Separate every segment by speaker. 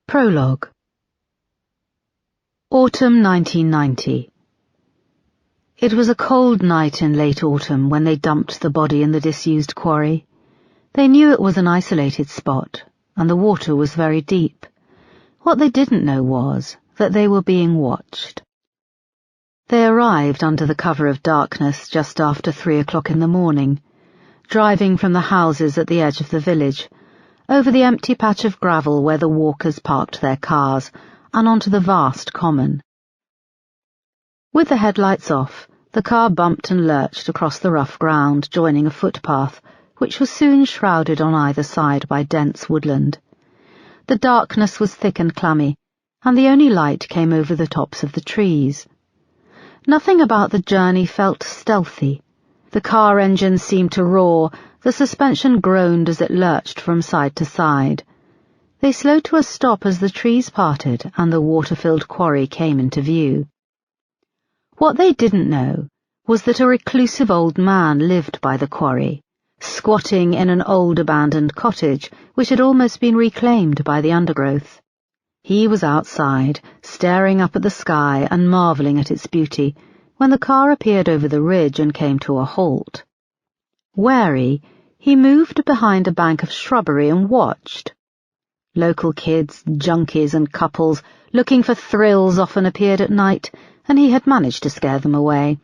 Speaker 1: Prologue. Autumn 1990. It was a cold night in late autumn when they dumped the body in the disused quarry. They knew it was an isolated spot, and the water was very deep. What they didn't know was that they were being watched. They arrived under the cover of darkness just after 3 o'clock in the morning, driving from the houses at the edge of the village, over the empty patch of gravel where the walkers parked their cars, and onto the vast common. With the headlights off, the car bumped and lurched across the rough ground, joining a footpath, which was soon shrouded on either side by dense woodland. The darkness was thick and clammy, and the only light came over the tops of the trees. Nothing about the journey felt stealthy. The car engine seemed to roar, the suspension groaned as it lurched from side to side. They slowed to a stop as the trees parted and the water-filled quarry came into view. What they didn't know was that a reclusive old man lived by the quarry, squatting in an old abandoned cottage which had almost been reclaimed by the undergrowth. He was outside, staring up at the sky and marvelling at its beauty, when the car appeared over the ridge and came to a halt. Wary, he moved behind a bank of shrubbery and watched. Local kids, junkies and couples looking for thrills often appeared at night, and he had managed to scare them away.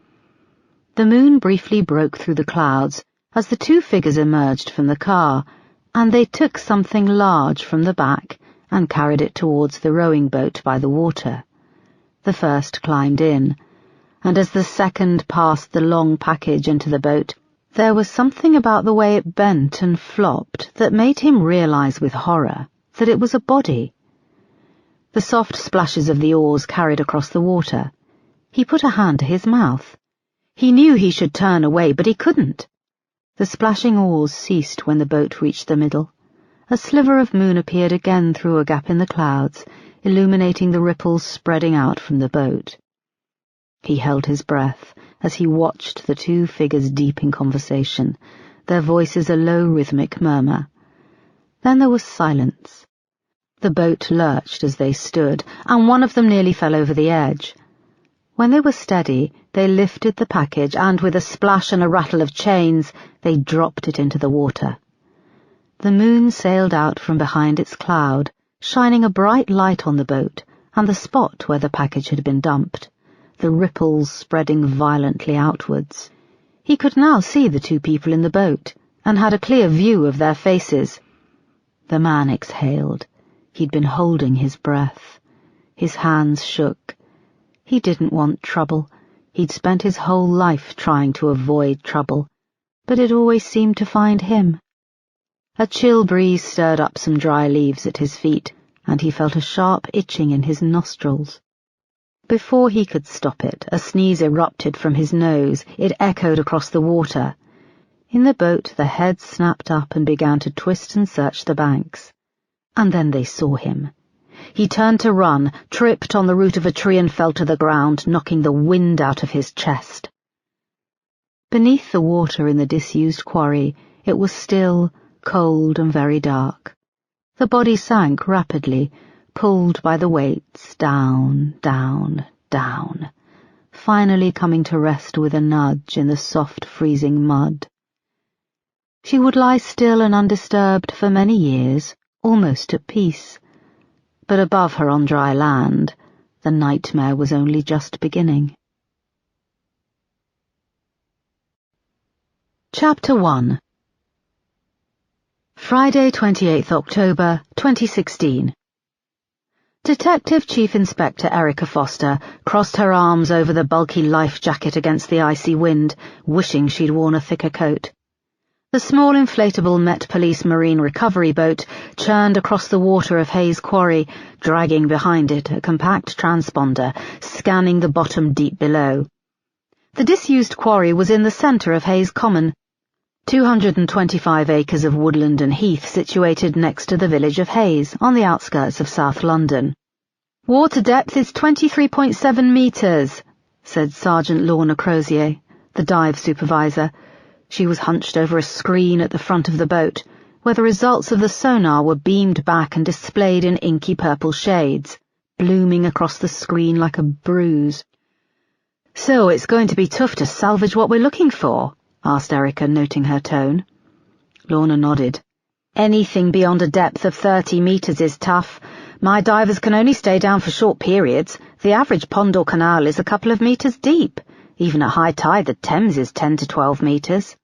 Speaker 1: The moon briefly broke through the clouds as the two figures emerged from the car, and they took something large from the back and carried it towards the rowing boat by the water. The first climbed in, and as the second passed the long package into the boat, there was something about the way it bent and flopped that made him realize with horror that it was a body. The soft splashes of the oars carried across the water. He put a hand to his mouth. He knew he should turn away, but he couldn't. The splashing oars ceased when the boat reached the middle. A sliver of moon appeared again through a gap in the clouds, illuminating the ripples spreading out from the boat. He held his breath as he watched the two figures deep in conversation, their voices a low rhythmic murmur. Then there was silence. The boat lurched as they stood, and one of them nearly fell over the edge. When they were steady, they lifted the package, and with a splash and a rattle of chains, they dropped it into the water. The moon sailed out from behind its cloud, shining a bright light on the boat and the spot where the package had been dumped, the ripples spreading violently outwards. He could now see the two people in the boat, and had a clear view of their faces. The man exhaled. He'd been holding his breath. His hands shook. He didn't want trouble. He'd spent his whole life trying to avoid trouble, but it always seemed to find him. A chill breeze stirred up some dry leaves at his feet, and he felt a sharp itching in his nostrils. Before he could stop it, a sneeze erupted from his nose. It echoed across the water. In the boat, the head snapped up and began to twist and search the banks. And then they saw him. He turned to run, tripped on the root of a tree and fell to the ground, knocking the wind out of his chest. Beneath the water in the disused quarry, it was still, cold and very dark. The body sank rapidly, pulled by the weights, down, down, down, finally coming to rest with a nudge in the soft freezing mud. She would lie still and undisturbed for many years, almost at peace. But above her on dry land, the nightmare was only just beginning. Chapter 1. Friday, 28th October, 2016. Detective Chief Inspector Erica Foster crossed her arms over the bulky life jacket against the icy wind, wishing she'd worn a thicker coat. The small inflatable Met Police marine recovery boat churned across the water of Hayes Quarry, dragging behind it a compact transponder, scanning the bottom deep below. The disused quarry was in the centre of Hayes Common, 225 acres of woodland and heath situated next to the village of Hayes, on the outskirts of South London. "Water depth is 23.7 metres, said Sergeant Lorna Crozier, the dive supervisor. She was hunched over a screen at the front of the boat, where the results of the sonar were beamed back and displayed in inky purple shades, blooming across the screen like a bruise. "So it's going to be tough to salvage what we're looking for?" asked Erica, noting her tone. Lorna nodded. "Anything beyond a depth of 30 metres is tough. My divers can only stay down for short periods. The average pond or canal is a couple of metres deep. Even at high tide, the Thames is 10 to 12 metres.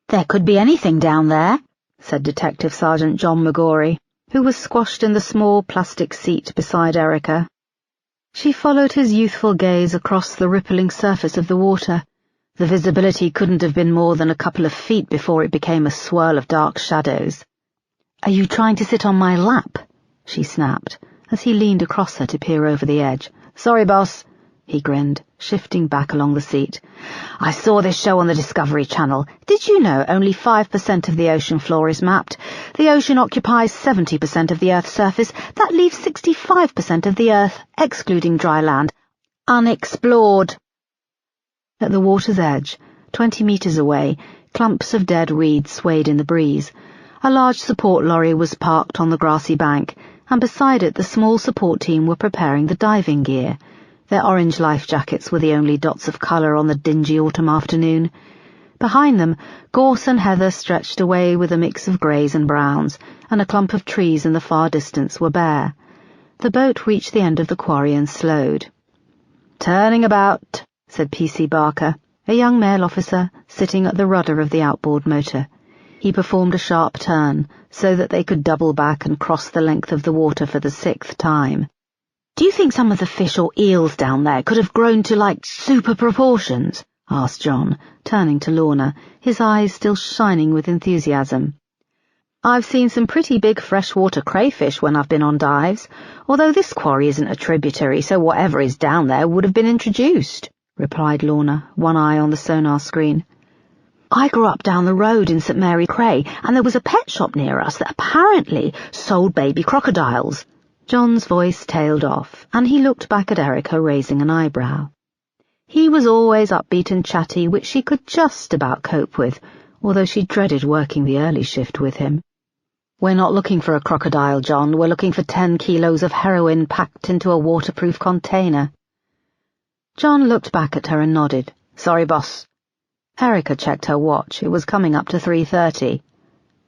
Speaker 1: "There could be anything down there," said Detective Sergeant John McGorry, who was squashed in the small plastic seat beside Erica. She followed his youthful gaze across the rippling surface of the water. The visibility couldn't have been more than a couple of feet before it became a swirl of dark shadows. "Are you trying to sit on my lap?" she snapped, as he leaned across her to peer over the edge. "Sorry, boss," he grinned, shifting back along the seat. "I saw this show on the Discovery Channel. Did you know only 5% of the ocean floor is mapped? The ocean occupies 70% of the Earth's surface. That leaves 65% of the Earth, excluding dry land, unexplored." At the water's edge, 20 metres away, clumps of dead reeds swayed in the breeze. A large support lorry was parked on the grassy bank, and beside it the small support team were preparing the diving gear. Their orange life jackets were the only dots of colour on the dingy autumn afternoon. Behind them, gorse and heather stretched away with a mix of greys and browns, and a clump of trees in the far distance were bare. The boat reached the end of the quarry and slowed. "Turning about," said P.C. Barker, a young male officer sitting at the rudder of the outboard motor. He performed a sharp turn, so that they could double back and cross the length of the water for the 6th time. "Do you think some of the fish or eels down there could have grown to, super proportions?" asked John, turning to Lorna, his eyes still shining with enthusiasm. "I've seen some pretty big freshwater crayfish when I've been on dives, although this quarry isn't a tributary, so whatever is down there would have been introduced," replied Lorna, one eye on the sonar screen. "I grew up down the road in St Mary Cray, and there was a pet shop near us that apparently sold baby crocodiles." John's voice tailed off, and he looked back at Erica, raising an eyebrow. He was always upbeat and chatty, which she could just about cope with, although she dreaded working the early shift with him. "We're not looking for a crocodile, John. We're looking for 10 kilos of heroin packed into a waterproof container." John looked back at her and nodded. "Sorry, boss." Erica checked her watch. It was coming up to 3:30.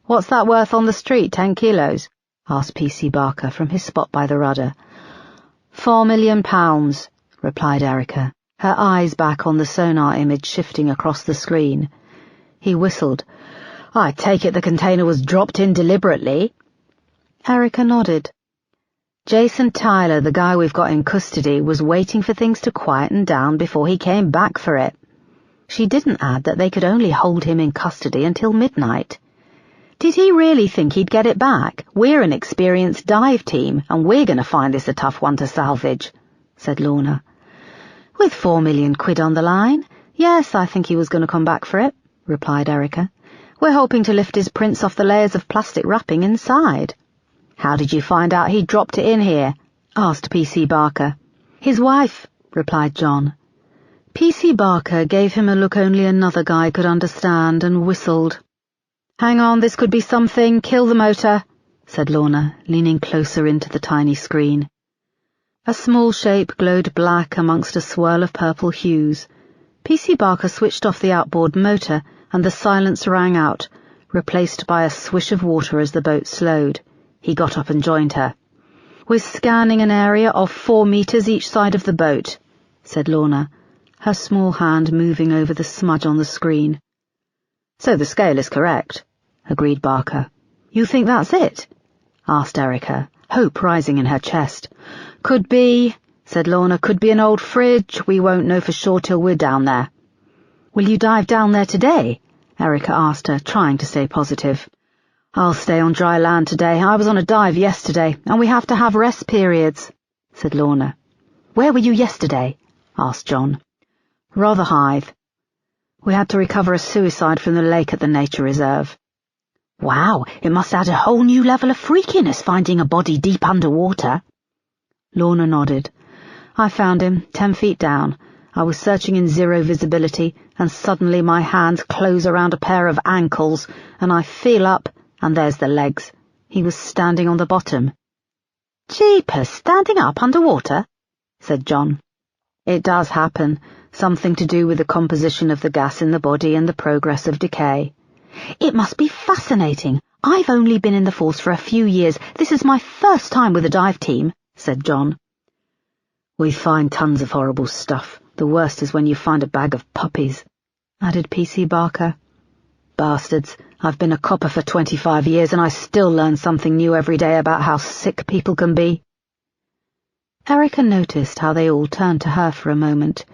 Speaker 1: "What's that worth on the street, 10 kilos? asked P.C. Barker from his spot by the rudder. £4 million, replied Erica, her eyes back on the sonar image shifting across the screen. He whistled. "I take it the container was dropped in deliberately?" Erica nodded. "Jason Tyler, the guy we've got in custody, was waiting for things to quieten down before he came back for it." She didn't add that they could only hold him in custody until midnight. "Did he really think he'd get it back? We're an experienced dive team, and we're going to find this a tough one to salvage," said Lorna. "With £4 million on the line? Yes, I think he was going to come back for it," replied Erica. "We're hoping to lift his prints off the layers of plastic wrapping inside." "How did you find out he dropped it in here?" asked P.C. Barker. "His wife," replied John. P.C. Barker gave him a look only another guy could understand and whistled. "Hang on, this could be something. Kill the motor," said Lorna, leaning closer into the tiny screen. A small shape glowed black amongst a swirl of purple hues. P.C. Barker switched off the outboard motor, and the silence rang out, replaced by a swish of water as the boat slowed. He got up and joined her. "We're scanning an area of 4 meters each side of the boat," said Lorna, her small hand moving over the smudge on the screen. "So the scale is correct," agreed Barker. "You think that's it?" asked Erica, hope rising in her chest. "Could be," said Lorna. "Could be an old fridge. We won't know for sure till we're down there." "Will you dive down there today?" Erica asked her, trying to stay positive. "I'll stay on dry land today. I was on a dive yesterday, and we have to have rest periods," said Lorna. "Where were you yesterday?" asked John. "Rotherhithe. We had to recover a suicide from the lake at the nature reserve." "Wow, it must add a whole new level of freakiness finding a body deep underwater." Lorna nodded. "I found him, 10 feet down. I was searching in zero visibility, and suddenly my hands close around a pair of ankles, and I feel up, And there's the legs. He was standing on the bottom. "Jeepers, standing up underwater?" said John. "It does happen. Something to do with the composition of the gas in the body and the progress of decay." "It must be fascinating. I've only been in the force for a few years. This is my first time with a dive team," said John. "We find tons of horrible stuff. The worst is when you find a bag of puppies," added P.C. Barker. "Bastards. I've been a copper for 25 years and I still learn something new every day about how sick people can be." Erica noticed how they all turned to her for a moment.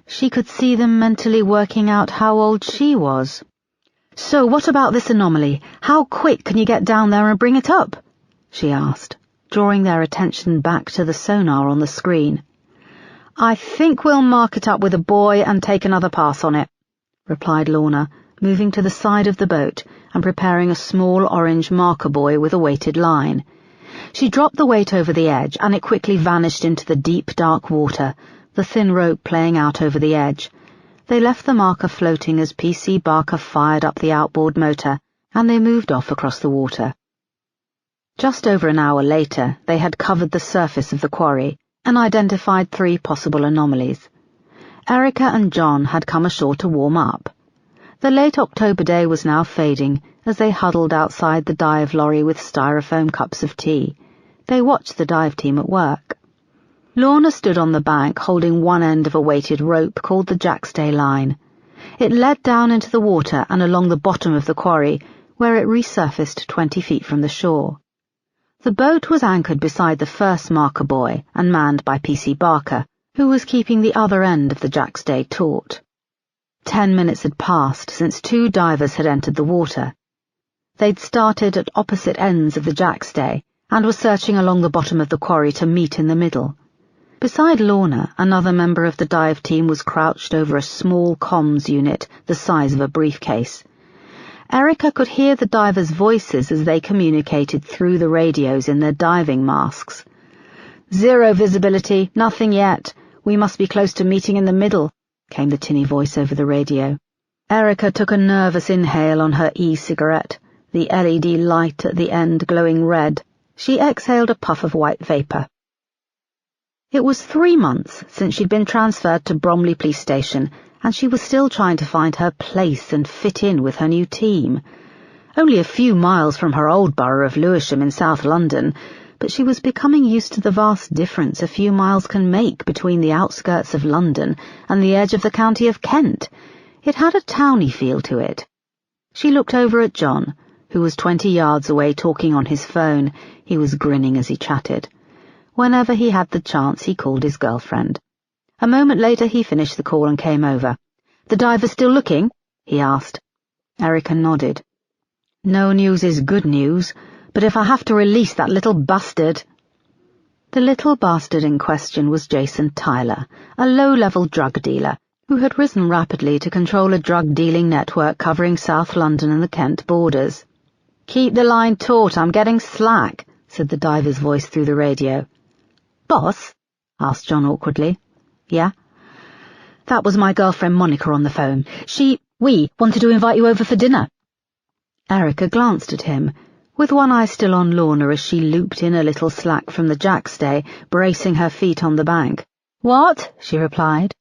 Speaker 1: She could see them mentally working out how old she was. "So what about this anomaly? How quick can you get down there and bring it up?" she asked, drawing their attention back to the sonar on the screen. "I think we'll mark it up with a buoy and take another pass on it," replied Lorna, moving to the side of the boat and preparing a small orange marker buoy with a weighted line. She dropped the weight over the edge, and it quickly vanished into the deep, dark water, the thin rope playing out over the edge. They left the marker floating as P.C. Barker fired up the outboard motor, and they moved off across the water. Just over an hour later, they had covered the surface of the quarry and identified 3 possible anomalies. Erica and John had come ashore to warm up. The late October day was now fading as they huddled outside the dive lorry with styrofoam cups of tea. They watched the dive team at work. Lorna stood on the bank holding one end of a weighted rope called the jackstay line. It led down into the water and along the bottom of the quarry, where it resurfaced 20 feet from the shore. The boat was anchored beside the first marker buoy and manned by P.C. Barker, who was keeping the other end of the jackstay taut. 10 minutes had passed since 2 divers had entered the water. They'd started at opposite ends of the jackstay and were searching along the bottom of the quarry to meet in the middle. Beside Lorna, another member of the dive team was crouched over a small comms unit the size of a briefcase. Erica could hear the divers' voices as they communicated through the radios in their diving masks. "Zero visibility, nothing yet. We must be close to meeting in the middle," came the tinny voice over the radio. Erica took a nervous inhale on her e-cigarette, the LED light at the end glowing red. She exhaled a puff of white vapour. It was 3 months since she'd been transferred to Bromley Police Station, and she was still trying to find her place and fit in with her new team. Only a few miles from her old borough of Lewisham in South London, but she was becoming used to the vast difference a few miles can make between the outskirts of London and the edge of the county of Kent. It had a towny feel to it. She looked over at John, who was 20 yards away talking on his phone. He was grinning as he chatted. Whenever he had the chance, he called his girlfriend. A moment later, he finished the call and came over. "The diver's still looking?" he asked. Erica nodded. "No news is good news, but if I have to release that little bastard—" The little bastard in question was Jason Tyler, a low-level drug dealer, who had risen rapidly to control a drug-dealing network covering South London and the Kent borders. "Keep the line taut, I'm getting slack," said the diver's voice through the radio. "Boss?" asked John awkwardly. "Yeah?" "That was my girlfriend Monica on the phone. We wanted to invite you over for dinner." Erica glanced at him, with one eye still on Lorna as she looped in a little slack from the jackstay, bracing her feet on the bank. "What?" she replied.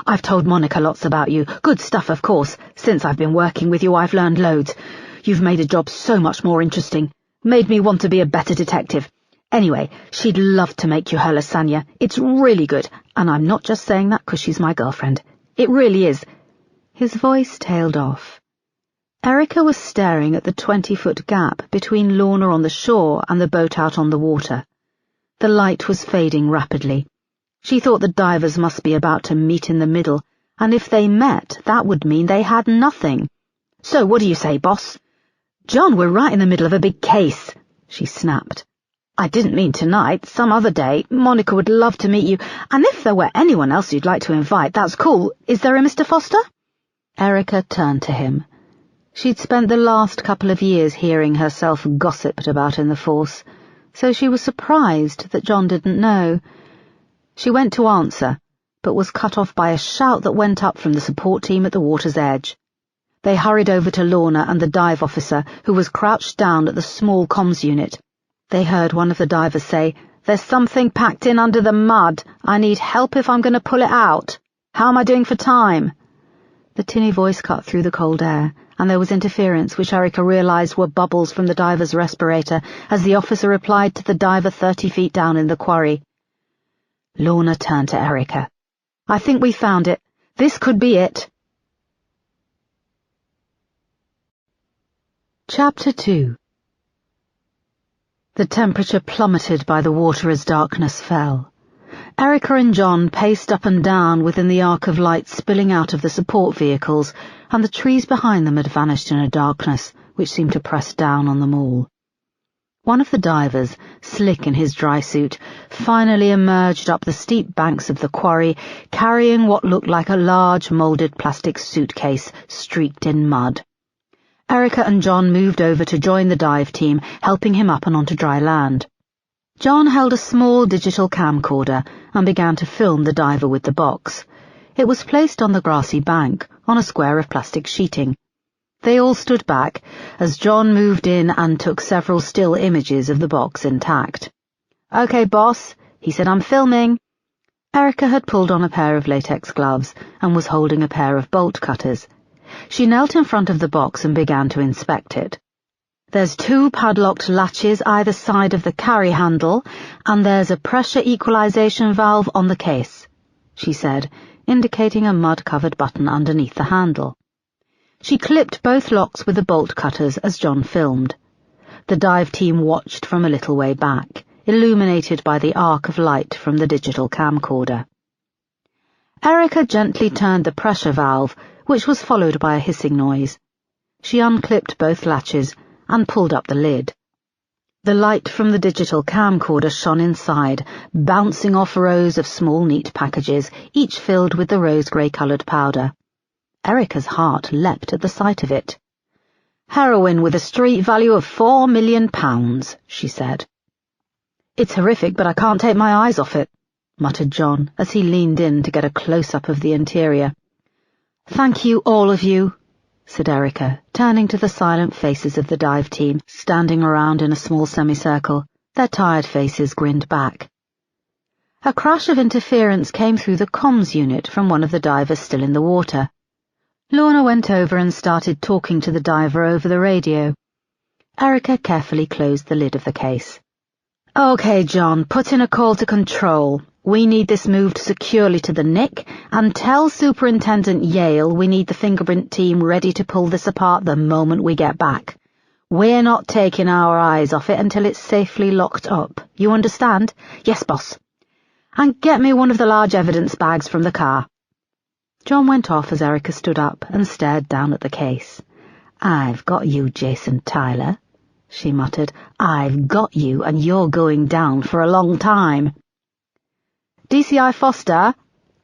Speaker 1: "I've told Monica lots about you. Good stuff, of course. Since I've been working with you, I've learned loads. You've made a job so much more interesting. Made me want to be a better detective. Anyway, she'd love to make you her lasagna. It's really good, and I'm not just saying that 'cause she's my girlfriend. It really is." His voice tailed off. Erica was staring at the 20-foot gap between Lorna on the shore and the boat out on the water. The light was fading rapidly. She thought the divers must be about to meet in the middle, and if they met, that would mean they had nothing. "So what do you say, boss?" "John, we're right in the middle of a big case," she snapped. "I didn't mean tonight, some other day. Monica would love to meet you, and if there were anyone else you'd like to invite, that's cool. Is there a Mr. Foster?" Erica turned to him. She'd spent the last couple of years hearing herself gossiped about in the force, so she was surprised that John didn't know. She went to answer, but was cut off by a shout that went up from the support team at the water's edge. They hurried over to Lorna and the dive officer, who was crouched down at the small comms unit. They heard one of the divers say, "There's something packed in under the mud. I need help if I'm going to pull it out. How am I doing for time?" The tinny voice cut through the cold air, and there was interference which Erica realized were bubbles from the diver's respirator as the officer replied to the diver 30 feet down in the quarry. Lorna turned to Erica. "I think we found it. This could be it." Chapter 2. The temperature plummeted by the water as darkness fell. Erica and John paced up and down within the arc of light spilling out of the support vehicles, and the trees behind them had vanished in a darkness which seemed to press down on them all. One of the divers, slick in his dry suit, finally emerged up the steep banks of the quarry, carrying what looked like a large moulded plastic suitcase streaked in mud. Erica and John moved over to join the dive team, helping him up and onto dry land. John held a small digital camcorder and began to film the diver with the box. It was placed on the grassy bank, on a square of plastic sheeting. They all stood back as John moved in and took several still images of the box intact. "Okay, boss," he said, "I'm filming." Erica had pulled on a pair of latex gloves and was holding a pair of bolt cutters. She knelt in front of the box and began to inspect it. "There's 2 padlocked latches either side of the carry handle, and there's a pressure equalization valve on the case," she said, indicating a mud-covered button underneath the handle. She clipped both locks with the bolt cutters as John filmed. The dive team watched from a little way back, illuminated by the arc of light from the digital camcorder. Erica gently turned the pressure valve, which was followed by a hissing noise. She unclipped both latches and pulled up the lid. The light from the digital camcorder shone inside, bouncing off rows of small neat packages, each filled with the rose-grey-coloured powder. Erica's heart leapt at the sight of it. "Heroin with a street value of £4 million, she said. "It's horrific, but I can't take my eyes off it," muttered John as he leaned in to get a close-up of the interior. "Thank you, all of you," said Erica, turning to the silent faces of the dive team, standing around in a small semicircle. Their tired faces grinned back. A crash of interference came through the comms unit from one of the divers still in the water. Lorna went over and started talking to the diver over the radio. Erica carefully closed the lid of the case. "Okay, John, put in a call to control. We need this moved securely to the Nick, and tell Superintendent Yale we need the fingerprint team ready to pull this apart the moment we get back. We're not taking our eyes off it until it's safely locked up. You understand?" "Yes, boss." "And get me one of the large evidence bags from the car." John went off as Erica stood up and stared down at the case. "I've got you, Jason Tyler," she muttered. "I've got you, and you're going down for a long time." "DCI Foster,"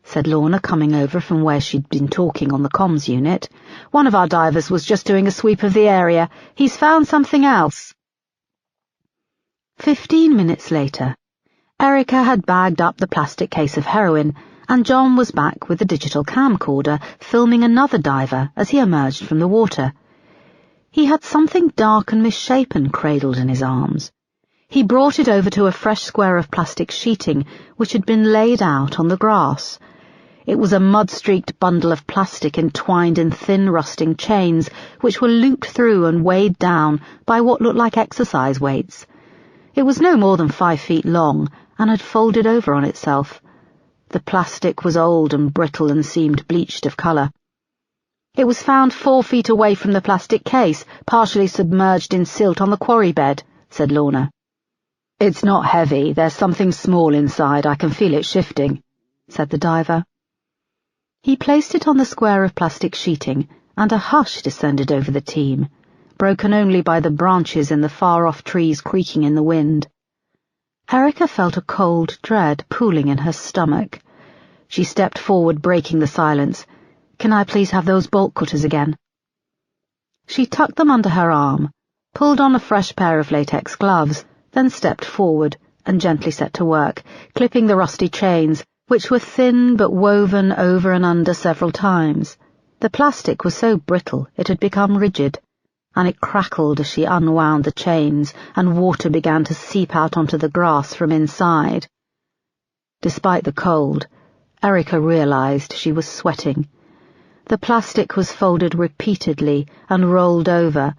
Speaker 1: said Lorna, coming over from where she'd been talking on the comms unit. "One of our divers was just doing a sweep of the area. He's found something else." 15 minutes later, Erica had bagged up the plastic case of heroin, and John was back with the digital camcorder, filming another diver as he emerged from the water. He had something dark and misshapen cradled in his arms. He brought it over to a fresh square of plastic sheeting which had been laid out on the grass. It was a mud-streaked bundle of plastic entwined in thin rusting chains which were looped through and weighed down by what looked like exercise weights. It was no more than 5 feet long and had folded over on itself. The plastic was old and brittle and seemed bleached of colour. "It was found 4 feet away from the plastic case, partially submerged in silt on the quarry bed," said Lorna. "It's not heavy. There's something small inside. I can feel it shifting," said the diver. He placed it on the square of plastic sheeting, and a hush descended over the team, broken only by the branches in the far-off trees creaking in the wind. Erica felt a cold dread pooling in her stomach. She stepped forward, breaking the silence. "Can I please have those bolt cutters again?" She tucked them under her arm, pulled on a fresh pair of latex gloves, then stepped forward and gently set to work, clipping the rusty chains, which were thin but woven over and under several times. The plastic was so brittle it had become rigid, and it crackled as she unwound the chains, and water began to seep out onto the grass from inside. Despite the cold, Erica realized she was sweating. The plastic was folded repeatedly and rolled over,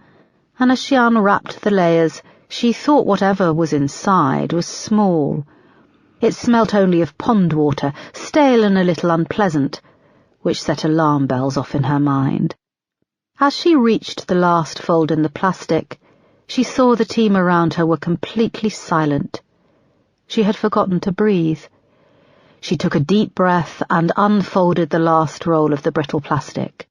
Speaker 1: and as she unwrapped the layers, she thought whatever was inside was small. It smelt only of pond water, stale and a little unpleasant, which set alarm bells off in her mind. As she reached the last fold in the plastic, she saw the team around her were completely silent. She had forgotten to breathe. She took a deep breath and unfolded the last roll of the brittle plastic.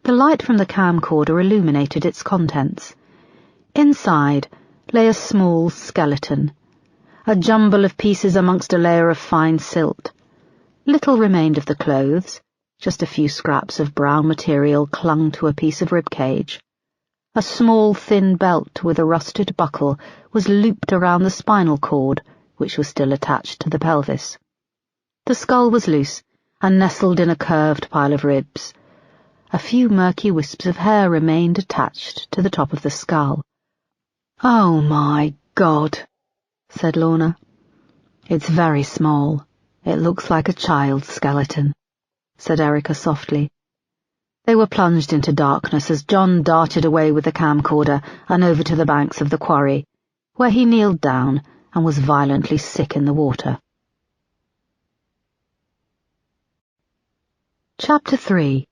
Speaker 1: The light from the camcorder illuminated its contents. Inside lay a small skeleton, a jumble of pieces amongst a layer of fine silt. Little remained of the clothes, just a few scraps of brown material clung to a piece of rib cage. A small thin belt with a rusted buckle was looped around the spinal cord, which was still attached to the pelvis. The skull was loose and nestled in a curved pile of ribs. A few murky wisps of hair remained attached to the top of the skull. "Oh, my God," said Lorna. "It's very small. It looks like a child's skeleton," said Erica softly. They were plunged into darkness as John darted away with the camcorder and over to the banks of the quarry, where he kneeled down and was violently sick in the water. Chapter 3.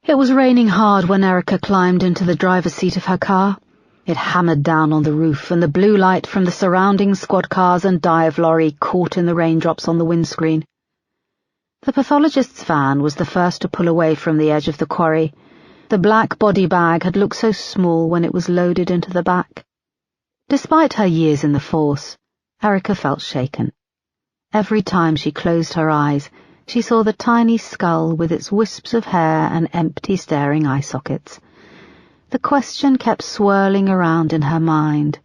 Speaker 1: It was raining hard when Erica climbed into the driver's seat of her car. It hammered down on the roof, and the blue light from the surrounding squad cars and dive lorry caught in the raindrops on the windscreen. The pathologist's van was the first to pull away from the edge of the quarry. The black body bag had looked so small when it was loaded into the back. Despite her years in the force, Erica felt shaken. Every time she closed her eyes, she saw the tiny skull with its wisps of hair and empty staring eye sockets. The question kept swirling around in her mind.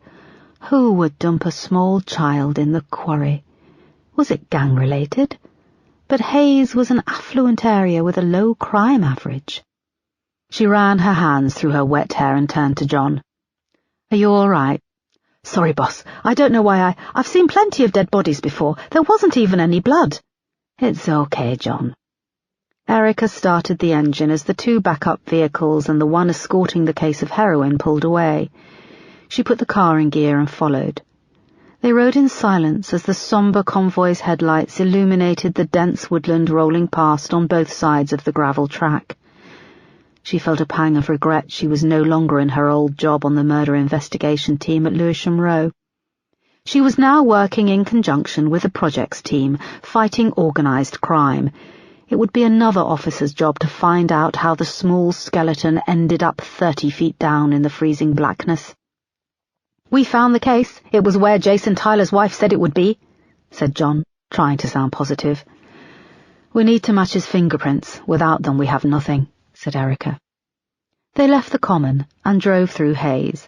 Speaker 1: Who would dump a small child in the quarry? Was it gang-related? But Hayes was an affluent area with a low crime average. She ran her hands through her wet hair and turned to John. "Are you all right?" "Sorry, boss. I don't know why I've seen plenty of dead bodies before. There wasn't even any blood." "It's okay, John." Erica started the engine as the two backup vehicles and the one escorting the case of heroin pulled away. She put the car in gear and followed. They rode in silence as the sombre convoy's headlights illuminated the dense woodland rolling past on both sides of the gravel track. She felt a pang of regret she was no longer in her old job on the murder investigation team at Lewisham Row. She was now working in conjunction with the projects team, fighting organised crime. It would be another officer's job to find out how the small skeleton ended up 30 feet down in the freezing blackness. "We found the case. It was where Jason Tyler's wife said it would be," said John, trying to sound positive. "We need to match his fingerprints. Without them we have nothing," said Erica. They left the common and drove through Hayes.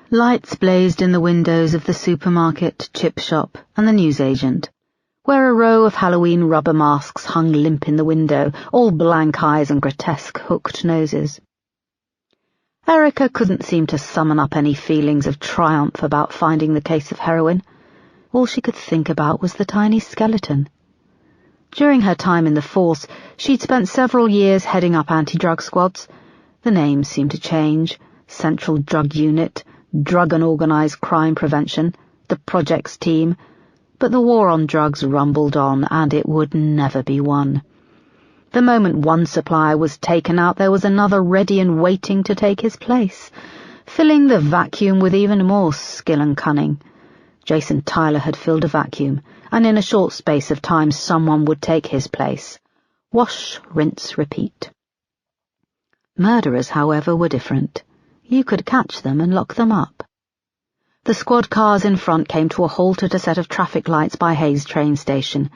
Speaker 1: Lights blazed in the windows of the supermarket, chip shop, and the newsagent, where a row of Halloween rubber masks hung limp in the window, all blank eyes and grotesque hooked noses. Erica couldn't seem to summon up any feelings of triumph about finding the case of heroin. All she could think about was the tiny skeleton. During her time in the force, she'd spent several years heading up anti-drug squads. The names seemed to change: Central Drug Unit, Drug and Organised Crime Prevention, the Projects Team. But the war on drugs rumbled on, and it would never be won. The moment one supplier was taken out, there was another ready and waiting to take his place, filling the vacuum with even more skill and cunning. Jason Tyler had filled a vacuum, and in a short space of time someone would take his place. Wash, rinse, repeat. Murderers, however, were different. You could catch them and lock them up. The squad cars in front came to a halt at a set of traffic lights by Hayes train station.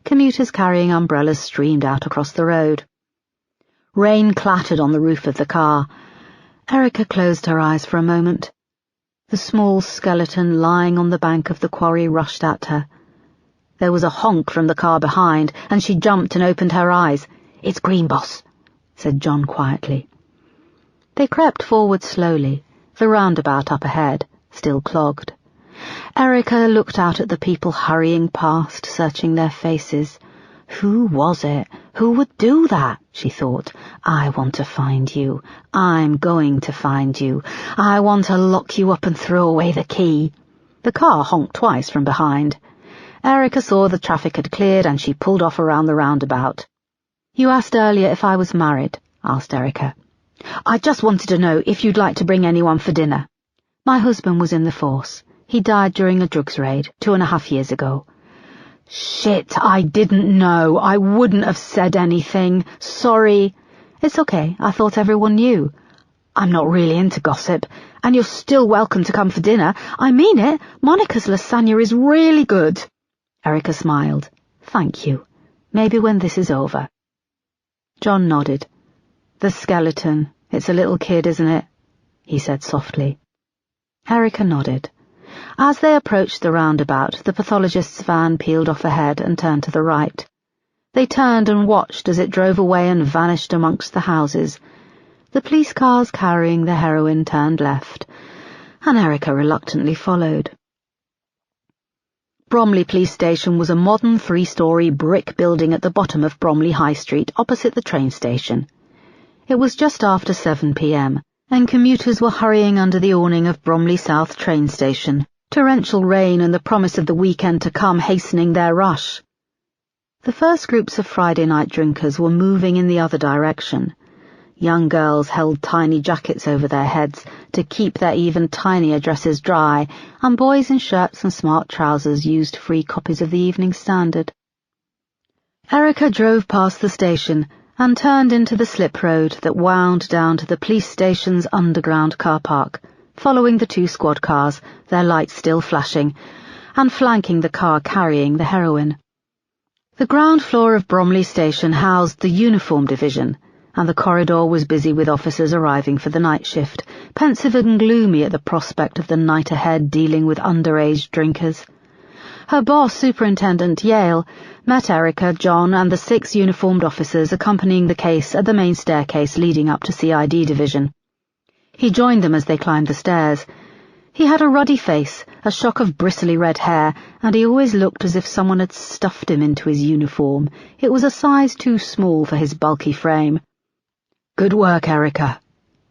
Speaker 1: Commuters carrying umbrellas streamed out across the road. Rain clattered on the roof of the car. Erica closed her eyes for a moment. The small skeleton lying on the bank of the quarry rushed at her. There was a honk from the car behind, and she jumped and opened her eyes. "It's green, boss," said John quietly. They crept forward slowly, the roundabout up ahead, still clogged. Erica looked out at the people hurrying past, searching their faces. Who was it? Who would do that? She thought. I want to find you. I'm going to find you. I want to lock you up and throw away the key. The car honked twice from behind. Erica saw the traffic had cleared and she pulled off around the roundabout. "You asked earlier if I was married," asked Erica. "I just wanted to know if you'd like to bring anyone for dinner. My husband was in the force. He died during a drugs raid 2.5 years ago." "Shit, I didn't know. I wouldn't have said anything. Sorry." "It's okay. I thought everyone knew. I'm not really into gossip, and you're still welcome to come for dinner. I mean it. Monica's lasagna is really good." Erica smiled. "Thank you. Maybe when this is over." John nodded. "The skeleton. It's a little kid, isn't it?" he said softly. Erica nodded. As they approached the roundabout, the pathologist's van peeled off ahead and turned to the right. They turned and watched as it drove away and vanished amongst the houses. The police cars carrying the heroin turned left, and Erica reluctantly followed. Bromley Police Station was a modern 3-story brick building at the bottom of Bromley High Street, opposite the train station. It was just after 7 p.m, and commuters were hurrying under the awning of Bromley South train station, torrential rain and the promise of the weekend to come hastening their rush. The first groups of Friday night drinkers were moving in the other direction. Young girls held tiny jackets over their heads to keep their even tinier dresses dry, and boys in shirts and smart trousers used free copies of the Evening Standard. Erica drove past the station and turned into the slip road that wound down to the police station's underground car park, following the 2 squad cars, their lights still flashing, and flanking the car carrying the heroin. The ground floor of Bromley Station housed the uniform division, and the corridor was busy with officers arriving for the night shift, pensive and gloomy at the prospect of the night ahead dealing with underage drinkers. Her boss, Superintendent Yale, met Erica, John, and the 6 uniformed officers accompanying the case at the main staircase leading up to CID division. He joined them as they climbed the stairs. He had a ruddy face, a shock of bristly red hair, and he always looked as if someone had stuffed him into his uniform. It was a size too small for his bulky frame. "Good work, Erica,"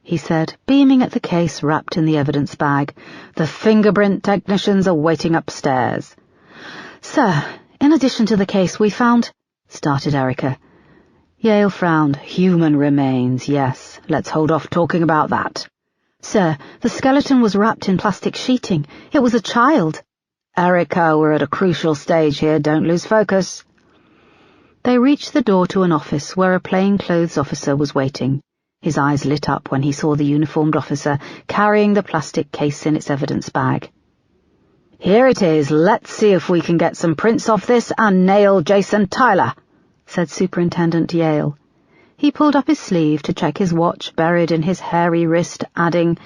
Speaker 1: he said, beaming at the case wrapped in the evidence bag. "The fingerprint technicians are waiting upstairs." "Sir, in addition to the case we found—" started Erica. Yale frowned. "Human remains, yes. Let's hold off talking about that." "Sir, the skeleton was wrapped in plastic sheeting. It was a child." "Erica, we're at a crucial stage here. Don't lose focus." They reached the door to an office where a plainclothes officer was waiting. His eyes lit up when he saw the uniformed officer carrying the plastic case in its evidence bag. "Here it is. Let's see if we can get some prints off this and nail Jason Tyler," said Superintendent Yale. He pulled up his sleeve to check his watch buried in his hairy wrist, adding,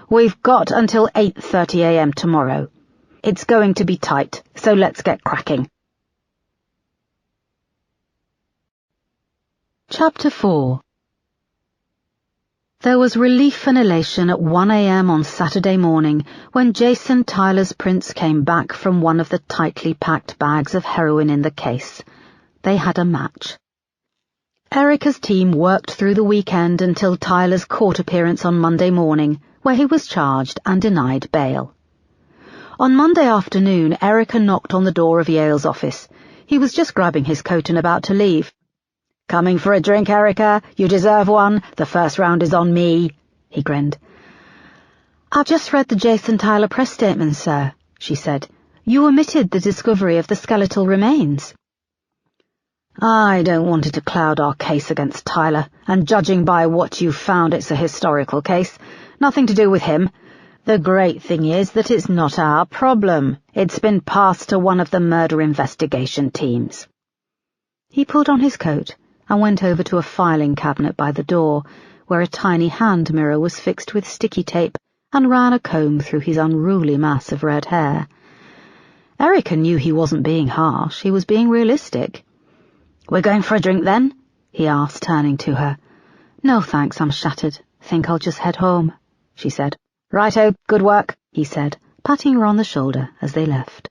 Speaker 1: "We've got until 8:30 a.m. tomorrow. It's going to be tight, so let's get cracking." Chapter 4. There was relief and elation at 1 a.m. on Saturday morning when Jason Tyler's prints came back from one of the tightly packed bags of heroin in the case. They had a match. Erica's team worked through the weekend until Tyler's court appearance on Monday morning, where he was charged and denied bail. On Monday afternoon, Erica knocked on the door of Yale's office. He was just grabbing his coat and about to leave. "Coming for a drink, Erica? You deserve one. The first round is on me," he grinned. "I've just read the Jason Tyler press statement, sir," she said. "You omitted the discovery of the skeletal remains." "I don't want it to cloud our case against Tyler, and judging by what you found, it's a historical case. Nothing to do with him. The great thing is that it's not our problem. It's been passed to one of the murder investigation teams." He pulled on his coat and went over to a filing cabinet by the door, where a tiny hand mirror was fixed with sticky tape, and ran a comb through his unruly mass of red hair. Erica knew he wasn't being harsh, he was being realistic. "We're going for a drink, then?" he asked, turning to her. "No, thanks, I'm shattered. Think I'll just head home," she said. "Righto, good work," he said, patting her on the shoulder as they left.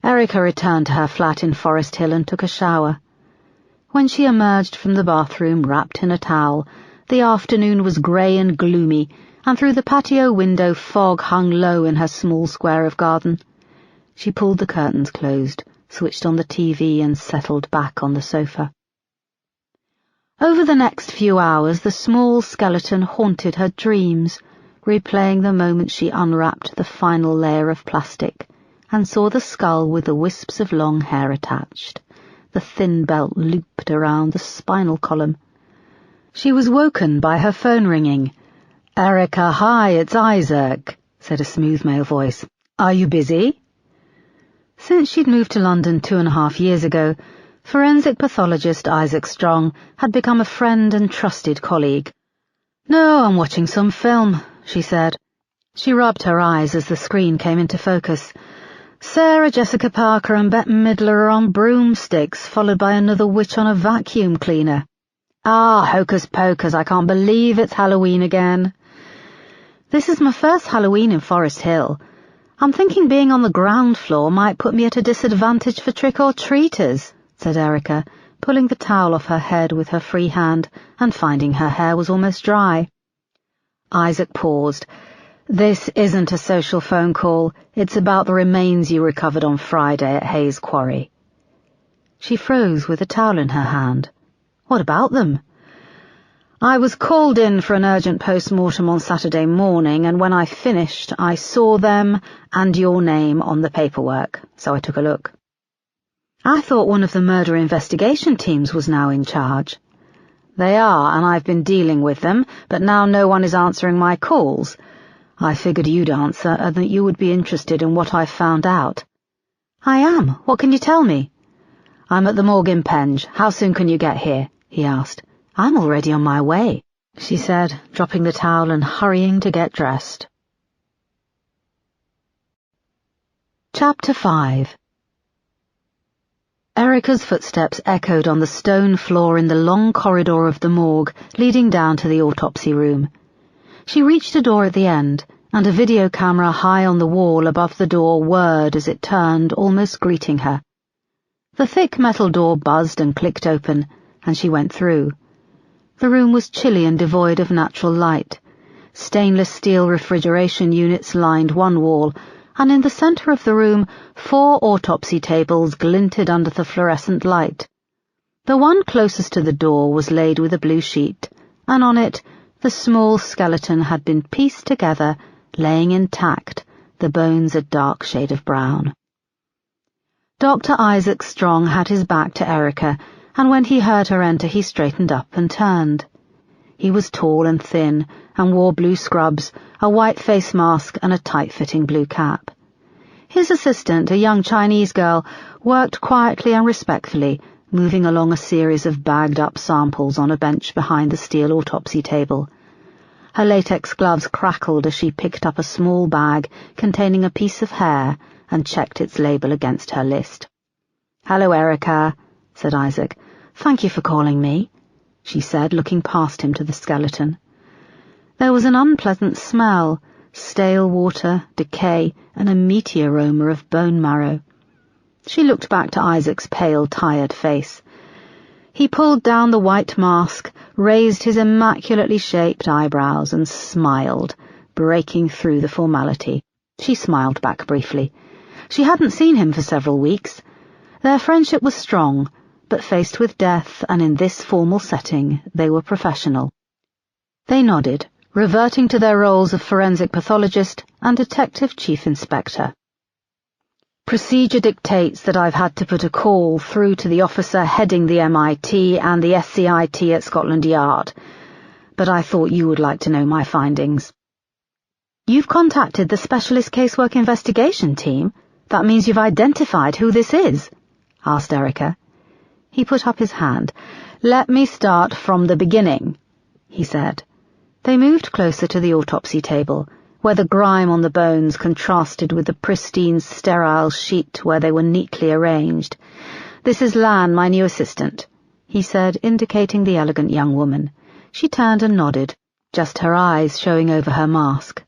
Speaker 1: Erica returned to her flat in Forest Hill and took a shower. When she emerged from the bathroom wrapped in a towel, the afternoon was grey and gloomy, and through the patio window fog hung low in her small square of garden. She pulled the curtains closed, switched on the TV and settled back on the sofa. Over the next few hours the small skeleton haunted her dreams, replaying the moment she unwrapped the final layer of plastic and saw the skull with the wisps of long hair attached, the thin belt looped around the spinal column. She was woken by her phone ringing. "Erica, hi, it's Isaac," said a smooth male voice. "Are you busy?" Since she'd moved to London 2.5 years ago, forensic pathologist Isaac Strong had become a friend and trusted colleague. "No, I'm watching some film," she said. She rubbed her eyes as the screen came into focus. Sarah Jessica Parker and Bette Midler are on broomsticks, followed by another witch on a vacuum cleaner. "Ah, hocus pocus, I can't believe it's Halloween again." "This is my first Halloween in Forest Hill. I'm thinking being on the ground floor might put me at a disadvantage for trick-or-treaters," said Erica, pulling the towel off her head with her free hand and finding her hair was almost dry. Isaac paused. "This isn't a social phone call. It's about the remains you recovered on Friday at Hayes Quarry." She froze with a towel in her hand. "What about them?" "I was called in for an urgent post-mortem on Saturday morning, and when I finished, I saw them and your name on the paperwork, so I took a look." "I thought one of the murder investigation teams was now in charge." "They are, and I've been dealing with them, but now no one is answering my calls. I figured you'd answer and that you would be interested in what I've found out." "I am. What can you tell me?" "I'm at the morgue in Penge. How soon can you get here?" he asked. "I'm already on my way," she said, dropping the towel and hurrying to get dressed. Chapter 5. Erica's footsteps echoed on the stone floor in the long corridor of the morgue leading down to the autopsy room. She reached a door at the end, and a video camera high on the wall above the door whirred as it turned, almost greeting her. The thick metal door buzzed and clicked open, and she went through. The room was chilly and devoid of natural light. Stainless steel refrigeration units lined one wall, and in the centre of the room 4 autopsy tables glinted under the fluorescent light. The one closest to the door was laid with a blue sheet, and on it the small skeleton had been pieced together, laying intact, the bones a dark shade of brown. Dr. Isaac Strong had his back to Erica, and when he heard her enter he straightened up and turned. He was tall and thin, and wore blue scrubs, a white face mask and a tight-fitting blue cap. His assistant, a young Chinese girl, worked quietly and respectfully, moving along a series of bagged-up samples on a bench behind the steel autopsy table. Her latex gloves crackled as she picked up a small bag containing a piece of hair and checked its label against her list. "Hello, Erica," said Isaac. "Thank you for calling me," she said, looking past him to the skeleton. There was an unpleasant smell, stale water, decay, and a meaty aroma of bone marrow. She looked back to Isaac's pale, tired face. He pulled down the white mask, raised his immaculately shaped eyebrows, and smiled, breaking through the formality. She smiled back briefly. She hadn't seen him for several weeks. Their friendship was strong, but faced with death, and in this formal setting, they were professional. They nodded, reverting to their roles of forensic pathologist and detective chief inspector. "Procedure dictates that I've had to put a call through to the officer heading the MIT and the SCIT at Scotland Yard, but I thought you would like to know my findings." "You've contacted the Specialist Casework Investigation Team? That means you've identified who this is?" asked Erica. He put up his hand. "Let me start from the beginning," he said. They moved closer to the autopsy table, where the grime on the bones contrasted with the pristine, sterile sheet where they were neatly arranged. "This is Lan, my new assistant." he said, indicating the elegant young woman. She turned and nodded, just her eyes showing over her mask.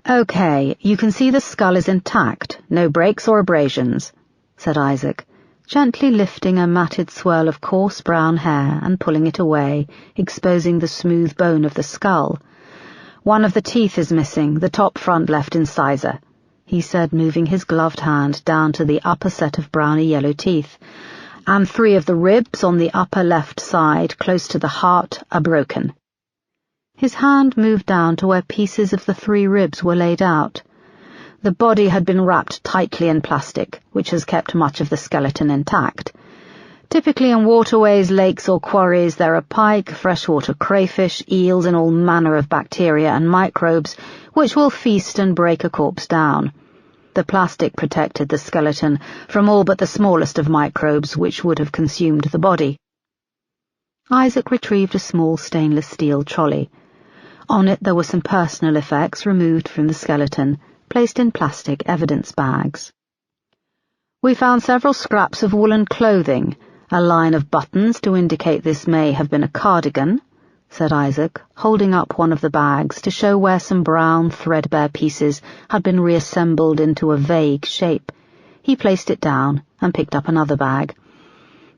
Speaker 1: "Okay, you can see the skull is intact, no breaks or abrasions," said Isaac, gently lifting a matted swirl of coarse brown hair and pulling it away, exposing the smooth bone of the skull. "One of the teeth is missing, the top front left incisor," he said, moving his gloved hand down to the upper set of browny-yellow teeth, "and 3 of the ribs on the upper left side, close to the heart, are broken." His hand moved down to where pieces of the 3 ribs were laid out. The body had been wrapped tightly in plastic, which has kept much of the skeleton intact. Typically in waterways, lakes or quarries there are pike, freshwater crayfish, eels and all manner of bacteria and microbes which will feast and break a corpse down. The plastic protected the skeleton from all but the smallest of microbes which would have consumed the body. Isaac retrieved a small stainless steel trolley. On it there were some personal effects removed from the skeleton, placed in plastic evidence bags. "We found several scraps of woolen clothing, a line of buttons to indicate this may have been a cardigan," said Isaac, holding up one of the bags to show where some brown, threadbare pieces had been reassembled into a vague shape. He placed it down and picked up another bag.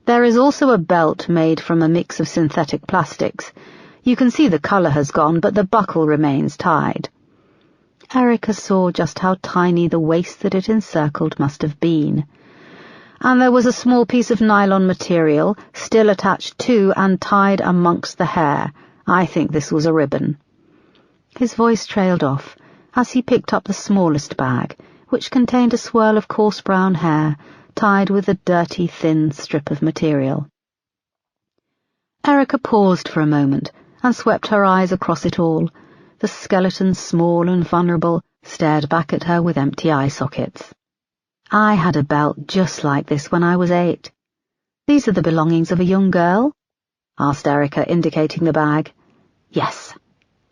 Speaker 1: "There is also a belt made from a mix of synthetic plastics. You can see the colour has gone, but the buckle remains tied." Erica saw just how tiny the waist that it encircled must have been. "And there was a small piece of nylon material, still attached to and tied amongst the hair. I think this was a ribbon." His voice trailed off as he picked up the smallest bag, which contained a swirl of coarse brown hair, tied with a dirty, thin strip of material. Erica paused for a moment and swept her eyes across it all. The skeleton, small and vulnerable, stared back at her with empty eye sockets. "I had a belt just like this when I was 8. "These are the belongings of a young girl?" asked Erica, indicating the bag. "Yes,"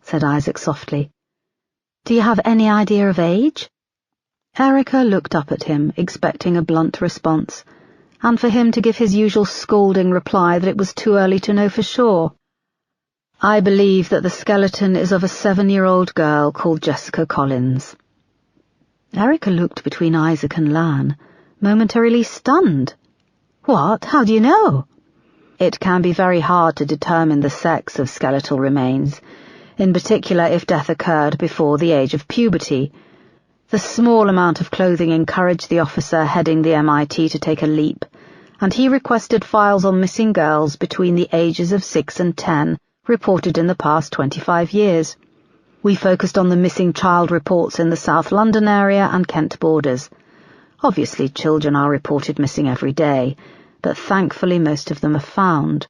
Speaker 1: said Isaac softly. "Do you have any idea of age?" Erica looked up at him, expecting a blunt response, and for him to give his usual scolding reply that it was too early to know for sure. "I believe that the skeleton is of a 7-year-old girl called Jessica Collins." Erica looked between Isaac and Lan, momentarily stunned. "What? How do you know?" "It can be very hard to determine the sex of skeletal remains, in particular if death occurred before the age of puberty. The small amount of clothing encouraged the officer heading the MIT to take a leap, and he requested files on missing girls between the ages of 6 and 10, reported in the past 25 years. We focused on the missing child reports in the South London area and Kent borders. Obviously, children are reported missing every day, but thankfully most of them are found.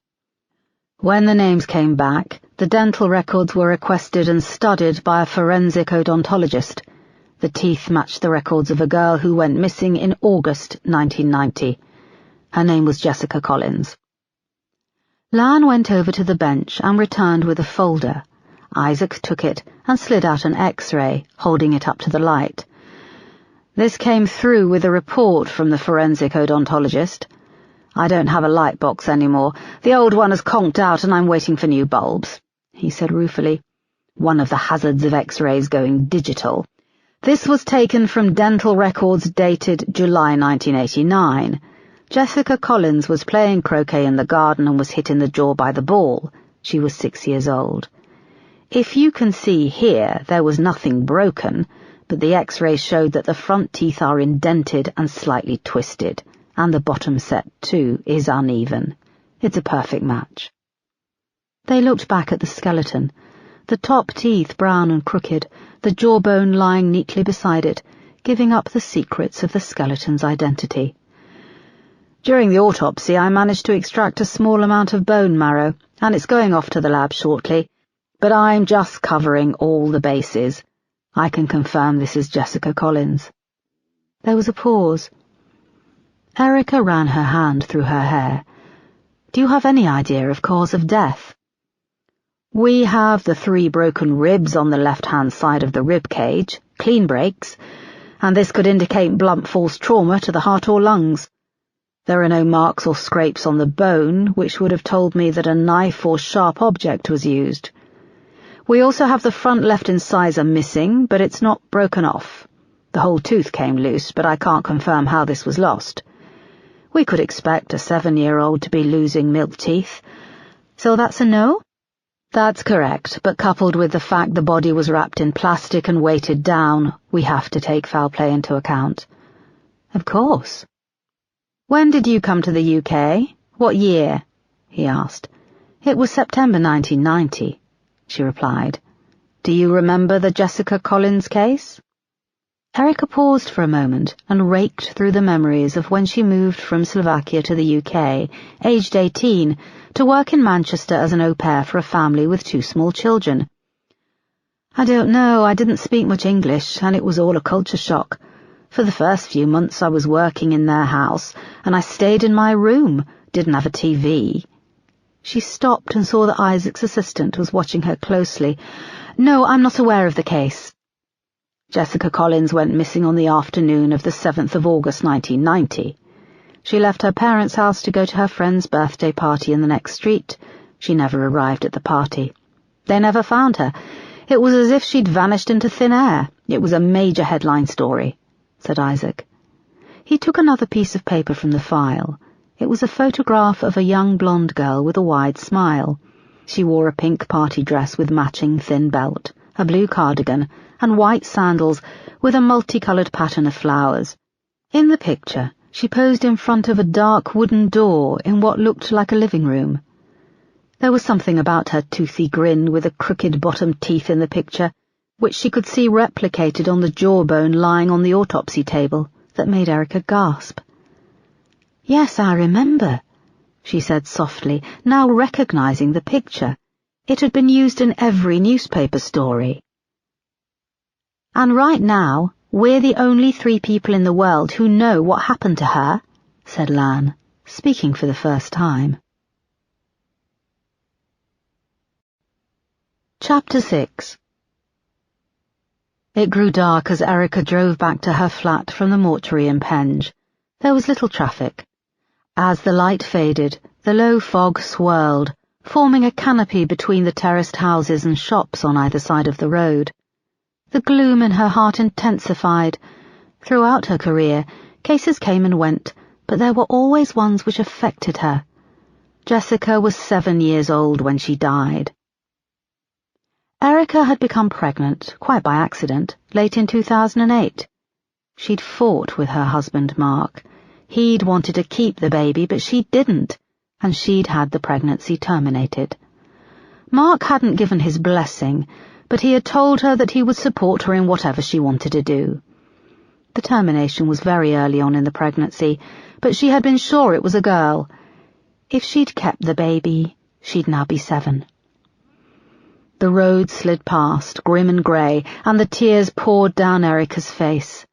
Speaker 1: When the names came back, the dental records were requested and studied by a forensic odontologist. The teeth matched the records of a girl who went missing in August 1990. Her name was Jessica Collins." Lan went over to the bench and returned with a folder. Isaac took it and slid out an X-ray, holding it up to the light. "This came through with a report from the forensic odontologist. I don't have a light box anymore. The old one has conked out and I'm waiting for new bulbs," he said ruefully. "One of the hazards of X-rays going digital. This was taken from dental records dated July 1989. Jessica Collins was playing croquet in the garden and was hit in the jaw by the ball. She was 6 years old. If you can see here, there was nothing broken, but the X-rays showed that the front teeth are indented and slightly twisted, and the bottom set, too, is uneven. It's a perfect match." They looked back at the skeleton, the top teeth brown and crooked, the jawbone lying neatly beside it, giving up the secrets of the skeleton's identity. "During the autopsy, I managed to extract a small amount of bone marrow, and it's going off to the lab shortly, but I'm just covering all the bases. I can confirm this is Jessica Collins." There was a pause. Erica ran her hand through her hair. "Do you have any idea of cause of death?" "We have the 3 broken ribs on the left-hand side of the rib cage, clean breaks, and this could indicate blunt force trauma to the heart or lungs. There are no marks or scrapes on the bone, which would have told me that a knife or sharp object was used. We also have the front left incisor missing, but it's not broken off. The whole tooth came loose, but I can't confirm how this was lost. We could expect a 7-year-old to be losing milk teeth. So that's a no? That's correct, but coupled with the fact the body was wrapped in plastic and weighted down, we have to take foul play into account. Of course. When did you come to the UK? What year? He asked. It was September 1990, she replied. Do you remember the Jessica Collins case? Erica paused for a moment and raked through the memories of when she moved from Slovakia to the UK, aged 18, to work in Manchester as an au pair for a family with 2 small children. I don't know, I didn't speak much English, and it was all a culture shock. For the first few months I was working in their house, and I stayed in my room, didn't have a TV. She stopped and saw that Isaac's assistant was watching her closely. No, I'm not aware of the case. Jessica Collins went missing on the afternoon of the 7th of August 1990. She left her parents' house to go to her friend's birthday party in the next street. She never arrived at the party. They never found her. It was as if she'd vanished into thin air. It was a major headline story, said Isaac. He took another piece of paper from the file. It was a photograph of a young blonde girl with a wide smile. She wore a pink party dress with matching thin belt, a blue cardigan, and white sandals with a multicoloured pattern of flowers. In the picture, she posed in front of a dark wooden door in what looked like a living room. There was something about her toothy grin with the crooked bottom teeth in the picture, which she could see replicated on the jawbone lying on the autopsy table, that made Erica gasp. Yes, I remember, she said softly, now recognizing the picture. It had been used in every newspaper story. And right now, we're the only 3 people in the world who know what happened to her, said Lan, speaking for the first time. Chapter 6. It grew dark as Erica drove back to her flat from the mortuary in Penge. There was little traffic. As the light faded, the low fog swirled, forming a canopy between the terraced houses and shops on either side of the road. The gloom in her heart intensified. Throughout her career, cases came and went, but there were always ones which affected her. Jessica was 7 years old when she died. Erica had become pregnant, quite by accident, late in 2008. She'd fought with her husband, Mark. He'd wanted to keep the baby, but she didn't, and she'd had the pregnancy terminated. Mark hadn't given his blessing, but he had told her that he would support her in whatever she wanted to do. The termination was very early on in the pregnancy, but she had been sure it was a girl. If she'd kept the baby, she'd now be 7. The road slid past, grim and grey, and the tears poured down Erica's face.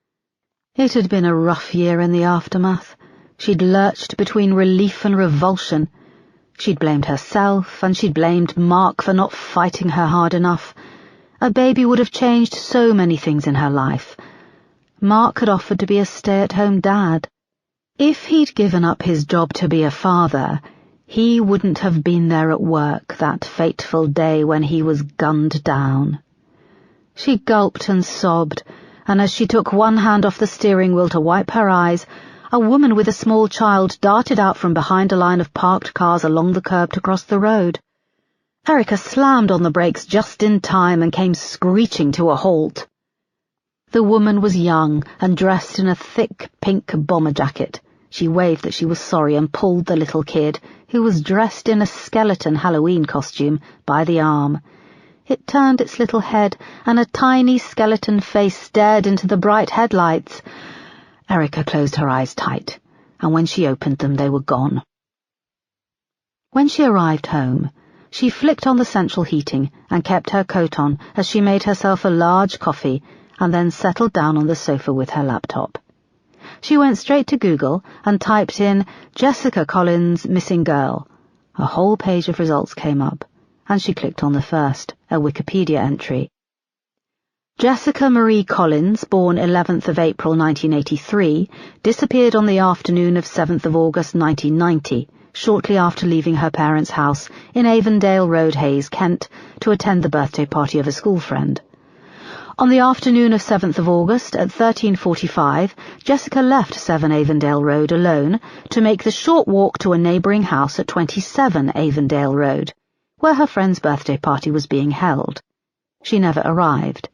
Speaker 1: It had been a rough year in the aftermath. She'd lurched between relief and revulsion. She'd blamed herself, and she'd blamed Mark for not fighting her hard enough. A baby would have changed so many things in her life. Mark had offered to be a stay-at-home dad. If he'd given up his job to be a father, he wouldn't have been there at work that fateful day when he was gunned down. She gulped and sobbed, and as she took one hand off the steering wheel to wipe her eyes, a woman with a small child darted out from behind a line of parked cars along the curb to cross the road. Erica slammed on the brakes just in time and came screeching to a halt. The woman was young and dressed in a thick pink bomber jacket. She waved that she was sorry and pulled the little kid, who was dressed in a skeleton Halloween costume, by the arm. It turned its little head, and a tiny skeleton face stared into the bright headlights. Erica closed her eyes tight, and when she opened them they were gone. When she arrived home, she flicked on the central heating and kept her coat on as she made herself a large coffee and then settled down on the sofa with her laptop. She went straight to Google and typed in Jessica Collins missing girl. A whole page of results came up, and she clicked on the first, a Wikipedia entry. Jessica Marie Collins, born 11th of April 1983, disappeared on the afternoon of 7th of August 1990, shortly after leaving her parents' house in Avondale Road, Hayes, Kent, to attend the birthday party of a school friend. On the afternoon of 7th of August at 13:45, Jessica left 7 Avondale Road alone to make the short walk to a neighbouring house at 27 Avondale Road, where her friend's birthday party was being held. She never arrived.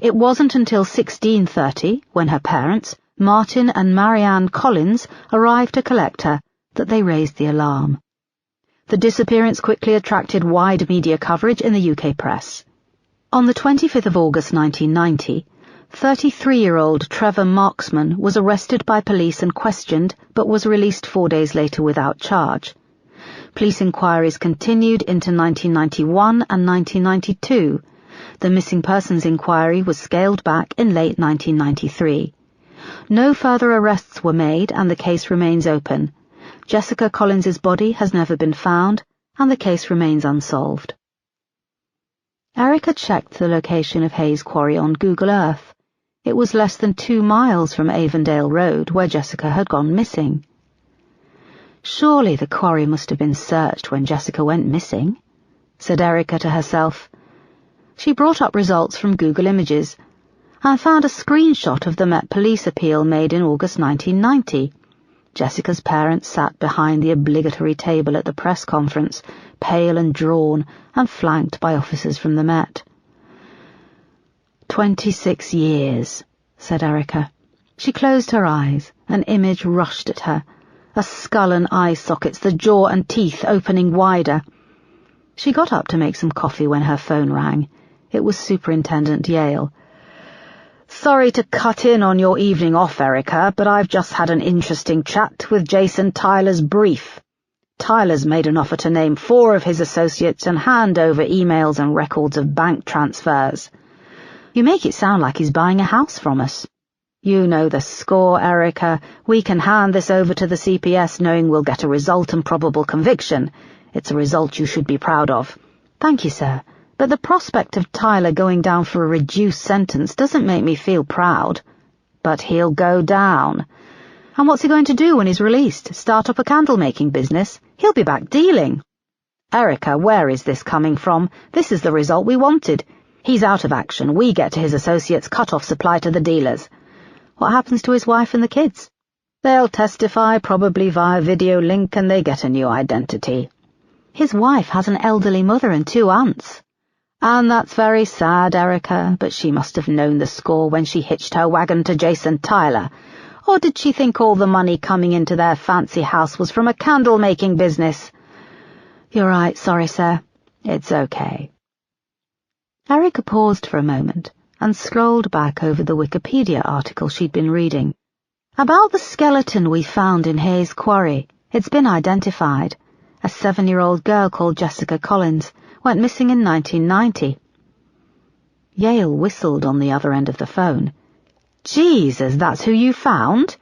Speaker 1: It wasn't until 16:30, when her parents, Martin and Marianne Collins, arrived to collect her, that they raised the alarm. The disappearance quickly attracted wide media coverage in the UK press. On the 25th of August 1990, 33-year-old Trevor Marksman was arrested by police and questioned, but was released 4 days later without charge. Police inquiries continued into 1991 and 1992. The missing persons inquiry was scaled back in late 1993. No further arrests were made and the case remains open. Jessica Collins's body has never been found and the case remains unsolved. Erica checked the location of Hayes Quarry on Google Earth. It was less than 2 miles from Avondale Road, where Jessica had gone missing. Surely the quarry must have been searched when Jessica went missing, said Erica to herself. She brought up results from Google Images and found a screenshot of the Met Police appeal made in August 1990. Jessica's parents sat behind the obligatory table at the press conference, pale and drawn, and flanked by officers from the Met. 26 years, said Erica. She closed her eyes. An image rushed at her. A skull and eye sockets, the jaw and teeth opening wider. She got up to make some coffee when her phone rang. It was Superintendent Yale. Sorry to cut in on your evening off, Erica, but I've just had an interesting chat with Jason Tyler's brief. Tyler's made an offer to name 4 of his associates and hand over emails and records of bank transfers. You make it sound like he's buying a house from us. You know the score, Erica. We can hand this over to the CPS knowing we'll get a result and probable conviction. It's a result you should be proud of. Thank you, sir. But the prospect of Tyler going down for a reduced sentence doesn't make me feel proud. But he'll go down. And what's he going to do when he's released? Start up a candle-making business? He'll be back dealing. Erica, where is this coming from? This is the result we wanted. He's out of action. We get to his associates, cut off supply to the dealers. What happens to his wife and the kids? They'll testify, probably via video link, and they get a new identity. His wife has an elderly mother and 2 aunts. And that's very sad, Erica, but she must have known the score when she hitched her wagon to Jason Tyler. Or did she think all the money coming into their fancy house was from a candle-making business? You're right, sorry, sir. It's okay. Erica paused for a moment and scrolled back over the Wikipedia article she'd been reading. About the skeleton we found in Hayes Quarry. It's been identified. A 7-year-old girl called Jessica Collins went missing in 1990. Yale whistled on the other end of the phone. Jesus, that's who you found?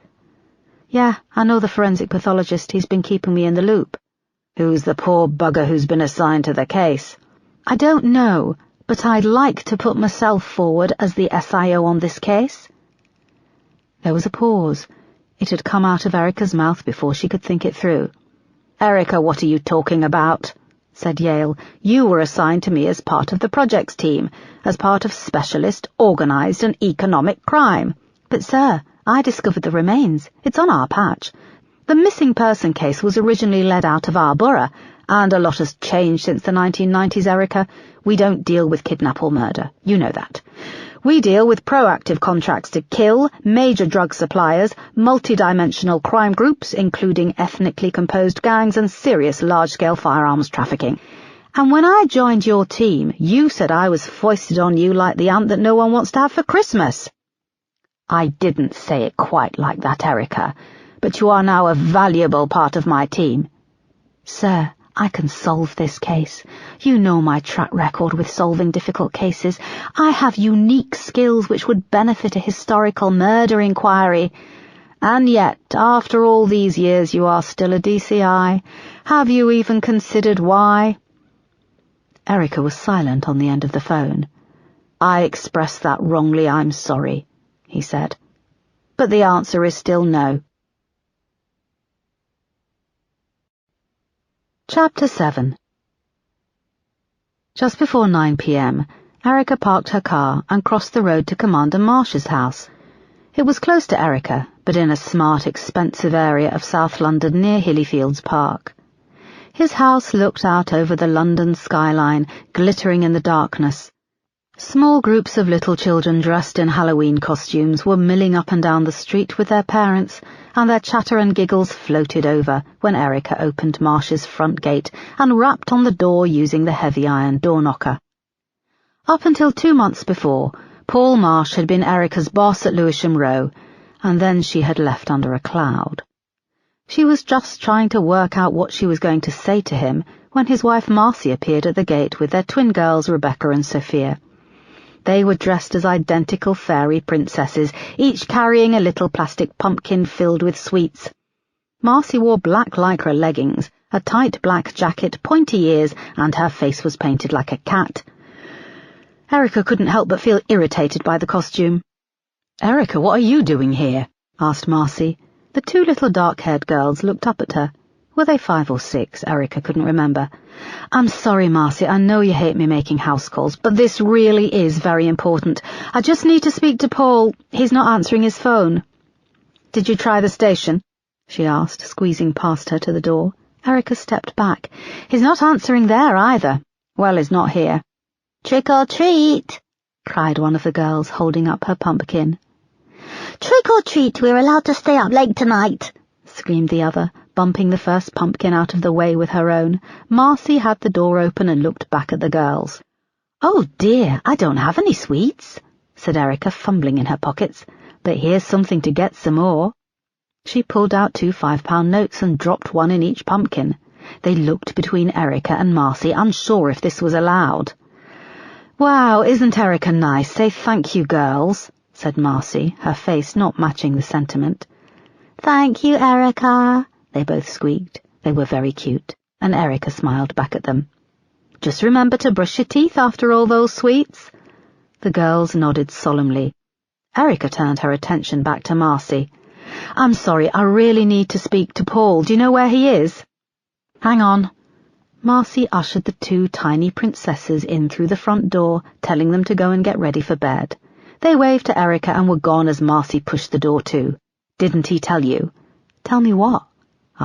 Speaker 1: Yeah, I know the forensic pathologist. He's been keeping me in the loop. Who's the poor bugger who's been assigned to the case? I don't know, but I'd like to put myself forward as the SIO on this case. There was a pause. It had come out of Erica's mouth before she could think it through. Erica, what are you talking about? Said Yale. You were assigned to me as part of the projects team, as part of specialist, organised and economic crime. But, sir, I discovered the remains. It's on our patch. The missing person case was originally led out of our borough, and a lot has changed since the 1990s, Erica. We don't deal with kidnap or murder. You know that. We deal with proactive contracts to kill, major drug suppliers, multi-dimensional crime groups, including ethnically composed gangs and serious large-scale firearms trafficking. And when I joined your team, you said I was foisted on you like the aunt that no one wants to have for Christmas. I didn't say it quite like that, Erica, but you are now a valuable part of my team. Sir, I can solve this case. You know my track record with solving difficult cases. I have unique skills which would benefit a historical murder inquiry. And yet, after all these years, you are still a DCI. Have you even considered why? Erica was silent on the end of the phone. I expressed that wrongly, I'm sorry," he said. "But the answer is still no." Chapter 7. Just before 9 p.m., Erica parked her car and crossed the road to Commander Marsh's house. It was close to Erica, but in a smart, expensive area of South London near Hillyfields Park. His house looked out over the London skyline, glittering in the darkness. Small groups of little children dressed in Halloween costumes were milling up and down the street with their parents, and their chatter and giggles floated over when Erica opened Marsh's front gate and rapped on the door using the heavy iron door knocker. Up until 2 months before, Paul Marsh had been Erica's boss at Lewisham Row, and then she had left under a cloud. She was just trying to work out what she was going to say to him when his wife Marcy appeared at the gate with their twin girls Rebecca and Sophia. They were dressed as identical fairy princesses, each carrying a little plastic pumpkin filled with sweets. Marcy wore black lycra leggings, a tight black jacket, pointy ears, and her face was painted like a cat. Erica couldn't help but feel irritated by the costume. "Erica, what are you doing here?" asked Marcy. The two little dark-haired girls looked up at her. Were they 5 or 6? Erica couldn't remember. "I'm sorry, Marcy, I know you hate me making house calls, but this really is very important. I just need to speak to Paul. He's not answering his phone." "Did you try the station?" she asked, squeezing past her to the door. Erica stepped back. "He's not answering there either." "Well, he's not here." "Trick or treat," cried one of the girls, holding up her pumpkin. "Trick or treat, we're allowed to stay up late tonight," screamed the other, bumping the first pumpkin out of the way with her own. Marcy had the door open and looked back at the girls. "Oh dear, I don't have any sweets," said Erica, fumbling in her pockets, "but here's something to get some more." She pulled out 2 5-pound notes and dropped one in each pumpkin. They looked between Erica and Marcy, unsure if this was allowed. "Wow, isn't Erica nice? Say thank you, girls," said Marcy, her face not matching the sentiment. "Thank you, Erica," they both squeaked. They were very cute, and Erica smiled back at them. "Just remember to brush your teeth after all those sweets." The girls nodded solemnly. Erica turned her attention back to Marcy. "I'm sorry, I really need to speak to Paul. Do you know where he is?" "Hang on." Marcy ushered the 2 tiny princesses in through the front door, telling them to go and get ready for bed. They waved to Erica and were gone as Marcy pushed the door to. "Didn't he tell you?" "Tell me what?"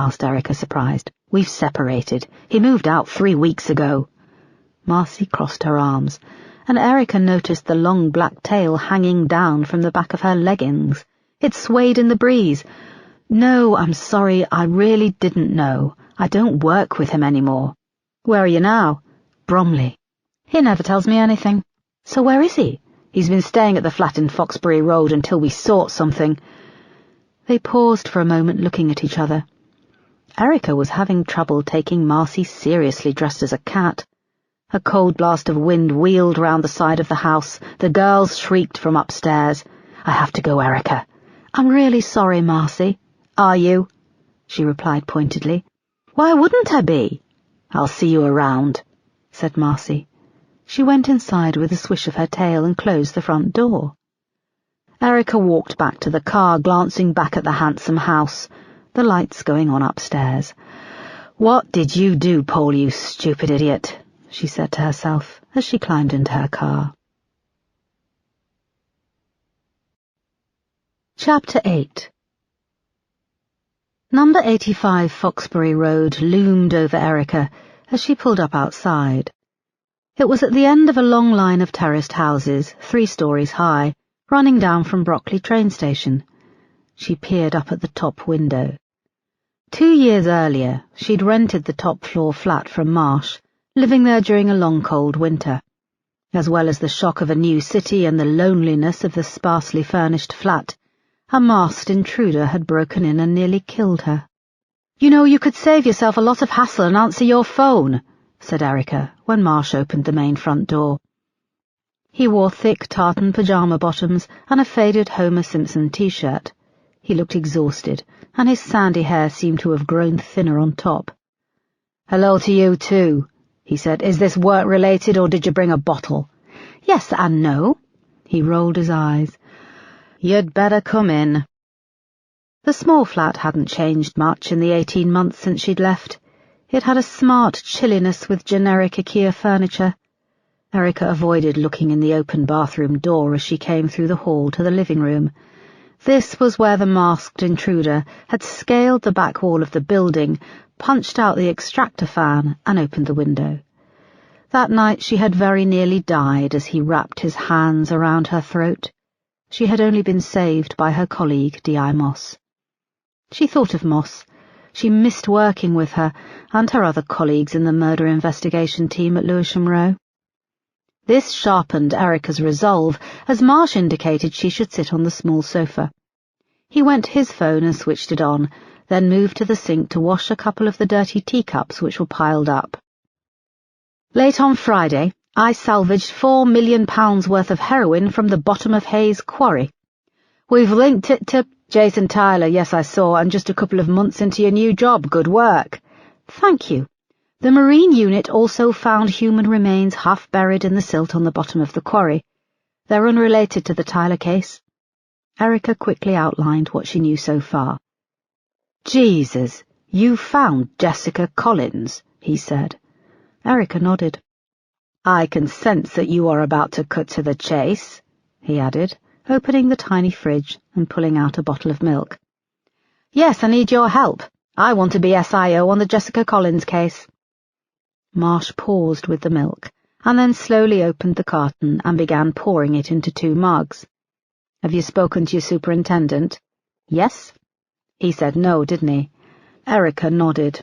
Speaker 1: asked Erica, surprised. "We've separated. He moved out 3 weeks ago." Marcy crossed her arms, and Erica noticed the long black tail hanging down from the back of her leggings. It swayed in the breeze. "No, I'm sorry, I really didn't know. I don't work with him anymore." "Where are you now?" "Bromley." "He never tells me anything." "So where is he?" "He's been staying at the flat in Foxbury Road until we sort something." They paused for a moment, looking at each other. Erica was having trouble taking Marcy seriously dressed as a cat. A cold blast of wind wheeled round the side of the house. The girls shrieked from upstairs. "I have to go, Erica." "I'm really sorry, Marcy." "Are you?" she replied pointedly. "Why wouldn't I be?" "I'll see you around," said Marcy. She went inside with a swish of her tail and closed the front door. Erica walked back to the car, glancing back at the handsome house, the lights going on upstairs. "What did you do, Paul, you stupid idiot?" she said to herself as she climbed into her car. Chapter 8. Number 85 Foxbury Road loomed over Erica as she pulled up outside. It was at the end of a long line of terraced houses, 3 stories high, running down from Brockley train station. She peered up at the top window. 2 years earlier, she'd rented the top-floor flat from Marsh, living there during a long cold winter. As well as the shock of a new city and the loneliness of the sparsely furnished flat, a masked intruder had broken in and nearly killed her. "You know, you could save yourself a lot of hassle and answer your phone," said Erica when Marsh opened the main front door. He wore thick tartan pyjama bottoms and a faded Homer Simpson t-shirt. He looked exhausted, and his sandy hair seemed to have grown thinner on top. "Hello to you, too," he said. "Is this work-related, or did you bring a bottle?" Yes and no. He rolled his eyes. You'd better come in. The small flat hadn't changed much in the 18 months since she'd left. It had a smart chilliness with generic IKEA furniture. Erica avoided looking in the open bathroom door as she came through the hall to the living room. This was where the masked intruder had scaled the back wall of the building, punched out the extractor fan, and opened the window. That night she had very nearly died as he wrapped his hands around her throat. She had only been saved by her colleague, D.I. Moss. She thought of Moss. She missed working with her and her other colleagues in the murder investigation team at Lewisham Row. This sharpened Erica's resolve as Marsh indicated she should sit on the small sofa. He went to his phone and switched it on, then moved to the sink to wash a couple of the dirty teacups which were piled up. Late on Friday, I salvaged £4 million worth of heroin from the bottom of Hayes Quarry. We've linked it to Jason Tyler, yes I saw, and just a couple of months into your new job, good work. Thank you. The Marine unit also found human remains half buried in the silt on the bottom of the quarry. They're unrelated to the Tyler case. Erica quickly outlined what she knew so far. Jesus, you found Jessica Collins, he said. Erica nodded. I can sense that you are about to cut to the chase, he added, opening the tiny fridge and pulling out a bottle of milk. Yes, I need your help. I want to be SIO on the Jessica Collins case. Marsh paused with the milk, and then slowly opened the carton and began pouring it into 2 mugs. Have you spoken to your superintendent? Yes. He said no, didn't he? Erica nodded.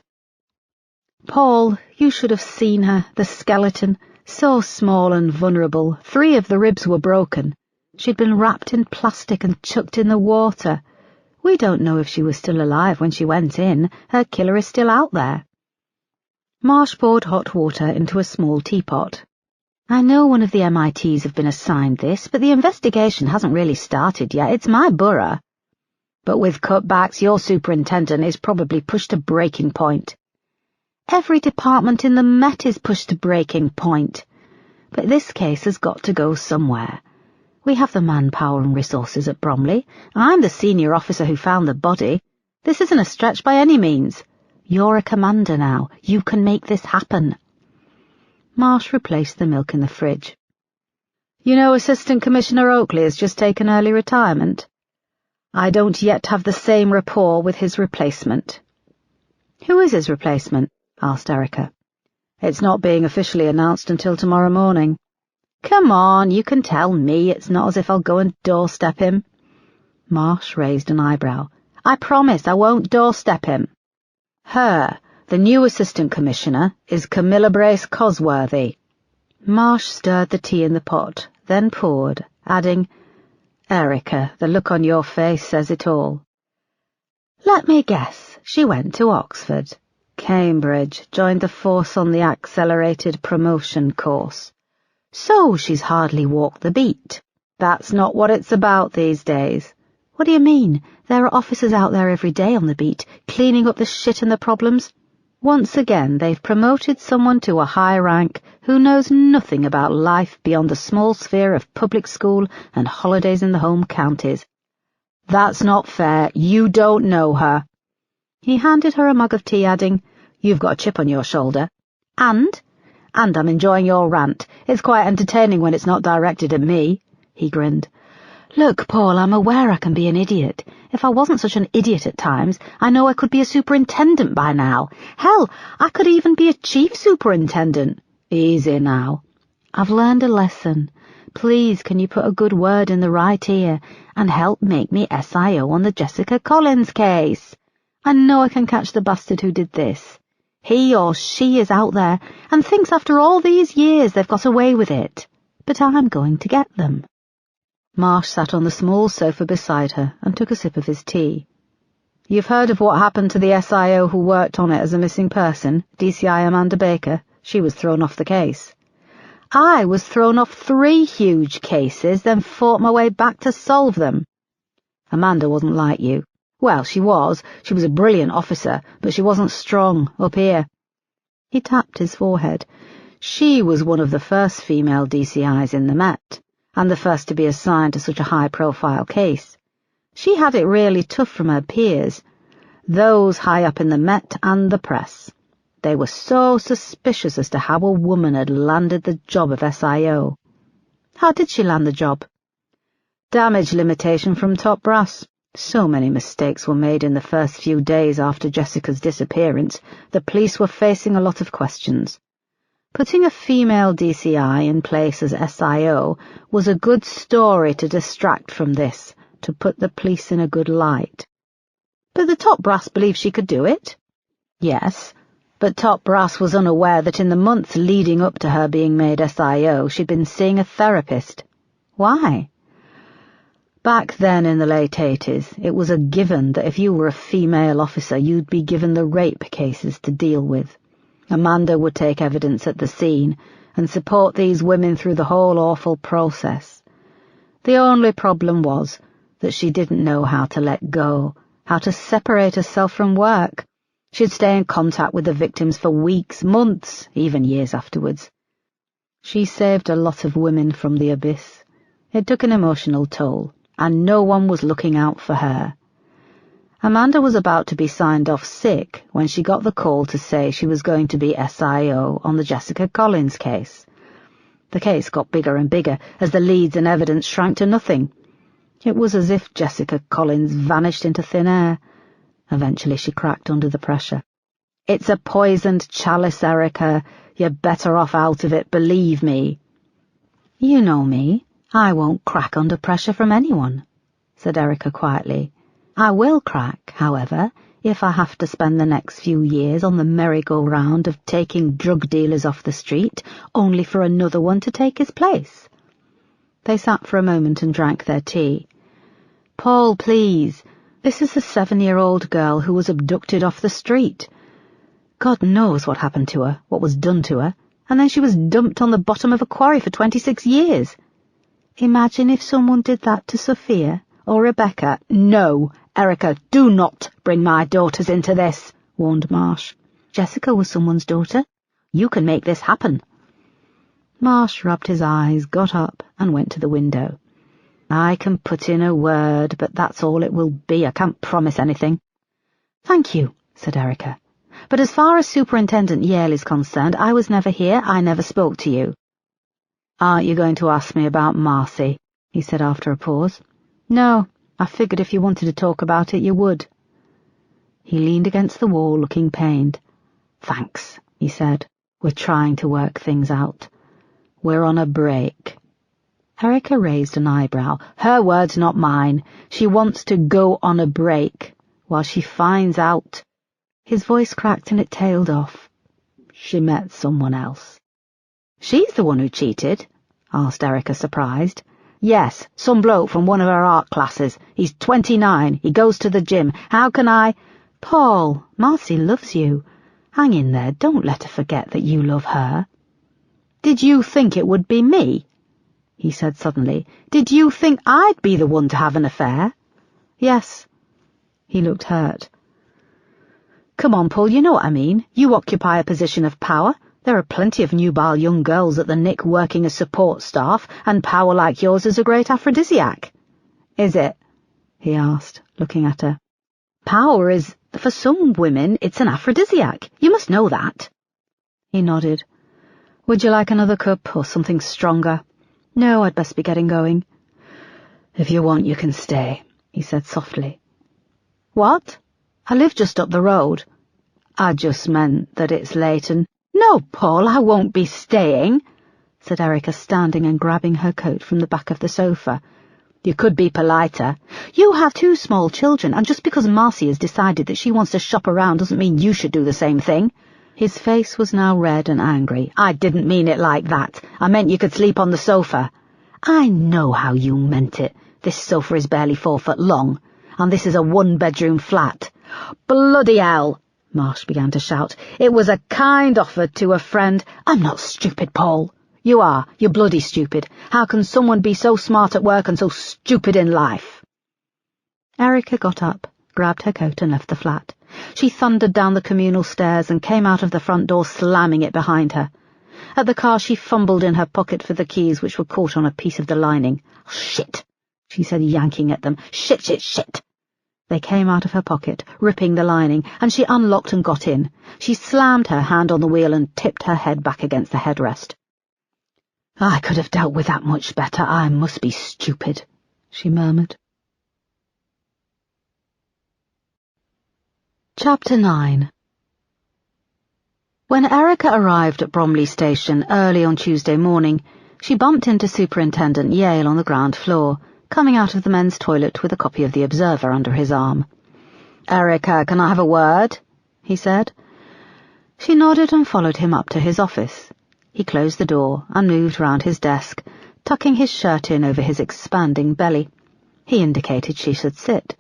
Speaker 1: Paul, you should have seen her, the skeleton, so small and vulnerable. 3 of the ribs were broken. She'd been wrapped in plastic and chucked in the water. We don't know if she was still alive when she went in. Her killer is still out there. Marsh poured hot water into a small teapot. I know one of the MITs have been assigned this, but the investigation hasn't really started yet. It's my borough. But with cutbacks, your superintendent is probably pushed to breaking point. Every department in the Met is pushed to breaking point. But this case has got to go somewhere. We have the manpower and resources at Bromley. I'm the senior officer who found the body. This isn't a stretch by any means. You're a commander now. You can make this happen. Marsh replaced the milk in the fridge. You know, Assistant Commissioner Oakley has just taken early retirement. I don't yet have the same rapport with his replacement. Who is his replacement? Asked Erica. It's not being officially announced until tomorrow morning. Come on, you can tell me. It's not as if I'll go and doorstep him. Marsh raised an eyebrow. I promise I won't doorstep him. The new Assistant Commissioner, is Camilla Brace Cosworthy. Marsh stirred the tea in the pot, then poured, adding, Erica, the look on your face says it all. Let me guess, she went to Oxford. Cambridge, joined the force on the accelerated promotion course. So she's hardly walked the beat. That's not what it's about these days. What do you mean? There are officers out there every day on the beat, cleaning up the shit and the problems. Once again, they've promoted someone to a high rank who knows nothing about life beyond the small sphere of public school and holidays in the home counties. That's not fair. You don't know her. He handed her a mug of tea, adding, You've got a chip on your shoulder. And I'm enjoying your rant. It's quite entertaining when it's not directed at me. He grinned. Look, Paul, I'm aware I can be an idiot. If I wasn't such an idiot at times, I know I could be a superintendent by now. Hell, I could even be a chief superintendent. Easy now. I've learned a lesson. Please, can you put a good word in the right ear and help make me SIO on the Jessica Collins case? I know I can catch the bastard who did this. He or she is out there and thinks after all these years they've got away with it. But I'm going to get them. Marsh sat on the small sofa beside her and took a sip of his tea. You've heard of what happened to the SIO who worked on it as a missing person, DCI Amanda Baker? She was thrown off the case. I was thrown off 3 huge cases, then fought my way back to solve them. Amanda wasn't like you. Well, she was. She was a brilliant officer, but she wasn't strong up here. He tapped his forehead. She was one of the first female DCIs in the Met, and the first to be assigned to such a high-profile case. She had it really tough from her peers, those high up in the Met and the press. They were so suspicious as to how a woman had landed the job of SIO. How did she land the job? Damage limitation from top brass. So many mistakes were made in the first few days after Jessica's disappearance, the police were facing a lot of questions. Putting a female DCI in place as SIO was a good story to distract from this, to put the police in a good light. But the top brass believed she could do it? Yes, but top brass was unaware that in the months leading up to her being made SIO, she'd been seeing a therapist. Why? Back then in the late 80s, it was a given that if you were a female officer, you'd be given the rape cases to deal with. Amanda would take evidence at the scene and support these women through the whole awful process. The only problem was that she didn't know how to let go, how to separate herself from work. She'd stay in contact with the victims for weeks, months, even years afterwards. She saved a lot of women from the abyss. It took an emotional toll, and no one was looking out for her. Amanda was about to be signed off sick when she got the call to say she was going to be SIO on the Jessica Collins case. The case got bigger and bigger as the leads and evidence shrank to nothing. It was as if Jessica Collins vanished into thin air. Eventually she cracked under the pressure. "It's a poisoned chalice, Erica. You're better off out of it, believe me." "You know me. I won't crack under pressure from anyone," said Erica quietly. "I will crack, however, if I have to spend the next few years on the merry-go-round of taking drug dealers off the street, only for another one to take his place." They sat for a moment and drank their tea. "Paul, please. This is a 7-year-old girl who was abducted off the street. God knows what happened to her, what was done to her, and then she was dumped on the bottom of a quarry for 26 years. Imagine if someone did that to Sophia or Rebecca." "No, Erica, do not bring my daughters into this," warned Marsh. "Jessica was someone's daughter. You can make this happen." Marsh rubbed his eyes, got up, and went to the window. "I can put in a word, but that's all it will be. I can't promise anything." "Thank you," said Erica. "But as far as Superintendent Yale is concerned, I was never here. I never spoke to you." "Aren't you going to ask me about Marcy?" he said after a pause. "No, I figured if you wanted to talk about it, you would." He leaned against the wall, looking pained. "Thanks," he said. "We're trying to work things out. We're on a break." Erica raised an eyebrow. "Her words, not mine. She wants to go on a break while she finds out." His voice cracked and it tailed off. "She met someone else." "She's the one who cheated?" asked Erica, surprised. "Yes, some bloke from one of her art classes. He's 29. He goes to the gym. How can I—" "Paul, Marcy loves you. Hang in there. Don't let her forget that you love her." "Did you think it would be me?" he said suddenly. "Did you think I'd be the one to have an affair?" "Yes." He looked hurt. "Come on, Paul, you know what I mean. You occupy a position of power. There are plenty of nubile young girls at the Nick working as support staff, and power like yours is a great aphrodisiac." "Is it?" he asked, looking at her. "Power is, for some women, it's an aphrodisiac. You must know that." He nodded. "Would you like another cup or something stronger?" "No, I'd best be getting going." "If you want, you can stay," he said softly. "What? I live just up the road." "I just meant that it's late and—" "No, Paul, I won't be staying," said Erica, standing and grabbing her coat from the back of the sofa. "You could be politer. You have 2 small children, and just because Marcy has decided that she wants to shop around doesn't mean you should do the same thing." His face was now red and angry. "I didn't mean it like that. I meant you could sleep on the sofa." "I know how you meant it. This sofa is barely 4 foot long, and this is a 1-bedroom flat." "Bloody hell!" Marsh began to shout. "It was a kind offer to a friend." "I'm not stupid, Paul." "You are. You're bloody stupid. How can someone be so smart at work and so stupid in life?" Erica got up, grabbed her coat and left the flat. She thundered down the communal stairs and came out of the front door slamming it behind her. At the car, she fumbled in her pocket for the keys, which were caught on a piece of the lining. "Shit," she said, yanking at them. "Shit, shit, shit." They came out of her pocket, ripping the lining, and she unlocked and got in. She slammed her hand on the wheel and tipped her head back against the headrest. "I could have dealt with that much better. I must be stupid," she murmured. Chapter 9. When Erica arrived at Bromley Station early on Tuesday morning, she bumped into Superintendent Yale on the ground floor, coming out of the men's toilet with a copy of the Observer under his arm. "Erica, can I have a word?" he said. She nodded and followed him up to his office. He closed the door and moved round his desk, tucking his shirt in over his expanding belly. He indicated she should sit.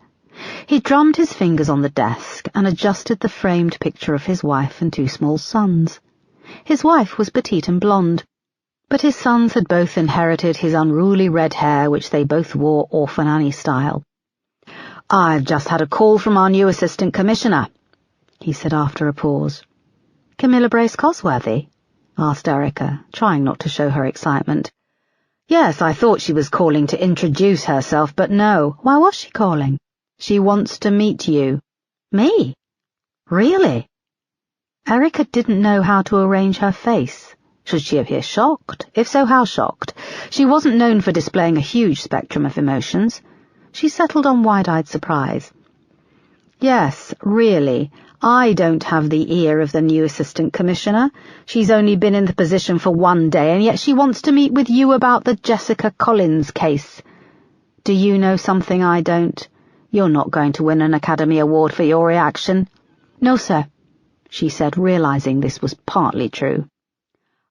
Speaker 1: He drummed his fingers on the desk and adjusted the framed picture of his wife and 2 small sons. His wife was petite and blonde, but his sons had both inherited his unruly red hair, which they both wore Orphan Annie style. "I've just had a call from our new Assistant Commissioner," he said after a pause. "Camilla Brace Cosworthy?" asked Erica, trying not to show her excitement. "Yes, I thought she was calling to introduce herself, but no. Why was she calling?" "She wants to meet you." "Me? Really?" Erica didn't know how to arrange her face. Should she appear shocked? If so, how shocked? She wasn't known for displaying a huge spectrum of emotions. She settled on wide-eyed surprise. "Yes, really. I don't have the ear of the new Assistant Commissioner. She's only been in the position for 1 day, and yet she wants to meet with you about the Jessica Collins case. Do you know something I don't? You're not going to win an Academy Award for your reaction." "No, sir," she said, realizing this was partly true.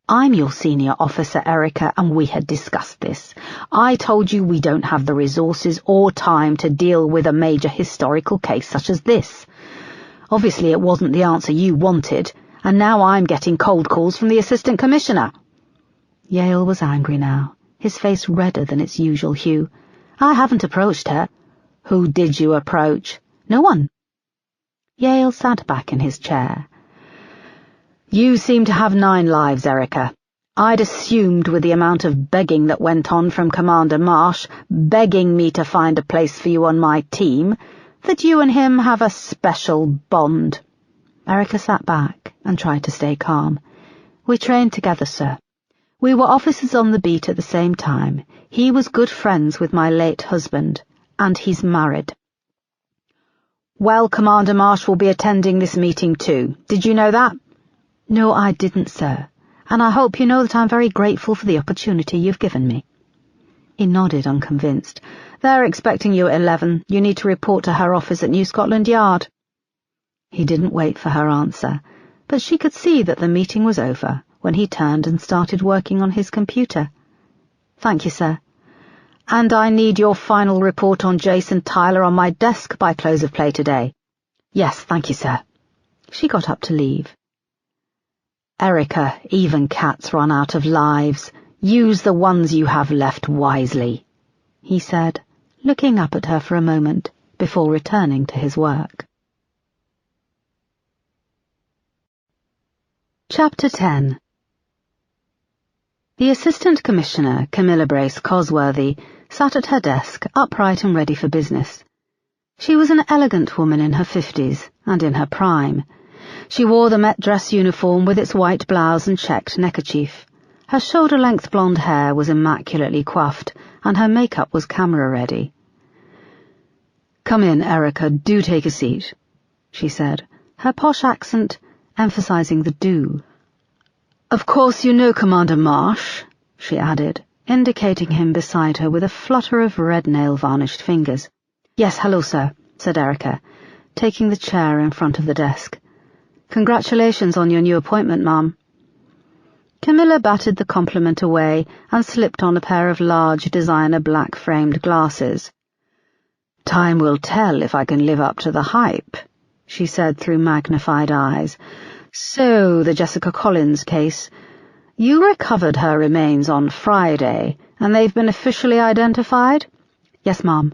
Speaker 1: "I'm your senior officer, Erica, and we had discussed this. I told you we don't have the resources or time to deal with a major historical case such as this. Obviously it wasn't the answer you wanted, and now I'm getting cold calls from the Assistant Commissioner." Yale was angry now, his face redder than its usual hue. "I haven't approached her." "Who did you approach?" "No one." Yale sat back in his chair. "You seem to have 9 lives, Erica. I'd assumed with the amount of begging that went on from Commander Marsh, begging me to find a place for you on my team, that you and him have a special bond." Erica sat back and tried to stay calm. "We trained together, sir. We were officers on the beat at the same time. He was good friends with my late husband, and he's married." "Well, Commander Marsh will be attending this meeting too. Did you know that?" "No, I didn't, sir, and I hope you know that I'm very grateful for the opportunity you've given me." He nodded, unconvinced. "They're expecting you at 11. You need to report to her office at New Scotland Yard." He didn't wait for her answer, but she could see that the meeting was over when he turned and started working on his computer. "Thank you, sir. And I need your final report on Jason Tyler on my desk by close of play today." "Yes, thank you, sir." She got up to leave. "Erica, even cats run out of lives. Use the ones you have left wisely," he said, looking up at her for a moment before returning to his work. Chapter 10. The Assistant Commissioner, Camilla Brace Cosworthy, sat at her desk, upright and ready for business. She was an elegant woman in her 50s, and in her prime. She wore the Met dress uniform with its white blouse and checked neckerchief. Her shoulder-length blonde hair was immaculately coiffed, and her makeup was camera-ready. "Come in, Erica, do take a seat," she said, her posh accent emphasizing the do. "Of course you know Commander Marsh," she added, indicating him beside her with a flutter of red nail-varnished fingers. "Yes, hello, sir," said Erica, taking the chair in front of the desk. "Congratulations on your new appointment, ma'am." Camilla batted the compliment away and slipped on a pair of large designer black-framed glasses. "Time will tell if I can live up to the hype," she said through magnified eyes. "So, the Jessica Collins case. You recovered her remains on Friday, and they've been officially identified?" "Yes, ma'am."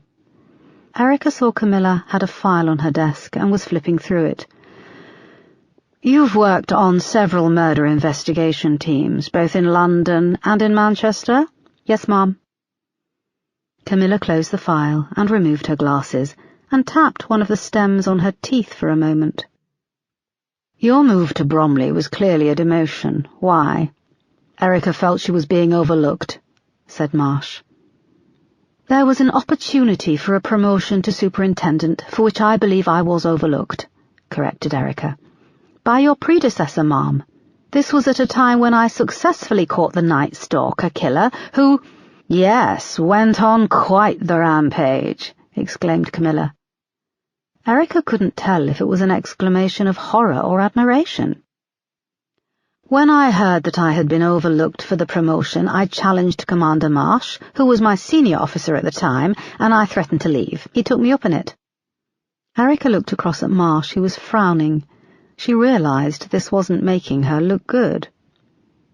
Speaker 1: Erica saw Camilla had a file on her desk and was flipping through it. You've worked on several murder investigation teams, both in London and in Manchester? Yes, Ma'am. Camilla closed the file and removed her glasses and tapped one of the stems on her teeth for a moment. Your move to Bromley was clearly a demotion. Why? Erica felt she was being overlooked, said Marsh. There was an opportunity for a promotion to superintendent for which I believe I was overlooked, corrected Erica. By your predecessor, Ma'am. This was at a time when I successfully caught the Night Stalker killer, who— Yes, went on quite the rampage, exclaimed Camilla. Erica couldn't tell if it was an exclamation of horror or admiration. When I heard that I had been overlooked for the promotion, I challenged Commander Marsh, who was my senior officer at the time, and I threatened to leave. He took me up on it. Erica looked across at Marsh, who was frowning. She realized this wasn't making her look good.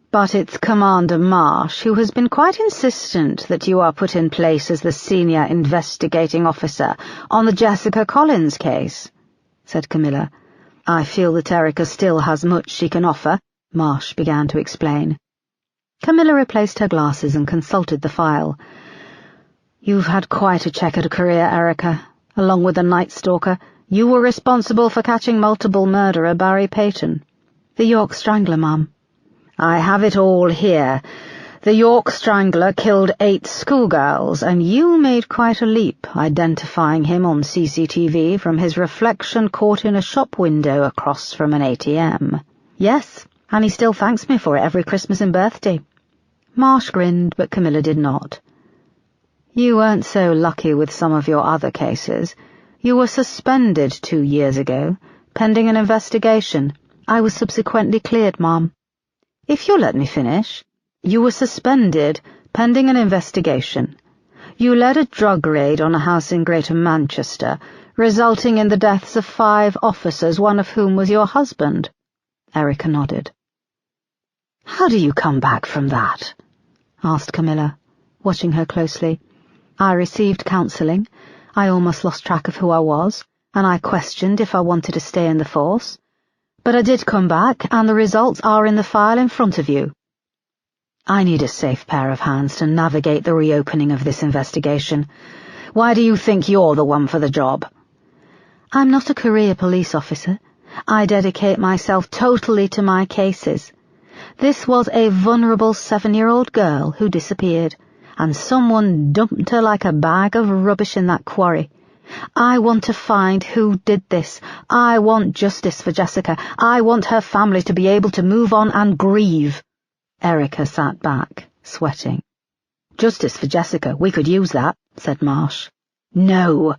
Speaker 1: But it's Commander Marsh who has been quite insistent that you are put in place as the senior investigating officer on the Jessica Collins case, said Camilla. I feel that Erica still has much she can offer, Marsh began to explain. Camilla replaced her glasses and consulted the file. You've had quite a checkered career, Erica. Along with the Night Stalker, you were responsible for catching multiple murderer Barry Peyton. The York Strangler, Ma'am. I have it all here. The York Strangler killed 8 schoolgirls, and you made quite a leap, identifying him on CCTV from his reflection caught in a shop window across from an ATM. Yes, and he still thanks me for it every Christmas and birthday. Marsh grinned, but Camilla did not. You weren't so lucky with some of your other cases. You were suspended 2 years ago, pending an investigation. I was subsequently cleared, Ma'am. If you'll let me finish. You were suspended, pending an investigation. You led a drug raid on a house in Greater Manchester, resulting in the deaths of 5 officers, one of whom was your husband. Erica nodded. How do you come back from that? Asked Camilla, watching her closely. I received counselling. I almost lost track of who I was, and I questioned if I wanted to stay in the force. But I did come back, and the results are in the file in front of you. I need a safe pair of hands to navigate the reopening of this investigation. Why do you think you're the one for the job? I'm not a career police officer. I dedicate myself totally to my cases. This was a vulnerable 7-year-old girl who disappeared, and someone dumped her like a bag of rubbish in that quarry. I want to find who did this. I want justice for Jessica. I want her family to be able to move on and grieve. Erica sat back, sweating. Justice for Jessica, we could use that, said Marsh. No.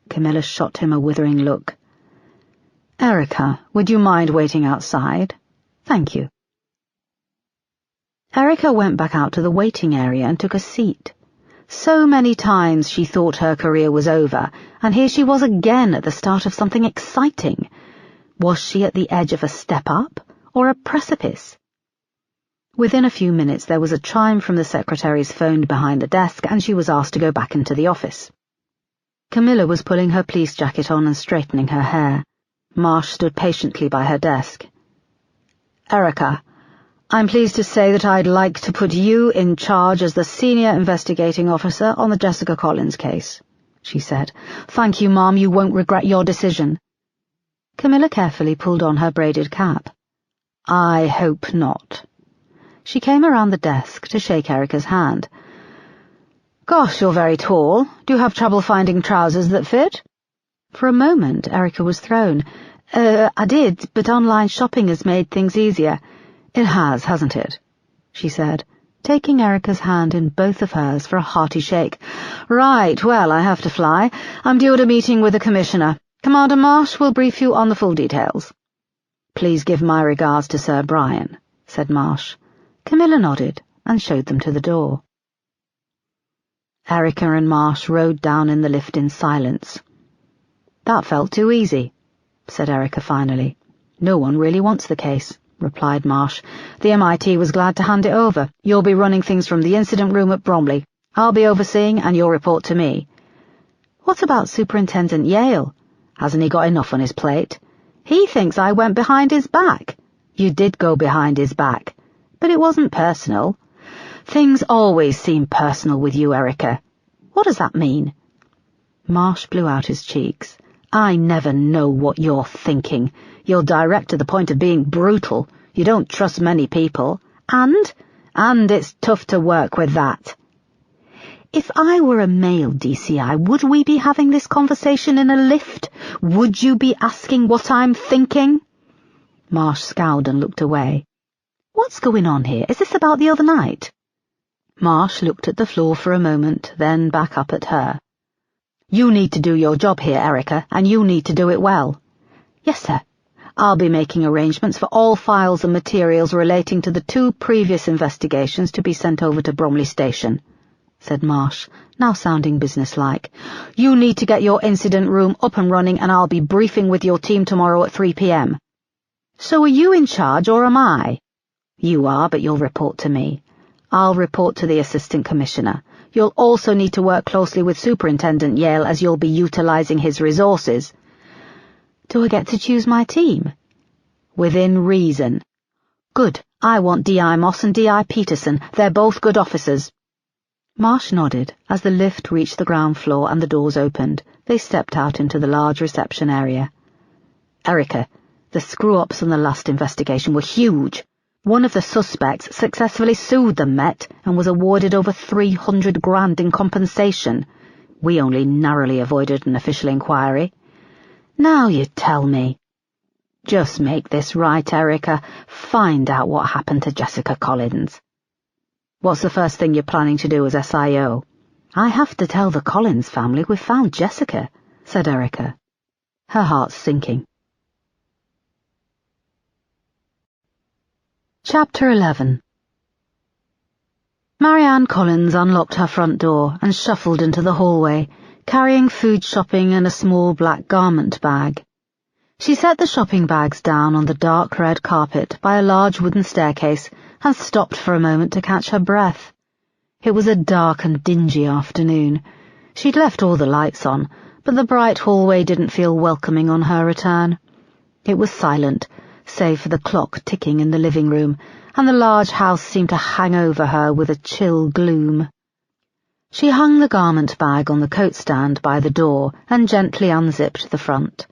Speaker 1: Camilla shot him a withering look. Erica, would you mind waiting outside? Thank you. Erica went back out to the waiting area and took a seat. So many times she thought her career was over, and here she was again at the start of something exciting. Was she at the edge of a step up or a precipice? Within a few minutes there was a chime from the secretary's phone behind the desk, and she was asked to go back into the office. Camilla was pulling her police jacket on and straightening her hair. Marsh stood patiently by her desk. Erica, I'm pleased to say that I'd like to put you in charge as the senior investigating officer on the Jessica Collins case, she said. Thank you, Ma'am, you won't regret your decision. Camilla carefully pulled on her braided cap. I hope not. She came around the desk to shake Erica's hand. Gosh, you're very tall. Do you have trouble finding trousers that fit? For a moment, Erica was thrown. I did, but online shopping has made things easier. It has, hasn't it? She said, taking Erica's hand in both of hers for a hearty shake. Right, well, I have to fly. I'm due at a meeting with the Commissioner. Commander Marsh will brief you on the full details. Please give my regards to Sir Brian, said Marsh. Camilla nodded and showed them to the door. Erica and Marsh rode down in the lift in silence. That felt too easy, said Erica finally. No one really wants the case, replied Marsh. The MIT was glad to hand it over. You'll be running things from the incident room at Bromley. I'll be overseeing, and you'll report to me. What about Superintendent Yale? Hasn't he got enough on his plate? He thinks I went behind his back. You did go behind his back, but it wasn't personal. Things always seem personal with you, Erica. What does that mean?" Marsh blew out his cheeks. "I never know what you're thinking. You're direct to the point of being brutal. You don't trust many people. And it's tough to work with that." "If I were a male DCI, would we be having this conversation in a lift? Would you be asking what I'm thinking?" Marsh scowled and looked away. "What's going on here? Is this about the other night?" Marsh looked at the floor for a moment, then back up at her. "You need to do your job here, Erica, and you need to do it well." "Yes, sir. I'll be making arrangements for all files and materials relating to the 2 previous investigations to be sent over to Bromley Station," said Marsh, now sounding businesslike. "You need to get your incident room up and running, and I'll be briefing with your team tomorrow at 3 p.m. "So are you in charge, or am I?" "You are, but you'll report to me. I'll report to the Assistant Commissioner. You'll also need to work closely with Superintendent Yale, as you'll be utilizing his resources." "Do I get to choose my team?" "Within reason." "Good. I want D.I. Moss and D.I. Peterson. They're both good officers." Marsh nodded. As the lift reached the ground floor and the doors opened, they stepped out into the large reception area. "Erica, the screw-ups on the last investigation were huge. One of the suspects successfully sued the Met and was awarded over $300,000 in compensation. We only narrowly avoided an official inquiry. Now you tell me. Just make this right, Erica. Find out what happened to Jessica Collins." "What's the first thing you're planning to do as SIO?" "I have to tell the Collins family we've found Jessica," said Erica, her heart sinking. Chapter 11. Marianne Collins unlocked her front door and shuffled into the hallway, carrying food shopping and a small black garment bag. She set the shopping bags down on the dark red carpet by a large wooden staircase and stopped for a moment to catch her breath. It was a dark and dingy afternoon. She'd left all the lights on, but the bright hallway didn't feel welcoming on her return. It was silent, save for the clock ticking in the living room, and the large house seemed to hang over her with a chill gloom. She hung the garment bag on the coat stand by the door and gently unzipped the front.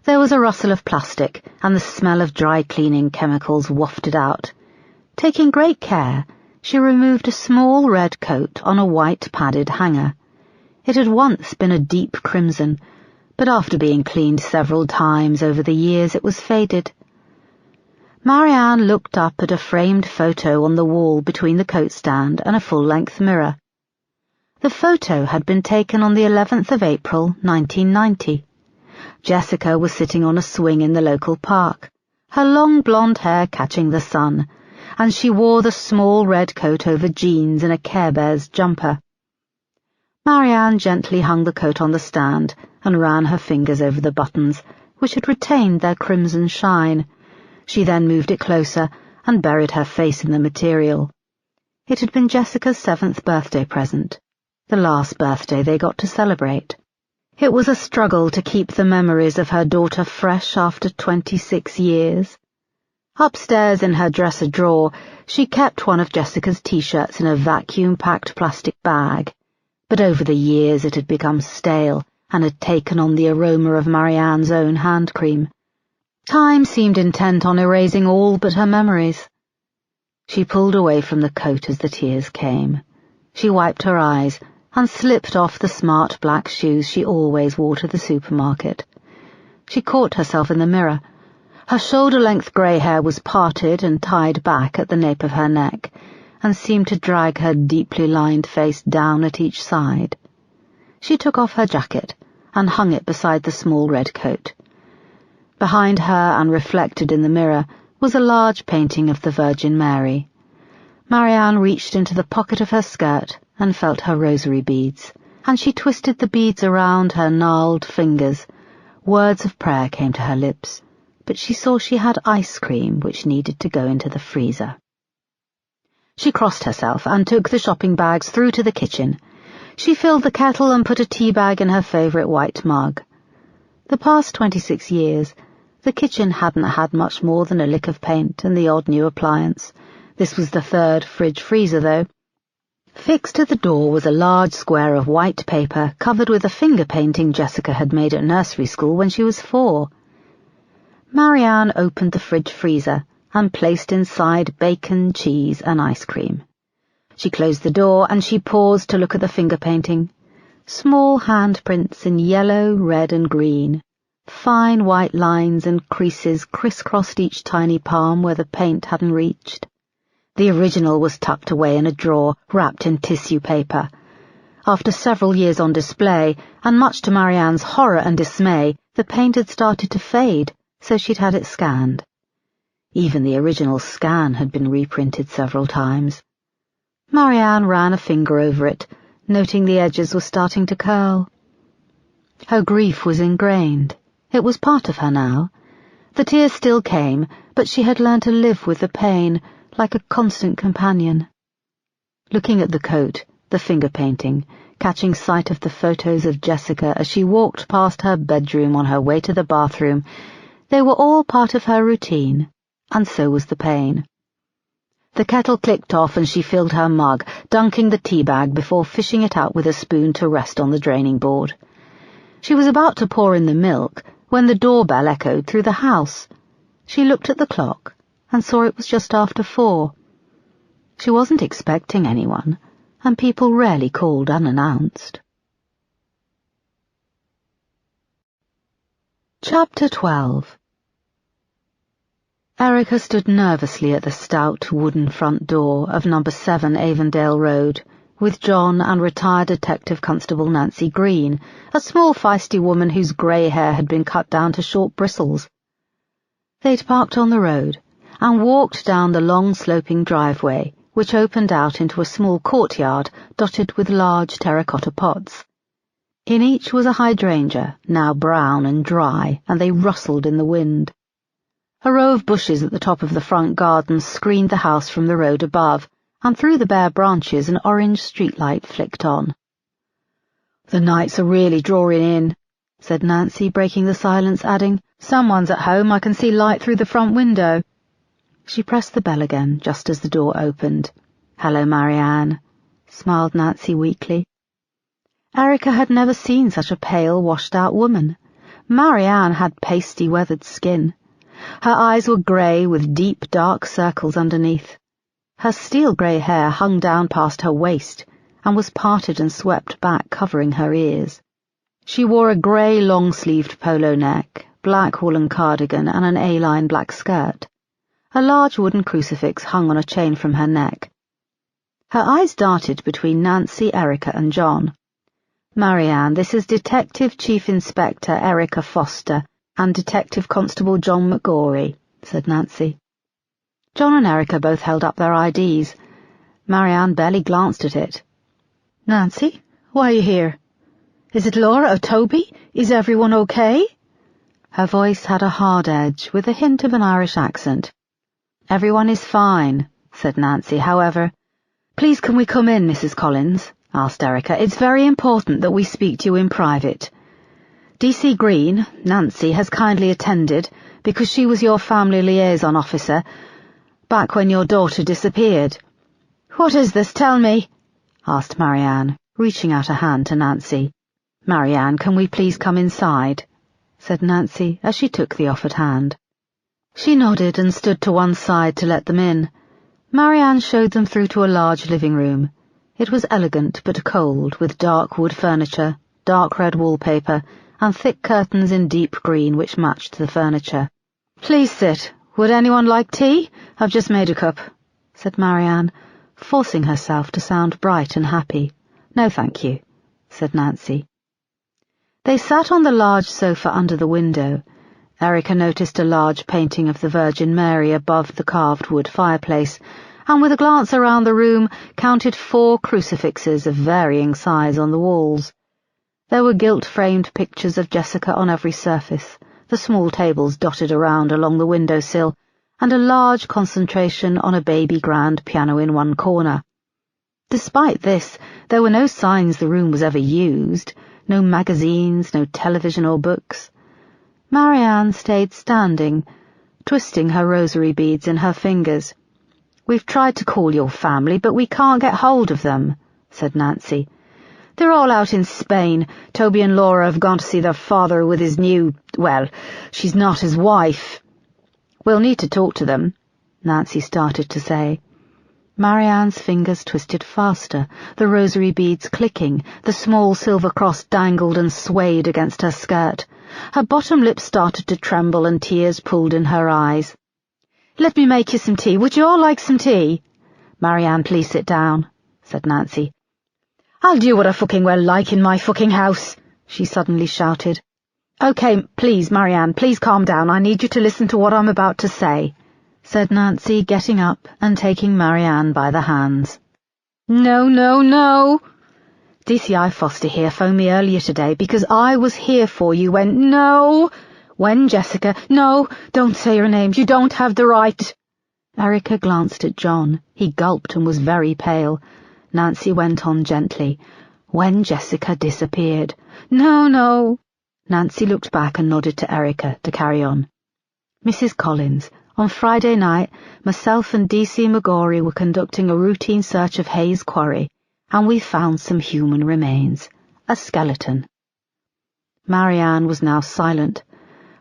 Speaker 1: There was a rustle of plastic, and the smell of dry cleaning chemicals wafted out. Taking great care, she removed a small red coat on a white padded hanger. It had once been a deep crimson, but after being cleaned several times over the years it was faded. Marianne looked up at a framed photo on the wall between the coat stand and a full-length mirror. The photo had been taken on the 11th of April, 1990. Jessica was sitting on a swing in the local park, her long blonde hair catching the sun, and she wore the small red coat over jeans and a Care Bears jumper. Marianne gently hung the coat on the stand and ran her fingers over the buttons, which had retained their crimson shine. She then moved it closer and buried her face in the material. It had been Jessica's 7th birthday present, the last birthday they got to celebrate. It was a struggle to keep the memories of her daughter fresh after 26 years. Upstairs in her dresser drawer, she kept one of Jessica's T-shirts in a vacuum-packed plastic bag, but over the years it had become stale and had taken on the aroma of Marianne's own hand cream. Time seemed intent on erasing all but her memories. She pulled away from the coat as the tears came. She wiped her eyes and slipped off the smart black shoes she always wore to the supermarket. She caught herself in the mirror. Her shoulder-length grey hair was parted and tied back at the nape of her neck, and seemed to drag her deeply lined face down at each side. She took off her jacket and hung it beside the small red coat. Behind her and reflected in the mirror was a large painting of the Virgin Mary. Marianne reached into the pocket of her skirt and felt her rosary beads, and she twisted the beads around her gnarled fingers. Words of prayer came to her lips, but she saw she had ice cream which needed to go into the freezer. She crossed herself and took the shopping bags through to the kitchen. She filled the kettle and put a tea bag in her favourite white mug. The past 26 years, The kitchen hadn't had much more than a lick of paint and the odd new appliance. This was the third fridge-freezer, though. Fixed to the door was a large square of white paper covered with a finger painting Jessica had made at nursery school when she was 4. Marianne opened the fridge-freezer and placed inside bacon, cheese, and ice cream. She closed the door and she paused to look at the finger painting. Small handprints in yellow, red, and green. Fine white lines and creases crisscrossed each tiny palm where the paint hadn't reached. The original was tucked away in a drawer, wrapped in tissue paper. After several years on display, and much to Marianne's horror and dismay, the paint had started to fade, so she'd had it scanned. Even the original scan had been reprinted several times. Marianne ran a finger over it, noting the edges were starting to curl. Her grief was ingrained. It was part of her now. The tears still came, but she had learned to live with the pain, like a constant companion. Looking at the coat, the finger painting, catching sight of the photos of Jessica as she walked past her bedroom on her way to the bathroom, they were all part of her routine, and so was the pain. The kettle clicked off and she filled her mug, dunking the tea bag before fishing it out with a spoon to rest on the draining board. She was about to pour in the milk when the doorbell echoed through the house. She looked at the clock and saw it was just after 4. She wasn't expecting anyone, and people rarely called unannounced. Chapter 12. Erica stood nervously at the stout wooden front door of No. 7 Avondale Road, with John and retired Detective Constable Nancy Green, a small feisty woman whose grey hair had been cut down to short bristles. They'd parked on the road and walked down the long sloping driveway, which opened out into a small courtyard dotted with large terracotta pots. In each was a hydrangea, now brown and dry, and they rustled in the wind. A row of bushes at the top of the front garden screened the house from the road above, and through the bare branches an orange streetlight flicked on. "The nights are really drawing in," said Nancy, breaking the silence, adding, "Someone's at home, I can see light through the front window." She pressed the bell again, just as the door opened. "Hello, Marianne," smiled Nancy weakly. Erica had never seen such a pale, washed-out woman. Marianne had pasty, weathered skin. Her eyes were grey, with deep, dark circles underneath. Her steel-grey hair hung down past her waist, and was parted and swept back, covering her ears. She wore a grey, long-sleeved polo neck, black woolen cardigan, and an A-line black skirt. A large wooden crucifix hung on a chain from her neck. Her eyes darted between Nancy, Erica, and John. "Marianne, this is Detective Chief Inspector Erica Foster and Detective Constable John McGorry," said Nancy. John and Erica both held up their IDs. Marianne barely glanced at it. "Nancy, why are you here? Is it Laura or Toby? Is everyone okay?" Her voice had a hard edge, with a hint of an Irish accent. "Everyone is fine," said Nancy. "However—" "Please can we come in, Mrs. Collins?" asked Erica. "It's very important that we speak to you in private. D.C. Green, Nancy, has kindly attended because she was your family liaison officer back when your daughter disappeared." "What is this? Tell me," asked Marianne, reaching out a hand to Nancy. "Marianne, can we please come inside?" said Nancy as she took the offered hand. She nodded and stood to one side to let them in. Marianne showed them through to a large living room. It was elegant but cold, with dark wood furniture, dark red wallpaper, and thick curtains in deep green which matched the furniture. "Please sit. Would anyone like tea? I've just made a cup," said Marianne, forcing herself to sound bright and happy. "No, thank you," said Nancy. They sat on the large sofa under the window. Erica noticed a large painting of the Virgin Mary above the carved wood fireplace, and with a glance around the room counted 4 crucifixes of varying size on the walls. There were gilt-framed pictures of Jessica on every surface, the small tables dotted around along the window-sill, and a large concentration on a baby grand piano in one corner. Despite this, there were no signs the room was ever used, no magazines, no television or books. Marianne stayed standing, twisting her rosary beads in her fingers. "We've tried to call your family, but we can't get hold of them," said Nancy. "They're all out in Spain. Toby and Laura have gone to see their father with his she's not his wife." "We'll need to talk to them," Nancy started to say. Marianne's fingers twisted faster, the rosary beads clicking, the small silver cross dangled and swayed against her skirt. Her bottom lip started to tremble and tears pooled in her eyes. "Let me make you some tea. Would you all like some tea?" "Marianne, please sit down," said Nancy. "I'll do what I fucking well like in my fucking house," she suddenly shouted. "Okay, please, Marianne, please calm down. I need you to listen to what I'm about to say," said Nancy, getting up and taking Marianne by the hands. "No, no, no. DCI Foster here phoned me earlier today because I was here for you when Jessica— No, don't say her name. You don't have the right." Erica glanced at John. He gulped and was very pale. Nancy went on gently. "When Jessica disappeared." "No, no." Nancy looked back and nodded to Erica to carry on. "Mrs. Collins, on Friday night, myself and D.C. McGorry were conducting a routine search of Hayes Quarry, and we found some human remains. A skeleton." Marianne was now silent,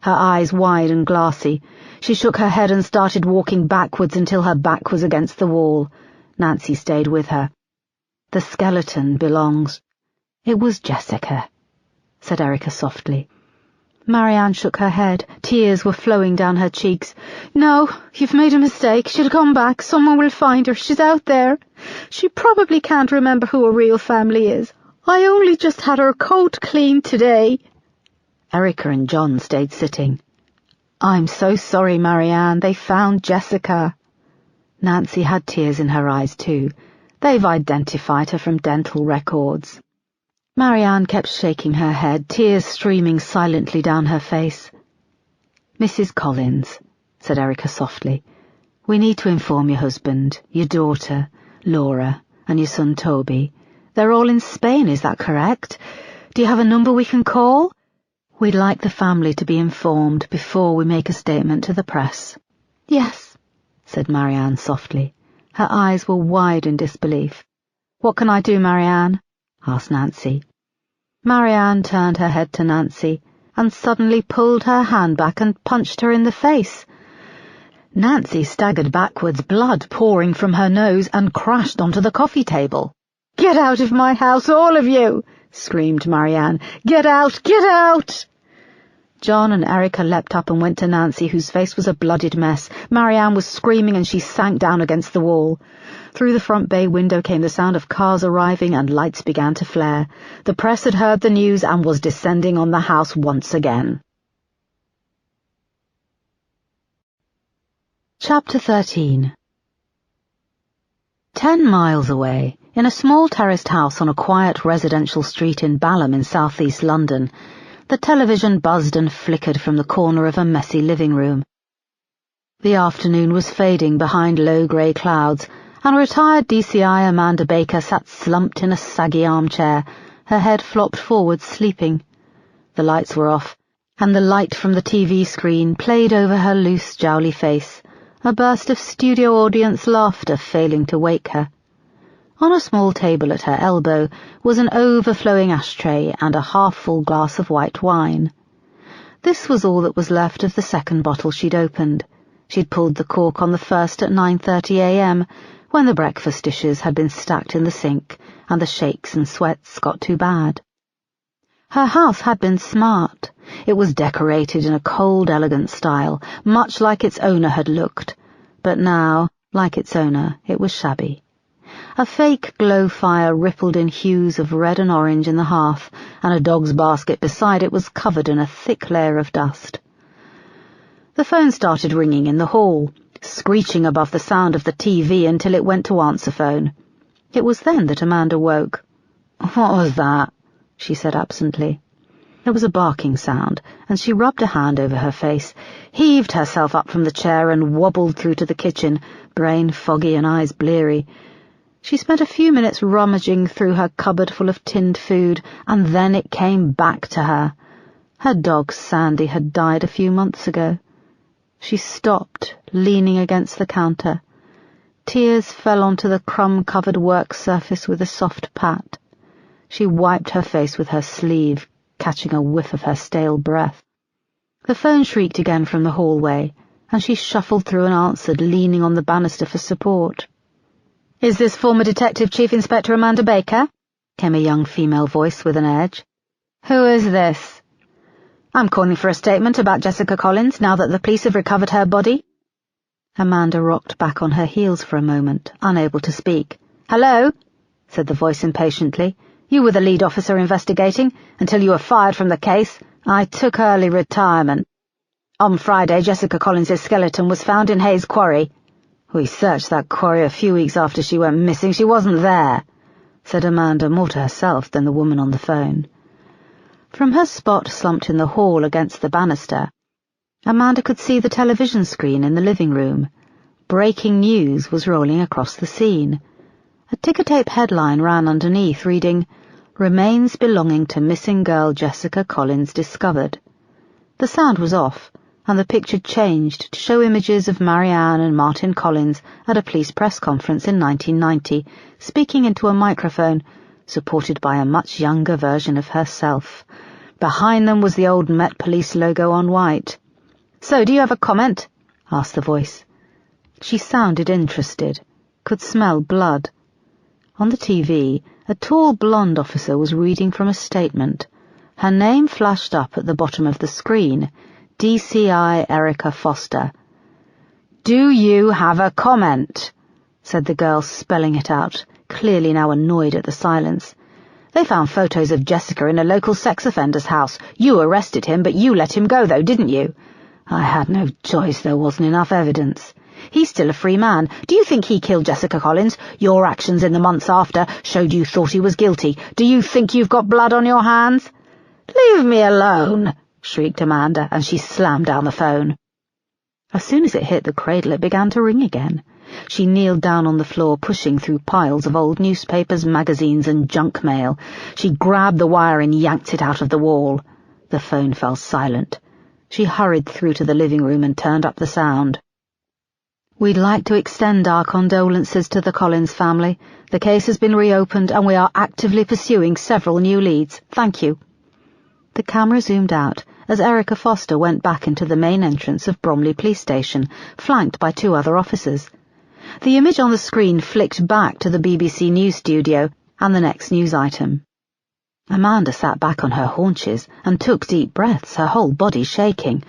Speaker 1: her eyes wide and glassy. She shook her head and started walking backwards until her back was against the wall. Nancy stayed with her. "The skeleton belongs—" "It was Jessica," said Erica softly. Marianne shook her head. Tears were flowing down her cheeks. "No, you've made a mistake. She'll come back. Someone will find her. She's out there. She probably can't remember who her real family is. I only just had her coat cleaned today." Erica and John stayed sitting. "I'm so sorry, Marianne. They found Jessica." Nancy had tears in her eyes too. "They've identified her from dental records." Marianne kept shaking her head, tears streaming silently down her face. "Mrs. Collins," said Erica softly, "we need to inform your husband, your daughter, Laura, and your son Toby. They're all in Spain, is that correct? Do you have a number we can call? We'd like the family to be informed before we make a statement to the press." "Yes," said Marianne softly. Her eyes were wide in disbelief. "What can I do, Marianne?" asked Nancy. Marianne turned her head to Nancy and suddenly pulled her hand back and punched her in the face. Nancy staggered backwards, blood pouring from her nose, and crashed onto the coffee table. "Get out of my house, all of you!" screamed Marianne. "Get out! Get out!" John and Erica leapt up and went to Nancy, whose face was a bloodied mess. Marianne was screaming and she sank down against the wall. Through the front bay window came the sound of cars arriving and lights began to flare. The press had heard the news and was descending on the house once again. Chapter 13. 10 miles away, in a small terraced house on a quiet residential street in Balham in southeast London, the television buzzed and flickered from the corner of a messy living room. The afternoon was fading behind low grey clouds, and retired DCI Amanda Baker sat slumped in a saggy armchair, her head flopped forward, sleeping. The lights were off, and the light from the TV screen played over her loose, jowly face, a burst of studio audience laughter failing to wake her. On a small table at her elbow was an overflowing ashtray and a half-full glass of white wine. This was all that was left of the second bottle she'd opened. She'd pulled the cork on the first at 9:30 a.m, when the breakfast dishes had been stacked in the sink and the shakes and sweats got too bad. Her house had been smart. It was decorated in a cold, elegant style, much like its owner had looked, but now, like its owner, it was shabby. A fake glow fire rippled in hues of red and orange in the hearth, and a dog's basket beside it was covered in a thick layer of dust. The phone started ringing in the hall, screeching above the sound of the TV until it went to answer phone. It was then that Amanda woke. "What was that?" she said absently. There was a barking sound, and she rubbed a hand over her face, heaved herself up from the chair and wobbled through to the kitchen, brain foggy and eyes bleary. She spent a few minutes rummaging through her cupboard full of tinned food, and then it came back to her. Her dog Sandy had died a few months ago. She stopped, leaning against the counter. Tears fell onto the crumb-covered work surface with a soft pat. She wiped her face with her sleeve, catching a whiff of her stale breath. The phone shrieked again from the hallway, and she shuffled through and answered, leaning on the banister for support. "Is this former Detective Chief Inspector Amanda Baker?" came a young female voice with an edge. "Who is this?" "I'm calling for a statement about Jessica Collins now that the police have recovered her body." Amanda rocked back on her heels for a moment, unable to speak. "Hello?" said the voice impatiently. "You were the lead officer investigating, until you were fired from the case. I took early retirement. On Friday, Jessica Collins' skeleton was found in Hayes Quarry. We searched that quarry a few weeks after she went missing. She wasn't there," said Amanda, more to herself than the woman on the phone. From her spot slumped in the hall against the banister, Amanda could see the television screen in the living room. Breaking news was rolling across the scene. A ticker-tape headline ran underneath, reading, "Remains belonging to missing girl Jessica Collins discovered." The sound was off, and the picture changed to show images of Marianne and Martin Collins at a police press conference in 1990, speaking into a microphone, supported by a much younger version of herself. Behind them was the old Met Police logo on white. "So, do you have a comment?" asked the voice. She sounded interested, could smell blood. On the TV, a tall blonde officer was reading from a statement. Her name flashed up at the bottom of the screen, DCI Erica Foster. "Do you have a comment?" said the girl, spelling it out, clearly now annoyed at the silence. "They found photos of Jessica in a local sex offender's house. You arrested him, but you let him go, though, didn't you?" "I had no choice. There wasn't enough evidence." "He's still a free man. Do you think he killed Jessica Collins? Your actions in the months after showed you thought he was guilty. Do you think you've got blood on your hands?" "Leave me alone," shrieked Amanda, and she slammed down the phone. As soon as it hit the cradle, it began to ring again. She kneeled down on the floor, pushing through piles of old newspapers, magazines, and junk mail. She grabbed the wire and yanked it out of the wall. The phone fell silent. She hurried through to the living room and turned up the sound. "We'd like to extend our condolences to the Collins family. The case has been reopened and we are actively pursuing several new leads. Thank you." The camera zoomed out as Erica Foster went back into the main entrance of Bromley Police Station, flanked by two other officers. The image on the screen flicked back to the BBC News studio and the next news item. Amanda sat back on her haunches and took deep breaths, her whole body shaking.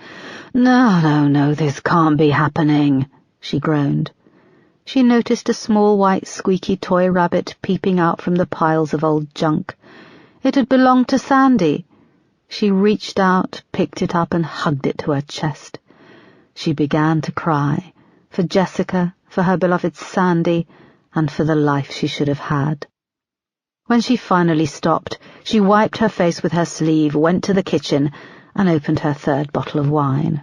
Speaker 1: No, this can't be happening," she groaned. She noticed a small white squeaky toy rabbit peeping out from the piles of old junk. It had belonged to Sandy. She reached out, picked it up and hugged it to her chest. She began to cry, for Jessica, for her beloved Sandy, and for the life she should have had. When she finally stopped, she wiped her face with her sleeve, went to the kitchen, and opened her third bottle of wine.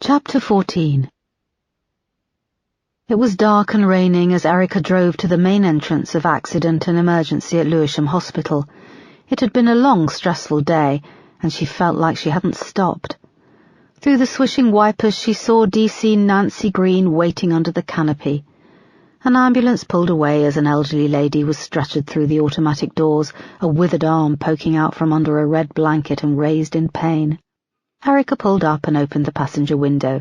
Speaker 1: Chapter 14. It was dark and raining as Erica drove to the main entrance of Accident and Emergency at Lewisham Hospital. It had been a long, stressful day, and she felt like she hadn't stopped. Through the swishing wipers she saw DC Nancy Green waiting under the canopy. An ambulance pulled away as an elderly lady was stretchered through the automatic doors, a withered arm poking out from under a red blanket and raised in pain. Erica pulled up and opened the passenger window.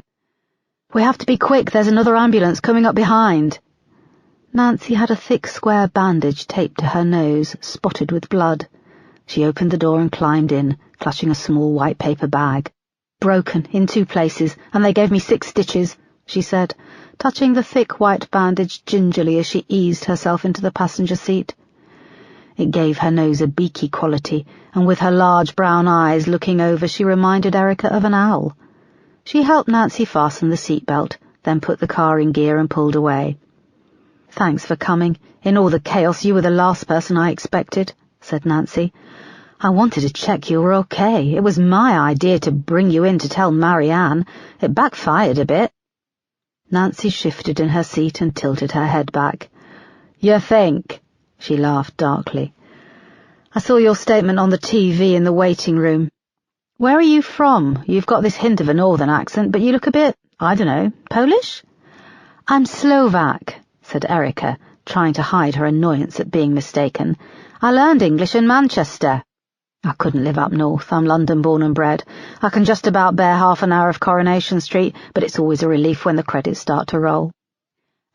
Speaker 1: "We have to be quick, there's another ambulance coming up behind." Nancy had a thick square bandage taped to her nose, spotted with blood. She opened the door and climbed in, clutching a small white paper bag. "Broken in 2 places, and they gave me 6 stitches, she said, touching the thick white bandage gingerly as she eased herself into the passenger seat. It gave her nose a beaky quality, and with her large brown eyes looking over she reminded Erica of an owl. She helped Nancy fasten the seatbelt, then put the car in gear and pulled away. "Thanks for coming. In all the chaos you were the last person I expected," said Nancy. "I wanted to check you were okay. It was my idea to bring you in to tell Marianne. It backfired a bit." Nancy shifted in her seat and tilted her head back. "You think?" She laughed darkly. I saw your statement on the TV in the waiting room. Where are you from? You've got this hint of a northern accent, but you look a bit, I don't know, Polish? I'm Slovak, said Erica, trying to hide her annoyance at being mistaken. I learned English in Manchester. I couldn't live up north. I'm London-born and bred. I can just about bear half an hour of Coronation Street, but it's always a relief when the credits start to roll.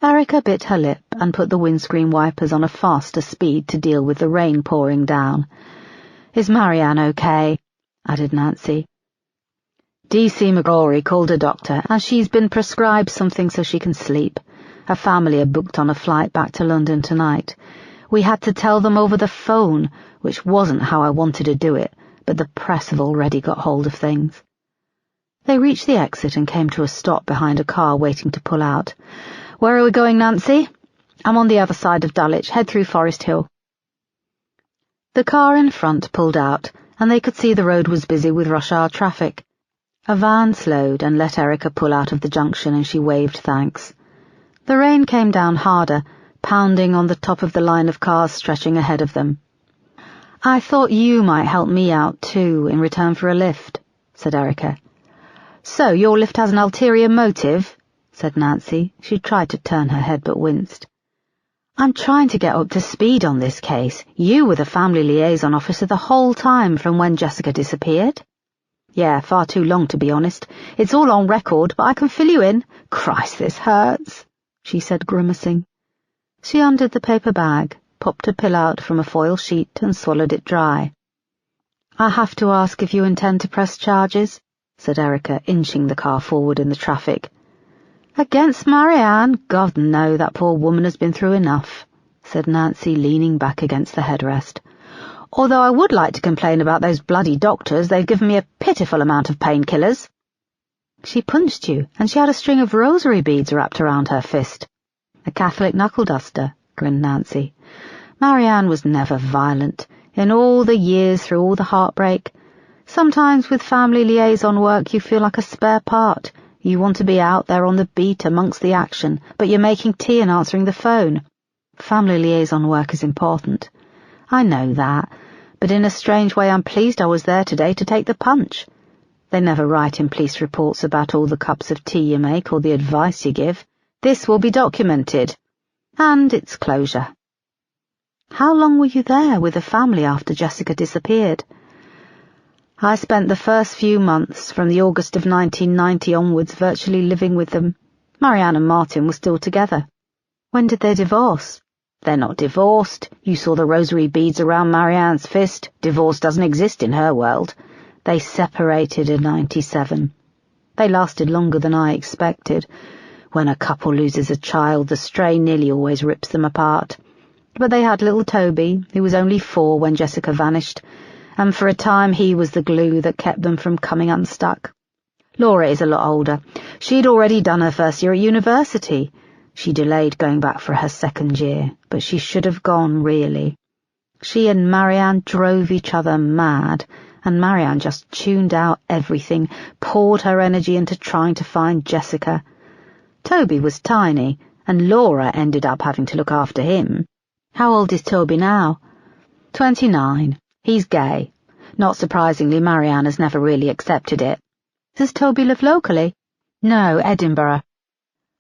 Speaker 1: Erica bit her lip and put the windscreen wipers on a faster speed to deal with the rain pouring down. Is Marianne okay? Added Nancy. D.C. McGrory called a doctor, and she's been prescribed something so she can sleep. Her family are booked on a flight back to London tonight. We had to tell them over the phone, which wasn't how I wanted to do it, but the press have already got hold of things. They reached the exit and came to a stop behind a car waiting to pull out. Where are we going, Nancy? I'm on the other side of Dulwich. Head through Forest Hill. The car in front pulled out, and they could see the road was busy with rush hour traffic. A van slowed and let Erica pull out of the junction, and she waved thanks. The rain came down harder, pounding on the top of the line of cars stretching ahead of them. I thought you might help me out, too, in return for a lift, said Erica. So your lift has an ulterior motive? Said Nancy. She tried to turn her head but winced. I'm trying to get up to speed on this case. You were the family liaison officer the whole time from when Jessica disappeared. Yeah, far too long, to be honest. It's all on record, but I can fill you in. Christ, this hurts, she said, grimacing. She undid the paper bag, popped a pill out from a foil sheet and swallowed it dry. I have to ask if you intend to press charges, said Erica, inching the car forward in the traffic. Against Marianne? God, no, that poor woman has been through enough, said Nancy, leaning back against the headrest. Although I would like to complain about those bloody doctors, they've given me a pitiful amount of painkillers. She punched you, and she had a string of rosary beads wrapped around her fist. A Catholic knuckle-duster, grinned Nancy. Marianne was never violent, in all the years through all the heartbreak. Sometimes with family liaison work you feel like a spare part. You want to be out there on the beat amongst the action, but you're making tea and answering the phone. Family liaison work is important. I know that, but in a strange way I'm pleased I was there today to take the punch. They never write in police reports about all the cups of tea you make or the advice you give. This will be documented. And it's closure. How long were you there with the family after Jessica disappeared? I spent the first few months, from the August of 1990 onwards, virtually living with them. Marianne and Martin were still together. When did they divorce? They're not divorced. You saw the rosary beads around Marianne's fist. Divorce doesn't exist in her world. They separated in 97. They lasted longer than I expected. When a couple loses a child, the strain nearly always rips them apart. But they had little Toby, who was only 4 when Jessica vanished, and for a time he was the glue that kept them from coming unstuck. Laura is a lot older. She'd already done her first year at university. She delayed going back for her second year, but she should have gone, really. She and Marianne drove each other mad, and Marianne just tuned out everything, poured her energy into trying to find Jessica. Toby was tiny, and Laura ended up having to look after him. How old is Toby now? 29. He's gay. Not surprisingly, Marianne has never really accepted it. Does Toby live locally? No, Edinburgh.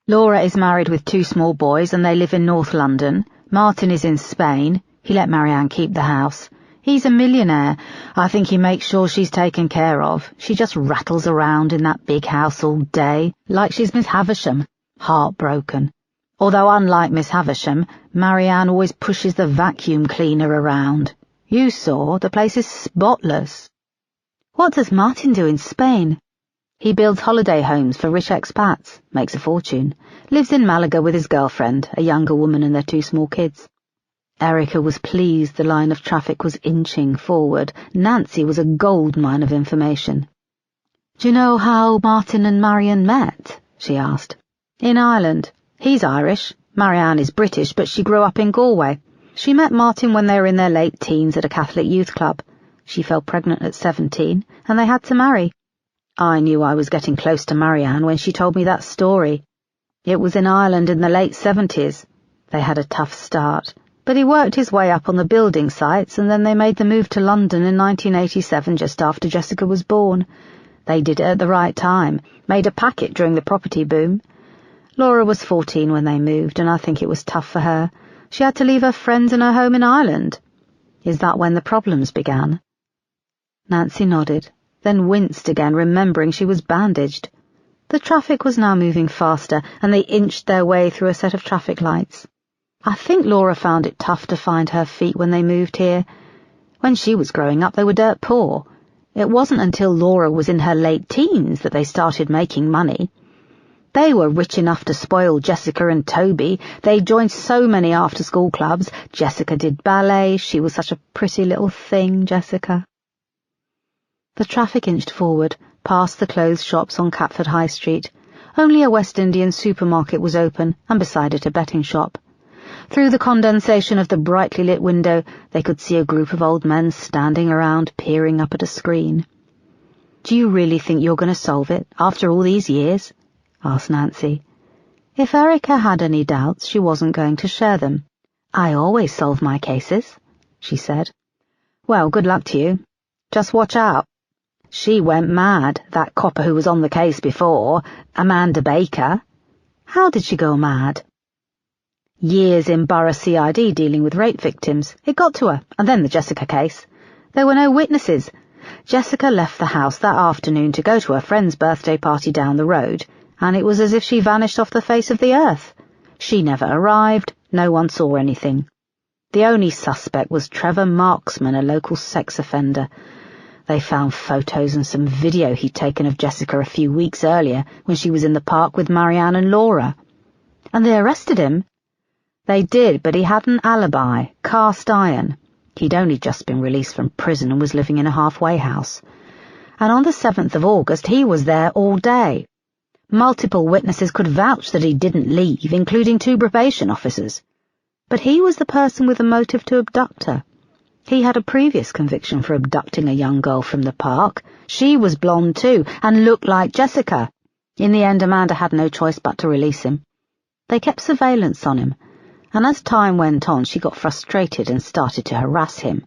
Speaker 1: Laura is married with 2 small boys, and they live in North London. Martin is in Spain. He let Marianne keep the house. He's a millionaire. I think he makes sure she's taken care of. She just rattles around in that big house all day, like she's Miss Havisham, heartbroken. Although, unlike Miss Havisham, Marianne always pushes the vacuum cleaner around. You saw, the place is spotless. What does Martin do in Spain? He builds holiday homes for rich expats, makes a fortune, lives in Malaga with his girlfriend, a younger woman, and their 2 small kids. Erica was pleased the line of traffic was inching forward. Nancy was a goldmine of information. Do you know how Martin and Marianne met? She asked. In Ireland. He's Irish. Marianne is British, but she grew up in Galway. She met Martin when they were in their late teens at a Catholic youth club. She fell pregnant at 17, and they had to marry. I knew I was getting close to Marianne when she told me that story. It was in Ireland in the late 70s. They had a tough start, but he worked his way up on the building sites, and then they made the move to London in 1987, just after Jessica was born. They did it at the right time, made a packet during the property boom. Laura was 14 when they moved, and I think it was tough for her. She had to leave her friends and her home in Ireland. Is that when the problems began? Nancy nodded, then winced again, remembering she was bandaged. The traffic was now moving faster, and they inched their way through a set of traffic lights. I think Laura found it tough to find her feet when they moved here. When she was growing up, they were dirt poor. It wasn't until Laura was in her late teens that they started making money. They were rich enough to spoil Jessica and Toby. They joined so many after-school clubs. Jessica did ballet. She was such a pretty little thing, Jessica. The traffic inched forward, past the clothes shops on Catford High Street. Only a West Indian supermarket was open, and beside it a betting shop. Through the condensation of the brightly lit window, they could see a group of old men standing around, peering up at a screen. "Do you really think you're going to solve it, after all these years?" asked Nancy. If Erica had any doubts, she wasn't going to share them. "I always solve my cases," she said. "Well, good luck to you. Just watch out. She went mad, that copper who was on the case before, Amanda Baker." "How did she go mad?" "Years in Borough CID dealing with rape victims. It got to her, and then the Jessica case. There were no witnesses. Jessica left the house that afternoon to go to her friend's birthday party down the road, and it was as if she vanished off the face of the earth. She never arrived, no one saw anything. The only suspect was Trevor Marksman, a local sex offender. They found photos and some video he'd taken of Jessica a few weeks earlier when she was in the park with Marianne and Laura. And they arrested him?" "They did, but he had an alibi, cast iron. He'd only just been released from prison and was living in a halfway house. And on the 7th of August, he was there all day. Multiple witnesses could vouch that he didn't leave, including 2 probation officers. But he was the person with the motive to abduct her. He had a previous conviction for abducting a young girl from the park. She was blonde too, and looked like Jessica. In the end, Amanda had no choice but to release him. They kept surveillance on him, and as time went on, she got frustrated and started to harass him.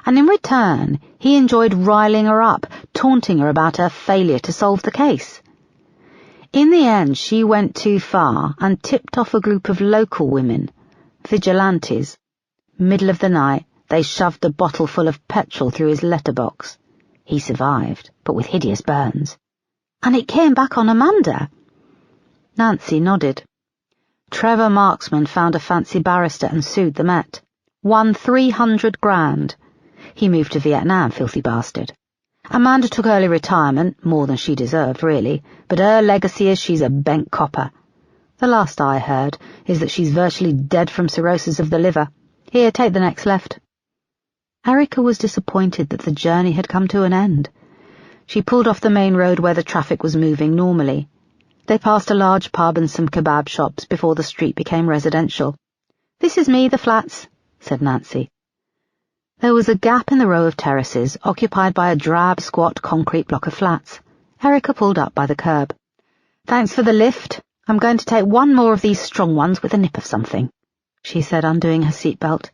Speaker 1: And in return, he enjoyed riling her up, taunting her about her failure to solve the case. In the end, she went too far and tipped off a group of local women, vigilantes. Middle of the night, they shoved a bottle full of petrol through his letterbox. He survived, but with hideous burns. And it came back on Amanda." Nancy nodded. "Trevor Marksman found a fancy barrister and sued the Met. Won 300 grand. He moved to Vietnam, filthy bastard. Amanda took early retirement, more than she deserved, really, but her legacy is she's a bent copper. The last I heard is that she's virtually dead from cirrhosis of the liver. Here, take the next left." Erica was disappointed that the journey had come to an end. She pulled off the main road where the traffic was moving normally. They passed a large pub and some kebab shops before the street became residential. "This is me, the flats," said Nancy. There was a gap in the row of terraces, occupied by a drab, squat concrete block of flats. Erica pulled up by the curb. "Thanks for the lift. I'm going to take one more of these strong ones with a nip of something," she said, undoing her seatbelt.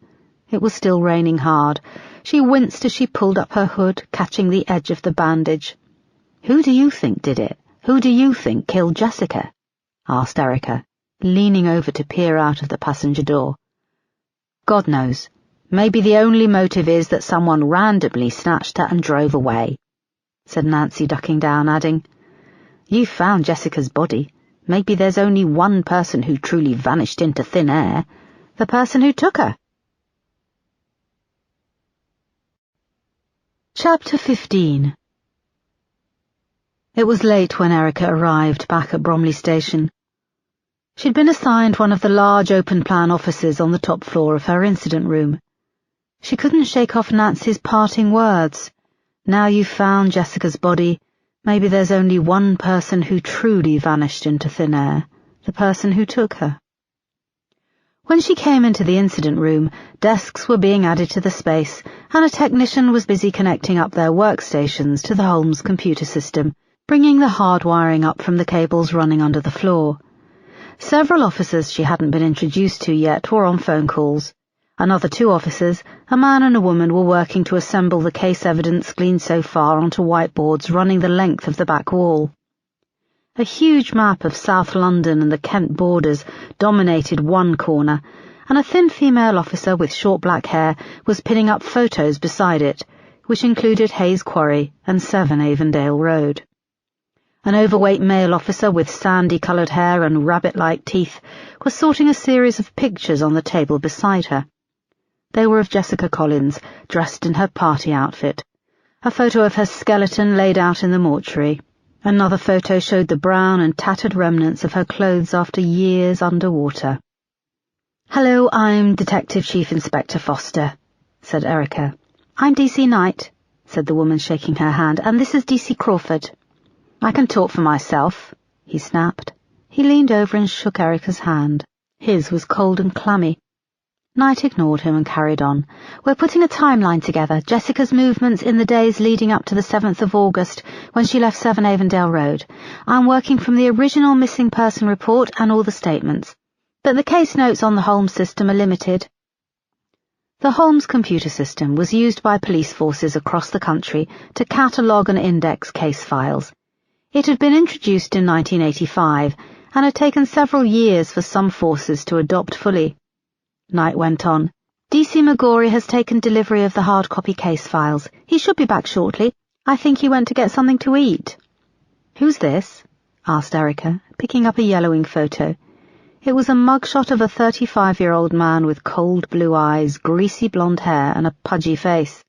Speaker 1: It was still raining hard. She winced as she pulled up her hood, catching the edge of the bandage. "Who do you think did it? Who do you think killed Jessica?" asked Erica, leaning over to peer out of the passenger door. "God knows. Maybe the only motive is that someone randomly snatched her and drove away," said Nancy, ducking down, adding, "You found Jessica's body. Maybe there's only one person who truly vanished into thin air. The person who took her." Chapter 15. It was late when Erica arrived back at Bromley Station. She'd been assigned one of the large open-plan offices on the top floor of her incident room. She couldn't shake off Nancy's parting words. Now you've found Jessica's body, maybe there's only one person who truly vanished into thin air, the person who took her. When she came into the incident room, desks were being added to the space, and a technician was busy connecting up their workstations to the Holmes computer system, bringing the hardwiring up from the cables running under the floor. Several officers she hadn't been introduced to yet were on phone calls. Another 2 officers, a man and a woman, were working to assemble the case evidence gleaned so far onto whiteboards running the length of the back wall. A huge map of South London and the Kent borders dominated one corner, and a thin female officer with short black hair was pinning up photos beside it, which included Hayes Quarry and 7 Avondale Road. An overweight male officer with sandy-coloured hair and rabbit-like teeth was sorting a series of pictures on the table beside her. They were of Jessica Collins, dressed in her party outfit. A photo of her skeleton laid out in the mortuary. Another photo showed the brown and tattered remnants of her clothes after years underwater. "Hello, I'm Detective Chief Inspector Foster," said Erica. "I'm DC Knight," said the woman, shaking her hand, "and this is DC Crawford." "I can talk for myself," he snapped. He leaned over and shook Erica's hand. His was cold and clammy. Knight ignored him and carried on. "We're putting a timeline together, Jessica's movements in the days leading up to the 7th of August, when she left 7 Avondale Road. I'm working from the original missing person report and all the statements. But the case notes on the Holmes system are limited." The Holmes computer system was used by police forces across the country to catalogue and index case files. It had been introduced in 1985 and had taken several years for some forces to adopt fully. Knight went on. "DC McGorry has taken delivery of the hard copy case files. He should be back shortly. I think he went to get something to eat." "Who's this?" asked Erica, picking up a yellowing photo. It was a mugshot of a 35-year-old man with cold blue eyes, greasy blonde hair, and a pudgy face.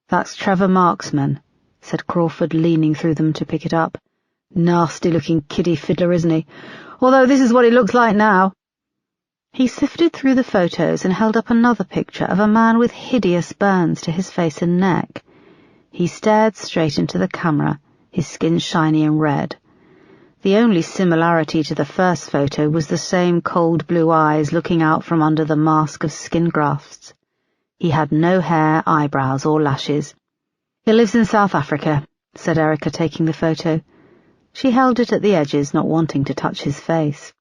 Speaker 1: "That's Trevor Marksman," said Crawford, leaning through them to pick it up. "Nasty-looking kiddie fiddler, isn't he? Although this is what he looks like now." He sifted through the photos and held up another picture of a man with hideous burns to his face and neck. He stared straight into the camera, his skin shiny and red. The only similarity to the first photo was the same cold blue eyes looking out from under the mask of skin grafts. He had no hair, eyebrows, or lashes. "He lives in South Africa," said Erica, taking the photo. She held it at the edges, not wanting to touch his face.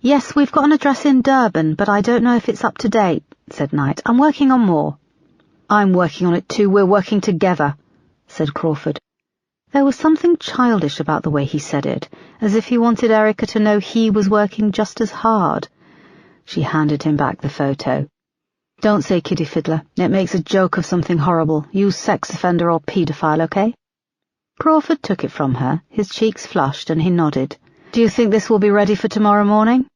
Speaker 1: "Yes, we've got an address in Durban, but I don't know if it's up to date," said Knight. "I'm working on more." "I'm working on it too. We're working together," said Crawford. There was something childish about the way he said it, as if he wanted Erica to know he was working just as hard. She handed him back the photo. "Don't say kiddie fiddler. It makes a joke of something horrible. Use sex offender or paedophile, okay?" Crawford took it from her, his cheeks flushed, and he nodded. "Do you think this will be ready for tomorrow morning?"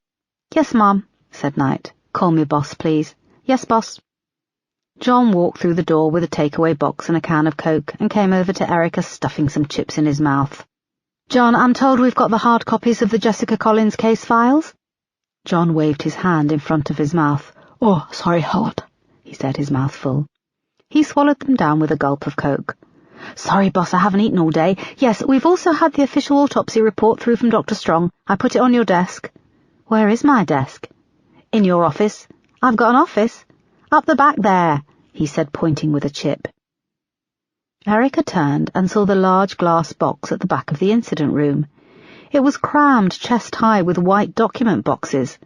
Speaker 1: "Yes, Mom," said Knight. "Call me boss, please." "Yes, boss." John walked through the door with a takeaway box and a can of Coke and came over to Erica, stuffing some chips in his mouth. "John, I'm told we've got the hard copies of the Jessica Collins case files." John waved his hand in front of his mouth. "Oh, sorry, hard," he said, his mouth full. He swallowed them down with a gulp of Coke. "Sorry, boss, I haven't eaten all day. Yes, we've also had the official autopsy report through from Dr. Strong. I put it on your desk." "Where is my desk?" "In your office." "I've got an office." "Up the back there," he said, pointing with a chip. Erica turned and saw the large glass box at the back of the incident room. It was crammed chest-high with white document boxes.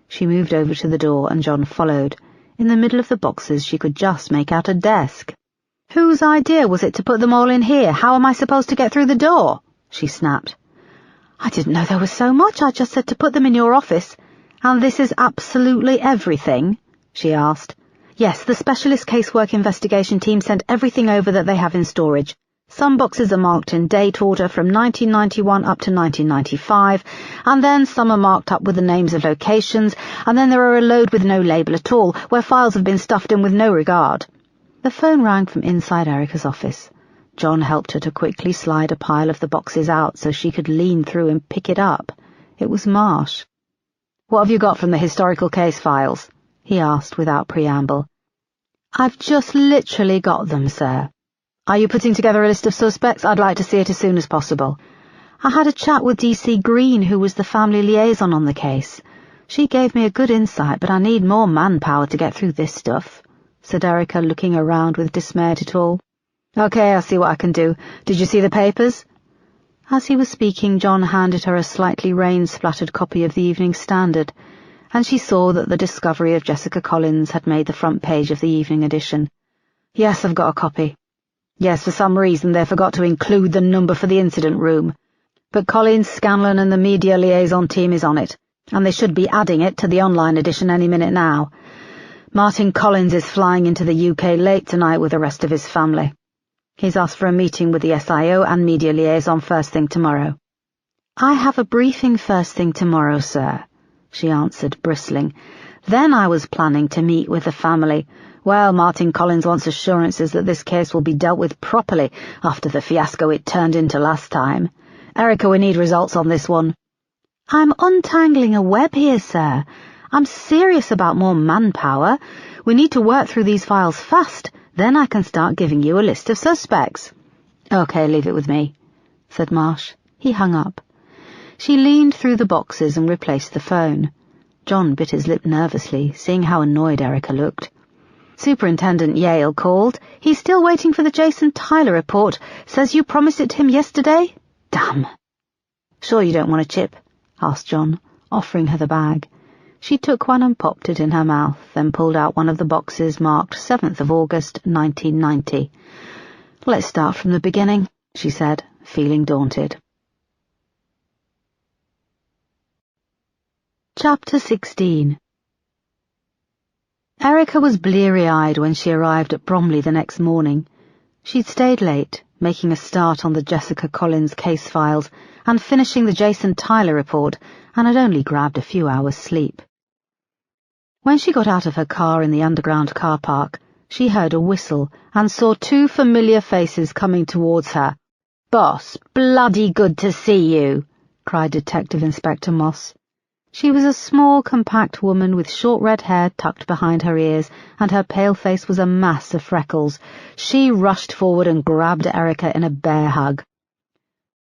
Speaker 1: She moved over to the door and John followed. In the middle of the boxes she could just make out a desk. "Whose idea was it to put them all in here? How am I supposed to get through the door?" she snapped. "I didn't know there was so much. I just said to put them in your office." "And this is absolutely everything?" she asked. "Yes, the specialist casework investigation team sent everything over that they have in storage. Some boxes are marked in date order from 1991 up to 1995, and then some are marked up with the names of locations, and then there are a load with no label at all, where files have been stuffed in with no regard." The phone rang from inside Erica's office. John helped her to quickly slide a pile of the boxes out so she could lean through and pick it up. It was Marsh. "What have you got from the historical case files?" he asked without preamble. "I've just literally got them, sir." "Are you putting together a list of suspects? I'd like to see it as soon as possible." "I had a chat with DC Green, who was the family liaison on the case. She gave me a good insight, but I need more manpower to get through this stuff," said Erica, looking around with dismay at it all. "Okay, I'll see what I can do. Did you see the papers?" As he was speaking, John handed her a slightly rain-splattered copy of the Evening Standard. and she saw that the discovery of Jessica Collins had made the front page of the evening edition. "Yes, I've got a copy. Yes, for some reason they forgot to include the number for the incident room. But Colleen Scanlon and the media liaison team is on it, and they should be adding it to the online edition any minute now. Martin Collins is flying into the UK late tonight with the rest of his family. He's asked for a meeting with the SIO and media liaison first thing tomorrow." "I have a briefing first thing tomorrow, sir," she answered, bristling. "Then I was planning to meet with the family. Well, Martin Collins wants assurances that this case will be dealt with properly after the fiasco it turned into last time. Erica, we need results on this one." "I'm untangling a web here, sir. I'm serious about more manpower. We need to work through these files fast. Then I can start giving you a list of suspects." "Okay, leave it with me," said Marsh. He hung up. She leaned through the boxes and replaced the phone. John bit his lip nervously, seeing how annoyed Erica looked. "Superintendent Yale called. He's still waiting for the Jason Tyler report. Says you promised it to him yesterday? Damn." "Sure you don't want a chip?" asked John, offering her the bag. She took one and popped it in her mouth, then pulled out one of the boxes marked 7th of August, 1990. "Let's start from the beginning," she said, feeling daunted. Chapter 16. Erica was bleary-eyed when she arrived at Bromley the next morning. She'd stayed late, making a start on the Jessica Collins case files and finishing the Jason Tyler report, and had only grabbed a few hours' sleep. When she got out of her car in the underground car park, she heard a whistle and saw two familiar faces coming towards her. "Boss, bloody good to see you," cried Detective Inspector Moss. She was a small, compact woman with short red hair tucked behind her ears, and her pale face was a mass of freckles. She rushed forward and grabbed Erica in a bear hug.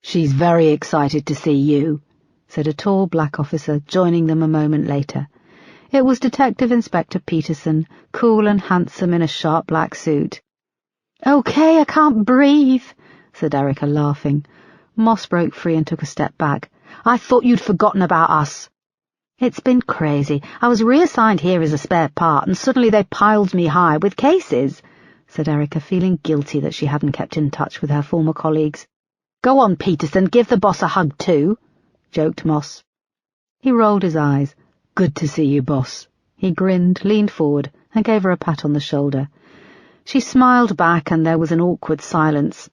Speaker 1: "She's very excited to see you," said a tall black officer, joining them a moment later. It was Detective Inspector Peterson, cool and handsome in a sharp black suit. "Okay, I can't breathe," said Erica, laughing. Moss broke free and took a step back. "I thought you'd forgotten about us." "It's been crazy. I was reassigned here as a spare part, and suddenly they piled me high with cases," said Erica, feeling guilty that she hadn't kept in touch with her former colleagues. "Go on, Peterson, give the boss a hug too," joked Moss. He rolled his eyes. "Good to see you, boss." He grinned, leaned forward, and gave her a pat on the shoulder. She smiled back, and there was an awkward silence.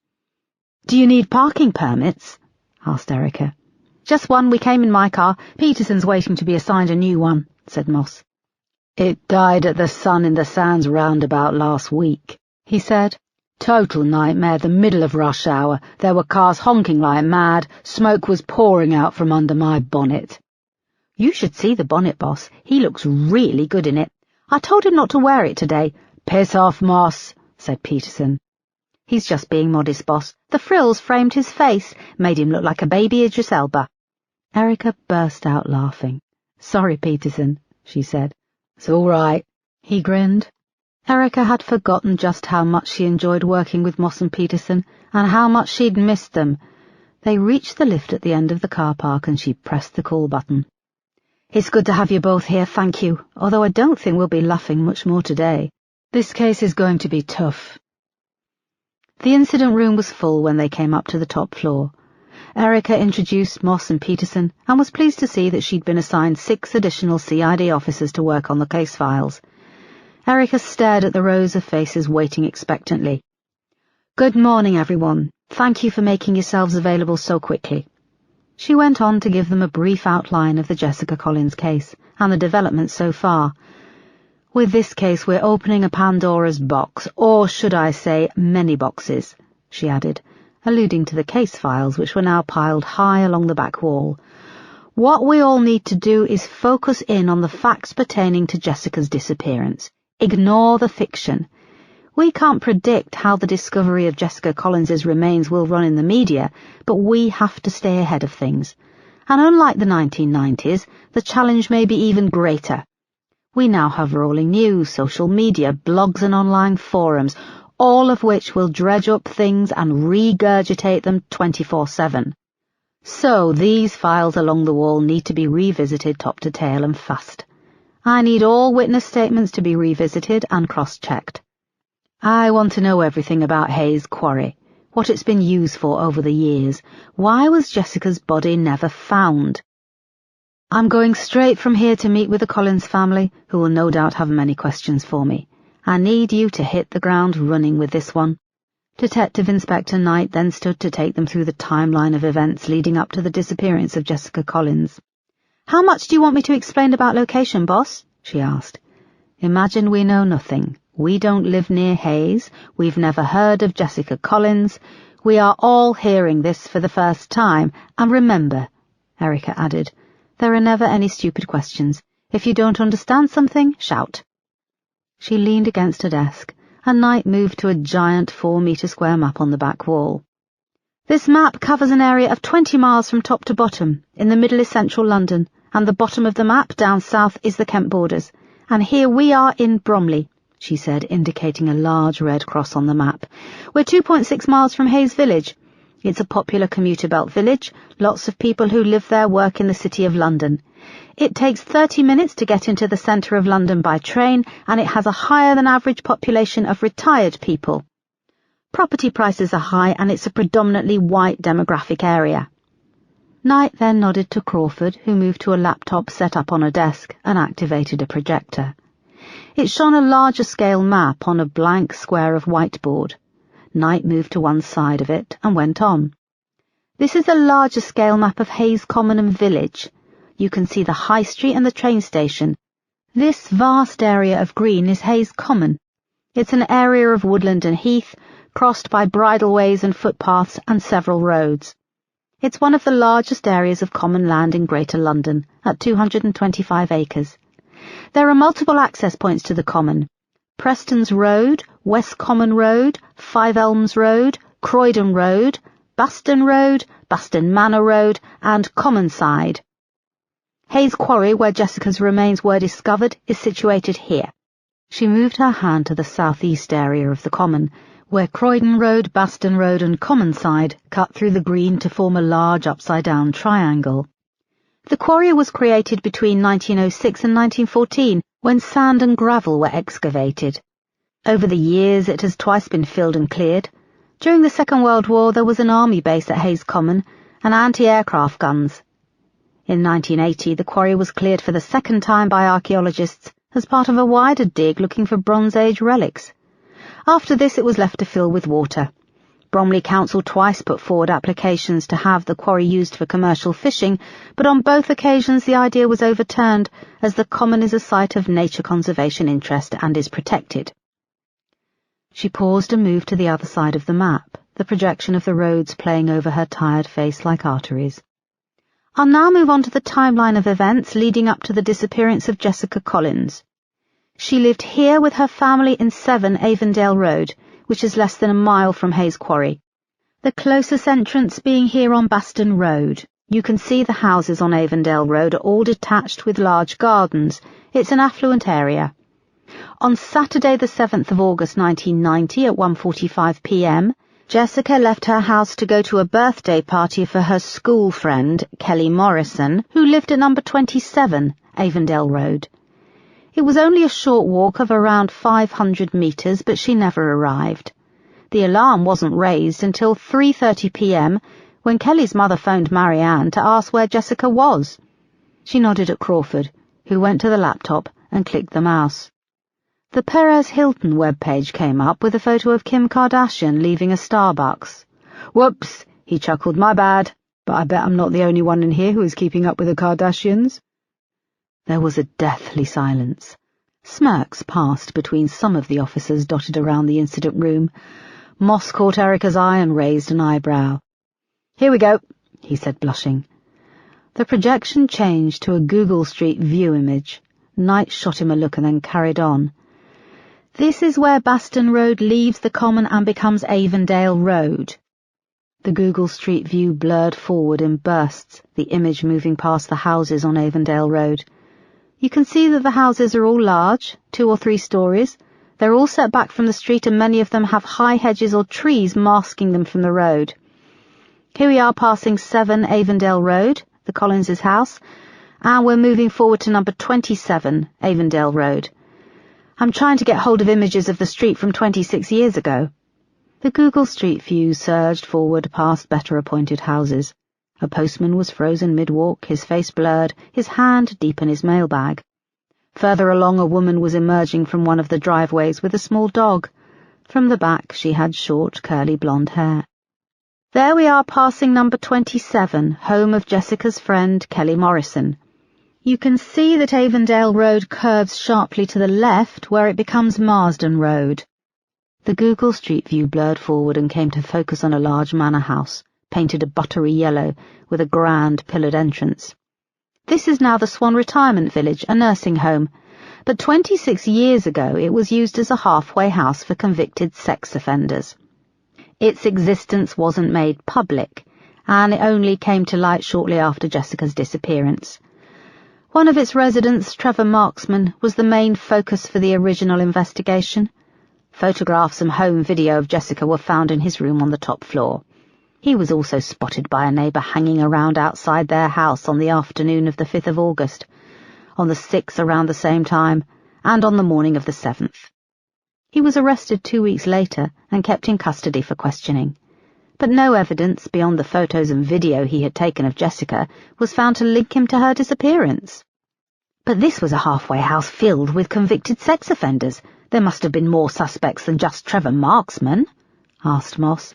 Speaker 1: "Do you need parking permits?" asked Erica. "Just one. We came in my car. Peterson's waiting to be assigned a new one," said Moss. "It died at the Sun in the Sands roundabout last week," he said. "Total nightmare, the middle of rush hour. There were cars honking like mad. Smoke was pouring out from under my bonnet." "You should see the bonnet, boss. He looks really good in it. I told him not to wear it today." "Piss off, Moss," said Peterson. "He's just being modest, boss. The frills framed his face, made him look like a baby Idris Elba." Erica burst out laughing. "Sorry, Peterson," she said. "It's all right," he grinned. Erica had forgotten just how much she enjoyed working with Moss and Peterson, and how much she'd missed them. They reached the lift at the end of the car park, and she pressed the call button. "It's good to have you both here, thank you, although I don't think we'll be laughing much more today. This case is going to be tough." The incident room was full when they came up to the top floor. Erica introduced Moss and Peterson and was pleased to see that she'd been assigned 6 additional CID officers to work on the case files. Erica stared at the rows of faces waiting expectantly. "Good morning, everyone. Thank you for making yourselves available so quickly." She went on to give them a brief outline of the Jessica Collins case and the developments so far. "With this case, we're opening a Pandora's box, or should I say many boxes," she added, alluding to the case files which were now piled high along the back wall. "What we all need to do is focus in on the facts pertaining to Jessica's disappearance. Ignore the fiction. We can't predict how the discovery of Jessica Collins's remains will run in the media, but we have to stay ahead of things. And unlike the 1990s, the challenge may be even greater. We now have rolling news, social media, blogs and online forums, all of which will dredge up things and regurgitate them 24/7. So these files along the wall need to be revisited top to tail and fast. I need all witness statements to be revisited and cross-checked. I want to know everything about Hayes Quarry, what it's been used for over the years. Why was Jessica's body never found? I'm going straight from here to meet with the Collins family, who will no doubt have many questions for me. I need you to hit the ground running with this one. Detective Inspector Knight then stood to take them through the timeline of events leading up to the disappearance of Jessica Collins. "How much do you want me to explain about location, boss?" she asked. "Imagine we know nothing. We don't live near Hayes. We've never heard of Jessica Collins. We are all hearing this for the first time. And remember," Erica added, "there are never any stupid questions. If you don't understand something, shout." She leaned against her desk, and Knight moved to a giant 4-meter square map on the back wall. "This map covers an area of 20 miles from top to bottom. In the middle is central London, and the bottom of the map down south is the Kent borders. And here we are in Bromley," she said, indicating a large red cross on the map. "We're 2.6 miles from Hayes Village. It's a popular commuter belt village. Lots of people who live there work in the City of London. It takes 30 minutes to get into the centre of London by train, and it has a higher than average population of retired people. Property prices are high, and it's a predominantly white demographic area." Knight then nodded to Crawford, who moved to a laptop set up on a desk and activated a projector. It shone a larger-scale map on a blank square of whiteboard. Knight moved to one side of it and went on. "This is a larger-scale map of Hayes Common and Village. You can see the High Street and the train station. This vast area of green is Hayes Common. It's an area of woodland and heath, crossed by bridleways and footpaths and several roads. It's one of the largest areas of common land in Greater London, at 225 acres. There are multiple access points to the common: Preston's Road, West Common Road, Five Elms Road, Croydon Road, Baston Road, Baston Manor Road, and Common Side. Hayes Quarry, where Jessica's remains were discovered, is situated here." She moved her hand to the southeast area of the common, where Croydon Road, Baston Road and Common Side cut through the green to form a large upside-down triangle. "The quarry was created between 1906 and 1914, when sand and gravel were excavated. Over the years it has twice been filled and cleared. During the Second World War there was an army base at Hayes Common and anti-aircraft guns. In 1980 the quarry was cleared for the second time by archaeologists as part of a wider dig looking for Bronze Age relics. After this it was left to fill with water. Bromley Council twice put forward applications to have the quarry used for commercial fishing, but on both occasions the idea was overturned, as the common is a site of nature conservation interest and is protected." She paused and moved to the other side of the map, the projection of the roads playing over her tired face like arteries. "I'll now move on to the timeline of events leading up to the disappearance of Jessica Collins. She lived here with her family in 7 Avondale Road, which is less than a mile from Hayes Quarry. The closest entrance being here on Baston Road. You can see the houses on Avondale Road are all detached with large gardens. It's an affluent area. On Saturday the 7th of August 1990 at 1:45 p.m, Jessica left her house to go to a birthday party for her school friend, Kelly Morrison, who lived at number 27 Avondale Road. It was only a short walk of around 500 metres, but she never arrived. The alarm wasn't raised until 3:30 p.m, when Kelly's mother phoned Marianne to ask where Jessica was. She nodded at Crawford, who went to the laptop and clicked the mouse. The Perez Hilton webpage came up with a photo of Kim Kardashian leaving a Starbucks. "Whoops," he chuckled, "my bad, but I bet I'm not the only one in here who is keeping up with the Kardashians." There was a deathly silence. Smirks passed between some of the officers dotted around the incident room. Moss caught Erica's eye and raised an eyebrow. "Here we go," he said, blushing. The projection changed to a Google Street View image. Knight shot him a look and then carried on. "This is where Baston Road leaves the common and becomes Avondale Road." The Google Street View blurred forward in bursts, the image moving past the houses on Avondale Road. You can see that the houses are all large, 2 or 3 stories. They're all set back from the street and many of them have high hedges or trees masking them from the road. Here we are passing 7 Avondale Road, the Collins' house, and we're moving forward to number 27, Avondale Road. I'm trying to get hold of images of the street from 26 years ago." The Google Street View surged forward past better-appointed houses. A postman was frozen mid-walk, his face blurred, his hand deep in his mailbag. Further along, a woman was emerging from one of the driveways with a small dog. From the back, she had short, curly blonde hair. "There we are passing number 27, home of Jessica's friend, Kelly Morrison. You can see that Avondale Road curves sharply to the left where it becomes Marsden Road." The Google Street View blurred forward and came to focus on a large manor house, painted a buttery yellow, with a grand pillared entrance. "This is now the Swan Retirement Village, a nursing home, but 26 years ago it was used as a halfway house for convicted sex offenders. Its existence wasn't made public, and it only came to light shortly after Jessica's disappearance. One of its residents, Trevor Marksman, was the main focus for the original investigation. Photographs and home video of Jessica were found in his room on the top floor. He was also spotted by a neighbour hanging around outside their house on the afternoon of the 5th of August, on the 6th around the same time, and on the morning of the 7th. He was arrested 2 weeks later and kept in custody for questioning, but no evidence beyond the photos and video he had taken of Jessica was found to link him to her disappearance. "But this was a halfway house filled with convicted sex offenders. There must have been more suspects than just Trevor Marksman," asked Moss.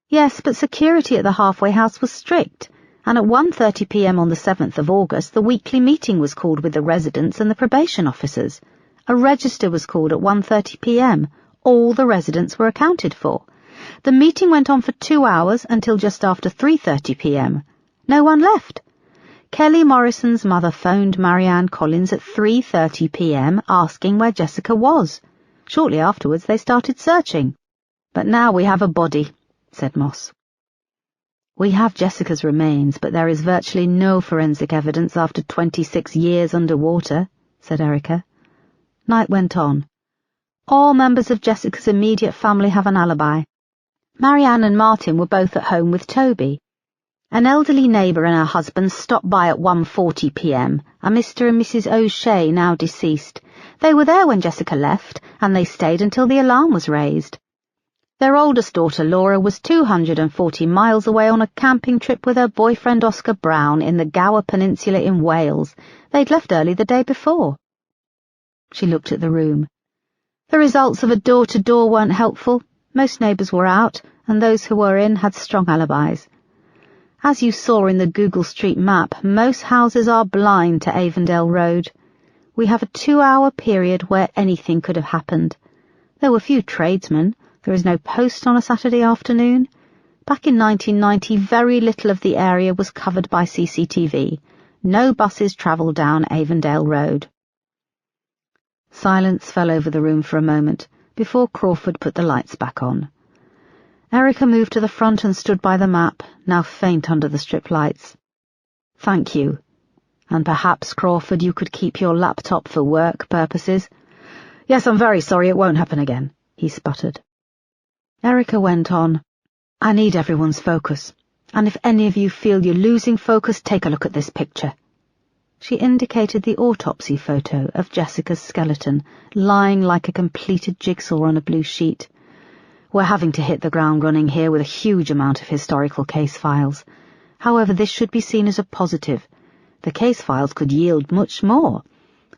Speaker 1: "Yes, but security at the halfway house was strict, and at 1:30 p.m. on the 7th of August the weekly meeting was called with the residents and the probation officers. A register was called at 1:30 p.m. All the residents were accounted for. The meeting went on for 2 hours until just after 3:30 p.m. No one left. Kelly Morrison's mother phoned Marianne Collins at 3:30 p.m. asking where Jessica was. Shortly afterwards they started searching. But now we have a body," said Moss. "We have Jessica's remains, but there is virtually no forensic evidence after 26 years underwater," said Erica. Knight went on. "All members of Jessica's immediate family have an alibi. Marianne and Martin were both at home with Toby. An elderly neighbour and her husband stopped by at 1:40 p.m, a Mr. and Mrs. O'Shea, now deceased. They were there when Jessica left, and they stayed until the alarm was raised. Their oldest daughter, Laura, was 240 miles away on a camping trip with her boyfriend Oscar Brown in the Gower Peninsula in Wales. They'd left early the day before." She looked at the room. The results of a door-to-door weren't helpful. Most neighbours were out, and those who were in had strong alibis. As you saw in the Google Street map, most houses are blind to Avondale Road. We have a 2-hour period where anything could have happened. There were few tradesmen. There is no post on a Saturday afternoon. Back in 1990, very little of the area was covered by CCTV. No buses travelled down Avondale Road. Silence fell over the room for a moment, before Crawford put the lights back on. Erica moved to the front and stood by the map, now faint under the strip lights. "Thank you. And perhaps, Crawford, you could keep your laptop for work purposes." "Yes, I'm very sorry, it won't happen again," he sputtered. Erica went on. "I need everyone's focus, and if any of you feel you're losing focus, take a look at this picture." She indicated the autopsy photo of Jessica's skeleton, lying like a completed jigsaw on a blue sheet. "We're having to hit the ground running here with a huge amount of historical case files. However, this should be seen as a positive. The case files could yield much more.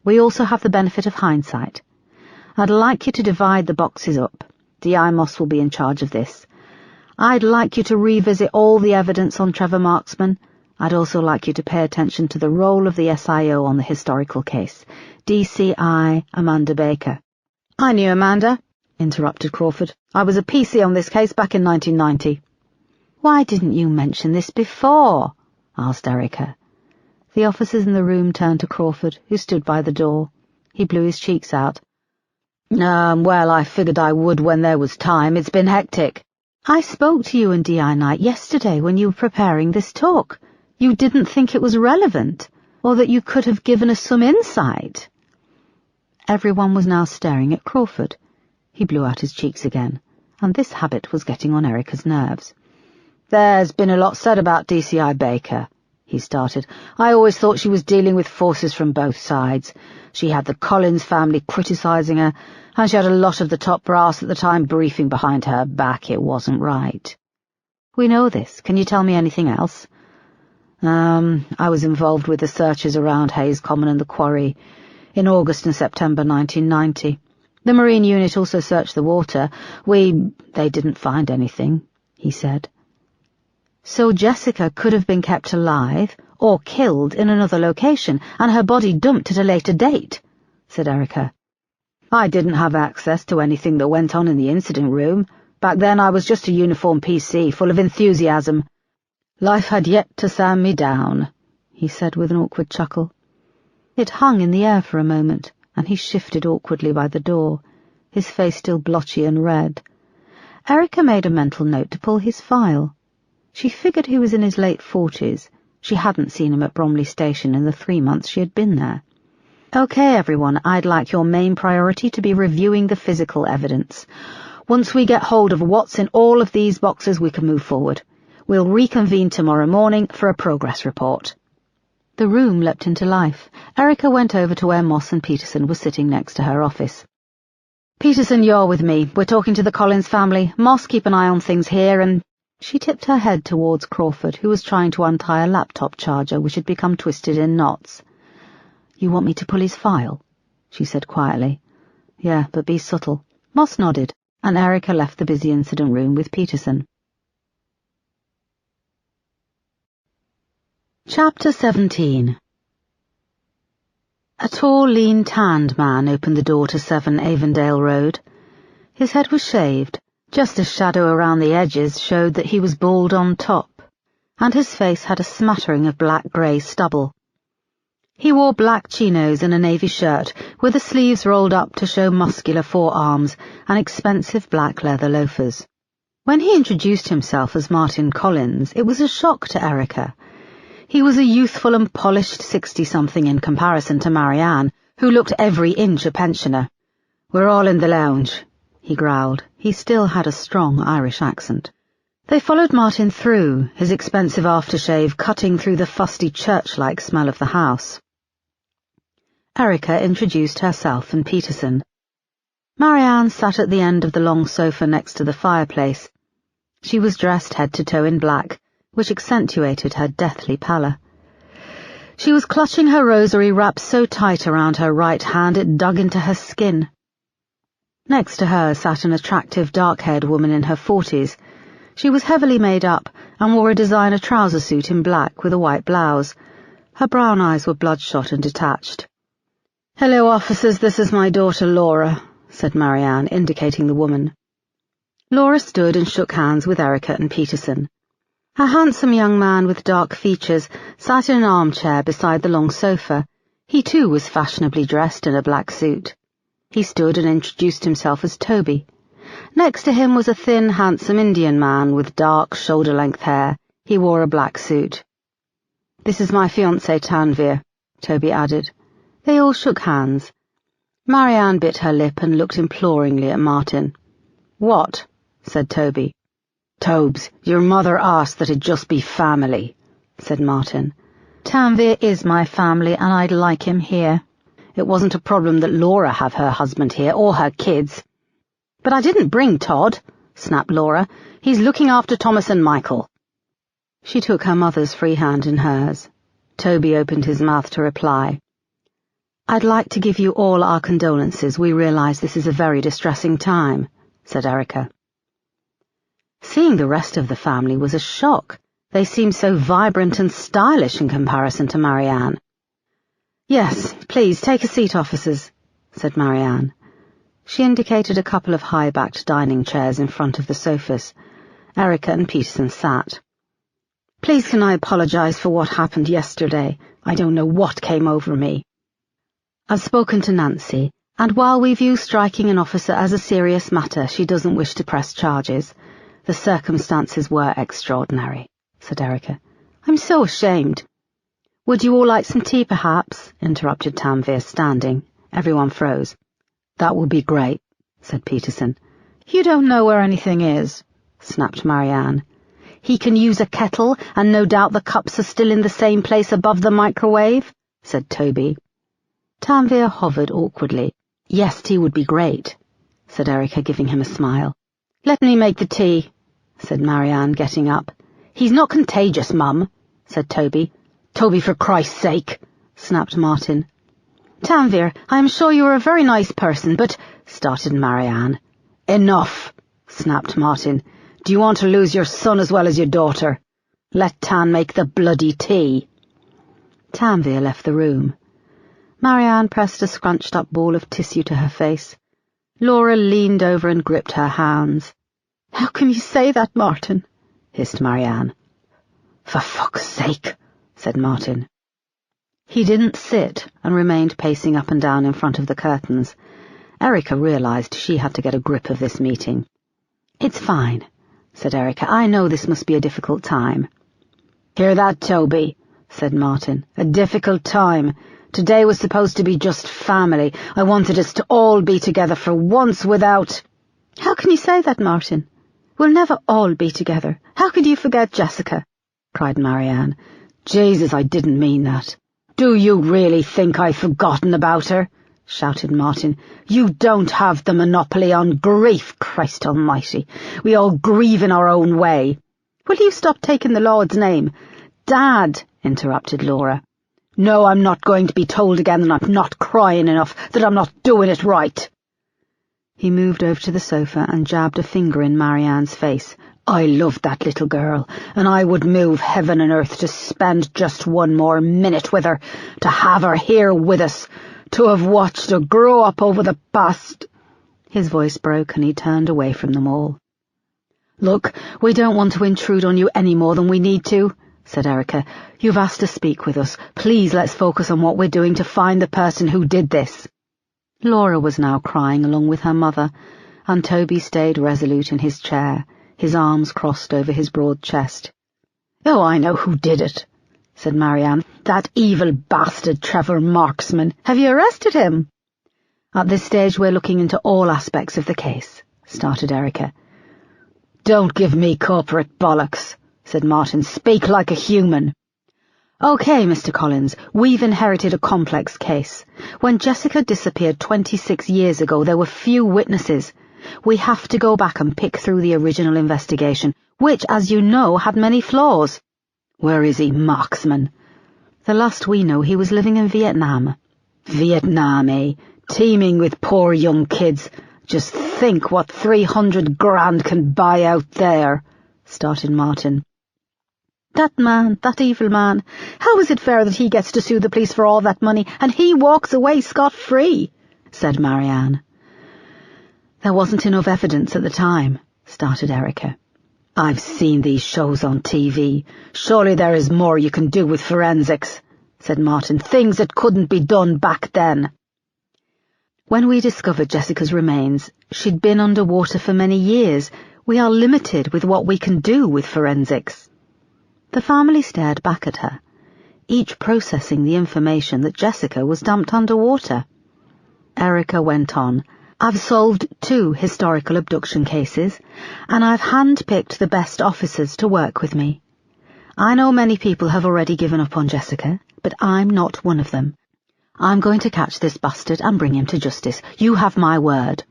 Speaker 1: We also have the benefit of hindsight. I'd like you to divide the boxes up. D.I. Moss will be in charge of this. I'd like you to revisit all the evidence on Trevor Marksman. I'd also like you to pay attention to the role of the SIO on the historical case, DCI Amanda Baker." "I knew Amanda," interrupted Crawford. "I was a PC on this case back in 1990. "Why didn't you mention this before?" asked Erica. The officers in the room turned to Crawford, who stood by the door. He blew his cheeks out. Well, I figured I would when there was time. It's been hectic." "I spoke to you and D.I. Knight yesterday when you were preparing this talk. You didn't think it was relevant, or that you could have given us some insight." Everyone was now staring at Crawford. He blew out his cheeks again, and this habit was getting on Erica's nerves. "There's been a lot said about DCI Baker," he started. "I always thought she was dealing with forces from both sides. She had the Collins family criticising her, and she had a lot of the top brass at the time briefing behind her back. It wasn't right." "We know this. Can you tell me anything else?" I was involved with the searches around Hayes Common and the quarry in August and September 1990. The Marine unit also searched the water. They didn't find anything," he said. "So Jessica could have been kept alive or killed in another location and her body dumped at a later date," said Erica. "I didn't have access to anything that went on in the incident room. Back then I was just a uniformed PC, full of enthusiasm. Life had yet to sand me down," he said with an awkward chuckle. It hung in the air for a moment, and he shifted awkwardly by the door, his face still blotchy and red. Erica made a mental note to pull his file. She figured he was in his late 40s. She hadn't seen him at Bromley Station in the 3 months she had been there. "Okay, everyone, I'd like your main priority to be reviewing the physical evidence. Once we get hold of what's in all of these boxes, we can move forward. We'll reconvene tomorrow morning for a progress report." The room leapt into life. Erica went over to where Moss and Peterson were sitting next to her office. "Peterson, you're with me. We're talking to the Collins family. Moss, keep an eye on things here, and—" She tipped her head towards Crawford, who was trying to untie a laptop charger which had become twisted in knots. "You want me to pull his file?" she said quietly. "Yeah, but be subtle." Moss nodded, and Erica left the busy incident room with Peterson. Chapter 17. A tall, lean, tanned man opened the door to 7 Avondale Road. His head was shaved. Just a shadow around the edges showed that he was bald on top, and his face had a smattering of black-grey stubble. He wore black chinos and a navy shirt, with the sleeves rolled up to show muscular forearms, and expensive black leather loafers. When he introduced himself as Martin Collins, it was a shock to Erica. He was a youthful and polished 60-something in comparison to Marianne, who looked every inch a pensioner. "We're all in the lounge," he growled. He still had a strong Irish accent. They followed Martin through, his expensive aftershave cutting through the fusty church-like smell of the house. Erica introduced herself and Peterson. Marianne sat at the end of the long sofa next to the fireplace. She was dressed head to toe in black, which accentuated her deathly pallor. She was clutching her rosary wrapped so tight around her right hand it dug into her skin. Next to her sat an attractive dark-haired woman in her 40s. She was heavily made up and wore a designer trouser suit in black with a white blouse. Her brown eyes were bloodshot and detached. "Hello, officers, this is my daughter Laura," said Marianne, indicating the woman. Laura stood and shook hands with Erica and Peterson. A handsome young man with dark features sat in an armchair beside the long sofa. He too was fashionably dressed in a black suit. He stood and introduced himself as Toby. Next to him was a thin, handsome Indian man with dark, shoulder-length hair. He wore a black suit. "This is my fiancée, Tanvir," Toby added. They all shook hands. Marianne bit her lip and looked imploringly at Martin. "What?" said Toby. "Tobes, your mother asked that it just be family," said Martin. "Tanvir is my family, and I'd like him here. It wasn't a problem that Laura have her husband here, or her kids." "But I didn't bring Todd," snapped Laura. "He's looking after Thomas and Michael." She took her mother's free hand in hers. Toby opened his mouth to reply. "I'd like to give you all our condolences. We realise this is a very distressing time," said Erica. Seeing the rest of the family was a shock. They seemed so vibrant and stylish in comparison to Marianne. "Yes, please, take a seat, officers," said Marianne. She indicated a couple of high-backed dining chairs in front of the sofas. Erica and Peterson sat. "Please can I apologise for what happened yesterday? I don't know what came over me. I've spoken to Nancy, and while we view striking an officer as a serious matter, she doesn't wish to press charges. The circumstances were extraordinary," said Erica. "I'm so ashamed." "Would you all like some tea, perhaps?" interrupted Tanvir, standing. Everyone froze. "That would be great," said Peterson. "You don't know where anything is," snapped Marianne. He can use a kettle, and no doubt the cups are still in the same place above the microwave, said Toby. Tanvir hovered awkwardly. Yes, tea would be great, said Erica, giving him a smile. Let me make the tea, said Marianne, getting up. He's not contagious, Mum, said Toby. Toby, for Christ's sake, snapped Martin. Tanvir, I am sure you are a very nice person, but, started Marianne. Enough, snapped Martin. Do you want to lose your son as well as your daughter? Let Tan make the bloody tea. Tanvir left the room. Marianne pressed a scrunched-up ball of tissue to her face. Laura leaned over and gripped her hands. How can you say that, Martin? Hissed Marianne. For fuck's sake, said Martin. He didn't sit and remained pacing up and down in front of the curtains. Erica realized she had to get a grip of this meeting. It's fine, said Erica. I know this must be a difficult time. Hear that, Toby, said Martin. A difficult time. Today was supposed to be just family. I wanted us to all be together for once without... How can you say that, Martin? We'll never all be together. How could you forget Jessica? Cried Marianne. Jesus, I didn't mean that. Do you really think I've forgotten about her? Shouted Martin. You don't have the monopoly on grief, Christ almighty. We all grieve in our own way. Will you stop taking the Lord's name? Dad, interrupted Laura. No, I'm not going to be told again that I'm not crying enough, that I'm not doing it right. He moved over to the sofa and jabbed a finger in Marianne's face. I love that little girl, and I would move heaven and earth to spend just one more minute with her, to have her here with us, to have watched her grow up over the past. His voice broke and he turned away from them all. Look, we don't want to intrude on you any more than we need to, said Erica. You've asked to speak with us. Please let's focus on what we're doing to find the person who did this. Laura was now crying along with her mother, and Toby stayed resolute in his chair, his arms crossed over his broad chest. Oh, I know who did it, said Marianne. That evil bastard Trevor Marksman. Have you arrested him? At this stage we're looking into all aspects of the case, started Erica. Don't give me corporate bollocks, said Martin. Speak like a human. OK, Mr. Collins, we've inherited a complex case. When Jessica disappeared 26 years ago, there were few witnesses. We have to go back and pick through the original investigation, which, as you know, had many flaws. Where is he, Marksman? The last we know, he was living in Vietnam. Vietnam, eh? Teeming with poor young kids. Just think what 300 grand can buy out there, started Martin. That man, that evil man, how is it fair that he gets to sue the police for all that money and he walks away scot-free? Said Marianne. There wasn't enough evidence at the time, started Erica. I've seen these shows on TV. Surely there is more you can do with forensics, said Martin. Things that couldn't be done back then. When we discovered Jessica's remains, she'd been underwater for many years. We are limited with what we can do with forensics. The family stared back at her, each processing the information that Jessica was dumped underwater. Erica went on. I've solved 2 historical abduction cases, and I've handpicked the best officers to work with me. I know many people have already given up on Jessica, but I'm not one of them. I'm going to catch this bastard and bring him to justice. You have my word.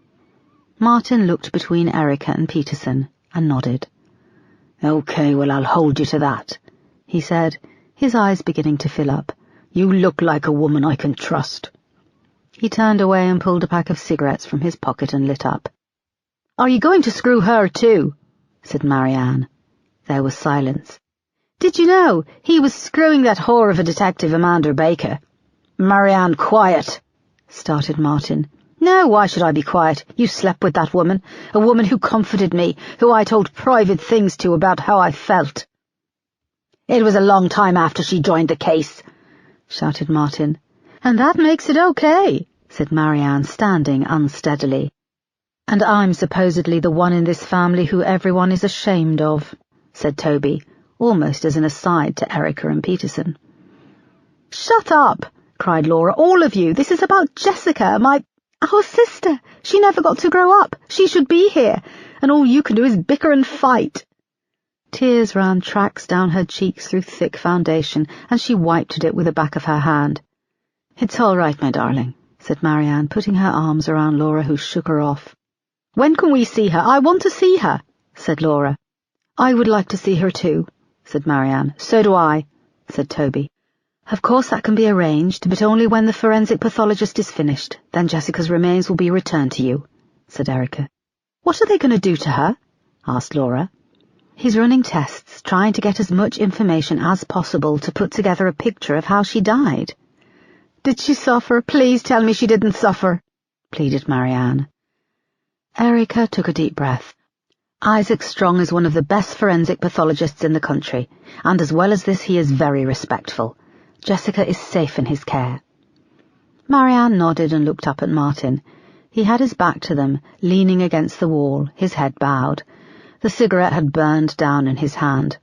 Speaker 1: Martin looked between Erica and Peterson and nodded. OK, well, I'll hold you to that, he said, his eyes beginning to fill up. You look like a woman I can trust. He turned away and pulled a pack of cigarettes from his pocket and lit up. Are you going to screw her too? Said Marianne. There was silence. Did you know he was screwing that whore of a detective, Amanda Baker? Marianne, quiet, started Martin. No, why should I be quiet? You slept with that woman, a woman who comforted me, who I told private things to about how I felt. It was a long time after she joined the case, shouted Martin. And that makes it OK, said Marianne, standing unsteadily. And I'm supposedly the one in this family who everyone is ashamed of, said Toby, almost as an aside to Erica and Peterson. Shut up, cried Laura, all of you. This is about Jessica, our sister. She never got to grow up. She should be here, and all you can do is bicker and fight. Tears ran tracks down her cheeks through thick foundation, and she wiped at it with the back of her hand. "It's all right, my darling," said Marianne, putting her arms around Laura, who shook her off. "When can we see her? I want to see her," said Laura. "I would like to see her too," said Marianne. "So do I," said Toby. "Of course that can be arranged, but only when the forensic pathologist is finished. Then Jessica's remains will be returned to you," said Erica. "What are they going to do to her?" asked Laura. "He's running tests, trying to get as much information as possible to put together a picture of how she died." "Did she suffer? Please tell me she didn't suffer," pleaded Marianne. Erica took a deep breath. "Isaac Strong is one of the best forensic pathologists in the country, and as well as this he is very respectful. Jessica is safe in his care." Marianne nodded and looked up at Martin. He had his back to them, leaning against the wall, his head bowed. The cigarette had burned down in his hand.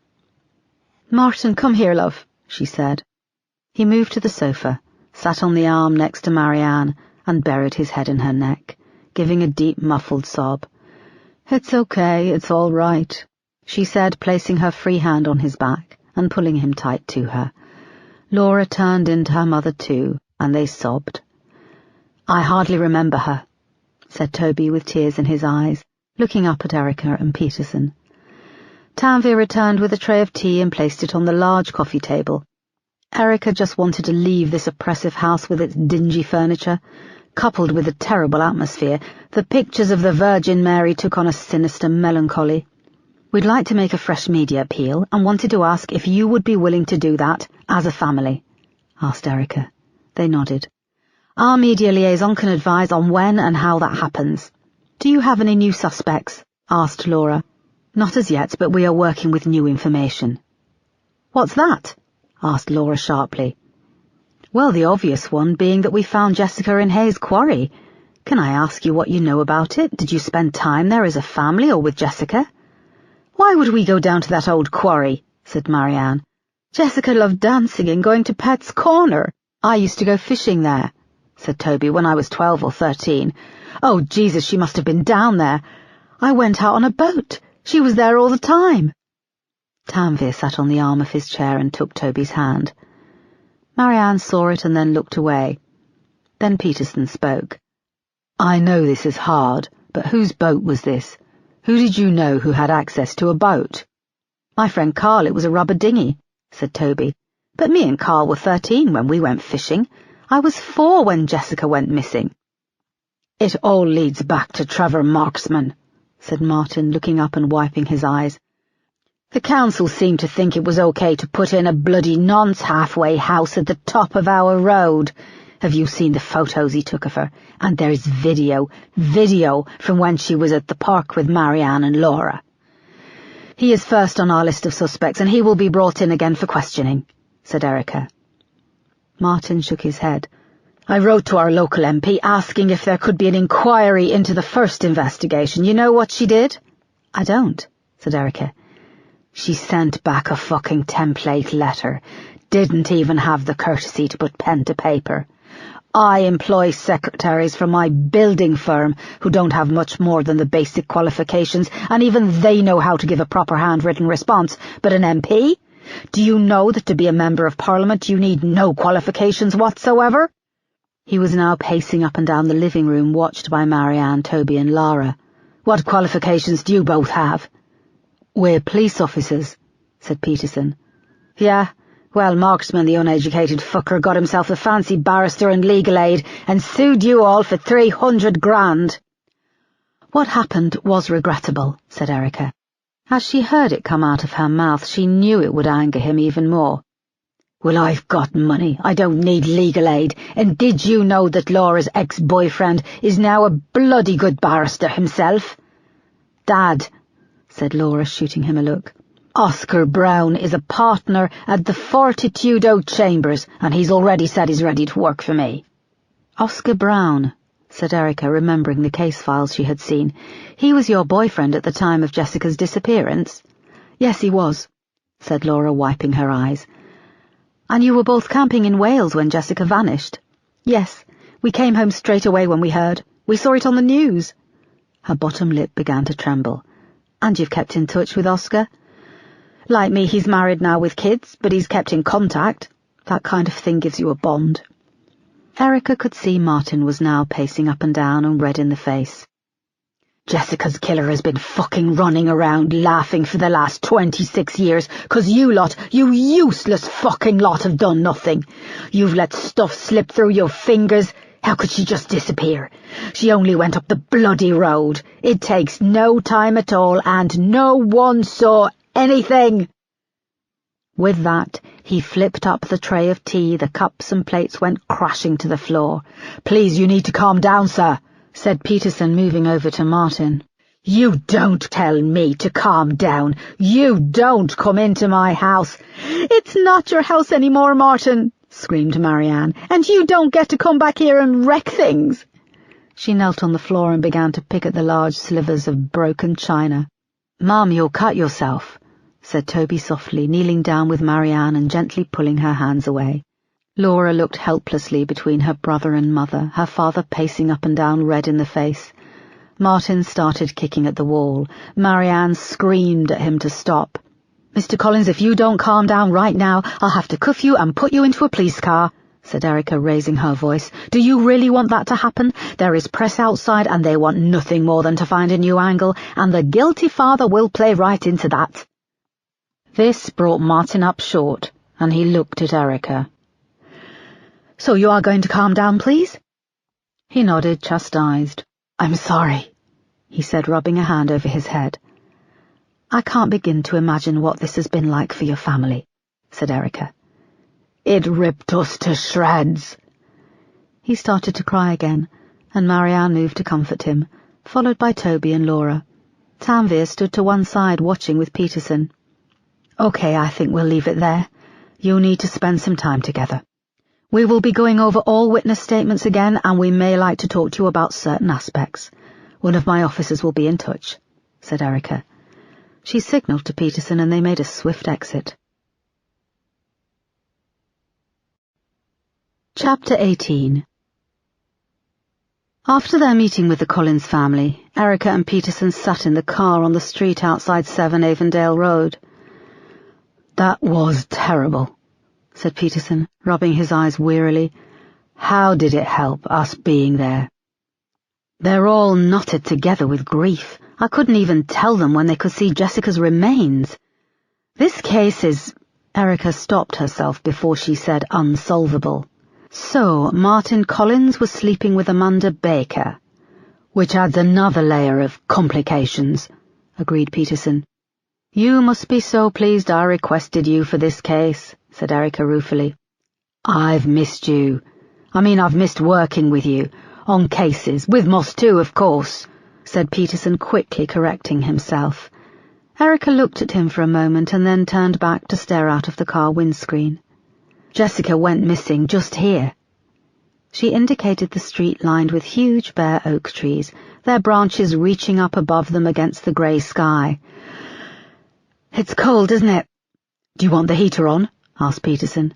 Speaker 1: "Martin, come here, love," she said. He moved to the sofa, sat on the arm next to Marianne, and buried his head in her neck, giving a deep, muffled sob. "It's okay, it's all right," she said, placing her free hand on his back and pulling him tight to her. Laura turned into her mother too, and they sobbed. "I hardly remember her," said Toby with tears in his eyes, looking up at Erica and Peterson. Tanvir returned with a tray of tea and placed it on the large coffee table. Erica just wanted to leave this oppressive house with its dingy furniture. Coupled with the terrible atmosphere, the pictures of the Virgin Mary took on a sinister melancholy. "We'd like to make a fresh media appeal and wanted to ask if you would be willing to do that, as a family," asked Erica. They nodded. "Our media liaison can advise on when and how that happens." "Do you have any new suspects?" asked Laura. "Not as yet, but we are working with new information." "What's that?" asked Laura sharply. "Well, the obvious one being that we found Jessica in Hayes Quarry. Can I ask you what you know about it? Did you spend time there as a family or with Jessica?" "Why would we go down to that old quarry?" said Marianne. "Jessica loved dancing and going to Pet's Corner. I used to go fishing there," said Toby, "when I was 12 or 13. Oh, Jesus, she must have been down there. I went out on a boat. She was there all the time." Tanvir sat on the arm of his chair and took Toby's hand. Marianne saw it and then looked away. Then Peterson spoke. "I know this is hard, but whose boat was this? Who did you know who had access to a boat?" "My friend Carl, it was a rubber dinghy," said Toby. "But me and Carl were 13 when we went fishing. I was 4 when Jessica went missing." "It all leads back to Trevor Marksman," said Martin, looking up and wiping his eyes. "The council seemed to think it was okay to put in a bloody nonce halfway house at the top of our road. Have you seen the photos he took of her? And there's video from when she was at the park with Marianne and Laura. He is first on our list of suspects, and he will be brought in again for questioning," said Erica. Martin shook his head. "I wrote to our local MP asking if there could be an inquiry into the first investigation. You know what she did?" "I don't," said Erica. "She sent back a fucking template letter. Didn't even have the courtesy to put pen to paper. I employ secretaries from my building firm who don't have much more than the basic qualifications, and even they know how to give a proper handwritten response. But an MP? Do you know that to be a member of Parliament you need no qualifications whatsoever?" He was now pacing up and down the living room, watched by Marianne, Toby and Lara. "What qualifications do you both have?" "We're police officers," said Peterson. "Yeah, well, Marksman, the uneducated fucker, got himself a fancy barrister and legal aid and sued you all for 300 grand. "What happened was regrettable," said Erica. As she heard it come out of her mouth, she knew it would anger him even more. "Well, I've got money. I don't need legal aid. And did you know that Laura's ex-boyfriend is now a bloody good barrister himself?" "Dad," said Laura, shooting him a look, "Oscar Brown is a partner at the Fortitudo Chambers, and he's already said he's ready to work for me." "Oscar Brown," said Erica, remembering the case files she had seen. "He was your boyfriend at the time of Jessica's disappearance?" "Yes, he was," said Laura, wiping her eyes. "And you were both camping in Wales when Jessica vanished?" "Yes, we came home straight away when we heard. We saw it on the news." Her bottom lip began to tremble. "And you've kept in touch with Oscar?" Like me, he's married now with kids, but he's kept in contact. That kind of thing gives you a bond. Erica could see Martin was now pacing up and down and red in the face. Jessica's killer has been fucking running around laughing for the last 26 years, 'cause you lot, you useless fucking lot, have done nothing. You've let stuff slip through your fingers. How could she just disappear? She only went up the bloody road. It takes no time at all, and no one saw anything. With that, he flipped up the tray of tea. The cups and plates went crashing to the floor. "Please, you need to calm down, sir," said Peterson, moving over to Martin. "You don't tell me to calm down. You don't come into my house." "It's not your house anymore, Martin," screamed Marianne, "and you don't get to come back here and wreck things." She knelt on the floor and began to pick at the large slivers of broken china. "Mum, you'll cut yourself," said Toby softly, kneeling down with Marianne and gently pulling her hands away. Laura looked helplessly between her brother and mother, her father pacing up and down red in the face. Martin started kicking at the wall. Marianne screamed at him to stop. "Mr. Collins, if you don't calm down right now, I'll have to cuff you and put you into a police car," said Erica, raising her voice. "Do you really want that to happen? There is press outside, and they want nothing more than to find a new angle, and the guilty father will play right into that." This brought Martin up short, and he looked at Erica. "So you are going to calm down, please?" He nodded, chastised. "I'm sorry," he said, rubbing a hand over his head. "I can't begin to imagine what this has been like for your family," said Erica. "It ripped us to shreds." He started to cry again, and Marianne moved to comfort him, followed by Toby and Laura. Tanvir stood to one side watching with Peterson. "Okay, I think we'll leave it there. You need to spend some time together. We will be going over all witness statements again, and we may like to talk to you about certain aspects. One of my officers will be in touch," said Erica. She signalled to Peterson, and they made a swift exit. Chapter 18. After their meeting with the Collins family, Erica and Peterson sat in the car on the street outside 7 Avondale Road. "That was terrible," said Peterson, rubbing his eyes wearily. "How did it help, us being there?" "They're all knotted together with grief. I couldn't even tell them when they could see Jessica's remains. This case is—" Erica stopped herself before she said unsolvable. "So, Martin Collins was sleeping with Amanda Baker, which adds another layer of complications," agreed Peterson. "You must be so pleased I requested you for this case," said Erica ruefully. "I've missed you. I've missed working with you, on cases, with Moss too, of course," said Peterson, quickly correcting himself. Erica looked at him for a moment and then turned back to stare out of the car windscreen. "Jessica went missing just here." She indicated the street lined with huge bare oak trees, their branches reaching up above them against the grey sky. "It's cold, isn't it?" "Do you want the heater on?" asked Peterson.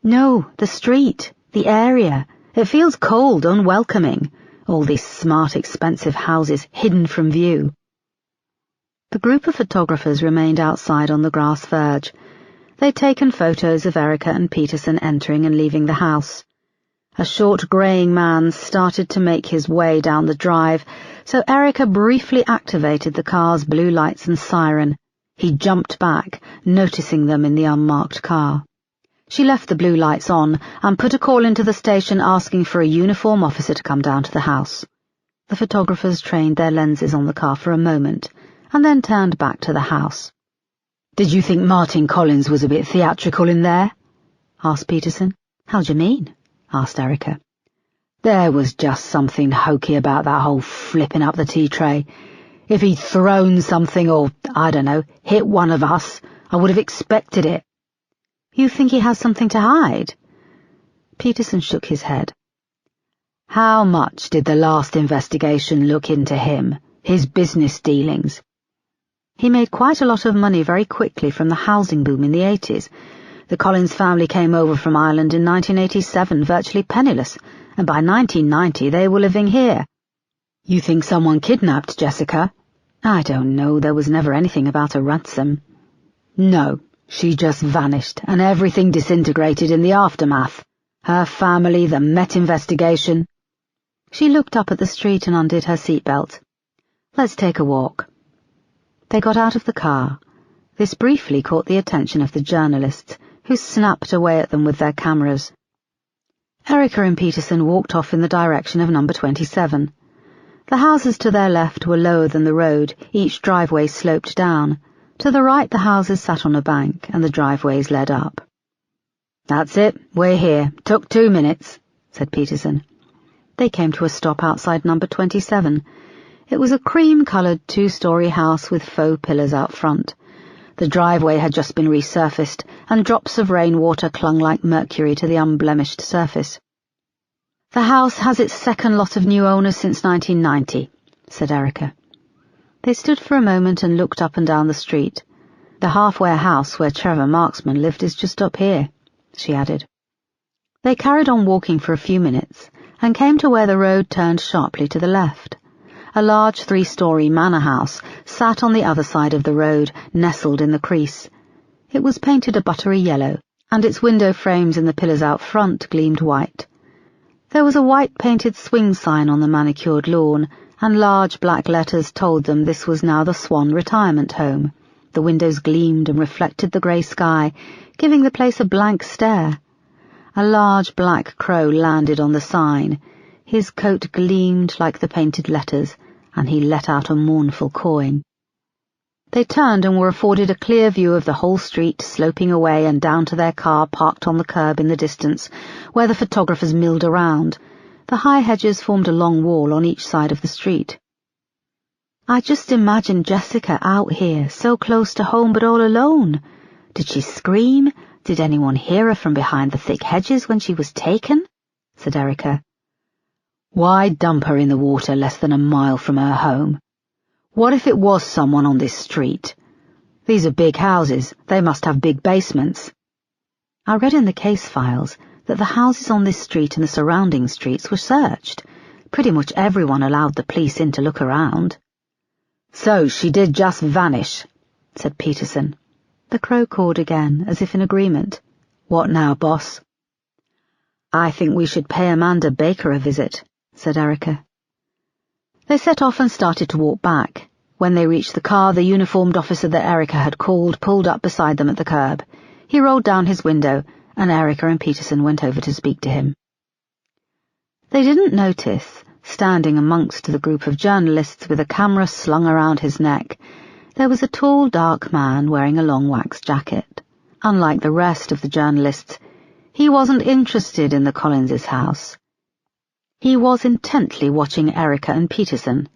Speaker 1: "No, the street, the area. It feels cold, unwelcoming. All these smart, expensive houses hidden from view." The group of photographers remained outside on the grass verge. They'd taken photos of Erica and Peterson entering and leaving the house. A short greying man started to make his way down the drive, so Erica briefly activated the car's blue lights and siren. He jumped back, noticing them in the unmarked car. She left the blue lights on and put a call into the station asking for a uniform officer to come down to the house. The photographers trained their lenses on the car for a moment, and then turned back to the house. "Did you think Martin Collins was a bit theatrical in there?" asked Peterson. "How do you mean?" asked Erica. "There was just something hokey about that whole flipping up the tea tray. If he'd thrown something or, I don't know, hit one of us, I would have expected it." "You think he has something to hide?" Peterson shook his head. "How much did the last investigation look into him, his business dealings?" "He made quite a lot of money very quickly from the housing boom in the 80s. The Collins family came over from Ireland in 1987 virtually penniless, and by 1990 they were living here." "You think someone kidnapped Jessica?" "I don't know. There was never anything about a ransom." No, she just vanished, and everything disintegrated in the aftermath. Her family, the Met investigation. She looked up at the street and undid her seatbelt. Let's take a walk. They got out of the car. This briefly caught the attention of the journalists, who snapped away at them with their cameras. Erica and Peterson walked off in the direction of number 27. The houses to their left were lower than the road, each driveway sloped down. To the right the houses sat on a bank, and the driveways led up. That's it, we're here. Took 2 minutes, said Peterson. They came to a stop outside number 27. It was a cream-coloured 2-storey house with faux pillars out front. The driveway had just been resurfaced, and drops of rainwater clung like mercury to the unblemished surface. The house has its second lot of new owners since 1990, said Erica. They stood for a moment and looked up and down the street. The halfway house where Trevor Marksman lived is just up here, she added. They carried on walking for a few minutes, and came to where the road turned sharply to the left. A large 3-storey manor house sat on the other side of the road, nestled in the crease. It was painted a buttery yellow, and its window frames in the pillars out front gleamed white. There was a white-painted swing sign on the manicured lawn, and large black letters told them this was now the Swan Retirement Home. The windows gleamed and reflected the grey sky, giving the place a blank stare. A large black crow landed on the sign. His coat gleamed like the painted letters, and he let out a mournful cawing. They turned and were afforded a clear view of the whole street sloping away and down to their car parked on the curb in the distance, where the photographers milled around. The high hedges formed a long wall on each side of the street. I just imagined Jessica out here, so close to home but all alone. Did she scream? Did anyone hear her from behind the thick hedges when she was taken? Said Erica. Why dump her in the water less than a mile from her home? What if it was someone on this street? These are big houses. They must have big basements. I read in the case files that the houses on this street and the surrounding streets were searched. Pretty much everyone allowed the police in to look around. So she did just vanish, said Peterson. The crow cawed again, as if in agreement. What now, boss? I think we should pay Amanda Baker a visit, said Erica. They set off and started to walk back. When they reached the car, the uniformed officer that Erica had called pulled up beside them at the curb. He rolled down his window, and Erica and Peterson went over to speak to him. They didn't notice, standing amongst the group of journalists with a camera slung around his neck, there was a tall, dark man wearing a long wax jacket. Unlike the rest of the journalists, he wasn't interested in the Collinses' house. He was intently watching Erica and Peterson,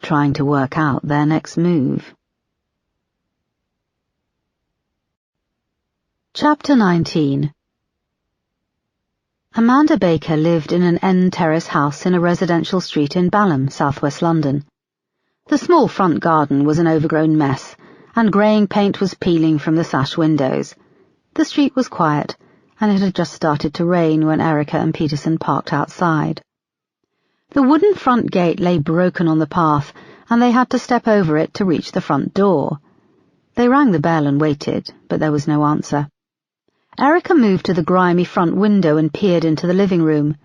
Speaker 1: trying to work out their next move. Chapter 19. Amanda Baker lived in an end terrace house in a residential street in Balham, southwest London. The small front garden was an overgrown mess, and greying paint was peeling from the sash windows. The street was quiet, and it had just started to rain when Erica and Peterson parked outside. The wooden front gate lay broken on the path, and they had to step over it to reach the front door. They rang the bell and waited, but there was no answer. Erica moved to the grimy front window and peered into the living room.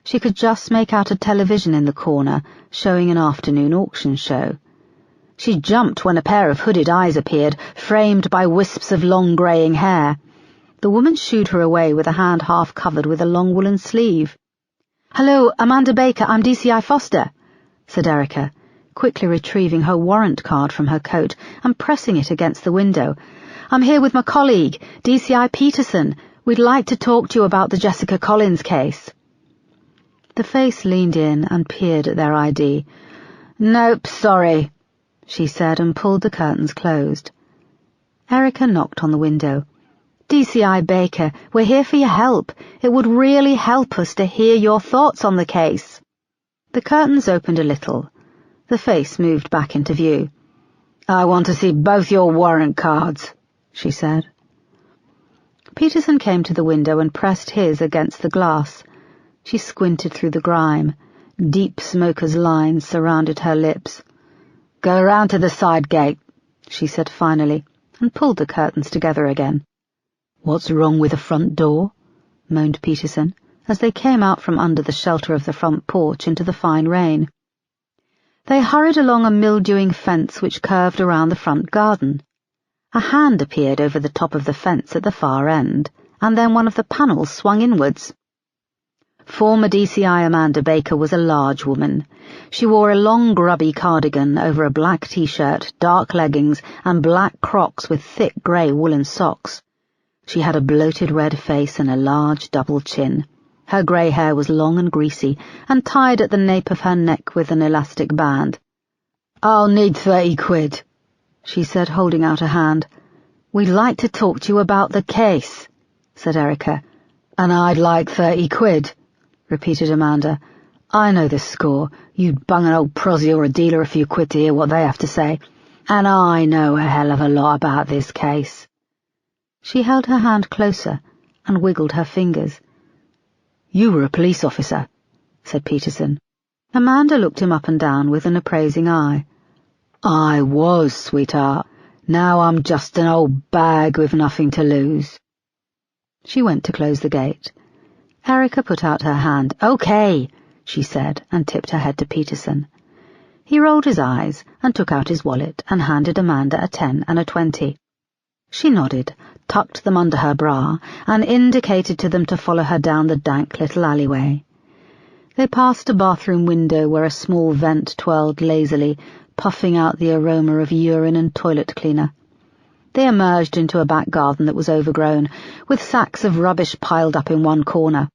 Speaker 1: She could just make out a television in the corner, showing an afternoon auction show. She jumped when a pair of hooded eyes appeared, framed by wisps of long greying hair. The woman shooed her away with a hand half covered with a long woolen sleeve. "Hello, Amanda Baker, I'm DCI Foster," said Erica, quickly retrieving her warrant card from her coat and pressing it against the window. "I'm here with my colleague, DCI Peterson. We'd like to talk to you about the Jessica Collins case." The face leaned in and peered at their ID. "Nope, sorry," she said, and pulled the curtains closed. Erica knocked on the window. "DCI Baker, we're here for your help. It would really help us to hear your thoughts on the case." The curtains opened a little. The face moved back into view. "I want to see both your warrant cards," she said. Peterson came to the window and pressed his against the glass. She squinted through the grime. Deep smoker's lines surrounded her lips. "Go round to the side gate," she said finally. and pulled the curtains together again. "What's wrong with the front door?" moaned Peterson, as they came out from under the shelter of the front porch into the fine rain. They hurried along a mildewing fence which curved around the front garden. A hand appeared over the top of the fence at the far end, and then one of the panels swung inwards. Former DCI Amanda Baker was a large woman. She wore a long grubby cardigan over a black t-shirt, dark leggings, and black Crocs with thick grey woolen socks. She had a bloated red face and a large double chin. Her grey hair was long and greasy, and tied at the nape of her neck with an elastic band. "I'll need 30 quid, she said, holding out a hand. "We'd like to talk to you about the case," said Erica. "And I'd like 30 quid, repeated Amanda. "I know the score. You'd bung an old prosy or a dealer a few quid to hear what they have to say. And I know a hell of a lot about this case." She held her hand closer and wiggled her fingers. "You were a police officer," said Peterson. Amanda looked him up and down with an appraising eye. "I was, sweetheart. Now I'm just an old bag with nothing to lose." She went to close the gate. Erica put out her hand. "Okay," she said, and tipped her head to Peterson. He rolled his eyes and took out his wallet and handed Amanda a 10 and a 20. She nodded, tucked them under her bra, and indicated to them to follow her down the dank little alleyway. They passed a bathroom window where a small vent twirled lazily, puffing out the aroma of urine and toilet cleaner. They emerged into a back garden that was overgrown, with sacks of rubbish piled up in one corner.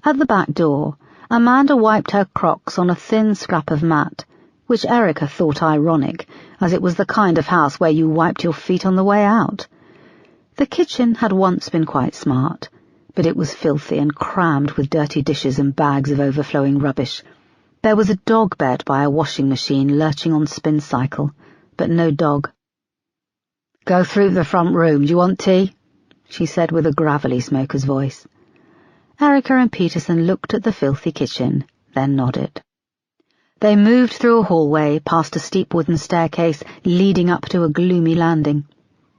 Speaker 1: At the back door, Amanda wiped her Crocs on a thin scrap of mat, which Erica thought ironic, as it was the kind of house where you wiped your feet on the way out. The kitchen had once been quite smart, but it was filthy and crammed with dirty dishes and bags of overflowing rubbish. There was a dog bed by a washing machine lurching on spin cycle, but no dog. "Go through the front room. Do you want tea?" she said with a gravelly smoker's voice. Erica and Peterson looked at the filthy kitchen, then nodded. They moved through a hallway, past a steep wooden staircase leading up to a gloomy landing.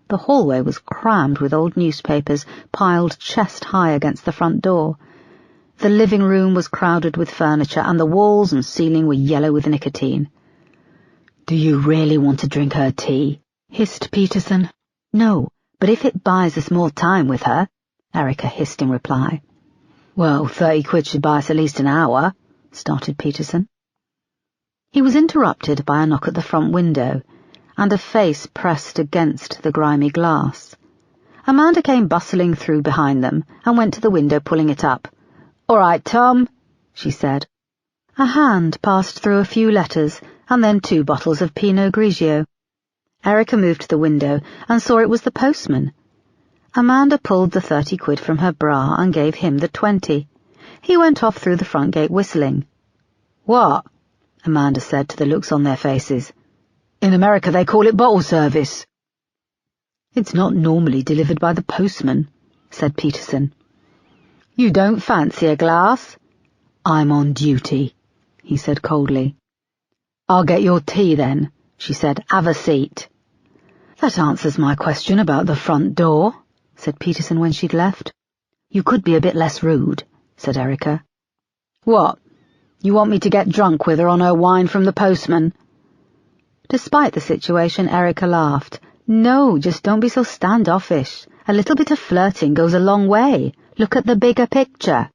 Speaker 1: The hallway was crammed with old newspapers, piled chest-high against the front door. The living room was crowded with furniture, and the walls and ceiling were yellow with nicotine. "Do you really want to drink her tea?" hissed Peterson. "No, but if it buys us more time with her," Erica hissed in reply. "Well, 30 quid should buy us at least an hour," started Peterson. He was interrupted by a knock at the front window, and a face pressed against the grimy glass. Amanda came bustling through behind them and went to the window, pulling it up. "All right, Tom," she said. A hand passed through a few letters and then 2 bottles of Pinot Grigio. Erica moved to the window and saw it was the postman. Amanda pulled the 30 quid from her bra and gave him the 20. He went off through the front gate whistling. "What?" Amanda said to the looks on their faces. "In America they call it bottle service." "It's not normally delivered by the postman," said Peterson. "You don't fancy a glass?" "I'm on duty," he said coldly. "I'll get your tea then," she said. "Have a seat." "That answers my question about the front door," said Peterson when she'd left. "You could be a bit less rude," said Erica. "What? You want me to get drunk with her on her wine from the postman?" Despite the situation, Erica laughed. "No, just don't be so standoffish. A little bit of flirting goes a long way. Look at the bigger picture."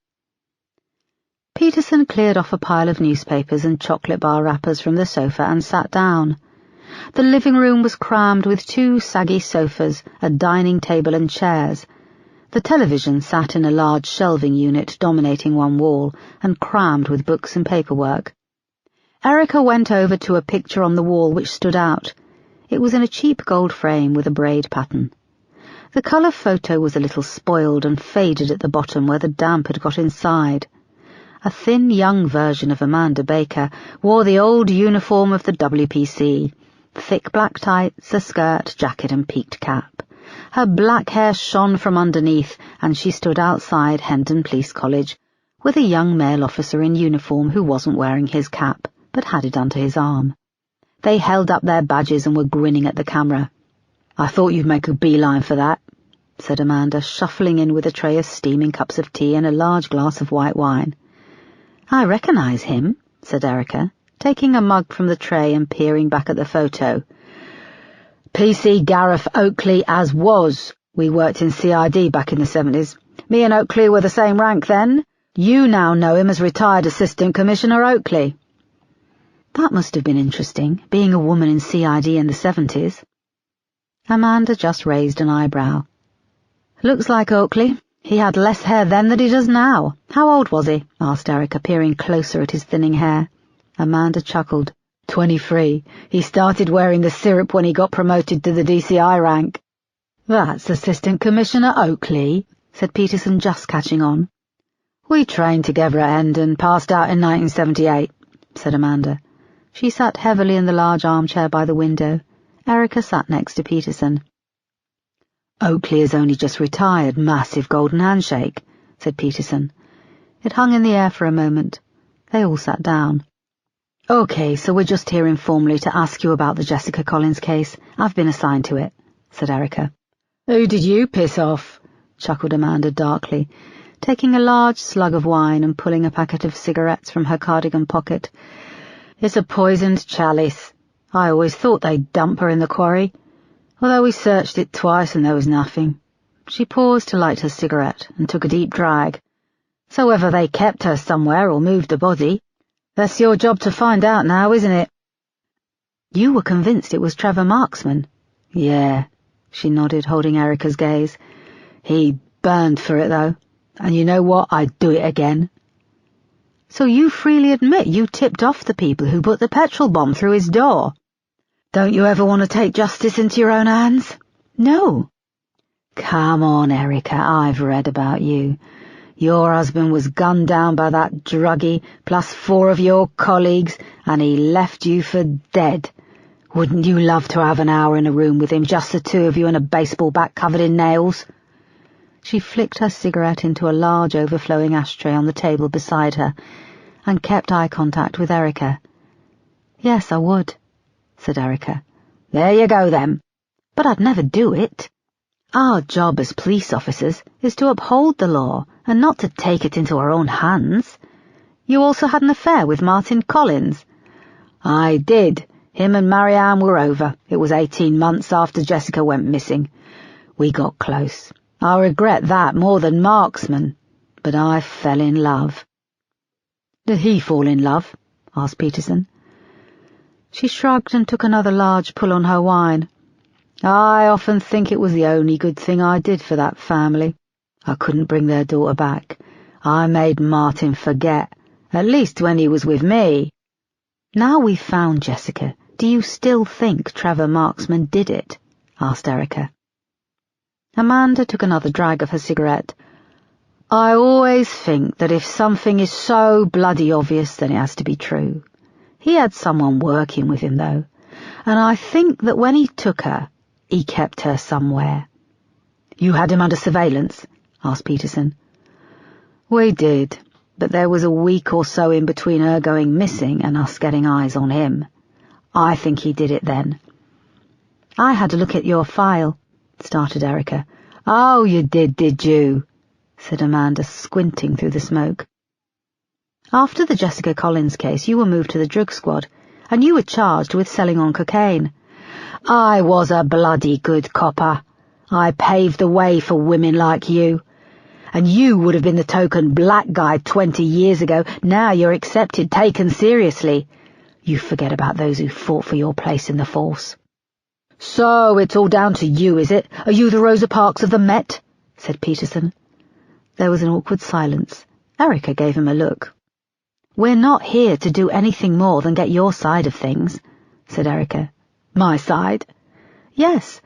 Speaker 1: Peterson cleared off a pile of newspapers and chocolate bar wrappers from the sofa and sat down. The living room was crammed with 2 saggy sofas, a dining table and chairs. The television sat in a large shelving unit dominating one wall and crammed with books and paperwork. Erica went over to a picture on the wall which stood out. It was in a cheap gold frame with a braid pattern. The colour photo was a little spoiled and faded at the bottom where the damp had got inside. A thin young version of Amanda Baker wore the old uniform of the WPC, thick black tights, a skirt, jacket and peaked cap. Her black hair shone from underneath, and she stood outside Hendon Police College, with a young male officer in uniform who wasn't wearing his cap, but had it under his arm. They held up their badges and were grinning at the camera. I thought you'd make a beeline for that, said Amanda, shuffling in with a tray of steaming cups of tea and a large glass of white wine. I recognise him, said Erica, taking a mug from the tray and peering back at the photo. PC Gareth Oakley as was. We worked in CID back in the 70s. Me and Oakley were the same rank then. You now know him as retired Assistant Commissioner Oakley. That must have been interesting, being a woman in CID in the 70s. Amanda just raised an eyebrow. Looks like Oakley. He had less hair then than he does now. How old was he? Asked Erica, peering closer at his thinning hair. Amanda chuckled. 23. He started wearing the syrup when he got promoted to the DCI rank. That's Assistant Commissioner Oakley, said Peterson, just catching on. We trained together at Hendon, passed out in 1978, said Amanda. She sat heavily in the large armchair by the window. Erica sat next to Peterson. Oakley has only just retired, massive golden handshake, said Peterson. It hung in the air for a moment. They all sat down. OK, so we're just here informally to ask you about the Jessica Collins case. I've been assigned to it, said Erica. Who did you piss off? Chuckled Amanda darkly, taking a large slug of wine and pulling a packet of cigarettes from her cardigan pocket. It's a poisoned chalice. I always thought they'd dump her in the quarry, although we searched it twice and there was nothing. She paused to light her cigarette and took a deep drag. So whether they kept her somewhere or moved the body, that's your job to find out now, isn't it? You were convinced it was Trevor Marksman? Yeah, she nodded, holding Erica's gaze. He burned for it, though. And you know what? I'd do it again. So you freely admit you tipped off the people who put the petrol bomb through his door? Don't you ever want to take justice into your own hands? No. Come on, Erica, I've read about you. Your husband was gunned down by that druggie, plus 4 of your colleagues, and he left you for dead. Wouldn't you love to have an hour in a room with him, just the 2 of you and a baseball bat covered in nails? She flicked her cigarette into a large overflowing ashtray on the table beside her, and kept eye contact with Erica. Yes, I would, said Erica. There you go, then. But I'd never do it. Our job as police officers is to uphold the law and not to take it into our own hands. You also had an affair with Martin Collins. I did. Him and Marianne were over. It was 18 months after Jessica went missing. We got close. I regret that more than Marksman, but I fell in love. Did he fall in love? Asked Peterson. She shrugged and took another large pull on her wine. I often think it was the only good thing I did for that family. I couldn't bring their daughter back. I made Martin forget, at least when he was with me. Now we've found Jessica, do you still think Trevor Marksman did it? Asked Erica. Amanda took another drag of her cigarette. I always think that if something is so bloody obvious, then it has to be true. He had someone working with him, though, and I think that when he took her, he kept her somewhere. You had him under surveillance? Asked Peterson. We did, but there was a week or so in between her going missing and us getting eyes on him. I think he did it then. I had a look at your file, started Erica. Oh, you did you? Said Amanda, squinting through the smoke. After the Jessica Collins case, you were moved to the drug squad, and you were charged with selling on cocaine. I was a bloody good copper. I paved the way for women like you. And you would have been the token black guy 20 years ago. Now you're accepted, taken seriously. You forget about those who fought for your place in the force. So it's all down to you, is it? Are you the Rosa Parks of the Met? Said Peterson. There was an awkward silence. Erica gave him a look. We're not here to do anything more than get your side of things, said Erica. My side? Yes.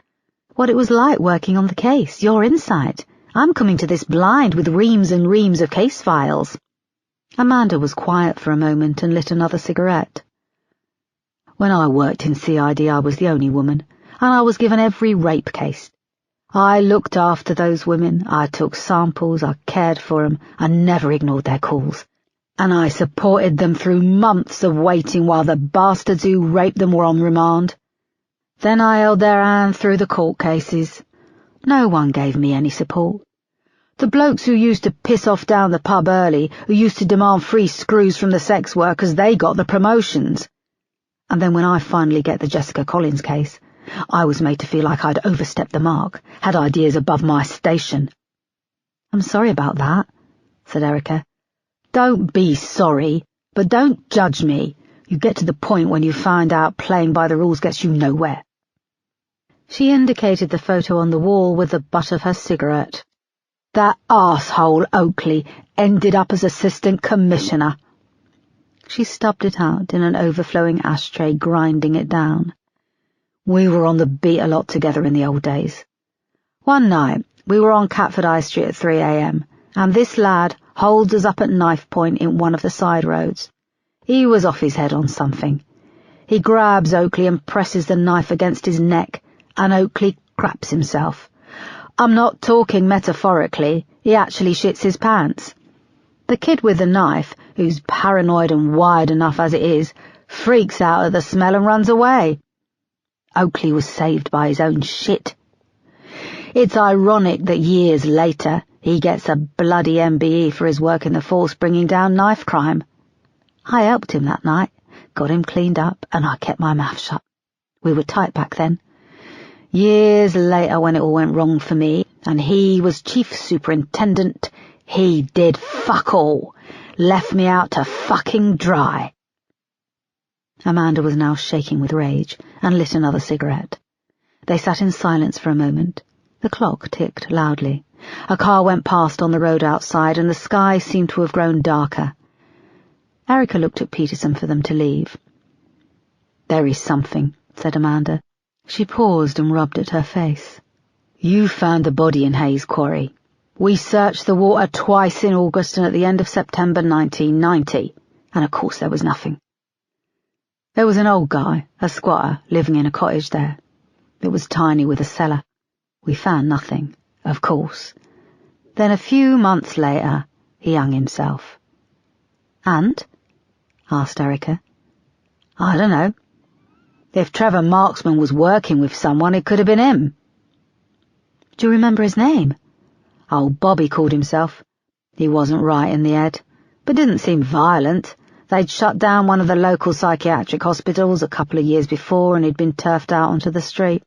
Speaker 1: What it was like working on the case, your insight. I'm coming to this blind with reams and reams of case files. Amanda was quiet for a moment and lit another cigarette. When I worked in CID, I was the only woman, and I was given every rape case. I looked after those women, I took samples, I cared for them, I never ignored their calls. And I supported them through months of waiting while the bastards who raped them were on remand. Then I held their hand through the court cases. No one gave me any support. The blokes who used to piss off down the pub early, who used to demand free screws from the sex workers, they got the promotions. And then when I finally get the Jessica Collins case, I was made to feel like I'd overstepped the mark, had ideas above my station. I'm sorry about that, said Erica. Don't be sorry, but don't judge me. You get to the point when you find out playing by the rules gets you nowhere. She indicated the photo on the wall with the butt of her cigarette. That arsehole Oakley ended up as assistant commissioner. She stubbed it out in an overflowing ashtray, grinding it down. We were on the beat a lot together in the old days. One night, we were on Catford High Street at 3 a.m, and this lad holds us up at knife point in one of the side roads. He was off his head on something. He grabs Oakley and presses the knife against his neck, and Oakley craps himself. I'm not talking metaphorically, he actually shits his pants. The kid with the knife, who's paranoid and wired enough as it is, freaks out at the smell and runs away. Oakley was saved by his own shit. It's ironic that years later he gets a bloody MBE for his work in the force bringing down knife crime. I helped him that night, got him cleaned up, and I kept my mouth shut. We were tight back then. Years later, when it all went wrong for me, and he was chief superintendent, he did fuck all. Left me out to fucking dry. Amanda was now shaking with rage, and lit another cigarette. They sat in silence for a moment. The clock ticked loudly. A car went past on the road outside, and the sky seemed to have grown darker. Erica looked at Peterson for them to leave. There is something, said Amanda. She paused and rubbed at her face. You found a body in Hayes Quarry. We searched the water twice in August and at the end of September 1990, and of course there was nothing. There was an old guy, a squatter, living in a cottage there. It was tiny with a cellar. We found nothing, of course. Then a few months later, he hung himself. And? Asked Erica. I don't know. If Trevor Marksman was working with someone, it could have been him. Do you remember his name? Old Bobby called himself. He wasn't right in the head, but didn't seem violent. They'd shut down one of the local psychiatric hospitals a couple of years before, and he'd been turfed out onto the street.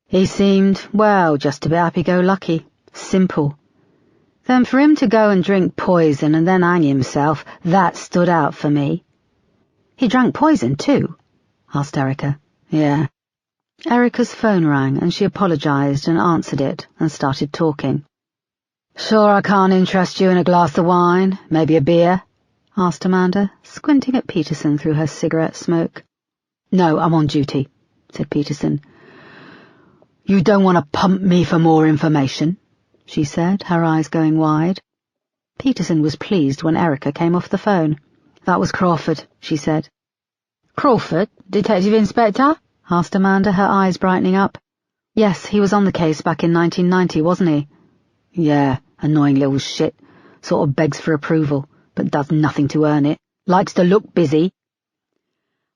Speaker 1: He seemed, well, just a bit happy-go-lucky, simple. Then for him to go and drink poison and then hang himself, that stood out for me. He drank poison, too? Asked Erica. Yeah. Erica's phone rang, and she apologized and answered it and started talking. Sure I can't interest you in a glass of wine, maybe a beer? Asked Amanda, squinting at Peterson through her cigarette smoke. No, I'm on duty, said Peterson. You don't want to pump me for more information? She said, her eyes going wide. Peterson was pleased when Erica came off the phone. That was Crawford, she said. Crawford, Detective Inspector? Asked Amanda, her eyes brightening up. Yes, he was on the case back in 1990, wasn't he? Yeah, annoying little shit. Sort of begs for approval, but does nothing to earn it. Likes to look busy.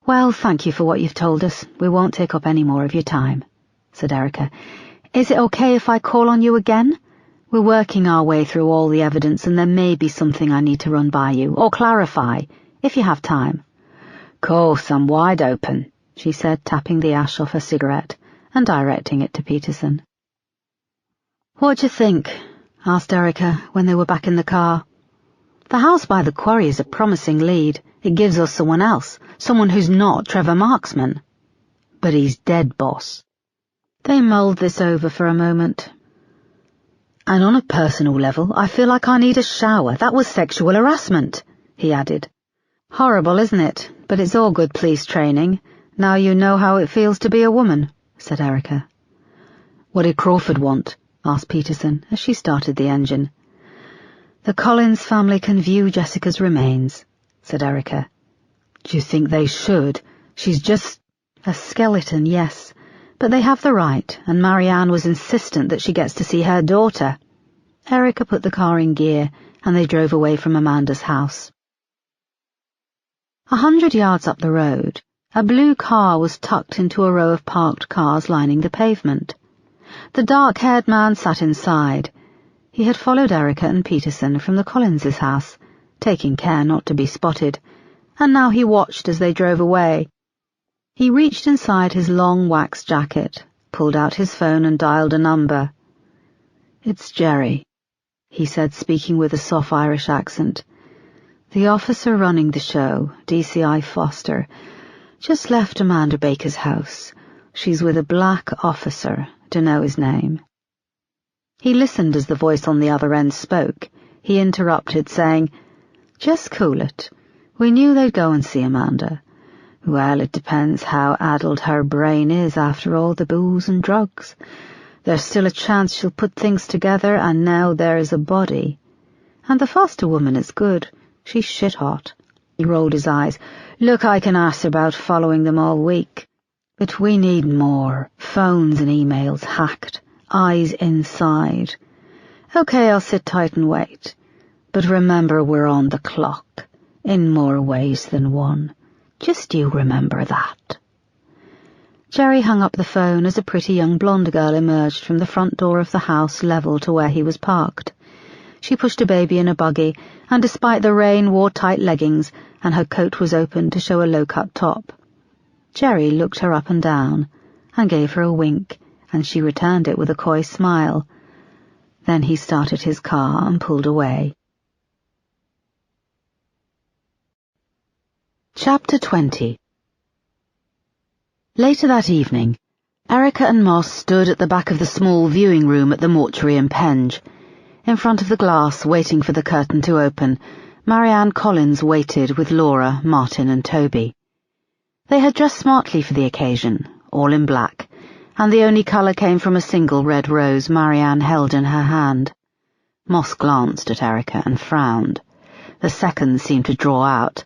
Speaker 1: Well, thank you for what you've told us. We won't take up any more of your time, said Erica. Is it okay if I call on you again? We're working our way through all the evidence, and there may be something I need to run by you, or clarify, if you have time. Course, I'm wide open, she said, tapping the ash off her cigarette and directing it to Peterson. What do you think? Asked Erica when they were back in the car. The house by the quarry is a promising lead. It gives us someone else, someone who's not Trevor Marksman. But he's dead, boss. They mulled this over for a moment. And on a personal level, I feel like I need a shower. That was sexual harassment, he added. Horrible, isn't it? But it's all good police training. Now you know how it feels to be a woman, said Erica. What did Crawford want? Asked Peterson as she started the engine. The Collins family can view Jessica's remains, said Erica. Do you think they should? She's just a skeleton, yes. But they have the right, and Marianne was insistent that she gets to see her daughter. Erica put the car in gear, and they drove away from Amanda's house. 100 yards up the road, A blue car was tucked into a row of parked cars lining the pavement. The dark-haired man sat inside. He had followed Erica and Peterson from the Collinses' house, taking care not to be spotted, and now he watched as they drove away. He reached inside his long wax jacket, pulled out his phone and dialed a number. "It's Jerry," he said, speaking with a soft Irish accent. "The officer running the show, DCI Foster, just left Amanda Baker's house. She's with a black officer, dunno his name." He listened as the voice on the other end spoke. He interrupted, saying, "Just cool it. We knew they'd go and see Amanda. Well, it depends how addled her brain is after all the booze and drugs. There's still a chance she'll put things together, and now there's a body. And the foster woman is good. She's shit-hot." He rolled his eyes. "Look, I can ask about following them all week. But we need more. Phones and emails hacked. Eyes inside. Okay, I'll sit tight and wait. But remember, we're on the clock. In more ways than one. Just you remember that." Jerry hung up the phone as a pretty young blonde girl emerged from the front door of the house level to where he was parked. She pushed a baby in a buggy, and despite the rain wore tight leggings, and her coat was open to show a low-cut top. Jerry looked her up and down, and gave her a wink, and she returned it with a coy smile. Then he started his car and pulled away. Chapter 20. Later that evening, Erica and Moss stood at the back of the small viewing room at the mortuary in Penge. In front of the glass, waiting for the curtain to open, Marianne Collins waited with Laura, Martin and Toby. They had dressed smartly for the occasion, all in black, and the only colour came from a single red rose Marianne held in her hand. Moss glanced at Erica and frowned. The second seemed to draw out.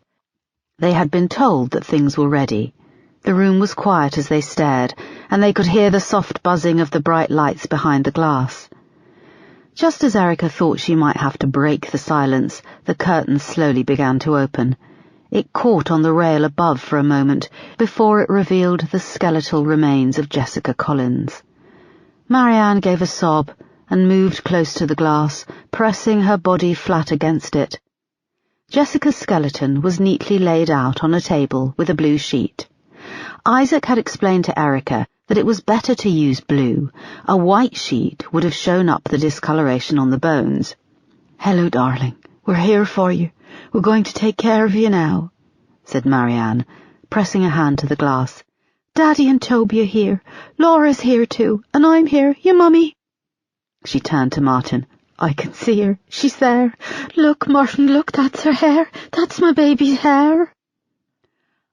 Speaker 1: They had been told that things were ready. The room was quiet as they stared, and they could hear the soft buzzing of the bright lights behind the glass. Just as Erica thought she might have to break the silence, the curtain slowly began to open. It caught on the rail above for a moment, before it revealed the skeletal remains of Jessica Collins. Marianne gave a sob and moved close to the glass, pressing her body flat against it. Jessica's skeleton was neatly laid out on a table with a blue sheet. Isaac had explained to Erica that it was better to use blue. A white sheet would have shown up the discoloration on the bones. "Hello, darling. We're here for you. We're going to take care of you now," said Marianne, pressing a hand to the glass. "Daddy and Toby are here. Laura's here too, and I'm here, your mummy." She turned to Martin. "I can see her. She's there. Look, Martin, look, that's her hair. That's my baby's hair."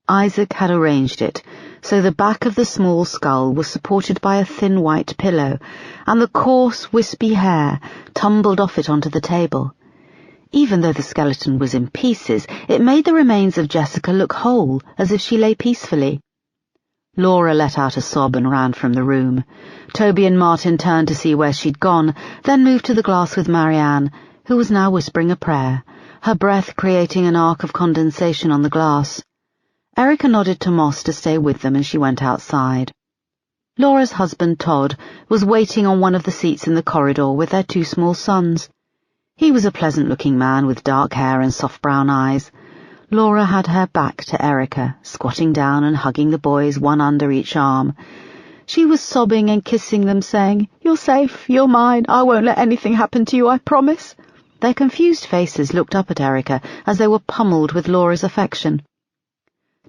Speaker 1: Isaac had arranged it so the back of the small skull was supported by a thin white pillow, and the coarse, wispy hair tumbled off it onto the table. Even though the skeleton was in pieces, it made the remains of Jessica look whole, as if she lay peacefully. Laura let out a sob and ran from the room. Toby and Martin turned to see where she'd gone, then moved to the glass with Marianne, who was now whispering a prayer, her breath creating an arc of condensation on the glass. Erica nodded to Moss to stay with them, and she went outside. Laura's husband, Todd, was waiting on one of the seats in the corridor with their two small sons. He was a pleasant-looking man with dark hair and soft brown eyes. Laura had her back to Erica, squatting down and hugging the boys one under each arm. She was sobbing and kissing them, saying, "You're safe, you're mine, I won't let anything happen to you, I promise." Their confused faces looked up at Erica as they were pummeled with Laura's affection.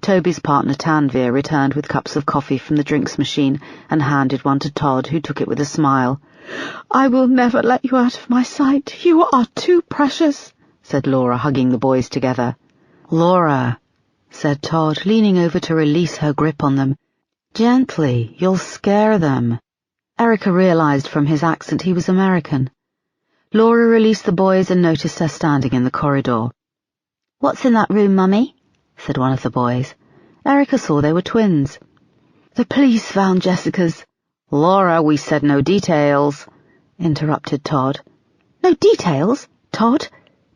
Speaker 1: Toby's partner Tanvir returned with cups of coffee from the drinks machine and handed one to Todd, who took it with a smile. "I will never let you out of my sight. You are too precious," said Laura, hugging the boys together. "Laura," said Todd, leaning over to release her grip on them. "Gently, you'll scare them." Erica realized from his accent he was American. Laura released the boys and noticed her standing in the corridor. "What's in that room, Mummy?" said one of the boys. Erica saw they were twins. "The police found Jessica's—" "Laura, we said no details," interrupted Todd. "No details, Todd?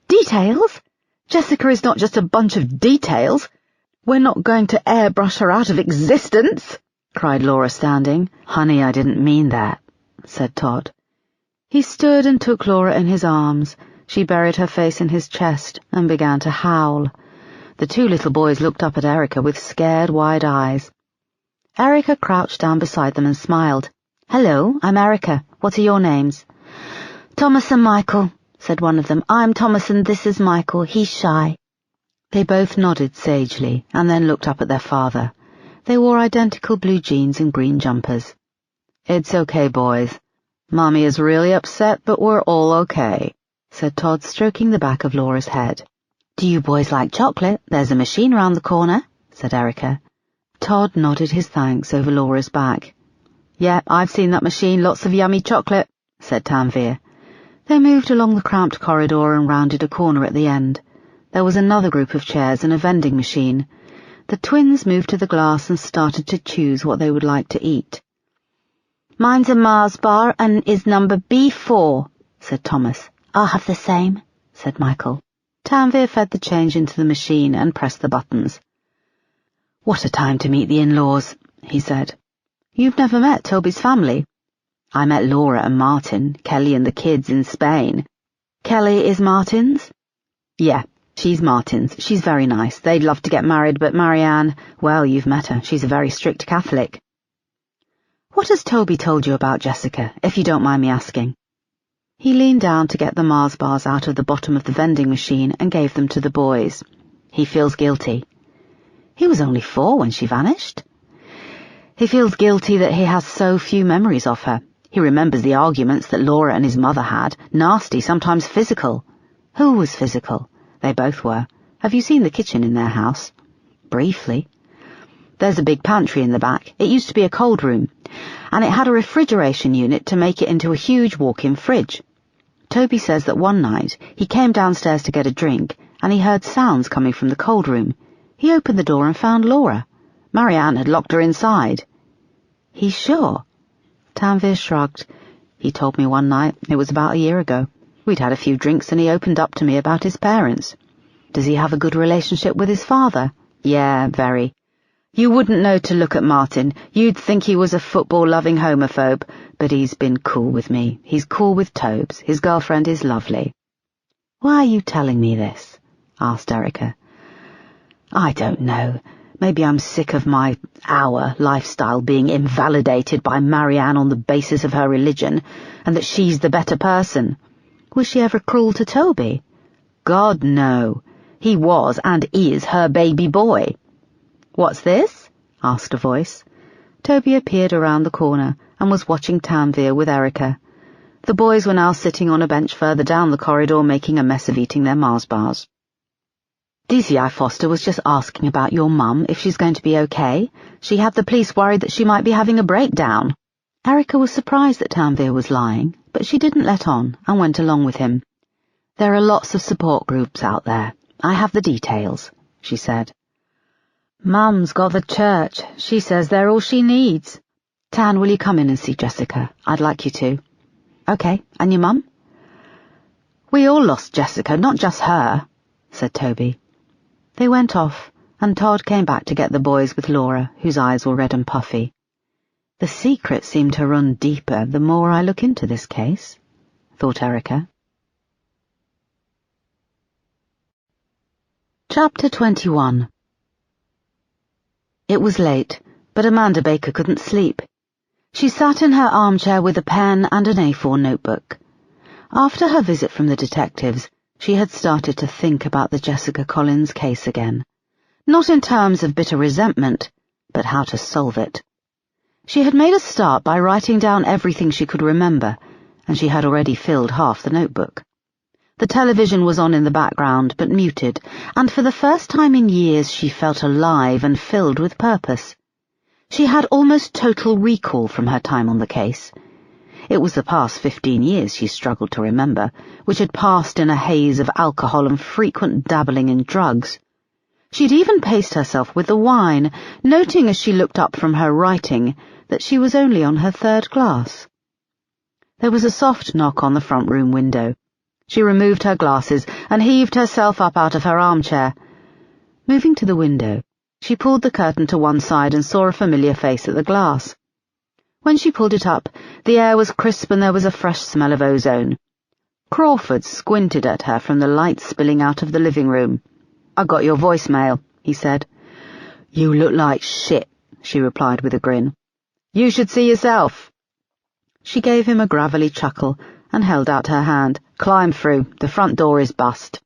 Speaker 1: Details? Jessica is not just a bunch of details. "We're not going to airbrush her out of existence," cried Laura, standing. "Honey, I didn't mean that," said Todd. He stood and took Laura in his arms. She buried her face in his chest and began to howl. The two little boys looked up at Erica with scared, wide eyes. Erica crouched down beside them and smiled. "Hello, I'm Erica. What are your names?" "Thomas and Michael," said one of them. "I'm Thomas and this is Michael. He's shy." They both nodded sagely and then looked up at their father. They wore identical blue jeans and green jumpers. "It's okay, boys. Mommy is really upset, but we're all okay," said Todd, stroking the back of Laura's head. "Do you boys like chocolate? There's a machine around the corner," said Erica. Todd nodded his thanks over Laura's back. "Yeah, I've seen that machine, lots of yummy chocolate," said Tanvir. They moved along the cramped corridor and rounded a corner at the end. There was another group of chairs and a vending machine. The twins moved to the glass and started to choose what they would like to eat. "Mine's a Mars bar and is number B4, said Thomas. "I'll have the same," said Michael. Tanvir fed the change into the machine and pressed the buttons. "What a time to meet the in-laws," he said. "You've never met Toby's family?" "I met Laura and Martin, Kelly and the kids in Spain." "Kelly is Martin's?" "Yeah, she's Martin's. She's very nice. They'd love to get married, but Marianne, well, you've met her. She's a very strict Catholic." "What has Toby told you about Jessica, if you don't mind me asking?" He leaned down to get the Mars bars out of the bottom of the vending machine and gave them to the boys. "He feels guilty." "He was only 4 when she vanished." "He feels guilty that he has so few memories of her. He remembers the arguments that Laura and his mother had, nasty, sometimes physical." "Who was physical?" "They both were. Have you seen the kitchen in their house?" "Briefly." "There's a big pantry in the back. It used to be a cold room, and it had a refrigeration unit to make it into a huge walk-in fridge. Toby says that one night he came downstairs to get a drink, and he heard sounds coming from the cold room. He opened the door and found Laura. Marianne had locked her inside." "He's sure?" Tanvir shrugged. "He told me one night. It was about a year ago. We'd had a few drinks and he opened up to me about his parents." "Does he have a good relationship with his father?" "Yeah, very. You wouldn't know to look at Martin. You'd think he was a football-loving homophobe, but he's been cool with me. He's cool with Tobes. His girlfriend is lovely." "Why are you telling me this?" asked Erica. "I don't know. Maybe I'm sick of our lifestyle being invalidated by Marianne on the basis of her religion, and that she's the better person." "Was she ever cruel to Toby?" "God, no. He was and is her baby boy." "What's this?" asked a voice. Toby appeared around the corner and was watching Tanvir with Erica. The boys were now sitting on a bench further down the corridor making a mess of eating their Mars bars. "DCI Foster was just asking about your mum, if she's going to be okay. She had the police worried that she might be having a breakdown." Erica was surprised that Tanvir was lying, but she didn't let on and went along with him. "There are lots of support groups out there. I have the details," she said. "Mum's got the church. She says they're all she needs." "Tan, will you come in and see Jessica? I'd like you to." "Okay, and your mum?" "We all lost Jessica, not just her," said Toby. They went off, and Todd came back to get the boys with Laura, whose eyes were red and puffy. "The secret seemed to run deeper the more I look into this case," thought Erica. Chapter 21. It was late, but Amanda Baker couldn't sleep. She sat in her armchair with a pen and an A4 notebook. After her visit from the detectives, she had started to think about the Jessica Collins case again. Not in terms of bitter resentment, but how to solve it. She had made a start by writing down everything she could remember, and she had already filled half the notebook. The television was on in the background, but muted, and for the first time in years she felt alive and filled with purpose. She had almost total recall from her time on the case. It was the past 15 years she struggled to remember, which had passed in a haze of alcohol and frequent dabbling in drugs. She'd even paced herself with the wine, noting as she looked up from her writing that she was only on her 3rd glass. There was a soft knock on the front room window. She removed her glasses and heaved herself up out of her armchair. Moving to the window, She pulled the curtain to one side and saw a familiar face at the glass. When she pulled it up, the air was crisp and there was a fresh smell of ozone. Crawford squinted at her from the light spilling out of the living room. "I got your voicemail," he said. "You look like shit," she replied with a grin. "You should see yourself." She gave him a gravelly chuckle and held out her hand. "Climb through. The front door is bust."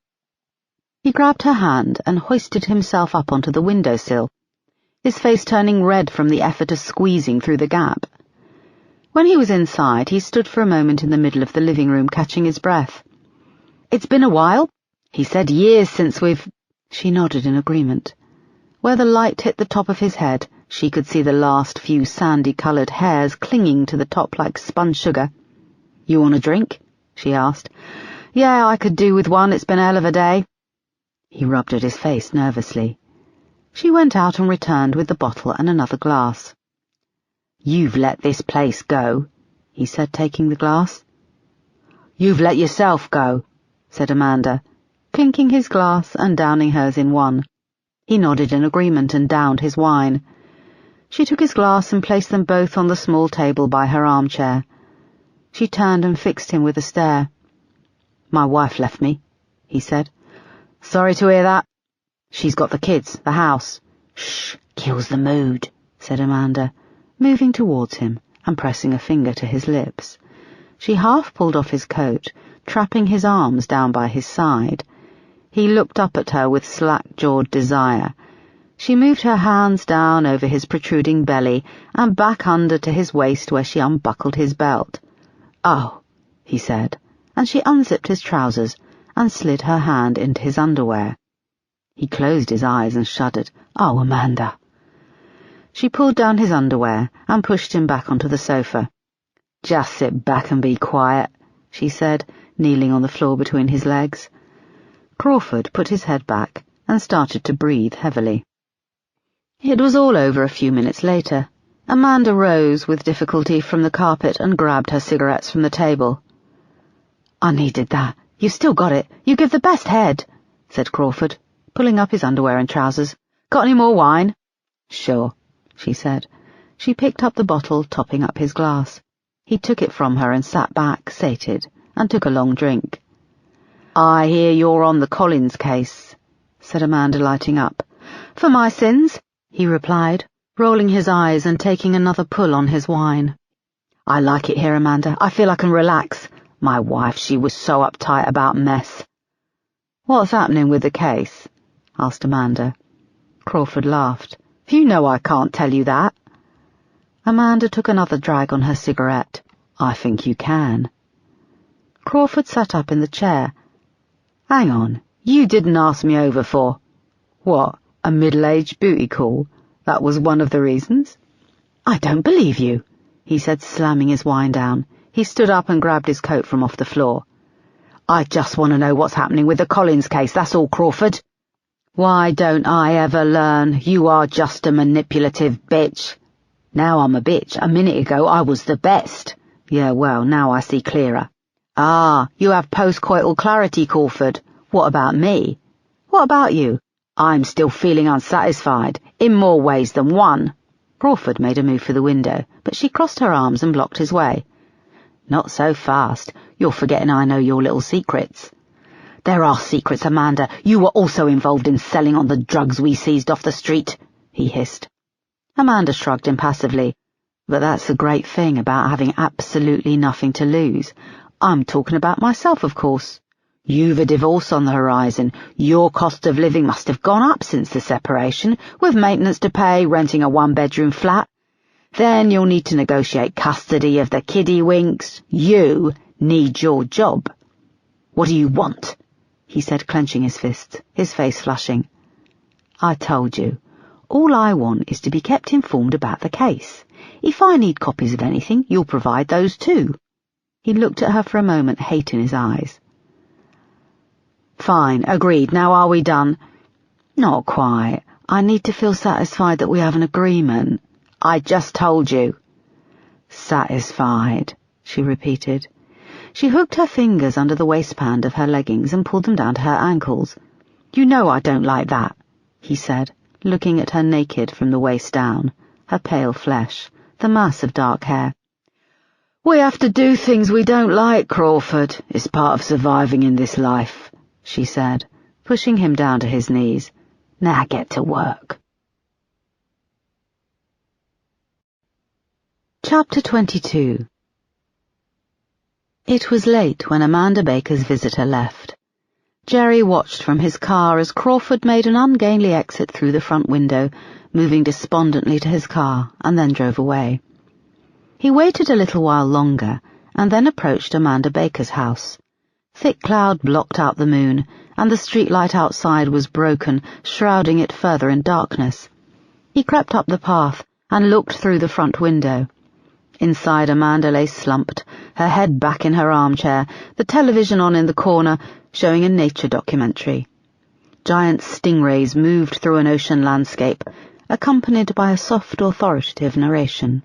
Speaker 1: He grabbed her hand and hoisted himself up onto the windowsill, his face turning red from the effort of squeezing through the gap. When he was inside, he stood for a moment in the middle of the living room, catching his breath. "It's been a while," he said. "Years since we've—" She nodded in agreement. Where the light hit the top of his head, she could see the last few sandy-coloured hairs clinging to the top like spun sugar. "You want a drink?" she asked. "Yeah, I could do with one. It's been a hell of a day." He rubbed at his face nervously. She went out and returned with the bottle and another glass. "You've let this place go," he said, taking the glass. "You've let yourself go," said Amanda, clinking his glass and downing hers in one. He nodded in agreement and downed his wine. She took his glass and placed them both on the small table by her armchair. She turned and fixed him with a stare. "My wife left me," he said. "Sorry to hear that." "She's got the kids, the house." "Shh, kills the mood," said Amanda, moving towards him and pressing a finger to his lips. She half pulled off his coat, trapping his arms down by his side. He looked up at her with slack-jawed desire. She moved her hands down over his protruding belly and back under to his waist where she unbuckled his belt. "Oh," he said, and she unzipped his trousers and slid her hand into his underwear. He closed his eyes and shuddered. "Oh, Amanda." She pulled down his underwear and pushed him back onto the sofa. "Just sit back and be quiet," she said, kneeling on the floor between his legs. Crawford put his head back and started to breathe heavily. It was all over a few minutes later. Amanda rose with difficulty from the carpet and grabbed her cigarettes from the table. "I needed that. You've still got it. You give the best head," said Crawford, pulling up his underwear and trousers. "Got any more wine?" "Sure," she said. She picked up the bottle, topping up his glass. He took it from her and sat back, sated, and took a long drink. "I hear you're on the Collins case," said Amanda, lighting up. "For my sins," he replied, rolling his eyes and taking another pull on his wine. "I like it here, Amanda. I feel I can relax. My wife, she was so uptight about mess." "What's happening with the case?" asked Amanda. Crawford laughed. "You know I can't tell you that." Amanda took another drag on her cigarette. "I think you can." Crawford sat up in the chair. "Hang on, you didn't ask me over for—" "What, a middle-aged booty call? That was one of the reasons?" "I don't believe you," he said, slamming his wine down. He stood up and grabbed his coat from off the floor. "I just want to know what's happening with the Collins case, that's all, Crawford." "Why don't I ever learn? You are just a manipulative bitch." "Now I'm a bitch. A minute ago I was the best." "Yeah, well, now I see clearer." "Ah, you have post-coital clarity, Crawford. What about me?" "What about you?" "I'm still feeling unsatisfied, in more ways than one." Crawford made a move for the window, but she crossed her arms and blocked his way. "Not so fast. You're forgetting I know your little secrets." "There are secrets, Amanda. You were also involved in selling on the drugs we seized off the street," he hissed. Amanda shrugged impassively. "But that's the great thing about having absolutely nothing to lose. I'm talking about myself, of course. You've a divorce on the horizon. Your cost of living must have gone up since the separation, with maintenance to pay, renting a one-bedroom flat. Then you'll need to negotiate custody of the kiddie-winks. You need your job." "What do you want?" he said, clenching his fists, his face flushing. "I told you. All I want is to be kept informed about the case. If I need copies of anything, you'll provide those too." He looked at her for a moment, hate in his eyes. "Fine, agreed. Now are we done?" "Not quite. I need to feel satisfied that we have an agreement." "I just told you." "Satisfied," she repeated. She hooked her fingers under the waistband of her leggings and pulled them down to her ankles. "You know I don't like that," he said. looking at her naked from the waist down, her pale flesh, the mass of dark hair. "We have to do things we don't like, Crawford. It's part of surviving in this life," she said, pushing him down to his knees. "Now get to work." Chapter 22. It was late when Amanda Baker's visitor left. Jerry watched from his car as Crawford made an ungainly exit through the front window, moving despondently to his car, and then drove away. He waited a little while longer, and then approached Amanda Baker's house. Thick cloud blocked out the moon, and the streetlight outside was broken, shrouding it further in darkness. He crept up the path and looked through the front window. Inside, Amanda lay slumped, her head back in her armchair, the television on in the corner, showing a nature documentary. Giant stingrays moved through an ocean landscape, accompanied by a soft, authoritative narration.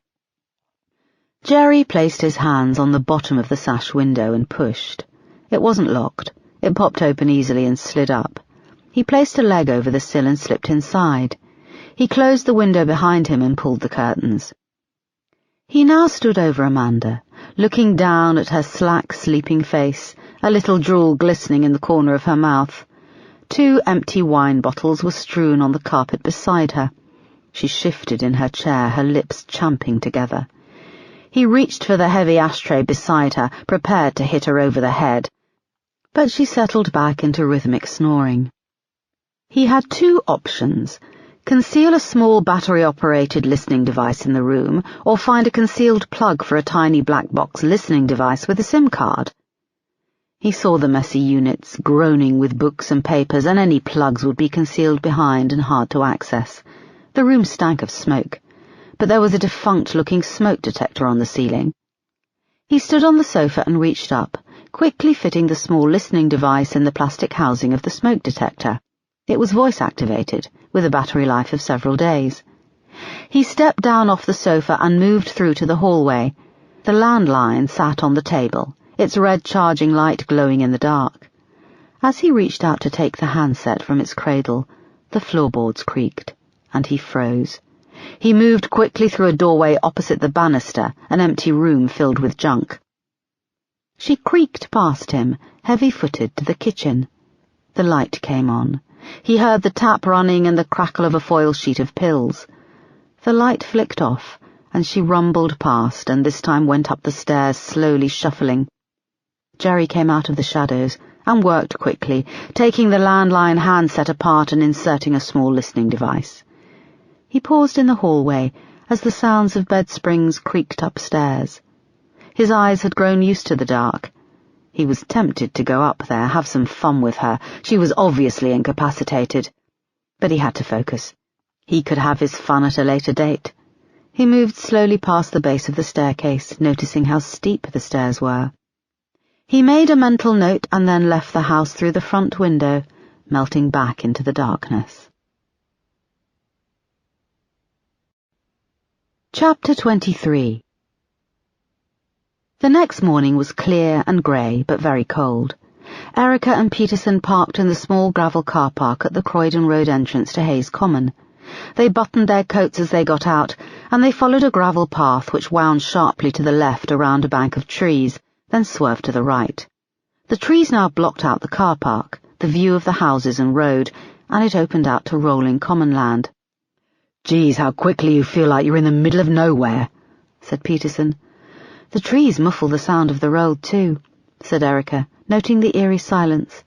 Speaker 1: Jerry placed his hands on the bottom of the sash window and pushed. It wasn't locked. It popped open easily and slid up. He placed a leg over the sill and slipped inside. He closed the window behind him and pulled the curtains. He now stood over Amanda, looking down at her slack, sleeping face, a little drool glistening in the corner of her mouth. 2 empty wine bottles were strewn on the carpet beside her. She shifted in her chair, her lips champing together. He reached for the heavy ashtray beside her, prepared to hit her over the head, but she settled back into rhythmic snoring. He had 2 options: conceal a small battery-operated listening device in the room, or find a concealed plug for a tiny black box listening device with a SIM card. He saw the messy units, groaning with books and papers, and any plugs would be concealed behind and hard to access. The room stank of smoke, but there was a defunct-looking smoke detector on the ceiling. He stood on the sofa and reached up, quickly fitting the small listening device in the plastic housing of the smoke detector. It was voice-activated, with a battery life of several days. He stepped down off the sofa and moved through to the hallway. The landline sat on the table, its red charging light glowing in the dark. As he reached out to take the handset from its cradle, the floorboards creaked, and he froze. He moved quickly through a doorway opposite the banister, an empty room filled with junk. She creaked past him, heavy-footed, to the kitchen. The light came on. He heard the tap running and the crackle of a foil sheet of pills. The light flicked off, and she rumbled past, and this time went up the stairs, slowly shuffling. Jerry came out of the shadows and worked quickly, taking the landline handset apart and inserting a small listening device. He paused in the hallway as the sounds of bed springs creaked upstairs. His eyes had grown used to the dark. He was tempted to go up there, have some fun with her. She was obviously incapacitated. But he had to focus. He could have his fun at a later date. He moved slowly past the base of the staircase, noticing how steep the stairs were. He made a mental note and then left the house through the front window, melting back into the darkness. Chapter 23. The next morning was clear and grey, but very cold. Erica and Peterson parked in the small gravel car park at the Croydon Road entrance to Hayes Common. They buttoned their coats as they got out, and they followed a gravel path which wound sharply to the left around a bank of trees, then swerved to the right. The trees now blocked out the car park, the view of the houses and road, and it opened out to rolling common land. "Geez, how quickly you feel like you're in the middle of nowhere," said Peterson. "The trees muffle the sound of the road, too," said Erica, noting the eerie silence.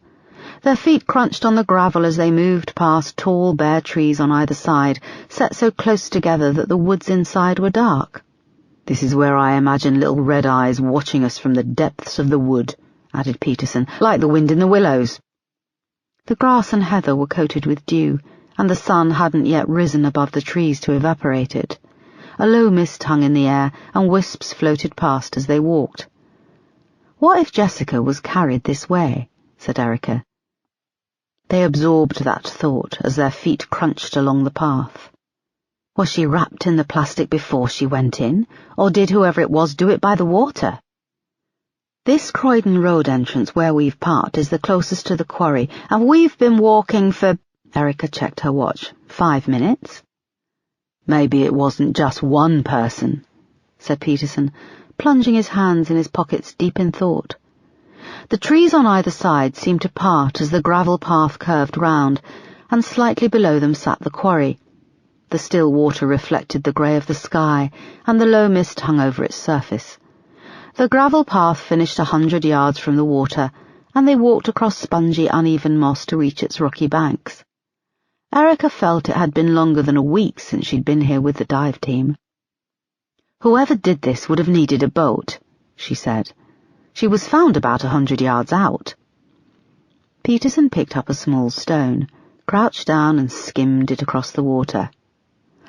Speaker 1: Their feet crunched on the gravel as they moved past tall, bare trees on either side, set so close together that the woods inside were dark. "This is where I imagine little red eyes watching us from the depths of the wood," added Peterson, "like the wind in the willows." The grass and heather were coated with dew, and the sun hadn't yet risen above the trees to evaporate it. A low mist hung in the air, and wisps floated past as they walked. "What if Jessica was carried this way?" said Erica. They absorbed that thought as their feet crunched along the path. Was she wrapped in the plastic before she went in, or did whoever it was do it by the water? "This Croydon Road entrance where we've parked is the closest to the quarry, and we've been walking for—" Erica checked her watch. 5 minutes? Maybe it wasn't just one person, said Peterson, plunging his hands in his pockets deep in thought. The trees on either side seemed to part as the gravel path curved round, and slightly below them sat the quarry. The still water reflected the grey of the sky, and the low mist hung over its surface. The gravel path finished 100 yards from the water, and they walked across spongy, uneven moss to reach its rocky banks. Erica felt it had been longer than a week since she'd been here with the dive team. Whoever did this would have needed a boat, she said. She was found about 100 yards out. Peterson picked up a small stone, crouched down and skimmed it across the water.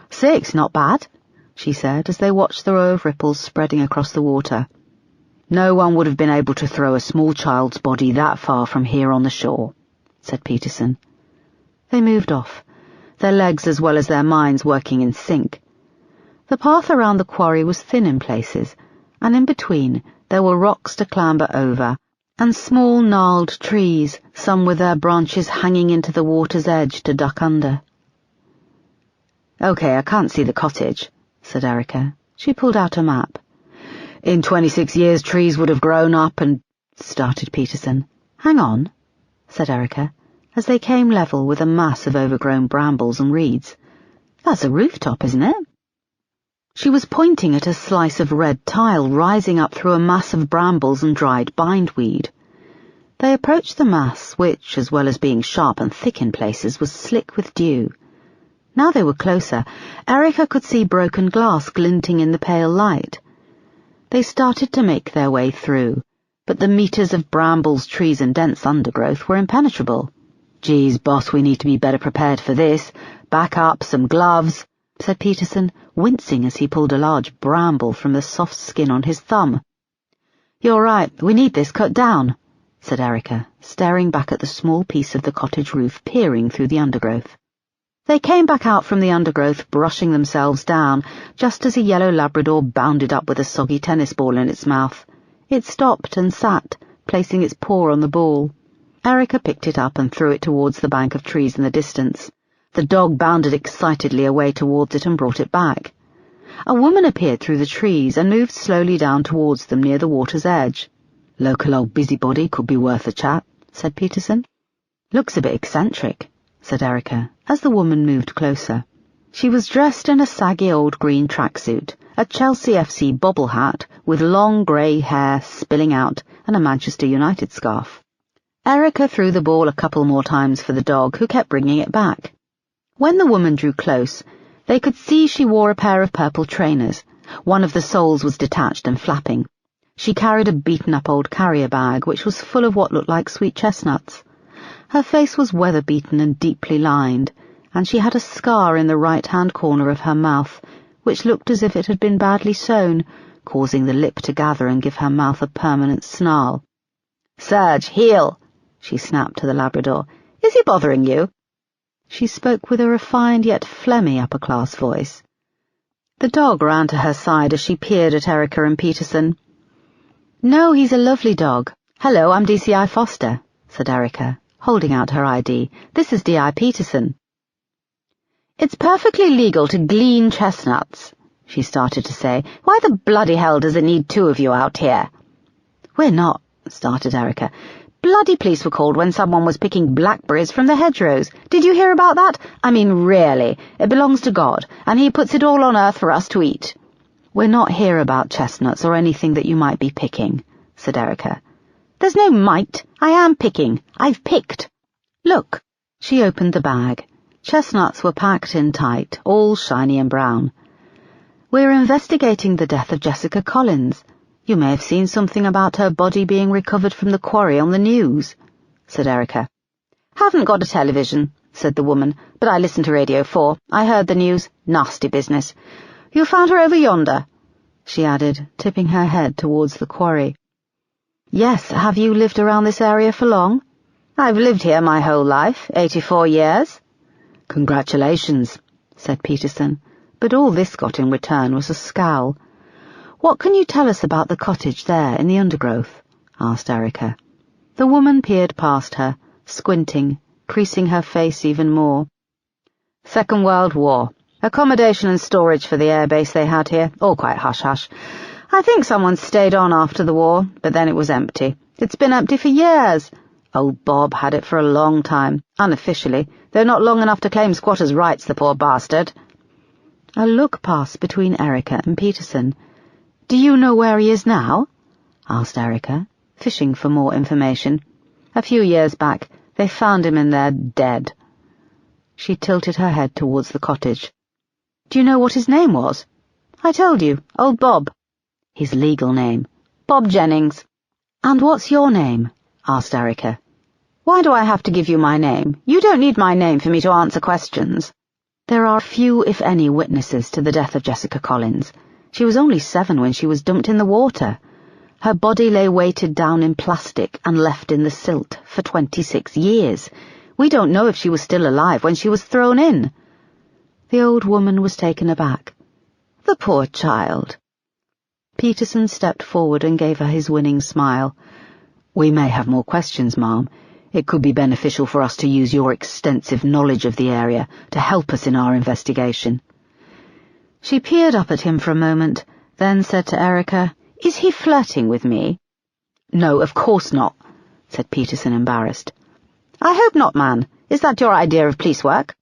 Speaker 1: 6, not bad, she said as they watched the row of ripples spreading across the water. No one would have been able to throw a small child's body that far from here on the shore, said Peterson. They moved off, their legs as well as their minds working in sync. The path around the quarry was thin in places, and in between there were rocks to clamber over, and small gnarled trees, some with their branches hanging into the water's edge to duck under. "Okay, I can't see the cottage," said Erica. She pulled out a map. "In 26 years trees would have grown up and—" started Peterson. "Hang on," said Erica, as they came level with a mass of overgrown brambles and reeds. "That's a rooftop, isn't it?" She was pointing at a slice of red tile rising up through a mass of brambles and dried bindweed. They approached the mass, which, as well as being sharp and thick in places, was slick with dew. Now they were closer, Erica could see broken glass glinting in the pale light. They started to make their way through, but the meters of brambles, trees and dense undergrowth were impenetrable. "Geez, boss, we need to be better prepared for this. Back up, some gloves," said Peterson, wincing as he pulled a large bramble from the soft skin on his thumb. "You're right, we need this cut down," said Erica, staring back at the small piece of the cottage roof peering through the undergrowth. They came back out from the undergrowth, brushing themselves down, just as a yellow Labrador bounded up with a soggy tennis ball in its mouth. It stopped and sat, placing its paw on the ball. Erica picked it up and threw it towards the bank of trees in the distance. The dog bounded excitedly away towards it and brought it back. A woman appeared through the trees and moved slowly down towards them near the water's edge. "Local old busybody could be worth a chat," said Peterson. "Looks a bit eccentric," said Erica, as the woman moved closer. She was dressed in a saggy old green tracksuit, a Chelsea FC bobble hat with long grey hair spilling out, and a Manchester United scarf. Erica threw the ball a couple more times for the dog, who kept bringing it back. When the woman drew close, they could see she wore a pair of purple trainers. One of the soles was detached and flapping. She carried a beaten-up old carrier bag, which was full of what looked like sweet chestnuts. Her face was weather-beaten and deeply lined, and she had a scar in the right-hand corner of her mouth, which looked as if it had been badly sewn, causing the lip to gather and give her mouth a permanent snarl. "Serge, heel!" she snapped to the Labrador. "Is he bothering you?" She spoke with a refined yet phlegmy upper-class voice. The dog ran to her side as she peered at Erica and Peterson. "No, he's a lovely dog. Hello, I'm DCI Foster," said Erica, holding out her ID. "This is D.I. Peterson." "It's perfectly legal to glean chestnuts," she started to say. "Why the bloody hell does it need 2 of you out here?" "We're not," started Erica. "Bloody police were called when someone was picking blackberries from the hedgerows. Did you hear about that? I mean, really, it belongs to God, and he puts it all on earth for us to eat." "We're not here about chestnuts or anything that you might be picking," said Erica. "There's no might. I am picking. I've picked. Look." She opened the bag. Chestnuts were packed in tight, all shiny and brown. "We're investigating the death of Jessica Collins. You may have seen something about her body being recovered from the quarry on the news," said Erica. "Haven't got a television," said the woman, "but I listen to Radio 4. I heard the news. Nasty business. You found her over yonder?" she added, tipping her head towards the quarry. "Yes, have you lived around this area for long?" "I've lived here my whole life, 84 years. "Congratulations," said Peterson, but all this got in return was a scowl. "What can you tell us about the cottage there in the undergrowth?" asked Erica. The woman peered past her, squinting, creasing her face even more. "Second World War. Accommodation and storage for the airbase they had here, all quite hush-hush. I think someone stayed on after the war, but then it was empty. It's been empty for years. Old Bob had it for a long time, unofficially, though not long enough to claim squatters' rights, the poor bastard." A look passed between Erica and Peterson. "Do you know where he is now?" asked Erica, fishing for more information. "A few years back, they found him in there dead." She tilted her head towards the cottage. "Do you know what his name was?" "I told you, old Bob." "His legal name?" "Bob Jennings." "And what's your name?" asked Erica. "Why do I have to give you my name? You don't need my name for me to answer questions." "There are few, if any, witnesses to the death of Jessica Collins. She was only 7 when she was dumped in the water. Her body lay weighted down in plastic and left in the silt for 26 years. We don't know if she was still alive when she was thrown in." The old woman was taken aback. "The poor child." Peterson stepped forward and gave her his winning smile. "We may have more questions, ma'am. It could be beneficial for us to use your extensive knowledge of the area to help us in our investigation." She peered up at him for a moment, then said to Erica, "Is he flirting with me?" "No, of course not," said Peterson, embarrassed. "I hope not, man. Is that your idea of police work?"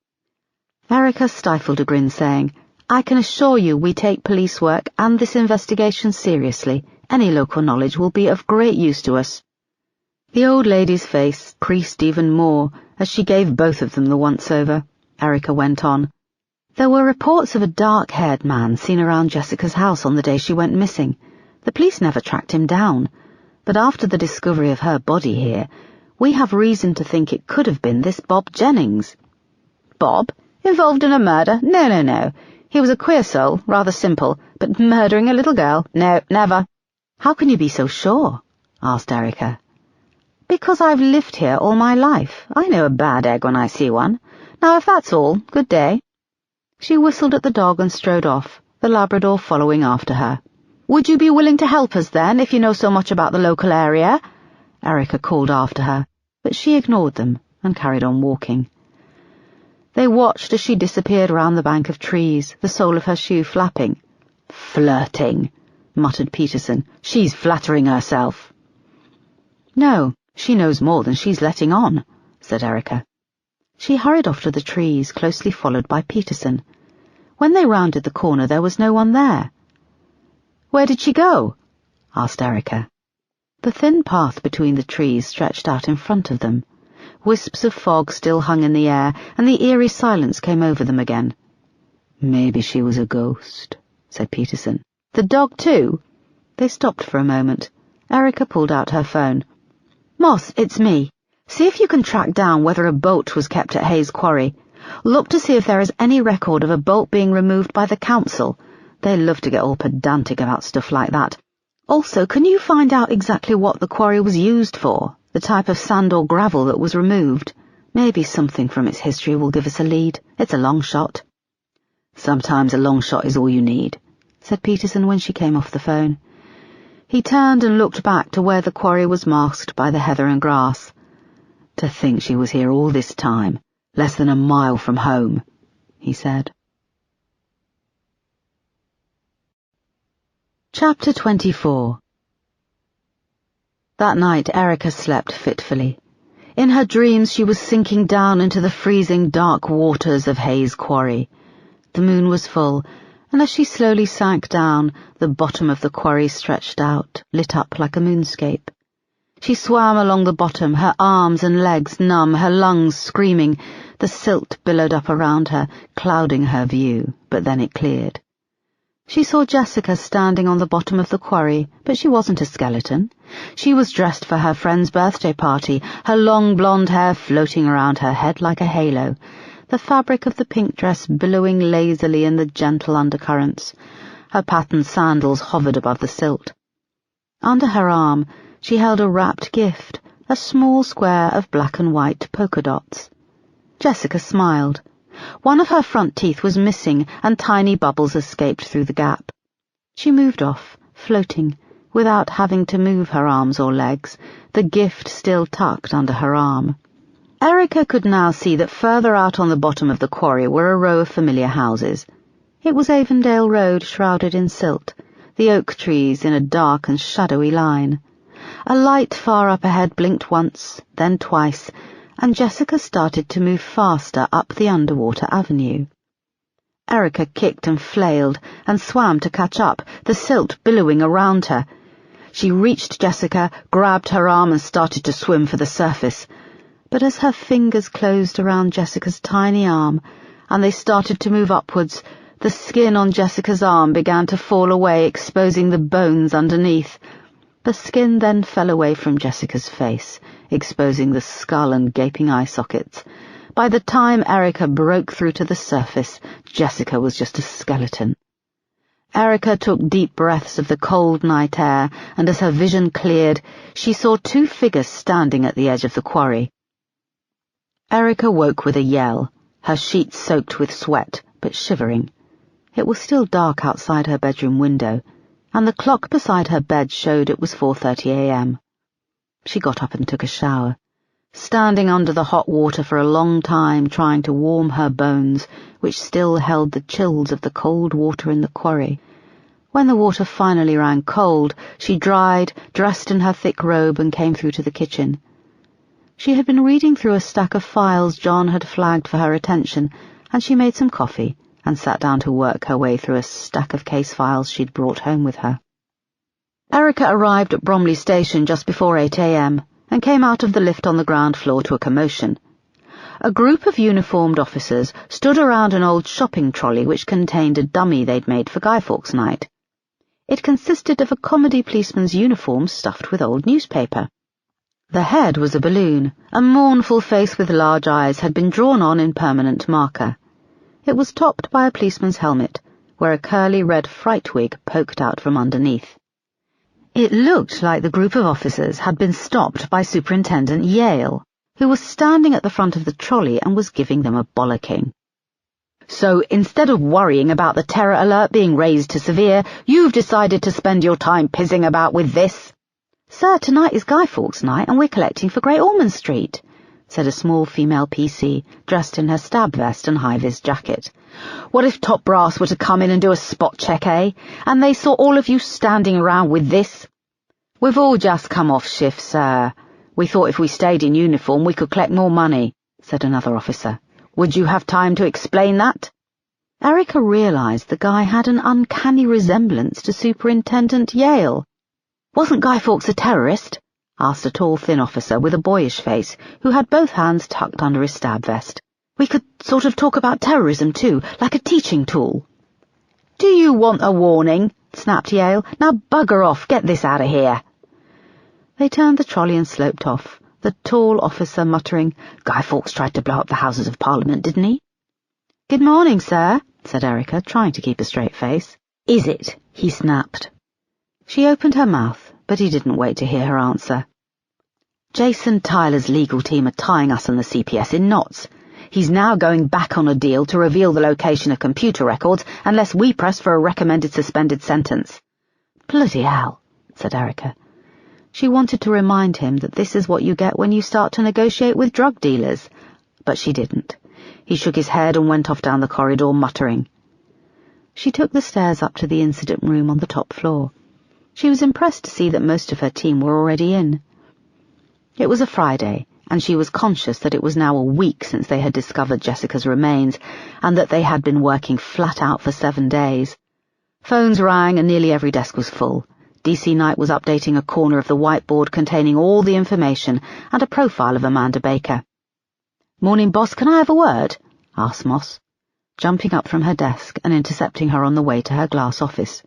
Speaker 1: Erica stifled a grin, saying, "I can assure you we take police work and this investigation seriously. Any local knowledge will be of great use to us." The old lady's face creased even more as she gave both of them the once-over. Erica went on. "There were reports of a dark-haired man seen around Jessica's house on the day she went missing. The police never tracked him down, but after the discovery of her body here, we have reason to think it could have been this Bob Jennings." "Bob? Involved in a murder? No. He was a queer soul, rather simple, but murdering a little girl? No, never." "How can you be so sure?" asked Erica. "Because I've lived here all my life. I know a bad egg when I see one. Now, if that's all, good day." She whistled at the dog and strode off, the Labrador following after her. "Would you be willing to help us, then, if you know so much about the local area?" Erica called after her, but she ignored them and carried on walking. They watched as she disappeared round the bank of trees, the sole of her shoe flapping. "Flirting," muttered Peterson. "She's flattering herself." "No, she knows more than she's letting on," said Erica. She hurried off to the trees, closely followed by Peterson. When they rounded the corner, there was no one there. "Where did she go?" asked Erica. The thin path between the trees stretched out in front of them. Wisps of fog still hung in the air, and the eerie silence came over them again. "Maybe she was a ghost," said Peterson. "The dog, too?" They stopped for a moment. Erica pulled out her phone. "Moss, it's me. See if you can track down whether a boat was kept at Hayes Quarry. Look to see if there is any record of a boat being removed by the council. They love to get all pedantic about stuff like that. Also, can you find out exactly what the quarry was used for, the type of sand or gravel that was removed? Maybe something from its history will give us a lead. It's a long shot." "Sometimes a long shot is all you need," said Peterson when she came off the phone. He turned and looked back to where the quarry was masked by the heather and grass. "To think she was here all this time, less than a mile from home," he said. Chapter 24. That night Erica slept fitfully. In her dreams she was sinking down into the freezing dark waters of Hayes Quarry. The moon was full, and as she slowly sank down, the bottom of the quarry stretched out, lit up like a moonscape. She swam along the bottom, her arms and legs numb, her lungs screaming. The silt billowed up around her, clouding her view, but then it cleared. She saw Jessica standing on the bottom of the quarry, but she wasn't a skeleton. She was dressed for her friend's birthday party, her long blonde hair floating around her head like a halo, the fabric of the pink dress billowing lazily in the gentle undercurrents. Her patterned sandals hovered above the silt. Under her arm, she held a wrapped gift, a small square of black and white polka dots. Jessica smiled. One of her front teeth was missing, and tiny bubbles escaped through the gap. She moved off, floating, without having to move her arms or legs, the gift still tucked under her arm. Erica could now see that further out on the bottom of the quarry were a row of familiar houses. It was Avondale Road shrouded in silt, the oak trees in a dark and shadowy line. A light far up ahead blinked once, then twice, and Jessica started to move faster up the underwater avenue. Erica kicked and flailed and swam to catch up, the silt billowing around her. She reached Jessica, grabbed her arm and started to swim for the surface. But as her fingers closed around Jessica's tiny arm and they started to move upwards, the skin on Jessica's arm began to fall away, exposing the bones underneath. The skin then fell away from Jessica's face, exposing the skull and gaping eye sockets. By the time Erica broke through to the surface, Jessica was just a skeleton. Erica took deep breaths of the cold night air, and as her vision cleared, she saw two figures standing at the edge of the quarry. Erica woke with a yell, her sheets soaked with sweat, but shivering. It was still dark outside her bedroom window, and the clock beside her bed showed it was 4:30 a.m. She got up and took a shower, standing under the hot water for a long time trying to warm her bones, which still held the chills of the cold water in the quarry. When the water finally ran cold, she dried, dressed in her thick robe, and came through to the kitchen. She had been reading through a stack of files John had flagged for her attention, and she made some coffee and sat down to work her way through a stack of case files she'd brought home with her. Erica arrived at Bromley Station just before 8 a.m. and came out of the lift on the ground floor to a commotion. A group of uniformed officers stood around an old shopping trolley which contained a dummy they'd made for Guy Fawkes Night. It consisted of a comedy policeman's uniform stuffed with old newspaper. The head was a balloon. A mournful face with large eyes had been drawn on in permanent marker. It was topped by a policeman's helmet, where a curly red fright wig poked out from underneath. It looked like the group of officers had been stopped by Superintendent Yale, who was standing at the front of the trolley and was giving them a bollocking. "So instead of worrying about the terror alert being raised to severe, you've decided to spend your time pizzing about with this?" "Sir, tonight is Guy Fawkes Night and we're collecting for Great Ormond Street," said a small female PC, dressed in her stab vest and high-vis jacket. "What if top brass were to come in and do a spot check, eh? And they saw all of you standing around with this?" "We've all just come off shift, sir. We thought if we stayed in uniform we could collect more money," said another officer. "Would you have time to explain that?" Erica realized the guy had an uncanny resemblance to Superintendent Yale. "Wasn't Guy Fawkes a terrorist?" asked a tall, thin officer with a boyish face, who had both hands tucked under his stab vest. "We could sort of talk about terrorism, too, like a teaching tool." "Do you want a warning?" snapped Yale. "Now bugger off, get this out of here." They turned the trolley and sloped off, the tall officer muttering, "Guy Fawkes tried to blow up the Houses of Parliament, didn't he?" "Good morning, sir," said Erica, trying to keep a straight face. "Is it?" he snapped. She opened her mouth, but he didn't wait to hear her answer. "Jason Tyler's legal team are tying us and the CPS in knots. He's now going back on a deal to reveal the location of computer records unless we press for a recommended suspended sentence." "Bloody hell," said Erica. She wanted to remind him that this is what you get when you start to negotiate with drug dealers, but she didn't. He shook his head and went off down the corridor, muttering. She took the stairs up to the incident room on the top floor. She was impressed to see that most of her team were already in. It was a Friday, and she was conscious that it was now a week since they had discovered Jessica's remains, and that they had been working flat out for 7 days. Phones rang and nearly every desk was full. DC Knight was updating a corner of the whiteboard containing all the information and a profile of Amanda Baker. "Morning, boss, can I have a word?" asked Moss, jumping up from her desk and intercepting her on the way to her glass office.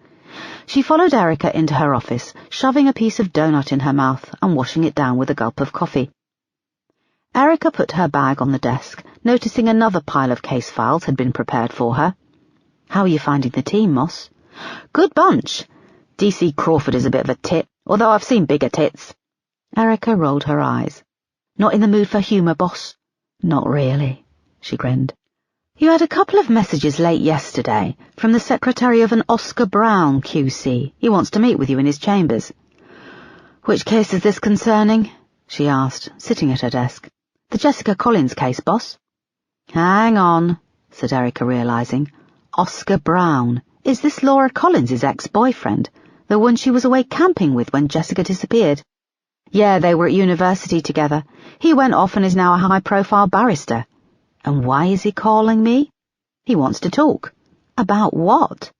Speaker 1: She followed Erica into her office, shoving a piece of donut in her mouth and washing it down with a gulp of coffee. Erica put her bag on the desk, noticing another pile of case files had been prepared for her. "How are you finding the team, Moss?" "Good bunch. DC Crawford is a bit of a tit, although I've seen bigger tits." Erica rolled her eyes. "Not in the mood for humour, boss?" "Not really," she grinned. "You had a couple of messages late yesterday from the secretary of an Oscar Brown QC. He wants to meet with you in his chambers." "Which case is this concerning?" she asked, sitting at her desk. The Jessica Collins case, boss. Hang on, said Erica, realizing. Oscar Brown. Is this Laura Collins' ex-boyfriend? The one she was away camping with when Jessica disappeared? Yeah, they were at university together. He went off and is now a high-profile barrister. And why is he calling me? He wants to talk. About what?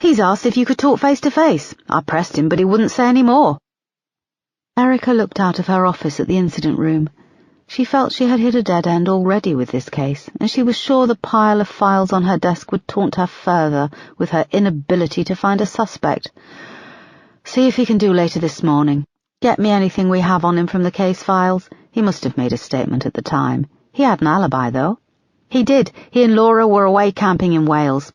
Speaker 1: He's asked if you could talk face-to-face. I pressed him, but he wouldn't say any more. Erica looked out of her office at the incident room. She felt she had hit a dead end already with this case, and she was sure the pile of files on her desk would taunt her further with her inability to find a suspect. See if he can do later this morning. Get me anything we have on him from the case files. He must have made a statement at the time. He had an alibi, though. He did. He and Laura were away camping in Wales.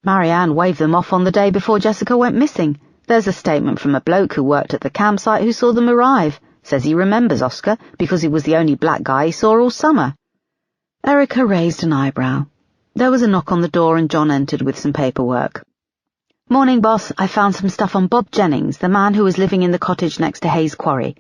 Speaker 1: Marianne waved them off on the day before Jessica went missing. There's a statement from a bloke who worked at the campsite who saw them arrive. Says he remembers Oscar because he was the only black guy he saw all summer. Erica raised an eyebrow. There was a knock on the door and John entered with some paperwork. Morning, boss. I found some stuff on Bob Jennings, the man who was living in the cottage next to Hayes Quarry.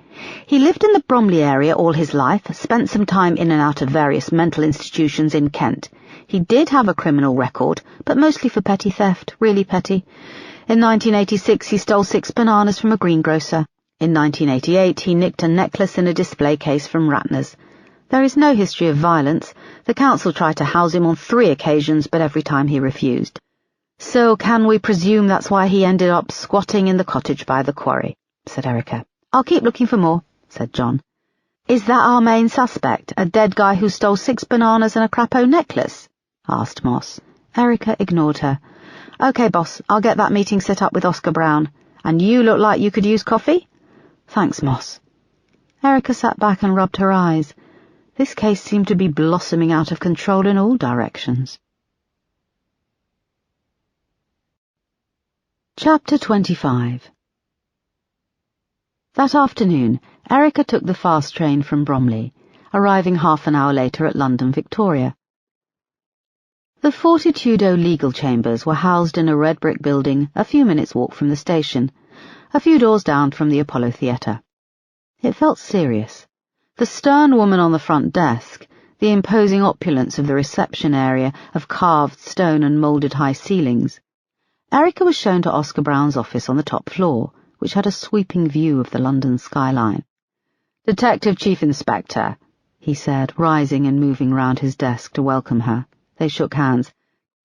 Speaker 1: He lived in the Bromley area all his life, spent some time in and out of various mental institutions in Kent. He did have a criminal record, but mostly for petty theft, really petty. In 1986 he stole 6 bananas from a greengrocer. In 1988 he nicked a necklace in a display case from Ratner's. There is no history of violence. The council tried to house him on 3 occasions, but every time he refused. So can we presume that's why he ended up squatting in the cottage by the quarry, said Erica. I'll keep looking for more, said John. Is that our main suspect, a dead guy who stole 6 bananas and a crapo necklace? Asked Moss. Erica ignored her. Okay, boss, I'll get that meeting set up with Oscar Brown. And you look like you could use coffee? Thanks, Moss. Erica sat back and rubbed her eyes. This case seemed to be blossoming out of control in all directions. Chapter 25. That afternoon, Erica took the fast train from Bromley, arriving half an hour later at London Victoria. The Fortitudo legal chambers were housed in a red brick building a few minutes' walk from the station, a few doors down from the Apollo Theatre. It felt serious. The stern woman on the front desk, the imposing opulence of the reception area of carved stone and moulded high ceilings. Erica was shown to Oscar Brown's office on the top floor, which had a sweeping view of the London skyline. Detective Chief Inspector, he said, rising and moving round his desk to welcome her. They shook hands.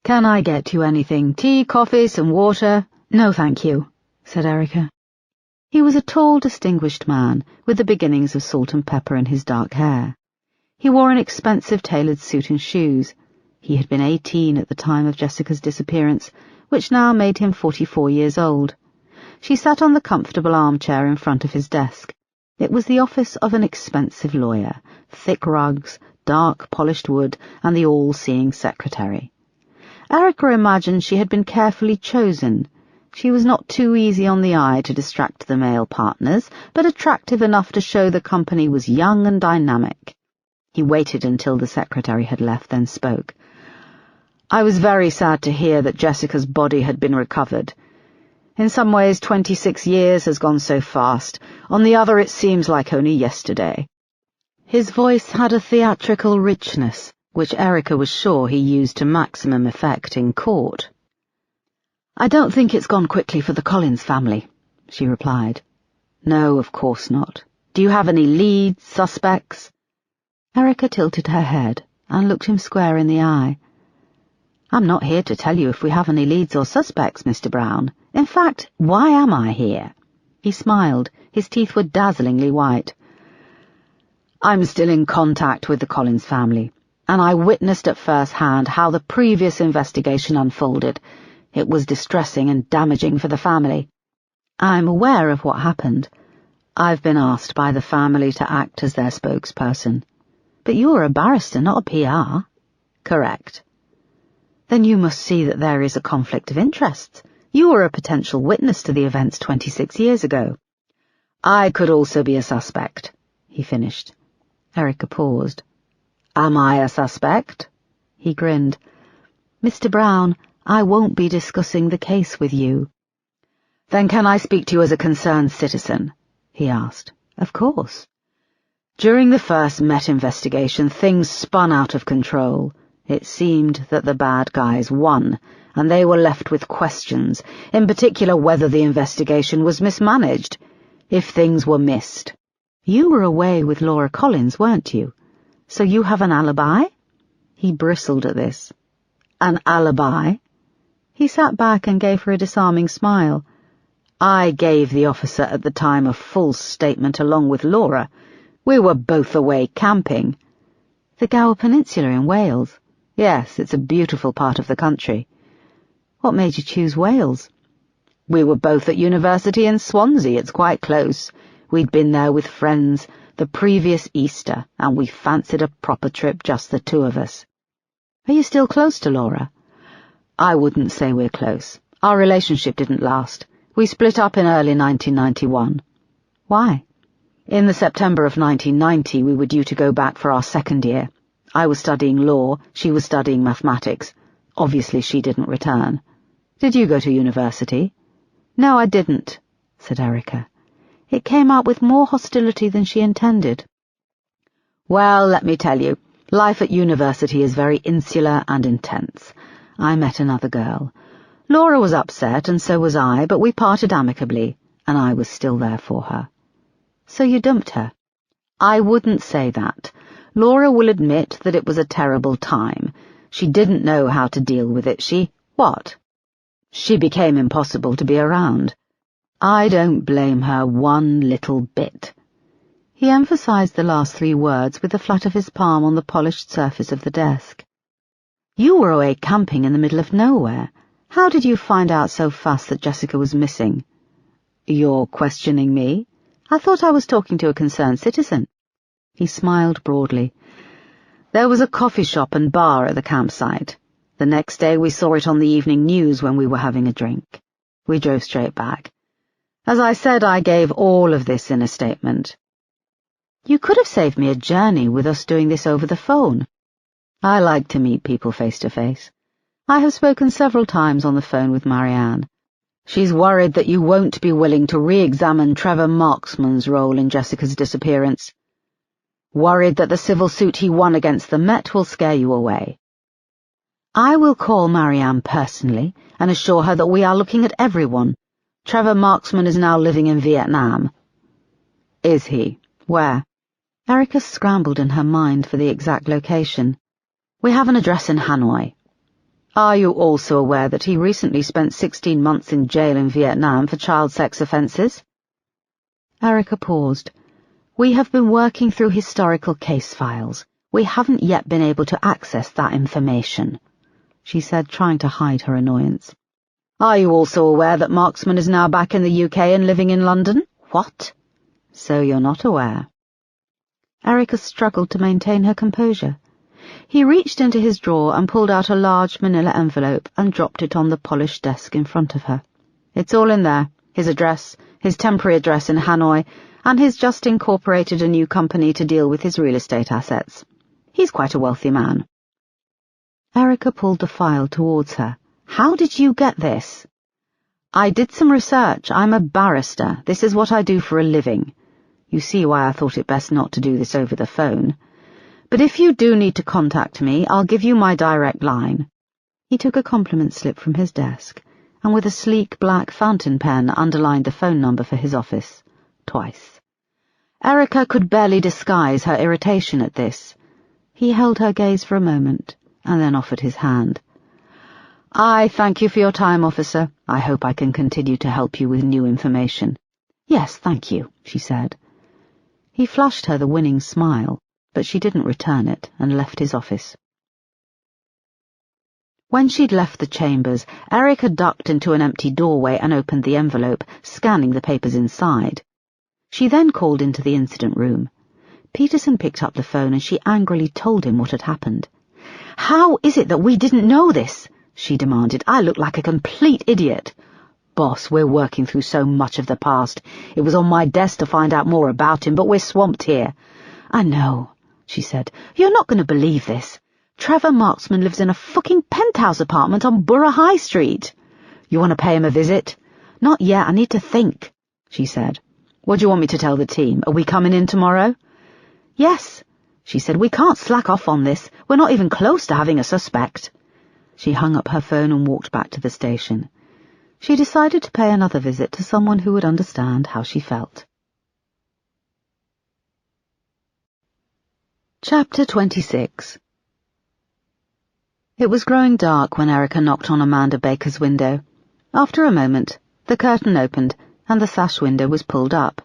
Speaker 1: Can I get you anything? Tea, coffee, some water? No, thank you, said Erica. He was a tall, distinguished man, with the beginnings of salt and pepper in his dark hair. He wore an expensive tailored suit and shoes. He had been 18 at the time of Jessica's disappearance, which now made him 44 years old. She sat on the comfortable armchair in front of his desk. It was the office of an expensive lawyer, thick rugs, dark polished wood, and the all-seeing secretary. Erica imagined she had been carefully chosen. She was not too easy on the eye to distract the male partners, but attractive enough to show the company was young and dynamic. He waited until the secretary had left, then spoke. I was very sad to hear that Jessica's body had been recovered. In some ways, 26 years has gone so fast. On the other, it seems like only yesterday. His voice had a theatrical richness, which Erica was sure he used to maximum effect in court. I don't think it's gone quickly for the Collins family, she replied. No, of course not. Do you have any leads, suspects? Erica tilted her head and looked him square in the eye. I'm not here to tell you if we have any leads or suspects, Mr. Brown. In fact, why am I here? He smiled. His teeth were dazzlingly white. I'm still in contact with the Collins family, and I witnessed at first hand how the previous investigation unfolded. It was distressing and damaging for the family. I'm aware of what happened. I've been asked by the family to act as their spokesperson. But you're a barrister, not a PR. Correct. Then you must see that there is a conflict of interests. You were a potential witness to the events 26 years ago. I could also be a suspect, he finished. Erica paused. Am I a suspect? He grinned. Mr. Brown, I won't be discussing the case with you. Then can I speak to you as a concerned citizen? He asked. Of course. During the first Met investigation, things spun out of control. It seemed that the bad guys won, and they were left with questions, in particular whether the investigation was mismanaged, if things were missed. You were away with Laura Collins, weren't you? So you have an alibi? He bristled at this. An alibi? He sat back and gave her a disarming smile. I gave the officer at the time a full statement along with Laura. We were both away camping. The Gower Peninsula in Wales? Yes, it's a beautiful part of the country. What made you choose Wales? We were both at university in Swansea. It's quite close. We'd been there with friends the previous Easter, and we fancied a proper trip, just the two of us. Are you still close to Laura? I wouldn't say we're close. Our relationship didn't last. We split up in early 1991. Why? In the September of 1990, we were due to go back for our second year. I was studying law, she was studying mathematics. Obviously, she didn't return. Did you go to university? No, I didn't, said Erica. It came out with more hostility than she intended. Well, let me tell you, life at university is very insular and intense. I met another girl. Laura was upset, and so was I, but we parted amicably, and I was still there for her. So you dumped her? I wouldn't say that. Laura will admit that it was a terrible time. She didn't know how to deal with it. What? She became impossible to be around. I don't blame her one little bit. He emphasized the last three words with the flat of his palm on the polished surface of the desk. You were away camping in the middle of nowhere. How did you find out so fast that Jessica was missing? You're questioning me? I thought I was talking to a concerned citizen. He smiled broadly. There was a coffee shop and bar at the campsite. The next day we saw it on the evening news when we were having a drink. We drove straight back. As I said, I gave all of this in a statement. You could have saved me a journey with us doing this over the phone. I like to meet people face to face. I have spoken several times on the phone with Marianne. She's worried that you won't be willing to re-examine Trevor Marksman's role in Jessica's disappearance. Worried that the civil suit he won against the Met will scare you away. I will call Marianne personally and assure her that we are looking at everyone. Trevor Marksman is now living in Vietnam. Is he? Where? Erica scrambled in her mind for the exact location. We have an address in Hanoi. Are you also aware that he recently spent 16 months in jail in Vietnam for child sex offences? Erica paused. We have been working through historical case files. We haven't yet been able to access that information, she said, trying to hide her annoyance. Are you also aware that Marksman is now back in the UK and living in London? What? So you're not aware. Erica struggled to maintain her composure. He reached into his drawer and pulled out a large manila envelope and dropped it on the polished desk in front of her. It's all in there, his address, his temporary address in Hanoi, and he's just incorporated a new company to deal with his real estate assets. He's quite a wealthy man. Erica pulled the file towards her. How did you get this? I did some research. I'm a barrister. This is what I do for a living. You see why I thought it best not to do this over the phone. But if you do need to contact me, I'll give you my direct line. He took a compliment slip from his desk, and with a sleek black fountain pen underlined the phone number for his office, twice. Erica could barely disguise her irritation at this. He held her gaze for a moment, and then offered his hand. I thank you for your time, officer. I hope I can continue to help you with new information. Yes, thank you, she said. He flashed her the winning smile, but she didn't return it and left his office. When she'd left the chambers, Erica ducked into an empty doorway and opened the envelope, scanning the papers inside. She then called into the incident room. Peterson picked up the phone and she angrily told him what had happened. How is it that we didn't know this? She demanded. I look like a complete idiot. Boss, we're working through so much of the past. It was on my desk to find out more about him, but we're swamped here. I know, she said. You're not going to believe this. Trevor Marksman lives in a fucking penthouse apartment on Borough High Street. You want to pay him a visit? Not yet, I need to think, she said. What do you want me to tell the team? Are we coming in tomorrow? Yes, she said, we can't slack off on this. We're not even close to having a suspect. She hung up her phone and walked back to the station. She decided to pay another visit to someone who would understand how she felt. Chapter 26. It was growing dark when Erica knocked on Amanda Baker's window. After a moment, the curtain opened and the sash window was pulled up.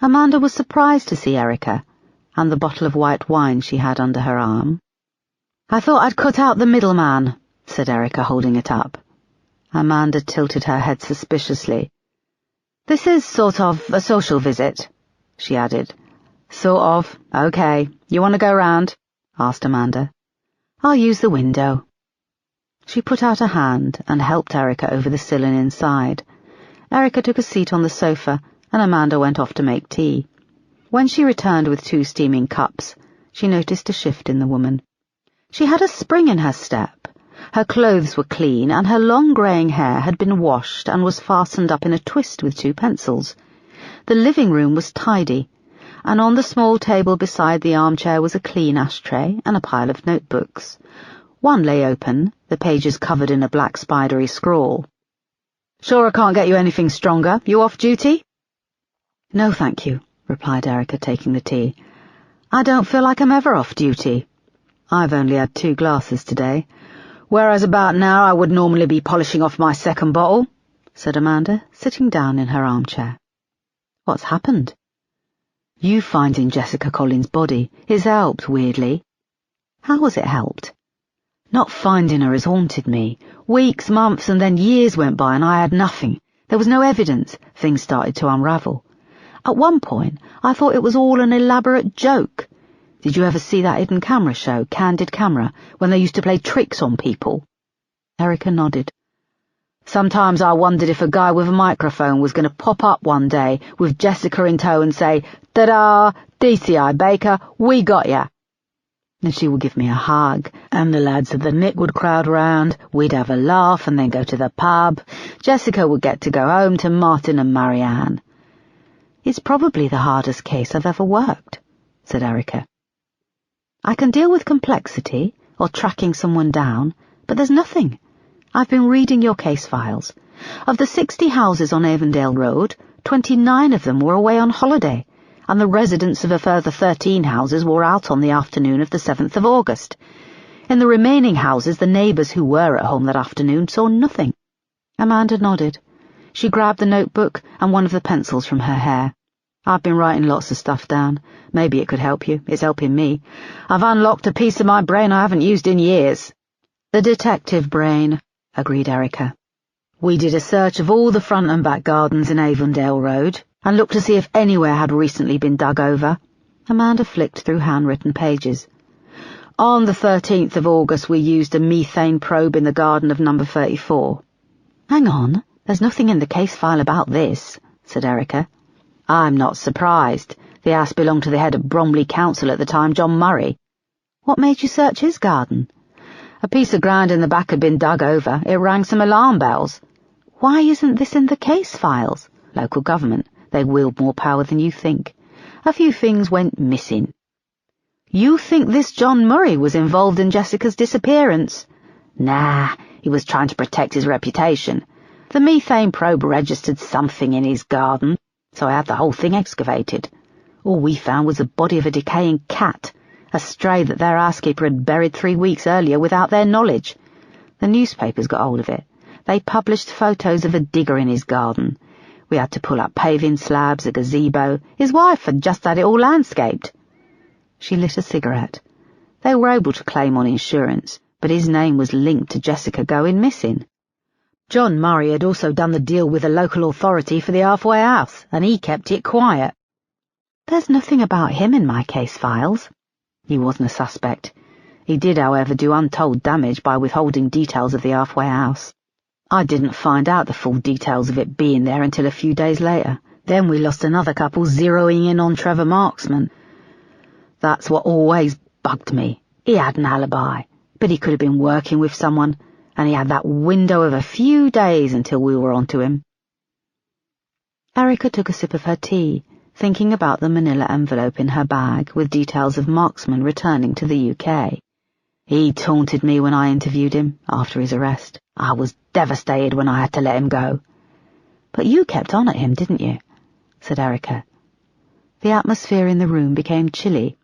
Speaker 1: Amanda was surprised to see Erica and the bottle of white wine she had under her arm. "I thought I'd cut out the middleman," said Erica, holding it up. Amanda tilted her head suspiciously. "This is sort of a social visit," she added. "Sort of. Okay. You want to go round?" asked Amanda. "I'll use the window." She put out a hand and helped Erica over the sill and inside. Erica took a seat on the sofa, and Amanda went off to make tea. When she returned with 2 steaming cups, she noticed a shift in the woman. She had a spring in her step. Her clothes were clean, and her long greying hair had been washed and was fastened up in a twist with 2 pencils. The living room was tidy, and on the small table beside the armchair was a clean ashtray and a pile of notebooks. One lay open, the pages covered in a black spidery scrawl. "Sure I can't get you anything stronger? You off duty?" "No, thank you," replied Erica, taking the tea. "I don't feel like I'm ever off duty. I've only had 2 glasses today, whereas about now I would normally be polishing off my second bottle," said Amanda, sitting down in her armchair. "What's happened?" "You finding Jessica Collins' body has helped, weirdly." "How has it helped?" "Not finding her has haunted me. Weeks, months, and then years went by and I had nothing. There was no evidence. Things started to unravel. At one point, I thought it was all an elaborate joke. Did you ever see that hidden camera show, Candid Camera, when they used to play tricks on people?" Erica nodded. "Sometimes I wondered if a guy with a microphone was going to pop up one day with Jessica in tow and say, 'Ta-da, DCI Baker, we got ya.' And she would give me a hug, and the lads of the Nick would crowd round, we'd have a laugh and then go to the pub. Jessica would get to go home to Martin and Marianne." "It's probably the hardest case I've ever worked," said Erica. "I can deal with complexity, or tracking someone down, but there's nothing. I've been reading your case files. Of the 60 houses on Avondale Road, 29 of them were away on holiday, and the residents of a further 13 houses were out on the afternoon of the 7th of August. In the remaining houses, the neighbours who were at home that afternoon saw nothing." Amanda nodded. She grabbed the notebook and one of the pencils from her hair. "I've been writing lots of stuff down. Maybe it could help you. It's helping me. I've unlocked a piece of my brain I haven't used in years." "The detective brain," agreed Erica. "We did a search of all the front and back gardens in Avondale Road and looked to see if anywhere had recently been dug over." Amanda flicked through handwritten pages. "On the 13th of August we used a methane probe in the garden of number 34. "Hang on, there's nothing in the case file about this," said Erica. "I'm not surprised. The house belonged to the head of Bromley Council at the time, John Murray." "What made you search his garden?" "A piece of ground in the back had been dug over. It rang some alarm bells." "Why isn't this in the case files?" "Local government. They wield more power than you think. A few things went missing." "You think this John Murray was involved in Jessica's disappearance?" "Nah, he was trying to protect his reputation. The methane probe registered something in his garden, so I had the whole thing excavated. All we found was the body of a decaying cat, a stray that their housekeeper had buried 3 weeks earlier without their knowledge. The newspapers got hold of it. They published photos of a digger in his garden. We had to pull up paving slabs, a gazebo. His wife had just had it all landscaped." She lit a cigarette. "They were able to claim on insurance, but his name was linked to Jessica going missing. John Murray had also done the deal with the local authority for the halfway house, and he kept it quiet." "There's nothing about him in my case files." "He wasn't a suspect. He did, however, do untold damage by withholding details of the halfway house. I didn't find out the full details of it being there until a few days later. Then we lost another couple zeroing in on Trevor Marksman. That's what always bugged me. He had an alibi, but he could have been working with someone, and he had that window of a few days until we were onto him." Erica took a sip of her tea, thinking about the manila envelope in her bag with details of Marksman returning to the UK. He taunted me when I interviewed him after his arrest. I was devastated when I had to let him go. But you kept on at him, didn't you? Said Erica. The atmosphere in the room became chilly.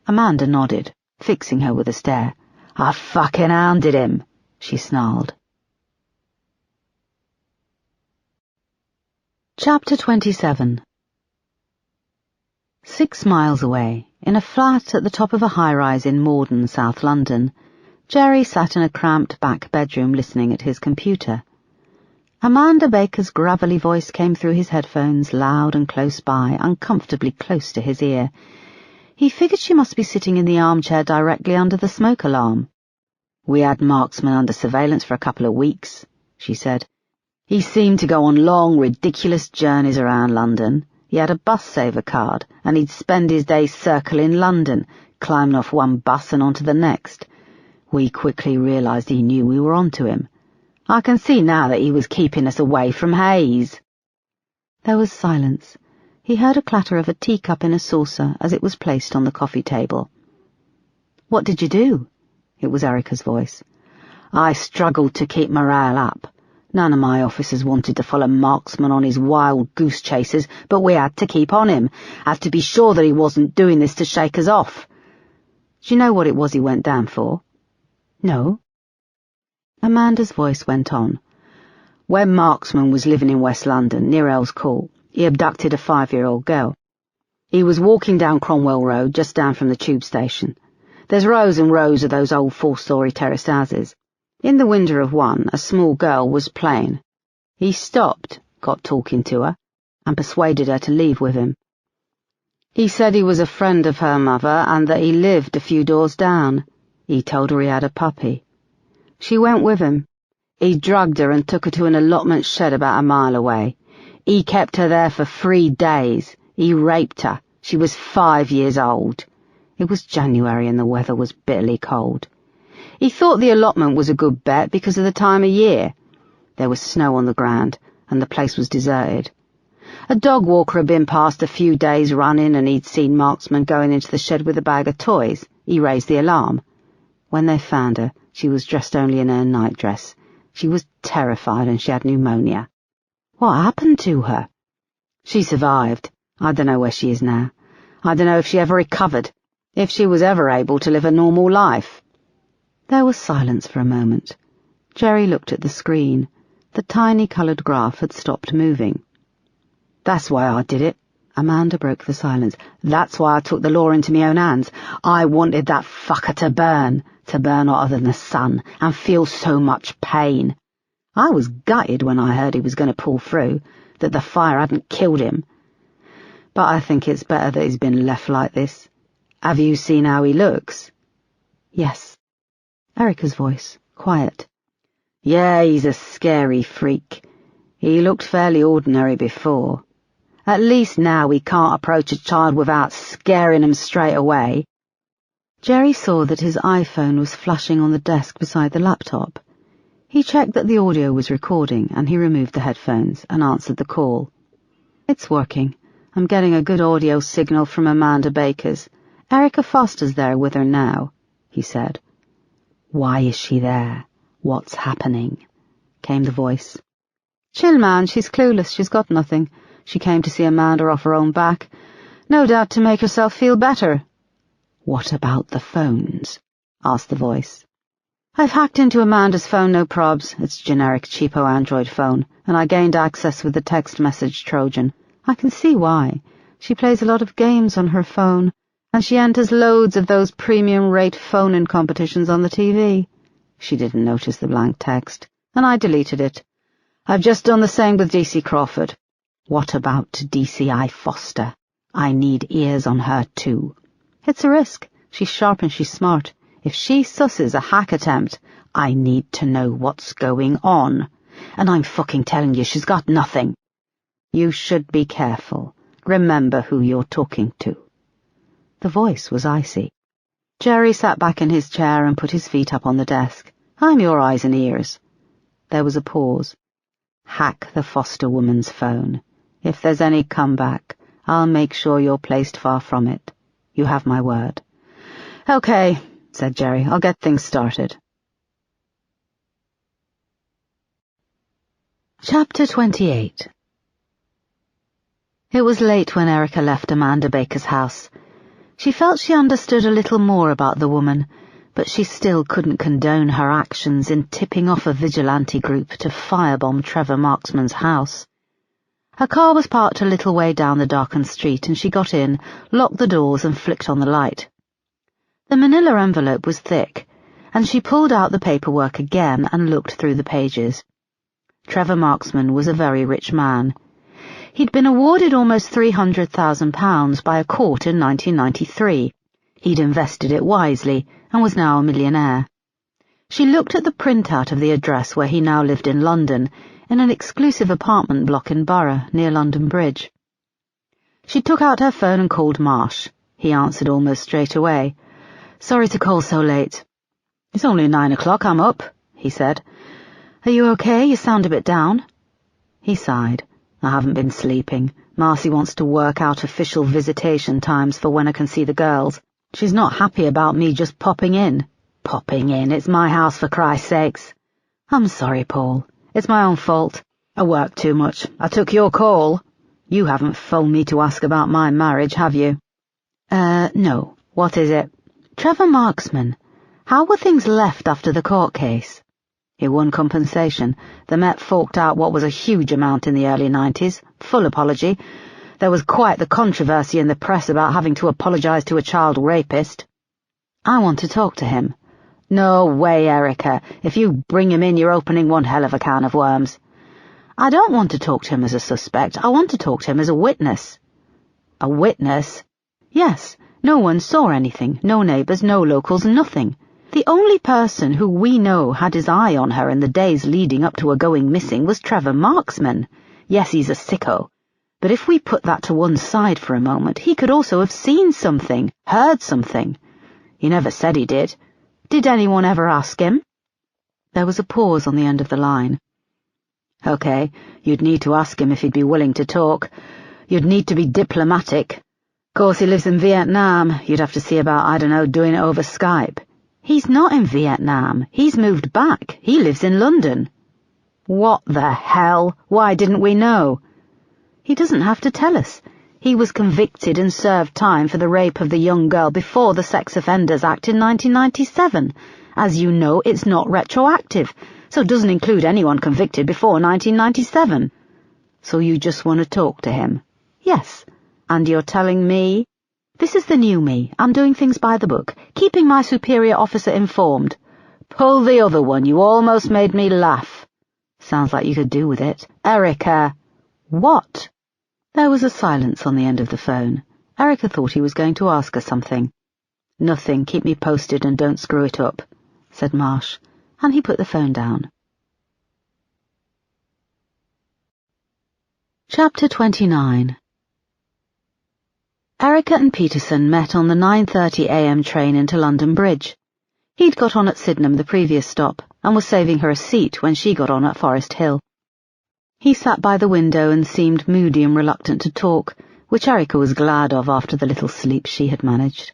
Speaker 1: Amanda nodded, fixing her with a stare. I fucking hounded him, she snarled. Chapter 27. 6 miles away, in a flat at the top of a high-rise in Morden, South London, Jerry sat in a cramped back bedroom listening at his computer. Amanda Baker's gravelly voice came through his headphones, loud and close by, uncomfortably close to his ear. He figured she must be sitting in the armchair directly under the smoke alarm. We had Marksman under surveillance for a couple of weeks, she said. He seemed to go on long, ridiculous journeys around London. He had a bus saver card, and he'd spend his days circling London, climbing off one bus and onto the next. We quickly realised he knew we were onto him. I can see now that he was keeping us away from Hayes. There was silence. He heard a clatter of a teacup in a saucer as it was placed on the coffee table. What did you do? It was Erica's voice. I struggled to keep morale up. None of my officers wanted to follow Marksman on his wild goose chases, but we had to keep on him, had to be sure that he wasn't doing this to shake us off. Do you know what it was he went down for? No. Amanda's voice went on. When Marksman was living in West London, near Earl's Court, he abducted a 5-year-old girl. He was walking down Cromwell Road, just down from the tube station. There's rows and rows of those old 4-storey terraced houses. In the window of one, a small girl was playing. He stopped, got talking to her, and persuaded her to leave with him. He said he was a friend of her mother and that he lived a few doors down. He told her he had a puppy. She went with him. He drugged her and took her to an allotment shed about a mile away. He kept her there for 3 days. He raped her. She was 5 years old. It was January and the weather was bitterly cold. He thought the allotment was a good bet because of the time of year. There was snow on the ground, and the place was deserted. A dog walker had been past a few days running, and he'd seen Marksman going into the shed with a bag of toys. He raised the alarm. When they found her, she was dressed only in her nightdress. She was terrified and she had pneumonia. What happened to her? She survived. I don't know where she is now. I don't know if she ever recovered, if she was ever able to live a normal life. There was silence for a moment. Jerry looked at the screen. The tiny coloured graph had stopped moving. That's why I did it. Amanda broke the silence. That's why I took the law into my own hands. I wanted that fucker to burn hotter than the sun, and feel so much pain. I was gutted when I heard he was going to pull through, that the fire hadn't killed him. But I think it's better that he's been left like this. Have you seen how he looks? Yes. Erica's voice, quiet. Yeah, he's a scary freak. He looked fairly ordinary before. At least now he can't approach a child without scaring him straight away. Jerry saw that his iPhone was flashing on the desk beside the laptop. He checked that the audio was recording, and he removed the headphones and answered the call. It's working. I'm getting a good audio signal from Amanda Baker's. Erica Foster's there with her now, he said. Why is she there? What's happening? Came the voice. Chill, man, she's clueless, she's got nothing. She came to see Amanda off her own back. No doubt to make herself feel better. What about the phones? Asked the voice. I've hacked into Amanda's phone, no probs. It's a generic cheapo Android phone, and I gained access with the text message Trojan. I can see why. She plays a lot of games on her phone, and she enters loads of those premium-rate phone-in competitions on the TV. She didn't notice the blank text, and I deleted it. I've just done the same with DC Crawford. What about DCI Foster? I need ears on her, too. It's a risk. She's sharp and she's smart. If she susses a hack attempt, I need to know what's going on. And I'm fucking telling you, she's got nothing. You should be careful. Remember who you're talking to. The voice was icy. Jerry sat back in his chair and put his feet up on the desk. I'm your eyes and ears. There was a pause. Hack the Foster woman's phone. If there's any comeback, I'll make sure you're placed far from it. You have my word." "Okay," said Jerry. "I'll get things started." Chapter 28. It was late when Erica left Amanda Baker's house. She felt she understood a little more about the woman, but she still couldn't condone her actions in tipping off a vigilante group to firebomb Trevor Marksman's house. Her car was parked a little way down the darkened street, and she got in, locked the doors, and flicked on the light. The manila envelope was thick, and she pulled out the paperwork again and looked through the pages. Trevor Marksman was a very rich man. He'd been awarded almost £300,000 by a court in 1993. He'd invested it wisely and was now a millionaire. She looked at the printout of the address where he now lived in London, in an exclusive apartment block in Borough, near London Bridge. She took out her phone and called Marsh. He answered almost straight away. "Sorry to call so late." "It's only 9 o'clock, I'm up," he said. "Are you okay? You sound a bit down." He sighed. "I haven't been sleeping. Marcy wants to work out official visitation times for when I can see the girls. She's not happy about me just popping in." "Popping in? It's my house, for Christ's sakes." "I'm sorry, Paul. It's my own fault. I worked too much. I took your call. You haven't phoned me to ask about my marriage, have you?" No. What is it?" "Trevor Marksman. How were things left after the court case?" "He won compensation. The Met forked out what was a huge amount in the early 90s. Full apology. There was quite the controversy in the press about having to apologize to a child rapist." "I want to talk to him." "No way, Erica. If you bring him in, you're opening one hell of a can of worms." "I don't want to talk to him as a suspect. I want to talk to him as a witness." "A witness?" "Yes. No one saw anything. No neighbours, no locals, nothing. The only person who we know had his eye on her in the days leading up to her going missing was Trevor Marksman. Yes, he's a sicko. But if we put that to one side for a moment, he could also have seen something, heard something. He never said he did. Did anyone ever ask him?" There was a pause on the end of the line. "Okay, you'd need to ask him if he'd be willing to talk. You'd need to be diplomatic. Of course, he lives in Vietnam. You'd have to see about, I don't know, doing it over Skype." "He's not in Vietnam. He's moved back. He lives in London." "What the hell? Why didn't we know?" "He doesn't have to tell us. He was convicted and served time for the rape of the young girl before the Sex Offenders Act in 1997. As you know, it's not retroactive, so it doesn't include anyone convicted before 1997. "So you just want to talk to him?" "Yes. And you're telling me?" "This is the new me. I'm doing things by the book, keeping my superior officer informed." "Pull the other one. You almost made me laugh." "Sounds like you could do with it." "Erica." "What?" There was a silence on the end of the phone. Erica thought he was going to ask her something. "Nothing. Keep me posted and don't screw it up," said Marsh, and he put the phone down. Chapter 29. Erica and Peterson met on the 9:30 a.m. train into London Bridge. He'd got on at Sydenham the previous stop, and was saving her a seat when she got on at Forest Hill. He sat by the window and seemed moody and reluctant to talk, which Erica was glad of after the little sleep she had managed.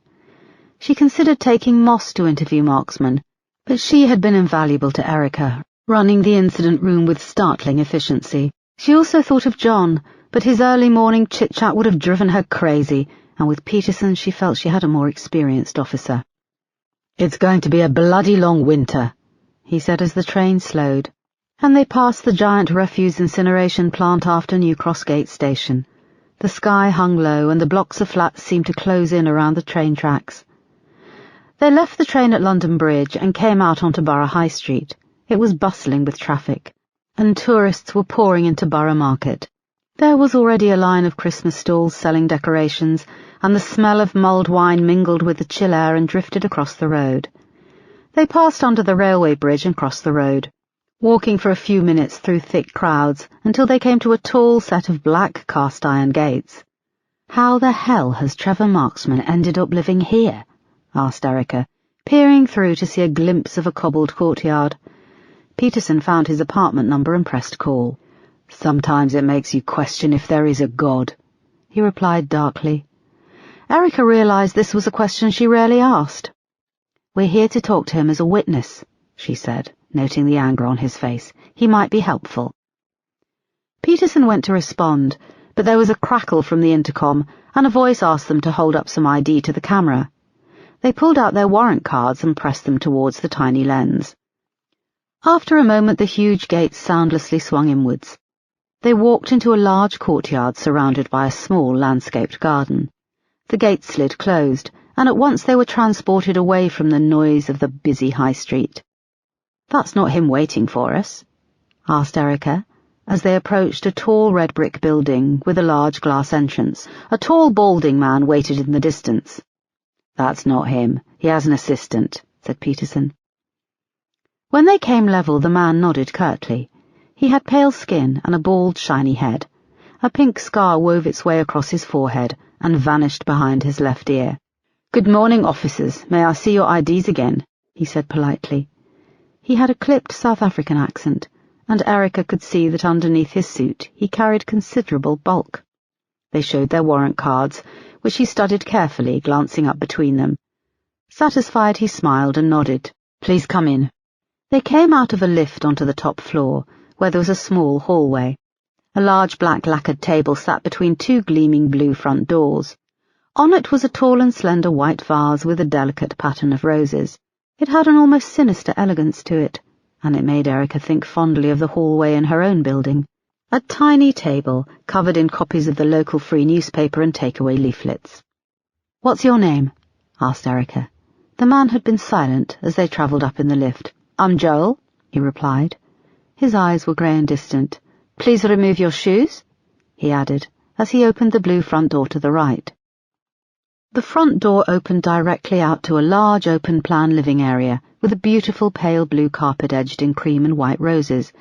Speaker 1: She considered taking Moss to interview Marksman, but she had been invaluable to Erica, running the incident room with startling efficiency. She also thought of John, but his early morning chit-chat would have driven her crazy, and with Peterson she felt she had a more experienced officer. "It's going to be a bloody long winter," he said as the train slowed, and they passed the giant refuse incineration plant after New Crossgate Station. The sky hung low, and the blocks of flats seemed to close in around the train tracks. They left the train at London Bridge and came out onto Borough High Street. It was bustling with traffic, and tourists were pouring into Borough Market. There was already a line of Christmas stalls selling decorations, and the smell of mulled wine mingled with the chill air and drifted across the road. They passed under the railway bridge and crossed the road, walking for a few minutes through thick crowds until they came to a tall set of black cast-iron gates. "How the hell has Trevor Marksman ended up living here?" asked Erica, peering through to see a glimpse of a cobbled courtyard. Peterson found his apartment number and pressed call. "Sometimes it makes you question if there is a God," he replied darkly. Erica realized this was a question she rarely asked. We're here to talk to him as a witness, she said, noting the anger on his face. He might be helpful. Peterson went to respond, but there was a crackle from the intercom, and a voice asked them to hold up some ID to the camera. They pulled out their warrant cards and pressed them towards the tiny lens. After a moment, the huge gates soundlessly swung inwards. They walked into a large courtyard surrounded by a small landscaped garden. The gates slid closed, and at once they were transported away from the noise of the busy high street. "That's not him waiting for us?" asked Erica, as they approached a tall red brick building with a large glass entrance. A tall, balding man waited in the distance. "That's not him. He has an assistant," said Peterson. When they came level, the man nodded curtly. He had pale skin and a bald, shiny head. A pink scar wove its way across his forehead and vanished behind his left ear. "Good morning, officers. May I see your IDs again?" he said politely. He had a clipped South African accent, and Erica could see that underneath his suit he carried considerable bulk. They showed their warrant cards, which he studied carefully, glancing up between them. Satisfied, he smiled and nodded. "Please come in." They came out of a lift onto the top floor, where there was a small hallway. A large black lacquered table sat between two gleaming blue front doors. On it was a tall and slender white vase with a delicate pattern of roses. It had an almost sinister elegance to it, and it made Erica think fondly of the hallway in her own building. A tiny table, covered in copies of the local free newspaper and takeaway leaflets. "What's your name?" asked Erica. The man had been silent as they travelled up in the lift. "I'm Joel," he replied. His eyes were grey and distant. "Please remove your shoes," he added, as he opened the blue front door to the right. The front door opened directly out to a large open-plan living area with a beautiful pale blue carpet edged in cream and white roses.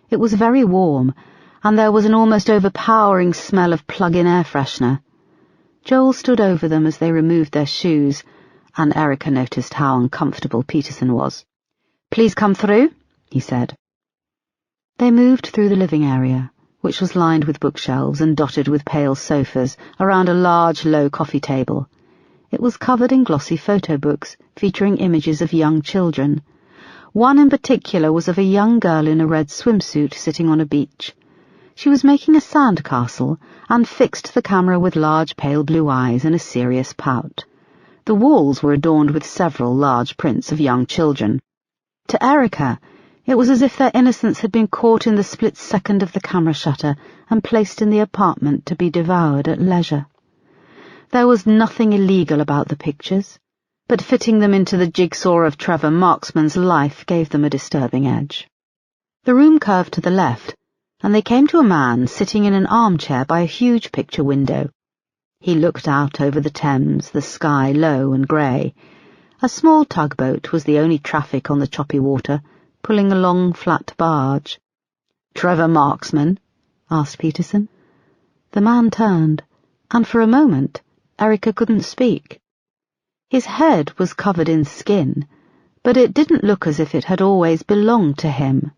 Speaker 1: It was very warm, and there was an almost overpowering smell of plug-in air freshener. Joel stood over them as they removed their shoes, and Erica noticed how uncomfortable Peterson was. "Please come through," he said. They moved through the living area, which was lined with bookshelves and dotted with pale sofas around a large, low coffee table. It was covered in glossy photo books featuring images of young children. One in particular was of a young girl in a red swimsuit sitting on a beach. She was making a sand castle and fixed the camera with large pale blue eyes and a serious pout. The walls were adorned with several large prints of young children. To Erica, it was as if their innocence had been caught in the split second of the camera shutter and placed in the apartment to be devoured at leisure. There was nothing illegal about the pictures, but fitting them into the jigsaw of Trevor Marksman's life gave them a disturbing edge. The room curved to the left, and they came to a man sitting in an armchair by a huge picture window. He looked out over the Thames, the sky low and grey. A small tugboat was the only traffic on the choppy water, pulling a long, flat barge. "Trevor Marksman?" asked Peterson. The man turned, and for a moment Erica couldn't speak. His head was covered in skin, but it didn't look as if it had always belonged to him.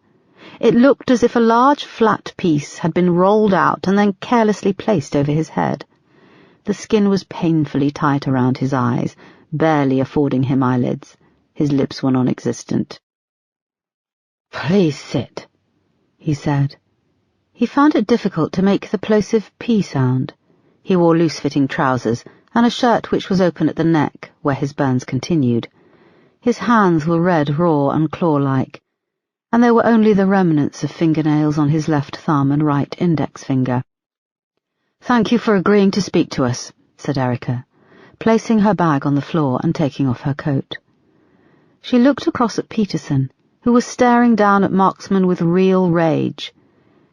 Speaker 1: It looked as if a large flat piece had been rolled out and then carelessly placed over his head. The skin was painfully tight around his eyes, barely affording him eyelids. His lips were non-existent. "Please sit," he said. He found it difficult to make the plosive P sound. He wore loose-fitting trousers and a shirt which was open at the neck, where his burns continued. His hands were red, raw, and claw-like, and there were only the remnants of fingernails on his left thumb and right index finger. "Thank you for agreeing to speak to us," said Erica, placing her bag on the floor and taking off her coat. She looked across at Peterson, who was staring down at Marksman with real rage.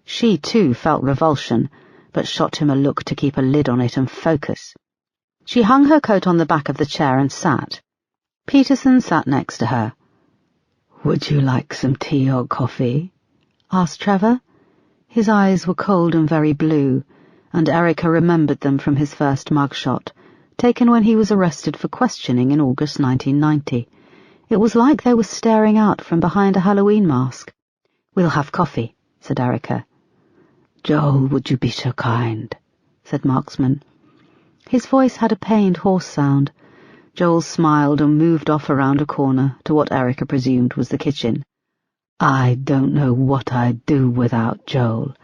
Speaker 1: She, too, felt revulsion, but shot him a look to keep a lid on it and focus. She hung her coat on the back of the chair and sat. Peterson sat next to her. "Would you like some tea or coffee?" asked Trevor. His eyes were cold and very blue, and Erica remembered them from his first mugshot, taken when he was arrested for questioning in August 1990. It was like they were staring out from behind a Halloween mask. "We'll have coffee," said Erica. "Joel, would you be so kind?" said Marksman. His voice had a pained, hoarse sound. Joel smiled and moved off around a corner to what Erica presumed was the kitchen. I don't know what I'd do without Joel.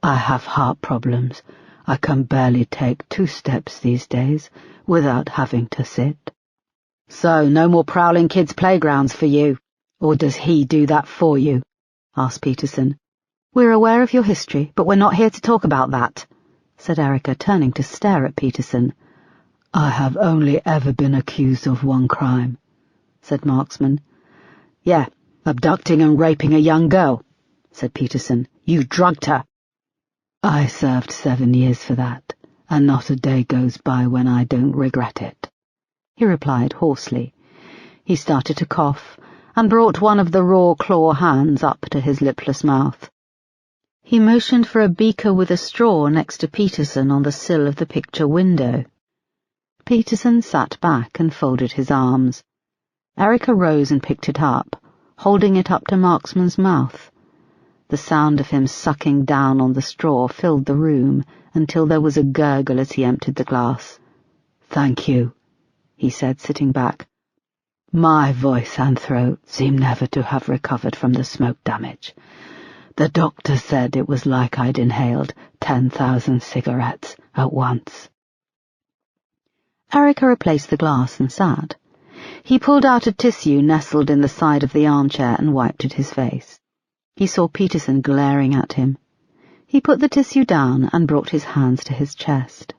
Speaker 1: I have heart problems. I can barely take 2 steps these days without having to sit. So no more prowling kids' playgrounds for you, or does he do that for you? Asked Peterson. We're aware of your history, but we're not here to talk about that, said Erica, turning to stare at Peterson. I have only ever been accused of 1 crime, said Marksman. Yeah, abducting and raping a young girl, said Peterson. You drugged her. I served 7 years for that, and not a day goes by when I don't regret it, he replied hoarsely. He started to cough, and brought one of the raw claw hands up to his lipless mouth. He motioned for a beaker with a straw next to Peterson on the sill of the picture window. Peterson sat back and folded his arms. Erica rose and picked it up, holding it up to Marksman's mouth. The sound of him sucking down on the straw filled the room until there was a gurgle as he emptied the glass. Thank you, he said, sitting back. My voice and throat seem never to have recovered from the smoke damage. The doctor said it was like I'd inhaled 10,000 cigarettes at once. Erica replaced the glass and sat. He pulled out a tissue nestled in the side of the armchair and wiped at his face. He saw Peterson glaring at him. He put the tissue down and brought his hands to his chest.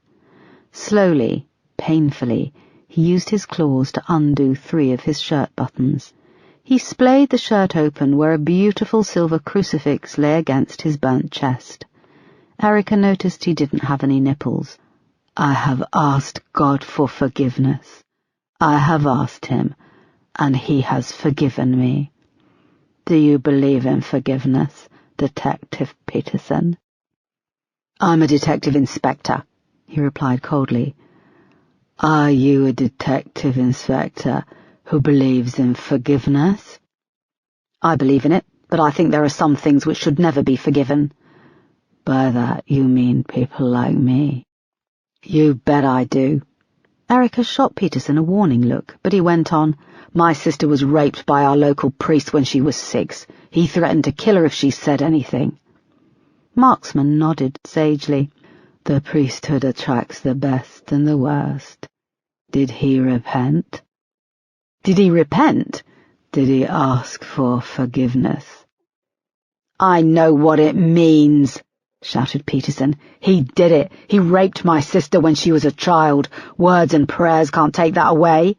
Speaker 1: Slowly, painfully, he used his claws to undo 3 of his shirt buttons. He splayed the shirt open where a beautiful silver crucifix lay against his burnt chest. Erica noticed he didn't have any nipples. I have asked God for forgiveness. I have asked him, and he has forgiven me. Do you believe in forgiveness, Detective Peterson? I'm a detective inspector, he replied coldly. Are you a detective inspector who believes in forgiveness? I believe in it, but I think there are some things which should never be forgiven. By that you mean people like me? You bet I do. Erica shot Peterson a warning look, but he went on. My sister was raped by our local priest when she was 6. He threatened to kill her if she said anything. Marksman nodded sagely. The priesthood attracts the best and the worst. Did he repent? Did he repent? Did he ask for forgiveness? I know what it means, shouted Peterson. He did it. He raped my sister when she was a child. Words and prayers can't take that away.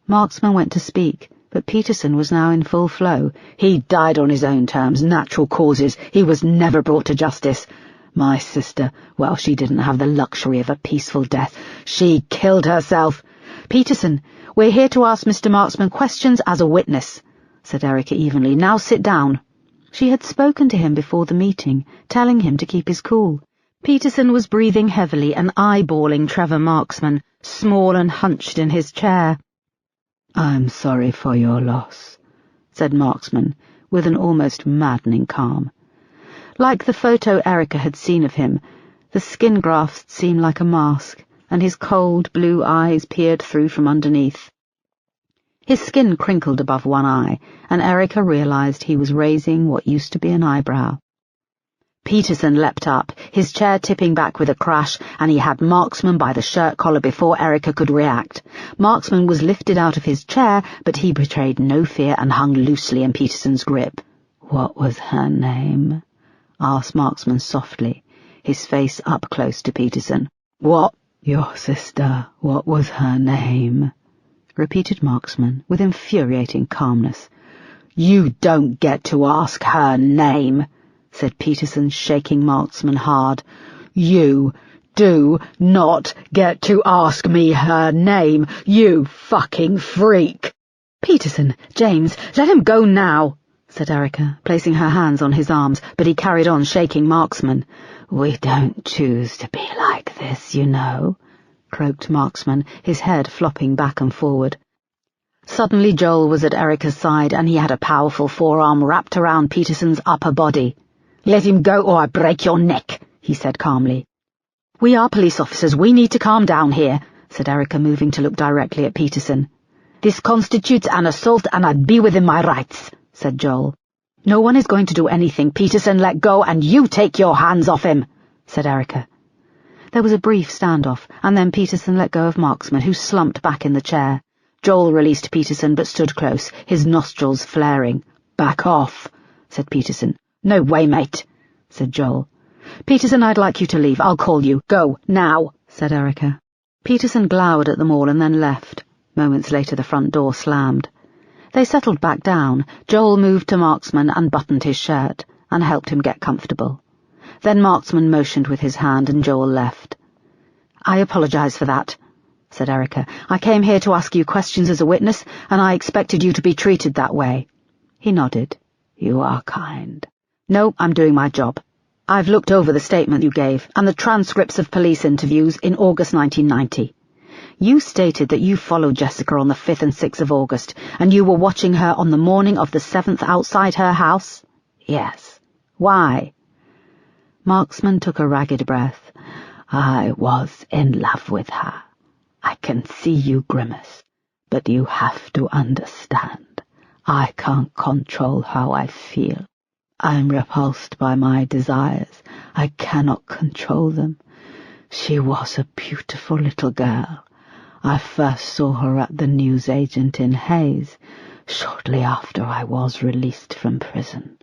Speaker 1: Marksman went to speak, but Peterson was now in full flow. He died on his own terms, natural causes. He was never brought to justice. My sister, well, she didn't have the luxury of a peaceful death. She killed herself. Peterson, we're here to ask Mr. Marksman questions as a witness, said Erica evenly. Now sit down. She had spoken to him before the meeting, telling him to keep his cool. Peterson was breathing heavily and eyeballing Trevor Marksman, small and hunched in his chair. I'm sorry for your loss, said Marksman, with an almost maddening calm. Like the photo Erica had seen of him, the skin grafts seemed like a mask, and his cold blue eyes peered through from underneath. His skin crinkled above one eye, and Erica realized he was raising what used to be an eyebrow. Peterson leapt up, his chair tipping back with a crash, and he had Marksman by the shirt collar before Erica could react. Marksman was lifted out of his chair, but he betrayed no fear and hung loosely in Peterson's grip. What was her name? Asked Marksman softly, his face up close to Peterson. What? Your sister, what was her name? Repeated Marksman with infuriating calmness. You don't get to ask her name, said Peterson, shaking Marksman hard. You do not get to ask me her name, you fucking freak. Peterson, James, let him go now, said Erica, placing her hands on his arms, but he carried on shaking Marksman. We don't choose to be like this, you know, croaked Marksman, his head flopping back and forward. Suddenly Joel was at Erica's side, and he had a powerful forearm wrapped around Peterson's upper body. Let him go or I break your neck, he said calmly. We are police officers. We need to calm down here, said Erica, moving to look directly at Peterson. This constitutes an assault and I'd be within my rights, said Joel. No one is going to do anything. Peterson, let go and you take your hands off him, said Erica. There was a brief standoff, and then Peterson let go of Marksman, who slumped back in the chair. Joel released Peterson but stood close, his nostrils flaring. Back off, said Peterson. No way, mate, said Joel. Peterson, I'd like you to leave. I'll call you. Go, now, said Erica. Peterson glowered at them all and then left. Moments later the front door slammed. They settled back down. Joel moved to Marksman and buttoned his shirt, and helped him get comfortable. Then Marksman motioned with his hand and Joel left. I apologize for that, said Erica. I came here to ask you questions as a witness, and I expected you to be treated that way. He nodded. You are kind. No, I'm doing my job. I've looked over the statement you gave, and the transcripts of police interviews in August 1990. You stated that you followed Jessica on the 5th and 6th of August, and you were watching her on the morning of the 7th outside her house? Yes. Why? Marksman took a ragged breath. I was in love with her. I can see you grimace, but you have to understand. I can't control how I feel. I'm repulsed by my desires. I cannot control them. She was a beautiful little girl. I first saw her at the newsagent in Hayes, shortly after I was released from prison.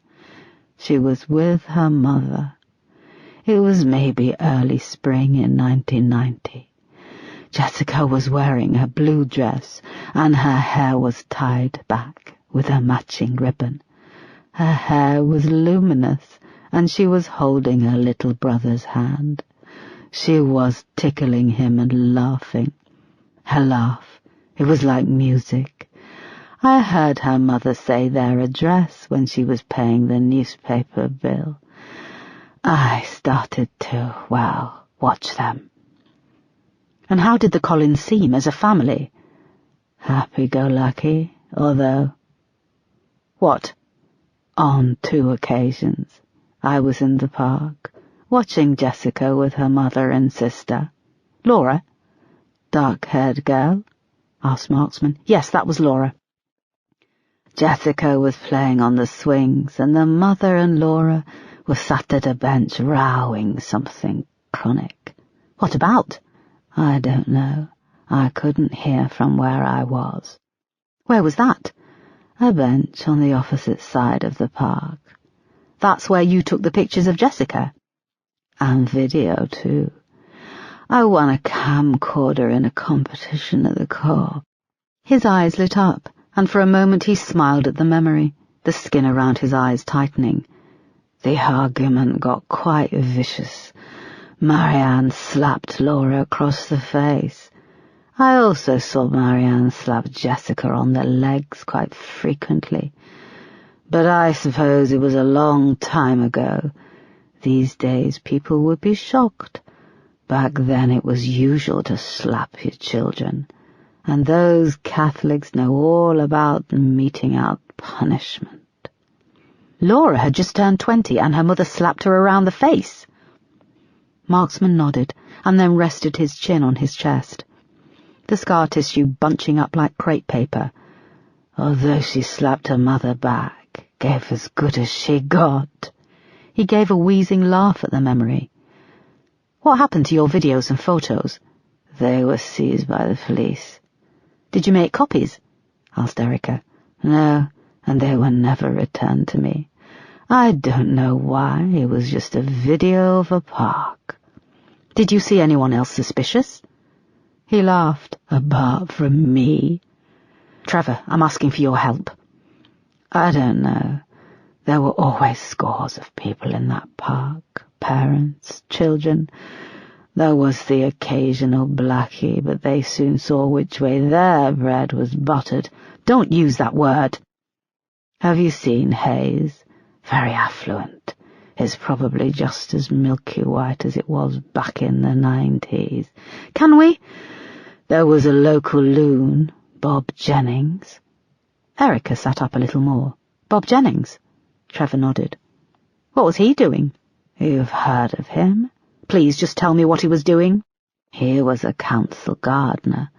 Speaker 1: She was with her mother. It was maybe early spring in 1990. Jessica was wearing a blue dress, and her hair was tied back with a matching ribbon. Her hair was luminous, and she was holding her little brother's hand. She was tickling him and laughing. Her laugh, it was like music. I heard her mother say their address when she was paying the newspaper bill. I started to, watch them. And how did the Collins seem as a family? Happy-go-lucky, although... What? On 2 occasions, I was in the park, watching Jessica with her mother and sister. Laura? Dark-haired girl? Asked Marksman. Yes, that was Laura. Jessica was playing on the swings, and the mother and Laura were sat at a bench rowing something chronic. What about? I don't know. I couldn't hear from where I was. Where was that? A bench on the opposite side of the park. That's where you took the pictures of Jessica? And video, too. I won a camcorder in a competition at the co-op. His eyes lit up, and for a moment he smiled at the memory, the skin around his eyes tightening. The argument got quite vicious. Marianne slapped Laura across the face. I also saw Marianne slap Jessica on the legs quite frequently. But I suppose it was a long time ago. These days people would be shocked. Back then it was usual to slap your children, and those Catholics know all about meting out punishment. Laura had just turned 20, and her mother slapped her around the face. Marksman nodded, and then rested his chin on his chest, the scar tissue bunching up like crepe paper. Although she slapped her mother back, gave as good as she got. He gave a wheezing laugh at the memory. What happened to your videos and photos? They were seized by the police. Did you make copies? Asked Erica. No, and they were never returned to me. I don't know why. It was just a video of a park. Did you see anyone else suspicious? He laughed. Apart from me? Trevor, I'm asking for your help. I don't know. There were always scores of people in that park. Parents, children. There was the occasional blackie, but they soon saw which way their bread was buttered. Don't use that word. Have you seen Hayes? Very affluent. It's probably just as milky white as it was back in the 90s. Can we? There was a local loon, Bob Jennings. Erica sat up a little more. Bob Jennings? Trevor nodded. What was he doing? You've heard of him? Please just tell me what he was doing." "He was a council gardener.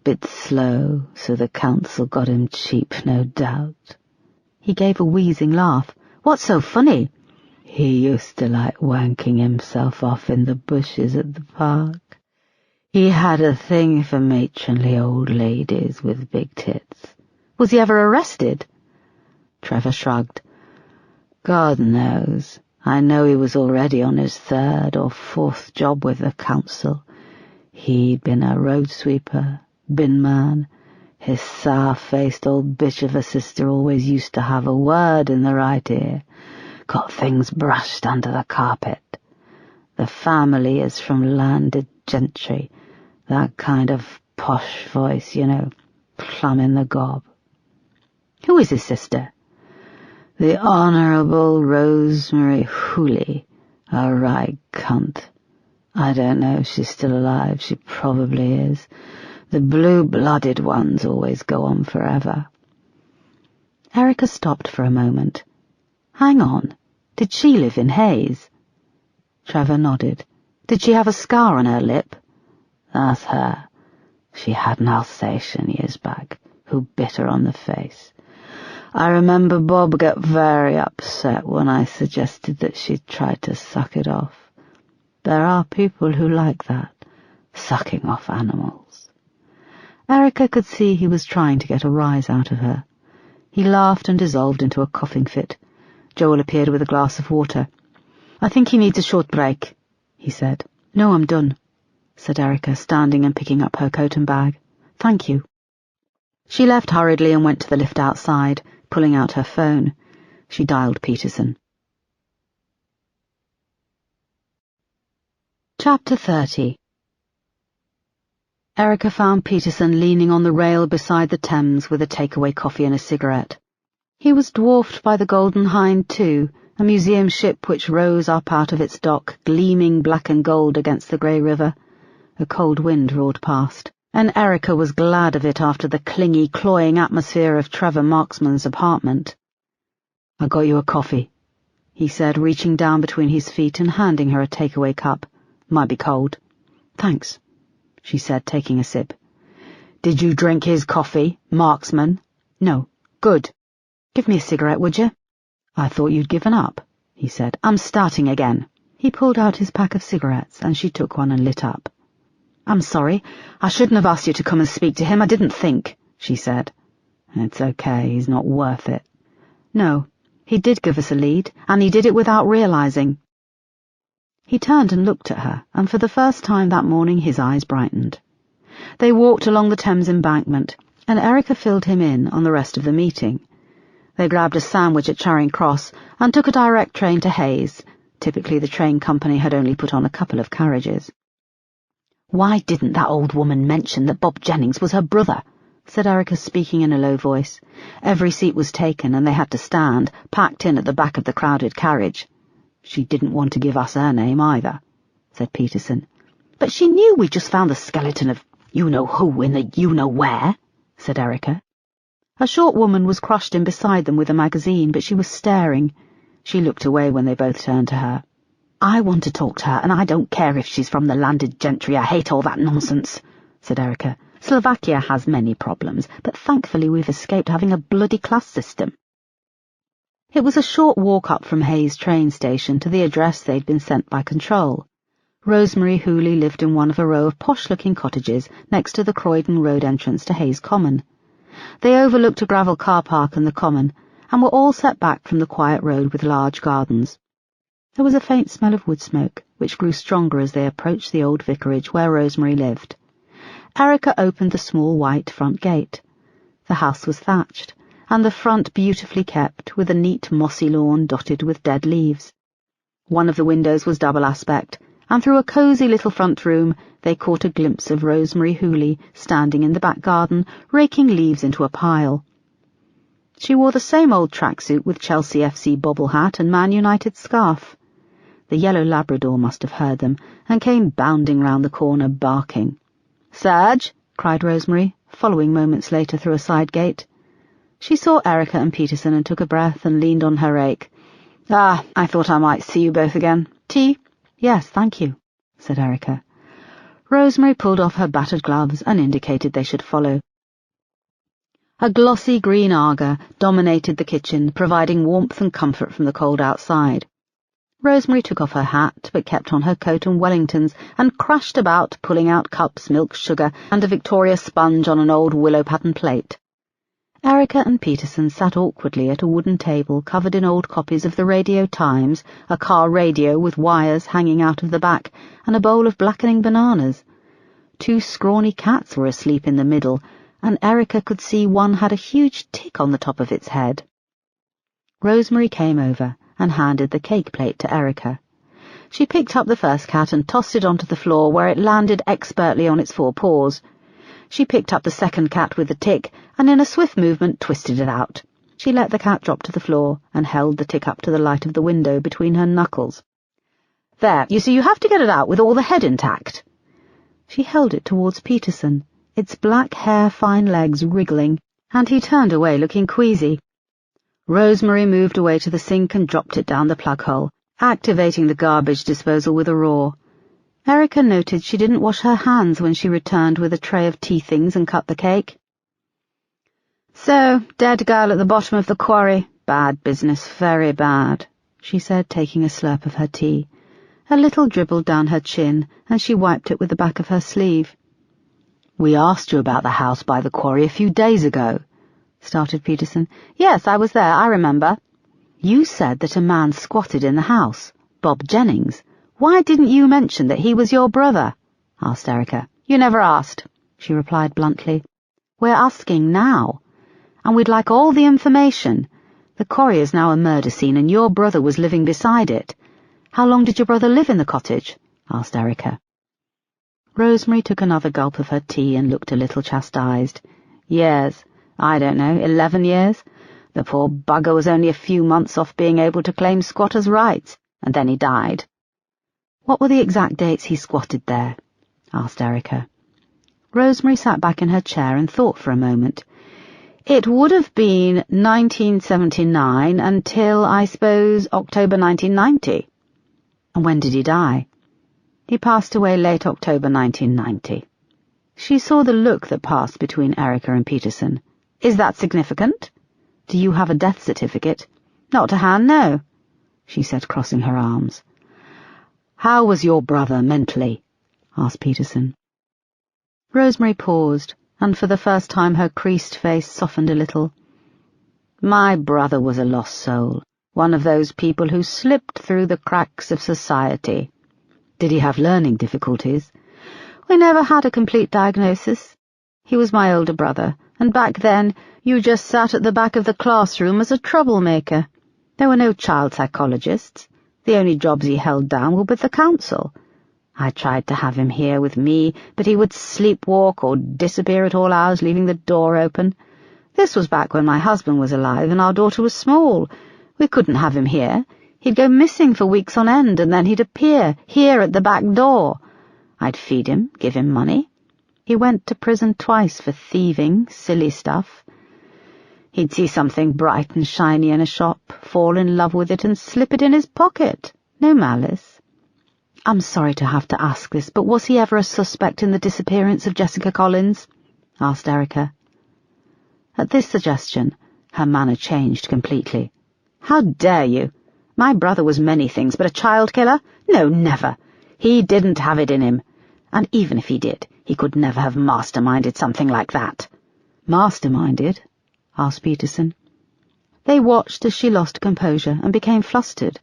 Speaker 1: Bit slow, so the council got him cheap, no doubt." He gave a wheezing laugh. "What's so funny?" "He used to like wanking himself off in the bushes at the park. He had a thing for matronly old ladies with big tits." "Was he ever arrested?" Trevor shrugged. "God knows. I know he was already on his 3rd or 4th job with the council. He'd been a road sweeper, bin man. His sour-faced old bitch of a sister always used to have a word in the right ear. Got things brushed under the carpet. The family is from landed gentry. That kind of posh voice, you know, plumb in the gob." "Who is his sister?" "The Honourable Rosemary Hooley, a right cunt. I don't know if she's still alive. She probably is. The blue-blooded ones always go on forever." Erica stopped for a moment. "Hang on. Did she live in Hayes?" Trevor nodded. "Did she have a scar on her lip?" "That's her. She had an Alsatian years back, who bit her on the face. I remember Bob got very upset when I suggested that she'd try to suck it off. There are people who like that, sucking off animals." Erica could see he was trying to get a rise out of her. He laughed and dissolved into a coughing fit. Joel appeared with a glass of water. "I think he needs a short break," he said. "No, I'm done," said Erica, standing and picking up her coat and bag. "Thank you." She left hurriedly and went to the lift outside, pulling out her phone. She dialed Peterson. Chapter 30. Erica found Peterson leaning on the rail beside the Thames with a takeaway coffee and a cigarette. He was dwarfed by the Golden Hind too, a museum ship which rose up out of its dock, gleaming black and gold against the grey river. A cold wind roared past, and Erica was glad of it after the clingy, cloying atmosphere of Trevor Marksman's apartment. "I got you a coffee," he said, reaching down between his feet and handing her a takeaway cup. "Might be cold." "Thanks," she said, taking a sip. "Did you drink his coffee, Marksman?" "No." "Good. Give me a cigarette, would you?" "I thought you'd given up," he said. "I'm starting again." He pulled out his pack of cigarettes, and she took one and lit up. "I'm sorry. I shouldn't have asked you to come and speak to him. I didn't think," she said. "It's okay. He's not worth it." "No. He did give us a lead, and he did it without realizing." He turned and looked at her, and for the first time that morning his eyes brightened. They walked along the Thames embankment, and Erica filled him in on the rest of the meeting. They grabbed a sandwich at Charing Cross and took a direct train to Hayes. Typically the train company had only put on a couple of carriages. "Why didn't that old woman mention that Bob Jennings was her brother?" said Erica, speaking in a low voice. Every seat was taken, and they had to stand, packed in at the back of the crowded carriage. "She didn't want to give us her name either," said Peterson. "But she knew we just found the skeleton of you-know-who in the you-know-where," said Erica. A short woman was crushed in beside them with a magazine, but she was staring. She looked away when they both turned to her. "I want to talk to her, and I don't care if she's from the landed gentry. I hate all that nonsense," said Erica. "Slovakia has many problems, but thankfully we've escaped having a bloody class system." It was a short walk up from Hayes train station to the address they'd been sent by Control. Rosemary Hooley lived in one of a row of posh-looking cottages next to the Croydon Road entrance to Hayes Common. They overlooked a gravel car park and the common, and were all set back from the quiet road with large gardens. There was a faint smell of wood smoke, which grew stronger as they approached the old vicarage where Rosemary lived. Erica opened the small white front gate. The house was thatched, and the front beautifully kept, with a neat mossy lawn dotted with dead leaves. One of the windows was double aspect, and through a cosy little front room they caught a glimpse of Rosemary Hooley standing in the back garden, raking leaves into a pile. She wore the same old tracksuit with Chelsea FC bobble hat and Man United scarf. The yellow Labrador must have heard them, and came bounding round the corner, barking. "Serge!" cried Rosemary, following moments later through a side gate. She saw Erica and Peterson and took a breath and leaned on her rake. "I thought I might see you both again. Tea?" "Yes, thank you," said Erica. Rosemary pulled off her battered gloves and indicated they should follow. A glossy green Aga dominated the kitchen, providing warmth and comfort from the cold outside. Rosemary took off her hat, but kept on her coat and Wellingtons, and crashed about, pulling out cups, milk, sugar, and a Victoria sponge on an old willow-pattern plate. Erica and Peterson sat awkwardly at a wooden table covered in old copies of the Radio Times, a car radio with wires hanging out of the back, and a bowl of blackening bananas. 2 scrawny cats were asleep in the middle, and Erica could see one had a huge tick on the top of its head. Rosemary came over and handed the cake plate to Erica. She picked up the first cat and tossed it onto the floor, where it landed expertly on its 4 paws. She picked up the second cat with the tick, and in a swift movement twisted it out. She let the cat drop to the floor and held the tick up to the light of the window between her knuckles. "There, you see, you have to get it out with all the head intact." She held it towards Peterson, its black hair fine legs wriggling, and he turned away looking queasy. Rosemary moved away to the sink and dropped it down the plug hole, activating the garbage disposal with a roar. Erica noted she didn't wash her hands when she returned with a tray of tea things and cut the cake. "So, dead girl at the bottom of the quarry. Bad business, very bad," she said, taking a slurp of her tea. A little dribbled down her chin, and she wiped it with the back of her sleeve. "We asked you about the house by the quarry a few days ago," started Peterson. "Yes, I was there, I remember." "You said that a man squatted in the house, Bob Jennings. Why didn't you mention that he was your brother?" asked Erica. "You never asked," she replied bluntly. "We're asking now, and we'd like all the information. The quarry is now a murder scene, and your brother was living beside it. How long did your brother live in the cottage?" asked Erica. Rosemary took another gulp of her tea and looked a little chastised. "Years. I don't know, 11 years. The poor bugger was only a few months off being able to claim squatters' rights, and then he died." "What were the exact dates he squatted there?" asked Erica. Rosemary sat back in her chair and thought for a moment. "It would have been 1979 until, I suppose, October 1990. "And when did he die?" "He passed away late October 1990. She saw the look that passed between Erica and Peterson. "Is that significant?" "Do you have a death certificate?" "Not to hand, no," she said, crossing her arms. "How was your brother mentally?" asked Peterson. Rosemary paused, and for the first time her creased face softened a little. "My brother was a lost soul, one of those people who slipped through the cracks of society." "Did he have learning difficulties?" "We never had a complete diagnosis. He was my older brother, and back then you just sat at the back of the classroom as a troublemaker. There were no child psychologists. The only jobs he held down were with the council. I tried to have him here with me, but he would sleepwalk or disappear at all hours, leaving the door open. This was back when my husband was alive and our daughter was small. We couldn't have him here. He'd go missing for weeks on end, and then he'd appear, here at the back door. I'd feed him, give him money. He went to prison twice for thieving, silly stuff. He'd see something bright and shiny in a shop, fall in love with it and slip it in his pocket. No malice." "I'm sorry to have to ask this, but was he ever a suspect in the disappearance of Jessica Collins?" asked Erica. At this suggestion, her manner changed completely. "How dare you? My brother was many things, but a child killer? No, never. He didn't have it in him. And even if he did, he could never have masterminded something like that." "Masterminded?" asked Peterson. They watched as she lost composure and became flustered.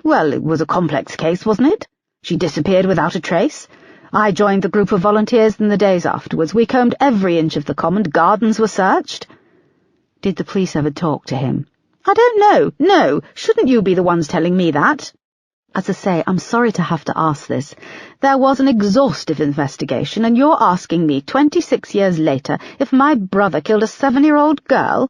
Speaker 1: "Well, it was a complex case, wasn't it? She disappeared without a trace. I joined the group of volunteers in the days afterwards. We combed every inch of the common. Gardens were searched." "Did the police ever talk to him?" "I don't know. No, shouldn't you be the ones telling me that?" "As I say, I'm sorry to have to ask this. There was an exhaustive investigation, and you're asking me 26 years later if my brother killed a 7-year-old girl?"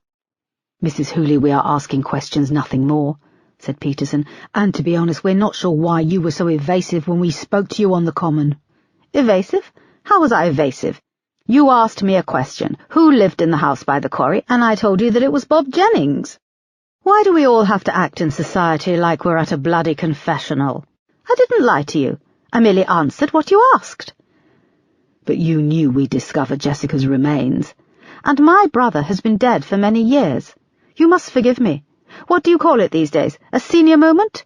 Speaker 1: "Mrs. Hooley, we are asking questions, nothing more," said Peterson, "and to be honest, we're not sure why you were so evasive when we spoke to you on the common." "Evasive? How was I evasive? You asked me a question, who lived in the house by the quarry, and I told you that it was Bob Jennings. Why do we all have to act in society like we're at a bloody confessional?" I didn't lie to you. I merely answered what you asked. But you knew we discovered Jessica's remains. And my brother has been dead for many years. You must forgive me. What do you call it these days? A senior moment?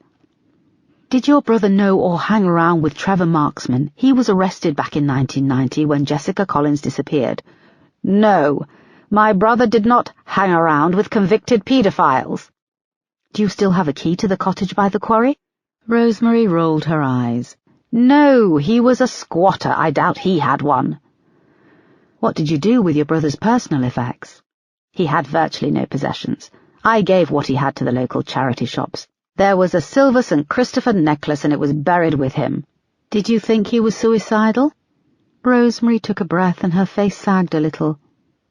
Speaker 1: Did your brother know or hang around with Trevor Marksman? He was arrested back in 1990 when Jessica Collins disappeared. No, my brother did not hang around with convicted paedophiles. Do you still have a key to the cottage by the quarry? Rosemary rolled her eyes. No, he was a squatter. I doubt he had one. What did you do with your brother's personal effects? He had virtually no possessions. I gave what he had to the local charity shops. There was a silver St. Christopher necklace and it was buried with him. Did you think he was suicidal? Rosemary took a breath and her face sagged a little.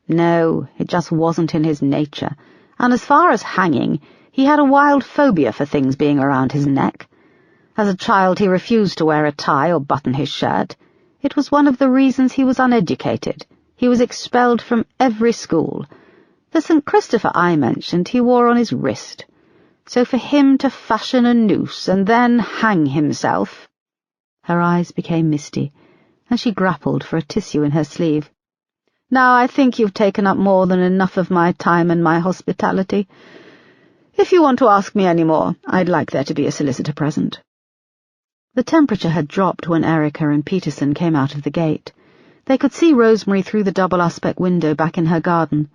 Speaker 1: No, it just wasn't in his nature. And as far as hanging, he had a wild phobia for things being around his neck. As a child, he refused to wear a tie or button his shirt. It was one of the reasons he was uneducated. He was expelled from every school. The St. Christopher I mentioned he wore on his wrist. So for him to fashion a noose and then hang himself— Her eyes became misty, and she grappled for a tissue in her sleeve. Now I think you've taken up more than enough of my time and my hospitality. If you want to ask me any more, I'd like there to be a solicitor present. The temperature had dropped when Erica and Peterson came out of the gate. They could see Rosemary through the double-aspect window back in her garden.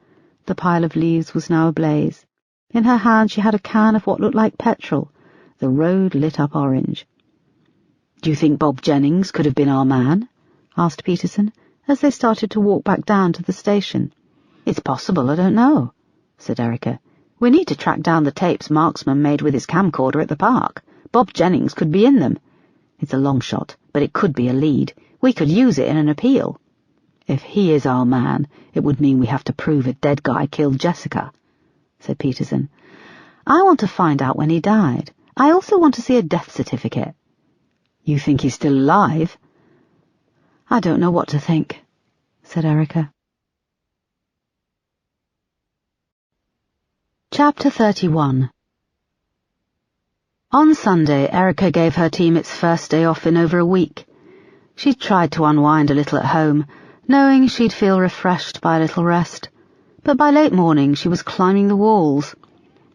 Speaker 1: The pile of leaves was now ablaze. In her hand she had a can of what looked like petrol. The road lit up orange. "Do you think Bob Jennings could have been our man?" asked Peterson, as they started to walk back down to the station. "It's possible, I don't know," said Erica. "We need to track down the tapes Marksman made with his camcorder at the park. Bob Jennings could be in them. It's a long shot, but it could be a lead. We could use it in an appeal. If he is our man, it would mean we have to prove a dead guy killed Jessica," said Peterson. "I want to find out when he died. I also want to see a death certificate." "You think he's still alive?" "I don't know what to think," said Erica. Chapter 31. On Sunday, Erica gave her team its first day off in over a week. She'd tried to unwind a little at home, knowing she'd feel refreshed by a little rest. But by late morning she was climbing the walls.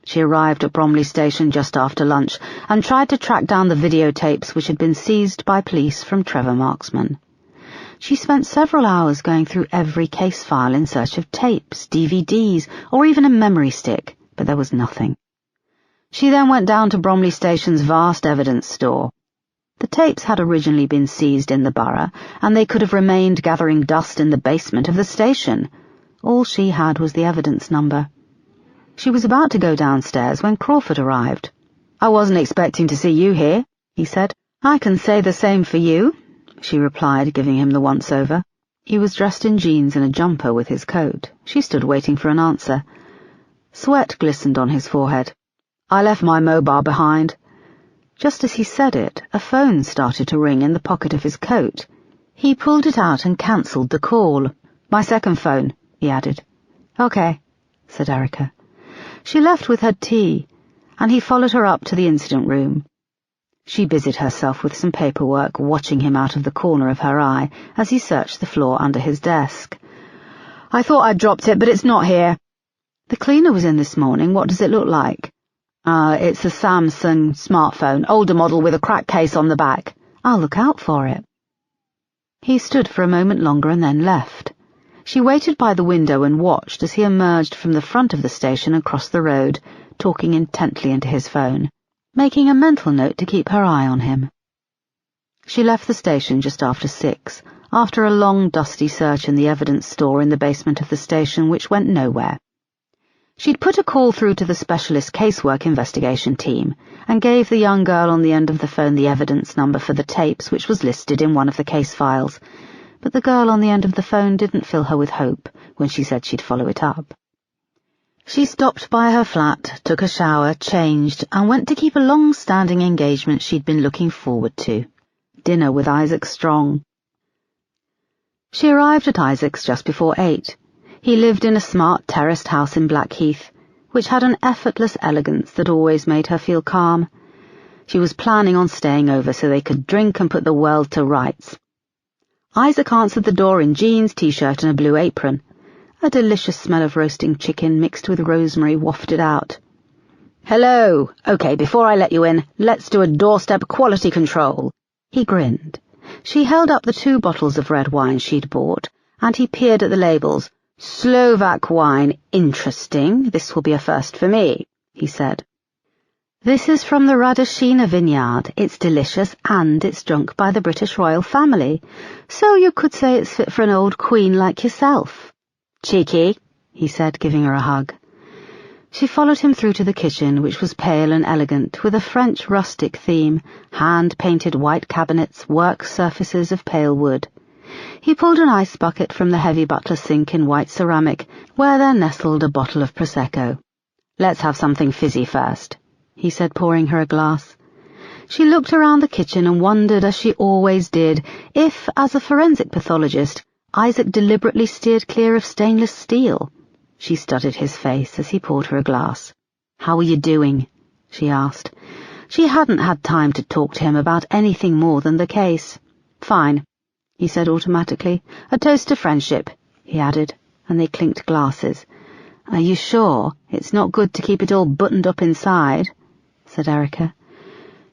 Speaker 1: She arrived at Bromley Station just after lunch and tried to track down the videotapes which had been seized by police from Trevor Marksman. She spent several hours going through every case file in search of tapes, DVDs, or even a memory stick, but there was nothing. She then went down to Bromley Station's vast evidence store. The tapes had originally been seized in the borough, and they could have remained gathering dust in the basement of the station. All she had was the evidence number. She was about to go downstairs when Crawford arrived. "I wasn't expecting to see you here," he said. "I can say the same for you," she replied, giving him the once-over. He was dressed in jeans and a jumper with his coat. She stood waiting for an answer. Sweat glistened on his forehead. "I left my mobile behind." Just as he said it, a phone started to ring in the pocket of his coat. He pulled it out and cancelled the call. "My second phone," he added. "Okay," said Erica. She left with her tea, and he followed her up to the incident room. She busied herself with some paperwork, watching him out of the corner of her eye as he searched the floor under his desk. "I thought I'd dropped it, but it's not here." "The cleaner was in this morning. What does it look like?" It's a Samsung smartphone, older model with a cracked case on the back." "I'll look out for it." He stood for a moment longer and then left. She waited by the window and watched as he emerged from the front of the station and crossed the road, talking intently into his phone, making a mental note to keep her eye on him. She left the station just after 6, after a long, dusty search in the evidence store in the basement of the station, which went nowhere. She'd put a call through to the specialist casework investigation team and gave the young girl on the end of the phone the evidence number for the tapes which was listed in one of the case files, but the girl on the end of the phone didn't fill her with hope when she said she'd follow it up. She stopped by her flat, took a shower, changed, and went to keep a long-standing engagement she'd been looking forward to, dinner with Isaac Strong. She arrived at Isaac's just before 8. He lived in a smart terraced house in Blackheath, which had an effortless elegance that always made her feel calm. She was planning on staying over so they could drink and put the world to rights. Isaac answered the door in jeans, t-shirt and a blue apron. A delicious smell of roasting chicken mixed with rosemary wafted out. "Hello. Okay, before I let you in, let's do a doorstep quality control." He grinned. She held up the 2 bottles of red wine she'd bought, and he peered at the labels. "Slovak wine, interesting. This will be a first for me," he said. "This is from the Radoshina vineyard. It's delicious, and it's drunk by the British royal family, so you could say it's fit for an old queen like yourself." "Cheeky," he said, giving her a hug. She followed him through to the kitchen, which was pale and elegant, with a French rustic theme, hand-painted white cabinets, work surfaces of pale wood. He pulled an ice bucket from the heavy butler sink in white ceramic, where there nestled a bottle of Prosecco. "Let's have something fizzy first," he said, pouring her a glass. She looked around the kitchen and wondered, as she always did, if, as a forensic pathologist, Isaac deliberately steered clear of stainless steel. She studied his face as he poured her a glass. "How are you doing?" she asked. She hadn't had time to talk to him about anything more than the case. "Fine," he said automatically. "A toast to friendship," he added, and they clinked glasses. "Are you sure? It's not good to keep it all buttoned up inside," said Erica.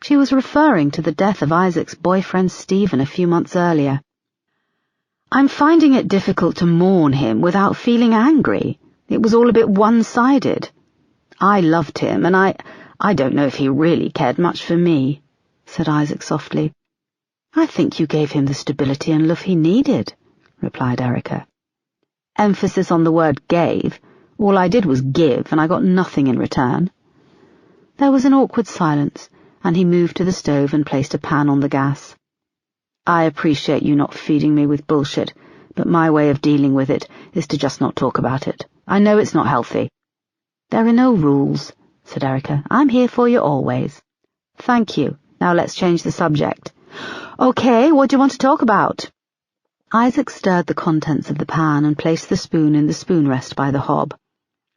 Speaker 1: She was referring to the death of Isaac's boyfriend Stephen a few months earlier. "I'm finding it difficult to mourn him without feeling angry. It was all a bit one-sided. I loved him, and I don't know if he really cared much for me," said Isaac softly. "I think you gave him the stability and love he needed," replied Erica. Emphasis on the word gave. All I did was give, and I got nothing in return. There was an awkward silence, and he moved to the stove and placed a pan on the gas. "I appreciate you not feeding me with bullshit, but my way of dealing with it is to just not talk about it. I know it's not healthy." "There are no rules," said Erica. "I'm here for you always." "Thank you. Now let's change the subject." "Okay, what do you want to talk about?" Isaac stirred the contents of the pan and placed the spoon in the spoon rest by the hob.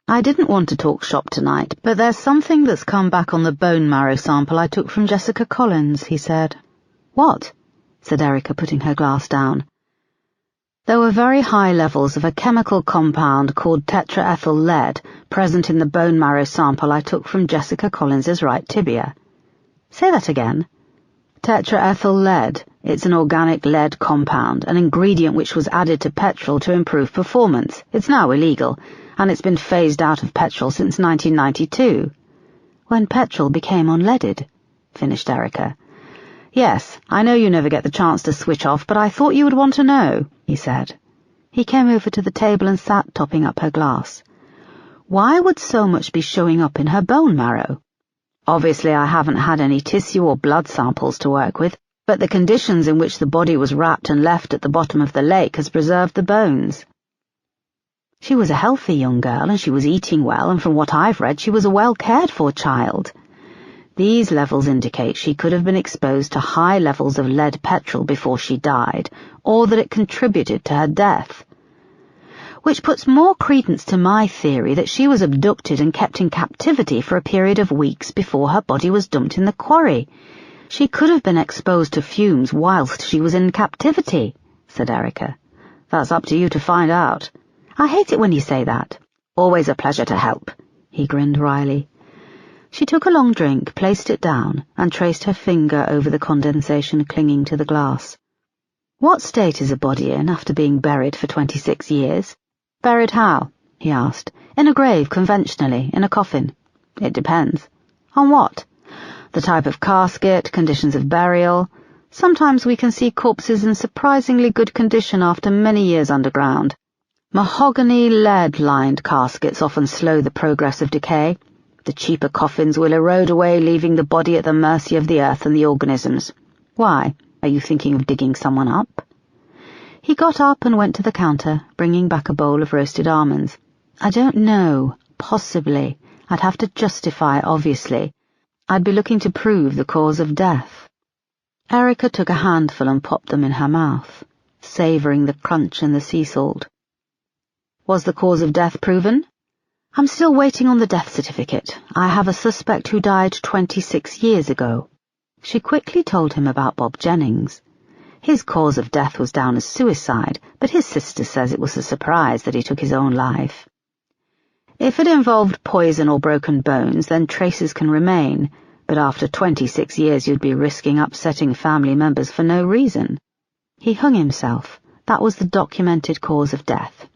Speaker 1: "I didn't want to talk shop tonight, but there's something that's come back on the bone marrow sample I took from Jessica Collins," he said. "What?" said Erica, putting her glass down. "There were very high levels of a chemical compound called tetraethyl lead present in the bone marrow sample I took from Jessica Collins's right tibia." "Say that again." "Tetraethyl lead. It's an organic lead compound, an ingredient which was added to petrol to improve performance. It's now illegal, and it's been phased out of petrol since 1992. "When petrol became unleaded," finished Erica. "Yes, I know you never get the chance to switch off, but I thought you would want to know," he said. He came over to the table and sat topping up her glass. "Why would so much be showing up in her bone marrow? Obviously I haven't had any tissue or blood samples to work with, but the conditions in which the body was wrapped and left at the bottom of the lake has preserved the bones. She was a healthy young girl, and she was eating well, and from what I've read, she was a well-cared-for child. These levels indicate she could have been exposed to high levels of lead petrol before she died, or that it contributed to her death. Which puts more credence to my theory that she was abducted and kept in captivity for a period of weeks before her body was dumped in the quarry. She could have been exposed to fumes whilst she was in captivity," said Erica. "That's up to you to find out." "I hate it when you say that." "Always a pleasure to help," he grinned wryly. She took a long drink, placed it down, and traced her finger over the condensation clinging to the glass. "What state is a body in after being buried for 26 years? "Buried how?" he asked. "In a grave, conventionally, in a coffin." "It depends." "On what?" "The type of casket, conditions of burial. Sometimes we can see corpses in surprisingly good condition after many years underground. Mahogany, lead-lined caskets often slow the progress of decay. The cheaper coffins will erode away, leaving the body at the mercy of the earth and the organisms. Why? Are you thinking of digging someone up?" He got up and went to the counter, bringing back a bowl of roasted almonds. "I don't know. Possibly. I'd have to justify, obviously. I'd be looking to prove the cause of death." Erica took a handful and popped them in her mouth, savouring the crunch and the sea salt. "Was the cause of death proven?" "I'm still waiting on the death certificate. I have a suspect who died 26 years ago." She quickly told him about Bob Jennings. His cause of death was down as suicide, but his sister says it was a surprise that he took his own life. If it involved poison or broken bones, then traces can remain, but after 26 years you'd be risking upsetting family members for no reason. He hung himself. That was the documented cause of death.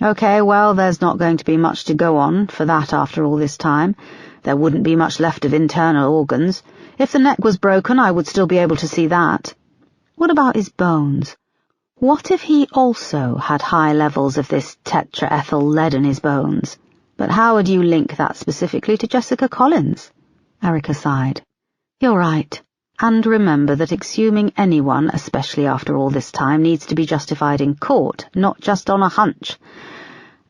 Speaker 1: Okay, well, there's not going to be much to go on for that after all this time. There wouldn't be much left of internal organs. If the neck was broken, I would still be able to see that. What about his bones? What if he also had high levels of this tetraethyl lead in his bones? But how would you link that specifically to Jessica Collins? Erica sighed. You're right. And remember that exhuming anyone, especially after all this time, needs to be justified in court, not just on a hunch.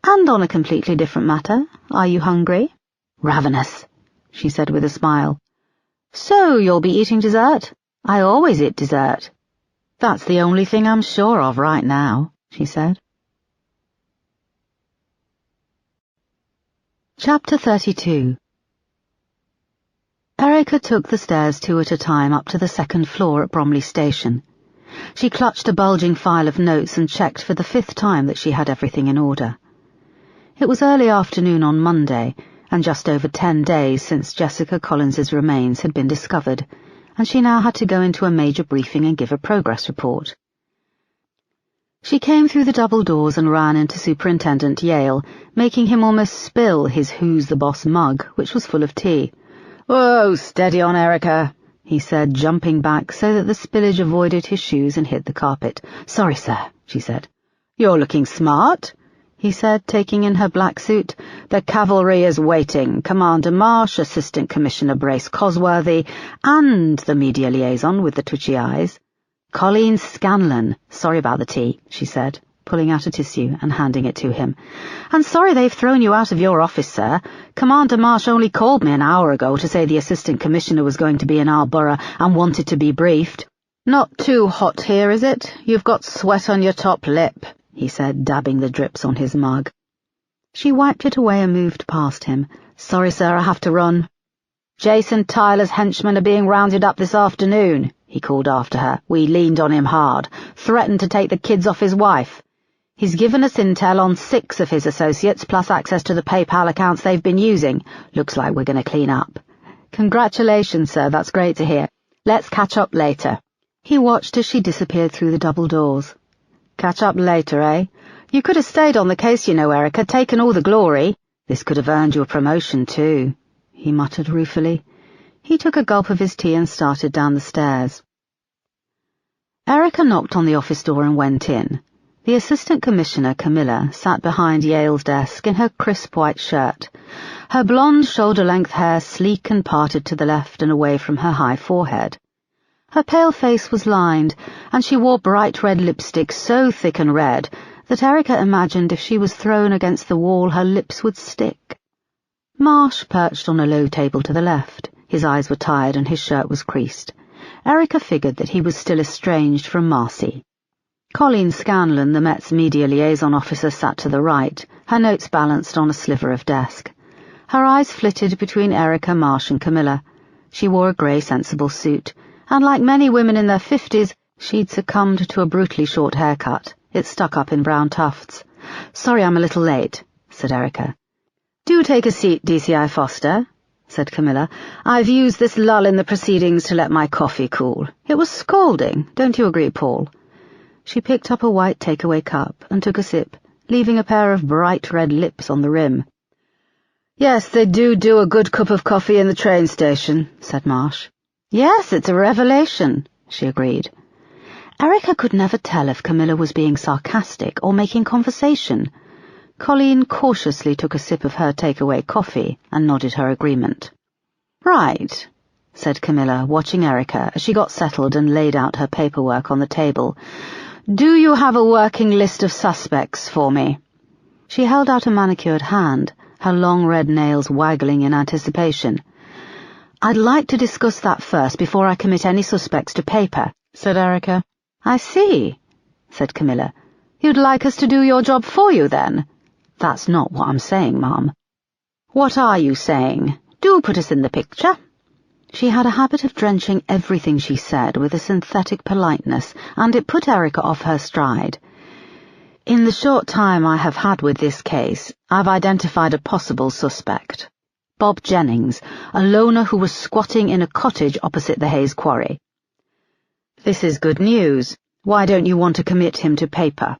Speaker 1: And on a completely different matter, are you hungry? Ravenous, she said with a smile. So you'll be eating dessert? I always eat dessert. That's the only thing I'm sure of right now, she said. Chapter 32. Erica took the stairs 2 at a time up to the 2nd floor at Bromley Station. She clutched a bulging file of notes and checked for the 5th time that she had everything in order. It was early afternoon on Monday, and just over 10 days since Jessica Collins's remains had been discovered, and she now had to go into a major briefing and give a progress report. She came through the double doors and ran into Superintendent Yale, making him almost spill his Who's the Boss mug, which was full of tea. "Whoa, steady on, Erica," he said, jumping back so that the spillage avoided his shoes and hit the carpet. "Sorry, sir," she said. "You're looking smart," he said, taking in her black suit. "The cavalry is waiting. Commander Marsh, Assistant Commissioner Brace Cosworthy, and the media liaison with the twitchy eyes. Colleen Scanlon. Sorry about the tea," she said, pulling out a tissue and handing it to him. "And sorry they've thrown you out of your office, sir. Commander Marsh only called me an hour ago to say the Assistant Commissioner was going to be in our borough and wanted to be briefed." "Not too hot here, is it? You've got sweat on your top lip," he said, dabbing the drips on his mug. She wiped it away and moved past him. "Sorry, sir, I have to run." "Jason Tyler's henchmen are being rounded up this afternoon," he called after her. "We leaned on him hard, threatened to take the kids off his wife. He's given us intel on 6 of his associates, plus access to the PayPal accounts they've been using. Looks like we're going to clean up." "Congratulations, sir, that's great to hear. Let's catch up later." He watched as she disappeared through the double doors. "Catch up later, eh? You could have stayed on the case, you know, Erica, taken all the glory. This could have earned you a promotion, too," he muttered ruefully. He took a gulp of his tea and started down the stairs. Erica knocked on the office door and went in. The Assistant Commissioner, Camilla, sat behind Yale's desk in her crisp white shirt, her blonde shoulder-length hair sleek and parted to the left and away from her high forehead. Her pale face was lined, and she wore bright red lipstick so thick and red that Erica imagined if she was thrown against the wall her lips would stick. Marsh perched on a low table to the left. His eyes were tired and his shirt was creased. Erica figured that he was still estranged from Marcy. Colleen Scanlon, the Met's media liaison officer, sat to the right, her notes balanced on a sliver of desk. Her eyes flitted between Erica, Marsh and Camilla. She wore a grey, sensible suit, and like many women in their 50s, she'd succumbed to a brutally short haircut. It stuck up in brown tufts. "Sorry I'm a little late," said Erica. "Do take a seat, DCI Foster," said Camilla. "I've used this lull in the proceedings to let my coffee cool. It was scalding, don't you agree, Paul?" She picked up a white takeaway cup and took a sip, leaving a pair of bright red lips on the rim. "Yes, they do a good cup of coffee in the train station," said Marsh. "Yes, it's a revelation," she agreed. Erica could never tell if Camilla was being sarcastic or making conversation. Colleen cautiously took a sip of her takeaway coffee and nodded her agreement. "Right," said Camilla, watching Erica as she got settled and laid out her paperwork on the table. "Do you have a working list of suspects for me?" She held out a manicured hand, her long red nails waggling in anticipation. "I'd like to discuss that first before I commit any suspects to paper," said Erica. "I see," said Camilla. "You'd like us to do your job for you, then?" "That's not what I'm saying, Ma'am." "What are you saying? Do put us in the picture." She had a habit of drenching everything she said with a synthetic politeness, and it put Erica off her stride. In the short time I have had with this case, I've identified a possible suspect. Bob Jennings, a loner who was squatting in a cottage opposite the Hayes quarry. This is good news. Why don't you want to commit him to paper?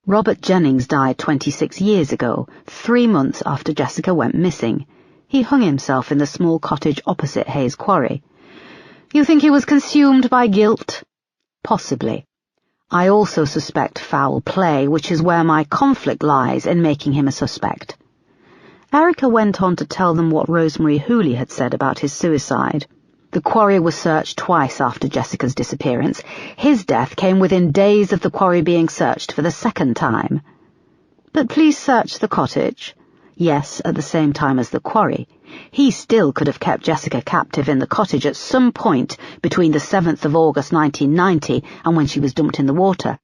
Speaker 1: Robert Jennings died 26 years ago, 3 months after Jessica went missing. He hung himself in the small cottage opposite Hayes quarry. You think he was consumed by guilt? Possibly. I also suspect foul play, which is where my conflict lies in making him a suspect. Erica went on to tell them what Rosemary Hooley had said about his suicide. The quarry was searched twice after Jessica's disappearance. His death came within days of the quarry being searched for the second time. But please search the cottage. Yes, at the same time as the quarry. He still could have kept Jessica captive in the cottage at some point between the 7th of August 1990 and when she was dumped in the water.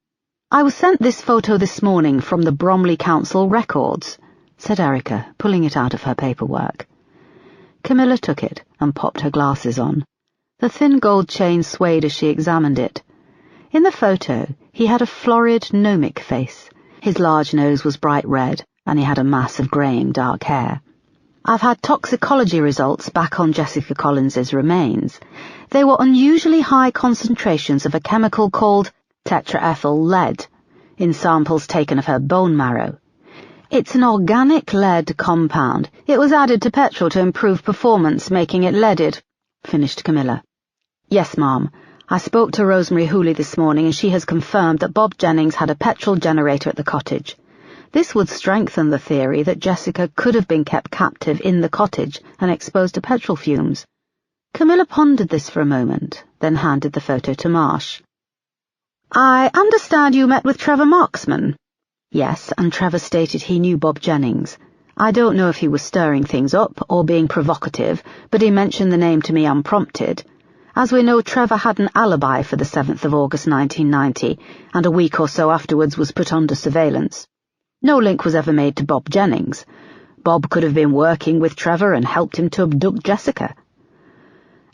Speaker 1: I was sent this photo this morning from the Bromley Council records, said Erica, pulling it out of her paperwork. Camilla took it and popped her glasses on. The thin gold chain swayed as she examined it. In the photo, he had a florid, gnomic face. His large nose was bright red, and he had a mass of greying dark hair. I've had toxicology results back on Jessica Collins's remains. They were unusually high concentrations of a chemical called tetraethyl lead in samples taken of her bone marrow. It's an organic lead compound. It was added to petrol to improve performance, making it leaded, finished Camilla. Yes, Ma'am. I spoke to Rosemary Hooley this morning and she has confirmed that Bob Jennings had a petrol generator at the cottage. This would strengthen the theory that Jessica could have been kept captive in the cottage and exposed to petrol fumes. Camilla pondered this for a moment, then handed the photo to Marsh. I understand you met with Trevor Marksman. Yes, and Trevor stated he knew Bob Jennings. I don't know if he was stirring things up or being provocative, but he mentioned the name to me unprompted. As we know, Trevor had an alibi for the 7th of August 1990, and a week or so afterwards was put under surveillance. No link was ever made to Bob Jennings. Bob could have been working with Trevor and helped him to abduct Jessica.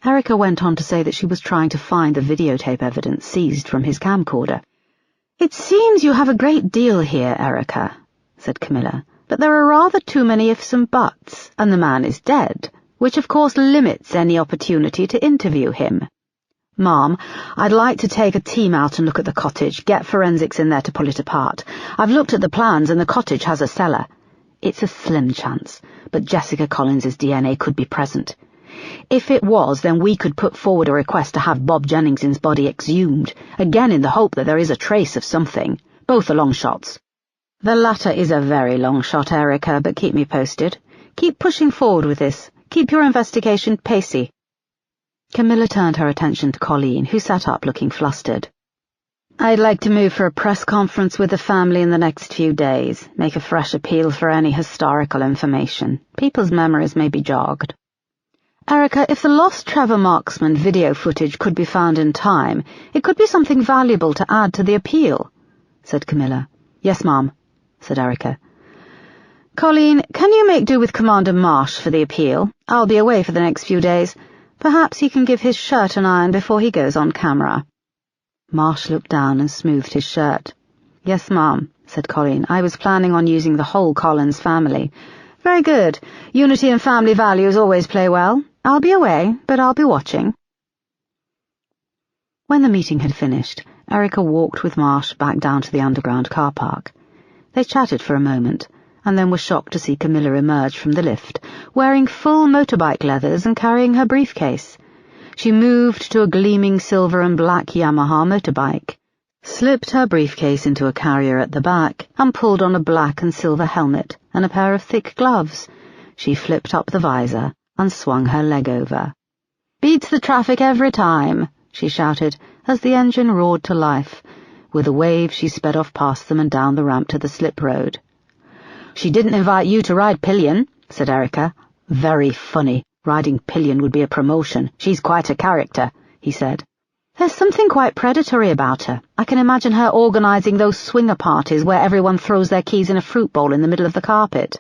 Speaker 1: Erica went on to say that she was trying to find the videotape evidence seized from his camcorder. It seems you have a great deal here, Erica, said Camilla, but there are rather too many ifs and buts, and the man is dead, which of course limits any opportunity to interview him. Ma'am, I'd like to take a team out and look at the cottage, get forensics in there to pull it apart. I've looked at the plans and the cottage has a cellar. It's a slim chance, but Jessica Collins's DNA could be present. If it was, then we could put forward a request to have Bob Jennings's body exhumed, again in the hope that there is a trace of something. Both are long shots. The latter is a very long shot, Erica, but keep me posted. Keep pushing forward with this. Keep your investigation pacey. Camilla turned her attention to Colleen, who sat up looking flustered. I'd like to move for a press conference with the family in the next few days, make a fresh appeal for any historical information. People's memories may be jogged. Erica, if the lost Trevor Marksman video footage could be found in time, it could be something valuable to add to the appeal, said Camilla. Yes, Ma'am, said Erica. Colleen, can you make do with Commander Marsh for the appeal? I'll be away for the next few days. Perhaps he can give his shirt an iron before he goes on camera. Marsh looked down and smoothed his shirt. Yes, Ma'am, said Colleen. I was planning on using the whole Collins family. Very good. Unity and family values always play well. I'll be away, but I'll be watching. When the meeting had finished, Erica walked with Marsh back down to the underground car park. They chatted for a moment, and then were shocked to see Camilla emerge from the lift, wearing full motorbike leathers and carrying her briefcase. She moved to a gleaming silver and black Yamaha motorbike, slipped her briefcase into a carrier at the back, and pulled on a black and silver helmet and a pair of thick gloves. She flipped up the visor and swung her leg over. Beats the traffic every time, she shouted, as the engine roared to life. With a wave, she sped off past them and down the ramp to the slip road. She didn't invite you to ride pillion, said Erica. Very funny. Riding pillion would be a promotion. She's quite a character, he said. There's something quite predatory about her. I can imagine her organising those swinger parties where everyone throws their keys in a fruit bowl in the middle of the carpet.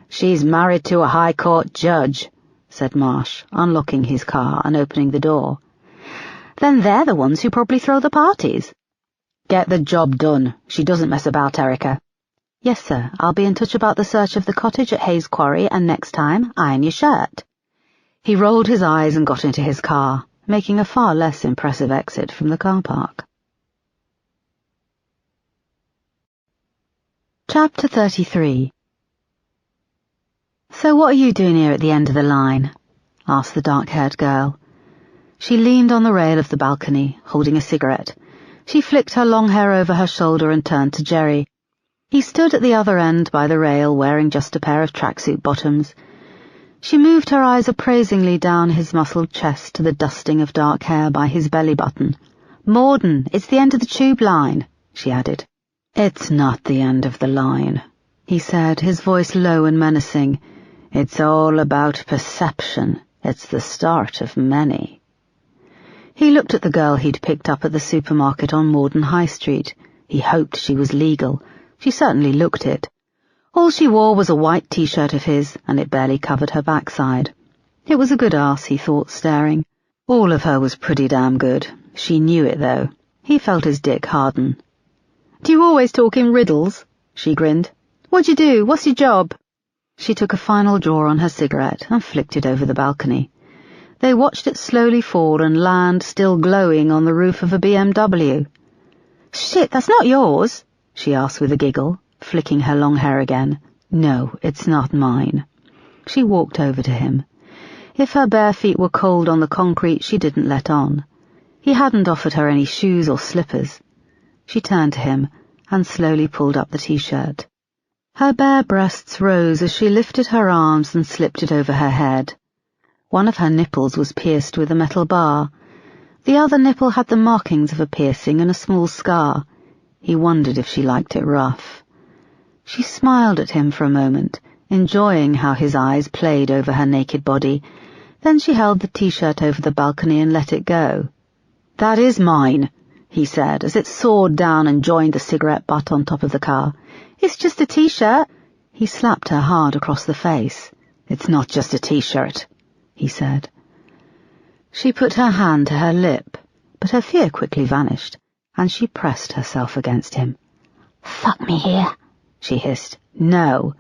Speaker 1: She's married to a High Court judge, said Marsh, unlocking his car and opening the door. "Then they're the ones who probably throw the parties." "Get the job done. She doesn't mess about, Erica." "Yes, sir. I'll be in touch about the search of the cottage at Hayes Quarry, and next time, iron your shirt." He rolled his eyes and got into his car, making a far less impressive exit from the car park. Chapter 33. "So what are you doing here at the end of the line?" asked the dark-haired girl. She leaned on the rail of the balcony, holding a cigarette. She flicked her long hair over her shoulder and turned to Jerry. He stood at the other end by the rail, wearing just a pair of tracksuit bottoms. She moved her eyes appraisingly down his muscled chest to the dusting of dark hair by his belly button. "Morden, it's the end of the tube line," she added. "It's not the end of the line," he said, his voice low and menacing. "It's all about perception. It's the start of many." He looked at the girl he'd picked up at the supermarket on Morden High Street. He hoped she was legal. She certainly looked it. All she wore was a white t-shirt of his, and it barely covered her backside. It was a good arse, he thought, staring. All of her was pretty damn good. She knew it, though. He felt his dick harden. "Do you always talk in riddles?" she grinned. "What'd you do? What's your job?" She took a final draw on her cigarette and flicked it over the balcony. They watched it slowly fall and land, still glowing, on the roof of a BMW. "Shit, that's not yours?" she asked with a giggle, flicking her long hair again. "No, it's not mine." She walked over to him. If her bare feet were cold on the concrete, she didn't let on. He hadn't offered her any shoes or slippers. She turned to him and slowly pulled up the t-shirt. Her bare breasts rose as she lifted her arms and slipped it over her head. One of her nipples was pierced with a metal bar. The other nipple had the markings of a piercing and a small scar. He wondered if she liked it rough. She smiled at him for a moment, enjoying how his eyes played over her naked body. Then she held the t-shirt over the balcony and let it go. "That is mine," he said, as it soared down and joined the cigarette butt on top of the car. "It's just a t-shirt." He slapped her hard across the face. "It's not just a t-shirt," he said. She put her hand to her lip, but her fear quickly vanished, and she pressed herself against him. "Fuck me here," she hissed. "No."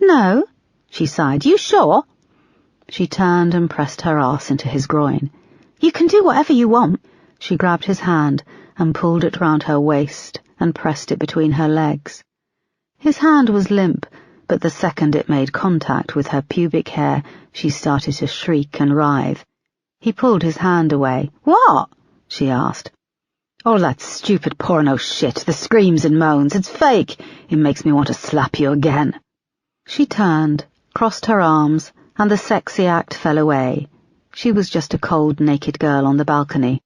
Speaker 1: "No?" she sighed. "You sure?" She turned and pressed her arse into his groin. "You can do whatever you want." She grabbed his hand and pulled it round her waist and pressed it between her legs. His hand was limp, but the second it made contact with her pubic hair, she started to shriek and writhe. He pulled his hand away. "What?" she asked. "All that stupid porno shit, the screams and moans, it's fake. It makes me want to slap you again." She turned, crossed her arms, and the sexy act fell away. She was just a cold, naked girl on the balcony.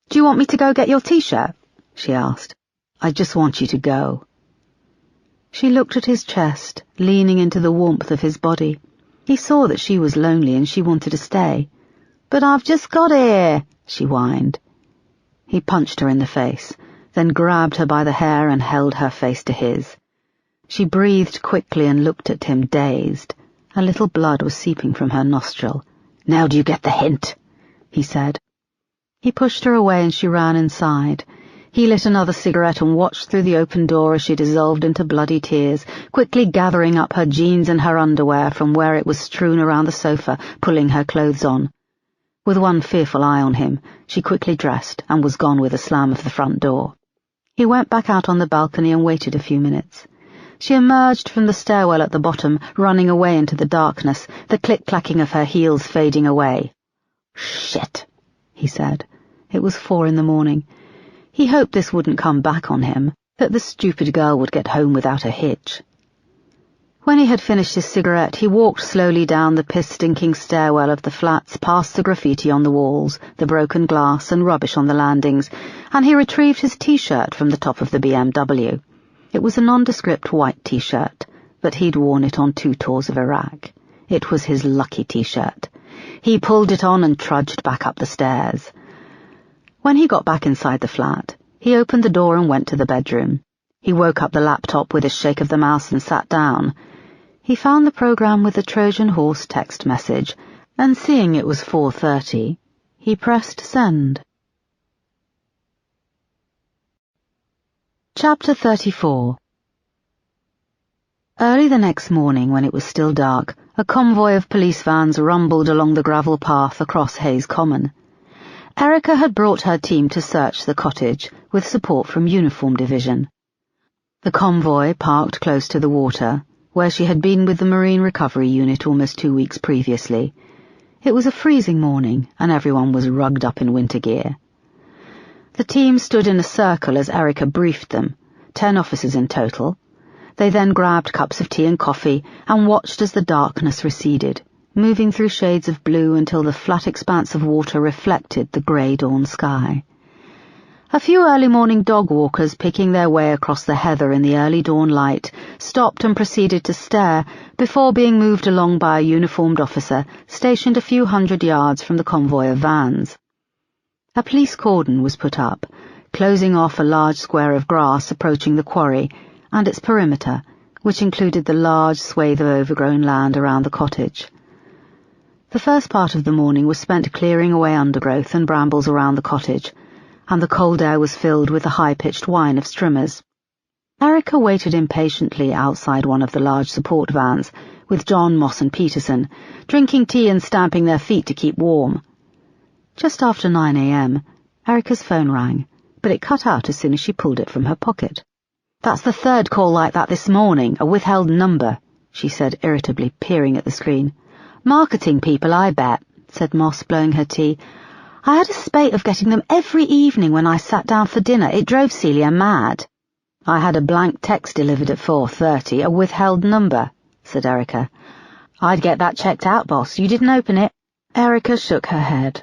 Speaker 1: "Do you want me to go get your t-shirt?" she asked. "I just want you to go." She looked at his chest, leaning into the warmth of his body. He saw that she was lonely and she wanted to stay. "But I've just got here," she whined. He punched her in the face, then grabbed her by the hair and held her face to his. She breathed quickly and looked at him, dazed. A little blood was seeping from her nostril. "Now do you get the hint?" he said. He pushed her away and she ran inside. He lit another cigarette and watched through the open door as she dissolved into bloody tears, quickly gathering up her jeans and her underwear from where it was strewn around the sofa, pulling her clothes on. With one fearful eye on him, she quickly dressed and was gone with a slam of the front door. He went back out on the balcony and waited a few minutes. She emerged from the stairwell at the bottom, running away into the darkness, the click-clacking of her heels fading away. "Shit," he said. It was 4 a.m. He hoped this wouldn't come back on him, that the stupid girl would get home without a hitch. When he had finished his cigarette, he walked slowly down the piss-stinking stairwell of the flats, past the graffiti on the walls, the broken glass and rubbish on the landings, and he retrieved his t-shirt from the top of the BMW. It was a nondescript white t-shirt, but he'd worn it on 2 tours of Iraq. It was his lucky t-shirt. He pulled it on and trudged back up the stairs. When he got back inside the flat, he opened the door and went to the bedroom. He woke up the laptop with a shake of the mouse and sat down. He found the program with the Trojan horse text message, and seeing it was 4:30, he pressed send. Chapter 34. Early the next morning, when it was still dark, a convoy of police vans rumbled along the gravel path across Hayes Common. Erica had brought her team to search the cottage, with support from Uniform Division. The convoy parked close to the water, where she had been with the Marine Recovery Unit almost 2 weeks previously. It was a freezing morning, and everyone was rugged up in winter gear. The team stood in a circle as Erica briefed them, 10 officers in total. They then grabbed cups of tea and coffee and watched as the darkness receded, moving through shades of blue until the flat expanse of water reflected the grey dawn sky. A few early morning dog walkers picking their way across the heather in the early dawn light stopped and proceeded to stare before being moved along by a uniformed officer stationed a few hundred yards from the convoy of vans. A police cordon was put up, closing off a large square of grass approaching the quarry and its perimeter, which included the large swathe of overgrown land around the cottage. The first part of the morning was spent clearing away undergrowth and brambles around the cottage, and the cold air was filled with the high-pitched whine of strimmers. Erica waited impatiently outside one of the large support vans, with John, Moss and Peterson, drinking tea and stamping their feet to keep warm. Just after 9 a.m., Erica's phone rang, but it cut out as soon as she pulled it from her pocket. "That's the third call like that this morning, a withheld number," she said irritably, peering at the screen. "Marketing people, I bet," said Moss, blowing her tea. "I had a spate of getting them every evening when I sat down for dinner. It drove Celia mad." "I had a blank text delivered at 4:30, a withheld number," said Erica. "I'd get that checked out, boss. You didn't open it?" Erica shook her head.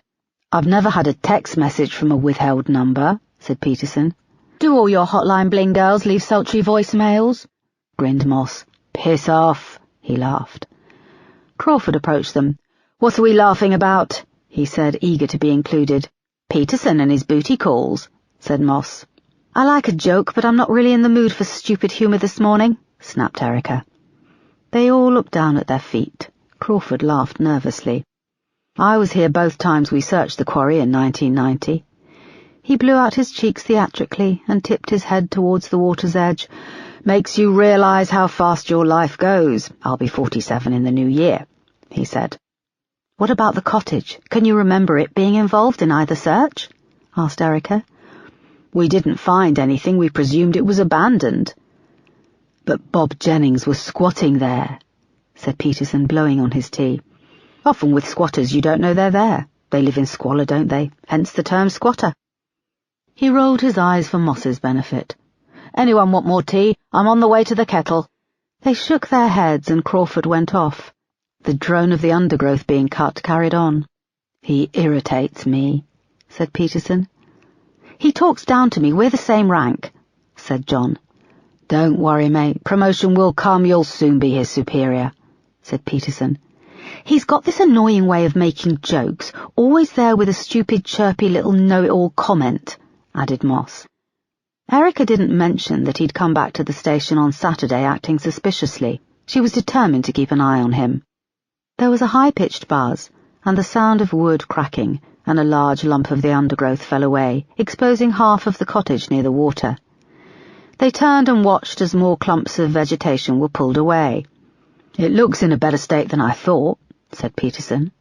Speaker 1: "I've never had a text message from a withheld number," said Peterson. "Do all your hotline bling girls leave sultry voicemails?" grinned Moss. "Piss off," he laughed. Crawford approached them. "What are we laughing about?" he said, eager to be included. "Peterson and his booty calls," said Moss. "I like a joke, but I'm not really in the mood for stupid humour this morning," snapped Erica. They all looked down at their feet. Crawford laughed nervously. "I was here both times we searched the quarry in 1990. He blew out his cheeks theatrically and tipped his head towards the water's edge. "Makes you realise how fast your life goes. I'll be 47 in the new year," he said. "What about the cottage? Can you remember it being involved in either search?" asked Erica. "We didn't find anything. We presumed it was abandoned." "But Bob Jennings was squatting there," said Peterson, blowing on his tea. "Often with squatters you don't know they're there. They live in squalor, don't they? Hence the term squatter." He rolled his eyes for Moss's benefit. "Anyone want more tea? I'm on the way to the kettle." They shook their heads and Crawford went off. The drone of the undergrowth being cut carried on. "He irritates me," said Peterson. "He talks down to me. We're the same rank," said John. "Don't worry, mate. Promotion will come. You'll soon be his superior," said Peterson. "He's got this annoying way of making jokes, always there with a stupid, chirpy little know-it-all comment," added Moss. Erica didn't mention that he'd come back to the station on Saturday acting suspiciously. She was determined to keep an eye on him. There was a high-pitched buzz, and the sound of wood cracking, and a large lump of the undergrowth fell away, exposing half of the cottage near the water. They turned and watched as more clumps of vegetation were pulled away. "It looks in a better state than I thought," said Peterson.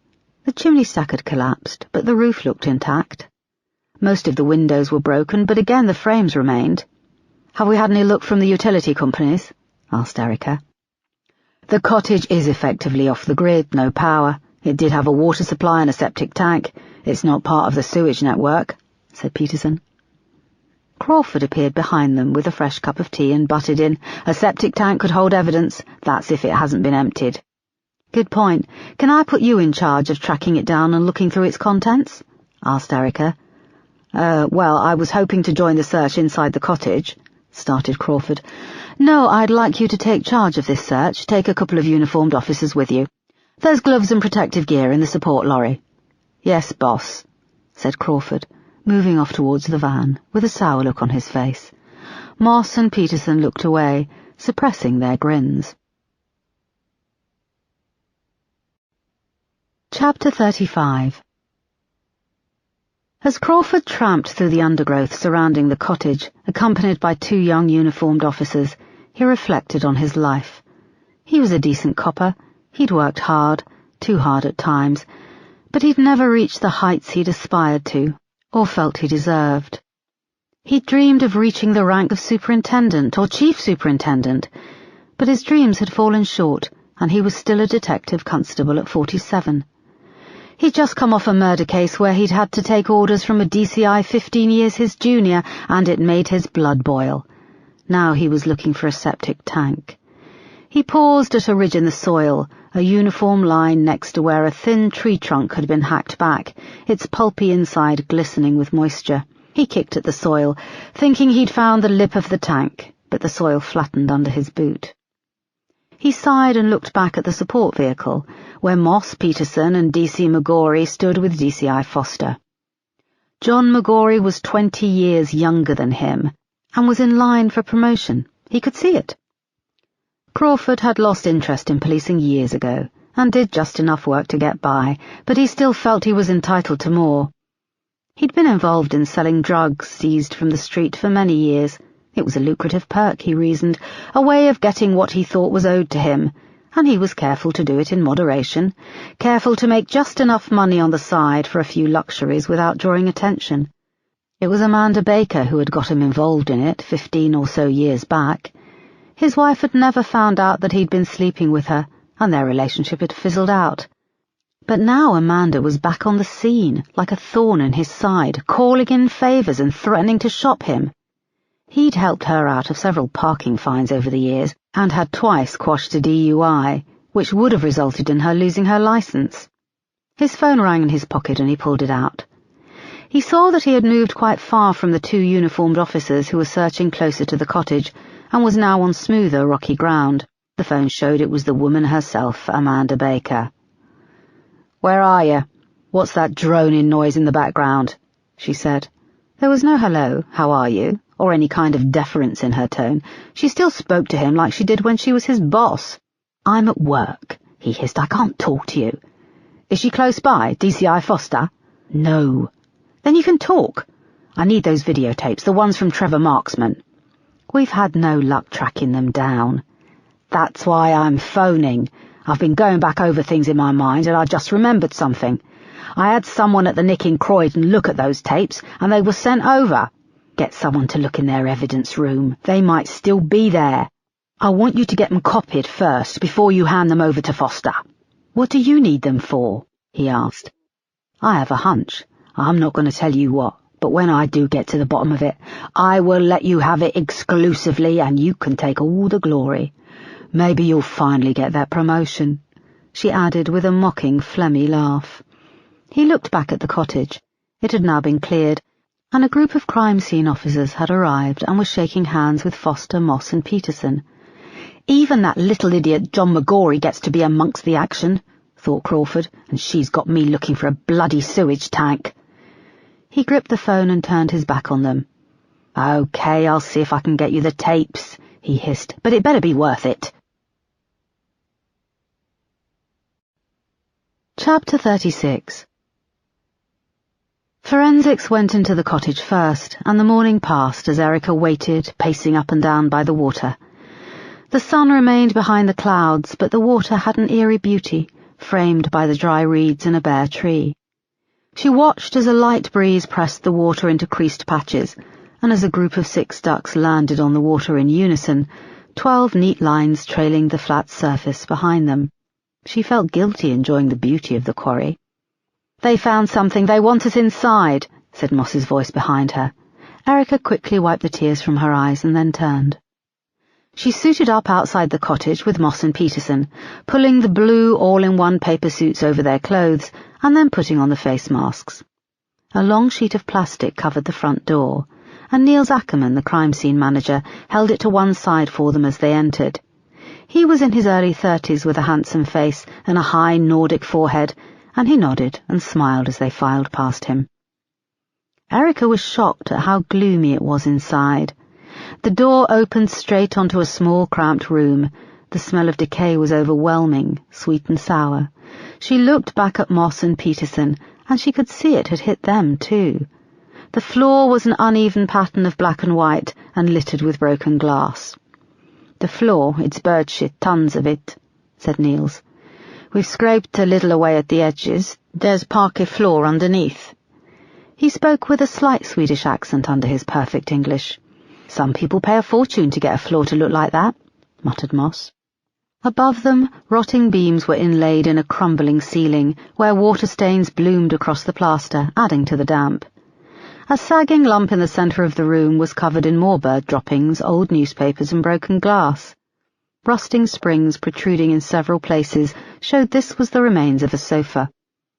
Speaker 1: The chimney stack had collapsed, but the roof looked intact. Most of the windows were broken, but again the frames remained. "Have we had any luck from the utility companies?" asked Erica. "The cottage is effectively off the grid, no power. It did have a water supply and a septic tank. It's not part of the sewage network," said Peterson. Crawford appeared behind them with a fresh cup of tea and butted in. "A septic tank could hold evidence. That's if it hasn't been emptied." "Good point. Can I put you in charge of tracking it down and looking through its contents?" asked Erica. Well, I was hoping to join the search inside the cottage," started Crawford. "No, I'd like you to take charge of this search. Take a couple of uniformed officers with you. There's gloves and protective gear in the support lorry." "Yes, boss," said Crawford, moving off towards the van, with a sour look on his face. Moss and Peterson looked away, suppressing their grins. Chapter 35. As Crawford tramped through the undergrowth surrounding the cottage, accompanied by 2 young uniformed officers, he reflected on his life. He was a decent copper. He'd worked hard, too hard at times, but he'd never reached the heights he'd aspired to, or felt he deserved. He'd dreamed of reaching the rank of superintendent or chief superintendent, but his dreams had fallen short, and he was still a detective constable at 47. He'd just come off a murder case where he'd had to take orders from a DCI 15 years his junior, and it made his blood boil. Now he was looking for a septic tank. He paused at a ridge in the soil, a uniform line next to where a thin tree trunk had been hacked back, its pulpy inside glistening with moisture. He kicked at the soil, thinking he'd found the lip of the tank, but the soil flattened under his boot. He sighed and looked back at the support vehicle, where Moss, Peterson and D.C. McGorry stood with DCI Foster. John McGorry was 20 years younger than him, and was in line for promotion. He could see it. Crawford had lost interest in policing years ago, and did just enough work to get by, but he still felt he was entitled to more. He'd been involved in selling drugs seized from the street for many years. It was a lucrative perk, he reasoned, a way of getting what he thought was owed to him, and he was careful to do it in moderation, careful to make just enough money on the side for a few luxuries without drawing attention. It was Amanda Baker who had got him involved in it 15 or so years back. His wife had never found out that he'd been sleeping with her, and their relationship had fizzled out. But now Amanda was back on the scene, like a thorn in his side, calling in favours and threatening to shop him. He'd helped her out of several parking fines over the years, and had twice quashed a DUI, which would have resulted in her losing her licence. His phone rang in his pocket and he pulled it out. He saw that he had moved quite far from the 2 uniformed officers who were searching closer to the cottage, and was now on smoother, rocky ground. The phone showed it was the woman herself, Amanda Baker. "Where are you? What's that droning noise in the background?" she said. There was no hello, how are you, or any kind of deference in her tone. She still spoke to him like she did when she was his boss. "I'm at work," he hissed. "I can't talk to you." "Is she close by, DCI Foster?" "No." "Then you can talk. I need those videotapes, the ones from Trevor Marksman." "We've had no luck tracking them down." "That's why I'm phoning. I've been going back over things in my mind, and I just remembered something. I had someone at the Nick in Croydon look at those tapes, and they were sent over. Get someone to look in their evidence room. They might still be there. I want you to get them copied first, before you hand them over to Foster." "What do you need them for?" he asked. "I have a hunch. I'm not going to tell you what, but when I do get to the bottom of it, I will let you have it exclusively, and you can take all the glory. Maybe you'll finally get that promotion," she added with a mocking, phlegmy laugh. He looked back at the cottage. It had now been cleared, and a group of crime scene officers had arrived and was shaking hands with Foster, Moss and Peterson. "Even that little idiot John McGorry gets to be amongst the action," thought Crawford, "and she's got me looking for a bloody sewage tank." He gripped the phone and turned his back on them. "Okay, I'll see if I can get you the tapes," he hissed, "but it better be worth it." Chapter 36. Forensics went into the cottage first, and the morning passed as Erica waited, pacing up and down by the water. The sun remained behind the clouds, but the water had an eerie beauty, framed by the dry reeds and a bare tree. She watched as a light breeze pressed the water into creased patches, and as a group of 6 ducks landed on the water in unison, 12 neat lines trailing the flat surface behind them. She felt guilty enjoying the beauty of the quarry. "They found something. They want us inside," said Moss's voice behind her. Erica quickly wiped the tears from her eyes and then turned. She suited up outside the cottage with Moss and Peterson, pulling the blue all-in-one paper suits over their clothes and then putting on the face masks. A long sheet of plastic covered the front door, and Niels Ackerman, the crime scene manager, held it to one side for them as they entered. He was in his early 30s with a handsome face and a high Nordic forehead, and he nodded and smiled as they filed past him. Erica was shocked at how gloomy it was inside. The door opened straight onto a small, cramped room. The smell of decay was overwhelming, sweet and sour. She looked back at Moss and Peterson, and she could see it had hit them too. The floor was an uneven pattern of black and white and littered with broken glass. "The floor, it's bird shit, tons of it," said Niels. "We've scraped a little away at the edges. There's parquet floor underneath." He spoke with a slight Swedish accent under his perfect English. "Some people pay a fortune to get a floor to look like that," muttered Moss. Above them, rotting beams were inlaid in a crumbling ceiling, where water stains bloomed across the plaster, adding to the damp. A sagging lump in the centre of the room was covered in more bird droppings, old newspapers and broken glass. Rusting springs protruding in several places showed this was the remains of a sofa.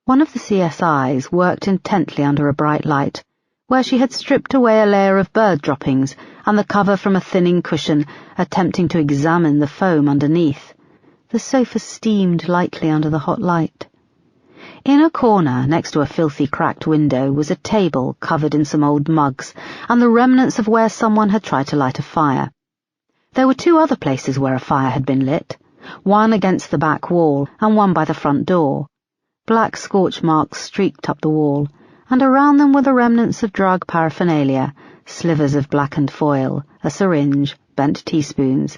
Speaker 1: One of the CSIs worked intently under a bright light, where she had stripped away a layer of bird droppings and the cover from a thinning cushion, attempting to examine the foam underneath. The sofa steamed lightly under the hot light. In a corner, next to a filthy cracked window, was a table covered in some old mugs and the remnants of where someone had tried to light a fire. There were 2 other places where a fire had been lit, one against the back wall and one by the front door. Black scorch marks streaked up the wall, and around them were the remnants of drug paraphernalia, slivers of blackened foil, a syringe, bent teaspoons.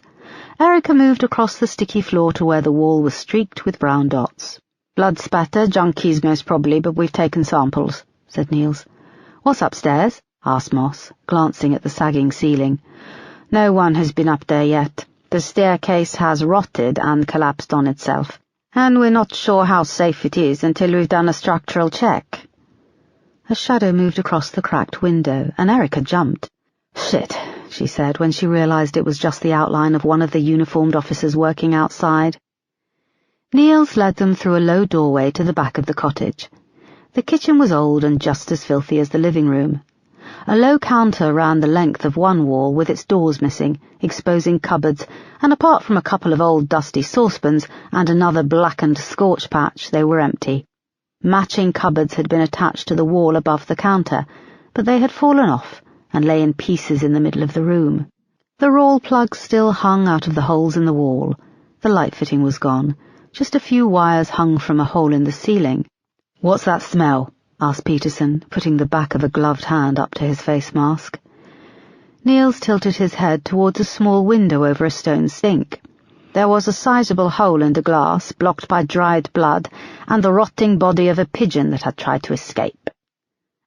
Speaker 1: Erica moved across the sticky floor to where the wall was streaked with brown dots. "Blood spatter, junkies most probably, but we've taken samples," said Niels. "What's upstairs?" asked Moss, glancing at the sagging ceiling. "No one has been up there yet. The staircase has rotted and collapsed on itself, and we're not sure how safe it is until we've done a structural check." A shadow moved across the cracked window, and Erica jumped. "Shit," she said when she realized it was just the outline of one of the uniformed officers working outside. Niels led them through a low doorway to the back of the cottage. The kitchen was old and just as filthy as the living room. A low counter ran the length of one wall with its doors missing, exposing cupboards, and apart from a couple of old dusty saucepans and another blackened scorch patch, they were empty. Matching cupboards had been attached to the wall above the counter, but they had fallen off and lay in pieces in the middle of the room. The rawl plugs still hung out of the holes in the wall. The light fitting was gone. Just a few wires hung from a hole in the ceiling. "What's that smell?" asked Peterson, putting the back of a gloved hand up to his face mask. Niels tilted his head towards a small window over a stone sink. There was a sizable hole in the glass, blocked by dried blood, and the rotting body of a pigeon that had tried to escape.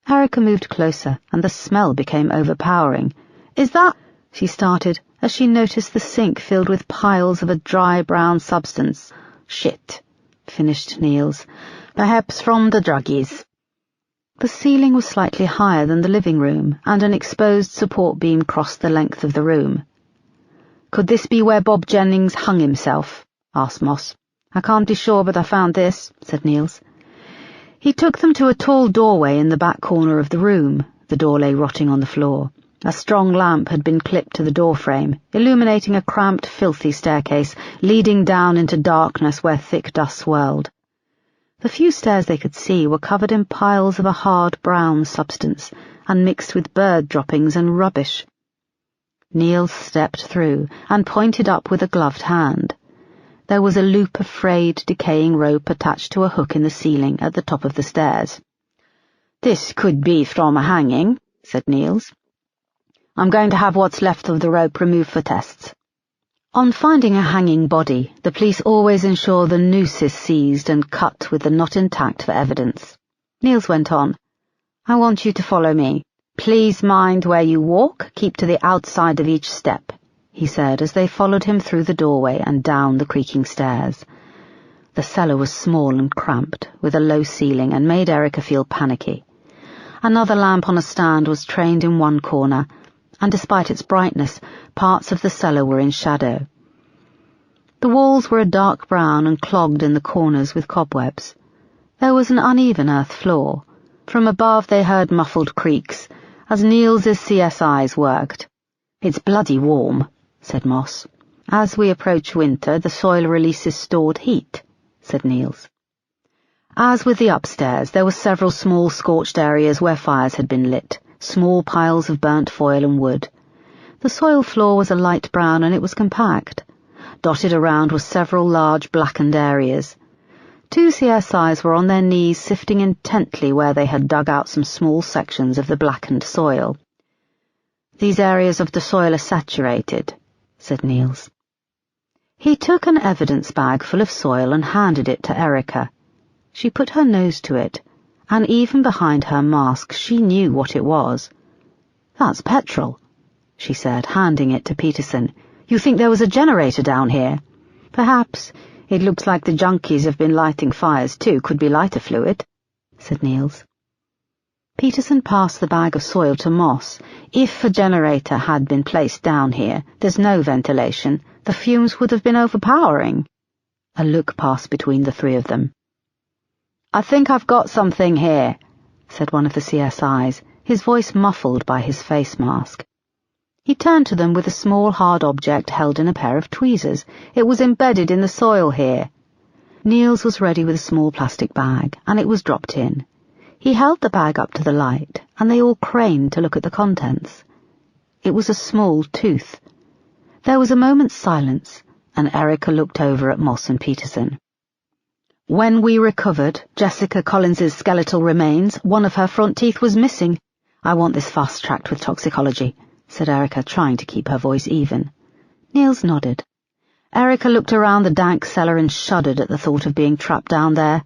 Speaker 1: Erica moved closer, and the smell became overpowering. "Is that—" she started, as she noticed the sink filled with piles of a dry brown substance. "Shit," finished Niels. "Perhaps from the druggies." The ceiling was slightly higher than the living room, and an exposed support beam crossed the length of the room. "Could this be where Bob Jennings hung himself?" asked Moss. "I can't be sure, but I found this," said Niels. He took them to a tall doorway in the back corner of the room. The door lay rotting on the floor. A strong lamp had been clipped to the doorframe, illuminating a cramped, filthy staircase leading down into darkness where thick dust swirled. The few stairs they could see were covered in piles of a hard brown substance and mixed with bird droppings and rubbish. Niels stepped through and pointed up with a gloved hand. There was a loop of frayed, decaying rope attached to a hook in the ceiling at the top of the stairs. "This could be from a hanging," said Niels. "I'm going to have what's left of the rope removed for tests." On finding a hanging body, the police always ensure the noose is seized and cut with the knot intact for evidence. Niels went on. "I want you to follow me. Please mind where you walk, keep to the outside of each step," he said as they followed him through the doorway and down the creaking stairs. The cellar was small and cramped, with a low ceiling, and made Erica feel panicky. Another lamp on a stand was trained in one corner, and despite its brightness, parts of the cellar were in shadow. The walls were a dark brown and clogged in the corners with cobwebs. There was an uneven earth floor. From above they heard muffled creaks, as Niels's CSIs worked. "It's bloody warm," said Moss. "As we approach winter, the soil releases stored heat," said Niels. As with the upstairs, there were several small scorched areas where fires had been lit, small piles of burnt foil and wood. The soil floor was a light brown and it was compact. Dotted around were several large blackened areas. Two CSIs were on their knees sifting intently where they had dug out some small sections of the blackened soil. "These areas of the soil are saturated," said Niels. He took an evidence bag full of soil and handed it to Erica. She put her nose to it, and even behind her mask she knew what it was. "That's petrol," she said, handing it to Peterson. "You think there was a generator down here?" "Perhaps. It looks like the junkies have been lighting fires too. Could be lighter fluid," said Niels. Peterson passed the bag of soil to Moss. "If a generator had been placed down here, there's no ventilation. The fumes would have been overpowering." A look passed between the three of them. "I think I've got something here," said one of the CSIs, his voice muffled by his face mask. He turned to them with a small hard object held in a pair of tweezers. It was embedded in the soil here. Niels was ready with a small plastic bag, and it was dropped in. He held the bag up to the light, and they all craned to look at the contents. It was a small tooth. There was a moment's silence, and Erica looked over at Moss and Peterson. "When we recovered Jessica Collins's skeletal remains, one of her front teeth was missing. I want this fast-tracked with toxicology," said Erica, trying to keep her voice even. Niels nodded. Erica looked around the dank cellar and shuddered at the thought of being trapped down there.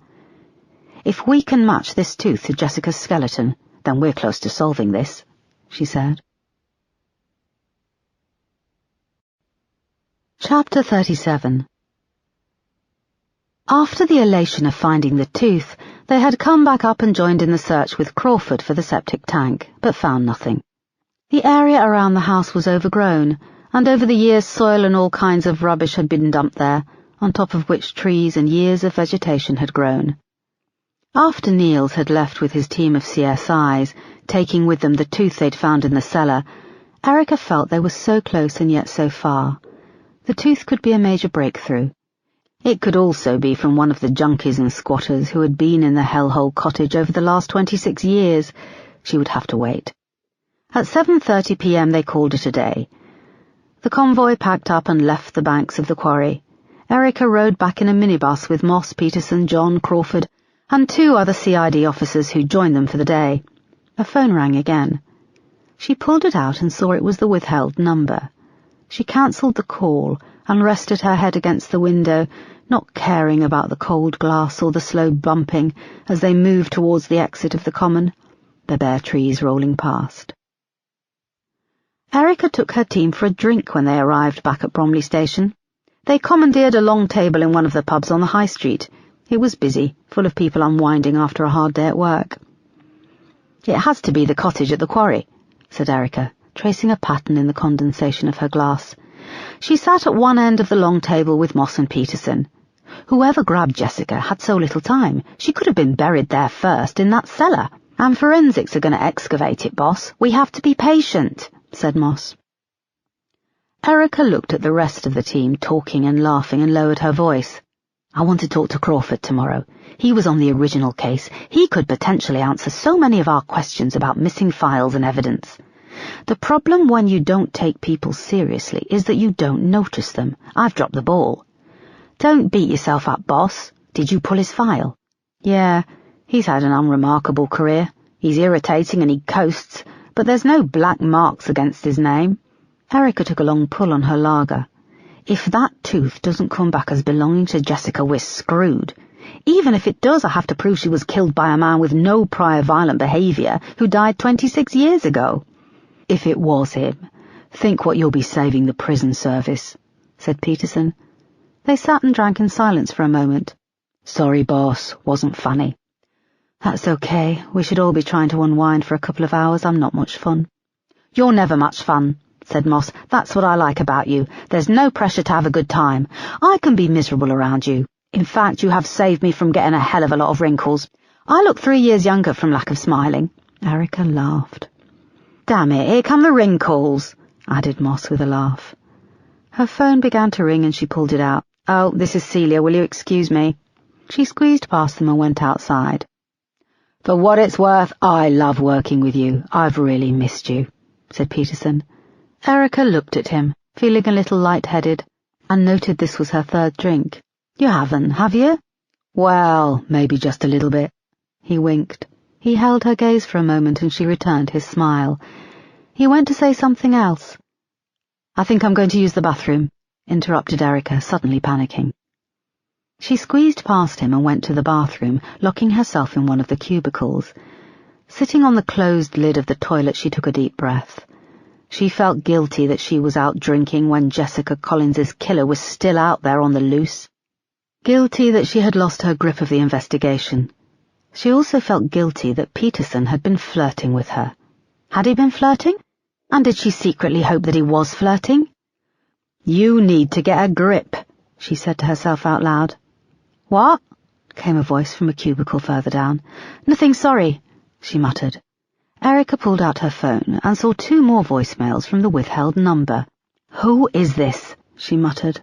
Speaker 1: "If we can match this tooth to Jessica's skeleton, then we're close to solving this," she said. Chapter 37. After the elation of finding the tooth, they had come back up and joined in the search with Crawford for the septic tank, but found nothing. The area around the house was overgrown, and over the years soil and all kinds of rubbish had been dumped there, on top of which trees and years of vegetation had grown. After Niels had left with his team of CSIs, taking with them the tooth they'd found in the cellar, Erica felt they were so close and yet so far. The tooth could be a major breakthrough. It could also be from one of the junkies and squatters who had been in the hellhole cottage over the last 26 years. She would have to wait. At 7:30 p.m. they called it a day. The convoy packed up and left the banks of the quarry. Erica rode back in a minibus with Moss, Peterson, John, Crawford, and two other CID officers who joined them for the day. A phone rang again. She pulled it out and saw it was the withheld number. She cancelled the call and rested her head against the window, not caring about the cold glass or the slow bumping as they moved towards the exit of the common, the bare trees rolling past. Erica took her team for a drink when they arrived back at Bromley Station. They commandeered a long table in one of the pubs on the high street. It was busy, full of people unwinding after a hard day at work. "It has to be the cottage at the quarry," said Erica, tracing a pattern in the condensation of her glass. She sat at one end of the long table with Moss and Peterson. "Whoever grabbed Jessica had so little time. She could have been buried there first, in that cellar. And forensics are going to excavate it, boss. We have to be patient," said Moss. Erica looked at the rest of the team, talking and laughing, and lowered her voice. "I want to talk to Crawford tomorrow. He was on the original case. He could potentially answer so many of our questions about missing files and evidence. The problem when you don't take people seriously is that you don't notice them. I've dropped the ball." "Don't beat yourself up, boss. Did you pull his file?" "Yeah, he's had an unremarkable career. He's irritating and he coasts, but there's no black marks against his name." Erica took a long pull on her lager. "If that tooth doesn't come back as belonging to Jessica, we're screwed. Even if it does, I have to prove she was killed by a man with no prior violent behaviour who died 26 years ago. If it was him, think what you'll be saving the prison service," said Peterson. They sat and drank in silence for a moment. "Sorry, boss, wasn't funny." "That's okay. We should all be trying to unwind for a couple of hours. I'm not much fun." "You're never much fun," said Moss. "That's what I like about you. There's no pressure to have a good time. I can be miserable around you. In fact, you have saved me from getting a hell of a lot of wrinkles. I look 3 years younger from lack of smiling." Erica laughed. "Damn it, here come the wrinkles," added Moss with a laugh. Her phone began to ring and she pulled it out. "Oh, this is Celia. Will you excuse me?" She squeezed past them and went outside. "For what it's worth, I love working with you. I've really missed you," said Peterson. Erica looked at him, feeling a little light-headed, and noted this was her third drink. "You haven't, have you?" Well, maybe just a little bit. He winked. He held her gaze for a moment and she returned his smile. He went to say something else. I think I'm going to use the bathroom, interrupted Erica, suddenly panicking. She squeezed past him and went to the bathroom, locking herself in one of the cubicles. Sitting on the closed lid of the toilet, she took a deep breath. She felt guilty that she was out drinking when Jessica Collins's killer was still out there on the loose. Guilty that she had lost her grip of the investigation. She also felt guilty that Peterson had been flirting with her. Had he been flirting? And did she secretly hope that he was flirting? You need to get a grip, she said to herself out loud. What? Came a voice from a cubicle further down. Nothing, sorry, she muttered. Erica pulled out her phone and saw 2 more voicemails from the withheld number. Who is this? She muttered.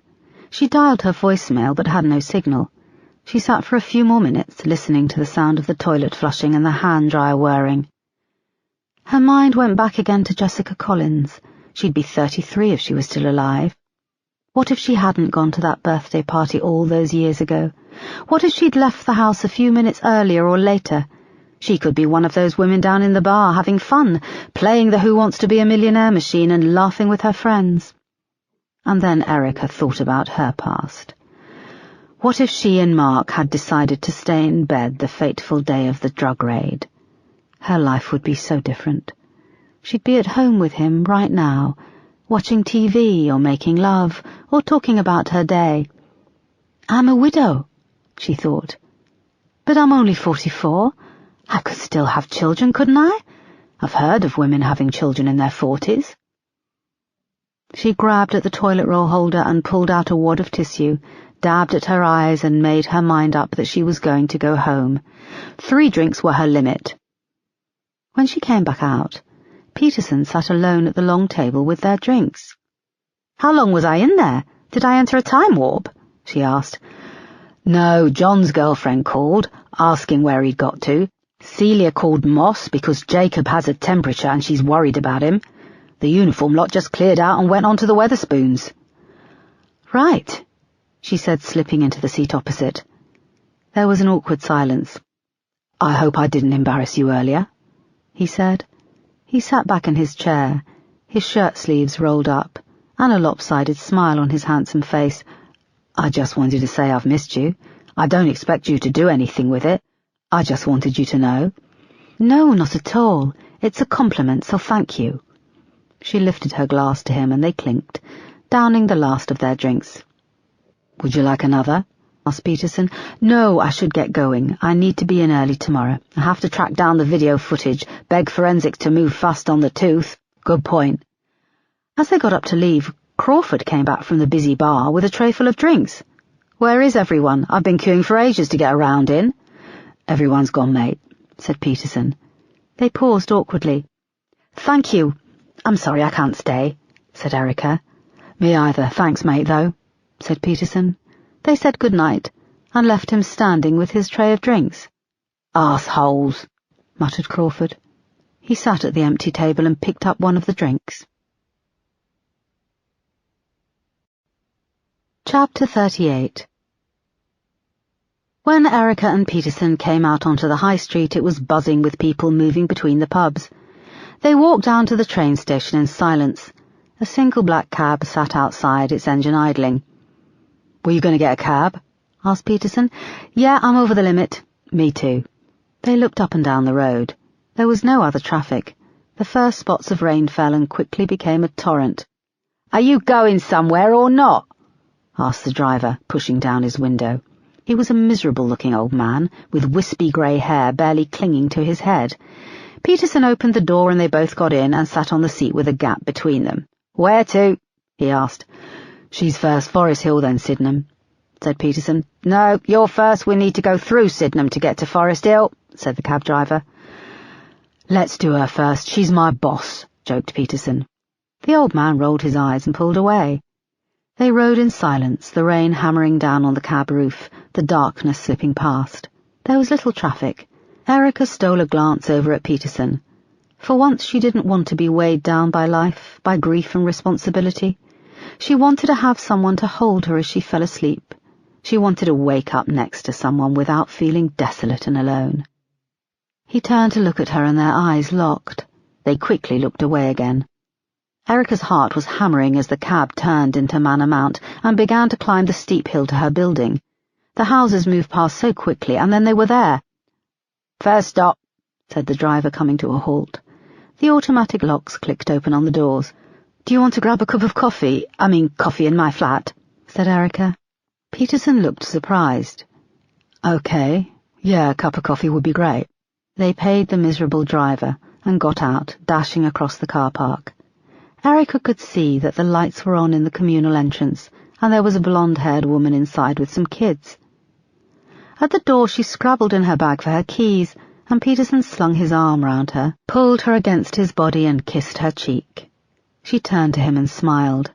Speaker 1: She dialed her voicemail but had no signal. She sat for a few more minutes, listening to the sound of the toilet flushing and the hand dryer whirring. Her mind went back again to Jessica Collins. She'd be 33 if she was still alive. What if she hadn't gone to that birthday party all those years ago? What if she'd left the house a few minutes earlier or later? She could be one of those women down in the bar, having fun, playing the Who Wants to Be a Millionaire machine and laughing with her friends. And then Erica thought about her past. What if she and Mark had decided to stay in bed the fateful day of the drug raid? Her life would be so different. She'd be at home with him right now, watching TV or making love or talking about her day. I'm a widow, she thought. But I'm only 44. I could still have children, couldn't I? I've heard of women having children in their 40s. She grabbed at the toilet roll holder and pulled out a wad of tissue, dabbed at her eyes and made her mind up that she was going to go home. 3 drinks were her limit. When she came back out, Peterson sat alone at the long table with their drinks. How long was I in there? Did I enter a time warp? She asked. No, John's girlfriend called, asking where he'd got to. Celia called Moss because Jacob has a temperature and she's worried about him. The uniform lot just cleared out and went on to the Weatherspoons. Right, she said, slipping into the seat opposite. There was an awkward silence. I hope I didn't embarrass you earlier, he said. He sat back in his chair, his shirt sleeves rolled up, and a lopsided smile on his handsome face. I just wanted to say I've missed you. I don't expect you to do anything with it. I just wanted you to know. No, not at all. It's a compliment, so thank you. She lifted her glass to him and they clinked, downing the last of their drinks. Would you like another? Asked Peterson. No, I should get going. I need to be in early tomorrow. I have to track down the video footage, beg forensics to move fast on the tooth. Good point. As they got up to leave, Crawford came back from the busy bar with a tray full of drinks. Where is everyone? I've been queuing for ages to get a round in. Everyone's gone, mate, said Peterson. They paused awkwardly. Thank you. I'm sorry I can't stay, said Erica. Me either, thanks, mate, though, said Peterson. They said good night and left him standing with his tray of drinks. Arseholes, muttered Crawford. He sat at the empty table and picked up one of the drinks. Chapter 38. When Erica and Peterson came out onto the high street, it was buzzing with people moving between the pubs. They walked down to the train station in silence. A single black cab sat outside, its engine idling. Were you going to get a cab? Asked Peterson. Yeah, I'm over the limit. Me too. They looked up and down the road. There was no other traffic. The first spots of rain fell and quickly became a torrent. Are you going somewhere or not? Asked the driver, pushing down his window. He was a miserable-looking old man, with wispy grey hair barely clinging to his head. Peterson opened the door and they both got in and sat on the seat with a gap between them. Where to? He asked. She's first, Forest Hill, then Sydenham, said Peterson. No, you're first. We need to go through Sydenham to get to Forest Hill, said the cab driver. Let's do her first. She's my boss, joked Peterson. The old man rolled his eyes and pulled away. They rode in silence, the rain hammering down on the cab roof, the darkness slipping past. There was little traffic. Erica stole a glance over at Peterson. For once she didn't want to be weighed down by life, by grief and responsibility. She wanted to have someone to hold her as she fell asleep. She wanted to wake up next to someone without feeling desolate and alone. He turned to look at her and their eyes locked. They quickly looked away again. Erica's heart was hammering as the cab turned into Manor Mount and began to climb the steep hill to her building. The houses moved past so quickly, and then they were there. "First stop," said the driver, coming to a halt. The automatic locks clicked open on the doors. "Do you want to grab a cup of coffee? Coffee in my flat," said Erica. Peterson looked surprised. "Okay, yeah, a cup of coffee would be great." They paid the miserable driver and got out, dashing across the car park. Erica could see that the lights were on in the communal entrance, and there was a blonde-haired woman inside with some kids. At the door she scrabbled in her bag for her keys, and Peterson slung his arm round her, pulled her against his body and kissed her cheek. She turned to him and smiled.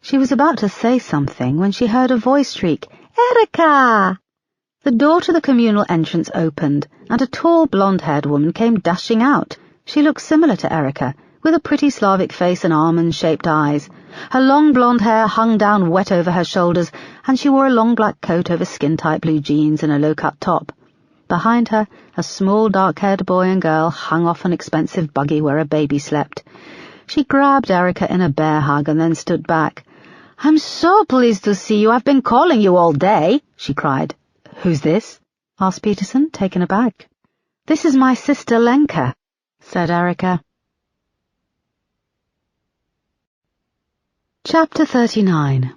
Speaker 1: She was about to say something when she heard a voice shriek, "Erica!" The door to the communal entrance opened, and a tall blonde-haired woman came dashing out. She looked similar to Erica, with a pretty Slavic face and almond-shaped eyes. Her long blonde hair hung down wet over her shoulders, and she wore a long black coat over skin-tight blue jeans and a low-cut top. Behind her, a small dark-haired boy and girl hung off an expensive buggy where a baby slept. She grabbed Erica in a bear hug and then stood back. "I'm so pleased to see you. I've been calling you all day," she cried. "Who's this?" asked Peterson, taken aback. "This is my sister Lenka," said Erica. Chapter 39.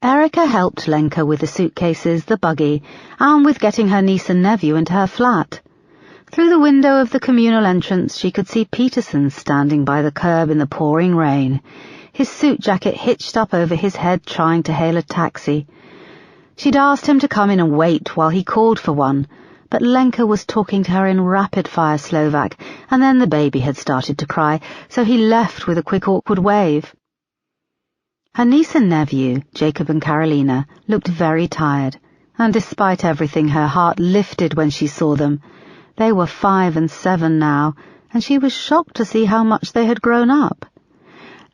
Speaker 1: Erica helped Lenka with the suitcases, the buggy, and with getting her niece and nephew into her flat. Through the window of the communal entrance she could see Peterson standing by the curb in the pouring rain, his suit jacket hitched up over his head, trying to hail a taxi. She'd asked him to come in and wait while he called for one, but Lenka was talking to her in rapid-fire Slovak, and then the baby had started to cry, so he left with a quick awkward wave. Her niece and nephew, Jacob and Carolina, looked very tired, and despite everything her heart lifted when she saw them. They were 5 and 7 now, and she was shocked to see how much they had grown up.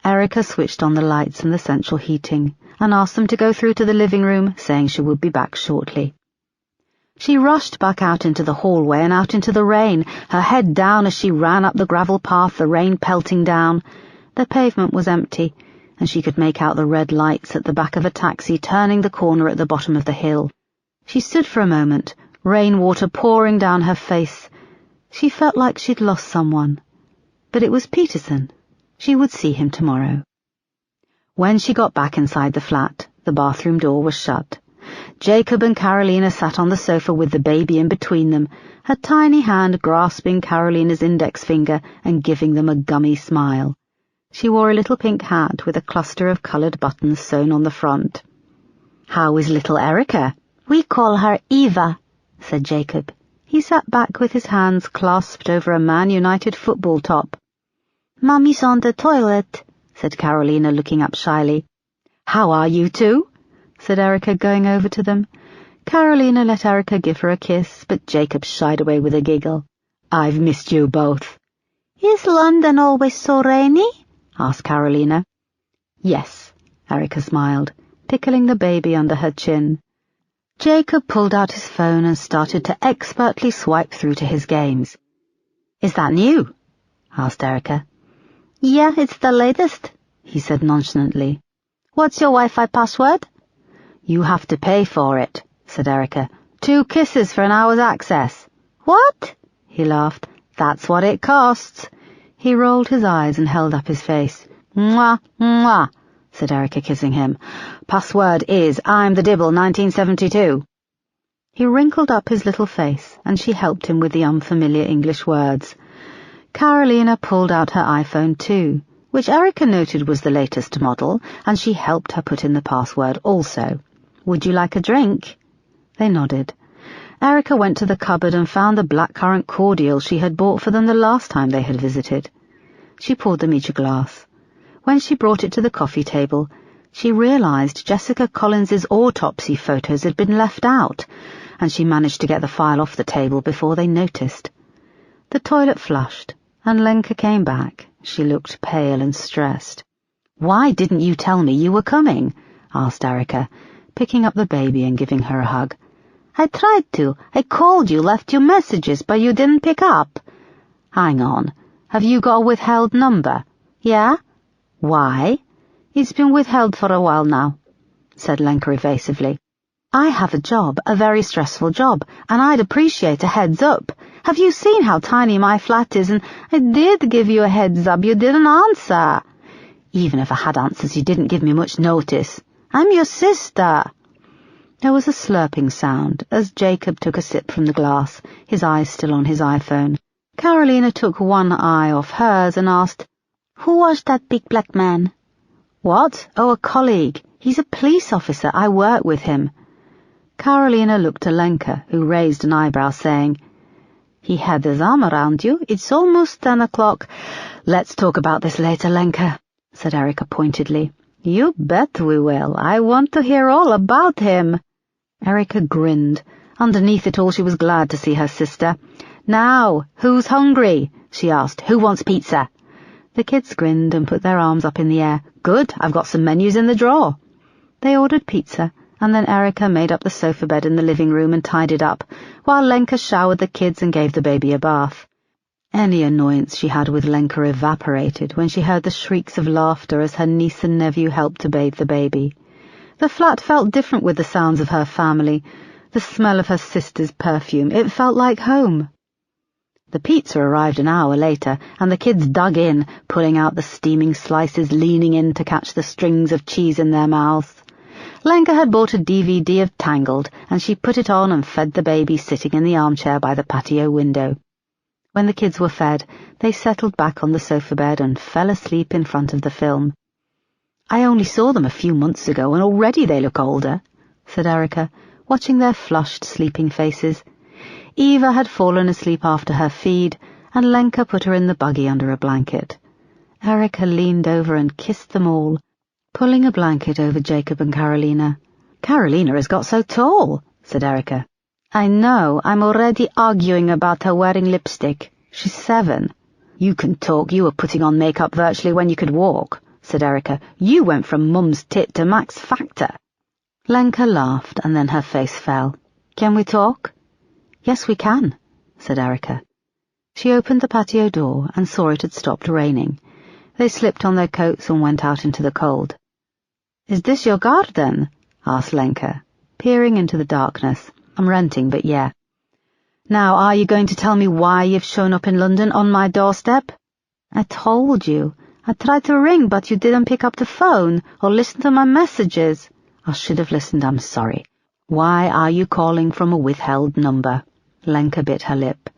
Speaker 1: Erica switched on the lights and the central heating, and asked them to go through to the living room, saying she would be back shortly. She rushed back out into the hallway and out into the rain, her head down as she ran up the gravel path, the rain pelting down. The pavement was empty, and she could make out the red lights at the back of a taxi turning the corner at the bottom of the hill. She stood for a moment, rainwater pouring down her face. She felt like she'd lost someone. But it was Peterson. She would see him tomorrow. When she got back inside the flat, the bathroom door was shut. Jacob and Carolina sat on the sofa with the baby in between them, her tiny hand grasping Carolina's index finger and giving them a gummy smile. She wore a little pink hat with a cluster of coloured buttons sewn on the front. "How is little Erica?" "We call her Eva," said Jacob. He sat back with his hands clasped over a Man United football top. "Mummy's on the toilet," said Carolina, looking up shyly. "How are you two?" said Erica, going over to them. Carolina let Erica give her a kiss, but Jacob shied away with a giggle. "I've missed you both." "Is London always so rainy?" asked Carolina. "Yes," Erica smiled, tickling the baby under her chin. Jacob pulled out his phone and started to expertly swipe through to his games. "Is that new?" asked Erica. "Yeah, it's the latest," he said nonchalantly. "What's your Wi-Fi password?" "You have to pay for it," said Erica. 2 kisses for an hour's access." "What?" he laughed. "That's what it costs." He rolled his eyes and held up his face. "Mwah, mwah," said Erica, kissing him. "Password is I'm the Dibble 1972. He wrinkled up his little face, and she helped him with the unfamiliar English words. Carolina pulled out her iPhone too, which Erica noted was the latest model, and she helped her put in the password also. "Would you like a drink?" They nodded. Erica went to the cupboard and found the blackcurrant cordial she had bought for them the last time they had visited. She poured them each a glass. When she brought it to the coffee table, she realized Jessica Collins's autopsy photos had been left out, and she managed to get the file off the table before they noticed. The toilet flushed, and Lenka came back. She looked pale and stressed. "Why didn't you tell me you were coming?" asked Erica. picking up the baby and giving her a hug. I tried to. I called you, left you messages, but you didn't pick up. Hang on. Have you got a withheld number? Yeah? Why? It's been withheld for a while now, said Lenka evasively. I have a job, a very stressful job, and I'd appreciate a heads up. Have you seen how tiny my flat is? And I did give you a heads up. You didn't answer. Even if I had answers, you didn't give me much notice. I'm your sister. There was a slurping sound as Jacob took a sip from the glass, his eyes still on his iPhone. Carolina took one eye off hers and asked, Who was that big black man? What? Oh, a colleague. He's a police officer. I work with him. Carolina looked at Lenka, who raised an eyebrow, saying, He had his arm around you. It's almost 10 o'clock. Let's talk about this later, Lenka, said Erica pointedly. You bet we will. I want to hear all about him. Erica grinned. Underneath it all, she was glad to see her sister. Now, who's hungry? She asked. Who wants pizza? The kids grinned and put their arms up in the air. Good, I've got some menus in the drawer. They ordered pizza, and then Erica made up the sofa bed in the living room and tied it up, while Lenka showered the kids and gave the baby a bath. Any annoyance she had with Lenka evaporated when she heard the shrieks of laughter as her niece and nephew helped to bathe the baby. The flat felt different with the sounds of her family, the smell of her sister's perfume. It felt like home. The pizza arrived an hour later, and the kids dug in, pulling out the steaming slices, leaning in to catch the strings of cheese in their mouths. Lenka had bought a DVD of Tangled, and she put it on and fed the baby sitting in the armchair by the patio window. When the kids were fed, they settled back on the sofa bed and fell asleep in front of the film. I only saw them a few months ago, and already they look older, said Erica, watching their flushed, sleeping faces. Eva had fallen asleep after her feed, and Lenka put her in the buggy under a blanket. Erica leaned over and kissed them all, pulling a blanket over Jacob and Carolina. Carolina has got so tall, said Erica. I know, I'm already arguing about her wearing lipstick. She's 7. You can talk, you were putting on makeup virtually when you could walk, said Erica. You went from Mum's tit to Max Factor. Lenka laughed, and then her face fell. Can we talk? Yes, we can, said Erica. She opened the patio door and saw it had stopped raining. They slipped on their coats and went out into the cold. Is this your garden? Asked Lenka, peering into the darkness. I'm renting, but yeah. Now, are you going to tell me why you've shown up in London on my doorstep? I told you. I tried to ring, but you didn't pick up the phone or listen to my messages. I should have listened, I'm sorry. Why are you calling from a withheld number? Lenka bit her lip.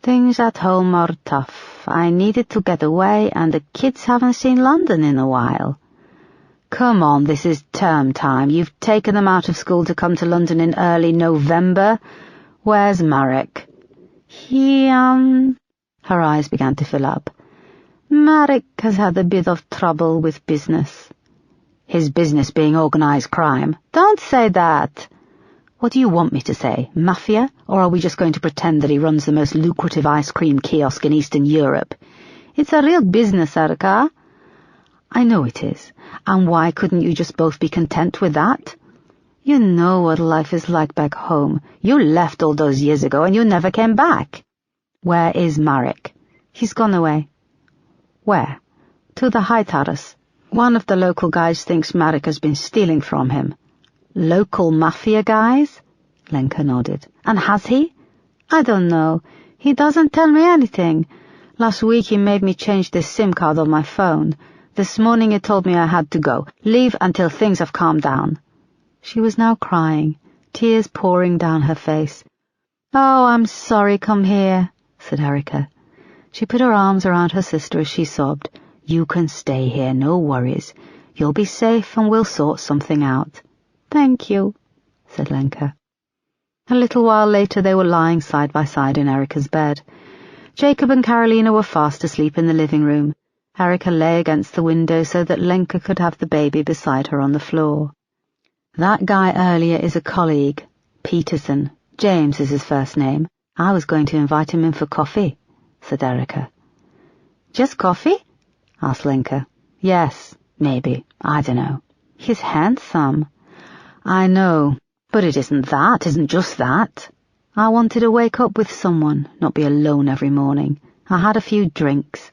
Speaker 1: Things at home are tough. I needed to get away, and the kids haven't seen London in a while. Come on, this is term time. You've taken them out of school to come to London in early November. Where's Marek? Her eyes began to fill up. Marek has had a bit of trouble with business. His business being organised crime? Don't say that. What do you want me to say? Mafia? Or are we just going to pretend that he runs the most lucrative ice cream kiosk in Eastern Europe? It's a real business, Erica. I know it is. And why couldn't you just both be content with that? You know what life is like back home. You left all those years ago and you never came back. Where is Marek? He's gone away. Where? To the High Terrace. One of the local guys thinks Marek has been stealing from him. Local mafia guys? Lenka nodded. And has he? I don't know. He doesn't tell me anything. Last week he made me change this SIM card on my phone. This morning he told me I had to go. Leave until things have calmed down. She was now crying, tears pouring down her face. Oh, I'm sorry, come here, said Erica. She put her arms around her sister as she sobbed. You can stay here, no worries. You'll be safe and we'll sort something out. Thank you, said Lenka. A little while later they were lying side by side in Erica's bed. Jacob and Carolina were fast asleep in the living room. Erica lay against the window so that Lenka could have the baby beside her on the floor. That guy earlier is a colleague, Peterson. James is his first name. I was going to invite him in for coffee, said Erica. Just coffee? Asked Lenka. Yes, maybe. I don't know. He's handsome. I know, but it isn't just that. I wanted to wake up with someone, not be alone every morning. I had a few drinks.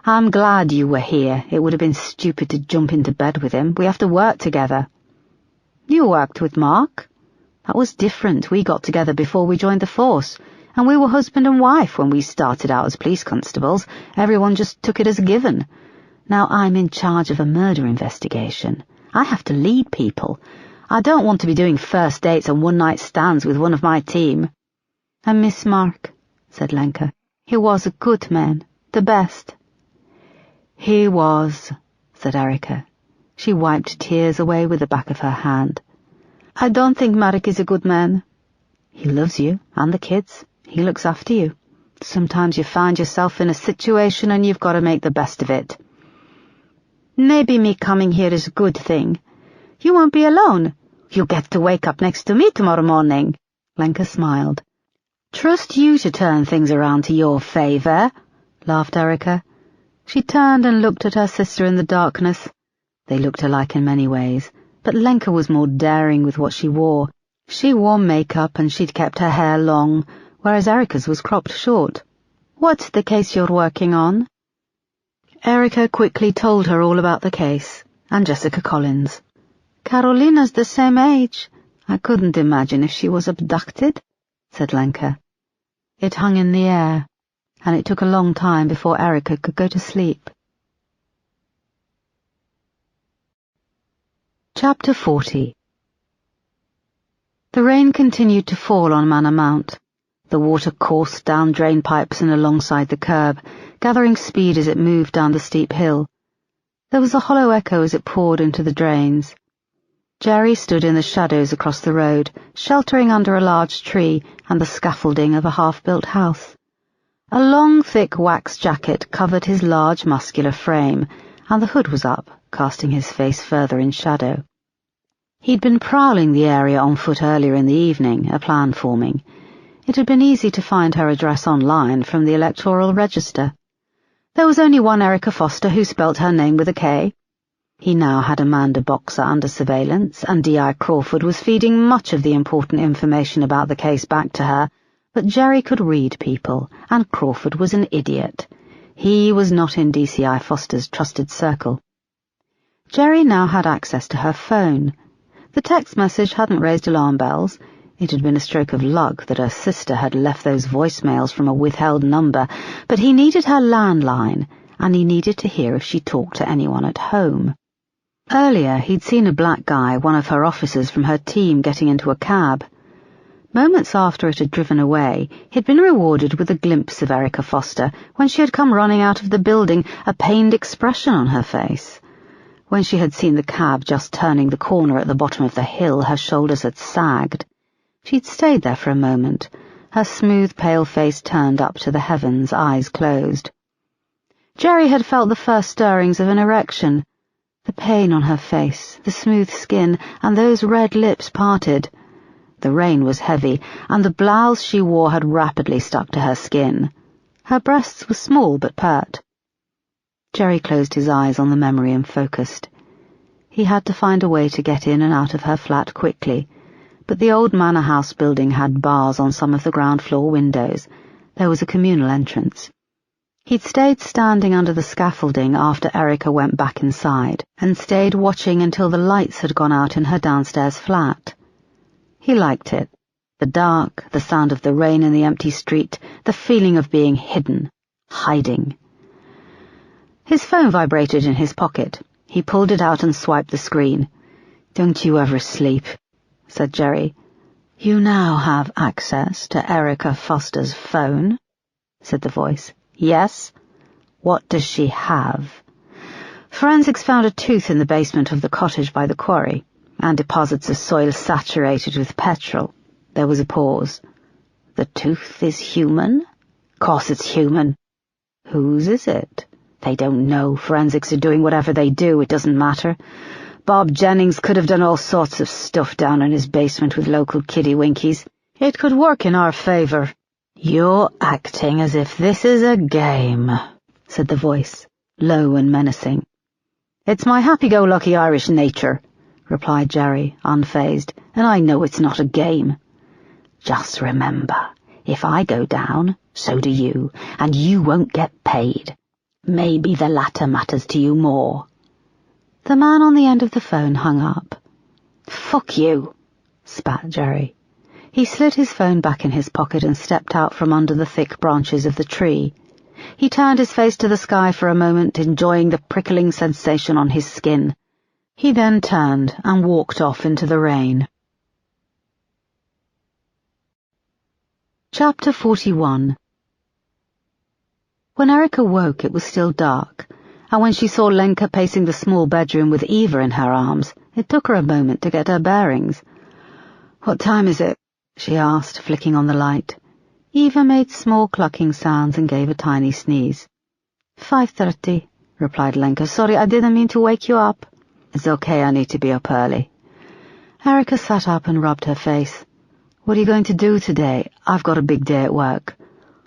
Speaker 1: I'm glad you were here. It would have been stupid to jump into bed with him. We have to work together. You worked with Mark? That was different. We got together before we joined the force, and we were husband and wife when we started out as police constables. Everyone just took it as a given. Now I'm in charge of a murder investigation. I have to lead people. I don't want to be doing first dates and one-night stands with one of my team. I miss Mark, said Lenka. He was a good man, the best. He was, said Erica. She wiped tears away with the back of her hand. I don't think Mark is a good man. He loves you and the kids. He looks after you. Sometimes you find yourself in a situation and you've got to make the best of it. Maybe me coming here is a good thing. You won't be alone. You get to wake up next to me tomorrow morning. Lenka smiled. Trust you to turn things around to your favour, laughed Erica. She turned and looked at her sister in the darkness. They looked alike in many ways, but Lenka was more daring with what she wore. She wore makeup and she'd kept her hair long, whereas Erica's was cropped short. What's the case you're working on? Erica quickly told her all about the case, and Jessica Collins. Carolina's the same age. I couldn't imagine if she was abducted, said Lenka. It hung in the air, and it took a long time before Erica could go to sleep. Chapter 40. The rain continued to fall on Manor Mount. The water coursed down drain pipes and alongside the curb, gathering speed as it moved down the steep hill. There was a hollow echo as it poured into the drains. Jerry stood in the shadows across the road, sheltering under a large tree and the scaffolding of a half-built house. A long, thick wax jacket covered his large, muscular frame, and the hood was up, casting his face further in shadow. He'd been prowling the area on foot earlier in the evening, a plan forming. It had been easy to find her address online from the electoral register. There was only one Erica Foster who spelt her name with a K. He now had Amanda Boxer under surveillance, and D.I. Crawford was feeding much of the important information about the case back to her, but Jerry could read people, and Crawford was an idiot. He was not in DCI Foster's trusted circle. Jerry now had access to her phone. The text message hadn't raised alarm bells. It had been a stroke of luck that her sister had left those voicemails from a withheld number, but he needed her landline, and he needed to hear if she talked to anyone at home. Earlier, he'd seen a black guy, one of her officers from her team, getting into a cab. Moments after it had driven away, he'd been rewarded with a glimpse of Erica Foster when she had come running out of the building, a pained expression on her face. When she had seen the cab just turning the corner at the bottom of the hill, her shoulders had sagged. She'd stayed there for a moment, her smooth, pale face turned up to the heavens, eyes closed. Jerry had felt the first stirrings of an erection. The pain on her face, the smooth skin, and those red lips parted. The rain was heavy, and the blouse she wore had rapidly stuck to her skin. Her breasts were small but pert. Jerry closed his eyes on the memory and focused. He had to find a way to get in and out of her flat quickly, but the old manor house building had bars on some of the ground floor windows. There was a communal entrance. He'd stayed standing under the scaffolding after Erica went back inside, and stayed watching until the lights had gone out in her downstairs flat. He liked it. The dark, the sound of the rain in the empty street, the feeling of being hidden, hiding. His phone vibrated in his pocket. He pulled it out and swiped the screen. "Don't you ever sleep," said Jerry. "You now have access to Erica Foster's phone," said the voice. "Yes? What does she have?" "Forensics found a tooth in the basement of the cottage by the quarry, and deposits of soil saturated with petrol." There was a pause. "The tooth is human?" "Course it's human." "Whose is it?" "They don't know. Forensics are doing whatever they do. It doesn't matter. Bob Jennings could have done all sorts of stuff down in his basement with local kiddie-winkies. It could work in our favour." "You're acting as if this is a game," said the voice, low and menacing. "It's my happy-go-lucky Irish nature," replied Jerry, unfazed, and I know it's not a game. Just remember, if I go down, so do you, and you won't get paid. Maybe the latter matters to you more. The man on the end of the phone hung up. Fuck you, spat Jerry. He slid his phone back in his pocket and stepped out from under the thick branches of the tree. He turned his face to the sky for a moment, enjoying the prickling sensation on his skin. He then turned and walked off into the rain. Chapter 41. When Erica woke, it was still dark, and when she saw Lenka pacing the small bedroom with Eva in her arms, it took her a moment to get her bearings. "What time is it?" she asked, flicking on the light. Eva made small clucking sounds and gave a tiny sneeze. 5:30, replied Lenka. "Sorry, I didn't mean to wake you up." "It's okay, I need to be up early." Erica sat up and rubbed her face. "What are you going to do today? I've got a big day at work."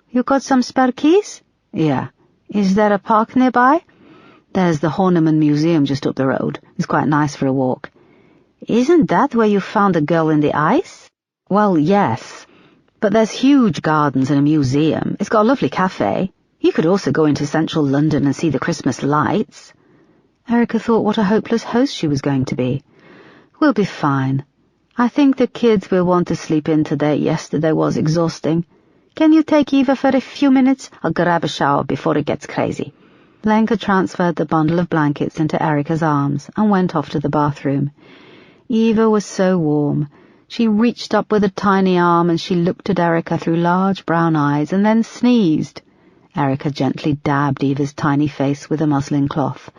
Speaker 1: "You got some spare keys?" "Yeah." "Is there a park nearby?" "There's the Horniman Museum just up the road. It's quite nice for a walk." "Isn't that where you found the girl in the ice?" "Well, yes. But there's huge gardens and a museum. It's got a lovely cafe. You could also go into central London and see the Christmas lights." Erica thought what a hopeless host she was going to be. "We'll be fine. I think the kids will want to sleep in today. Yesterday was exhausting. Can you take Eva for a few minutes? I'll grab a shower before it gets crazy." Lenka transferred the bundle of blankets into Erica's arms and went off to the bathroom. Eva was so warm. She reached up with a tiny arm and she looked at Erica through large brown eyes and then sneezed. Erica gently dabbed Eva's tiny face with a muslin cloth,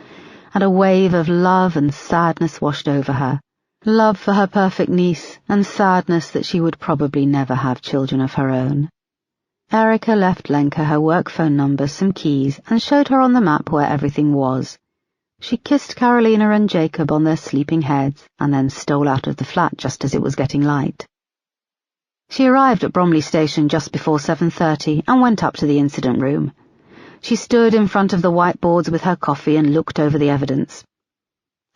Speaker 1: and a wave of love and sadness washed over her. Love for her perfect niece, and sadness that she would probably never have children of her own. Erica left Lenka her work phone number, some keys, and showed her on the map where everything was. She kissed Carolina and Jacob on their sleeping heads, and then stole out of the flat just as it was getting light. She arrived at Bromley Station just before 7:30 and went up to the incident room. She stood in front of the whiteboards with her coffee and looked over the evidence.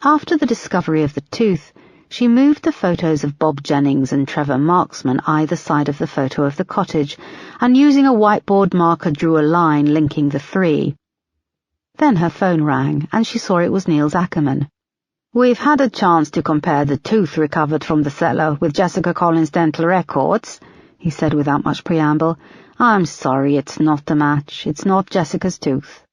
Speaker 1: After the discovery of the tooth, she moved the photos of Bob Jennings and Trevor Marksman either side of the photo of the cottage, and using a whiteboard marker drew a line linking the three. Then her phone rang, and she saw it was Niels Ackerman. "We've had a chance to compare the tooth recovered from the cellar with Jessica Collins' dental records," he said without much preamble. "I'm sorry, it's not a match. It's not Jessica's tooth."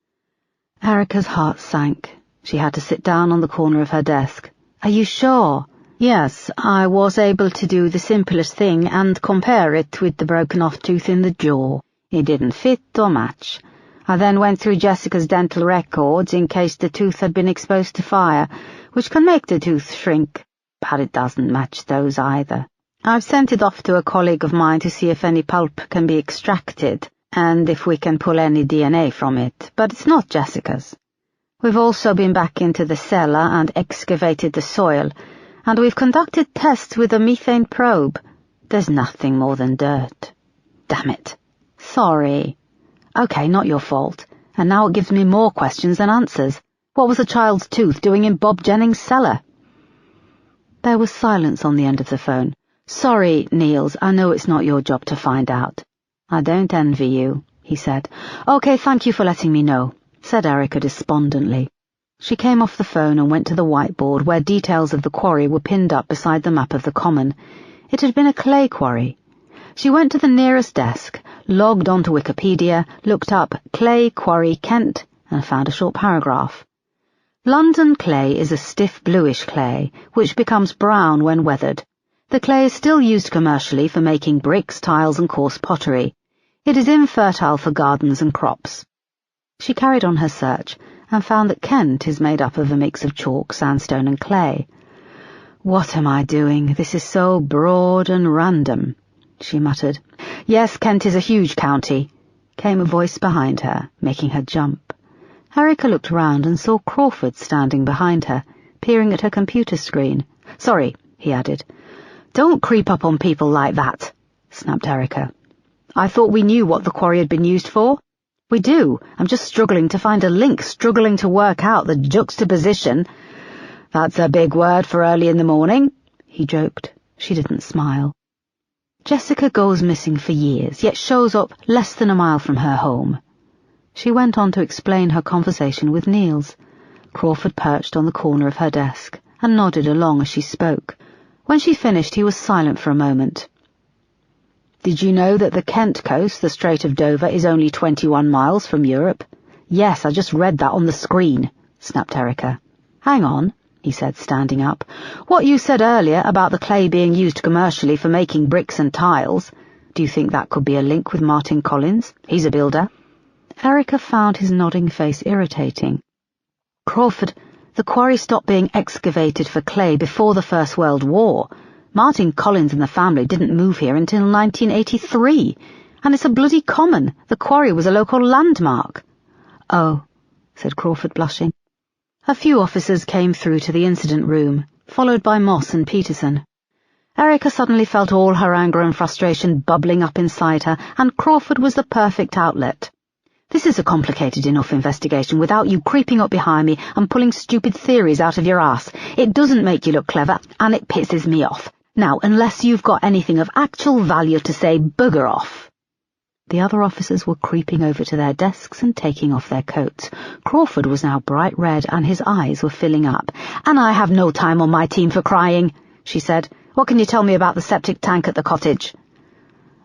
Speaker 1: Erica's heart sank. She had to sit down on the corner of her desk. "Are you sure?" "Yes, I was able to do the simplest thing and compare it with the broken-off tooth in the jaw. It didn't fit or match. I then went through Jessica's dental records in case the tooth had been exposed to fire, which can make the tooth shrink, but it doesn't match those either. I've sent it off to a colleague of mine to see if any pulp can be extracted, and if we can pull any DNA from it, but it's not Jessica's. We've also been back into the cellar and excavated the soil, and we've conducted tests with a methane probe. There's nothing more than dirt." "Damn it. Sorry." "Okay, not your fault. And now it gives me more questions than answers. What was a child's tooth doing in Bob Jennings' cellar?" There was silence on the end of the phone. "Sorry, Niels, I know it's not your job to find out." "I don't envy you," he said. "Okay, thank you for letting me know," said Erica despondently. She came off the phone and went to the whiteboard where details of the quarry were pinned up beside the map of the common. It had been a clay quarry. She went to the nearest desk, logged onto Wikipedia, looked up Clay Quarry Kent, and found a short paragraph. "London clay is a stiff bluish clay, which becomes brown when weathered. The clay is still used commercially for making bricks, tiles, and coarse pottery. It is infertile for gardens and crops." She carried on her search, and found that Kent is made up of a mix of chalk, sandstone, and clay. "What am I doing? This is so broad and random," she muttered. "Yes, Kent is a huge county," came a voice behind her, making her jump. Erica looked round and saw Crawford standing behind her, peering at her computer screen. "Sorry," he added. "Don't creep up on people like that," snapped Erica. "I thought we knew what the quarry had been used for." "We do. I'm just struggling to find a link, struggling to work out the juxtaposition." "That's a big word for early in the morning," he joked. She didn't smile. Jessica goes missing for years, yet shows up less than a mile from her home. She went on to explain her conversation with Niels. Crawford perched on the corner of her desk and nodded along as she spoke. When she finished, he was silent for a moment. "Did you know that the Kent coast, the Strait of Dover, is only 21 miles from Europe?" "Yes, I just read that on the screen," snapped Erica. "Hang on," he said, standing up. "What you said earlier about the clay being used commercially for making bricks and tiles, do you think that could be a link with Martin Collins? He's a builder." Erica found his nodding face irritating. "Crawford, the quarry stopped being excavated for clay before the First World War. Martin Collins and the family didn't move here until 1983, and it's a bloody common. The quarry was a local landmark." "Oh," said Crawford, blushing. A few officers came through to the incident room, followed by Moss and Peterson. Erica suddenly felt all her anger and frustration bubbling up inside her, and Crawford was the perfect outlet. "This is a complicated enough investigation without you creeping up behind me and pulling stupid theories out of your ass. It doesn't make you look clever, and it pisses me off. Now, unless you've got anything of actual value to say, bugger off." The other officers were creeping over to their desks and taking off their coats. Crawford was now bright red and his eyes were filling up. "And I have no time on my team for crying," she said. "What can you tell me about the septic tank at the cottage?"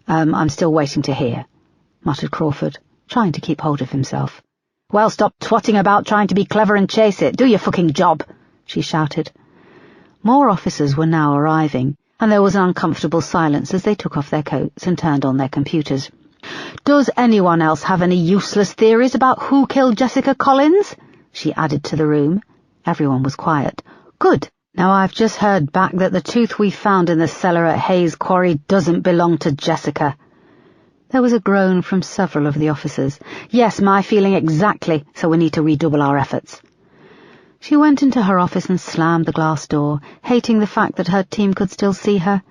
Speaker 1: I'm still waiting to hear," muttered Crawford, trying to keep hold of himself. "Well, stop twatting about trying to be clever and chase it. Do your fucking job," she shouted. More officers were now arriving, and there was an uncomfortable silence as they took off their coats and turned on their computers. "Does anyone else have any useless theories about who killed Jessica Collins?" she added to the room. Everyone was quiet. "Good. Now I've just heard back that the tooth we found in the cellar at Hayes Quarry doesn't belong to Jessica." There was a groan from several of the officers. "Yes, my feeling exactly, so we need to redouble our efforts." She went into her office and slammed the glass door, hating the fact that her team could still see her.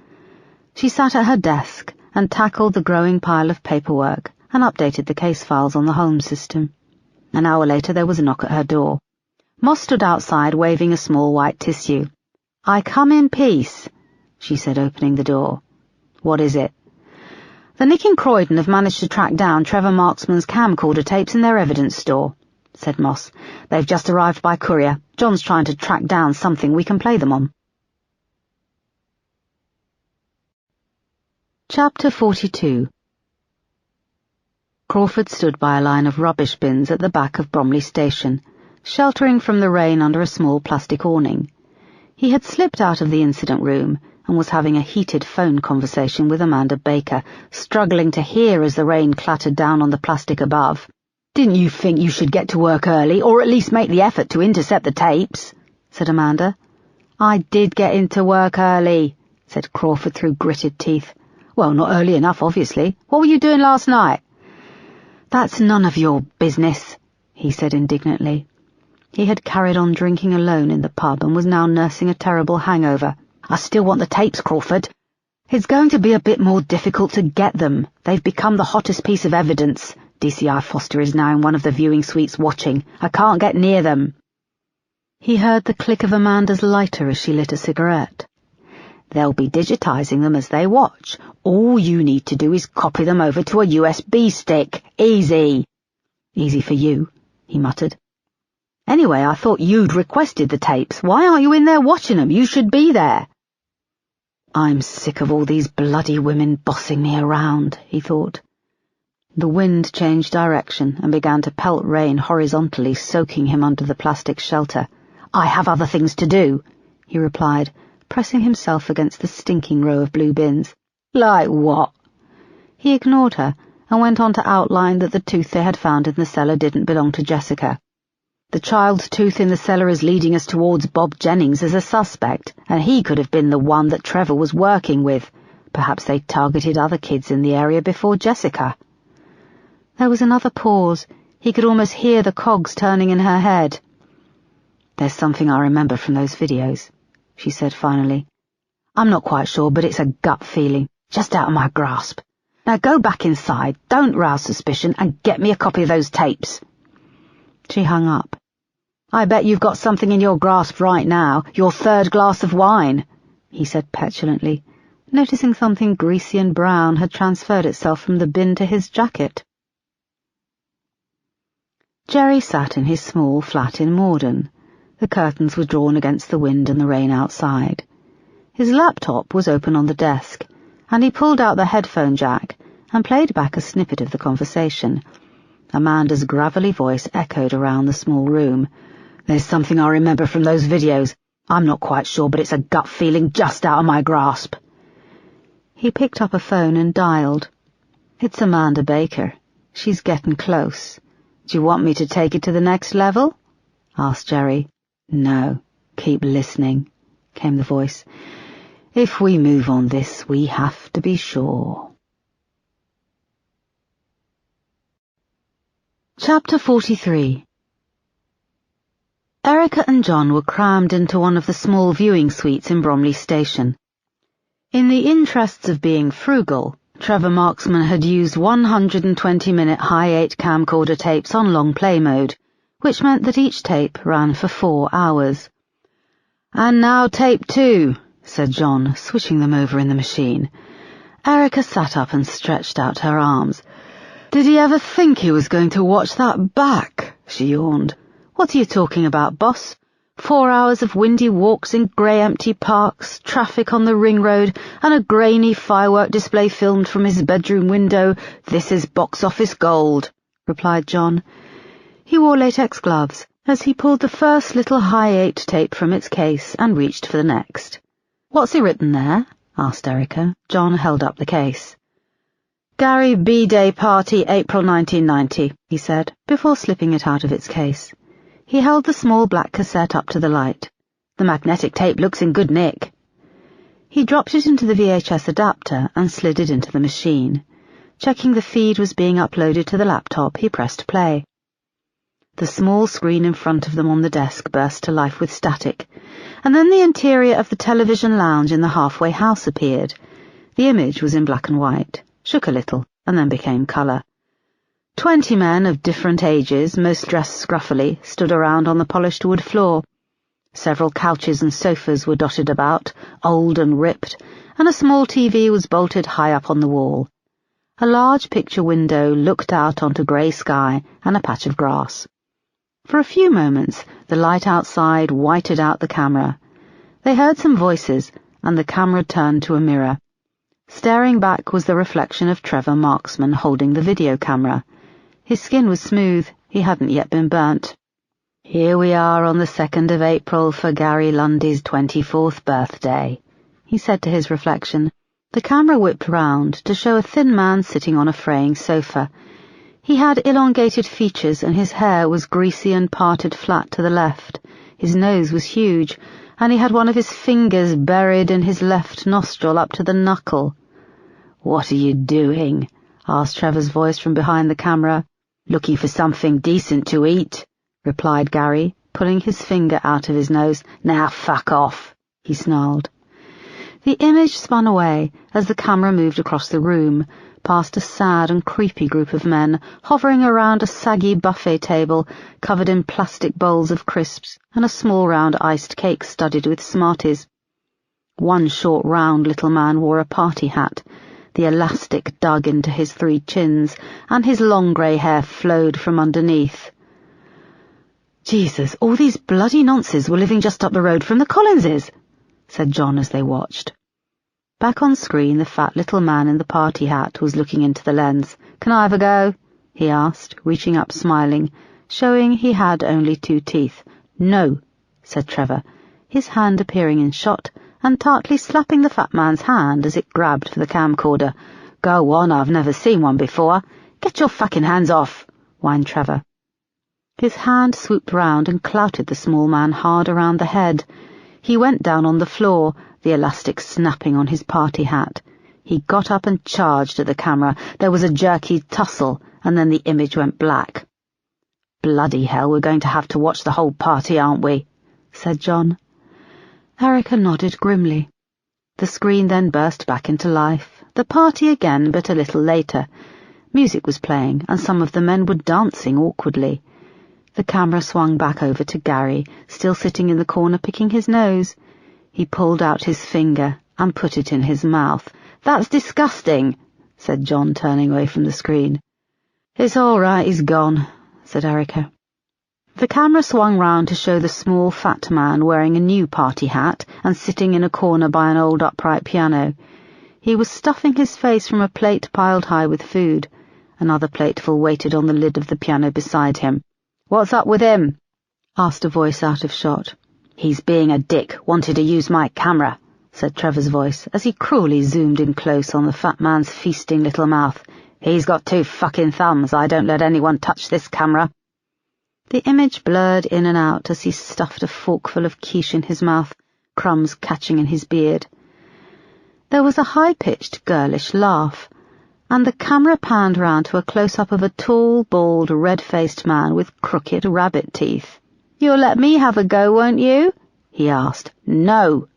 Speaker 1: She sat at her desk and tackled the growing pile of paperwork and updated the case files on the Holmes system. An hour later there was a knock at her door. Moss stood outside waving a small white tissue. "I come in peace," she said, opening the door. "What is it?" "The Nick in Croydon have managed to track down Trevor Marksman's camcorder tapes in their evidence store," said Moss. "They've just arrived by courier. John's trying to track down something we can play them on." Chapter 42. Crawford stood by a line of rubbish bins at the back of Bromley Station, sheltering from the rain under a small plastic awning. He had slipped out of the incident room and was having a heated phone conversation with Amanda Baker, struggling to hear as the rain clattered down on the plastic above. "Didn't you think you should get to work early, or at least make the effort to intercept the tapes?" said Amanda. "I did get into work early," said Crawford through gritted teeth. "Well, not early enough, obviously. What were you doing last night?" "That's none of your business," he said indignantly. He had carried on drinking alone in the pub and was now nursing a terrible hangover. "I still want the tapes, Crawford. It's going to be a bit more difficult to get them. They've become the hottest piece of evidence. DCI Foster is now in one of the viewing suites watching. I can't get near them." He heard the click of Amanda's lighter as she lit a cigarette. "They'll be digitizing them as they watch. All you need to do is copy them over to a USB stick. Easy." "Easy for you," he muttered. "Anyway, I thought you'd requested the tapes. Why aren't you in there watching them? You should be there." "I'm sick of all these bloody women bossing me around," he thought. The wind changed direction and began to pelt rain horizontally, soaking him under the plastic shelter. "I have other things to do," he replied, pressing himself against the stinking row of blue bins. "Like what?" He ignored her and went on to outline that the tooth they had found in the cellar didn't belong to Jessica. "The child's tooth in the cellar is leading us towards Bob Jennings as a suspect, and he could have been the one that Trevor was working with. Perhaps they targeted other kids in the area before Jessica." There was another pause. He could almost hear the cogs turning in her head. "There's something I remember from those videos," she said finally. "I'm not quite sure, but it's a gut feeling, just out of my grasp. Now go back inside, don't rouse suspicion, and get me a copy of those tapes." She hung up. I bet you've got something in your grasp right now, your third glass of wine, he said petulantly, noticing something greasy and brown had transferred itself from the bin to his jacket. Jerry sat in his small flat in Morden. The curtains were drawn against the wind and the rain outside. His laptop was open on the desk, and he pulled out the headphone jack and played back a snippet of the conversation. Amanda's gravelly voice echoed around the small room. "There's something I remember from those videos. I'm not quite sure, but it's a gut feeling just out of my grasp." He picked up a phone and dialed. "It's Amanda Baker. She's getting close. Do you want me to take it to the next level?" asked Jerry. "No, keep listening," came the voice. "If we move on this, we have to be sure." Chapter 43. Erica and John were crammed into one of the small viewing suites in Bromley Station. In the interests of being frugal, Trevor Marksman had used 120-minute high-8 camcorder tapes on long play mode, which meant that each tape ran for 4 hours. "And now tape 2, said John, switching them over in the machine. Erica sat up and stretched out her arms. "Did he ever think he was going to watch that back?" she yawned. "What are you talking about, boss? 4 hours of windy walks in grey empty parks, traffic on the ring road, and a grainy firework display filmed from his bedroom window. This is box office gold," replied John. He wore latex gloves as he pulled the first little high-8 tape from its case and reached for the next. "What's he written there?" asked Erica. John held up the case. "Gary B-Day Party, April 1990, he said, before slipping it out of its case. He held the small black cassette up to the light. "The magnetic tape looks in good nick." He dropped it into the VHS adapter and slid it into the machine. Checking the feed was being uploaded to the laptop, he pressed play. The small screen in front of them on the desk burst to life with static, and then the interior of the television lounge in the halfway house appeared. The image was in black and white, shook a little, and then became colour. 20 men of different ages, most dressed scruffily, stood around on the polished wood floor. Several couches and sofas were dotted about, old and ripped, and a small TV was bolted high up on the wall. A large picture window looked out onto grey sky and a patch of grass. For a few moments, the light outside whited out the camera. They heard some voices, and the camera turned to a mirror. Staring back was the reflection of Trevor Marksman holding the video camera. His skin was smooth, he hadn't yet been burnt. "Here we are on the 2nd of April for Gary Lundy's 24th birthday," he said to his reflection. The camera whipped round to show a thin man sitting on a fraying sofa. He had elongated features and his hair was greasy and parted flat to the left. His nose was huge, and he had one of his fingers buried in his left nostril up to the knuckle. "What are you doing?" asked Trevor's voice from behind the camera. "Looking for something decent to eat," replied Gary, pulling his finger out of his nose. "Now fuck off," he snarled. The image spun away as the camera moved across the room, past a sad and creepy group of men hovering around a saggy buffet table covered in plastic bowls of crisps and a small round iced cake studded with Smarties. One short round little man wore a party hat. The elastic dug into his 3 chins, and his long grey hair flowed from underneath. "Jesus, all these bloody nonces were living just up the road from the Collinses," said John as they watched. Back on screen, the fat little man in the party hat was looking into the lens. "Can I have a go?" he asked, reaching up smiling, showing he had only 2 teeth. "No," said Trevor, his hand appearing in shot, and tartly slapping the fat man's hand as it grabbed for the camcorder. "Go on, I've never seen one before." "Get your fucking hands off," whined Trevor. His hand swooped round and clouted the small man hard around the head. He went down on the floor, the elastic snapping on his party hat. He got up and charged at the camera. There was a jerky tussle, and then the image went black. "Bloody hell, we're going to have to watch the whole party, aren't we?" said John. Erica nodded grimly. The screen then burst back into life. The party again, but a little later. Music was playing, and some of the men were dancing awkwardly. The camera swung back over to Gary, still sitting in the corner picking his nose. He pulled out his finger and put it in his mouth. "That's disgusting," said John, turning away from the screen. "It's all right, he's gone," said Erica. The camera swung round to show the small, fat man wearing a new party hat and sitting in a corner by an old upright piano. He was stuffing his face from a plate piled high with food. Another plateful waited on the lid of the piano beside him. "What's up with him?" asked a voice out of shot. "He's being a dick, wanted to use my camera," said Trevor's voice, as he cruelly zoomed in close on the fat man's feasting little mouth. "He's got 2 fucking thumbs. I don't let anyone touch this camera." The image blurred in and out as he stuffed a forkful of quiche in his mouth, crumbs catching in his beard. There was a high-pitched, girlish laugh, and the camera panned round to a close-up of a tall, bald, red-faced man with crooked rabbit teeth. "You'll let me have a go, won't you?" he asked. "No."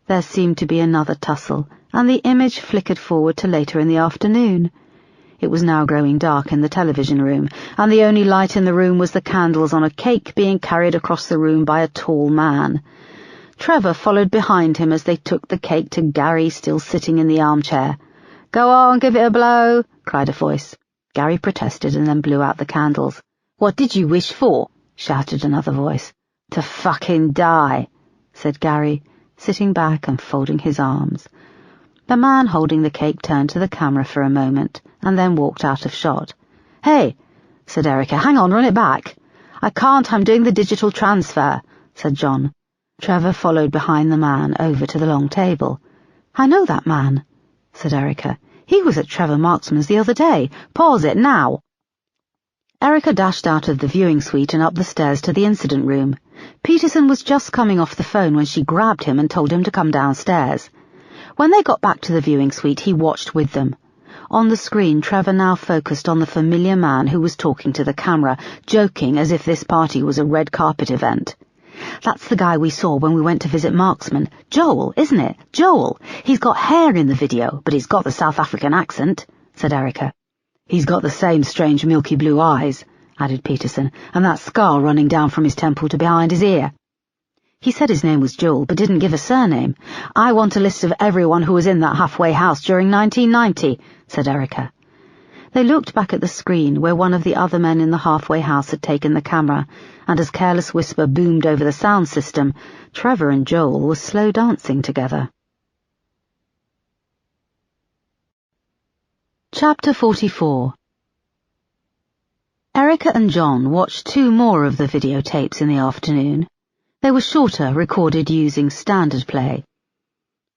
Speaker 1: There seemed to be another tussle, and the image flickered forward to later in the afternoon. It was now growing dark in the television room, and the only light in the room was the candles on a cake being carried across the room by a tall man. Trevor followed behind him as they took the cake to Gary, still sitting in the armchair. "Go on, give it a blow," cried a voice. Gary protested and then blew out the candles. "What did you wish for?" shouted another voice. "To fucking die," said Gary, sitting back and folding his arms. The man holding the cake turned to the camera for a moment, and then walked out of shot. "Hey," said Erica, "hang on, run it back." "I can't, I'm doing the digital transfer," said John. Trevor followed behind the man over to the long table. "I know that man," said Erica. "He was at Trevor Marksman's the other day. Pause it now." Erica dashed out of the viewing suite and up the stairs to the incident room. Peterson was just coming off the phone when she grabbed him and told him to come downstairs. When they got back to the viewing suite, he watched with them. On the screen, Trevor now focused on the familiar man who was talking to the camera, joking as if this party was a red carpet event. "That's the guy we saw when we went to visit Marksman. Joel, isn't it? Joel. He's got hair in the video, but he's got the South African accent," said Erica. "He's got the same strange milky blue eyes," added Peterson, "and that scar running down from his temple to behind his ear." "He said his name was Joel, but didn't give a surname. I want a list of everyone who was in that halfway house during 1990, said Erica. They looked back at the screen where one of the other men in the halfway house had taken the camera, and as Careless Whisper boomed over the sound system, Trevor and Joel were slow dancing together. Chapter 44. Erica and John watched 2 more of the videotapes in the afternoon. They were shorter, recorded using standard play.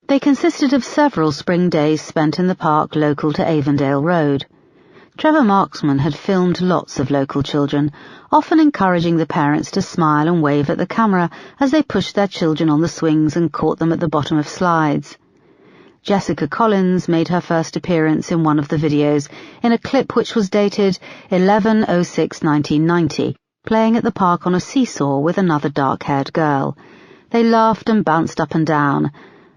Speaker 1: They consisted of several spring days spent in the park local to Avondale Road. Trevor Marksman had filmed lots of local children, often encouraging the parents to smile and wave at the camera as they pushed their children on the swings and caught them at the bottom of slides. Jessica Collins made her first appearance in one of the videos in a clip which was dated 11/06/1990, playing at the park on a seesaw with another dark-haired girl. They laughed and bounced up and down,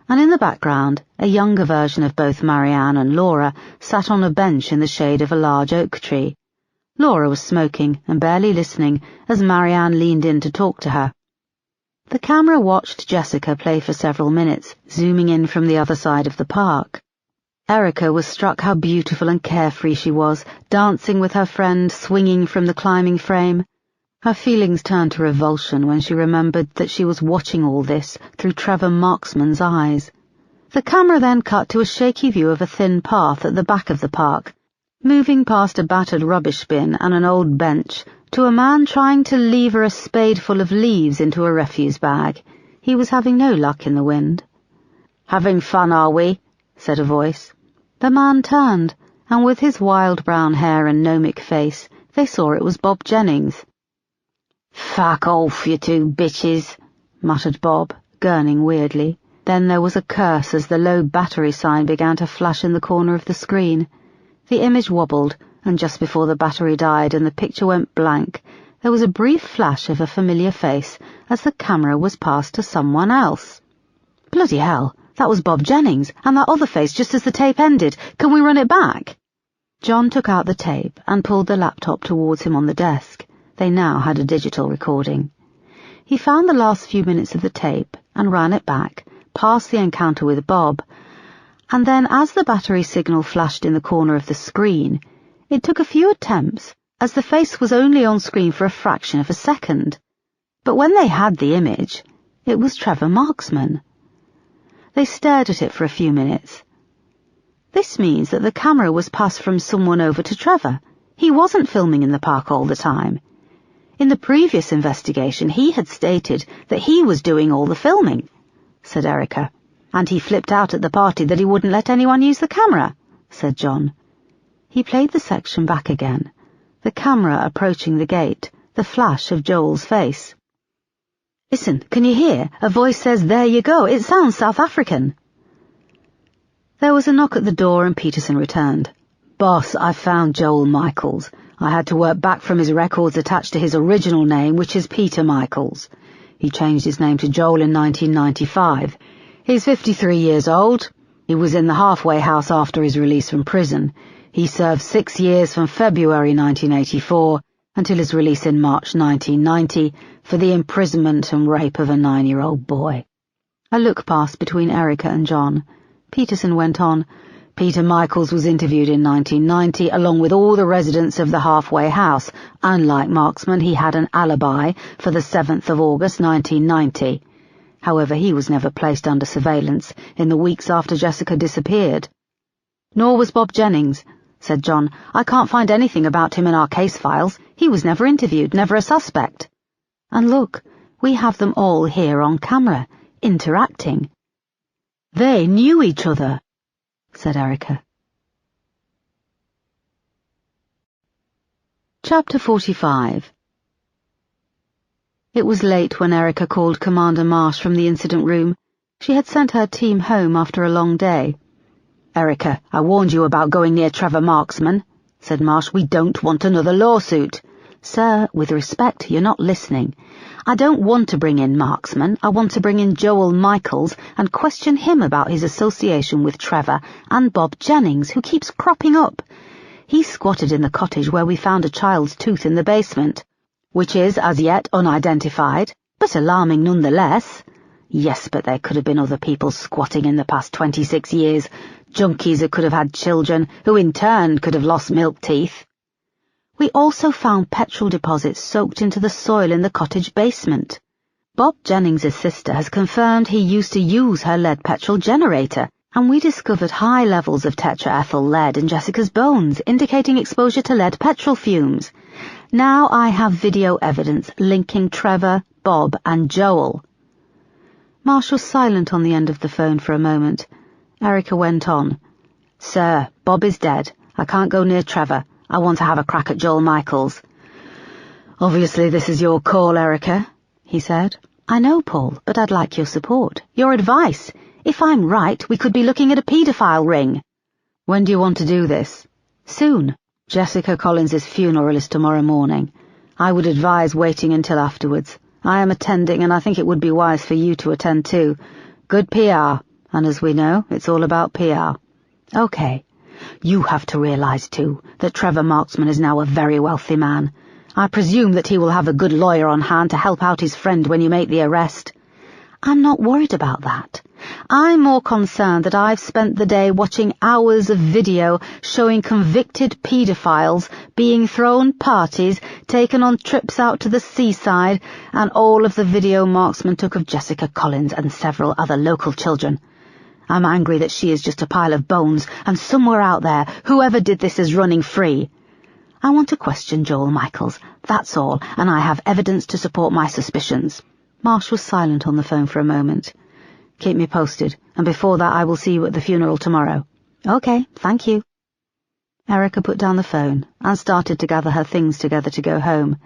Speaker 1: and in the background, a younger version of both Marianne and Laura sat on a bench in the shade of a large oak tree. Laura was smoking and barely listening as Marianne leaned in to talk to her. The camera watched Jessica play for several minutes, zooming in from the other side of the park. Erica was struck how beautiful and carefree she was, dancing with her friend, swinging from the climbing frame. Her feelings turned to revulsion when she remembered that she was watching all this through Trevor Marksman's eyes. The camera then cut to a shaky view of a thin path at the back of the park, moving past a battered rubbish bin and an old bench, to a man trying to lever a spadeful of leaves into a refuse bag. He was having no luck in the wind. "Having fun, are we?" said a voice. The man turned, and with his wild brown hair and gnomic face, they saw it was Bob Jennings. "Fuck off, you 2 bitches," muttered Bob, gurning weirdly. Then there was a curse as the low battery sign began to flash in the corner of the screen. The image wobbled, and just before the battery died and the picture went blank, there was a brief flash of a familiar face as the camera was passed to someone else. "Bloody hell, that was Bob Jennings, and that other face just as the tape ended. Can we run it back?" John took out the tape and pulled the laptop towards him on the desk. They now had a digital recording. He found the last few minutes of the tape and ran it back, past the encounter with Bob, and then as the battery signal flashed in the corner of the screen, it took a few attempts, as the face was only on screen for a fraction of a second. But when they had the image, it was Trevor Marksman. They stared at it for a few minutes. This means that the camera was passed from someone over to Trevor. He wasn't filming in the park all the time. In the previous investigation, he had stated that he was doing all the filming, said Erica. And he flipped out at the party that he wouldn't let anyone use the camera, said John. He played the section back again, the camera approaching the gate, the flash of Joel's face. Listen, can you hear? A voice says, "There you go." It sounds South African. There was a knock at the door and Peterson returned. Boss, I found Joel Michaels. I had to work back from his records attached to his original name, which is Peter Michaels. He changed his name to Joel in 1995. He's 53 years old. He was in the halfway house after his release from prison. He served 6 years from February 1984 until his release in March 1990 for the imprisonment and rape of a 9-year-old boy. A look passed between Erica and John. Peterson went on. Peter Michaels was interviewed in 1990 along with all the residents of the halfway house. Unlike Marksman, he had an alibi for the 7th of August 1990. However, he was never placed under surveillance in the weeks after Jessica disappeared. Nor was Bob Jennings, said John. I can't find anything about him in our case files. He was never interviewed, never a suspect. And look, we have them all here on camera, interacting. They knew each other, said Erica. Chapter 45. It was late when Erica called Commander Marsh from the incident room. She had sent her team home after a long day. Erica, I warned you about going near Trevor Marksman, said Marsh. We don't want another lawsuit. Sir, with respect, you're not listening. I don't want to bring in Marksman. I want to bring in Joel Michaels and question him about his association with Trevor and Bob Jennings, who keeps cropping up. He squatted in the cottage where we found a child's tooth in the basement, which is as yet unidentified, but alarming nonetheless. Yes, but there could have been other people squatting in the past 26 years, junkies who could have had children, who in turn could have lost milk teeth. We also found petrol deposits soaked into the soil in the cottage basement. Bob Jennings' sister has confirmed he used to use her lead petrol generator, and we discovered high levels of tetraethyl lead in Jessica's bones, indicating exposure to lead petrol fumes. Now I have video evidence linking Trevor, Bob, and Joel. Marsh was silent on the end of the phone for a moment. Erica went on. Sir, Bob is dead. I can't go near Trevor. I want to have a crack at Joel Michaels. Obviously this is your call, Erica, he said. I know, Paul, but I'd like your support, your advice. If I'm right, we could be looking at a paedophile ring. When do you want to do this? Soon. Jessica Collins's funeral is tomorrow morning. I would advise waiting until afterwards. I am attending, and I think it would be wise for you to attend too. Good PR, and as we know, it's all about PR. Okay. You have to realize, too, that Trevor Marksman is now a very wealthy man. I presume that he will have a good lawyer on hand to help out his friend when you make the arrest. I'm not worried about that. I'm more concerned that I've spent the day watching hours of video showing convicted paedophiles being thrown parties, taken on trips out to the seaside, and all of the video Marksman took of Jessica Collins and several other local children. I'm angry that she is just a pile of bones, and somewhere out there, whoever did this is running free. I want to question Joel Michaels, that's all, and I have evidence to support my suspicions. Marsh was silent on the phone for a moment. Keep me posted, and before that I will see you at the funeral tomorrow. Okay, thank you. Erica put down the phone and started to gather her things together to go home.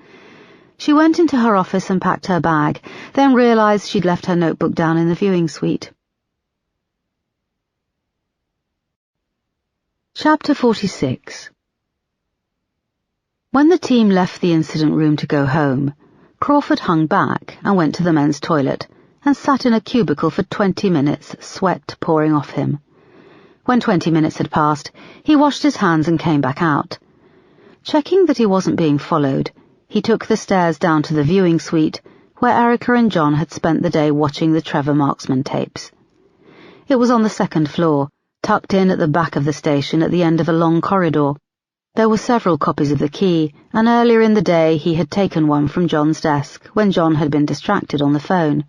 Speaker 1: She went into her office and packed her bag, then realized she'd left her notebook down in the viewing suite. Chapter 46. When the team left the incident room to go home, Crawford hung back and went to the men's toilet and sat in a cubicle for 20 minutes, sweat pouring off him. When 20 minutes had passed, he washed his hands and came back out. Checking that he wasn't being followed, He took the stairs down to the viewing suite, where Erica and John had spent the day watching the Trevor Marksman tapes. It was on the second floor, tucked in at the back of the station at the end of a long corridor. There were several copies of the key, and earlier in the day he had taken one from John's desk when John had been distracted on the phone.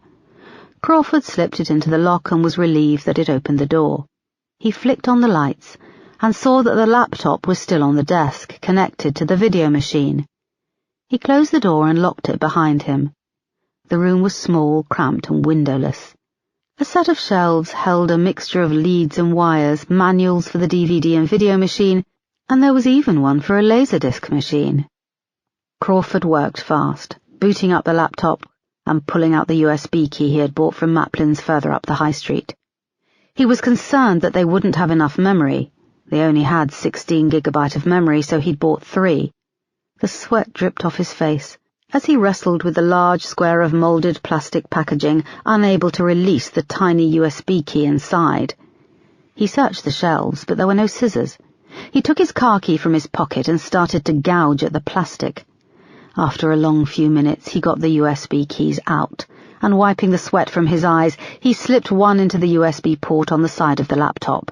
Speaker 1: Crawford slipped it into the lock and was relieved that it opened the door. He flicked on the lights and saw that the laptop was still on the desk, connected to the video machine. He closed the door and locked it behind him. The room was small, cramped, and windowless. A set of shelves held a mixture of leads and wires, manuals for the DVD and video machine, and there was even one for a Laserdisc machine. Crawford worked fast, booting up the laptop and pulling out the USB key he had bought from Maplin's further up the high street. He was concerned that they wouldn't have enough memory. They only had 16 GB of memory, so he'd bought 3. The sweat dripped off his face as he wrestled with the large square of moulded plastic packaging, unable to release the tiny USB key inside. He searched the shelves, but there were no scissors. He took his car key from his pocket and started to gouge at the plastic. After a long few minutes, he got the USB keys out, and wiping the sweat from his eyes, he slipped one into the USB port on the side of the laptop.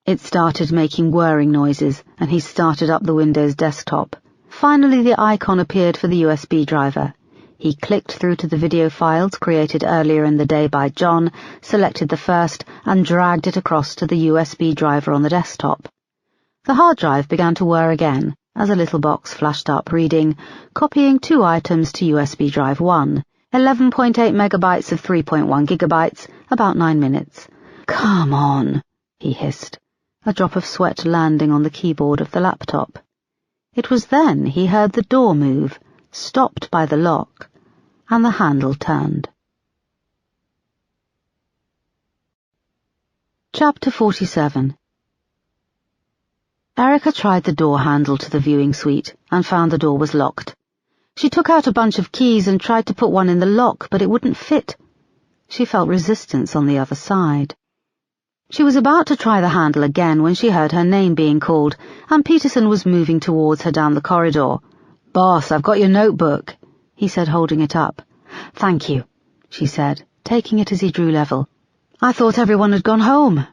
Speaker 1: It started making whirring noises, and he started up the Windows desktop. Finally, the icon appeared for the USB driver. He clicked through to the video files created earlier in the day by John, selected the first, and dragged it across to the USB driver on the desktop. The hard drive began to whir again, as a little box flashed up reading, copying 2 items to USB drive 1, 11.8 megabytes of 3.1 gigabytes, about 9 minutes. "Come on," he hissed, a drop of sweat landing on the keyboard of the laptop. It was then he heard the door move, stopped by the lock, and the handle turned. Chapter 47. Erica tried the door handle to the viewing suite and found the door was locked. She took out a bunch of keys and tried to put one in the lock, but it wouldn't fit. She felt resistance on the other side. She was about to try the handle again when she heard her name being called, and Peterson was moving towards her down the corridor. "Boss, I've got your notebook," he said, holding it up. "Thank you," she said, taking it as he drew level. "I thought everyone had gone home."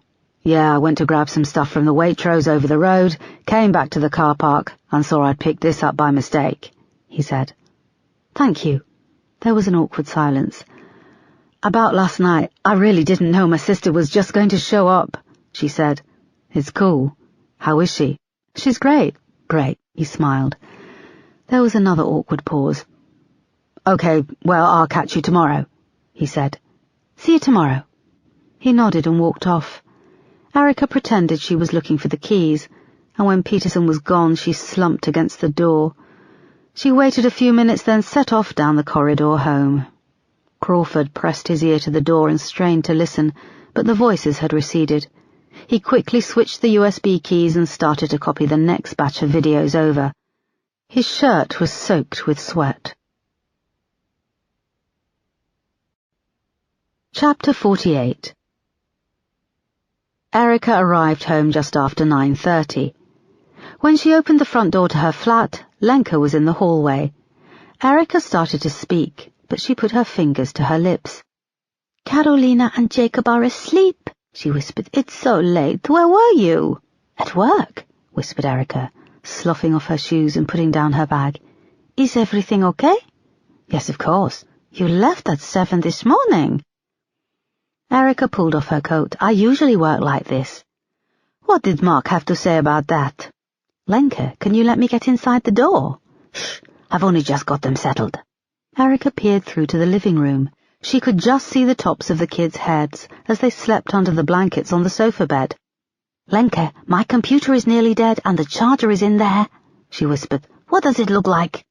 Speaker 1: "Yeah, I went to grab some stuff from the Waitrose over the road, came back to the car park, and saw I'd picked this up by mistake," he said. "Thank you." There was an awkward silence. "About last night, I really didn't know my sister was just going to show up," she said. "It's cool. How is she?" "She's great." "Great," he smiled. There was another awkward pause. "Okay, well, I'll catch you tomorrow," he said. "See you tomorrow." He nodded and walked off. Erica pretended she was looking for the keys, and when Peterson was gone, she slumped against the door. She waited a few minutes, then set off down the corridor home. Crawford pressed his ear to the door and strained to listen, but the voices had receded. He quickly switched the USB keys and started to copy the next batch of videos over. His shirt was soaked with sweat. Chapter 48. Erica arrived home just after 9:30. When she opened the front door to her flat, Lenka was in the hallway. Erica started to speak, but she put her fingers to her lips. "Carolina and Jacob are asleep," she whispered. "It's so late. Where were you?" "At work," whispered Erica, sloughing off her shoes and putting down her bag. "Is everything okay?" "Yes, of course. You left at 7 this morning." Erica pulled off her coat. "I usually work like this." "What did Mark have to say about that?" "Lenka, can you let me get inside the door?" "Shh, I've only just got them settled." Erica peered through to the living room. She could just see the tops of the kids' heads as they slept under the blankets on the sofa bed. "Lenka, my computer is nearly dead and the charger is in there," she whispered. "What does it look like?"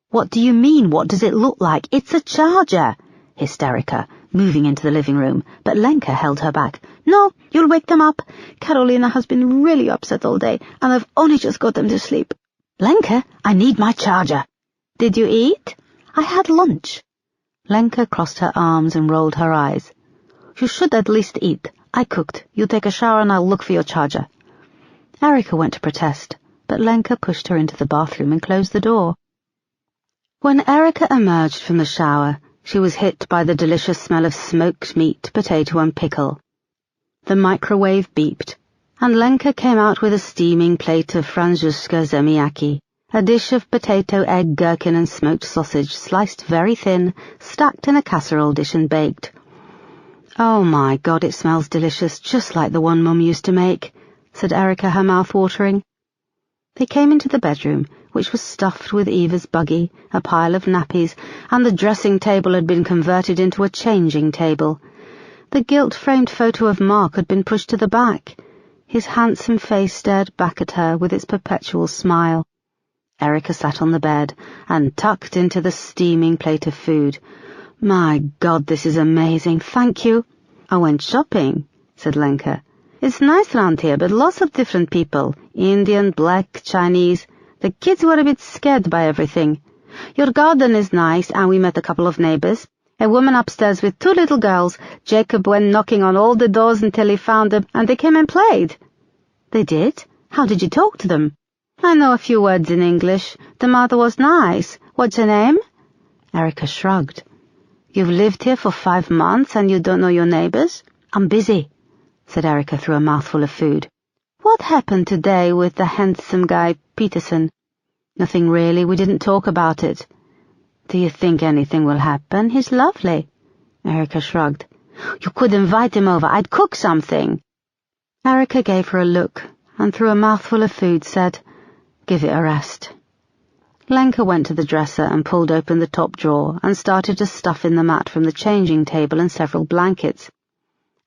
Speaker 1: "What do you mean, what does it look like? It's a charger," hissed Erica, moving into the living room, but Lenka held her back. "No, you'll wake them up. Carolina has been really upset all day, and I've only just got them to sleep." "Lenka, I need my charger." "Did you eat?" "I had lunch." Lenka crossed her arms and rolled her eyes. "You should at least eat. I cooked. You take a shower and I'll look for your charger." Erica went to protest, but Lenka pushed her into the bathroom and closed the door. When Erica emerged from the shower, she was hit by the delicious smell of smoked meat, potato and pickle. The microwave beeped, and Lenka came out with a steaming plate of franzuska zemiaki, a dish of potato, egg, gherkin and smoked sausage, sliced very thin, stacked in a casserole dish and baked. "Oh my God, it smells delicious, just like the one Mum used to make," said Erica, her mouth watering. They came into the bedroom, which was stuffed with Eva's buggy, a pile of nappies, and the dressing table had been converted into a changing table. The gilt-framed photo of Mark had been pushed to the back. His handsome face stared back at her with its perpetual smile. Erica sat on the bed and tucked into the steaming plate of food. "My God, this is amazing, thank you." "I went shopping," said Lenka. "It's nice round here, but lots of different people. Indian, black, Chinese. The kids were a bit scared by everything. Your garden is nice, and we met a couple of neighbors. A woman upstairs with 2 little girls. Jacob went knocking on all the doors until he found them, and they came and played." "They did? How did you talk to them?" "I know a few words in English. The mother was nice. What's her name?" Erica shrugged. "You've lived here for 5 months, and you don't know your neighbors?" "I'm busy," said Erica through a mouthful of food. "What happened today with the handsome guy, Peterson?" "Nothing really. We didn't talk about it." "Do you think anything will happen? He's lovely." Erica shrugged. "You could invite him over. I'd cook something." Erica gave her a look, and through a mouthful of food said, "Give it a rest." Lenka went to the dresser and pulled open the top drawer and started to stuff in the mat from the changing table and several blankets.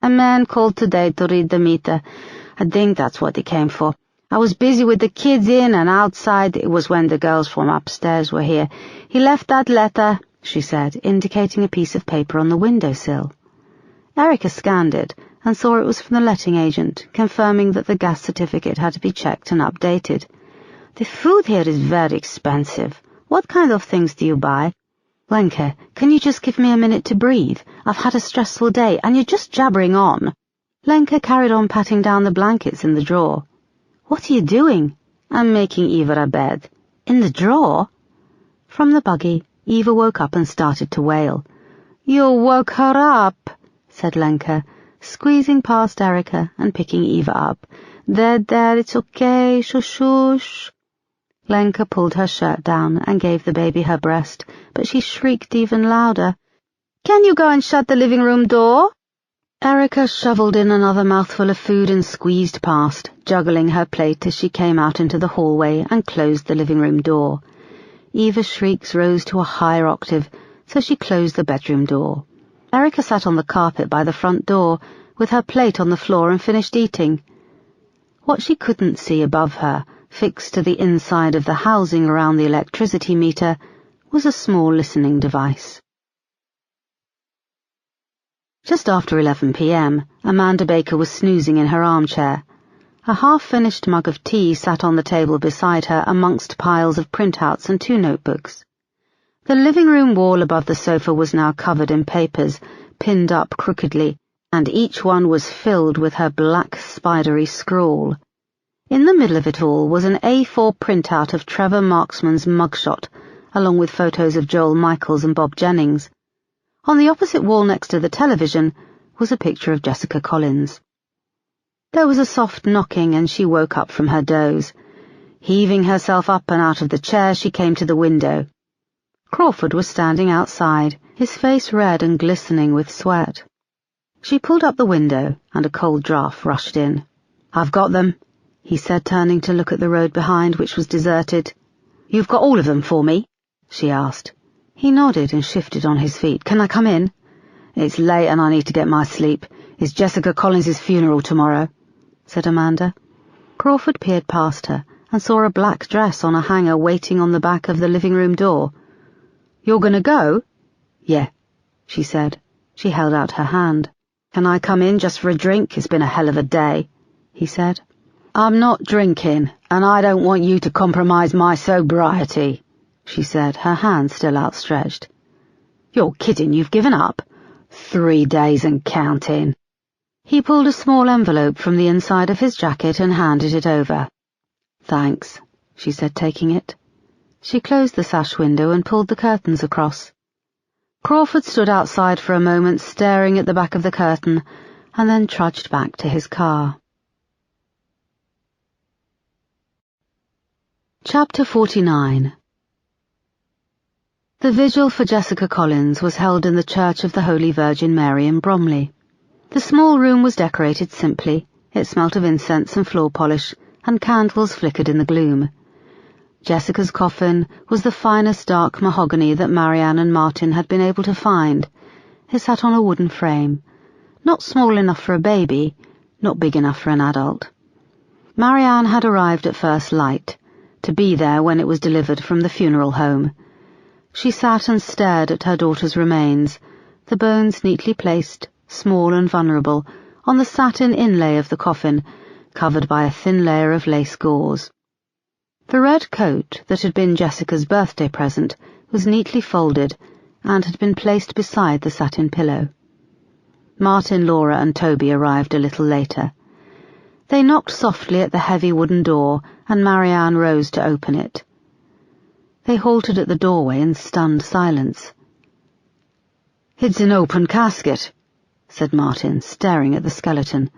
Speaker 1: "A man called today to read the meter. I think that's what he came for. I was busy with the kids in and outside. It was when the girls from upstairs were here. He left that letter," she said, indicating a piece of paper on the windowsill. Erica scanned it and saw it was from the letting agent, confirming that the gas certificate had to be checked and updated. "The food here is very expensive. What kind of things do you buy?" "Lenka, can you just give me a minute to breathe? I've had a stressful day, and you're just jabbering on." Lenka carried on patting down the blankets in the drawer. "What are you doing?" "I'm making Eva a bed." "In the drawer?" From the buggy, Eva woke up and started to wail. "You woke her up," said Lenka, squeezing past Erica and picking Eva up. Dad, it's okay, shush. Lenka pulled her shirt down and gave the baby her breast, but she shrieked even louder. "Can you go and shut the living room door?" Erica shoveled in another mouthful of food and squeezed past, juggling her plate as she came out into the hallway and closed the living room door. Eva's shrieks rose to a higher octave, so she closed the bedroom door. Erica sat on the carpet by the front door, with her plate on the floor, and finished eating. What she couldn't see above her, fixed to the inside of the housing around the electricity meter, was a small listening device. Just after 11 p.m, Amanda Baker was snoozing in her armchair. A half-finished mug of tea sat on the table beside her amongst piles of printouts and 2 notebooks. The living room wall above the sofa was now covered in papers, pinned up crookedly, and each one was filled with her black spidery scrawl. In the middle of it all was an A4 printout of Trevor Marksman's mugshot, along with photos of Joel Michaels and Bob Jennings. On the opposite wall next to the television was a picture of Jessica Collins. There was a soft knocking, and she woke up from her doze. Heaving herself up and out of the chair, she came to the window. Crawford was standing outside, his face red and glistening with sweat. She pulled up the window, and a cold draught rushed in. "I've got them," he said, turning to look at the road behind, which was deserted. "You've got all of them for me?" she asked. He nodded and shifted on his feet. "Can I come in?" "It's late and I need to get my sleep. It's Jessica Collins's funeral tomorrow," said Amanda. Crawford peered past her and saw a black dress on a hanger waiting on the back of the living room door. "You're going to go?" "Yeah," she said. She held out her hand. "Can I come in just for a drink? It's been a hell of a day," he said. "I'm not drinking, and I don't want you to compromise my sobriety," she said, her hand still outstretched. "You're kidding, you've given up?" 3 days and counting." He pulled a small envelope from the inside of his jacket and handed it over. "Thanks," she said, taking it. She closed the sash window and pulled the curtains across. Crawford stood outside for a moment, staring at the back of the curtain, and then trudged back to his car. Chapter 49. The vigil for Jessica Collins was held in the Church of the Holy Virgin Mary in Bromley. The small room was decorated simply. It smelt of incense and floor polish, and candles flickered in the gloom. Jessica's coffin was the finest dark mahogany that Marianne and Martin had been able to find. It sat on a wooden frame, not small enough for a baby, not big enough for an adult. Marianne had arrived at first light, to be there when it was delivered from the funeral home. She sat and stared at her daughter's remains, the bones neatly placed, small and vulnerable, on the satin inlay of the coffin, covered by a thin layer of lace gauze. The red coat that had been Jessica's birthday present was neatly folded and had been placed beside the satin pillow. Martin, Laura, and Toby arrived a little later. They knocked softly at the heavy wooden door, and Marianne rose to open it. They halted at the doorway in stunned silence. "It's an open casket," said Martin, staring at the skeleton,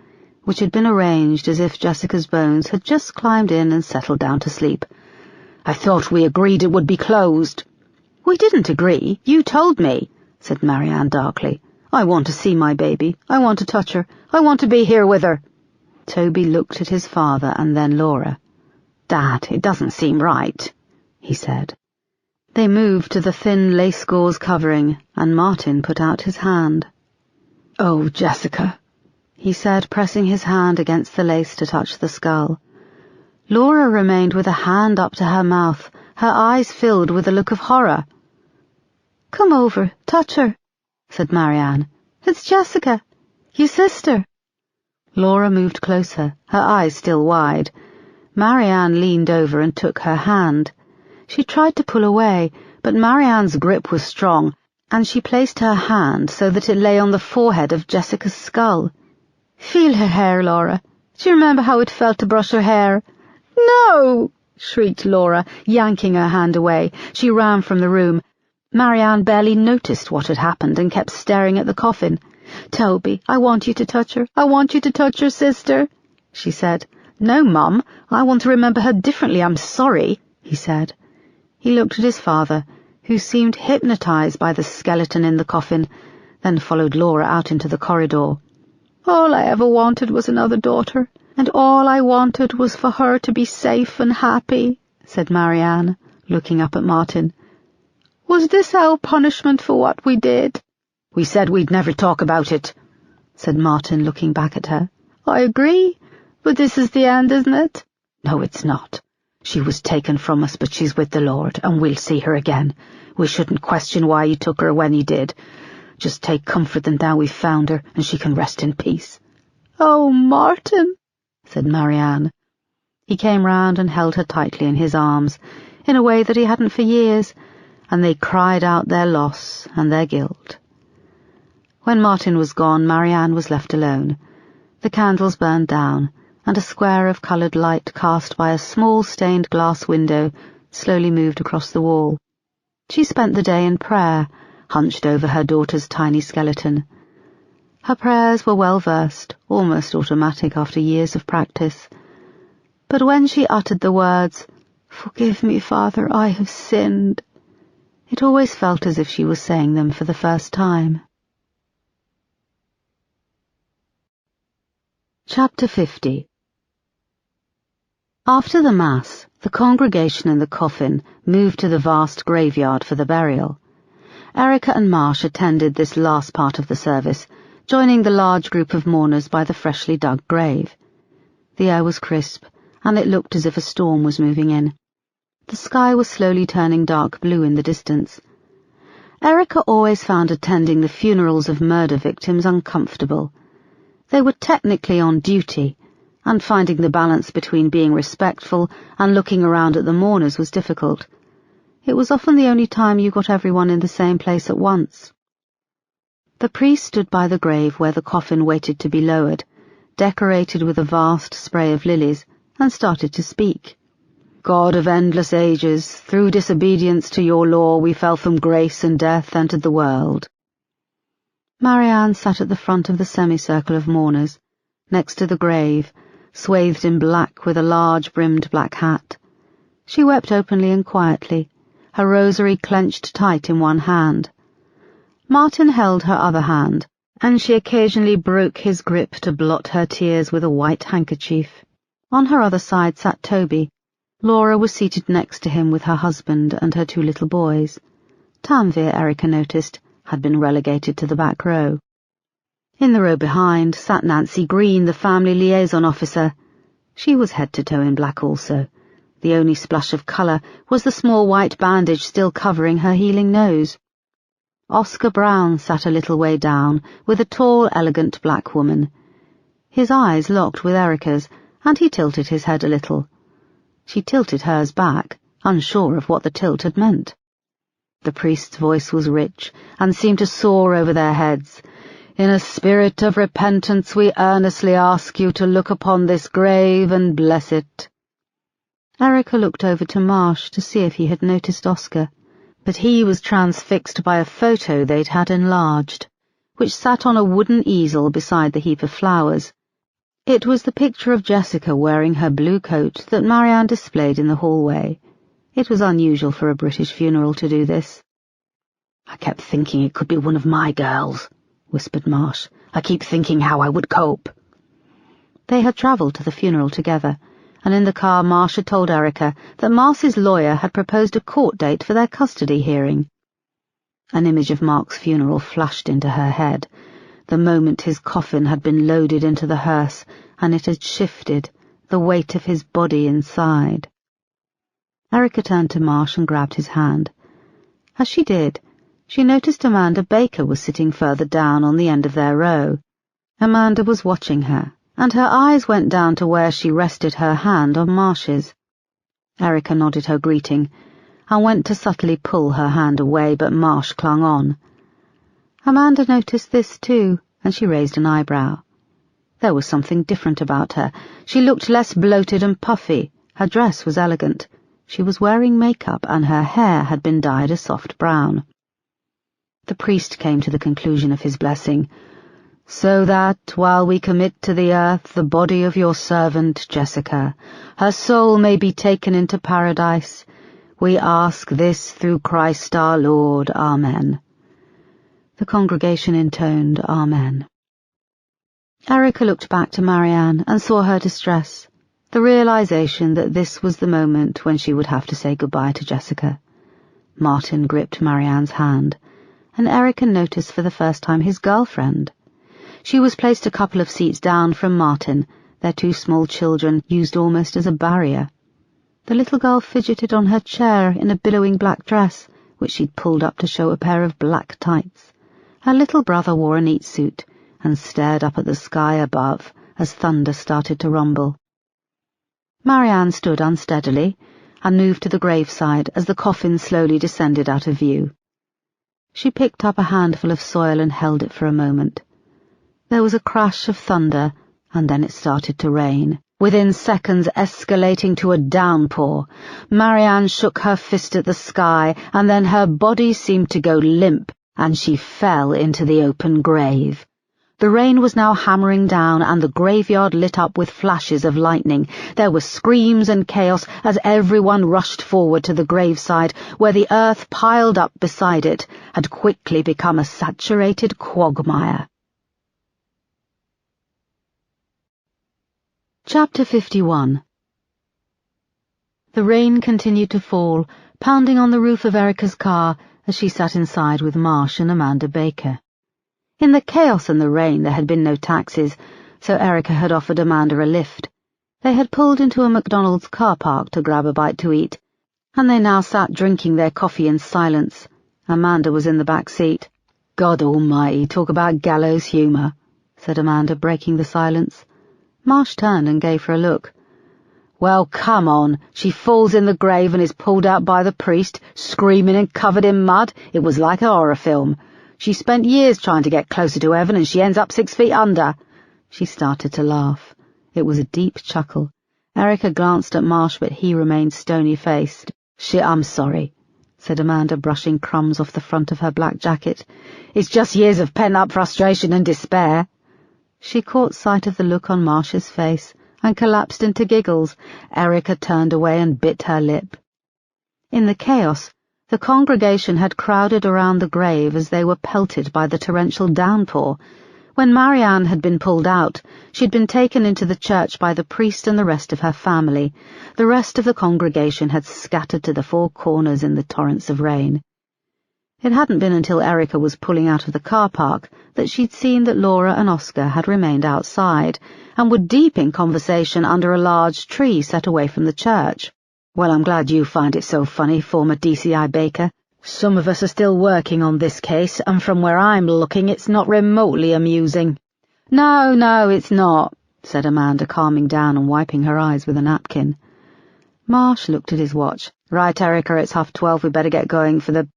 Speaker 1: which had been arranged as if Jessica's bones had just climbed in and settled down to sleep. "I thought we agreed it would be closed." "We didn't agree. You told me," said Marianne darkly. "I want to see my baby. I want to touch her. I want to be here with her." Toby looked at his father and then Laura. "Dad, it doesn't seem right," he said. They moved to the thin lace gauze covering, and Martin put out his hand. "Oh, Jessica," he said, pressing his hand against the lace to touch the skull. Laura remained with a hand up to her mouth, her eyes filled with a look of horror. "Come over, touch her," said Marianne. "It's Jessica, your sister." Laura moved closer, her eyes still wide. Marianne leaned over and took her hand. She tried to pull away, but Marianne's grip was strong, and she placed her hand so that it lay on the forehead of Jessica's skull. "Feel her hair, Laura. Do you remember how it felt to brush her hair?" "No!" shrieked Laura, yanking her hand away. She ran from the room. Marianne barely noticed what had happened and kept staring at the coffin. "Toby, I want you to touch her. I want you to touch your sister," she said. "No, Mum, I want to remember her differently. I'm sorry," he said. He looked at his father, who seemed hypnotized by the skeleton in the coffin, then followed Laura out into the corridor. "All I ever wanted was another daughter, and all I wanted was for her to be safe and happy," said Marianne, looking up at Martin. "Was this our punishment for what we did?" "We said we'd never talk about it," said Martin, looking back at her. "I agree, but this is the end, isn't it?" "No, it's not. She was taken from us, but she's with the Lord, and we'll see her again. We shouldn't question why you took her when you did. Just take comfort that now we've found her, and she can rest in peace." "Oh, Martin," said Marianne. He came round and held her tightly in his arms, in a way that he hadn't for years, and they cried out their loss and their guilt. When Martin was gone, Marianne was left alone. The candles burned down, and a square of coloured light cast by a small stained glass window slowly moved across the wall. She spent the day in prayer, hunched over her daughter's tiny skeleton. Her prayers were well-versed, almost automatic after years of practice. But when she uttered the words, "Forgive me, Father, I have sinned," it always felt as if she was saying them for the first time. Chapter 50. After the Mass, the congregation in the coffin moved to the vast graveyard for the burial. Erica and Marsh attended this last part of the service, joining the large group of mourners by the freshly dug grave. The air was crisp, and it looked as if a storm was moving in. The sky was slowly turning dark blue in the distance. Erica always found attending the funerals of murder victims uncomfortable. They were technically on duty, and finding the balance between being respectful and looking around at the mourners was difficult. It was often the only time you got everyone in the same place at once. The priest stood by the grave where the coffin waited to be lowered, decorated with a vast spray of lilies, and started to speak. God of endless ages, through disobedience to your law we fell from grace and death entered the world. Marianne sat at the front of the semicircle of mourners, next to the grave, swathed in black with a large brimmed black hat. She wept openly and quietly, her rosary clenched tight in one hand. Martin held her other hand, and she occasionally broke his grip to blot her tears with a white handkerchief. On her other side sat Toby. Laura was seated next to him with her husband and her 2 little boys. Tanvir, Erica noticed, had been relegated to the back row. In the row behind sat Nancy Green, the family liaison officer. She was head to toe in black also. The only splash of colour was the small white bandage still covering her healing nose. Oscar Brown sat a little way down, with a tall, elegant black woman. His eyes locked with Erica's, and he tilted his head a little. She tilted hers back, unsure of what the tilt had meant. The priest's voice was rich, and seemed to soar over their heads. In a spirit of repentance we earnestly ask you to look upon this grave and bless it. Erica looked over to Marsh to see if he had noticed Oscar, but he was transfixed by a photo they'd had enlarged, which sat on a wooden easel beside the heap of flowers. It was the picture of Jessica wearing her blue coat that Marianne displayed in the hallway. It was unusual for a British funeral to do this. "I kept thinking it could be one of my girls," whispered Marsh. "I keep thinking how I would cope." They had travelled to the funeral together, and in the car Marsh had told Erica that Marcy's lawyer had proposed a court date for their custody hearing. An image of Mark's funeral flashed into her head, the moment his coffin had been loaded into the hearse and it had shifted, the weight of his body inside. Erica turned to Marsh and grabbed his hand. As she did, she noticed Amanda Baker was sitting further down on the end of their row. Amanda was watching her, and her eyes went down to where she rested her hand on Marsh's. Erica nodded her greeting, and went to subtly pull her hand away, but Marsh clung on. Amanda noticed this too, and she raised an eyebrow. There was something different about her. She looked less bloated and puffy. Her dress was elegant. She was wearing makeup, and her hair had been dyed a soft brown. The priest came to the conclusion of his blessing. "So that, while we commit to the earth the body of your servant Jessica, her soul may be taken into paradise, we ask this through Christ our Lord. Amen." The congregation intoned Amen. Erica looked back to Marianne and saw her distress, the realization that this was the moment when she would have to say goodbye to Jessica. Martin gripped Marianne's hand, and Erica noticed for the first time his girlfriend. She was placed a couple of seats down from Martin, their 2 small children used almost as a barrier. The little girl fidgeted on her chair in a billowing black dress, which she'd pulled up to show a pair of black tights. Her little brother wore a neat suit and stared up at the sky above as thunder started to rumble. Marianne stood unsteadily and moved to the graveside as the coffin slowly descended out of view. She picked up a handful of soil and held it for a moment. There was a crash of thunder, and then it started to rain, within seconds escalating to a downpour. Marianne shook her fist at the sky, and then her body seemed to go limp, and she fell into the open grave. The rain was now hammering down, and the graveyard lit up with flashes of lightning. There were screams and chaos as everyone rushed forward to the graveside, where the earth piled up beside it had quickly become a saturated quagmire. Chapter 51. The rain continued to fall, pounding on the roof of Erica's car as she sat inside with Marsh and Amanda Baker. In the chaos and the rain there had been no taxis, so Erica had offered Amanda a lift. They had pulled into a McDonald's car park to grab a bite to eat, and they now sat drinking their coffee in silence. Amanda was in the back seat. "God almighty, talk about gallows humour," said Amanda, breaking the silence. Marsh turned and gave her a look. "Well, come on. She falls in the grave and is pulled out by the priest, screaming and covered in mud. It was like a horror film. She spent years trying to get closer to heaven, and she ends up 6 feet under." She started to laugh. It was a deep chuckle. Erica glanced at Marsh, but he remained stony-faced. "Shit, I'm sorry," said Amanda, brushing crumbs off the front of her black jacket. "It's just years of pent-up frustration and despair." She caught sight of the look on Marsh's face and collapsed into giggles. Erica turned away and bit her lip. In the chaos, the congregation had crowded around the grave as they were pelted by the torrential downpour. When Marianne had been pulled out, she'd been taken into the church by the priest and the rest of her family. The rest of the congregation had scattered to the four corners in the torrents of rain. It hadn't been until Erica was pulling out of the car park that she'd seen that Laura and Oscar had remained outside and were deep in conversation under a large tree set away from the church. "Well, I'm glad you find it so funny, former DCI Baker. Some of us are still working on this case, and from where I'm looking it's not remotely amusing." No, it's not," said Amanda, calming down and wiping her eyes with a napkin. Marsh looked at his watch. "Right, Erica, it's 12:30, we better get going for the—"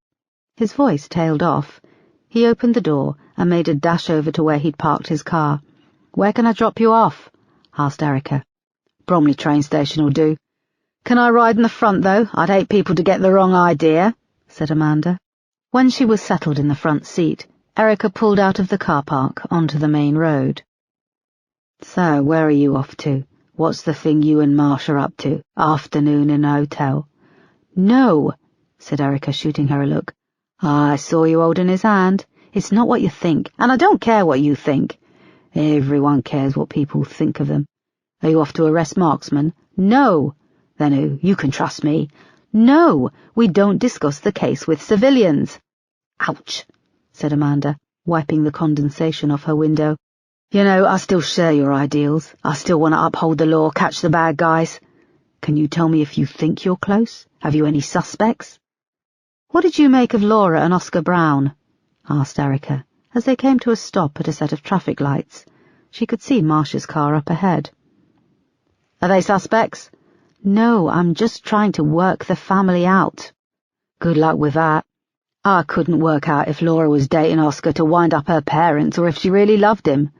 Speaker 1: His voice tailed off. He opened the door and made a dash over to where he'd parked his car. "Where can I drop you off?" asked Erica. "Bromley train station will do. Can I ride in the front, though? I'd hate people to get the wrong idea," said Amanda. When she was settled in the front seat, Erica pulled out of the car park onto the main road. "So, where are you off to? What's the thing you and Marsh are up to? Afternoon in a hotel?" "No," said Erica, shooting her a look. "I saw you holding his hand. It's not what you think, and I don't care what you think. Everyone cares what people think of them. Are you off to arrest Marksman?" "No." "Then who? You can trust me." "No, we don't discuss the case with civilians." "Ouch," said Amanda, wiping the condensation off her window. "You know, I still share your ideals. I still want to uphold the law, catch the bad guys. Can you tell me if you think you're close? Have you any suspects?" "What did you make of Laura and Oscar Brown?" asked Erica, as they came to a stop at a set of traffic lights. She could see Marsh's car up ahead. "Are they suspects?" "No, I'm just trying to work the family out." "Good luck with that. I couldn't work out if Laura was dating Oscar to wind up her parents or if she really loved him.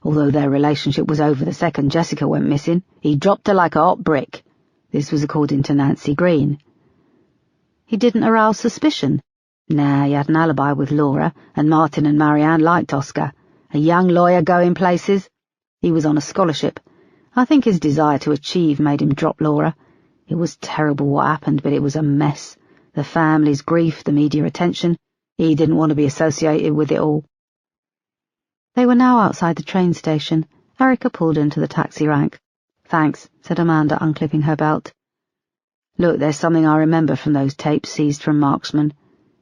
Speaker 1: Although their relationship was over the second Jessica went missing, he dropped her like a hot brick." This was according to Nancy Green. "He didn't arouse suspicion?" "Nah, he had an alibi with Laura, and Martin and Marianne liked Oscar. A young lawyer going places. He was on a scholarship. I think his desire to achieve made him drop Laura. It was terrible what happened, but it was a mess. The family's grief, the media attention. He didn't want to be associated with it all." They were now outside the train station. Erica pulled into the taxi rank. "Thanks," said Amanda, unclipping her belt. "Look, there's something I remember from those tapes seized from Marksman.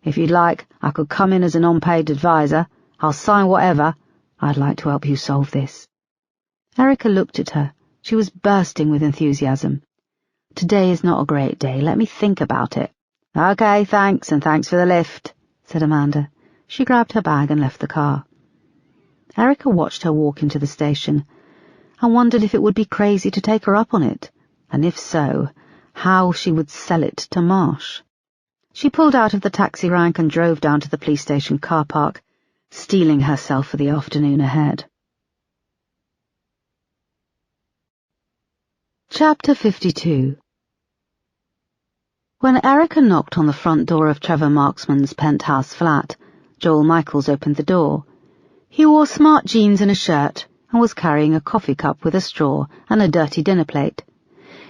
Speaker 1: If you'd like, I could come in as an unpaid advisor. I'll sign whatever. I'd like to help you solve this." Erica looked at her. She was bursting with enthusiasm. "Today is not a great day. Let me think about it." "Okay, thanks, and thanks for the lift," said Amanda. She grabbed her bag and left the car. Erica watched her walk into the station and wondered if it would be crazy to take her up on it, and if so, how she would sell it to Marsh. She pulled out of the taxi rank and drove down to the police station car park, steeling herself for the afternoon ahead. Chapter 52. When Erica knocked on the front door of Trevor Marksman's penthouse flat, Joel Michaels opened the door. He wore smart jeans and a shirt, and was carrying a coffee cup with a straw and a dirty dinner plate.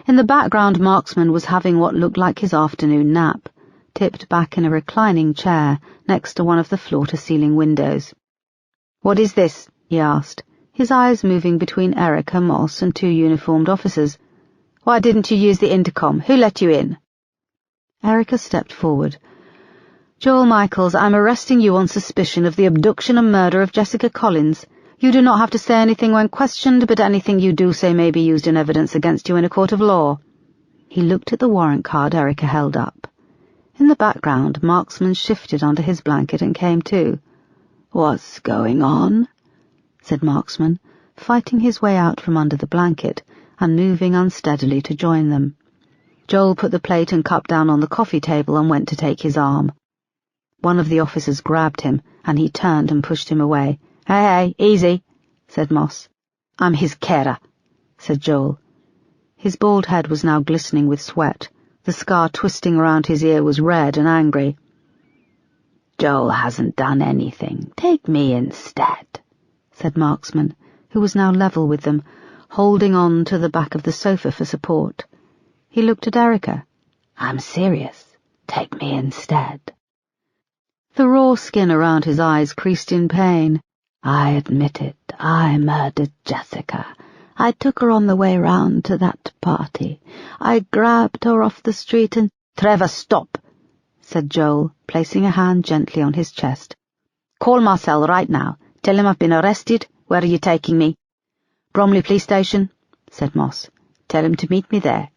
Speaker 1: In the background, Marksman was having what looked like his afternoon nap, tipped back in a reclining chair next to one of the floor-to-ceiling windows. "What is this?" he asked, his eyes moving between Erica, Moss, and two uniformed officers. "Why didn't you use the intercom? Who let you in?" Erica stepped forward. "Joel Michaels, I'm arresting you on suspicion of the abduction and murder of Jessica Collins. You do not have to say anything when questioned, but anything you do say may be used in evidence against you in a court of law." He looked at the warrant card Erica held up. In the background, Marksman shifted under his blanket and came to. "What's going on?" said Marksman, fighting his way out from under the blanket and moving unsteadily to join them. Joel put the plate and cup down on the coffee table and went to take his arm. One of the officers grabbed him, and he turned and pushed him away. "Hey, easy," said Moss. "I'm his carer," said Joel. His bald head was now glistening with sweat. The scar twisting around his ear was red and angry. "Joel hasn't done anything. Take me instead," said Marksman, who was now level with them, holding on to the back of the sofa for support. He looked at Erica. "I'm serious. Take me instead." The raw skin around his eyes creased in pain. "I admit it. I murdered Jessica. I took her on the way round to that party. I grabbed her off the street and—" "Trevor, stop," said Joel, placing a hand gently on his chest. "Call Marcel right now. Tell him I've been arrested. Where are you taking me?" "Bromley Police Station," said Moss. "Tell him to meet me there."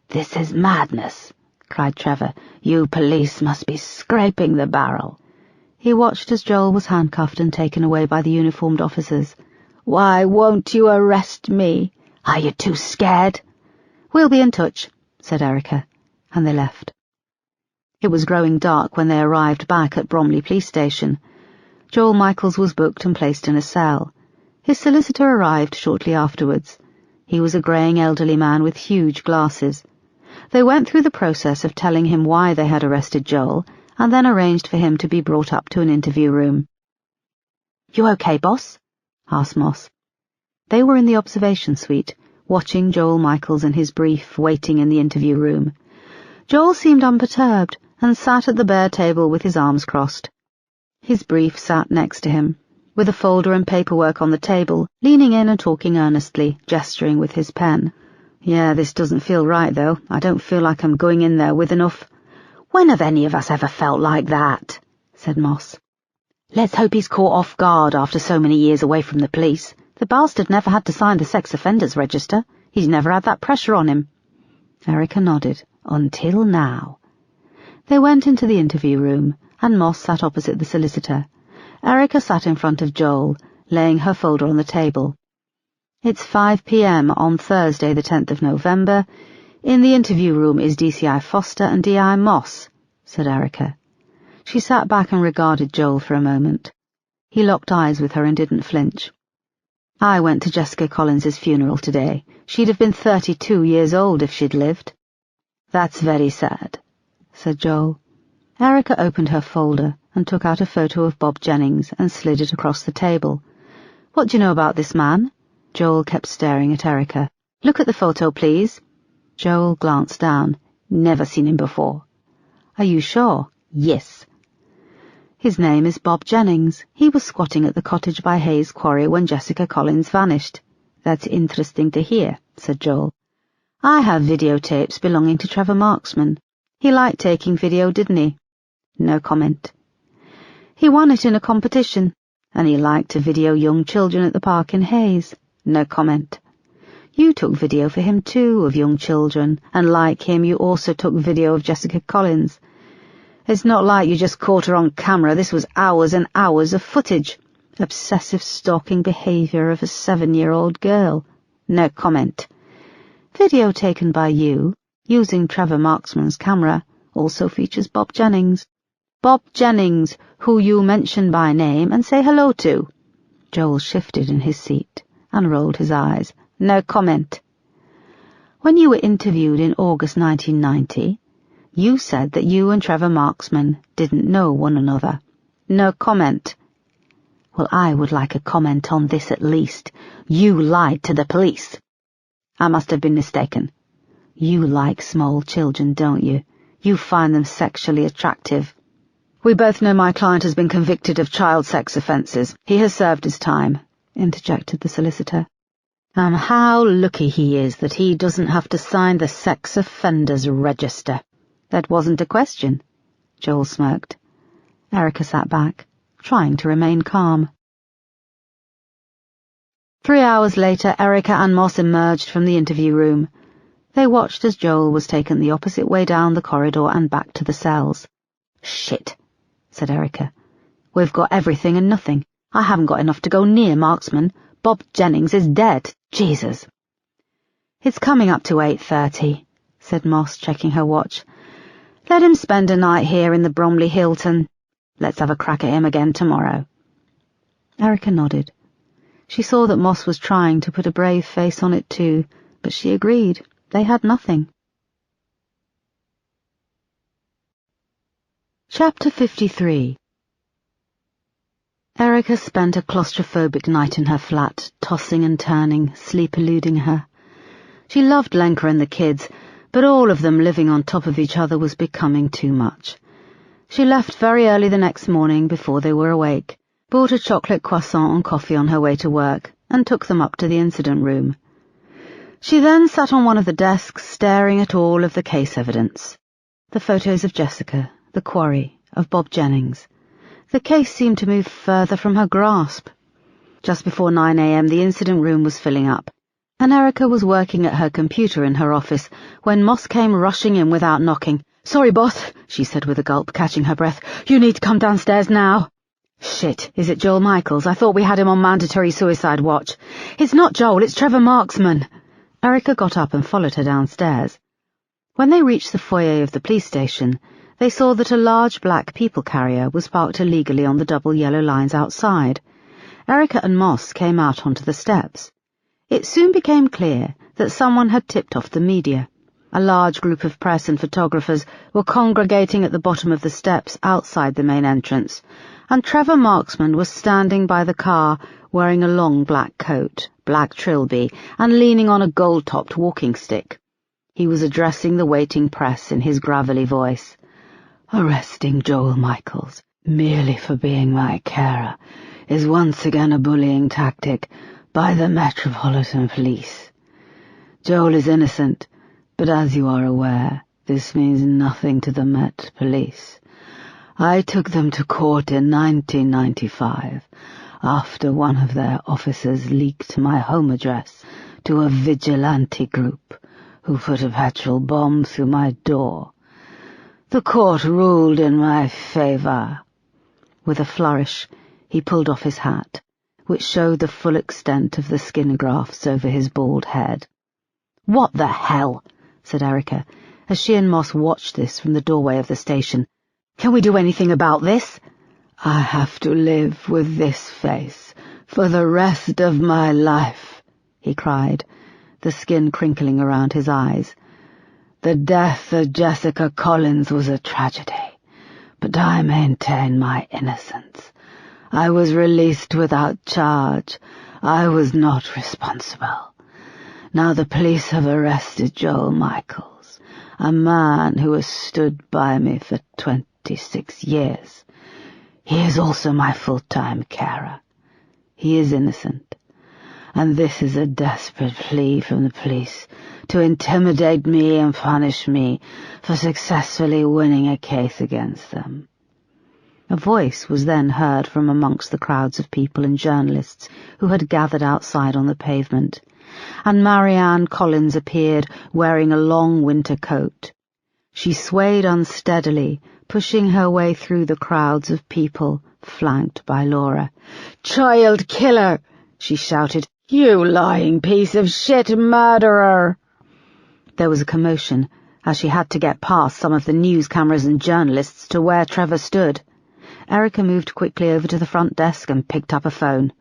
Speaker 1: "This is madness," cried Trevor. "You police must be scraping the barrel." He watched as Joel was handcuffed and taken away by the uniformed officers. "Why won't you arrest me? Are you too scared?" "We'll be in touch," said Erica, and they left. It was growing dark when they arrived back at Bromley Police Station. Joel Michaels was booked and placed in a cell. His solicitor arrived shortly afterwards. He was a greying elderly man with huge glasses. They went through the process of telling him why they had arrested Joel, and then arranged for him to be brought up to an interview room. "You okay, boss?" asked Moss. They were in the observation suite, watching Joel Michaels and his brief waiting in the interview room. Joel seemed unperturbed and sat at the bare table with his arms crossed. His brief sat next to him, with a folder and paperwork on the table, leaning in and talking earnestly, gesturing with his pen. "Yeah, this doesn't feel right, though. I don't feel like I'm going in there with enough—" "When have any of us ever felt like that?" said Moss. "Let's hope he's caught off guard after so many years away from the police. The bastard never had to sign the sex offenders register. He's never had that pressure on him." Erica nodded. "Until now." They went into the interview room, and Moss sat opposite the solicitor. Erica sat in front of Joel, laying her folder on the table. "It's 5 p.m. on Thursday, the 10th of November. In the interview room is DCI Foster and DI Moss," said Erica. She sat back and regarded Joel for a moment. He locked eyes with her and didn't flinch. "I went to Jessica Collins's funeral today. She'd have been 32 years old if she'd lived." "That's very sad," said Joel. Erica opened her folder and took out a photo of Bob Jennings and slid it across the table. "What do you know about this man?" Joel kept staring at Erica. "Look at the photo, please." Joel glanced down. "Never seen him before." "Are you sure?" "Yes." "His name is Bob Jennings. He was squatting at the cottage by Hayes Quarry when Jessica Collins vanished." "That's interesting to hear," said Joel. "I have videotapes belonging to Trevor Marksman. He liked taking video, didn't he?" No comment. "He won it in a competition, and he liked to video young children at the park in Hayes." No comment. "You took video for him too, of young children, and like him you also took video of Jessica Collins. It's not like you just caught her on camera. This was hours and hours of footage. Obsessive stalking behaviour of a 7-year-old girl." No comment. "Video taken by you, using Trevor Marksman's camera, also features Bob Jennings. Bob Jennings, who you mention by name and say hello to." Joel shifted in his seat and rolled his eyes. No comment. "When you were interviewed in August 1990, you said that you and Trevor Marksman didn't know one another." No comment. "Well, I would like a comment on this at least. You lied to the police." "I must have been mistaken." "You like small children, don't you? You find them sexually attractive." "We both know my client has been convicted of child sex offences. He has served his time," interjected the solicitor. "And how lucky he is that he doesn't have to sign the sex offenders register." "That wasn't a question," Joel smirked. Erica sat back, trying to remain calm. 3 hours later, Erica and Moss emerged from the interview room. They watched as Joel was taken the opposite way down the corridor and back to the cells. "Shit," said Erica. "We've got everything and nothing. I haven't got enough to go near Marksman. Bob Jennings is dead. Jesus." "It's coming up to 8:30, said Moss, checking her watch. "Let him spend a night here in the Bromley Hilton. Let's have a crack at him again tomorrow." Erica nodded. She saw that Moss was trying to put a brave face on it too, but she agreed. They had nothing. Chapter 53. Erica spent a claustrophobic night in her flat, tossing and turning, sleep eluding her. She loved Lenka and the kids, but all of them living on top of each other was becoming too much. She left very early the next morning before they were awake, bought a chocolate croissant and coffee on her way to work, and took them up to the incident room. She then sat on one of the desks staring at all of the case evidence. The photos of Jessica, the quarry, of Bob Jennings. The case seemed to move further from her grasp. Just before 9 a.m. the incident room was filling up, and Erica was working at her computer in her office when Moss came rushing in without knocking. "Sorry, boss," she said with a gulp, catching her breath. "You need to come downstairs now." "Shit, is it Joel Michaels? I thought we had him on mandatory suicide watch." "It's not Joel, it's Trevor Marksman." Erica got up and followed her downstairs. When they reached the foyer of the police station, they saw that a large black people carrier was parked illegally on the double yellow lines outside. Erica and Moss came out onto the steps. It soon became clear that someone had tipped off the media. A large group of press and photographers were congregating at the bottom of the steps outside the main entrance, and Trevor Marksman was standing by the car wearing a long black coat, black trilby, and leaning on a gold-topped walking stick. He was addressing the waiting press in his gravelly voice. "Arresting Joel Michaels, merely for being my carer, is once again a bullying tactic by the Metropolitan Police. Joel is innocent, but as you are aware, this means nothing to the Met Police. I took them to court in 1995, after one of their officers leaked my home address to a vigilante group who put a petrol bomb through my door. The court ruled in my favor." With a flourish, he pulled off his hat, which showed the full extent of the skin grafts over his bald head. "What the hell?" said Erica, as she and Moss watched this from the doorway of the station. "Can we do anything about this?" "I have to live with this face for the rest of my life," he cried, the skin crinkling around his eyes. "The death of Jessica Collins was a tragedy, but I maintain my innocence. I was released without charge. I was not responsible. Now the police have arrested Joel Michaels, a man who has stood by me for 26 years. He is also my full-time carer. He is innocent, and this is a desperate plea from the police to intimidate me and punish me for successfully winning a case against them." A voice was then heard from amongst the crowds of people and journalists who had gathered outside on the pavement, and Marianne Collins appeared wearing a long winter coat. She swayed unsteadily, pushing her way through the crowds of people, flanked by Laura. "Child killer!" she shouted. "You lying piece of shit murderer!" There was a commotion, as she had to get past some of the news cameras and journalists to where Trevor stood. Erica moved quickly over to the front desk and picked up a phone.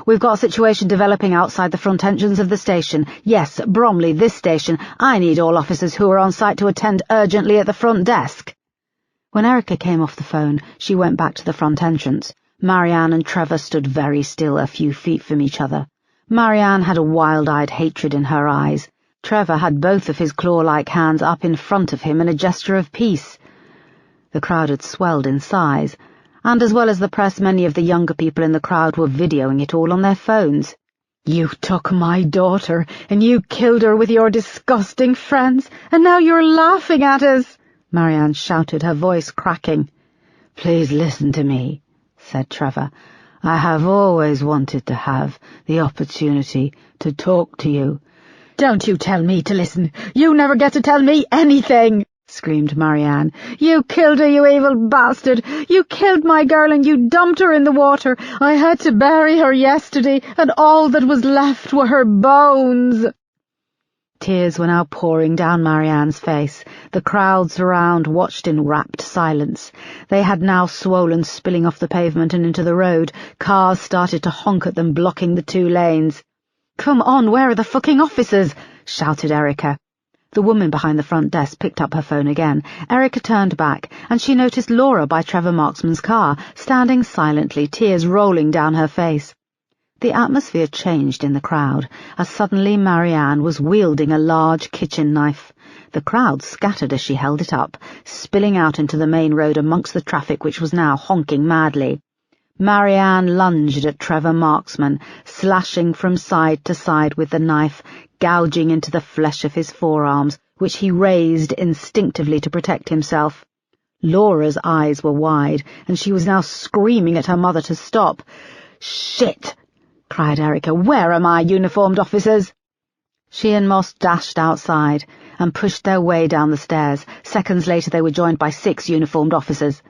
Speaker 1: "We've got a situation developing outside the front entrance of the station. Yes, Bromley, this station. I need all officers who are on site to attend urgently at the front desk." When Erica came off the phone, she went back to the front entrance. Marianne and Trevor stood very still a few feet from each other. Marianne had a wild-eyed hatred in her eyes. Trevor had both of his claw-like hands up in front of him in a gesture of peace. The crowd had swelled in size, and as well as the press, many of the younger people in the crowd were videoing it all on their phones. "You took my daughter, and you killed her with your disgusting friends, and now you're laughing at us," Marianne shouted, her voice cracking. "Please listen to me," said Trevor. "I have always wanted to have the opportunity to talk to you." "Don't you tell me to listen. You never get to tell me anything," screamed Marianne. "You killed her, you evil bastard. You killed my girl and you dumped her in the water. I had to bury her yesterday, and all that was left were her bones." Tears were now pouring down Marianne's face. The crowds around watched in rapt silence. They had now swollen, spilling off the pavement and into the road. Cars started to honk at them, blocking the 2 lanes. "Come on, where are the fucking officers?" shouted Erica. The woman behind the front desk picked up her phone again. Erica turned back, and she noticed Laura by Trevor Marksman's car, standing silently, tears rolling down her face. The atmosphere changed in the crowd, as suddenly Marianne was wielding a large kitchen knife. The crowd scattered as she held it up, spilling out into the main road amongst the traffic which was now honking madly. Marianne lunged at Trevor Marksman, slashing from side to side with the knife, gouging into the flesh of his forearms, which he raised instinctively to protect himself. Laura's eyes were wide, and she was now screaming at her mother to stop. "Shit!" cried Erica. "Where are my uniformed officers?" She and Moss dashed outside and pushed their way down the stairs. Seconds later they were joined by 6 uniformed officers.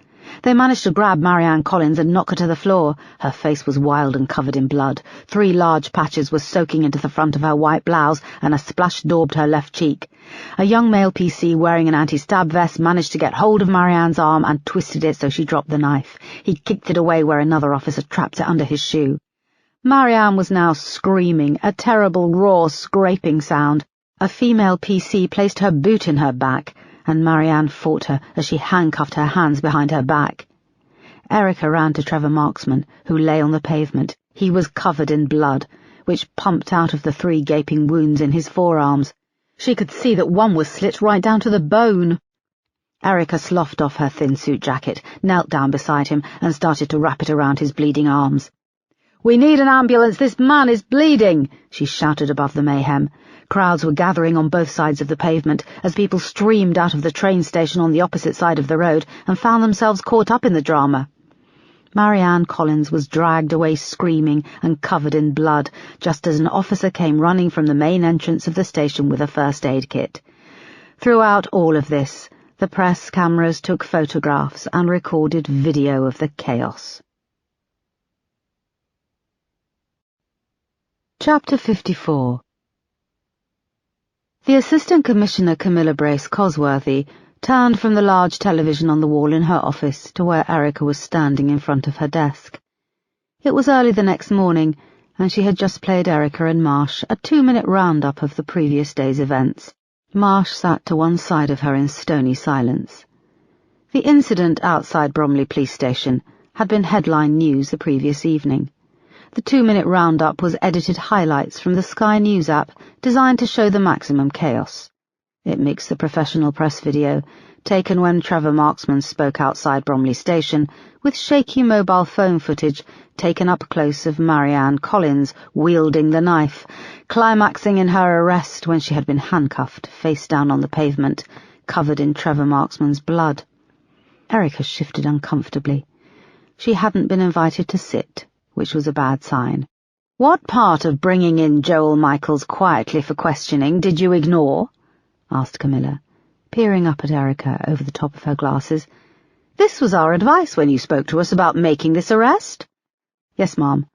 Speaker 1: They managed to grab Marianne Collins and knock her to the floor. Her face was wild and covered in blood. 3 large patches were soaking into the front of her white blouse, and a splash daubed her left cheek. A young male PC wearing an anti-stab vest managed to get hold of Marianne's arm and twisted it so she dropped the knife. He kicked it away where another officer trapped it under his shoe. Marianne was now screaming, a terrible raw scraping sound. A female PC placed her boot in her back, and Marianne fought her as she handcuffed her hands behind her back. Erica ran to Trevor Marksman, who lay on the pavement. He was covered in blood, which pumped out of the 3 gaping wounds in his forearms. She could see that one was slit right down to the bone. Erica sloughed off her thin suit jacket, knelt down beside him, and started to wrap it around his bleeding arms. "We need an ambulance! This man is bleeding!" she shouted above the mayhem. Crowds were gathering on both sides of the pavement as people streamed out of the train station on the opposite side of the road and found themselves caught up in the drama. Marianne Collins was dragged away screaming and covered in blood, just as an officer came running from the main entrance of the station with a first aid kit. Throughout all of this, the press cameras took photographs and recorded video of the chaos. Chapter 54. The Assistant Commissioner Camilla Brace Cosworthy turned from the large television on the wall in her office to where Erica was standing in front of her desk. It was early the next morning, and she had just played Erica and Marsh a 2-minute roundup of the previous day's events. Marsh sat to one side of her in stony silence. The incident outside Bromley Police Station had been headline news the previous evening. The 2-minute roundup was edited highlights from the Sky News app designed to show the maximum chaos. It mixed the professional press video, taken when Trevor Marksman spoke outside Bromley Station, with shaky mobile phone footage taken up close of Marianne Collins wielding the knife, climaxing in her arrest when she had been handcuffed, face down on the pavement, covered in Trevor Marksman's blood. Erica shifted uncomfortably. She hadn't been invited to sit, which was a bad sign. "What part of bringing in Joel Michaels quietly for questioning did you ignore?" asked Camilla, peering up at Erica over the top of her glasses. "This was our advice when you spoke to us about making this arrest." "Yes, ma'am.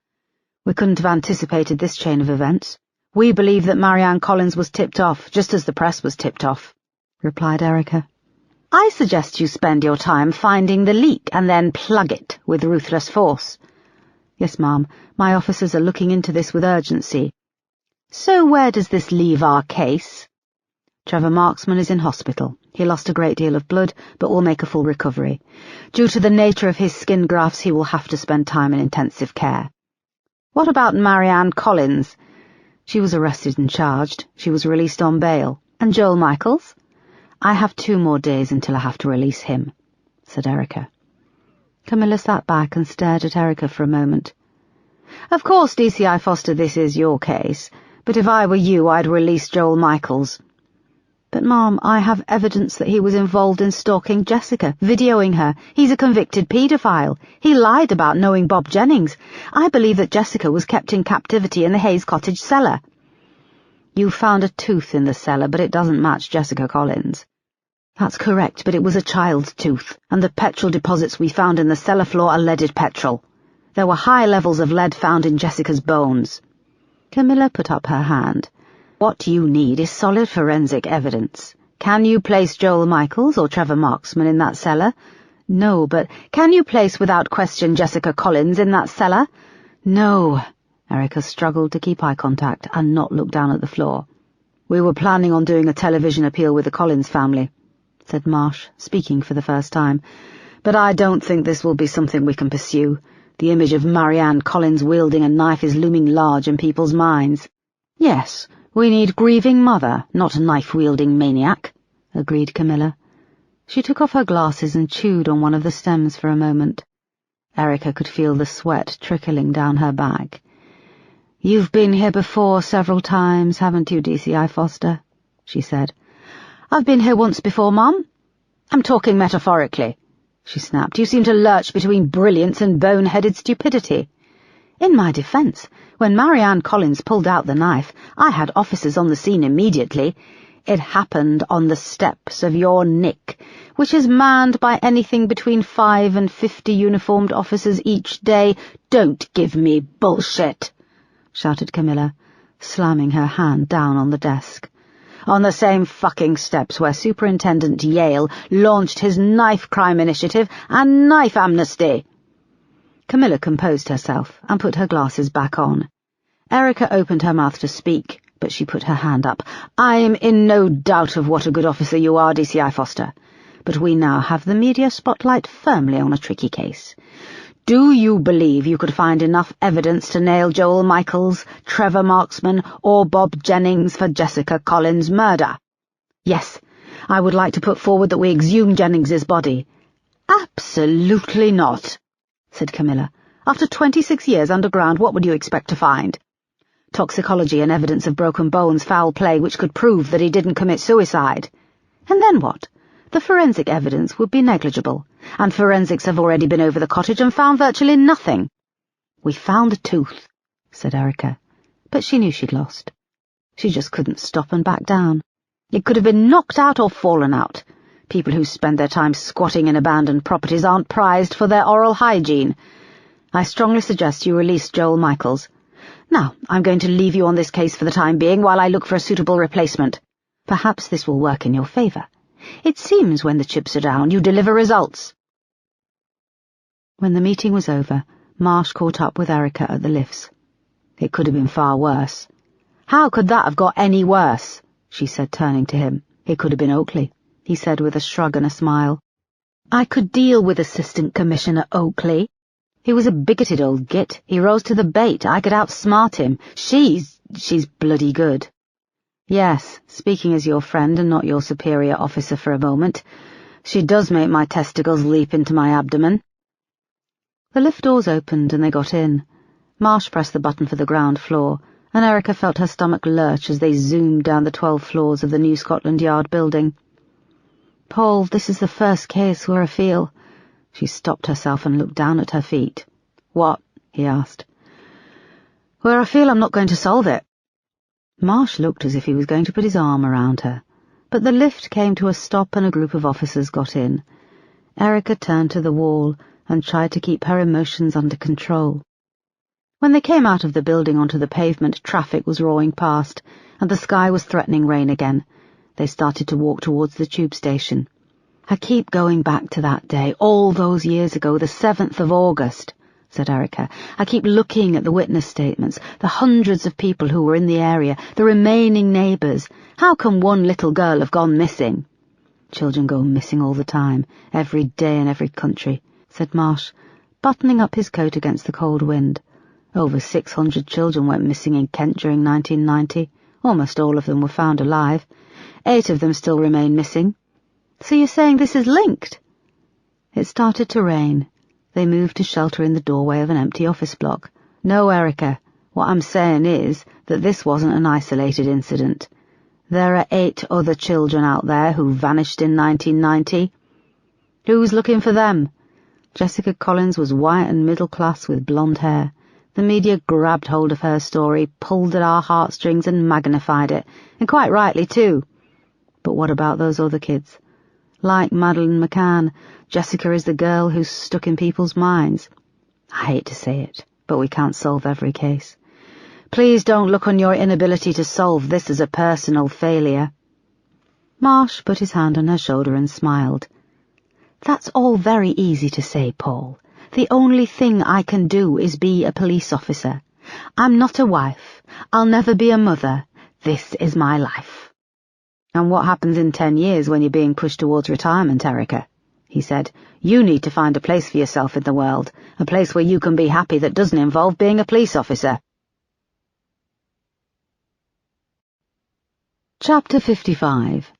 Speaker 1: We couldn't have anticipated this chain of events. We believe that Marianne Collins was tipped off, just as the press was tipped off," replied Erica. "I suggest you spend your time finding the leak and then plug it with ruthless force." "Yes, ma'am. My officers are looking into this with urgency." "So where does this leave our case?" "Trevor Marksman is in hospital. He lost a great deal of blood, but will make a full recovery. Due to the nature of his skin grafts, he will have to spend time in intensive care." "What about Marianne Collins?" "She was arrested and charged. She was released on bail." "And Joel Michaels?" "I have 2 more days until I have to release him," said Erica. Camilla sat back and stared at Erica for a moment. "Of course, DCI Foster, this is your case, but if I were you, I'd release Joel Michaels." "But, Mom, I have evidence that he was involved in stalking Jessica, videoing her. He's a convicted paedophile. He lied about knowing Bob Jennings. I believe that Jessica was kept in captivity in the Hayes Cottage cellar." "You found a tooth in the cellar, but it doesn't match Jessica Collins." "That's correct, but it was a child's tooth, and the petrol deposits we found in the cellar floor are leaded petrol. There were high levels of lead found in Jessica's bones." Camilla put up her hand. "What you need is solid forensic evidence. Can you place Joel Michaels or Trevor Marksman in that cellar?" "No, but can you place without question Jessica Collins in that cellar?" "No." Erica struggled to keep eye contact and not look down at the floor. "We were planning on doing a television appeal with the Collins family," said Marsh, speaking for the first time, "but I don't think this will be something we can pursue. The image of Marianne Collins wielding a knife is looming large in people's minds." "Yes, we need grieving mother, not knife-wielding maniac," agreed Camilla. She took off her glasses and chewed on one of the stems for a moment. Erica could feel the sweat trickling down her back. "You've been here before several times, haven't you, DCI Foster?" she said. "I've been here once before, Mum." "I'm talking metaphorically," she snapped. "You seem to lurch between brilliance and bone-headed stupidity." "In my defence, when Marianne Collins pulled out the knife, I had officers on the scene immediately. It happened on the steps of your Nick, which is manned by anything between 5 and 50 uniformed officers each day." "Don't give me bullshit," shouted Camilla, slamming her hand down on the desk. "On the same fucking steps where Superintendent Yale launched his knife crime initiative and knife amnesty." Camilla composed herself and put her glasses back on. Erica opened her mouth to speak, but she put her hand up. "I'm in no doubt of what a good officer you are, DCI Foster, but we now have the media spotlight firmly on a tricky case. Do you believe you could find enough evidence to nail Joel Michaels, Trevor Marksman, or Bob Jennings for Jessica Collins' murder?" "Yes, I would like to put forward that we exhume Jennings's body." "Absolutely not," said Camilla. "After 26 years underground, what would you expect to find? Toxicology and evidence of broken bones, foul play, which could prove that he didn't commit suicide. And then what? The forensic evidence would be negligible, and forensics have already been over the cottage and found virtually nothing." "We found a tooth," said Erica, but she knew she'd lost. She just couldn't stop and back down. It could have been knocked out or fallen out. People who spend their time squatting in abandoned properties aren't prized for their oral hygiene. I strongly suggest you release Joel Michaels. Now, I'm going to leave you on this case for the time being while I look for a suitable replacement. Perhaps this will work in your favour. It seems when the chips are down, you deliver results." When the meeting was over, Marsh caught up with Erica at the lifts. "It could have been far worse." "How could that have got any worse?" she said, turning to him. "It could have been Oakley," he said with a shrug and a smile. "I could deal with Assistant Commissioner Oakley. He was a bigoted old git. He rose to the bait. I could outsmart him. She's bloody good. Yes, speaking as your friend and not your superior officer for a moment, she does make my testicles leap into my abdomen." The lift doors opened and they got in. Marsh pressed the button for the ground floor, and Erica felt her stomach lurch as they zoomed down the 12 floors of the new Scotland Yard building. "Paul, this is the first case where I feel—" She stopped herself and looked down at her feet. "What?" he asked. "Where I feel I'm not going to solve it." Marsh looked as if he was going to put his arm around her, but the lift came to a stop and a group of officers got in. Erica turned to the wall and tried to keep her emotions under control. When they came out of the building onto the pavement, traffic was roaring past, and the sky was threatening rain again. They started to walk towards the tube station. "I keep going back to that day, all those years ago, the 7th of August, said Erica. "I keep looking at the witness statements, the hundreds of people who were in the area, the remaining neighbours. How can one little girl have gone missing?" "Children go missing all the time, every day in every country," said Marsh, buttoning up his coat against the cold wind. "Over 600 children went missing in Kent during 1990. Almost all of them were found alive. 8 of them still remain missing. So you're saying this is linked?" It started to rain. They moved to shelter in the doorway of an empty office block. "No, Erica, what I'm saying is that this wasn't an isolated incident. There are 8 other children out there who vanished in 1990. Who's looking for them?" Jessica Collins was white and middle-class with blonde hair. The media grabbed hold of her story, pulled at our heartstrings and magnified it, and quite rightly too. But what about those other kids? Like Madeleine McCann, Jessica is the girl who's stuck in people's minds. I hate to say it, but we can't solve every case. Please don't look on your inability to solve this as a personal failure." Marsh put his hand on her shoulder and smiled. "That's all very easy to say, Paul. The only thing I can do is be a police officer. I'm not a wife. I'll never be a mother. This is my life." "And what happens in 10 years when you're being pushed towards retirement, Erica?" he said. "You need to find a place for yourself in the world, a place where you can be happy that doesn't involve being a police officer." Chapter 55.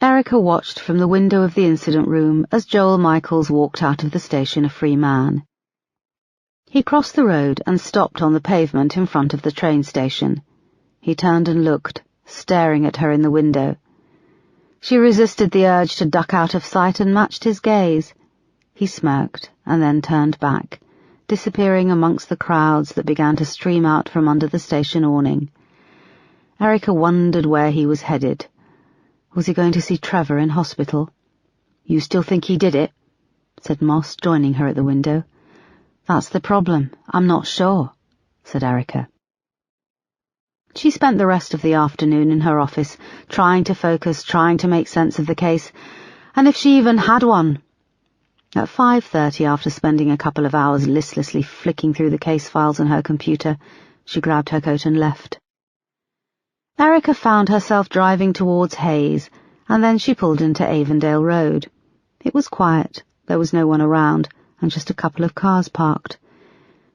Speaker 1: Erica watched from the window of the incident room as Joel Michaels walked out of the station a free man. He crossed the road and stopped on the pavement in front of the train station. He turned and looked, staring at her in the window. She resisted the urge to duck out of sight and matched his gaze. He smirked and then turned back, disappearing amongst the crowds that began to stream out from under the station awning. Erica wondered where he was headed. Was he going to see Trevor in hospital? "You still think he did it?" said Moss, joining her at the window. "That's the problem. I'm not sure," said Erica. She spent the rest of the afternoon in her office, trying to focus, trying to make sense of the case, and if she even had one. At 5:30, after spending a couple of hours listlessly flicking through the case files on her computer, she grabbed her coat and left. Erica found herself driving towards Hayes, and then she pulled into Avondale Road. It was quiet, there was no one around, and just a couple of cars parked.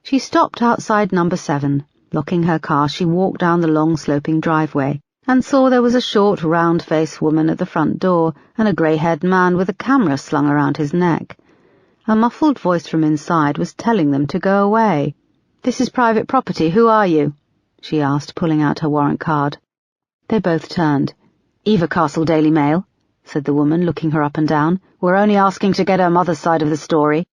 Speaker 1: She stopped outside number 7. Locking her car, she walked down the long sloping driveway, and saw there was a short, round-faced woman at the front door, and a grey-haired man with a camera slung around his neck. A muffled voice from inside was telling them to go away. "This is private property, who are you?" she asked, pulling out her warrant card. They both turned. "Eva Castle Daily Mail," said the woman, looking her up and down. "We're only asking to get her mother's side of the story."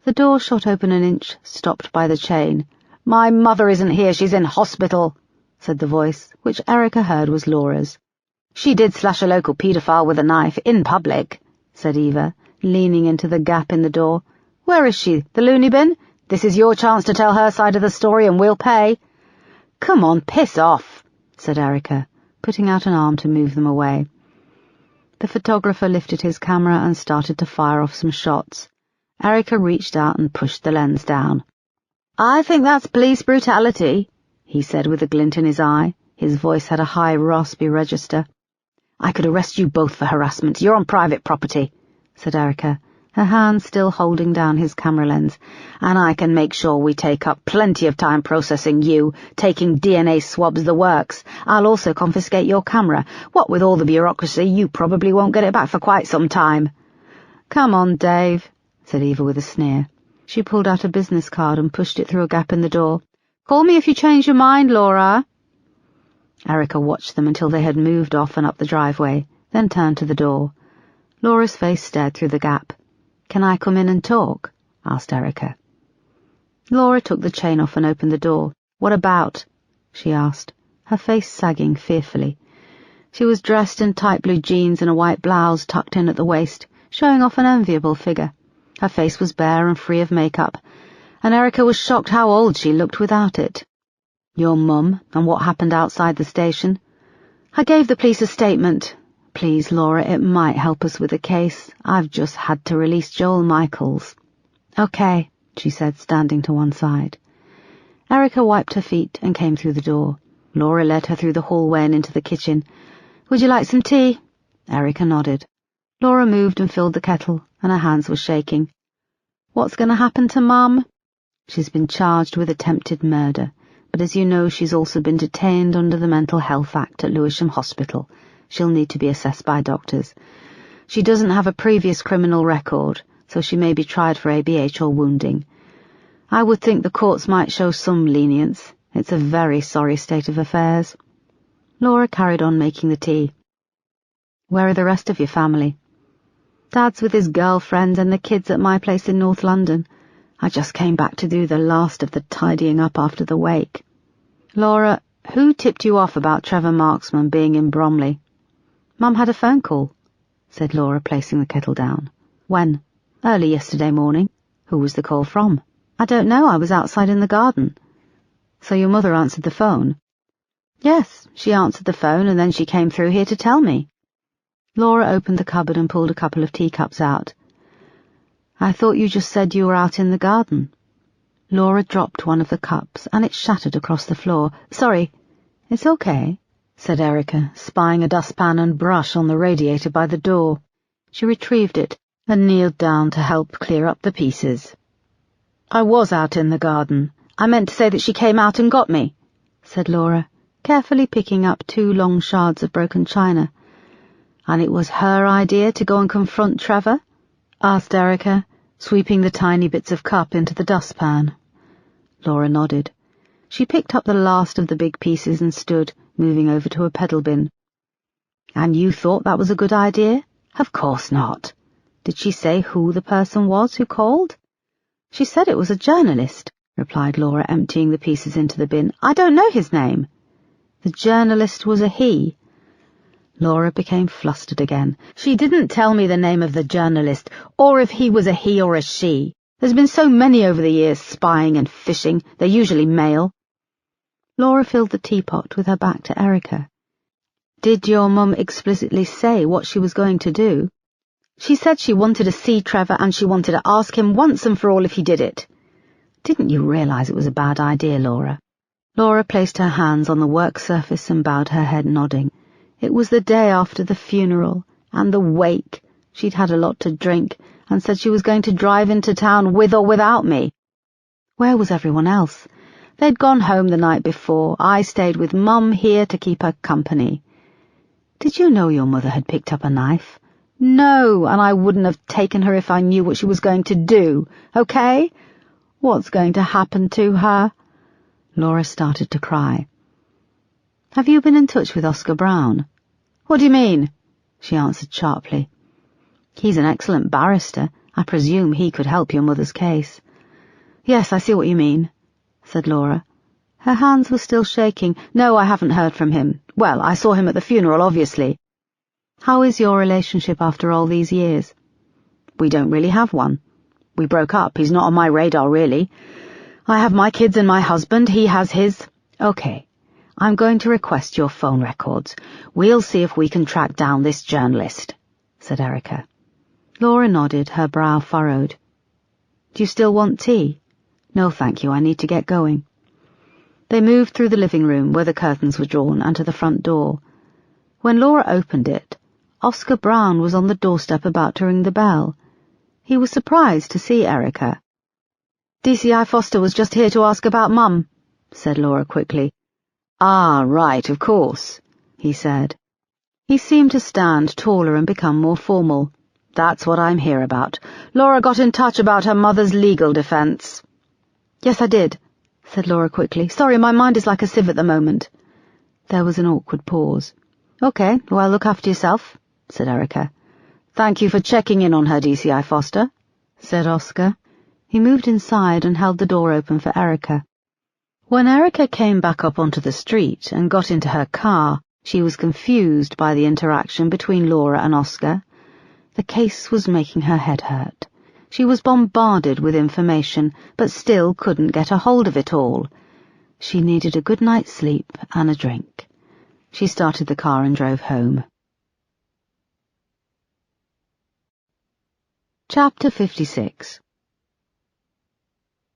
Speaker 1: The door shot open an inch, stopped by the chain. "My mother isn't here, she's in hospital," said the voice, which Erica heard was Laura's. "She did slash a local paedophile with a knife, in public," said Eva, leaning into the gap in the door. "Where is she, the loony bin? This is your chance to tell her side of the story and we'll pay." "Come on, piss off," said Erica, putting out an arm to move them away. The photographer lifted his camera and started to fire off some shots. Erica reached out and pushed the lens down. "I think that's police brutality," he said with a glint in his eye. His voice had a high, raspy register. "I could arrest you both for harassment. You're on private property," said Erica, her hand still holding down his camera lens. "And I can make sure we take up plenty of time processing you, taking DNA swabs, the works. I'll also confiscate your camera. What with all the bureaucracy, you probably won't get it back for quite some time." "Come on, Dave," said Eva with a sneer. She pulled out a business card and pushed it through a gap in the door. "Call me if you change your mind, Laura." Erica watched them until they had moved off and up the driveway, then turned to the door. Laura's face stared through the gap. "Can I come in and talk?" asked Erica. Laura took the chain off and opened the door. "What about?" she asked, her face sagging fearfully. She was dressed in tight blue jeans and a white blouse tucked in at the waist, showing off an enviable figure. Her face was bare and free of makeup, and Erica was shocked how old she looked without it. "Your mum, and what happened outside the station?" "I gave the police a statement. Please, Laura, it might help us with the case. I've just had to release Joel Michaels." "Okay," she said, standing to one side. Erica wiped her feet and came through the door. Laura led her through the hallway and into the kitchen. "Would you like some tea?" Erica nodded. Laura moved and filled the kettle, and her hands were shaking. "What's going to happen to Mum?" "She's been charged with attempted murder, but as you know, she's also been detained under the Mental Health Act at Lewisham Hospital. She'll need to be assessed by doctors. She doesn't have a previous criminal record, so she may be tried for ABH or wounding. I would think the courts might show some lenience. It's a very sorry state of affairs." Laura carried on making the tea. "Where are the rest of your family?" "Dad's with his girlfriend and the kids at my place in North London. I just came back to do the last of the tidying up after the wake." "Laura, who tipped you off about Trevor Marksman being in Bromley?" "Mum had a phone call," said Laura, placing the kettle down. "When?" "Early yesterday morning." "Who was the call from?" "I don't know, I was outside in the garden." "So your mother answered the phone?" "Yes, she answered the phone and then she came through here to tell me." Laura opened the cupboard and pulled a couple of teacups out. "I thought you just said you were out in the garden." Laura dropped one of the cups and it shattered across the floor. "Sorry, "It's okay," said Erica, spying a dustpan and brush on the radiator by the door. She retrieved it and kneeled down to help clear up the pieces. "I was out in the garden. I meant to say that she came out and got me," said Laura, carefully picking up 2 long shards of broken china. "And it was her idea to go and confront Trevor?" asked Erica, sweeping the tiny bits of cup into the dustpan. Laura nodded. She picked up the last of the big pieces and stood, moving over to a pedal bin. "And you thought that was a good idea?" "Of course not." "Did she say who the person was who called?" "She said it was a journalist," replied Laura, emptying the pieces into the bin. "I don't know his name." "The journalist was a he." Laura became flustered again. "She didn't tell me the name of the journalist, or if he was a he or a she. There's been so many over the years, spying and fishing. They're usually male." Laura filled the teapot with her back to Erica. "Did your mum explicitly say what she was going to do?" "She said she wanted to see Trevor and she wanted to ask him once and for all if he did it." "Didn't you realize it was a bad idea, Laura?" Laura placed her hands on the work surface and bowed her head, nodding. It was the day after the funeral and the wake. She'd had a lot to drink and said she was going to drive into town with or without me. Where was everyone else? They'd gone home the night before. I stayed with Mum here to keep her company. "Did you know your mother had picked up a knife?" "No, and I wouldn't have taken her if I knew what she was going to do, okay? What's going to happen to her?" Laura started to cry. "Have you been in touch with Oscar Brown?" "What do you mean?" she answered sharply. "He's an excellent barrister. I presume he could help your mother's case." "Yes, I see what you mean," said Laura. Her hands were still shaking. "No, I haven't heard from him. Well, I saw him at the funeral, obviously." "How is your relationship after all these years?" "We don't really have one. We broke up. He's not on my radar, really. I have my kids and my husband. He has his." "Okay. I'm going to request your phone records. We'll see if we can track down this journalist," said Erica. Laura nodded, her brow furrowed. "Do you still want tea?" "No, thank you. I need to get going." They moved through the living room, where the curtains were drawn, and to the front door. When Laura opened it, Oscar Brown was on the doorstep about to ring the bell. He was surprised to see Erica. "DCI Foster was just here to ask about Mum," said Laura quickly. "Ah, right, of course," he said. He seemed to stand taller and become more formal. "That's what I'm here about. Laura got in touch about her mother's legal defense." "Yes, I did," said Laura quickly. "Sorry, my mind is like a sieve at the moment." There was an awkward pause. "Okay, well, look after yourself," said Erica. "Thank you for checking in on her, DCI Foster," said Oscar. He moved inside and held the door open for Erica. When Erica came back up onto the street and got into her car, she was confused by the interaction between Laura and Oscar. The case was making her head hurt. She was bombarded with information, but still couldn't get a hold of it all. She needed a good night's sleep and a drink. She started the car and drove home. Chapter 56.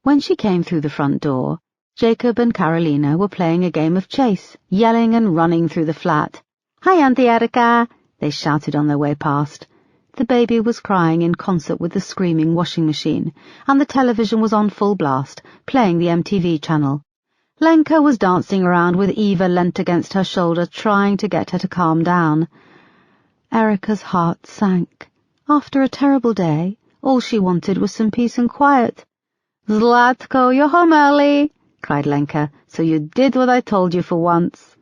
Speaker 1: When she came through the front door, Jacob and Carolina were playing a game of chase, yelling and running through the flat. "Hi, Auntie Erica!" they shouted on their way past. The baby was crying in concert with the screaming washing machine, and the television was on full blast, playing the MTV channel. Lenka was dancing around with Eva leant against her shoulder, trying to get her to calm down. Erica's heart sank. After a terrible day, all she wanted was some peace and quiet. "Zlatko, you're home early!" cried Lenka. "So you did what I told you for once."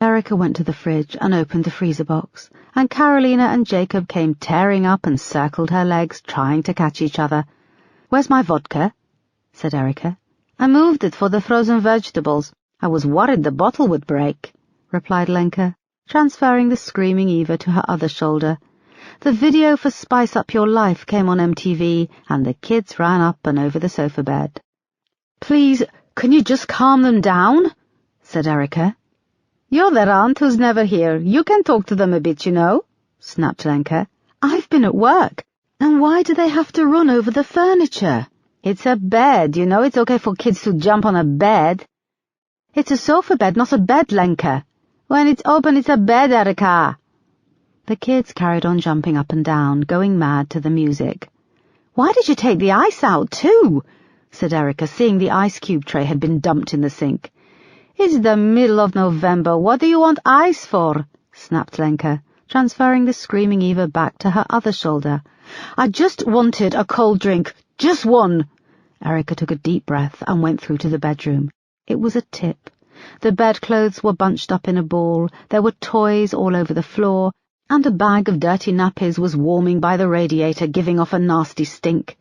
Speaker 1: Erica went to the fridge and opened the freezer box, and Carolina and Jacob came tearing up and circled her legs, trying to catch each other. "Where's my vodka?" said Erica. "I moved it for the frozen vegetables. I was worried the bottle would break," replied Lenka, transferring the screaming Eva to her other shoulder. The video for Spice Up Your Life came on MTV, and the kids ran up and over the sofa bed. "Please, can you just calm them down?" said Erica. "You're their aunt who's never here. You can talk to them a bit, you know," snapped Lenka. "I've been at work. And why do they have to run over the furniture? It's a bed, you know. It's okay for kids to jump on a bed." It's a sofa bed, not a bed, Lenka. When it's open, it's a bed, Erica. The kids carried on jumping up and down, going mad to the music. Why did you take the ice out, too? Said Erica, seeing the ice cube tray had been dumped in the sink. It's the middle of November. What do you want ice for? Snapped Lenka, transferring the screaming Eva back to her other shoulder. I just wanted a cold drink. Just one. Erica took a deep breath and went through to the bedroom. It was a tip. The bedclothes were bunched up in a ball, there were toys all over the floor, and a bag of dirty nappies was warming by the radiator, giving off a nasty stink.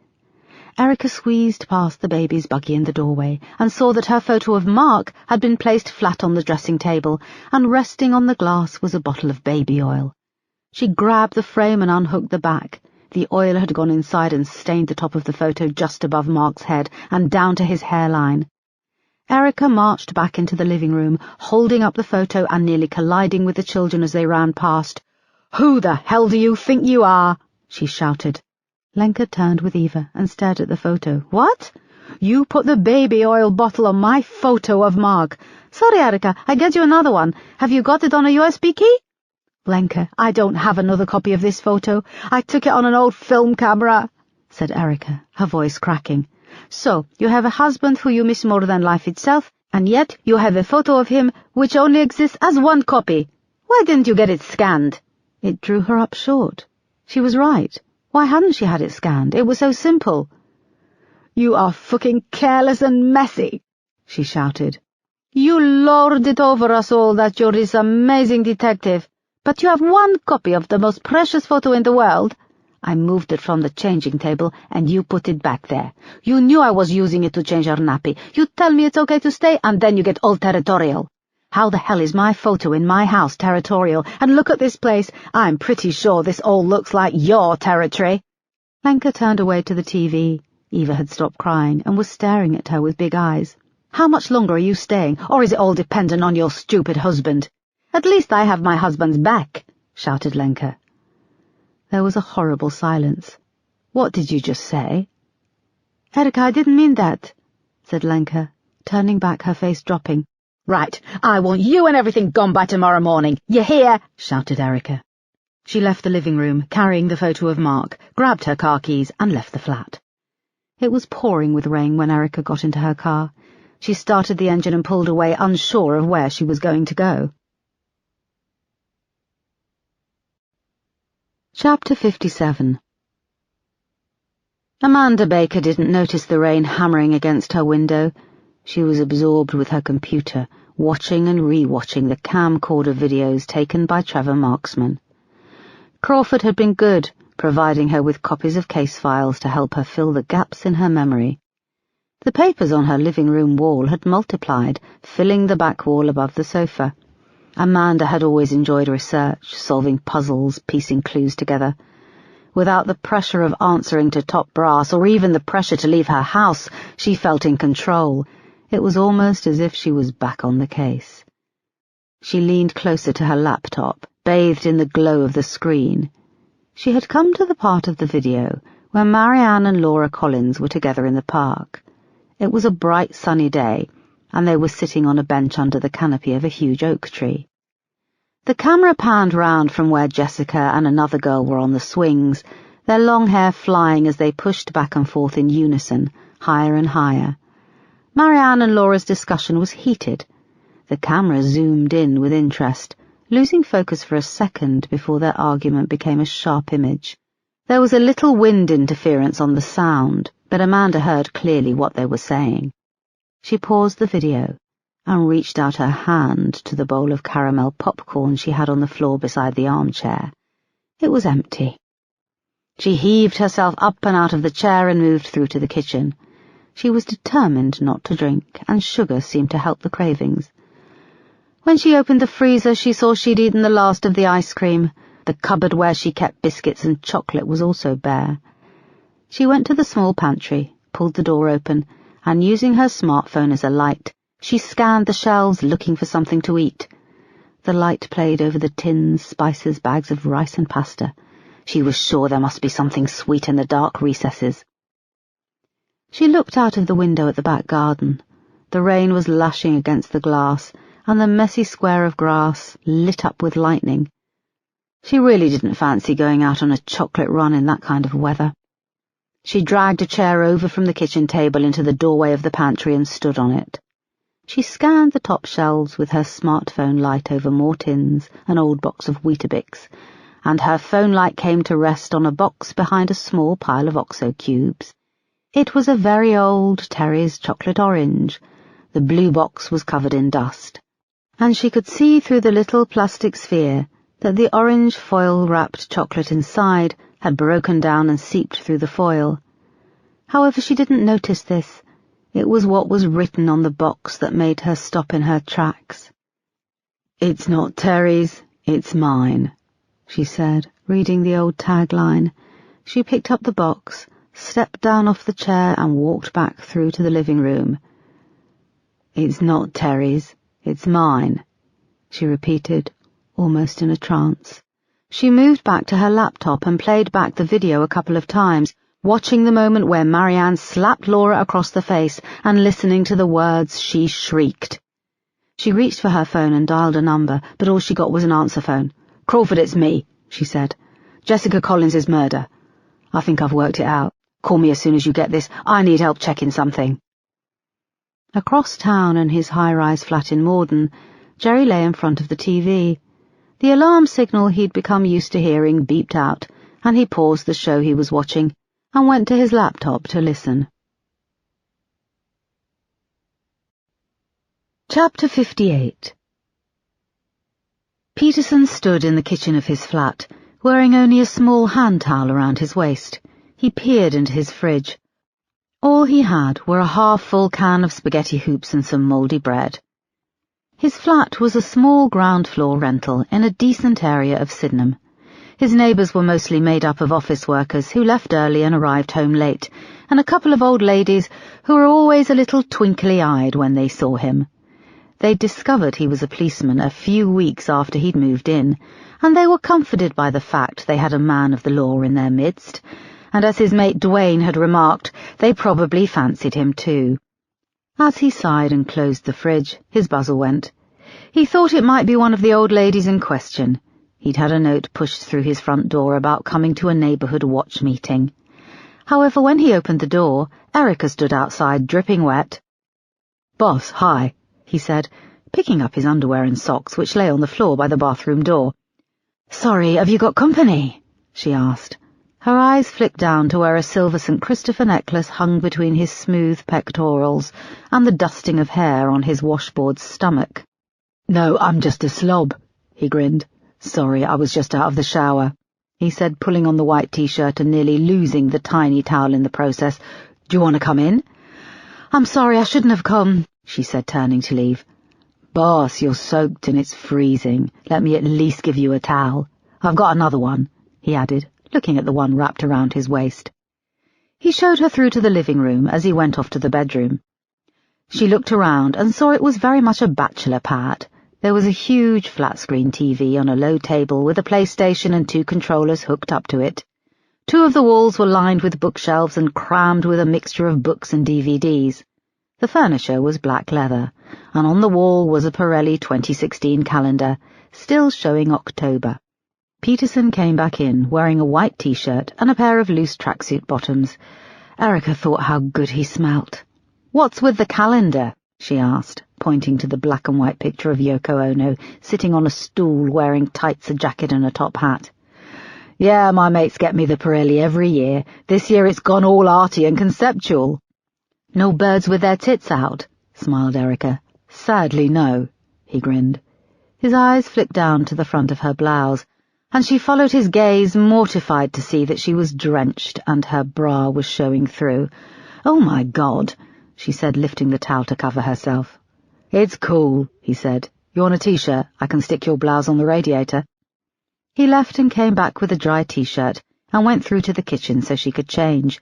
Speaker 1: Erica squeezed past the baby's buggy in the doorway and saw that her photo of Mark had been placed flat on the dressing table, and resting on the glass was a bottle of baby oil. She grabbed the frame and unhooked the back. The oil had gone inside and stained the top of the photo just above Mark's head and down to his hairline. Erica marched back into the living room, holding up the photo and nearly colliding with the children as they ran past. "Who the hell do you think you are?" she shouted. Lenka turned with Eva and stared at the photo. "What? You put the baby oil bottle on my photo of Mark. Sorry, Erica, I get you another one. Have you got it on a USB key?" "Lenka, I don't have another copy of this photo. I took it on an old film camera," said Erica, her voice cracking. "So, you have a husband who you miss more than life itself, and yet you have a photo of him which only exists as one copy. Why didn't you get it scanned?" It drew her up short. She was right. Why hadn't she had it scanned? It was so simple. "You are fucking careless and messy," she shouted. "You lord it over us all that you're this amazing detective, but you have one copy of the most precious photo in the world. I moved it from the changing table, and you put it back there. You knew I was using it to change her nappy. You tell me it's okay to stay, and then you get all territorial. How the hell is my photo in my house territorial? And look at this place. I'm pretty sure this all looks like your territory." Lenka turned away to the TV. Eva had stopped crying and was staring at her with big eyes. "How much longer are you staying, or is it all dependent on your stupid husband?" "At least I have my husband's back," shouted Lenka. There was a horrible silence. "What did you just say?" "Erica, I didn't mean that," said Lenka, turning back, her face dropping. "Right, I want you and everything gone by tomorrow morning. You hear?" shouted Erica. She left the living room, carrying the photo of Mark, grabbed her car keys, and left the flat. It was pouring with rain when Erica got into her car. She started the engine and pulled away, unsure of where she was going to go. Chapter 57. Amanda Baker didn't notice the rain hammering against her window. She was absorbed with her computer, watching and re-watching the camcorder videos taken by Trevor Marksman. Crawford had been good, providing her with copies of case files to help her fill the gaps in her memory. The papers on her living room wall had multiplied, filling the back wall above the sofa. Amanda had always enjoyed research, solving puzzles, piecing clues together. Without the pressure of answering to top brass, or even the pressure to leave her house, she felt in control. It was almost as if she was back on the case. She leaned closer to her laptop, bathed in the glow of the screen. She had come to the part of the video where Marianne and Laura Collins were together in the park. It was a bright sunny day, and they were sitting on a bench under the canopy of a huge oak tree. The camera panned round from where Jessica and another girl were on the swings, their long hair flying as they pushed back and forth in unison, higher and higher. Marianne and Laura's discussion was heated. The camera zoomed in with interest, losing focus for a second before their argument became a sharp image. There was a little wind interference on the sound, but Amanda heard clearly what they were saying. She paused the video and reached out her hand to the bowl of caramel popcorn she had on the floor beside the armchair. It was empty. She heaved herself up and out of the chair and moved through to the kitchen. She was determined not to drink, and sugar seemed to help the cravings. When she opened the freezer, she saw she'd eaten the last of the ice cream. The cupboard where she kept biscuits and chocolate was also bare. She went to the small pantry, pulled the door open, and using her smartphone as a light, she scanned the shelves looking for something to eat. The light played over the tins, spices, bags of rice and pasta. She was sure there must be something sweet in the dark recesses. She looked out of the window at the back garden. the rain was lashing against the glass, and the messy square of grass lit up with lightning. She really didn't fancy going out on a chocolate run in that kind of weather. She dragged a chair over from the kitchen table into the doorway of the pantry and stood on it. She scanned the top shelves with her smartphone light over more tins, an old box of Weetabix, and her phone light came to rest on a box behind a small pile of OXO cubes. It was a very old Terry's chocolate orange. The blue box was covered in dust, and she could see through the little plastic sphere that the orange foil-wrapped chocolate inside had broken down and seeped through the foil. However, she didn't notice this. It was what was written on the box that made her stop in her tracks. "It's not Terry's, it's mine," she said, reading the old tagline. She picked up the box, stepped down off the chair and walked back through to the living room. "It's not Terry's, it's mine," she repeated, almost in a trance. She moved back to her laptop and played back the video a couple of times, watching the moment where Marianne slapped Laura across the face and listening to the words she shrieked. She reached for her phone and dialed a number, but all she got was an answer phone. "Crawford, it's me," she said. "Jessica Collins' murder. I think I've worked it out. Call me as soon as you get this. I need help checking something." Across town in his high-rise flat in Morden, Jerry lay in front of the TV. The alarm signal he'd become used to hearing beeped out, and he paused the show he was watching and went to his laptop to listen. Chapter 58. Peterson stood in the kitchen of his flat, wearing only a small hand towel around his waist. He peered into his fridge. All he had were a half-full can of spaghetti hoops and some mouldy bread. His flat was a small ground-floor rental in a decent area of Sydenham. His neighbours were mostly made up of office workers who left early and arrived home late, and a couple of old ladies who were always a little twinkly-eyed when they saw him. They'd discovered he was a policeman a few weeks after he'd moved in, and they were comforted by the fact they had a man of the law in their midst, and as his mate Dwayne had remarked, they probably fancied him too. As he sighed and closed the fridge, his buzzer went. He thought it might be one of the old ladies in question. He'd had a note pushed through his front door about coming to a neighbourhood watch meeting. However, when he opened the door, Erica stood outside, dripping wet. "Boss, hi," he said, picking up his underwear and socks, which lay on the floor by the bathroom door. "Sorry, have you got company?" she asked. Her eyes flicked down to where a silver St. Christopher necklace hung between his smooth pectorals and the dusting of hair on his washboard's stomach. "No, I'm just a slob," he grinned. "Sorry, I was just out of the shower," he said, pulling on the white t-shirt and nearly losing the tiny towel in the process. "Do you want to come in?" "I'm sorry, I shouldn't have come," she said, turning to leave. "Boss, you're soaked and it's freezing. Let me at least give you a towel. I've got another one," he added, looking at the one wrapped around his waist. He showed her through to the living room as he went off to the bedroom. She looked around and saw it was very much a bachelor pad. There was a huge flat-screen TV on a low table with a PlayStation and 2 controllers hooked up to it. 2 of the walls were lined with bookshelves and crammed with a mixture of books and DVDs. The furniture was black leather, and on the wall was a Pirelli 2016 calendar, still showing October. Peterson came back in, wearing a white t-shirt and a pair of loose tracksuit bottoms. Erica thought how good he smelt. "What's with the calendar?" she asked, pointing to the black-and-white picture of Yoko Ono sitting on a stool wearing tights, a jacket and a top hat. "Yeah, my mates get me the Pirelli every year. This year it's gone all arty and conceptual." "No birds with their tits out?" smiled Erica. "Sadly, no," he grinned. His eyes flicked down to the front of her blouse, and she followed his gaze, mortified to see that she was drenched and her bra was showing through. "Oh, my God," she said, lifting the towel to cover herself. "It's cool," he said. "You want a t-shirt? I can stick your blouse on the radiator." He left and came back with a dry t-shirt and went through to the kitchen so she could change.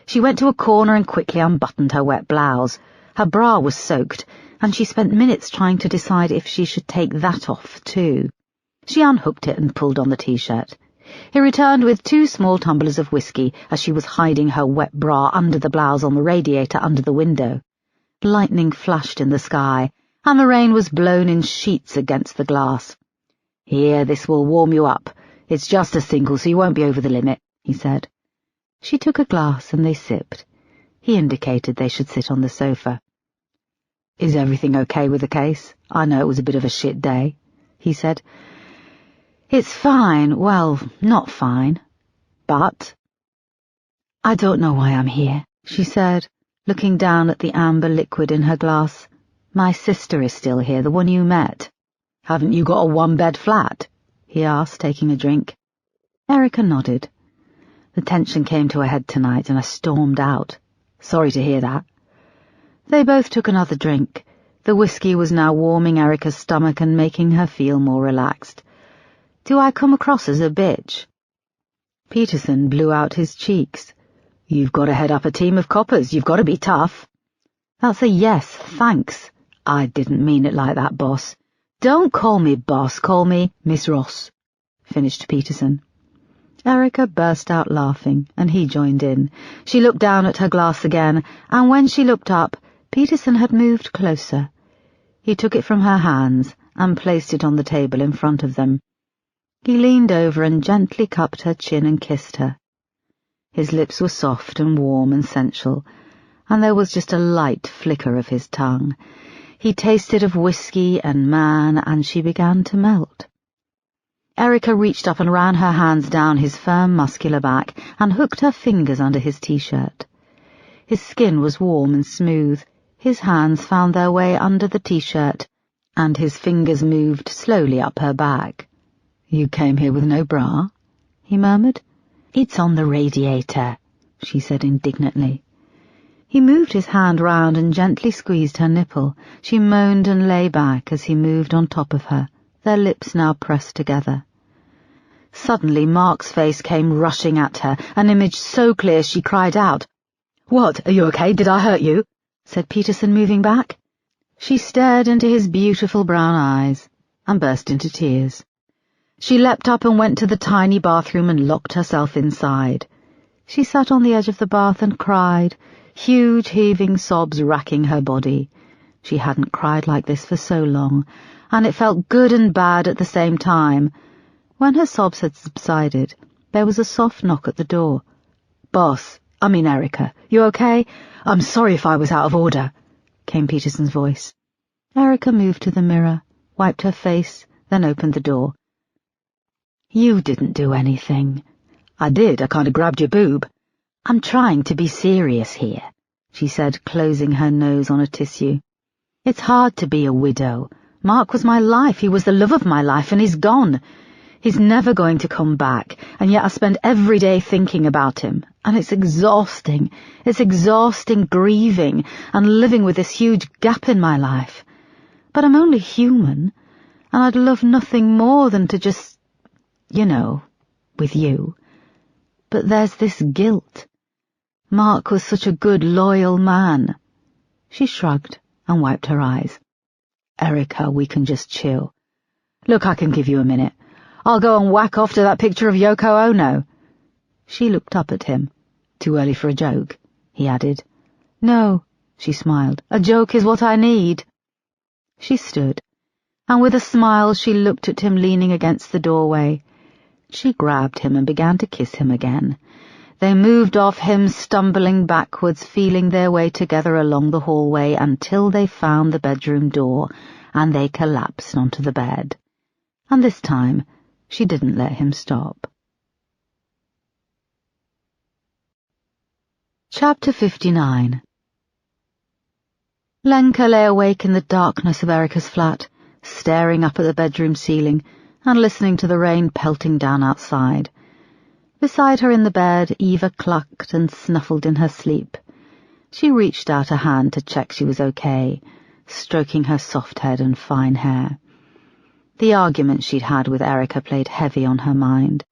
Speaker 1: She went to a corner and quickly unbuttoned her wet blouse. Her bra was soaked, and she spent minutes trying to decide if she should take that off, too. She unhooked it and pulled on the t-shirt. He returned with 2 small tumblers of whiskey as she was hiding her wet bra under the blouse on the radiator under the window. Lightning flashed in the sky, and the rain was blown in sheets against the glass. "Here, this will warm you up. It's just a single, so you won't be over the limit," he said. She took a glass and they sipped. He indicated they should sit on the sofa. "Is everything okay with the case? I know it was a bit of a shit day," he said. "It's fine. Well, not fine. But—" "I don't know why I'm here," she said, looking down at the amber liquid in her glass. "My sister is still here, the one you met." "Haven't you got a one-bed flat?" he asked, taking a drink. Erica nodded. "The tension came to a head tonight, and I stormed out. Sorry to hear that." They both took another drink. The whiskey was now warming Erica's stomach and making her feel more relaxed. "Do I come across as a bitch?" Peterson blew out his cheeks. "You've got to head up a team of coppers. You've got to be tough." "That's a yes, thanks." "I didn't mean it like that, boss." "Don't call me boss, call me Miss Ross," finished Peterson. Erica burst out laughing, and he joined in. She looked down at her glass again, and when she looked up, Peterson had moved closer. He took it from her hands and placed it on the table in front of them. He leaned over and gently cupped her chin and kissed her. His lips were soft and warm and sensual, and there was just a light flicker of his tongue. He tasted of whiskey and man, and she began to melt. Erica reached up and ran her hands down his firm, muscular back and hooked her fingers under his t-shirt. His skin was warm and smooth. His hands found their way under the t-shirt, and his fingers moved slowly up her back. "You came here with no bra?" he murmured. "It's on the radiator," she said indignantly. He moved his hand round and gently squeezed her nipple. She moaned and lay back as he moved on top of her, their lips now pressed together. Suddenly Mark's face came rushing at her, an image so clear she cried out. "What, are you okay? Did I hurt you?" said Peterson, moving back. She stared into his beautiful brown eyes and burst into tears. She leapt up and went to the tiny bathroom and locked herself inside. She sat on the edge of the bath and cried, huge heaving sobs racking her body. She hadn't cried like this for so long, and it felt good and bad at the same time. When her sobs had subsided, there was a soft knock at the door. Erica, you okay? I'm sorry if I was out of order," came Peterson's voice. Erica moved to the mirror, wiped her face, then opened the door. "You didn't do anything." "I did, I kind of grabbed your boob." "I'm trying to be serious here," she said, closing her nose on a tissue. "It's hard to be a widow. Mark was my life, he was the love of my life, and he's gone. He's never going to come back, and yet I spend every day thinking about him, and it's exhausting. It's exhausting grieving and living with this huge gap in my life. But I'm only human, and I'd love nothing more than to just, with you. But there's this guilt. Mark was such a good, loyal man." She shrugged and wiped her eyes. "Erica, we can just chill. Look, I can give you a minute. I'll go and whack off to that picture of Yoko Ono." She looked up at him. "Too early for a joke?" he added. "No," she smiled. "A joke is what I need." She stood, and with a smile she looked at him leaning against the doorway. She grabbed him and began to kiss him again. They moved off him, stumbling backwards, feeling their way together along the hallway until they found the bedroom door, and they collapsed onto the bed. And this time she didn't let him stop. Chapter 59. Lenka lay awake in the darkness of Erica's flat, staring up at the bedroom ceiling and listening to the rain pelting down outside. Beside her in the bed, Eva clucked and snuffled in her sleep. She reached out a hand to check she was okay, stroking her soft head and fine hair. The argument she'd had with Erica played heavy on her mind.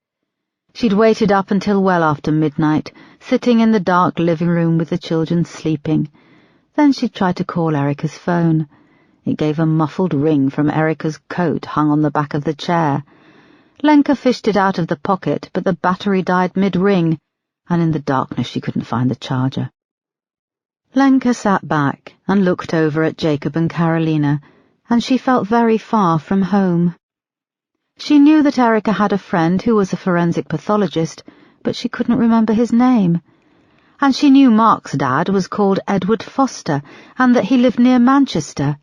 Speaker 1: She'd waited up until well after midnight, sitting in the dark living room with the children sleeping. Then she'd tried to call Erica's phone. It gave a muffled ring from Erica's coat hung on the back of the chair. Lenka fished it out of the pocket, but the battery died mid-ring, and in the darkness she couldn't find the charger. Lenka sat back and looked over at Jacob and Carolina, and she felt very far from home. She knew that Erica had a friend who was a forensic pathologist, but she couldn't remember his name. And she knew Mark's dad was called Edward Foster, and that he lived near Manchester.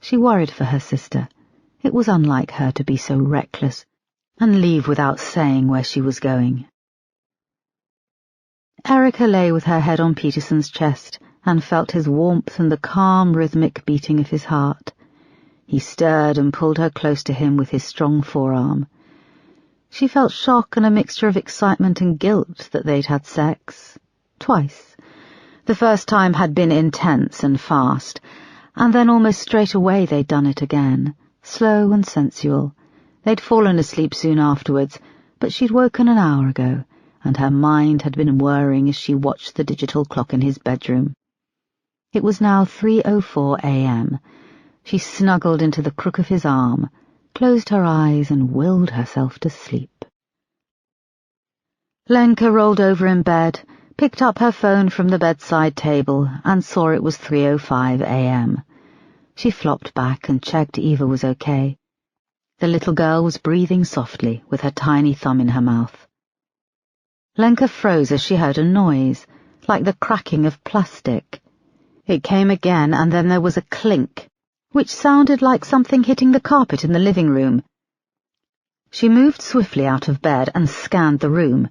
Speaker 1: She worried for her sister. It was unlike her to be so reckless, and leave without saying where she was going. Erica lay with her head on Peterson's chest, and felt his warmth and the calm rhythmic beating of his heart. He stirred and pulled her close to him with his strong forearm. She felt shock and a mixture of excitement and guilt that they'd had sex. Twice. The first time had been intense and fast, and then almost straight away they'd done it again, slow and sensual. They'd fallen asleep soon afterwards, but she'd woken an hour ago, and her mind had been whirring as she watched the digital clock in his bedroom. It was now 3:04 a.m. She snuggled into the crook of his arm, closed her eyes and willed herself to sleep. Lenka rolled over in bed, picked up her phone from the bedside table, and saw it was 3:05 a.m. She flopped back and checked Eva was okay. The little girl was breathing softly, with her tiny thumb in her mouth. Lenka froze as she heard a noise, like the cracking of plastic. It came again, and then there was a clink, which sounded like something hitting the carpet in the living room. She moved swiftly out of bed and scanned the room.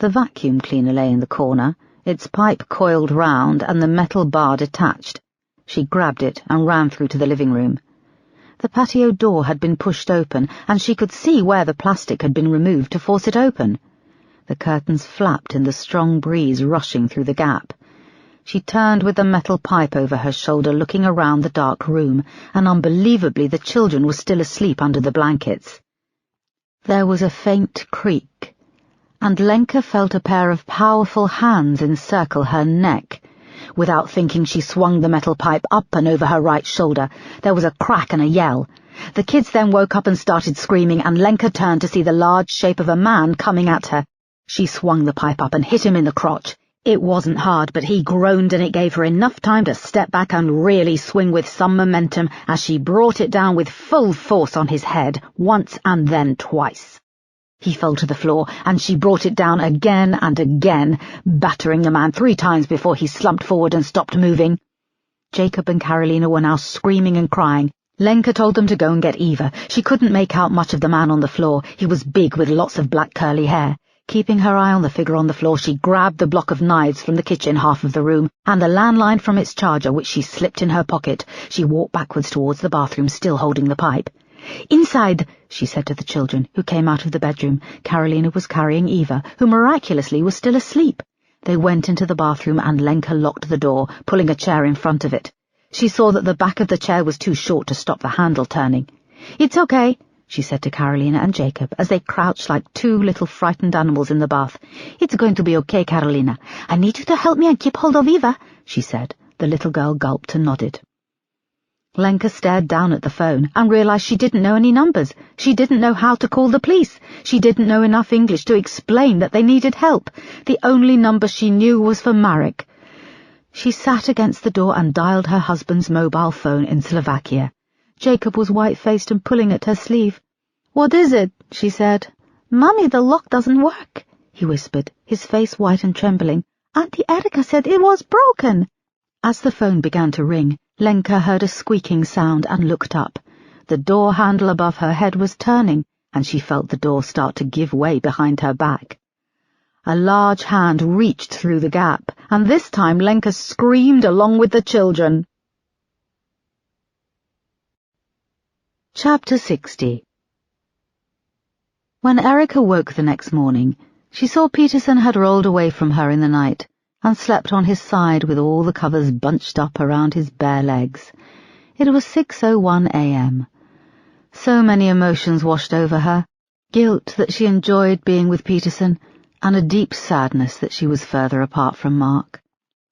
Speaker 1: The vacuum cleaner lay in the corner, its pipe coiled round and the metal bar detached. She grabbed it and ran through to the living room. The patio door had been pushed open, and she could see where the plastic had been removed to force it open. The curtains flapped in the strong breeze rushing through the gap. She turned with the metal pipe over her shoulder, looking around the dark room, and unbelievably the children were still asleep under the blankets. There was a faint creak, and Lenka felt a pair of powerful hands encircle her neck. Without thinking, she swung the metal pipe up and over her right shoulder. There was a crack and a yell. The kids then woke up and started screaming, and Lenka turned to see the large shape of a man coming at her. She swung the pipe up and hit him in the crotch. It wasn't hard, but he groaned, and it gave her enough time to step back and really swing with some momentum as she brought it down with full force on his head, once and then twice. He fell to the floor, and she brought it down again and again, battering the man 3 times before he slumped forward and stopped moving. Jacob and Carolina were now screaming and crying. Lenka told them to go and get Eva. She couldn't make out much of the man on the floor. He was big with lots of black curly hair. Keeping her eye on the figure on the floor, she grabbed the block of knives from the kitchen half of the room, and the landline from its charger, which she slipped in her pocket. She walked backwards towards the bathroom, still holding the pipe. "Inside," she said to the children, who came out of the bedroom. Carolina was carrying Eva, who miraculously was still asleep. They went into the bathroom, and Lenka locked the door, pulling a chair in front of it. She saw that the back of the chair was too short to stop the handle turning. "It's okay," she said to Carolina and Jacob as they crouched like 2 little frightened animals in the bath. "It's going to be okay, Carolina. I need you to help me and keep hold of Eva," she said. The little girl gulped and nodded. Lenka stared down at the phone and realized she didn't know any numbers. She didn't know how to call the police. She didn't know enough English to explain that they needed help. The only number she knew was for Marek. She sat against the door and dialed her husband's mobile phone in Slovakia. Jacob was white-faced and pulling at her sleeve. "What is it?" she said. "Mummy, the lock doesn't work," he whispered, his face white and trembling. "Auntie Erica said it was broken." As the phone began to ring, Lenka heard a squeaking sound and looked up. The door handle above her head was turning, and she felt the door start to give way behind her back. A large hand reached through the gap, and this time Lenka screamed along with the children. Chapter 60. When Erica woke the next morning, she saw Peterson had rolled away from her in the night and slept on his side with all the covers bunched up around his bare legs. It was 6:01 a.m. So many emotions washed over her: guilt that she enjoyed being with Peterson, and a deep sadness that she was further apart from Mark.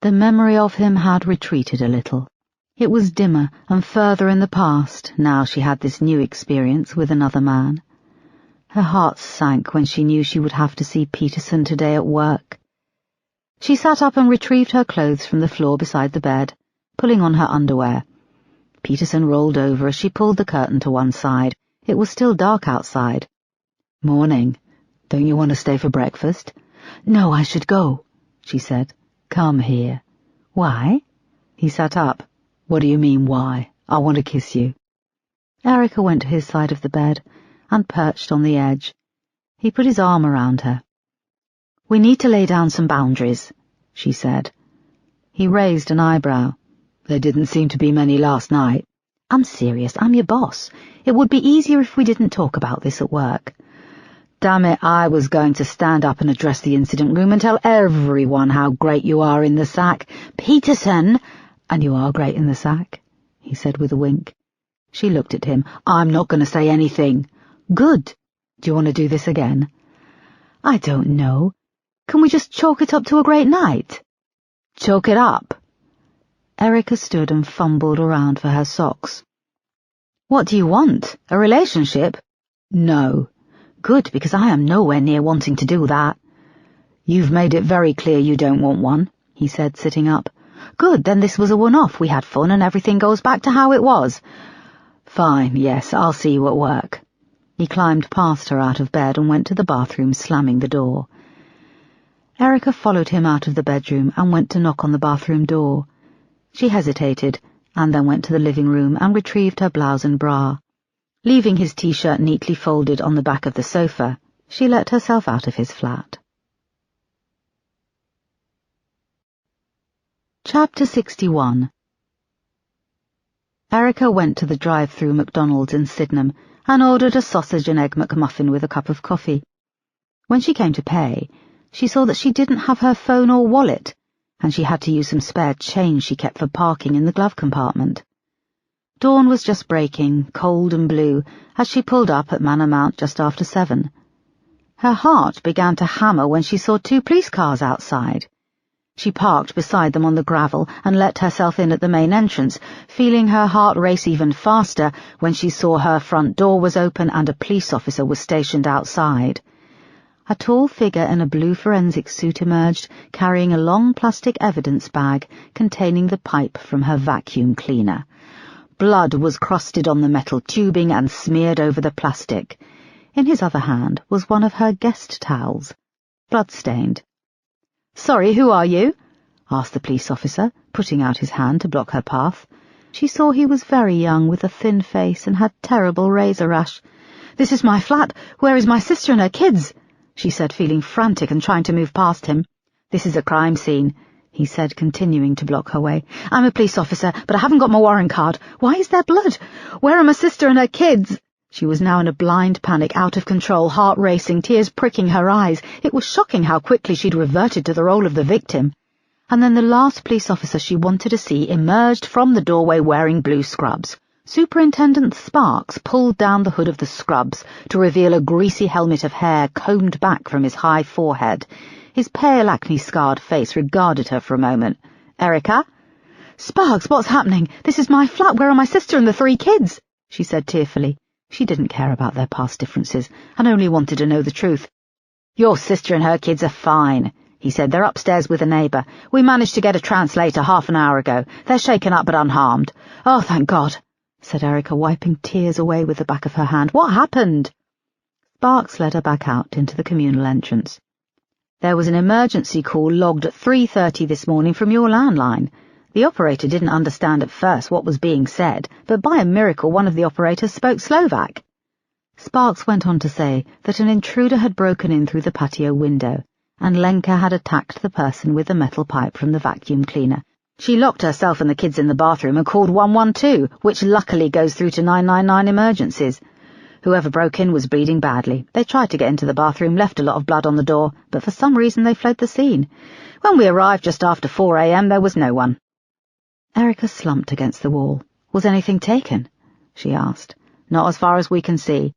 Speaker 1: The memory of him had retreated a little. It was dimmer and further in the past, now she had this new experience with another man. Her heart sank when she knew she would have to see Peterson today at work. She sat up and retrieved her clothes from the floor beside the bed, pulling on her underwear. Peterson rolled over as she pulled the curtain to one side. It was still dark outside. "Morning. Don't you want to stay for breakfast?" "No, I should go," she said. "Come here." "Why?" He sat up. "What do you mean, why? I want to kiss you." Erica went to his side of the bed and perched on the edge. He put his arm around her. "We need to lay down some boundaries," she said. He raised an eyebrow. "There didn't seem to be many last night." "I'm serious. I'm your boss. It would be easier if we didn't talk about this at work." "Damn it, I was going to stand up and address the incident room and tell everyone how great you are in the sack." "Peterson!" "And you are great in the sack," he said with a wink. She looked at him. "I'm not going to say anything." "Good. Do you want to do this again?" "I don't know. Can we just chalk it up to a great night?" "Chalk it up?" Erica stood and fumbled around for her socks. "What do you want? A relationship?" "No." "Good, because I am nowhere near wanting to do that." "You've made it very clear you don't want one," he said, sitting up. "Good, then this was a one-off. We had fun and everything goes back to how it was." "Fine, yes, I'll see you at work." He climbed past her out of bed and went to the bathroom, slamming the door. Erica followed him out of the bedroom and went to knock on the bathroom door. She hesitated, and then went to the living room and retrieved her blouse and bra. Leaving his t-shirt neatly folded on the back of the sofa, she let herself out of his flat. Chapter 61. Erica went to the drive-through McDonald's in Sydenham and ordered a sausage and egg McMuffin with a cup of coffee. When she came to pay, she saw that she didn't have her phone or wallet, and she had to use some spare change she kept for parking in the glove compartment. Dawn was just breaking, cold and blue, as she pulled up at Manor Mount just after 7. Her heart began to hammer when she saw 2 police cars outside. She parked beside them on the gravel and let herself in at the main entrance, feeling her heart race even faster when she saw her front door was open and a police officer was stationed outside. A tall figure in a blue forensic suit emerged, carrying a long plastic evidence bag containing the pipe from her vacuum cleaner. Blood was crusted on the metal tubing and smeared over the plastic. In his other hand was one of her guest towels, blood-stained. "Sorry, who are you?" asked the police officer, putting out his hand to block her path. She saw he was very young, with a thin face, and had terrible razor rash. "This is my flat. Where is my sister and her kids?" she said, feeling frantic and trying to move past him. "This is a crime scene," he said, continuing to block her way. "I'm a police officer, but I haven't got my warrant card. Why is there blood? Where are my sister and her kids?" She was now in a blind panic, out of control, heart racing, tears pricking her eyes. It was shocking how quickly she'd reverted to the role of the victim. And then the last police officer she wanted to see emerged from the doorway wearing blue scrubs. Superintendent Sparks pulled down the hood of the scrubs to reveal a greasy helmet of hair combed back from his high forehead. His pale, acne-scarred face regarded her for a moment. "Erica?" "Sparks, what's happening? This is my flat. Where are my sister and the 3 kids?" she said tearfully. She didn't care about their past differences, and only wanted to know the truth. "Your sister and her kids are fine," he said. "They're upstairs with a neighbour. We managed to get a translator half an hour ago. They're shaken up but unharmed." "Oh, thank God," said Erica, wiping tears away with the back of her hand. "What happened?" Sparks led her back out into the communal entrance. "There was an emergency call logged at 3:30 this morning from your landline. The operator didn't understand at first what was being said, but by a miracle one of the operators spoke Slovak." Sparks went on to say that an intruder had broken in through the patio window, and Lenka had attacked the person with the metal pipe from the vacuum cleaner. She locked herself and the kids in the bathroom and called 112, which luckily goes through to 999 emergencies. Whoever broke in was bleeding badly. They tried to get into the bathroom, left a lot of blood on the door, but for some reason they fled the scene. When we arrived just after 4 a.m, there was no one." Erica slumped against the wall. "Was anything taken?" she asked. "Not as far as we can see."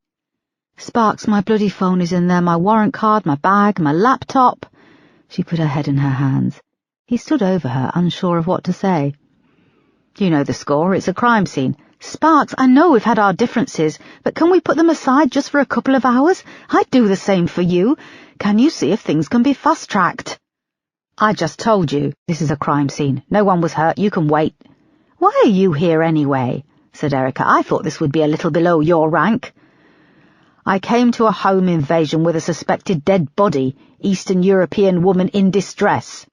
Speaker 1: "Sparks, my bloody phone is in there, my warrant card, my bag, my laptop." She put her head in her hands. He stood over her, unsure of what to say. "You know the score. It's a crime scene." "Sparks, I know we've had our differences, but can we put them aside just for a couple of hours? I'd do the same for you. Can you see if things can be fast-tracked?" I just told you, this is a crime scene. No one was hurt, you can wait. Why are you here anyway? Said Erica. I thought this would be a little below your rank. I came to a home invasion with a suspected dead body, Eastern European woman in distress.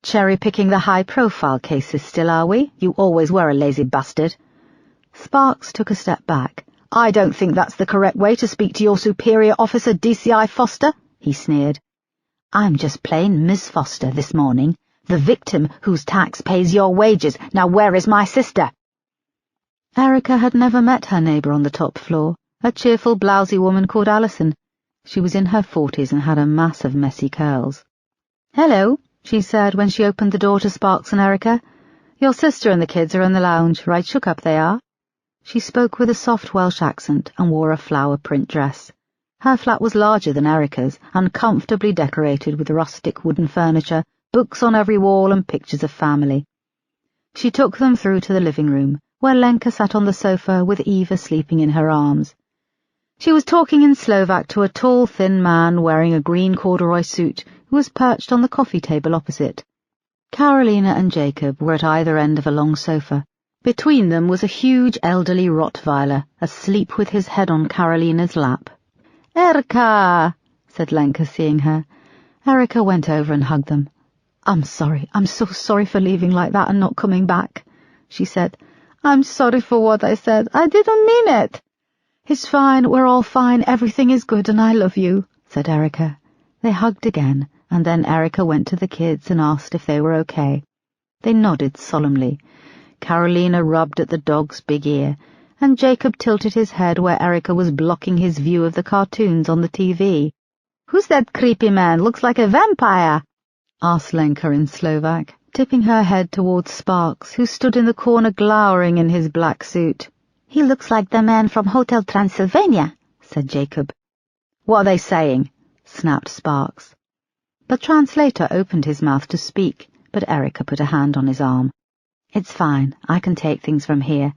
Speaker 1: Cherry-picking the high-profile cases still, are we? You always were a lazy bastard. Sparks took a step back. I don't think that's the correct way to speak to your superior officer, DCI Foster, he sneered. I'm just plain Miss Foster this morning, the victim whose tax pays your wages. Now where is my sister? Erica had never met her neighbour on the top floor, a cheerful, blousy woman called Alison. She was in her 40s and had a mass of messy curls. Hello, she said when she opened the door to Sparks and Erica. Your sister and the kids are in the lounge, right shook up they are. She spoke with a soft Welsh accent and wore a flower print dress. Her flat was larger than Erica's and comfortably decorated with rustic wooden furniture, books on every wall and pictures of family. She took them through to the living room, where Lenka sat on the sofa with Eva sleeping in her arms. She was talking in Slovak to a tall, thin man wearing a green corduroy suit who was perched on the coffee table opposite. Carolina and Jacob were at either end of a long sofa. Between them was a huge elderly Rottweiler, asleep with his head on Carolina's lap. Erica, said Lenka, seeing her. Erica went over and hugged them. I'm sorry. I'm so sorry for leaving like that and not coming back, she said. I'm sorry for what I said. I didn't mean it. It's fine. We're all fine. Everything is good and I love you, said Erica. They hugged again, and then Erica went to the kids and asked if they were okay. They nodded solemnly. Carolina rubbed at the dog's big ear, and Jacob tilted his head where Erica was blocking his view of the cartoons on the TV. Who's that creepy man? Looks like a vampire, asked Lenka in Slovak, tipping her head towards Sparks, who stood in the corner glowering in his black suit. He looks like the man from Hotel Transylvania, said Jacob. What are they saying? Snapped Sparks. The translator opened his mouth to speak, but Erica put a hand on his arm. It's fine. I can take things from here.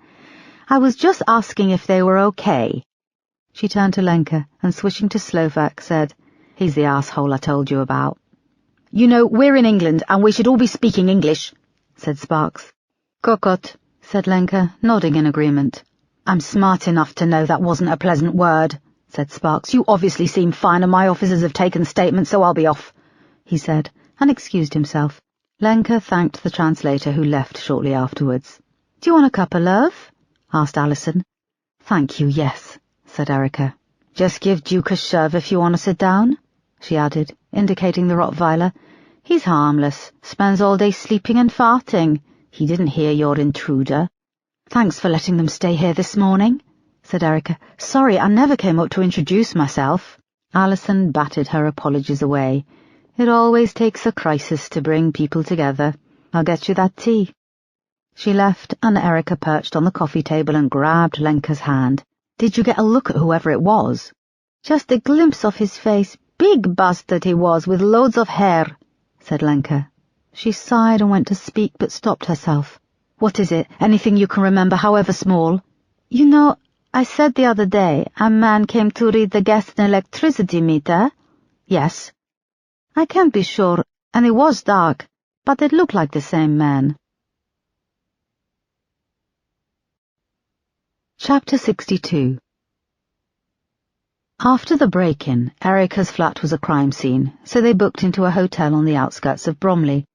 Speaker 1: I was just asking if they were okay. She turned to Lenka and, switching to Slovak, said, He's the asshole I told you about. You know, we're in England and we should all be speaking English, said Sparks. Kokot, said Lenka, nodding in agreement. I'm smart enough to know that wasn't a pleasant word, said Sparks. You obviously seem fine and my officers have taken statements, so I'll be off, he said, and excused himself. Lenka thanked the translator, who left shortly afterwards. Do you want a cup of love? Asked Alison. Thank you, yes, said Erica. Just give Duke a shove if you want to sit down, she added, indicating the Rottweiler. He's harmless, spends all day sleeping and farting. He didn't hear your intruder. Thanks for letting them stay here this morning, said Erica. Sorry, I never came up to introduce myself. Alison batted her apologies away. It always takes a crisis to bring people together. I'll get you that tea. She left, and Erica perched on the coffee table and grabbed Lenka's hand. Did you get a look at whoever it was? Just a glimpse of his face. Big bastard he was, with loads of hair, said Lenka. She sighed and went to speak, but stopped herself. What is it? Anything you can remember, however small? You know, I said the other day a man came to read the gas and electricity meter. Yes. I can't be sure, and it was dark, but it looked like the same man. Chapter 62. After the break-in, Erica's flat was a crime scene, so they booked into a hotel on the outskirts of Bromley.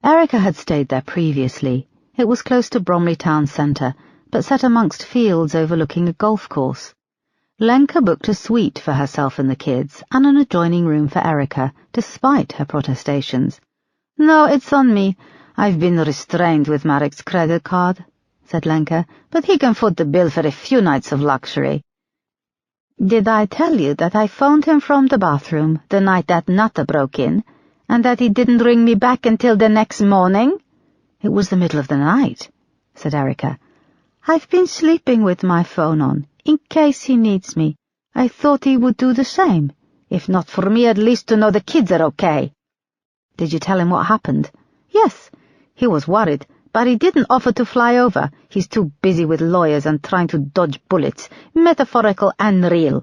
Speaker 1: Erica had stayed there previously. It was close to Bromley town centre, but set amongst fields overlooking a golf course. Lenka booked a suite for herself and the kids, and an adjoining room for Erica, despite her protestations. No, it's on me. I've been restrained with Marek's credit card, said Lenka, but he can foot the bill for a few nights of luxury. Did I tell you that I phoned him from the bathroom the night that Nutter broke in, and that he didn't ring me back until the next morning? It was the middle of the night, said Erica. I've been sleeping with my phone on, in case he needs me. I thought he would do the same, if not for me, at least to know the kids are okay. Did you tell him what happened? Yes, he was worried, but he didn't offer to fly over. He's too busy with lawyers and trying to dodge bullets, metaphorical and real.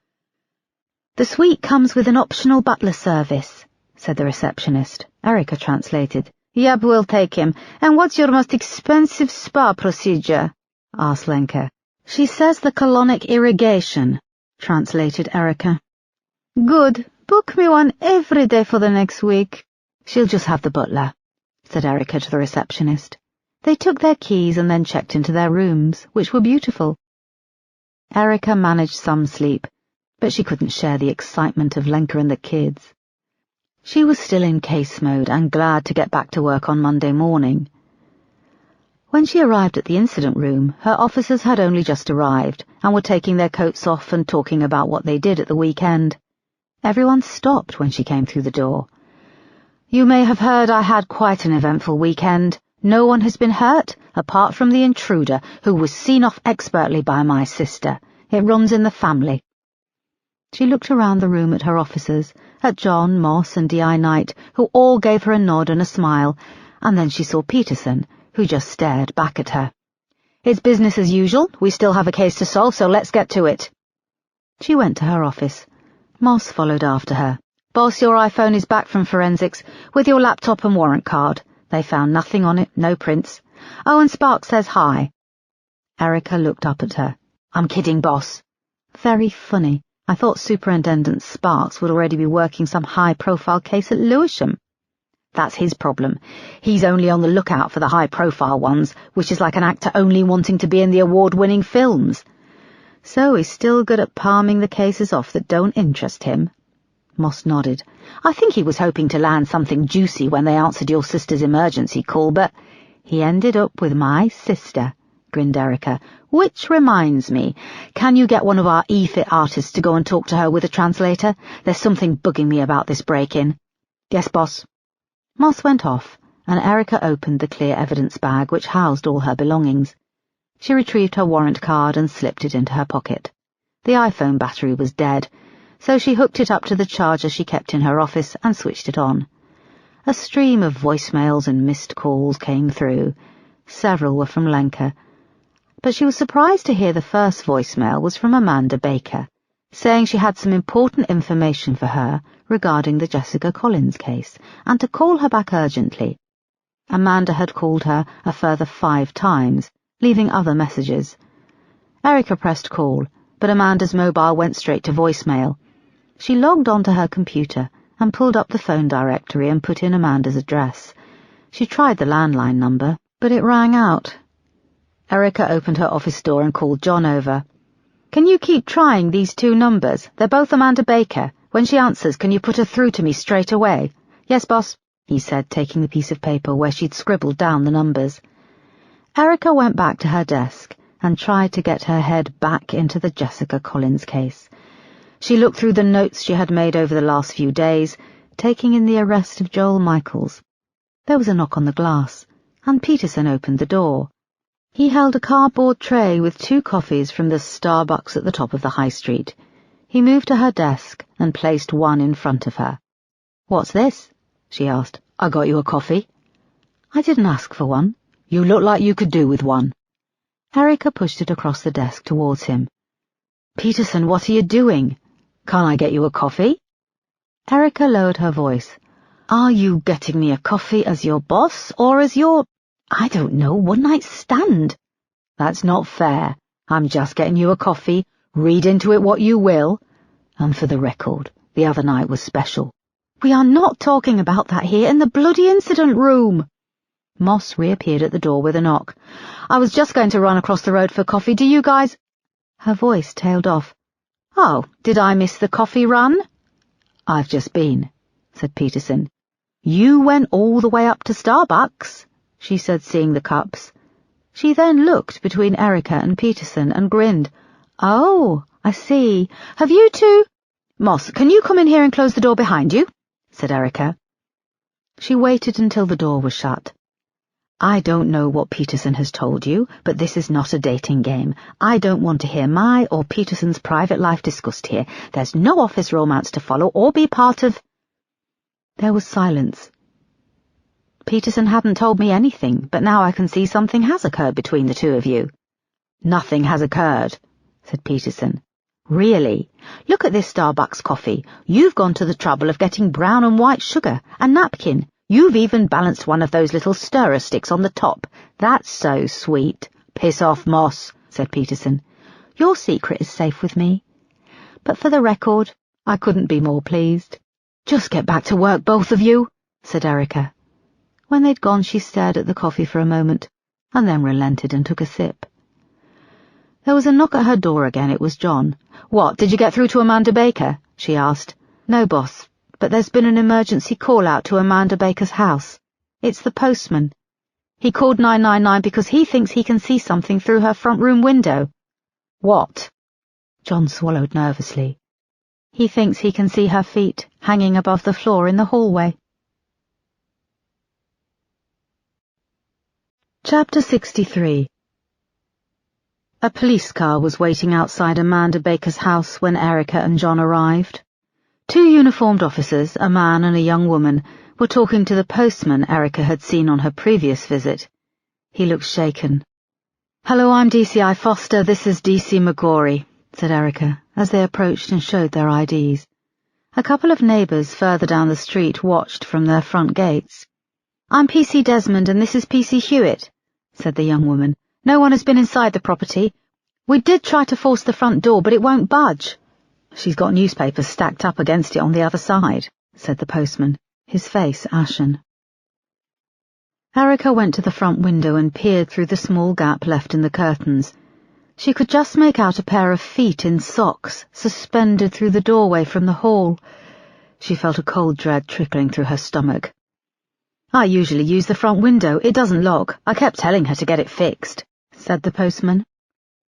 Speaker 1: The suite comes with an optional butler service, said the receptionist. Erica translated. Yep, we'll take him. And what's your most expensive spa procedure? Asked Lenka. She says the colonic irrigation, translated Erica. Good. Book me one every day for the next week. She'll just have the butler, said Erica to the receptionist. They took their keys and then checked into their rooms, which were beautiful. Erica managed some sleep, but she couldn't share the excitement of Lenka and the kids. She was still in case mode and glad to get back to work on Monday morning. When she arrived at the incident room, her officers had only just arrived and were taking their coats off and talking about what they did at the weekend. Everyone stopped when she came through the door. You may have heard I had quite an eventful weekend. No one has been hurt, apart from the intruder, who was seen off expertly by my sister. It runs in the family. She looked around the room at her officers, at John, Moss, and D.I. Knight, who all gave her a nod and a smile, and then she saw Peterson, who just stared back at her. It's business as usual. We still have a case to solve, so let's get to it. She went to her office. Moss followed after her. Boss, your iPhone is back from forensics, with your laptop and warrant card. They found nothing on it, no prints. Oh, and Sparks says hi. Erica looked up at her. I'm kidding, boss. Very funny. I thought Superintendent Sparks would already be working some high-profile case at Lewisham. That's his problem. He's only on the lookout for the high-profile ones, which is like an actor only wanting to be in the award-winning films. So he's still good at palming the cases off that don't interest him. Moss nodded. I think he was hoping to land something juicy when they answered your sister's emergency call, but he ended up with my sister, grinned Erica. Which reminds me, can you get one of our e-fit artists to go and talk to her with a translator? There's something bugging me about this break-in. Yes, boss. Moss went off, and Erica opened the clear evidence bag which housed all her belongings. She retrieved her warrant card and slipped it into her pocket. The iPhone battery was dead, so she hooked it up to the charger she kept in her office and switched it on. A stream of voicemails and missed calls came through. Several were from Lenka, but she was surprised to hear the first voicemail was from Amanda Baker, saying she had some important information for her regarding the Jessica Collins case, and to call her back urgently. Amanda had called her a further 5 times, leaving other messages. Erica pressed call, but Amanda's mobile went straight to voicemail. She logged onto her computer and pulled up the phone directory and put in Amanda's address. She tried the landline number, but it rang out. Erica opened her office door and called John over. Can you keep trying these 2 numbers? They're both Amanda Baker. When she answers, can you put her through to me straight away? Yes, boss, he said, taking the piece of paper where she'd scribbled down the numbers. Erica went back to her desk and tried to get her head back into the Jessica Collins case. She looked through the notes she had made over the last few days, taking in the arrest of Joel Michaels. There was a knock on the glass, and Peterson opened the door. He held a cardboard tray with 2 coffees from the Starbucks at the top of the high street. He moved to her desk and placed one in front of her. What's this? She asked. I got you a coffee. I didn't ask for one. You look like you could do with one. Erica pushed it across the desk towards him. Peterson, what are you doing? Can't I get you a coffee? Erica lowered her voice. Are you getting me a coffee as your boss or as your, I don't know, one-night stand? That's not fair. I'm just getting you a coffee. Read into it what you will. And for the record, the other night was special. We are not talking about that here in the bloody incident room. Moss reappeared at the door with a knock. I was just going to run across the road for coffee. Do you guys... Her voice tailed off. Oh, did I miss the coffee run? I've just been, said Peterson. You went all the way up to Starbucks, she said, seeing the cups. She then looked between Erica and Peterson and grinned. Oh, I see. Have you two... Moss, can you come in here and close the door behind you? Said Erica. She waited until the door was shut. I don't know what Peterson has told you, but this is not a dating game. I don't want to hear my or Peterson's private life discussed here. There's no office romance to follow or be part of... There was silence. Peterson hadn't told me anything, but now I can see something has occurred between the 2 of you. Nothing has occurred, said Peterson. Really? Look at this Starbucks coffee. You've gone to the trouble of getting brown and white sugar, a napkin. You've even balanced one of those little stirrer sticks on the top. That's so sweet." "Piss off, Moss," said Peterson. "Your secret is safe with me. But for the record, I couldn't be more pleased." "Just get back to work, both of you," said Erica. When they'd gone, she stared at the coffee for a moment, and then relented and took a sip. There was a knock at her door again. It was John. "What, did you get through to Amanda Baker?" she asked. "No, boss, but there's been an emergency call-out to Amanda Baker's house. It's the postman. He called 999 because he thinks he can see something through her front room window." "What?" John swallowed nervously. "He thinks he can see her feet hanging above the floor in the hallway." Chapter 63. A police car was waiting outside Amanda Baker's house when Erica and John arrived. Two uniformed officers, a man and a young woman, were talking to the postman Erica had seen on her previous visit. He looked shaken. "Hello, I'm DCI Foster, this is DC McGorry," said Erica, as they approached and showed their IDs. A couple of neighbours further down the street watched from their front gates. "I'm PC Desmond and this is PC Hewitt," said the young woman. "No one has been inside the property. We did try to force the front door, but it won't budge." "She's got newspapers stacked up against it on the other side," said the postman, his face ashen. Erica went to the front window and peered through the small gap left in the curtains. She could just make out a pair of feet in socks suspended through the doorway from the hall. She felt a cold dread trickling through her stomach. "I usually use the front window. It doesn't lock. I kept telling her to get it fixed," said the postman.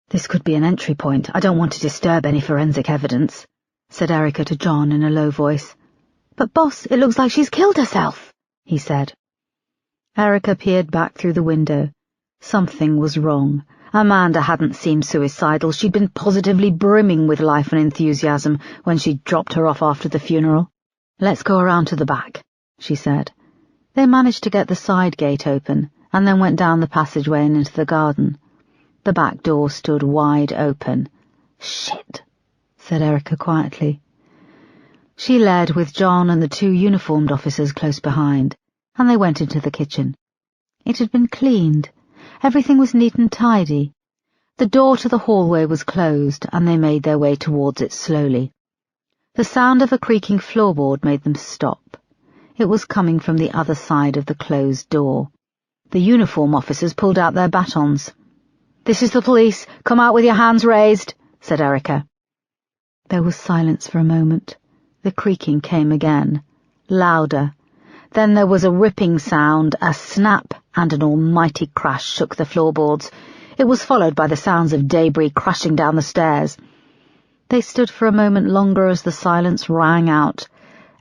Speaker 1: "This could be an entry point. I don't want to disturb any forensic evidence," said Erica to John in a low voice. "But, boss, it looks like she's killed herself," he said. Erica peered back through the window. Something was wrong. Amanda hadn't seemed suicidal. She'd been positively brimming with life and enthusiasm when she'd dropped her off after the funeral. "Let's go around to the back," she said. They managed to get the side gate open, and then went down the passageway and into the garden. The back door stood wide open. "Shit," said Erica quietly. She led with John and the two uniformed officers close behind, and they went into the kitchen. It had been cleaned. Everything was neat and tidy. The door to the hallway was closed, and they made their way towards it slowly. The sound of a creaking floorboard made them stop. It was coming from the other side of the closed door. The uniform officers pulled out their batons. "This is the police. Come out with your hands raised," said Erica. There was silence for a moment. The creaking came again, louder. Then there was a ripping sound, a snap, and an almighty crash shook the floorboards. It was followed by the sounds of debris crashing down the stairs. They stood for a moment longer as the silence rang out.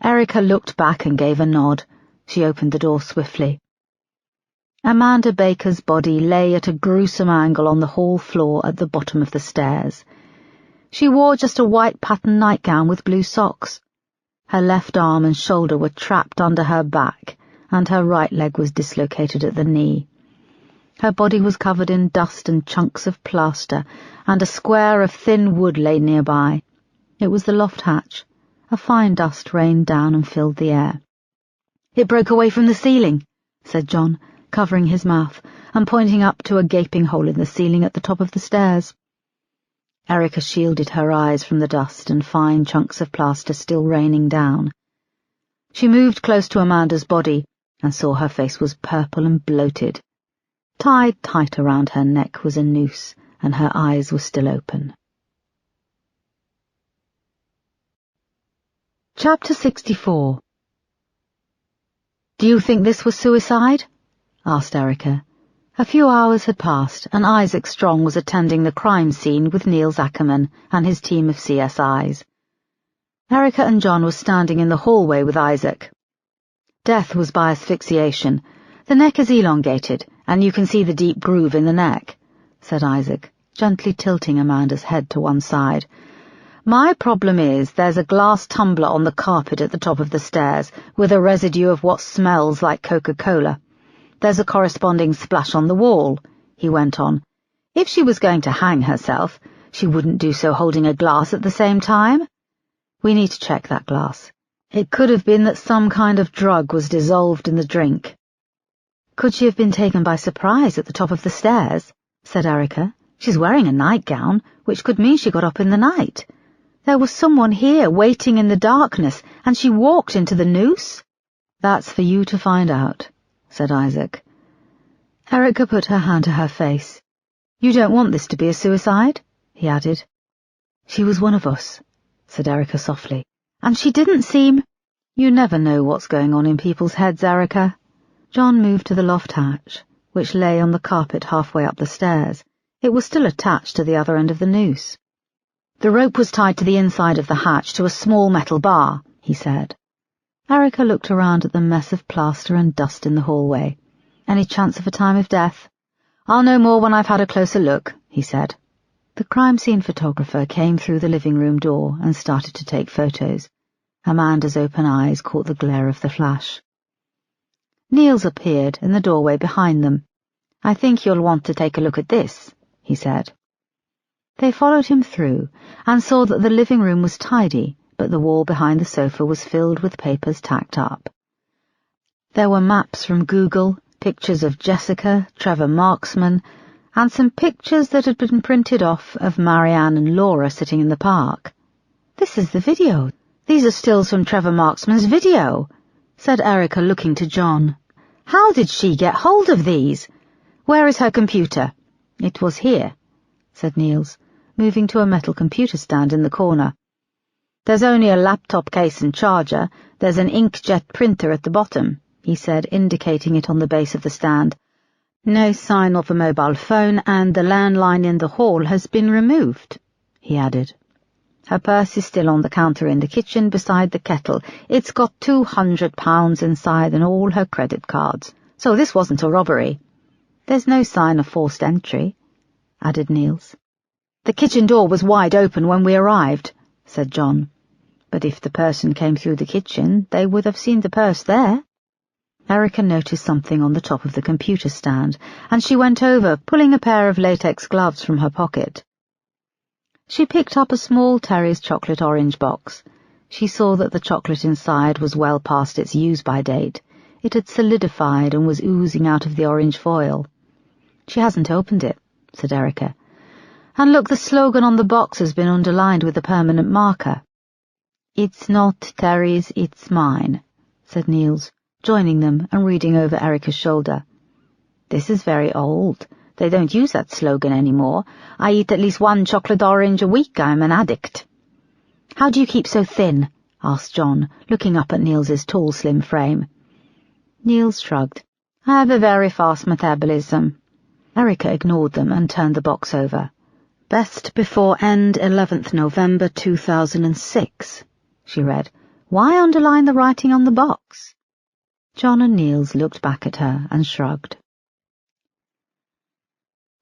Speaker 1: Erica looked back and gave a nod. She opened the door swiftly. Amanda Baker's body lay at a gruesome angle on the hall floor at the bottom of the stairs. She wore just a white patterned nightgown with blue socks. Her left arm and shoulder were trapped under her back, and her right leg was dislocated at the knee. Her body was covered in dust and chunks of plaster, and a square of thin wood lay nearby. It was the loft hatch. A fine dust rained down and filled the air. "It broke away from the ceiling," said John, covering his mouth and pointing up to a gaping hole in the ceiling at the top of the stairs. Erica shielded her eyes from the dust and fine chunks of plaster still raining down. She moved close to Amanda's body and saw her face was purple and bloated. Tied tight around her neck was a noose, and her eyes were still open. Chapter 64. "Do you think this was suicide?" asked Erica. A few hours had passed, and Isaac Strong was attending the crime scene with Neil Zackerman and his team of CSIs. Erica and John were standing in the hallway with Isaac. "Death was by asphyxiation. The neck is elongated, and you can see the deep groove in the neck," said Isaac, gently tilting Amanda's head to one side. "My problem is there's a glass tumbler on the carpet at the top of the stairs, with a residue of what smells like Coca-Cola. There's a corresponding splash on the wall," he went on. "If she was going to hang herself, she wouldn't do so holding a glass at the same time. We need to check that glass. It could have been that some kind of drug was dissolved in the drink. Could she have been taken by surprise at the top of the stairs? Said Erica. She's wearing a nightgown, which could mean she got up in the night. There was someone here waiting in the darkness, and she walked into the noose. That's for you to find out, said Isaac. Erica put her hand to her face. You don't want this to be a suicide? He added. She was one of us, said Erica softly, and she didn't seem— You never know what's going on in people's heads, Erica. John moved to the loft hatch, which lay on the carpet halfway up the stairs. It was still attached to the other end of the noose. The rope was tied to the inside of the hatch to a small metal bar, he said. Erica looked around at the mess of plaster and dust in the hallway. Any chance of a time of death? I'll know more when I've had a closer look, he said. The crime scene photographer came through the living room door and started to take photos. Amanda's open eyes caught the glare of the flash. Niels appeared in the doorway behind them. I think you'll want to take a look at this, he said. They followed him through and saw that the living room was tidy, but the wall behind the sofa was filled with papers tacked up. There were maps from Google, pictures of Jessica, Trevor Marksman, and some pictures that had been printed off of Marianne and Laura sitting in the park. This is the video. These are stills from Trevor Marksman's video, said Erica, looking to John. How did she get hold of these? Where is her computer? It was here, said Niels, moving to a metal computer stand in the corner. There's only a laptop case and charger. There's an inkjet printer at the bottom, he said, indicating it on the base of the stand. No sign of a mobile phone, and the landline in the hall has been removed, he added. Her purse is still on the counter in the kitchen beside the kettle. It's got £200 inside and all her credit cards. So this wasn't a robbery. There's no sign of forced entry, added Niels. The kitchen door was wide open when we arrived, said John. But if the person came through the kitchen, they would have seen the purse there. Erica noticed something on the top of the computer stand, and she went over, pulling a pair of latex gloves from her pocket. She picked up a small Terry's chocolate orange box. She saw that the chocolate inside was well past its use-by date. It had solidified and was oozing out of the orange foil. She hasn't opened it, said Erica. And look, the slogan on the box has been underlined with a permanent marker. It's not Terry's, it's mine, said Niels, joining them and reading over Erica's shoulder. This is very old. They don't use that slogan anymore. I eat at least one chocolate orange a week. I'm an addict. How do you keep so thin? Asked John, looking up at Niels's tall, slim frame. Niels shrugged. I have a very fast metabolism. Erica ignored them and turned the box over. Best before end 11th November 2006, she read. Why underline the writing on the box? John and Niels looked back at her and shrugged.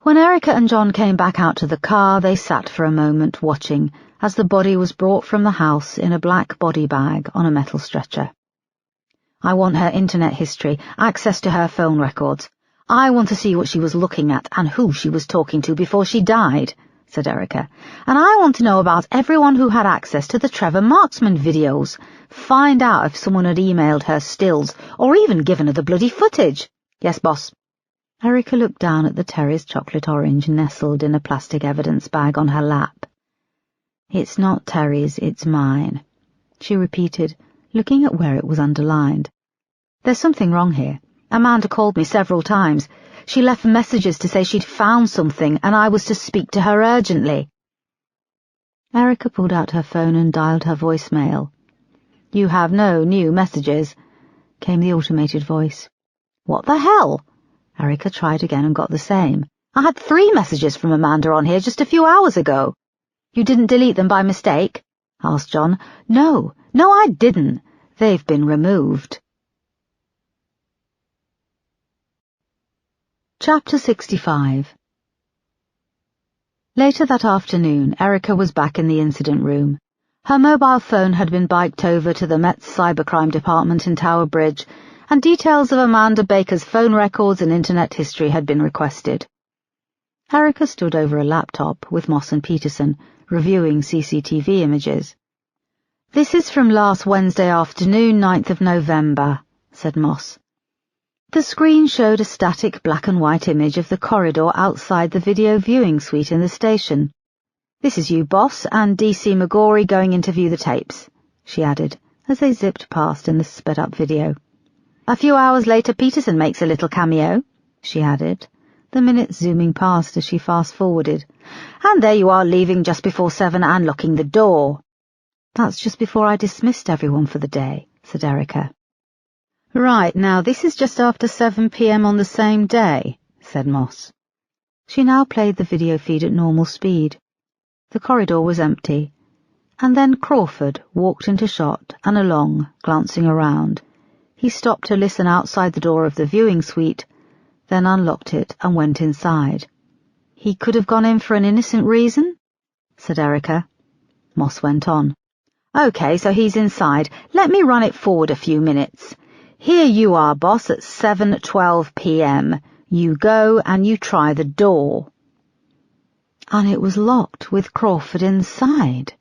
Speaker 1: When Erica and John came back out to the car, they sat for a moment watching as the body was brought from the house in a black body bag on a metal stretcher. I want her internet history, access to her phone records. I want to see what she was looking at and who she was talking to before she died, said Erica. And I want to know about everyone who had access to the Trevor Marksman videos. Find out if someone had emailed her stills or even given her the bloody footage. Yes, boss. Erica looked down at the Terry's chocolate orange nestled in a plastic evidence bag on her lap. It's not Terry's, it's mine, she repeated, looking at where it was underlined. There's something wrong here. Amanda called me several times. She left messages to say she'd found something and I was to speak to her urgently. Erica pulled out her phone and dialed her voicemail. You have no new messages, came the automated voice. What the hell? Erica tried again and got the same. I had 3 messages from Amanda on here just a few hours ago. You didn't delete them by mistake? Asked John. No, I didn't. They've been removed. Chapter 65. Later that afternoon, Erica was back in the incident room. Her mobile phone had been biked over to the Met's cybercrime department in Tower Bridge, and details of Amanda Baker's phone records and internet history had been requested. Erica stood over a laptop with Moss and Peterson, reviewing CCTV images. "This is from last Wednesday afternoon, 9th of November, said Moss. The screen showed a static black and white image of the corridor outside the video viewing suite in the station. "This is you, boss, and DC McGorry going in to view the tapes," she added, as they zipped past in the sped-up video. "A few hours later, Peterson makes a little cameo," she added, the minutes zooming past as she fast-forwarded. "And there you are, leaving just before 7 and locking the door." "That's just before I dismissed everyone for the day," said Erica. "Right, now this is just after 7 p.m. on the same day," said Moss. She now played the video feed at normal speed. The corridor was empty, and then Crawford walked into shot and along, glancing around. He stopped to listen outside the door of the viewing suite, then unlocked it and went inside. "He could have gone in for an innocent reason?" said Erica. Moss went on. "OK, so he's inside. Let me run it forward a few minutes. Here you are, boss, at 7:12 p.m. You go and you try the door." "And it was locked with Crawford inside,"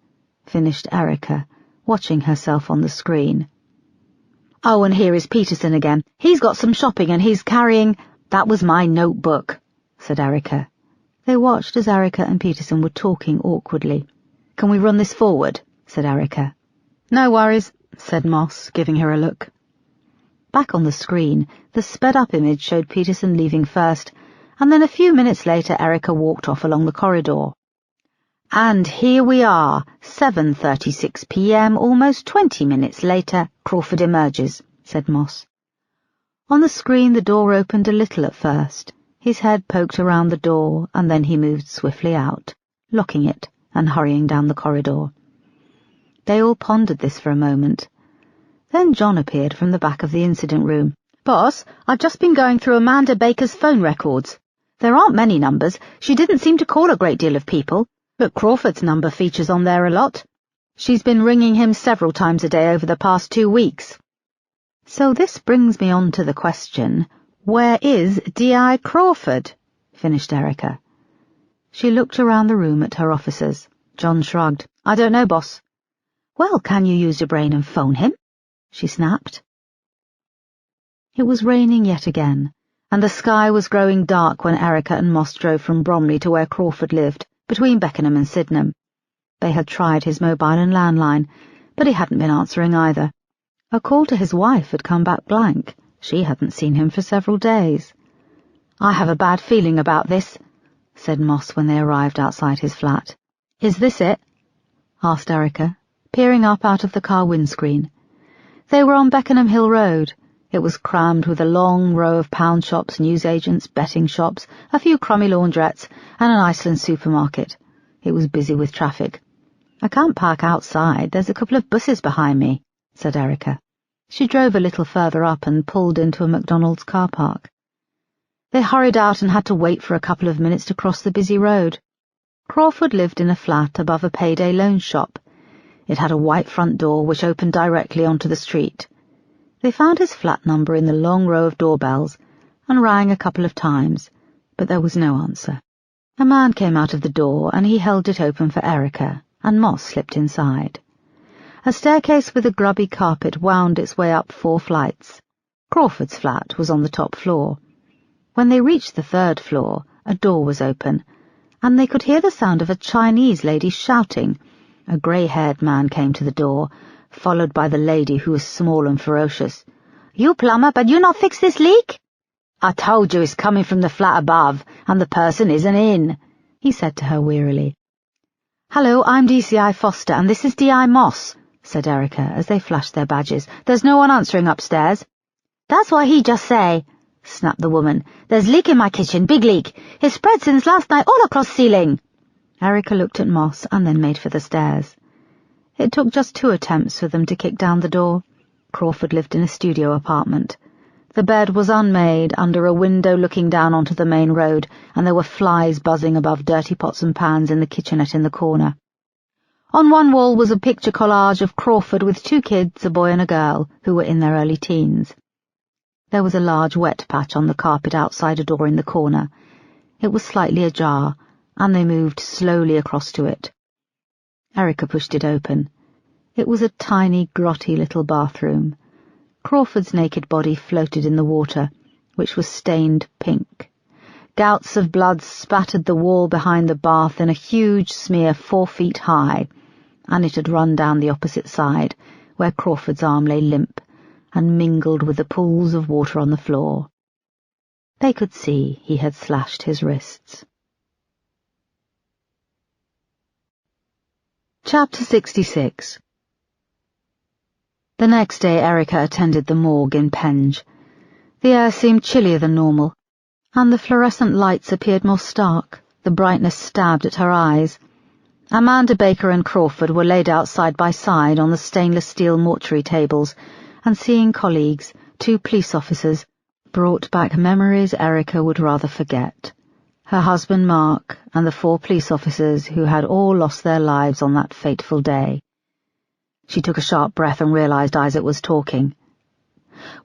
Speaker 1: finished Erica, watching herself on the screen. "Oh, and here is Peterson again. He's got some shopping and he's carrying—" "That was my notebook," said Erica. They watched as Erica and Peterson were talking awkwardly. "Can we run this forward?" said Erica. "No worries," said Moss, giving her a look. Back on the screen, the sped-up image showed Peterson leaving first, and then a few minutes later Erica walked off along the corridor. "And here we are, 7:36 p.m, almost 20 minutes later, Crawford emerges," said Moss. On the screen the door opened a little at first. His head poked around the door, and then he moved swiftly out, locking it and hurrying down the corridor. They all pondered this for a moment. Then John appeared from the back of the incident room. "Boss, I've just been going through Amanda Baker's phone records. There aren't many numbers. She didn't seem to call a great deal of people, but Crawford's number features on there a lot. She's been ringing him several times a day over the past 2 weeks. So this brings me on to the question, where is D.I. Crawford?" finished Erica. She looked around the room at her officers. John shrugged. "I don't know, boss." "Well, can you use your brain and phone him?" she snapped. It was raining yet again, and the sky was growing dark when Erica and Moss drove from Bromley to where Crawford lived, between Beckenham and Sydenham. They had tried his mobile and landline, but he hadn't been answering either. A call to his wife had come back blank. She hadn't seen him for several days. "I have a bad feeling about this," said Moss when they arrived outside his flat. "Is this it?" asked Erica, peering up out of the car windscreen. They were on Beckenham Hill Road. It was crammed with a long row of pound shops, newsagents, betting shops, a few crummy laundrettes, and an Iceland supermarket. It was busy with traffic. "I can't park outside. There's a couple of buses behind me," said Erica. She drove a little further up and pulled into a McDonald's car park. They hurried out and had to wait for a couple of minutes to cross the busy road. Crawford lived in a flat above a payday loan shop. It had a white front door which opened directly onto the street. They found his flat number in the long row of doorbells and rang a couple of times, but there was no answer. A man came out of the door and he held it open for Erica, and Moss slipped inside. A staircase with a grubby carpet wound its way up 4 flights. Crawford's flat was on the top floor. When they reached the 3rd floor, a door was open, and they could hear the sound of a Chinese lady shouting. A grey-haired man came to the door, followed by the lady who was small and ferocious. "You plumber, but you not fix this leak?" "I told you it's coming from the flat above, and the person isn't in," he said to her wearily. "Hello, I'm DCI Foster, and this is D.I. Moss," said Erica as they flashed their badges. "There's no one answering upstairs." "That's what he just say," snapped the woman. "There's leak in my kitchen, big leak. It's spread since last night all across ceiling." Erica looked at Moss and then made for the stairs. It took just 2 attempts for them to kick down the door. Crawford lived in a studio apartment. The bed was unmade under a window looking down onto the main road, and there were flies buzzing above dirty pots and pans in the kitchenette in the corner. On one wall was a picture collage of Crawford with 2 kids, a boy and a girl, who were in their early teens. There was a large wet patch on the carpet outside a door in the corner. It was slightly ajar, and they moved slowly across to it. Erica pushed it open. It was a tiny, grotty little bathroom. Crawford's naked body floated in the water, which was stained pink. Gouts of blood spattered the wall behind the bath in a huge smear 4 feet high, and it had run down the opposite side, where Crawford's arm lay limp and mingled with the pools of water on the floor. They could see he had slashed his wrists. Chapter 66. The next day Erica attended the morgue in Penge. The air seemed chillier than normal, and the fluorescent lights appeared more stark. The brightness stabbed at her eyes. Amanda Baker and Crawford were laid out side by side on the stainless steel mortuary tables, and seeing colleagues, 2 police officers, brought back memories Erica would rather forget. Her husband Mark and the 4 police officers who had all lost their lives on that fateful day. She took a sharp breath and realized Isaac was talking.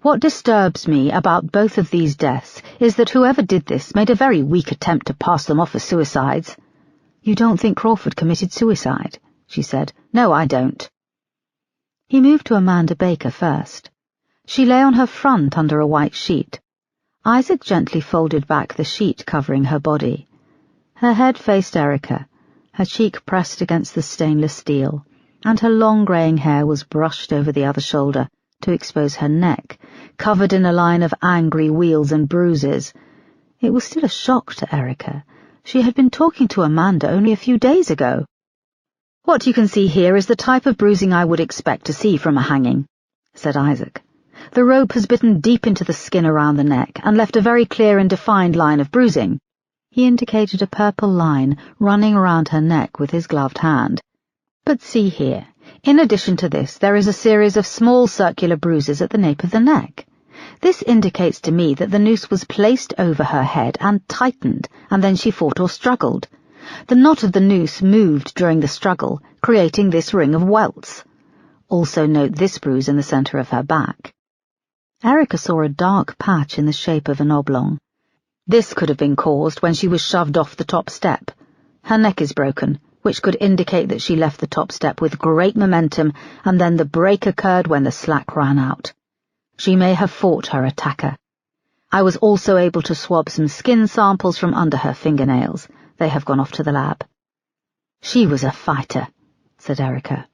Speaker 1: What disturbs me about both of these deaths is that whoever did this made a very weak attempt to pass them off as suicides. You don't think Crawford committed suicide? She said. No, I don't. He moved to Amanda Baker first. She lay on her front under a white sheet. Isaac gently folded back the sheet covering her body. Her head faced Erica, her cheek pressed against the stainless steel, and her long greying hair was brushed over the other shoulder to expose her neck, covered in a line of angry wheals and bruises. It was still a shock to Erica. She had been talking to Amanda only a few days ago. What you can see here is the type of bruising I would expect to see from a hanging, said Isaac. The rope has bitten deep into the skin around the neck and left a very clear and defined line of bruising. He indicated a purple line running around her neck with his gloved hand. But see here, in addition to this, there is a series of small circular bruises at the nape of the neck. This indicates to me that the noose was placed over her head and tightened, and then she fought or struggled. The knot of the noose moved during the struggle, creating this ring of welts. Also note this bruise in the centre of her back. Erica saw a dark patch in the shape of an oblong. This could have been caused when she was shoved off the top step. Her neck is broken, which could indicate that she left the top step with great momentum, and then the break occurred when the slack ran out. She may have fought her attacker. I was also able to swab some skin samples from under her fingernails. They have gone off to the lab. She was a fighter, said Erica.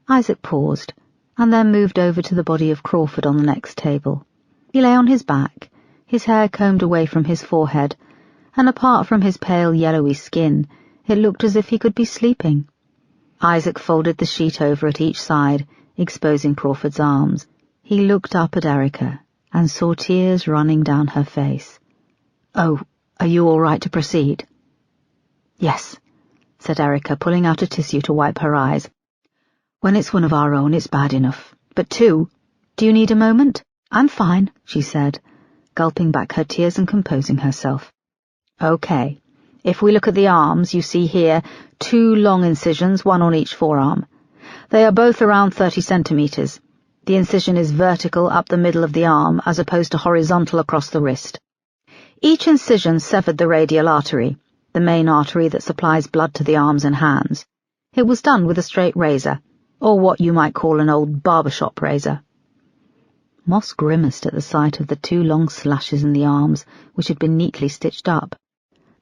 Speaker 1: Isaac paused, and then moved over to the body of Crawford on the next table. He lay on his back, his hair combed away from his forehead, and apart from his pale yellowy skin, it looked as if he could be sleeping. Isaac folded the sheet over at each side, exposing Crawford's arms. He looked up at Erica and saw tears running down her face. Oh, are you all right to proceed? Yes, said Erica, pulling out a tissue to wipe her eyes. When it's one of our own, it's bad enough. But 2, do you need a moment? I'm fine, she said, gulping back her tears and composing herself. Okay. If we look at the arms, you see here 2 long incisions, 1 on each forearm. They are both around 30 centimetres. The incision is vertical up the middle of the arm as opposed to horizontal across the wrist. Each incision severed the radial artery, the main artery that supplies blood to the arms and hands. It was done with a straight razor, or what you might call an old barbershop razor. Moss grimaced at the sight of the 2 long slashes in the arms, which had been neatly stitched up.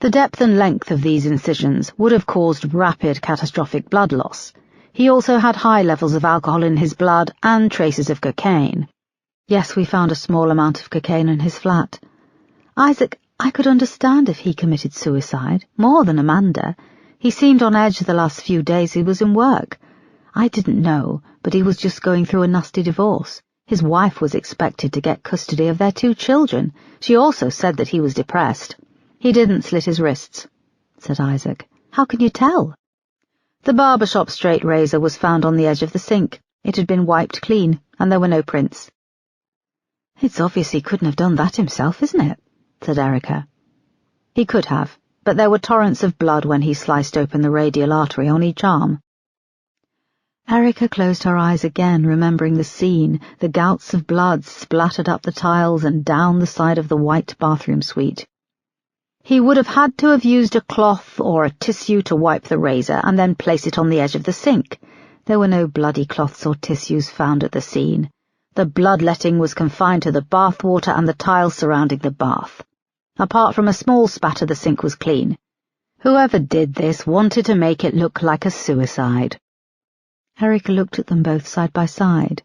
Speaker 1: The depth and length of these incisions would have caused rapid catastrophic blood loss. He also had high levels of alcohol in his blood and traces of cocaine. Yes, we found a small amount of cocaine in his flat. Isaac, I could understand if he committed suicide, more than Amanda. He seemed on edge the last few days he was in work. I didn't know, but he was just going through a nasty divorce. His wife was expected to get custody of their 2 children. She also said that he was depressed. He didn't slit his wrists, said Isaac. How can you tell? The barbershop straight razor was found on the edge of the sink. It had been wiped clean, and there were no prints. It's obvious he couldn't have done that himself, isn't it? Said Erica. He could have, but there were torrents of blood when he sliced open the radial artery on each arm. Erica closed her eyes again, remembering the scene, the gouts of blood splattered up the tiles and down the side of the white bathroom suite. He would have had to have used a cloth or a tissue to wipe the razor and then place it on the edge of the sink. There were no bloody cloths or tissues found at the scene. The bloodletting was confined to the bathwater and the tiles surrounding the bath. Apart from a small spatter, the sink was clean. Whoever did this wanted to make it look like a suicide. Erica looked at them both side by side.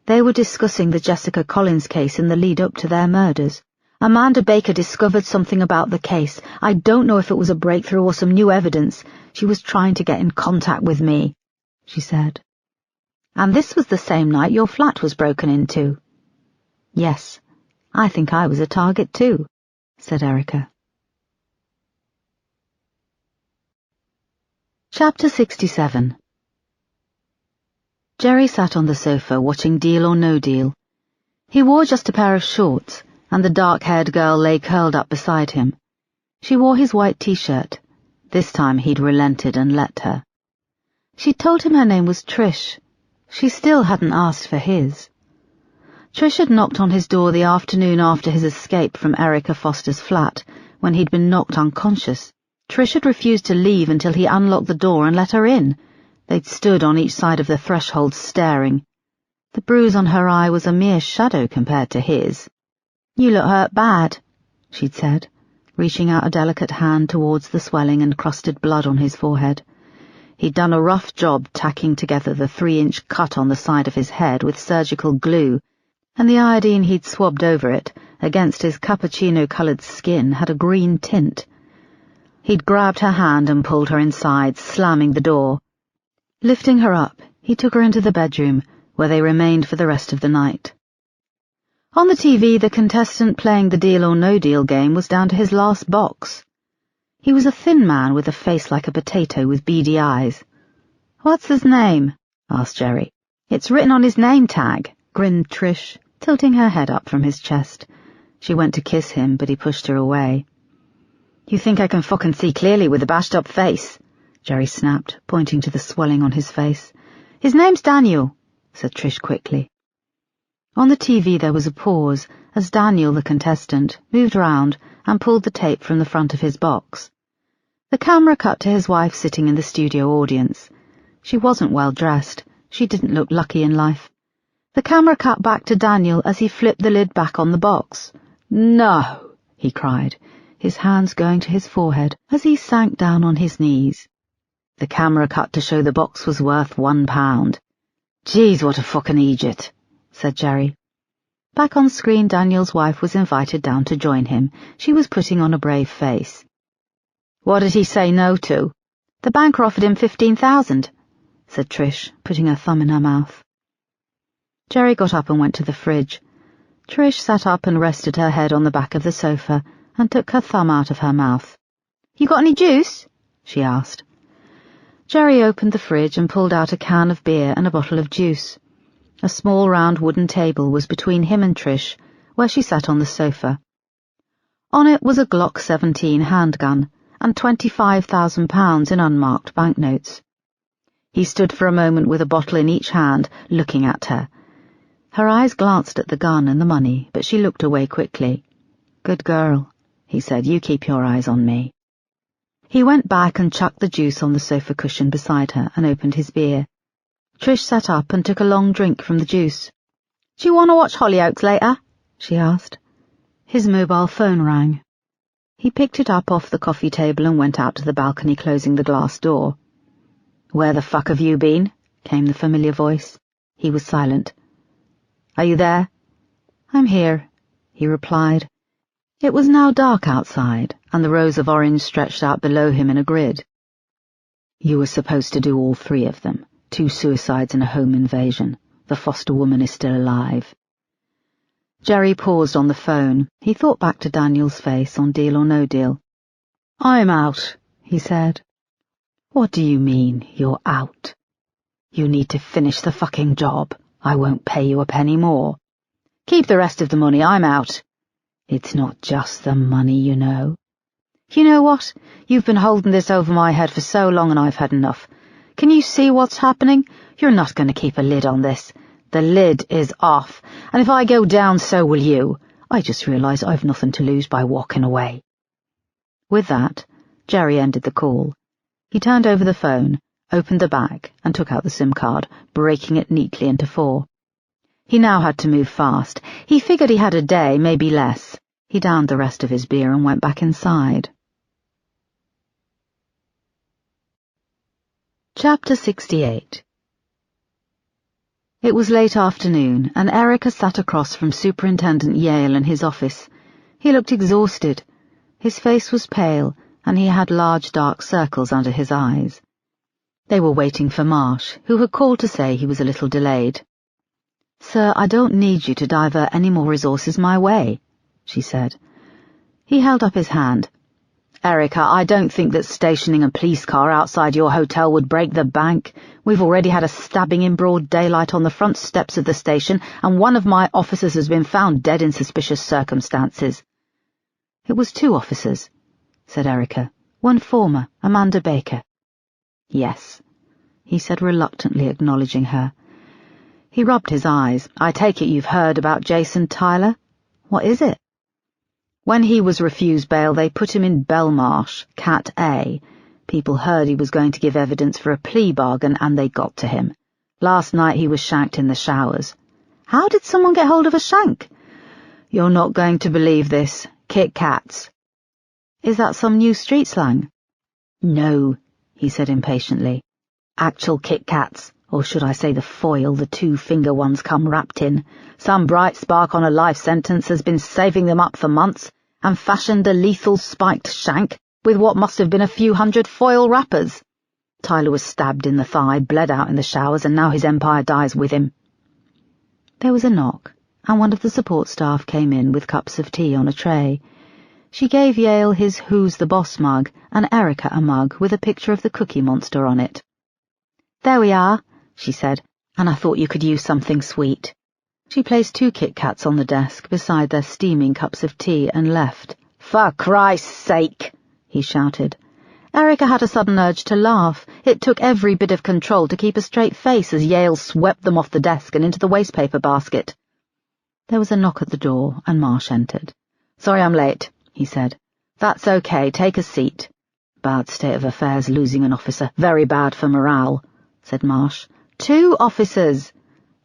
Speaker 1: They were discussing the Jessica Collins case in the lead-up to their murders. Amanda Baker discovered something about the case. I don't know if it was a breakthrough or some new evidence. She was trying to get in contact with me, she said. And this was the same night your flat was broken into. Yes, I think I was a target too, said Erica. Chapter 67. Jerry sat on the sofa watching Deal or No Deal. He wore just a pair of shorts, and the dark-haired girl lay curled up beside him. She wore his white t-shirt. This time he'd relented and let her. She'd told him her name was Trish. She still hadn't asked for his. Trish had knocked on his door the afternoon after his escape from Erica Foster's flat, when he'd been knocked unconscious. Trish had refused to leave until he unlocked the door and let her in. They'd stood on each side of the threshold staring. The bruise on her eye was a mere shadow compared to his. "You look hurt bad," she'd said, reaching out a delicate hand towards the swelling and crusted blood on his forehead. He'd done a rough job tacking together the 3-inch cut on the side of his head with surgical glue, and the iodine he'd swabbed over it, against his cappuccino-coloured skin, had a green tint. He'd grabbed her hand and pulled her inside, slamming the door. Lifting her up, he took her into the bedroom, where they remained for the rest of the night. On the TV, the contestant playing the Deal or No Deal game was down to his last box. He was a thin man with a face like a potato with beady eyes. "What's his name?" asked Jerry. "It's written on his name tag," grinned Trish, tilting her head up from his chest. She went to kiss him, but he pushed her away. "You think I can fucking see clearly with a bashed-up face?" Jerry snapped, pointing to the swelling on his face. "His name's Daniel," said Trish quickly. On the TV there was a pause as Daniel, the contestant, moved round and pulled the tape from the front of his box. The camera cut to his wife sitting in the studio audience. She wasn't well dressed. She didn't look lucky in life. The camera cut back to Daniel as he flipped the lid back on the box. "No!" he cried, his hands going to his forehead as he sank down on his knees. The camera cut to show the box was worth £1. "Geez, what a fucking idiot," said Jerry. Back on screen, Daniel's wife was invited down to join him. She was putting on a brave face. "What did he say no to?" "The banker offered him 15,000, said Trish, putting her thumb in her mouth. Jerry got up and went to the fridge. Trish sat up and rested her head on the back of the sofa and took her thumb out of her mouth. "You got any juice?" she asked. Jerry opened the fridge and pulled out a can of beer and a bottle of juice. A small round wooden table was between him and Trish, where she sat on the sofa. On it was a Glock 17 handgun and £25,000 in unmarked banknotes. He stood for a moment with a bottle in each hand, looking at her. Her eyes glanced at the gun and the money, but she looked away quickly. "Good girl," he said, "you keep your eyes on me." He went back and chucked the juice on the sofa cushion beside her and opened his beer. Trish sat up and took a long drink from the juice. "Do you want to watch Hollyoaks later?" she asked. His mobile phone rang. He picked it up off the coffee table and went out to the balcony, closing the glass door. "Where the fuck have you been?" came the familiar voice. He was silent. "Are you there?" "I'm here," he replied. It was now dark outside, and the rows of orange stretched out below him in a grid. "You were supposed to do all 3 of them. 2 suicides and a home invasion. The Foster woman is still alive." Jerry paused on the phone. He thought back to Daniel's face on Deal or No Deal. "I'm out," he said. "What do you mean, you're out?" "You need to finish the fucking job. I won't pay you a penny more." "Keep the rest of the money, I'm out." "It's not just the money, you know." "You know what? You've been holding this over my head for so long and I've had enough. Can you see what's happening? You're not going to keep a lid on this. The lid is off, and if I go down, so will you. I just realise I've nothing to lose by walking away." With that, Jerry ended the call. He turned over the phone opened the back, and took out the SIM card, breaking it neatly into 4. He now had to move fast. He figured he had a day, maybe less. He downed the rest of his beer and went back inside. Chapter 68. It was late afternoon, and Erica sat across from Superintendent Yale in his office. He looked exhausted. His face was pale, and he had large dark circles under his eyes. They were waiting for Marsh, who had called to say he was a little delayed. "Sir, I don't need you to divert any more resources my way," she said. He held up his hand. "Erica, I don't think that stationing a police car outside your hotel would break the bank. We've already had a stabbing in broad daylight on the front steps of the station, and one of my officers has been found dead in suspicious circumstances." "It was 2 officers," said Erica. "One former, Amanda Baker." "Yes," he said reluctantly, acknowledging her. He rubbed his eyes. "I take it you've heard about Jason Tyler?" "What is it?" "When he was refused bail, they put him in Belmarsh, Cat A. People heard he was going to give evidence for a plea bargain, and they got to him. Last night he was shanked in the showers." "How did someone get hold of a shank?" "You're not going to believe this. Kit Kats." "Is that some new street slang?" "No," he said impatiently. "Actual Kit Kats, or should I say the foil the 2-finger ones come wrapped in. Some bright spark on a life sentence has been saving them up for months, and fashioned a lethal spiked shank with what must have been a few hundred foil wrappers. Tyler was stabbed in the thigh, bled out in the showers, and now his empire dies with him." There was a knock, and one of the support staff came in with cups of tea on a tray. She gave Yale his Who's the Boss mug, and Erica a mug with a picture of the Cookie Monster on it. "There we are," she said, "and I thought you could use something sweet." She placed 2 Kit Kats on the desk beside their steaming cups of tea and left. "For Christ's sake!" he shouted. Erica had a sudden urge to laugh. It took every bit of control to keep a straight face as Yale swept them off the desk and into the wastepaper basket. There was a knock at the door, and Marsh entered. "Sorry I'm late," he said. "That's okay, take a seat." "Bad state of affairs losing an officer, very bad for morale," said Marsh. "2 officers,"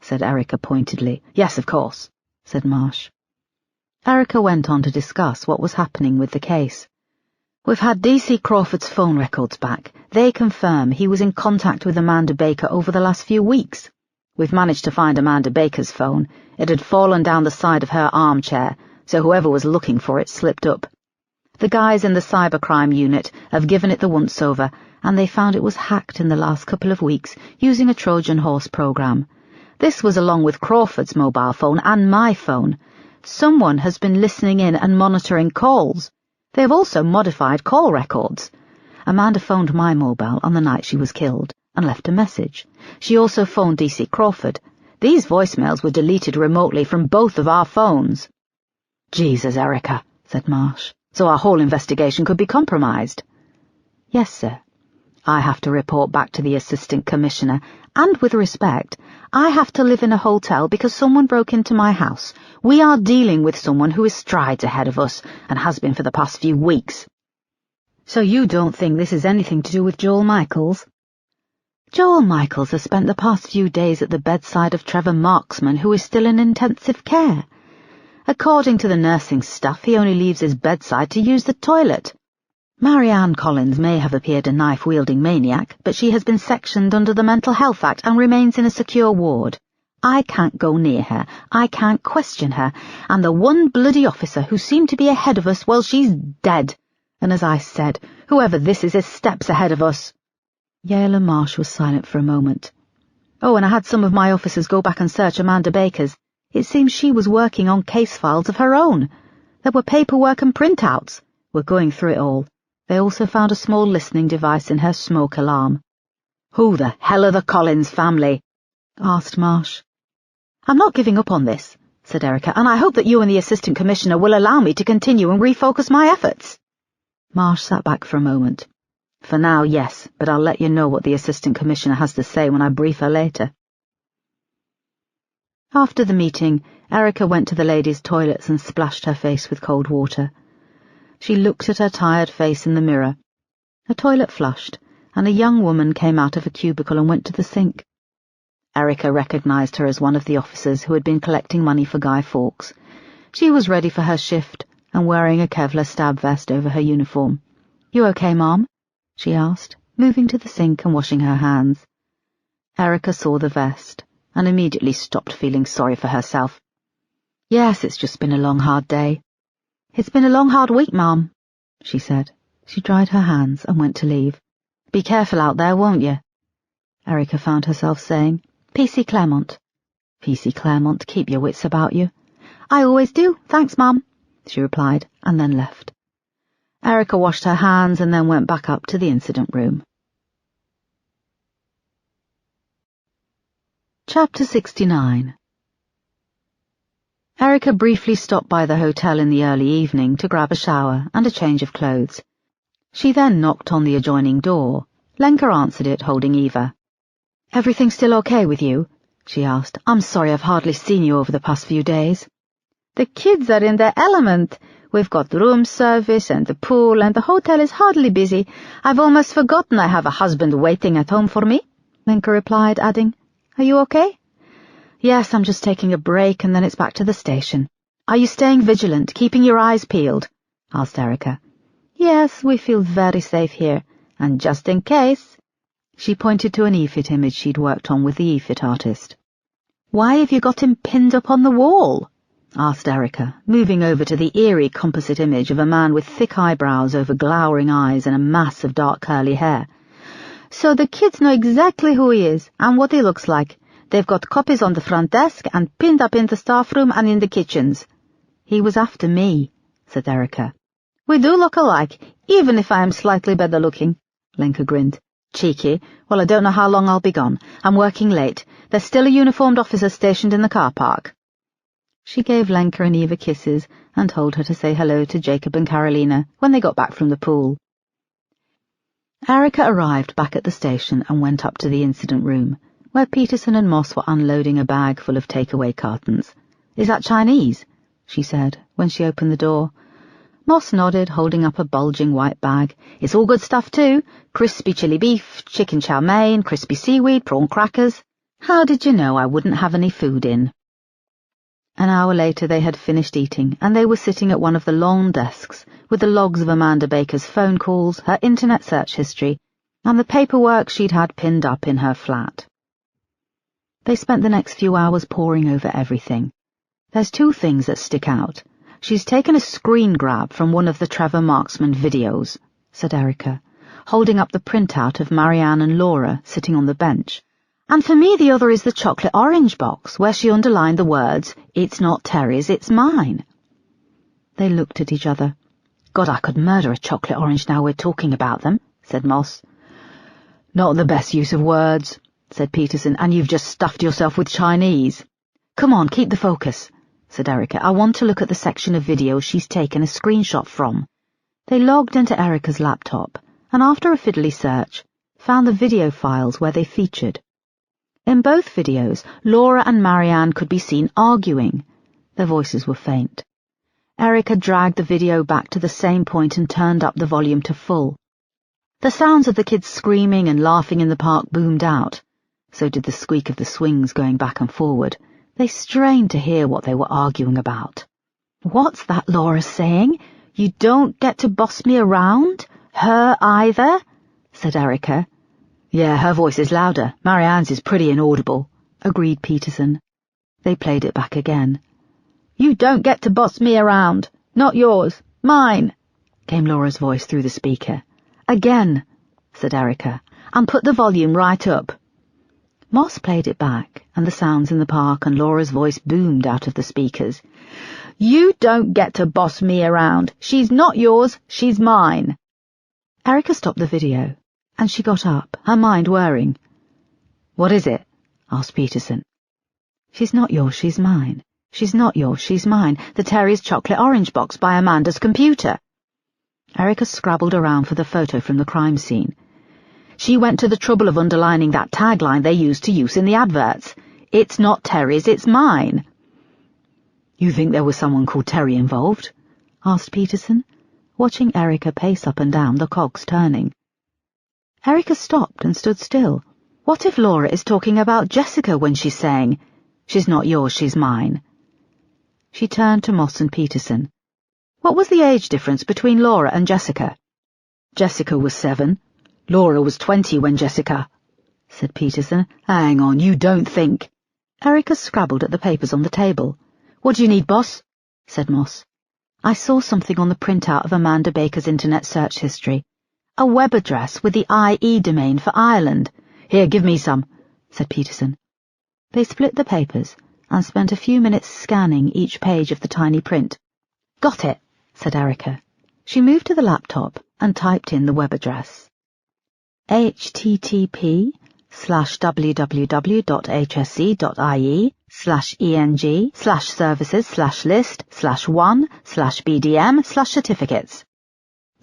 Speaker 1: said Erica pointedly. "Yes, of course," said Marsh. Erica went on to discuss what was happening with the case. "We've had D.C. Crawford's phone records back. They confirm he was in contact with Amanda Baker over the last few weeks. We've managed to find Amanda Baker's phone. It had fallen down the side of her armchair, so whoever was looking for it slipped up. The guys in the cybercrime unit have given it the once-over, and they found it was hacked in the last couple of weeks using a Trojan horse program. This was along with Crawford's mobile phone and my phone. Someone has been listening in and monitoring calls. They have also modified call records. Amanda phoned my mobile on the night she was killed and left a message. She also phoned D.C. Crawford. These voicemails were deleted remotely from both of our phones." "Jesus, Erica," said Marsh. "So our whole investigation could be compromised." "Yes, sir. I have to report back to the Assistant Commissioner, and with respect, I have to live in a hotel because someone broke into my house. We are dealing with someone who is strides ahead of us, and has been for the past few weeks." "So you don't think this is anything to do with Joel Michaels?" "Joel Michaels has spent the past few days at the bedside of Trevor Marksman, who is still in intensive care. According to the nursing staff, he only leaves his bedside to use the toilet. Marianne Collins may have appeared a knife-wielding maniac, but she has been sectioned under the Mental Health Act and remains in a secure ward. I can't go near her, I can't question her, and the one bloody officer who seemed to be ahead of us, well, she's dead. And as I said, whoever this is steps ahead of us." Yale and Marsh was silent for a moment. "Oh, and I had some of my officers go back and search Amanda Baker's. It seems she was working on case files of her own. There were paperwork and printouts. We're going through it all. They also found a small listening device in her smoke alarm." "Who the hell are the Collins family?" asked Marsh. "I'm not giving up on this," said Erica, "and I hope that you and the Assistant Commissioner will allow me to continue and refocus my efforts." Marsh sat back for a moment. "For now, yes, but I'll let you know what the Assistant Commissioner has to say when I brief her later." After the meeting, Erica went to the ladies' toilets and splashed her face with cold water. She looked at her tired face in the mirror. Her toilet flushed, and a young woman came out of a cubicle and went to the sink. Erica recognized her as one of the officers who had been collecting money for Guy Fawkes. She was ready for her shift and wearing a Kevlar stab vest over her uniform. "You okay, Mom?" she asked, moving to the sink and washing her hands. Erica saw the vest and immediately stopped feeling sorry for herself. "Yes, it's just been a long, hard day." "It's been a long, hard week, Mom," she said. She dried her hands and went to leave. "Be careful out there, won't you?" Erica found herself saying, "PC Claremont." "PC Claremont, keep your wits about you." "I always do, thanks, Mom," she replied, and then left. Erica washed her hands and then went back up to the incident room. Chapter 69. Erica briefly stopped by the hotel in the early evening to grab a shower and a change of clothes. She then knocked on the adjoining door. Lenka answered it, holding Eva. "Everything still okay with you?" she asked. "I'm sorry I've hardly seen you over the past few days." "The kids are in their element. We've got room service and the pool, and the hotel is hardly busy. I've almost forgotten I have a husband waiting at home for me," Lenka replied, adding, "Are you okay?" "Yes, I'm just taking a break and then it's back to the station." "Are you staying vigilant, keeping your eyes peeled?" asked Erica. "Yes, we feel very safe here, and just in case..." She pointed to an EFIT image she'd worked on with the EFIT artist. "Why have you got him pinned up on the wall?" asked Erica, moving over to the eerie composite image of a man with thick eyebrows over glowering eyes and a mass of dark curly hair. "So the kids know exactly who he is and what he looks like. They've got copies on the front desk and pinned up in the staff room and in the kitchens." "He was after me," said Erica. "We do look alike, even if I am slightly better looking," Lenka grinned. "Cheeky. Well, I don't know how long I'll be gone. I'm working late. There's still a uniformed officer stationed in the car park." She gave Lenka and Eva kisses and told her to say hello to Jacob and Carolina when they got back from the pool. Erica arrived back at the station and went up to the incident room, where Peterson and Moss were unloading a bag full of takeaway cartons. "Is that Chinese?" she said when she opened the door. Moss nodded, holding up a bulging white bag. "It's all good stuff too. Crispy chili beef, chicken chow mein, crispy seaweed, prawn crackers. How did you know I wouldn't have any food in?" An hour later they had finished eating, and they were sitting at one of the long desks with the logs of Amanda Baker's phone calls, her internet search history, and the paperwork she'd had pinned up in her flat. They spent the next few hours poring over everything. "There's two things that stick out. She's taken a screen grab from one of the Trevor Marksman videos," said Erica, holding up the printout of Marianne and Laura sitting on the bench. "And for me the other is the chocolate orange box, where she underlined the words, 'It's not Terry's, it's mine.'" They looked at each other. "God, I could murder a chocolate orange now we're talking about them," said Moss. "Not the best use of words," said Peterson, "and you've just stuffed yourself with Chinese." "Come on, keep the focus," said Erica. "I want to look at the section of video she's taken a screenshot from." They logged into Erica's laptop, and after a fiddly search, found the video files where they featured. In both videos, Laura and Marianne could be seen arguing. Their voices were faint. Erica dragged the video back to the same point and turned up the volume to full. The sounds of the kids screaming and laughing in the park boomed out. So did the squeak of the swings going back and forward. They strained to hear what they were arguing about. "What's that Laura saying? You don't get to boss me around? Her either?" said Erica. "Yeah, her voice is louder. Marianne's is pretty inaudible," agreed Peterson. They played it back again. "You don't get to boss me around. Not yours. Mine," came Laura's voice through the speaker. "Again," said Erica, "and put the volume right up." Moss played it back, and the sounds in the park and Laura's voice boomed out of the speakers. "You don't get to boss me around. She's not yours, she's mine." Erica stopped the video, and she got up, her mind whirring. "What is it?" asked Peterson. "She's not yours, she's mine. She's not yours, she's mine. The Terry's chocolate orange box by Amanda's computer." Erica scrabbled around for the photo from the crime scene. "She went to the trouble of underlining that tagline they used to use in the adverts. 'It's not Terry's, it's mine.'" "You think there was someone called Terry involved?" asked Peterson, watching Erica pace up and down, the cogs turning. Erica stopped and stood still. What if Laura is talking about Jessica when she's saying, "She's not yours, she's mine"? She turned to Moss and Peterson. What was the age difference between Laura and Jessica? Jessica was 7. Laura was 20 when Jessica... said Peterson. Hang on, you don't think... Erica scrabbled at the papers on the table. What do you need, boss? Said Moss. I saw something on the printout of Amanda Baker's internet search history. A web address with the IE domain for Ireland. Here, give me some, said Peterson. They split the papers and spent a few minutes scanning each page of the tiny print. Got it, said Erica. She moved to the laptop and typed in the web address. http://www.hsc.ie/services/list/1/BDM/certificates.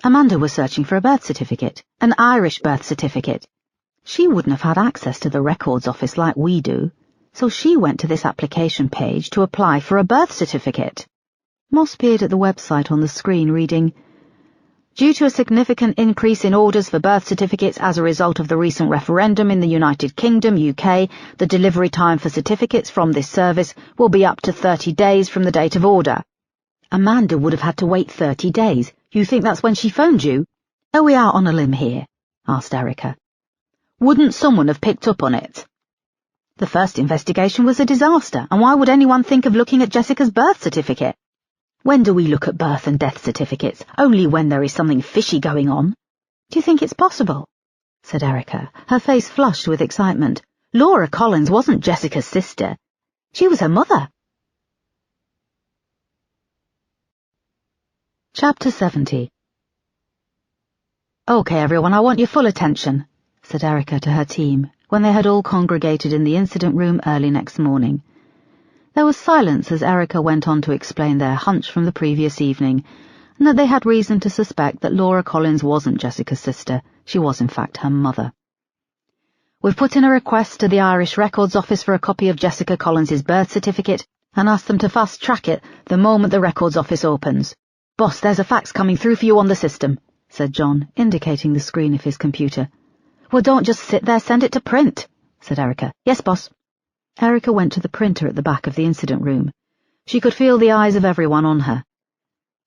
Speaker 1: Amanda was searching for a birth certificate, an Irish birth certificate. She wouldn't have had access to the records office like we do, so she went to this application page to apply for a birth certificate. Moss peered at the website on the screen, reading, Due to a significant increase in orders for birth certificates as a result of the recent referendum in the United Kingdom, UK, the delivery time for certificates from this service will be up to 30 days from the date of order. Amanda would have had to wait 30 days. You think that's when she phoned you? Are we out on a limb here? Asked Erica. Wouldn't someone have picked up on it? The first investigation was a disaster, and why would anyone think of looking at Jessica's birth certificate? When do we look at birth and death certificates? Only when there is something fishy going on. Do you think it's possible? Said Erica, her face flushed with excitement. Laura Collins wasn't Jessica's sister. She was her mother. Chapter 70. Okay, everyone, I want your full attention, said Erica to her team, when they had all congregated in the incident room early next morning. There was silence as Erica went on to explain their hunch from the previous evening, and that they had reason to suspect that Laura Collins wasn't Jessica's sister. She was, in fact, her mother. We've put in a request to the Irish Records Office for a copy of Jessica Collins's birth certificate and asked them to fast-track it the moment the Records Office opens. Boss, there's a fax coming through for you on the system, said John, indicating the screen of his computer. Well, don't just sit there, send it to print, said Erica. Yes, boss. Erica went to the printer at the back of the incident room. She could feel the eyes of everyone on her.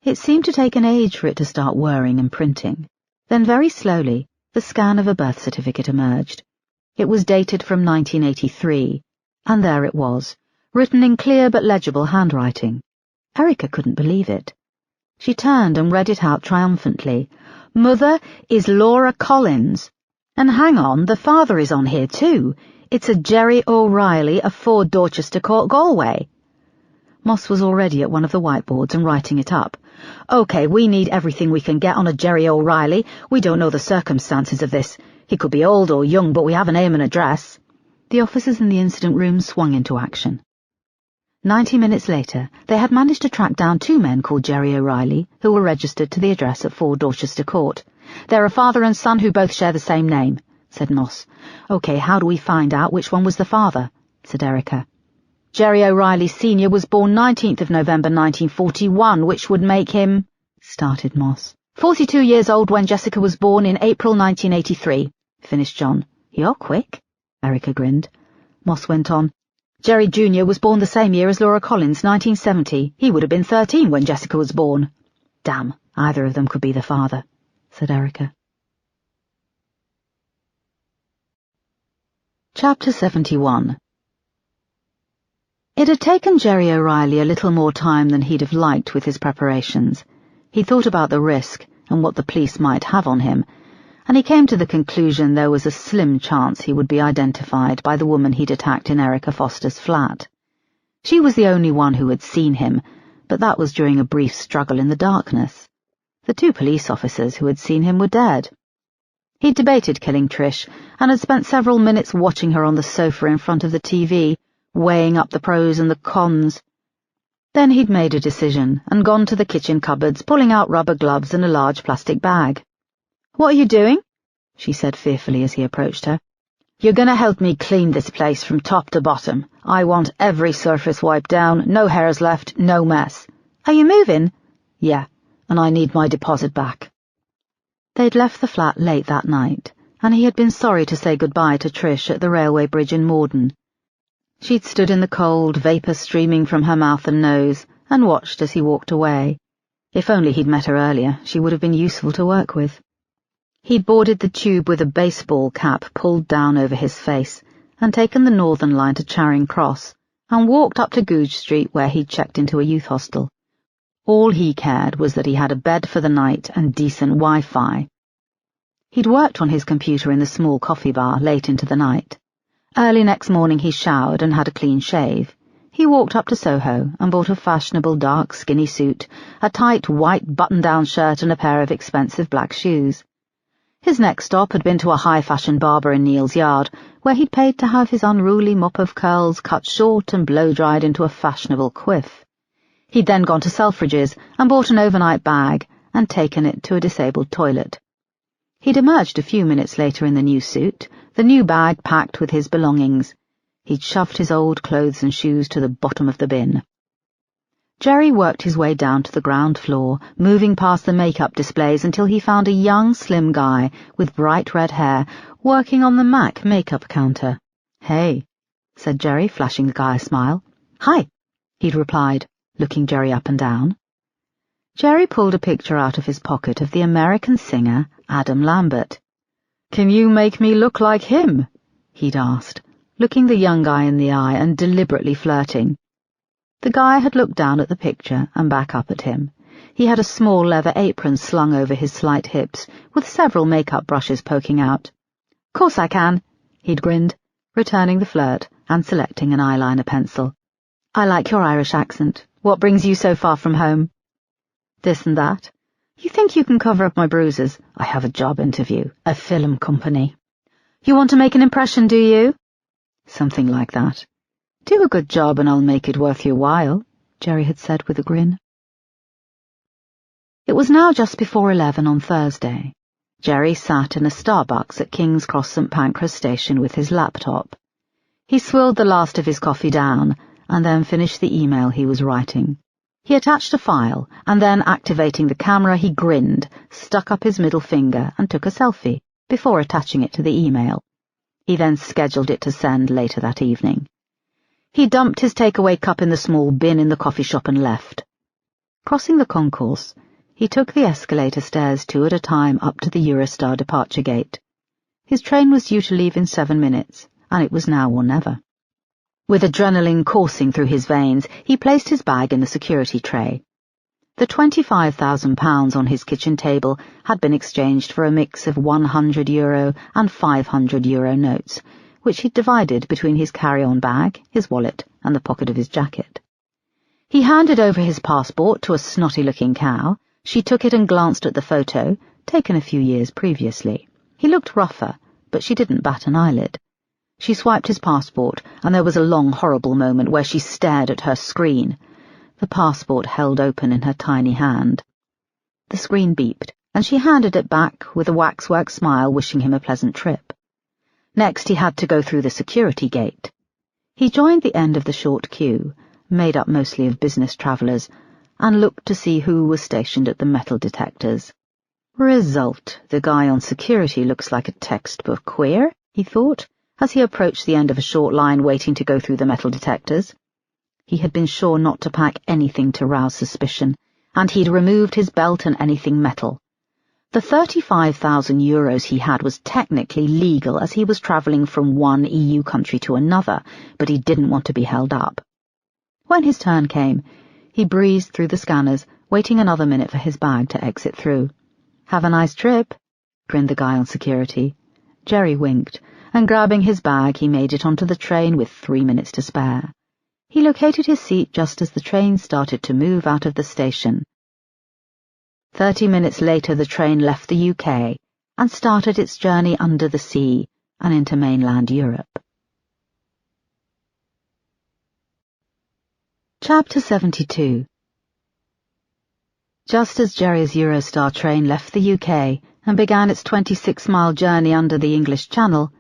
Speaker 1: It seemed to take an age for it to start whirring and printing. Then very slowly, the scan of a birth certificate emerged. It was dated from 1983, and there it was, written in clear but legible handwriting. Erica couldn't believe it. She turned and read it out triumphantly. Mother is Laura Collins. And hang on, the father is on here too. It's a Jerry O'Reilly of 4 Dorchester Court, Galway. Moss was already at one of the whiteboards and writing it up. OK, we need everything we can get on a Jerry O'Reilly. We don't know the circumstances of this. He could be old or young, but we have a name and address. The officers in the incident room swung into action. 90 minutes later, they had managed to track down 2 men called Jerry O'Reilly, who were registered to the address at 4 Dorchester Court. They're a father and son who both share the same name, said Moss. OK, how do we find out which one was the father? Said Erica. Jerry O'Reilly Sr. was born 19th of November 1941, which would make him, started Moss. 42 years old when Jessica was born in April 1983, finished John. You're quick, Erica grinned. Moss went on. Jerry Jr. was born the same year as Laura Collins, 1970. He would have been 13 when Jessica was born. Damn, either of them could be the father, said Erica. Chapter 71. It had taken Jerry O'Reilly a little more time than he'd have liked with his preparations. He thought about the risk and what the police might have on him, and he came to the conclusion there was a slim chance he would be identified by the woman he'd attacked in Erica Foster's flat. She was the only one who had seen him, but that was during a brief struggle in the darkness. The 2 police officers who had seen him were dead. He'd debated killing Trish, and had spent several minutes watching her on the sofa in front of the TV, weighing up the pros and the cons. Then he'd made a decision, and gone to the kitchen cupboards, pulling out rubber gloves and a large plastic bag. What are you doing? She said fearfully as he approached her. You're going to help me clean this place from top to bottom. I want every surface wiped down, no hairs left, no mess. Are you moving? Yeah, and I need my deposit back. They'd left the flat late that night, and he had been sorry to say goodbye to Trish at the railway bridge in Morden. She'd stood in the cold, vapour streaming from her mouth and nose, and watched as he walked away. If only he'd met her earlier, she would have been useful to work with. He'd boarded the tube with a baseball cap pulled down over his face, and taken the Northern Line to Charing Cross, and walked up to Goodge Street where he'd checked into a youth hostel. All he cared was that he had a bed for the night and decent Wi-Fi. He'd worked on his computer in the small coffee bar late into the night. Early next morning he showered and had a clean shave. He walked up to Soho and bought a fashionable dark skinny suit, a tight white button-down shirt and a pair of expensive black shoes. His next stop had been to a high-fashion barber in Neal's Yard, where he'd paid to have his unruly mop of curls cut short and blow-dried into a fashionable quiff. He'd then gone to Selfridge's and bought an overnight bag and taken it to a disabled toilet. He'd emerged a few minutes later in the new suit, the new bag packed with his belongings. He'd shoved his old clothes and shoes to the bottom of the bin. Jerry worked his way down to the ground floor, moving past the makeup displays until he found a young, slim guy with bright red hair working on the MAC makeup counter. "Hey," said Jerry, flashing the guy a smile. "Hi," he'd replied, looking Jerry up and down. Jerry pulled a picture out of his pocket of the American singer Adam Lambert. "Can you make me look like him?" he'd asked, looking the young guy in the eye and deliberately flirting. The guy had looked down at the picture and back up at him. He had a small leather apron slung over his slight hips, with several makeup brushes poking out. "Course I can," he'd grinned, returning the flirt and selecting an eyeliner pencil. "I like your Irish accent. What brings you so far from home?" "This and that. You think you can cover up my bruises? I have a job interview, a film company." "You want to make an impression, do you?" "Something like that. Do a good job and I'll make it worth your while," Jerry had said with a grin. It was now just before 11 on Thursday. Jerry sat in a Starbucks at King's Cross St Pancras station with his laptop. He swilled the last of his coffee down and then finished the email he was writing. He attached a file, and then, activating the camera, he grinned, stuck up his middle finger, and took a selfie, before attaching it to the email. He then scheduled it to send later that evening. He dumped his takeaway cup in the small bin in the coffee shop and left. Crossing the concourse, he took the escalator stairs 2 at a time up to the Eurostar departure gate. His train was due to leave in 7 minutes, and it was now or never. With adrenaline coursing through his veins, he placed his bag in the security tray. The £25,000 on his kitchen table had been exchanged for a mix of €100 and €500 notes, which he'd divided between his carry-on bag, his wallet, and the pocket of his jacket. He handed over his passport to a snotty-looking cow. She took it and glanced at the photo, taken a few years previously. He looked rougher, but she didn't bat an eyelid. She swiped his passport, and there was a long, horrible moment where she stared at her screen, the passport held open in her tiny hand. The screen beeped, and she handed it back with a waxwork smile, wishing him a pleasant trip. Next he had to go through the security gate. He joined the end of the short queue, made up mostly of business travellers, and looked to see who was stationed at the metal detectors. Result: the guy on security looks like a textbook queer, he thought, as he approached the end of a short line waiting to go through the metal detectors. He had been sure not to pack anything to rouse suspicion, and he'd removed his belt and anything metal. The €35,000 he had was technically legal as he was travelling from one EU country to another, but he didn't want to be held up. When his turn came, he breezed through the scanners, waiting another minute for his bag to exit through. "Have a nice trip," grinned the guy on security. Jerry winked, and grabbing his bag he made it onto the train with 3 minutes to spare. He located his seat just as the train started to move out of the station. 30 minutes later the train left the UK and started its journey under the sea and into mainland Europe. Chapter 72. Just as Jerry's Eurostar train left the UK and began its 26-mile journey under the English Channel,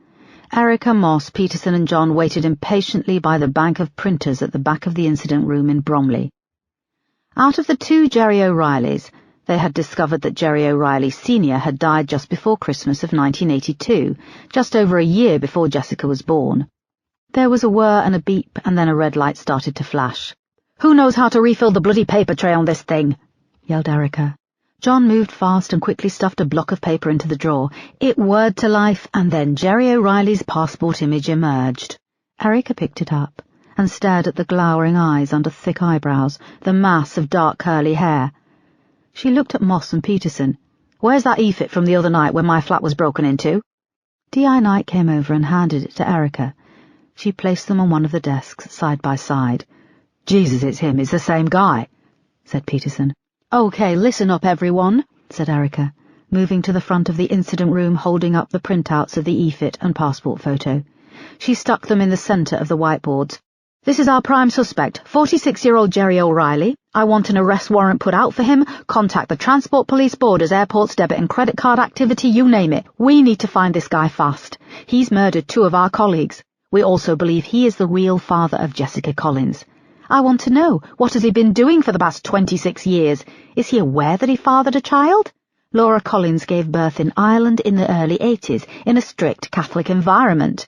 Speaker 1: Erica, Moss, Peterson and John waited impatiently by the bank of printers at the back of the incident room in Bromley. Out of the 2 Jerry O'Reillys, They had discovered that Jerry O'Reilly Sr. had died just before Christmas of 1982, just over a year before Jessica was born. There was a whir and a beep, and then a red light started to flash. "Who knows how to refill the bloody paper tray on this thing?" yelled Erica. John moved fast and quickly stuffed a block of paper into the drawer. It whirred to life, and then Jerry O'Reilly's passport image emerged. Erica picked it up and stared at the glowering eyes under thick eyebrows, the mass of dark curly hair. She looked at Moss and Peterson. "Where's that e-fit from the other night when my flat was broken into?" D.I. Knight came over and handed it to Erica. She placed them on one of the desks, side by side. "Jesus, it's him. It's the same guy," said Peterson. "Okay, listen up, everyone," said Erica, moving to the front of the incident room, holding up the printouts of the e-fit and passport photo. She stuck them in the centre of the whiteboards. "This is our prime suspect, 46-year-old Jerry O'Reilly. I want an arrest warrant put out for him. Contact the Transport Police Borders, airports, debit and credit card activity, you name it. We need to find this guy fast. He's murdered 2 of our colleagues. We also believe he is the real father of Jessica Collins. I want to know, what has he been doing for the past 26 years? Is he aware that he fathered a child? Laura Collins gave birth in Ireland in the early 80s, in a strict Catholic environment.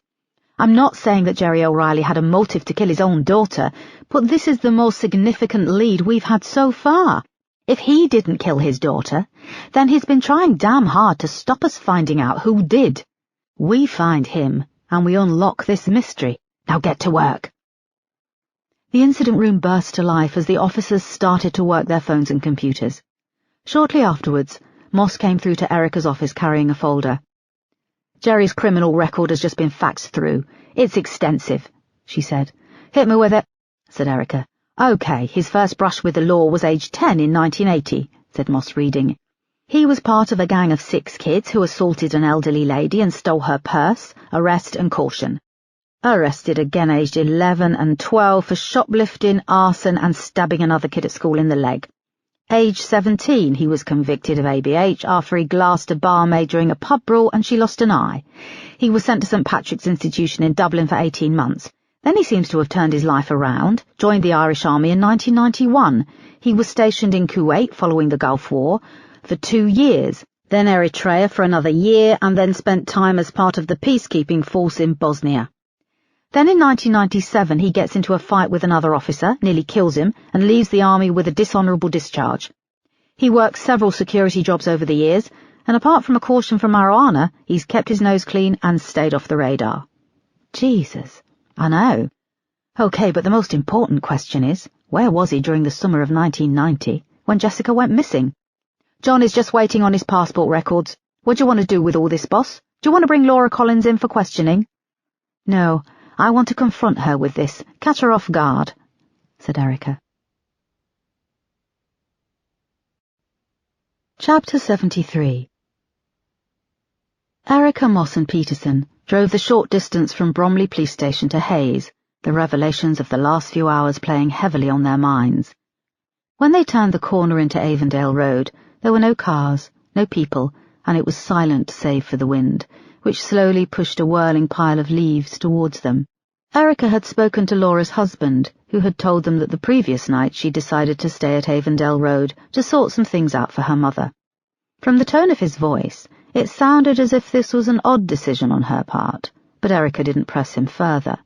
Speaker 1: I'm not saying that Jerry O'Reilly had a motive to kill his own daughter, but this is the most significant lead we've had so far. If he didn't kill his daughter, then he's been trying damn hard to stop us finding out who did. We find him, and we unlock this mystery. Now get to work." The incident room burst to life as the officers started to work their phones and computers. Shortly afterwards, Moss came through to Erica's office carrying a folder. "Jerry's criminal record has just been faxed through. It's extensive," she said. "Hit me with it," said Erica. "Okay, his first brush with the law was age 10 in 1980, said Moss, reading. "He was part of a gang of 6 kids who assaulted an elderly lady and stole her purse, arrest and caution. Arrested again aged 11 and 12 for shoplifting, arson and stabbing another kid at school in the leg. Age 17, he was convicted of ABH after he glassed a barmaid during a pub brawl and she lost an eye. He was sent to St Patrick's Institution in Dublin for 18 months. Then he seems to have turned his life around, joined the Irish Army in 1991. He was stationed in Kuwait following the Gulf War for 2 years, then Eritrea for another year, and then spent time as part of the peacekeeping force in Bosnia. Then in 1997 he gets into a fight with another officer, nearly kills him, and leaves the army with a dishonourable discharge. He worked several security jobs over the years, and apart from a caution for marijuana, he's kept his nose clean and stayed off the radar." Jesus, I know. Okay, but the most important question is, where was he during the summer of 1990, when Jessica went missing? "John is just waiting on his passport records. What do you want to do with all this, boss? Do you want to bring Laura Collins in for questioning?" "No, I want to confront her with this, catch her off guard," said Erica. Chapter 73. Erica, Moss and Peterson drove the short distance from Bromley Police Station to Hayes, the revelations of the last few hours playing heavily on their minds. When they turned the corner into Avondale Road, there were no cars, no people, and it was silent save for the wind, which slowly pushed a whirling pile of leaves towards them. Erica had spoken to Laura's husband, who had told them that the previous night she decided to stay at Avondale Road to sort some things out for her mother. From the tone of his voice, it sounded as if this was an odd decision on her part, but Erica didn't press him further.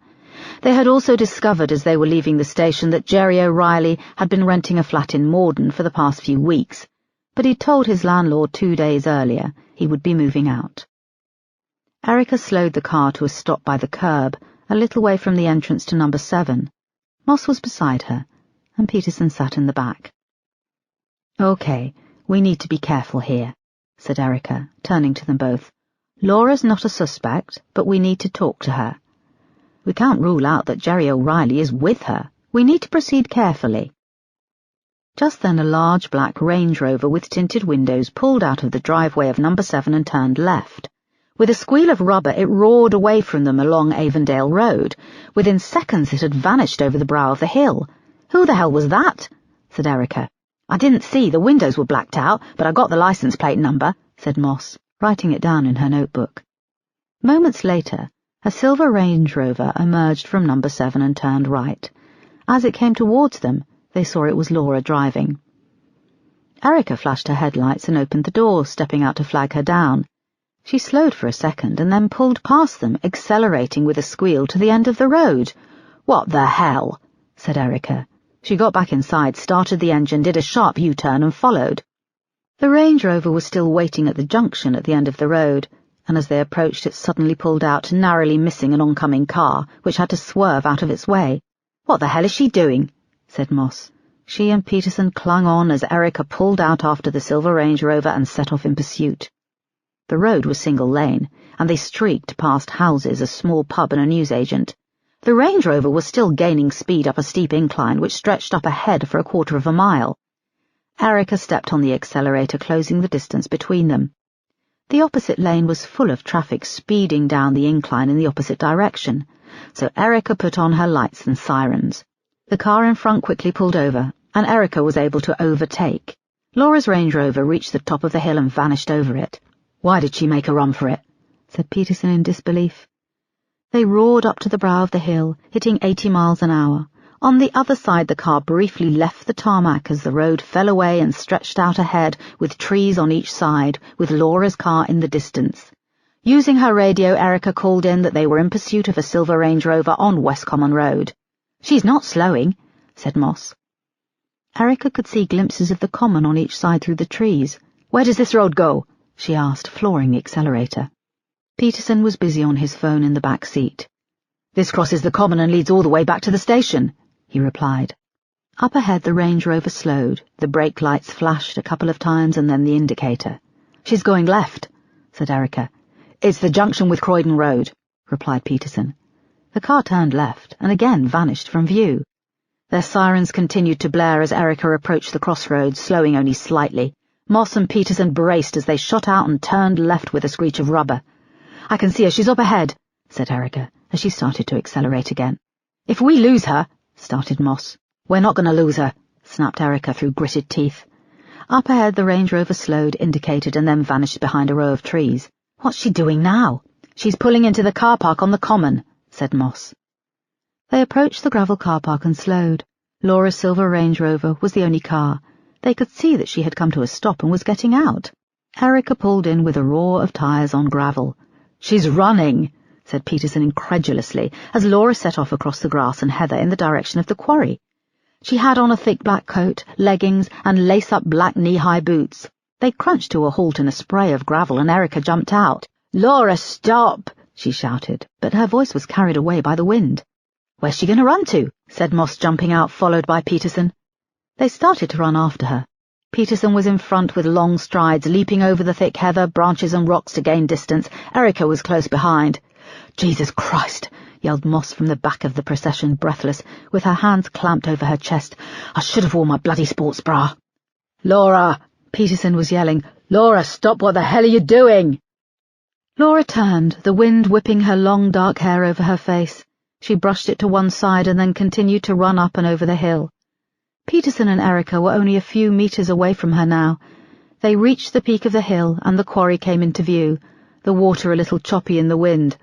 Speaker 1: They had also discovered as they were leaving the station that Jerry O'Reilly had been renting a flat in Morden for the past few weeks, but he'd told his landlord 2 days earlier he would be moving out. Erica slowed the car to a stop by the curb, a little way from the entrance to number 7. Moss was beside her, and Peterson sat in the back. "Okay, we need to be careful here," said Erica, turning to them both. "Laura's not a suspect, but we need to talk to her. We can't rule out that Jerry O'Reilly is with her. We need to proceed carefully." Just then a large black Range Rover with tinted windows pulled out of the driveway of number 7 and turned left. With a squeal of rubber, it roared away from them along Avondale Road. Within seconds it had vanished over the brow of the hill. "Who the hell was that?" said Erica. "I didn't see, the windows were blacked out, but I got the license plate number," said Moss, writing it down in her notebook. Moments later, a silver Range Rover emerged from number 7 and turned right. As it came towards them, they saw it was Laura driving. Erica flashed her headlights and opened the door, stepping out to flag her down. She slowed for a second and then pulled past them, accelerating with a squeal to the end of the road. "What the hell?" said Erica. She got back inside, started the engine, did a sharp U-turn and followed. The Range Rover was still waiting at the junction at the end of the road, and as they approached it suddenly pulled out, narrowly missing an oncoming car, which had to swerve out of its way. "What the hell is she doing?" said Moss. She and Peterson clung on as Erica pulled out after the silver Range Rover and set off in pursuit. The road was single lane, and they streaked past houses, a small pub and a newsagent. The Range Rover was still gaining speed up a steep incline which stretched up ahead for a quarter of a mile. Erica stepped on the accelerator, closing the distance between them. The opposite lane was full of traffic speeding down the incline in the opposite direction, so Erica put on her lights and sirens. The car in front quickly pulled over, and Erica was able to overtake. Laura's Range Rover reached the top of the hill and vanished over it. "Why did she make a run for it?" said Peterson in disbelief. They roared up to the brow of the hill, hitting 80 miles an hour. On the other side the car briefly left the tarmac as the road fell away and stretched out ahead, with trees on each side, with Laura's car in the distance. Using her radio, Erica called in that they were in pursuit of a silver Range Rover on West Common Road. "She's not slowing," said Moss. Erica could see glimpses of the common on each side through the trees. "Where does this road go?" she asked, flooring the accelerator. Peterson was busy on his phone in the back seat. "This crosses the common and leads all the way back to the station," he replied. Up ahead the Range Rover slowed. The brake lights flashed a couple of times and then the indicator. "She's going left," said Erica. "It's the junction with Croydon Road," replied Peterson. The car turned left and again vanished from view. Their sirens continued to blare as Erica approached the crossroads, slowing only slightly. Moss and Peterson braced as they shot out and turned left with a screech of rubber. "I can see her, she's up ahead," said Erica, as she started to accelerate again. "If we lose her," started Moss. "We're not going to lose her," snapped Erica through gritted teeth. Up ahead the Range Rover slowed, indicated, and then vanished behind a row of trees. "What's she doing now?" "She's pulling into the car park on the common," said Moss. They approached the gravel car park and slowed. Laura's silver Range Rover was the only car. They could see that she had come to a stop and was getting out. Erica pulled in with a roar of tyres on gravel. "She's running," said Peterson incredulously, as Laura set off across the grass and heather in the direction of the quarry. She had on a thick black coat, leggings, and lace-up black knee-high boots. They crunched to a halt in a spray of gravel, and Erica jumped out. "Laura, stop!" she shouted, but her voice was carried away by the wind. "Where's she going to run to?" said Moss, jumping out, followed by Peterson. They started to run after her. Peterson was in front with long strides, leaping over the thick heather, branches and rocks to gain distance. Erica was close behind. "Jesus Christ!" yelled Moss from the back of the procession, breathless, with her hands clamped over her chest. "I should have worn my bloody sports bra." "Laura!" Peterson was yelling. "Laura, stop! What the hell are you doing?" Laura turned, the wind whipping her long dark hair over her face. She brushed it to one side and then continued to run up and over the hill. Peterson and Erica were only a few meters away from her now. They reached the peak of the hill and the quarry came into view, the water a little choppy in the wind.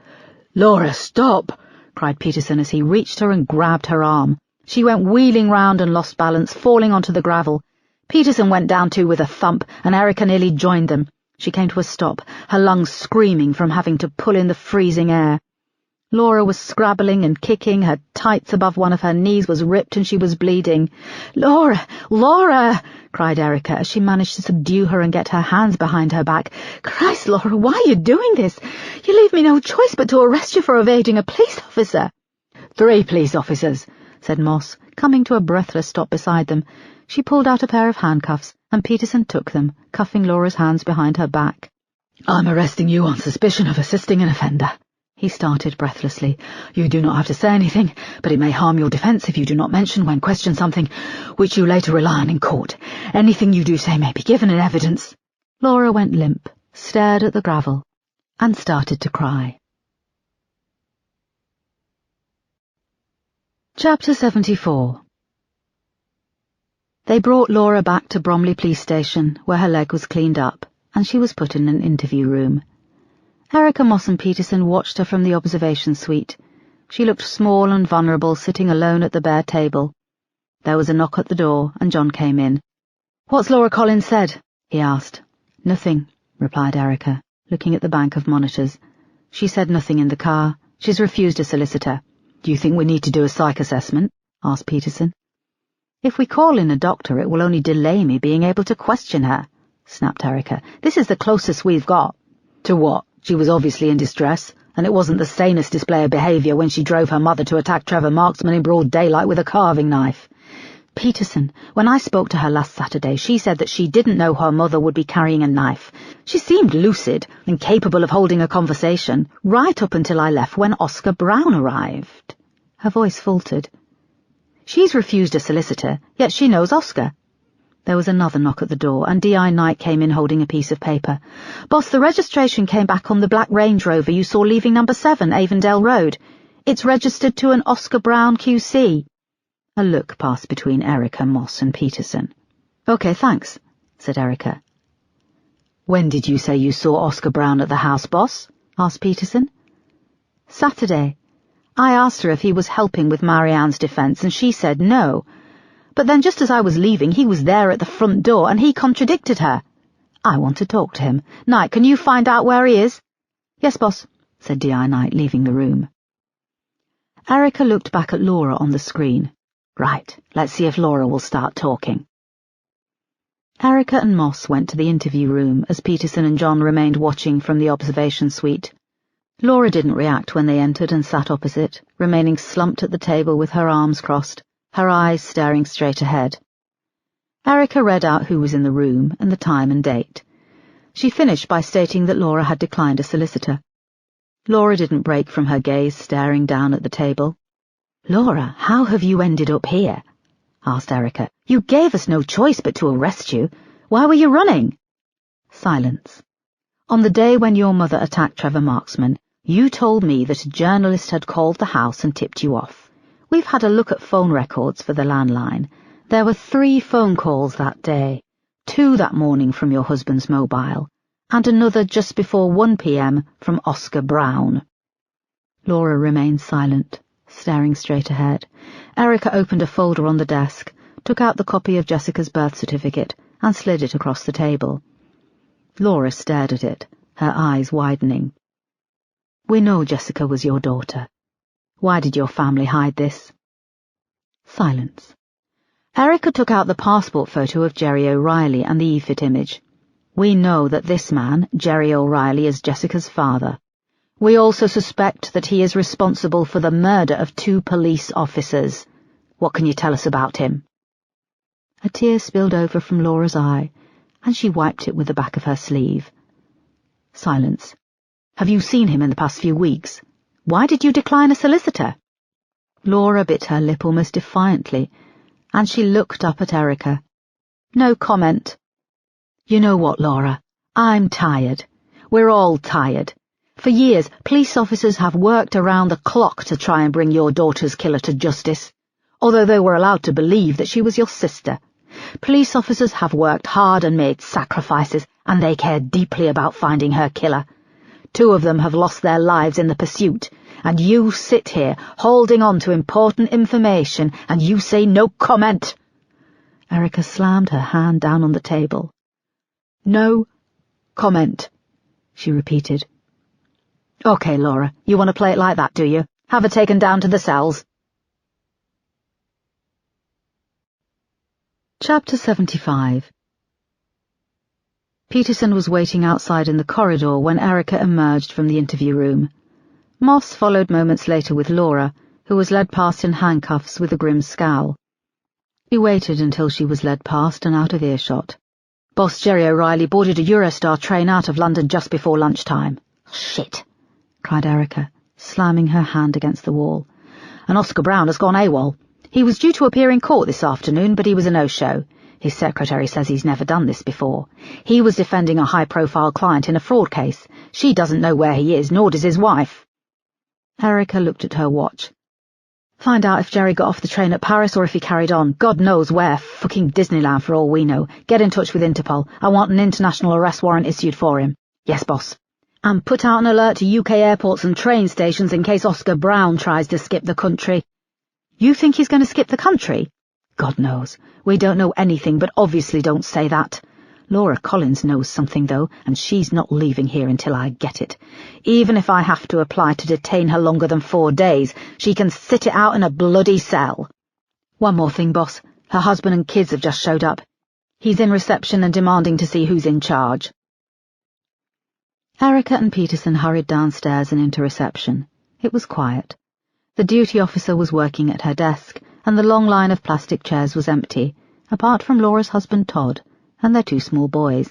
Speaker 1: "Laura, stop!" cried Peterson as he reached her and grabbed her arm. She went wheeling round and lost balance, falling onto the gravel. Peterson went down too with a thump, and Erica nearly joined them. She came to a stop, her lungs screaming from having to pull in the freezing air. Laura was scrabbling and kicking, her tights above one of her knees was ripped and she was bleeding. "Laura! Laura!" cried Erica as she managed to subdue her and get her hands behind her back. "Christ, Laura, why are you doing this? You leave me no choice but to arrest you for evading a police officer." "3 police officers," said Moss, coming to a breathless stop beside them. She pulled out a pair of handcuffs, and Peterson took them, cuffing Laura's hands behind her back. "I'm arresting you on suspicion of assisting an offender," he started breathlessly. "You do not have to say anything, but it may harm your defence if you do not mention when questioned something which you later rely on in court. Anything you do say may be given in evidence." Laura went limp, stared at the gravel, and started to cry. Chapter 74. They brought Laura back to Bromley Police Station, where her leg was cleaned up, and she was put in an interview room. Erica, Moss and Peterson watched her from the observation suite. She looked small and vulnerable, sitting alone at the bare table. There was a knock at the door, and John came in. "What's Laura Collins said?" he asked. "Nothing," replied Erica, looking at the bank of monitors. "She said nothing in the car. She's refused a solicitor." "Do you think we need to do a psych assessment?" asked Peterson. "If we call in a doctor, it will only delay me being able to question her," snapped Erica. "This is the closest we've got." "To what? She was obviously in distress, and it wasn't the sanest display of behaviour when she drove her mother to attack Trevor Marksman in broad daylight with a carving knife." "Peterson, when I spoke to her last Saturday, she said that she didn't know her mother would be carrying a knife. She seemed lucid and capable of holding a conversation, right up until I left when Oscar Brown arrived." Her voice faltered. "She's refused a solicitor, yet she knows Oscar." There was another knock at the door, and D.I. Knight came in holding a piece of paper. "Boss, the registration came back on the black Range Rover you saw leaving number 7, Avondale Road. It's registered to an Oscar Brown QC. A look passed between Erica, Moss, and Peterson. "Okay, thanks," said Erica. "When did you say you saw Oscar Brown at the house, boss?" asked Peterson. "Saturday. I asked her if he was helping with Marianne's defence, and she said no. But then just as I was leaving, he was there at the front door, and he contradicted her. I want to talk to him. Knight, can you find out where he is?" "Yes, boss," said D.I. Knight, leaving the room. Erica looked back at Laura on the screen. "Right, let's see if Laura will start talking." Erica and Moss went to the interview room as Peterson and John remained watching from the observation suite. Laura didn't react when they entered and sat opposite, remaining slumped at the table with her arms crossed, her eyes staring straight ahead. Erica read out who was in the room and the time and date. She finished by stating that Laura had declined a solicitor. Laura didn't break from her gaze staring down at the table. "Laura, how have you ended up here?" asked Erica. "You gave us no choice but to arrest you. Why were you running?" Silence. "On the day when your mother attacked Trevor Marksman, you told me that a journalist had called the house and tipped you off. We've had a look at phone records for the landline. There were 3 phone calls that day, 2 that morning from your husband's mobile, and another just before 1 p.m. from Oscar Brown." Laura remained silent, staring straight ahead. Erica opened a folder on the desk, took out the copy of Jessica's birth certificate, and slid it across the table. Laura stared at it, her eyes widening. "We know Jessica was your daughter. Why did your family hide this?" Silence. Erica took out the passport photo of Jerry O'Reilly and the EFIT image. "We know that this man, Jerry O'Reilly, is Jessica's father. We also suspect that he is responsible for the murder of 2 police officers. What can you tell us about him?" A tear spilled over from Laura's eye, and she wiped it with the back of her sleeve. Silence. "Have you seen him in the past few weeks? Why did you decline a solicitor?" Laura bit her lip almost defiantly, and she looked up at Erica. "No comment." "You know what, Laura? I'm tired. We're all tired. For years, police officers have worked around the clock to try and bring your daughter's killer to justice, although they were allowed to believe that she was your sister. Police officers have worked hard and made sacrifices, and they care deeply about finding her killer. 2 of them have lost their lives in the pursuit, and you sit here holding on to important information, and you say no comment." Erica slammed her hand down on the table. "No comment," she repeated. "Okay, Laura, you want to play it like that, do you? Have her taken down to the cells." Chapter 75. Peterson was waiting outside in the corridor when Erica emerged from the interview room. Moss followed moments later with Laura, who was led past in handcuffs with a grim scowl. He waited until she was led past and out of earshot. "Boss, Jerry O'Reilly boarded a Eurostar train out of London just before lunchtime." "Shit," cried Erica, slamming her hand against the wall. "And Oscar Brown has gone AWOL. He was due to appear in court this afternoon, but he was a no-show. His secretary says he's never done this before. He was defending a high-profile client in a fraud case. She doesn't know where he is, nor does his wife." Erica looked at her watch. "Find out if Jerry got off the train at Paris or if he carried on. God knows where, fucking Disneyland for all we know. Get in touch with Interpol. I want an international arrest warrant issued for him." "Yes, boss." "And put out an alert to UK airports and train stations in case Oscar Brown tries to skip the country." "You think he's going to skip the country?" God knows. We don't know anything, but obviously don't say that. Laura Collins knows something, though, and she's not leaving here until I get it. Even if I have to apply to detain her longer than 4 days, she can sit it out in a bloody cell. One more thing, boss. Her husband and kids have just showed up. He's in reception and demanding to see who's in charge. Erica and Peterson hurried downstairs and into reception. It was quiet. The duty officer was working at her desk, and the long line of plastic chairs was empty, apart from Laura's husband Todd and their 2 small boys.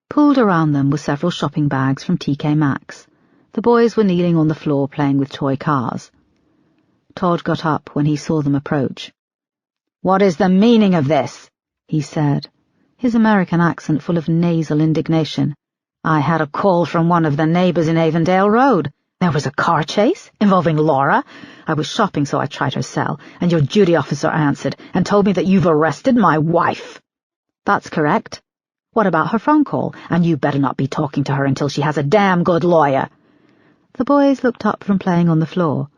Speaker 1: Pooled around them were several shopping bags from TK Maxx. The boys were kneeling on the floor playing with toy cars. Todd got up when he saw them approach. "What is the meaning of this?" he said, his American accent full of nasal indignation. "I had a call from one of the neighbours in Avondale Road. There was a car chase involving Laura. I was shopping, so I tried her cell, and your duty officer answered and told me that you've arrested my wife." "That's correct. What about her phone call? And you better not be talking to her until she has a damn good lawyer." The boys looked up from playing on the floor.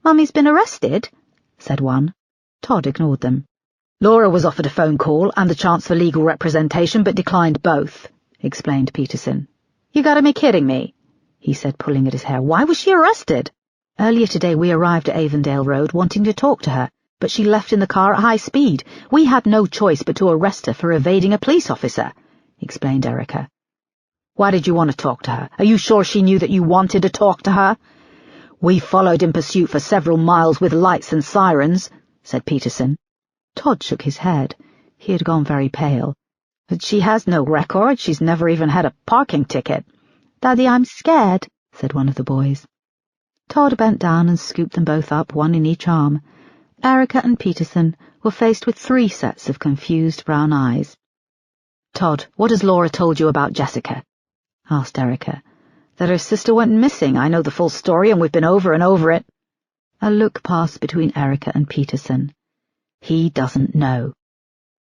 Speaker 1: "Mummy's been arrested?" said one. Todd ignored them. "Laura was offered a phone call and the chance for legal representation, but declined both," explained Peterson. "You gotta be kidding me," he said, pulling at his hair. "Why was she arrested?" "Earlier today we arrived at Avondale Road wanting to talk to her, but she left in the car at high speed. We had no choice but to arrest her for evading a police officer," explained Erica. "Why did you want to talk to her? Are you sure she knew that you wanted to talk to her?" "We followed in pursuit for several miles with lights and sirens," said Peterson. Todd shook his head. He had gone very pale. "But she has no record. She's never even had a parking ticket." "Daddy, I'm scared," said one of the boys. Todd bent down and scooped them both up, one in each arm. Erica and Peterson were faced with 3 sets of confused brown eyes. "Todd, what has Laura told you about Jessica?" asked Erica. "That her sister went missing. I know the full story, and we've been over and over it." A look passed between Erica and Peterson. "He doesn't know."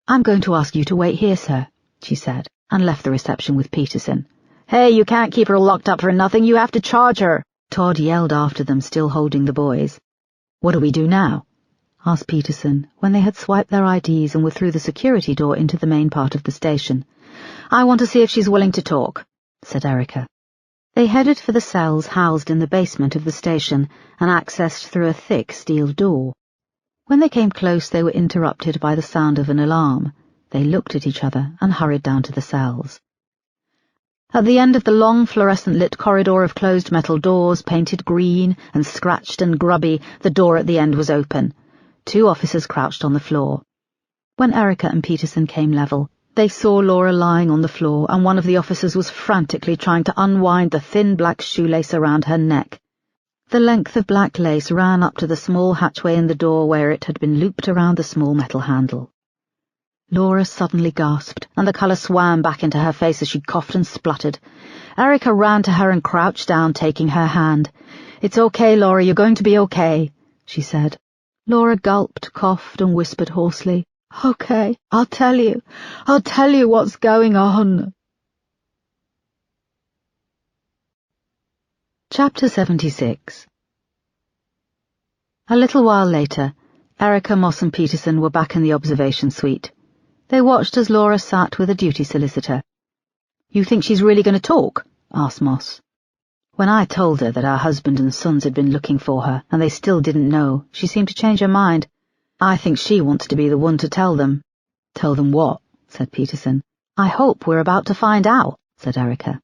Speaker 1: "I'm going to ask you to wait here, sir," she said, and left the reception with Peterson. "Hey, you can't keep her locked up for nothing. You have to charge her," Todd yelled after them, still holding the boys. "What do we do now?" asked Peterson, when they had swiped their IDs and were through the security door into the main part of the station. "I want to see if she's willing to talk," said Erica. They headed for the cells housed in the basement of the station and accessed through a thick steel door. When they came close, they were interrupted by the sound of an alarm. They looked at each other and hurried down to the cells. At the end of the long fluorescent-lit corridor of closed metal doors, painted green and scratched and grubby, the door at the end was open. 2 officers crouched on the floor. When Erica and Peterson came level, they saw Laura lying on the floor, and one of the officers was frantically trying to unwind the thin black shoelace around her neck. The length of black lace ran up to the small hatchway in the door where it had been looped around the small metal handle. Laura suddenly gasped, and the colour swam back into her face as she coughed and spluttered. Erica ran to her and crouched down, taking her hand. "It's okay, Laura, you're going to be okay," she said. Laura gulped, coughed, and whispered hoarsely, "Okay, I'll tell you what's going on." Chapter 76. A little while later, Erica, Moss and Peterson were back in the observation suite. They watched as Laura sat with a duty solicitor. "You think she's really going to talk?" asked Moss. "When I told her that her husband and sons had been looking for her, and they still didn't know, she seemed to change her mind. I think she wants to be the one to tell them." "Tell them what?" said Peterson. "I hope we're about to find out," said Erica.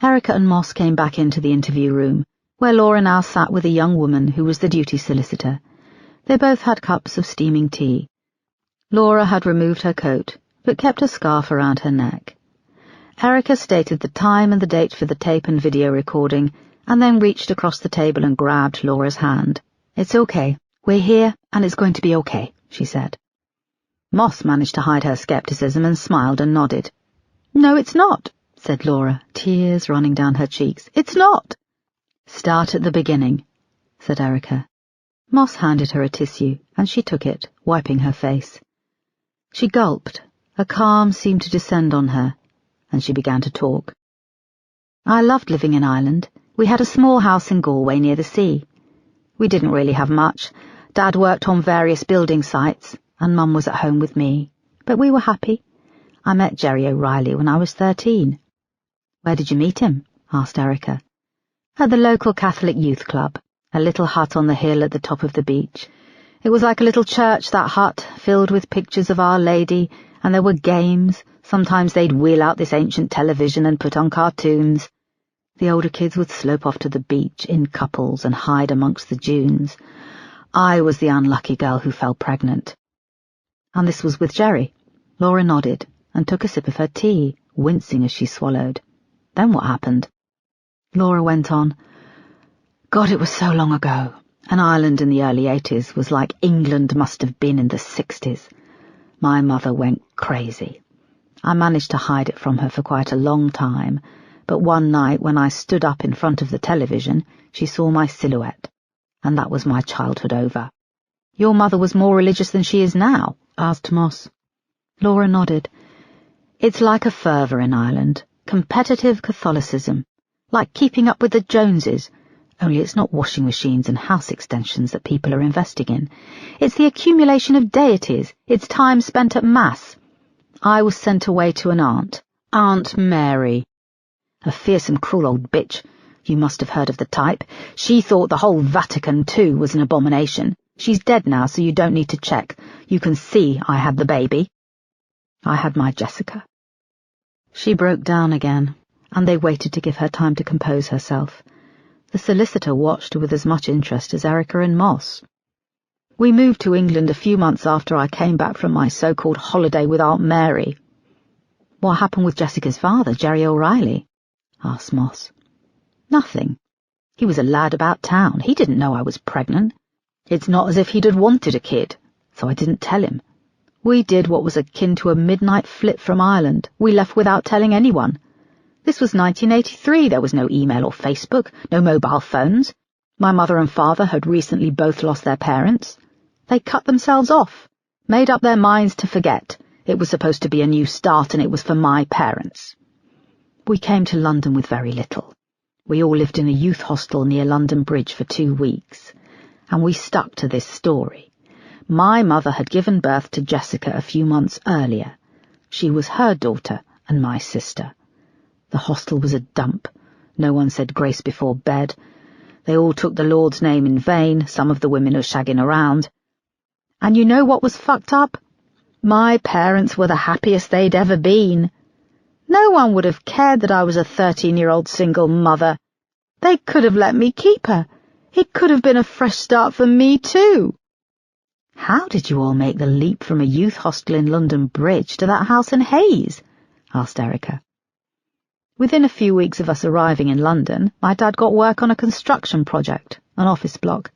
Speaker 1: Erica and Moss came back into the interview room, where Laura now sat with a young woman who was the duty solicitor. They both had cups of steaming tea. Laura had removed her coat, but kept a scarf around her neck. Erica stated the time and the date for the tape and video recording, and then reached across the table and grabbed Laura's hand. "It's okay. We're here, and it's going to be okay," she said. Moss managed to hide her skepticism and smiled and nodded. "No, it's not," said Laura, tears running down her cheeks. "It's not." "Start at the beginning," said Erica. Moss handed her a tissue, and she took it, wiping her face. She gulped. A calm seemed to descend on her, and she began to talk. "I loved living in Ireland. We had a small house in Galway near the sea. We didn't really have much. Dad worked on various building sites. and Mum was at home with me, but we were happy. I met Jerry O'Reilly when I was 13. Where did you meet him? Asked Erica. At the local Catholic youth club, a little hut on the hill at the top of the beach. It was like a little church, that hut, filled with pictures of Our Lady, and there were games. Sometimes they'd wheel out this ancient television and put on cartoons. The older kids would slope off to the beach in couples and hide amongst the dunes. I was the unlucky girl who fell pregnant. And this was with Jerry. Laura nodded and took a sip of her tea, wincing as she swallowed. Then what happened? Laura went on. God, it was so long ago. An Ireland in the early 80s was like England must have been in the 60s. My mother went crazy. I managed to hide it from her for quite a long time, but one night when I stood up in front of the television, she saw my silhouette, and that was my childhood over. Your mother was more religious than she is now? Asked Moss. Laura nodded. It's like a fervour in Ireland, competitive Catholicism, like keeping up with the Joneses, only it's not washing machines and house extensions that people are investing in. It's the accumulation of deities, it's time spent at Mass. I was sent away to an aunt, Aunt Mary. A fearsome, cruel old bitch. You must have heard of the type. She thought the whole Vatican, too, was an abomination. She's dead now, so you don't need to check. You can see I had the baby. I had my Jessica. She broke down again, and they waited to give her time to compose herself. The solicitor watched with as much interest as Erica and Moss. We moved to England a few months after I came back from my so-called holiday with Aunt Mary. What happened with Jessica's father, Jerry O'Reilly? Asked Moss. Nothing. He was a lad about town. He didn't know I was pregnant. It's not as if he'd have wanted a kid, so I didn't tell him. We did what was akin to a midnight flit from Ireland. We left without telling anyone. This was 1983. There was no email or Facebook, no mobile phones. My mother and father had recently both lost their parents. They cut themselves off, made up their minds to forget. It was supposed to be a new start, and it was for my parents. We came to London with very little. We all lived in a youth hostel near London Bridge for 2 weeks, and we stuck to this story. My mother had given birth to Jessica a few months earlier. She was her daughter and my sister. The hostel was a dump. No one said grace before bed. They all took the Lord's name in vain, some of the women were shagging around. And you know what was fucked up? My parents were the happiest they'd ever been. No one would have cared that I was a 13-year-old single mother. They could have let me keep her. It could have been a fresh start for me too. How did you all make the leap from a youth hostel in London Bridge to that house in Hayes? Asked Erica. Within a few weeks of us arriving in London, my dad got work on a construction project, an office block.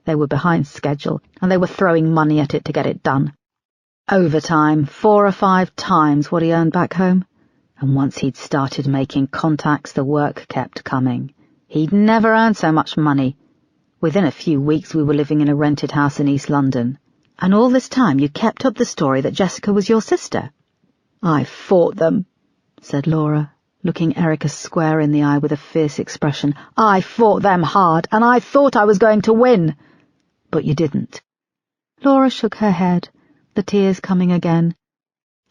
Speaker 1: They were behind schedule, and they were throwing money at it to get it done. Overtime, 4 or 5 times what he earned back home. And once he'd started making contacts, the work kept coming. He'd never earned so much money. Within a few weeks we were living in a rented house in East London. And all this time you kept up the story that Jessica was your sister. I fought them, said Laura, looking Erica square in the eye with a fierce expression. I fought them hard, and I thought I was going to win. But you didn't. Laura shook her head, the tears coming again.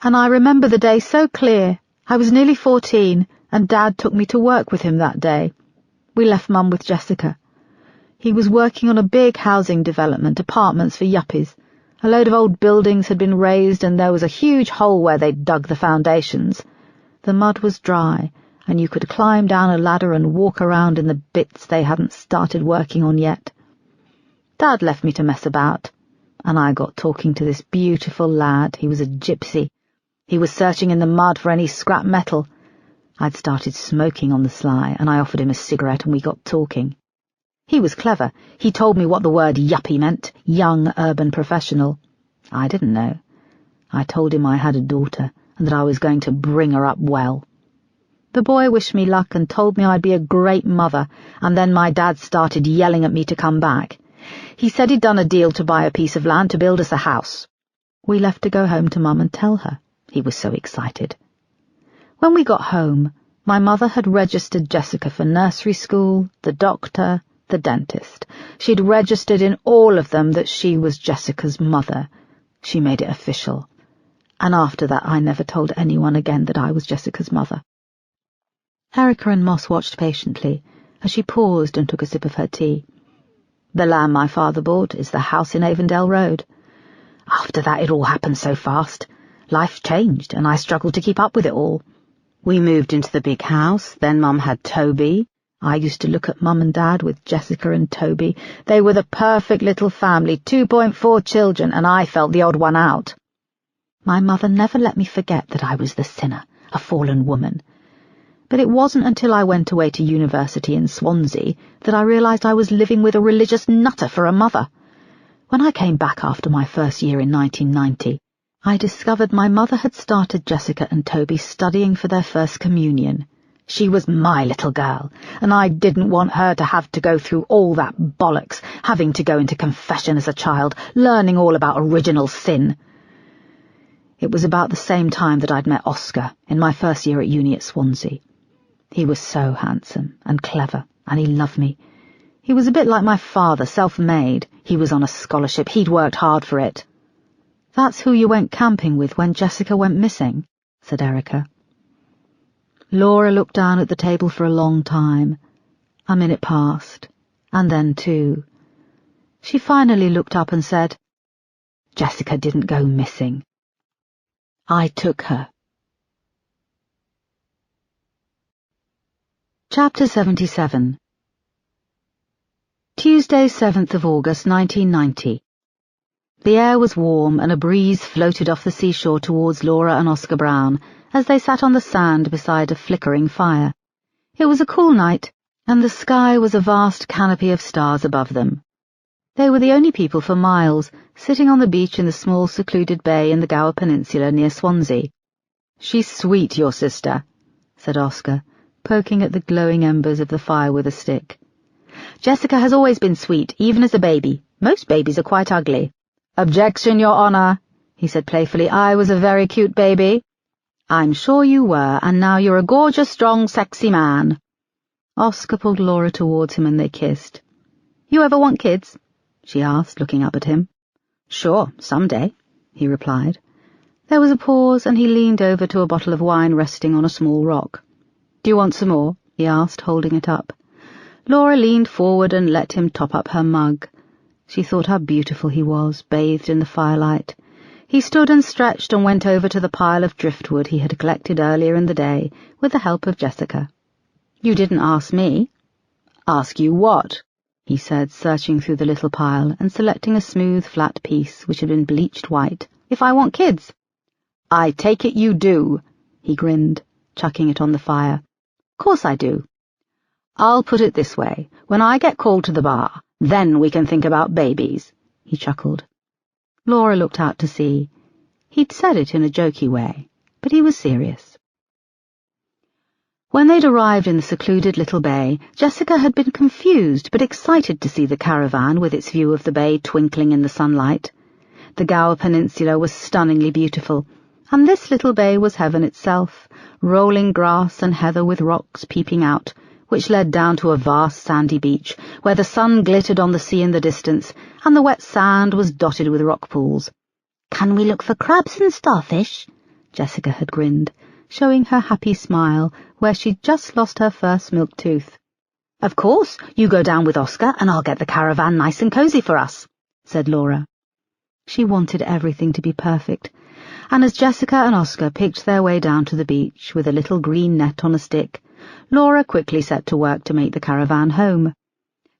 Speaker 1: And I remember the day so clear. I was nearly 14, and Dad took me to work with him that day. We left Mum with Jessica. He was working on a big housing development, apartments for yuppies. A load of old buildings had been raised, and there was a huge hole where they'd dug the foundations. The mud was dry, and you could climb down a ladder and walk around in the bits they hadn't started working on yet. Dad left me to mess about, and I got talking to this beautiful lad. He was a gypsy. He was searching in the mud for any scrap metal. I'd started smoking on the sly, and I offered him a cigarette, and we got talking. He was clever. He told me what the word yuppie meant, young urban professional. I didn't know. I told him I had a daughter, and that I was going to bring her up well. The boy wished me luck and told me I'd be a great mother, and then my dad started yelling at me to come back. He said he'd done a deal to buy a piece of land to build us a house. We left to go home to Mum and tell her. He was so excited. When we got home, my mother had registered Jessica for nursery school, the doctor, the dentist. She'd registered in all of them that she was Jessica's mother. She made it official, and after that I never told anyone again that I was Jessica's mother. Erica and Moss watched patiently as she paused and took a sip of her tea. The land my father bought is the house in Avondale Road. After that it all happened so fast. Life changed, and I struggled to keep up with it all. We moved into the big house, then Mum had Toby. I used to look at Mum and Dad with Jessica and Toby. They were the perfect little family, 2.4 children, and I felt the odd one out. My mother never let me forget that I was the sinner, a fallen woman. But it wasn't until I went away to university in Swansea that I realised I was living with a religious nutter for a mother. When I came back after my first year in 1990, I discovered my mother had started Jessica and Toby studying for their first communion. She was my little girl, and I didn't want her to have to go through all that bollocks, having to go into confession as a child, learning all about original sin. It was about the same time that I'd met Oscar in my first year at uni at Swansea. He was so handsome and clever, and he loved me. He was a bit like my father, self-made. He was on a scholarship. He'd worked hard for it. That's who you went camping with when Jessica went missing, said Erica. Laura looked down at the table for a long time. A minute passed, and then 2. She finally looked up and said, Jessica didn't go missing. I took her. Chapter 77. Tuesday, 7th of August, 1990. The air was warm and a breeze floated off the seashore towards Laura and Oscar Brown as they sat on the sand beside a flickering fire. It was a cool night, and the sky was a vast canopy of stars above them. They were the only people for miles, sitting on the beach in the small secluded bay in the Gower Peninsula near Swansea. She's sweet, your sister, said Oscar, poking at the glowing embers of the fire with a stick. Jessica has always been sweet, even as a baby. Most babies are quite ugly. Objection, Your Honour, he said playfully. I was a very cute baby. I'm sure you were, and now you're a gorgeous, strong, sexy man. Oscar pulled Laura towards him and they kissed. You ever want kids? She asked, looking up at him. Sure, someday, he replied. There was a pause, and he leaned over to a bottle of wine resting on a small rock. Do you want some more? He asked, holding it up. Laura leaned forward and let him top up her mug. She thought how beautiful he was, bathed in the firelight. He stood and stretched and went over to the pile of driftwood he had collected earlier in the day with the help of Jessica. You didn't ask me. Ask you what? He said, searching through the little pile and selecting a smooth, flat piece which had been bleached white. If I want kids. I take it you do, he grinned, chucking it on the fire. Course I do. I'll put it this way. When I get called to the bar, then we can think about babies, he chuckled. Laura looked out to sea. He'd said it in a jokey way, but he was serious. When they'd arrived in the secluded little bay, Jessica had been confused but excited to see the caravan with its view of the bay twinkling in the sunlight. The Gower Peninsula was stunningly beautiful, and this little bay was heaven itself, rolling grass and heather with rocks peeping out, which led down to a vast sandy beach, where the sun glittered on the sea in the distance, and the wet sand was dotted with rock pools. Can we look for crabs and starfish? Jessica had grinned, showing her happy smile where she'd just lost her first milk tooth. Of course, you go down with Oscar, and I'll get the caravan nice and cosy for us, said Laura. She wanted everything to be perfect, and as Jessica and Oscar picked their way down to the beach with a little green net on a stick, Laura quickly set to work to make the caravan home.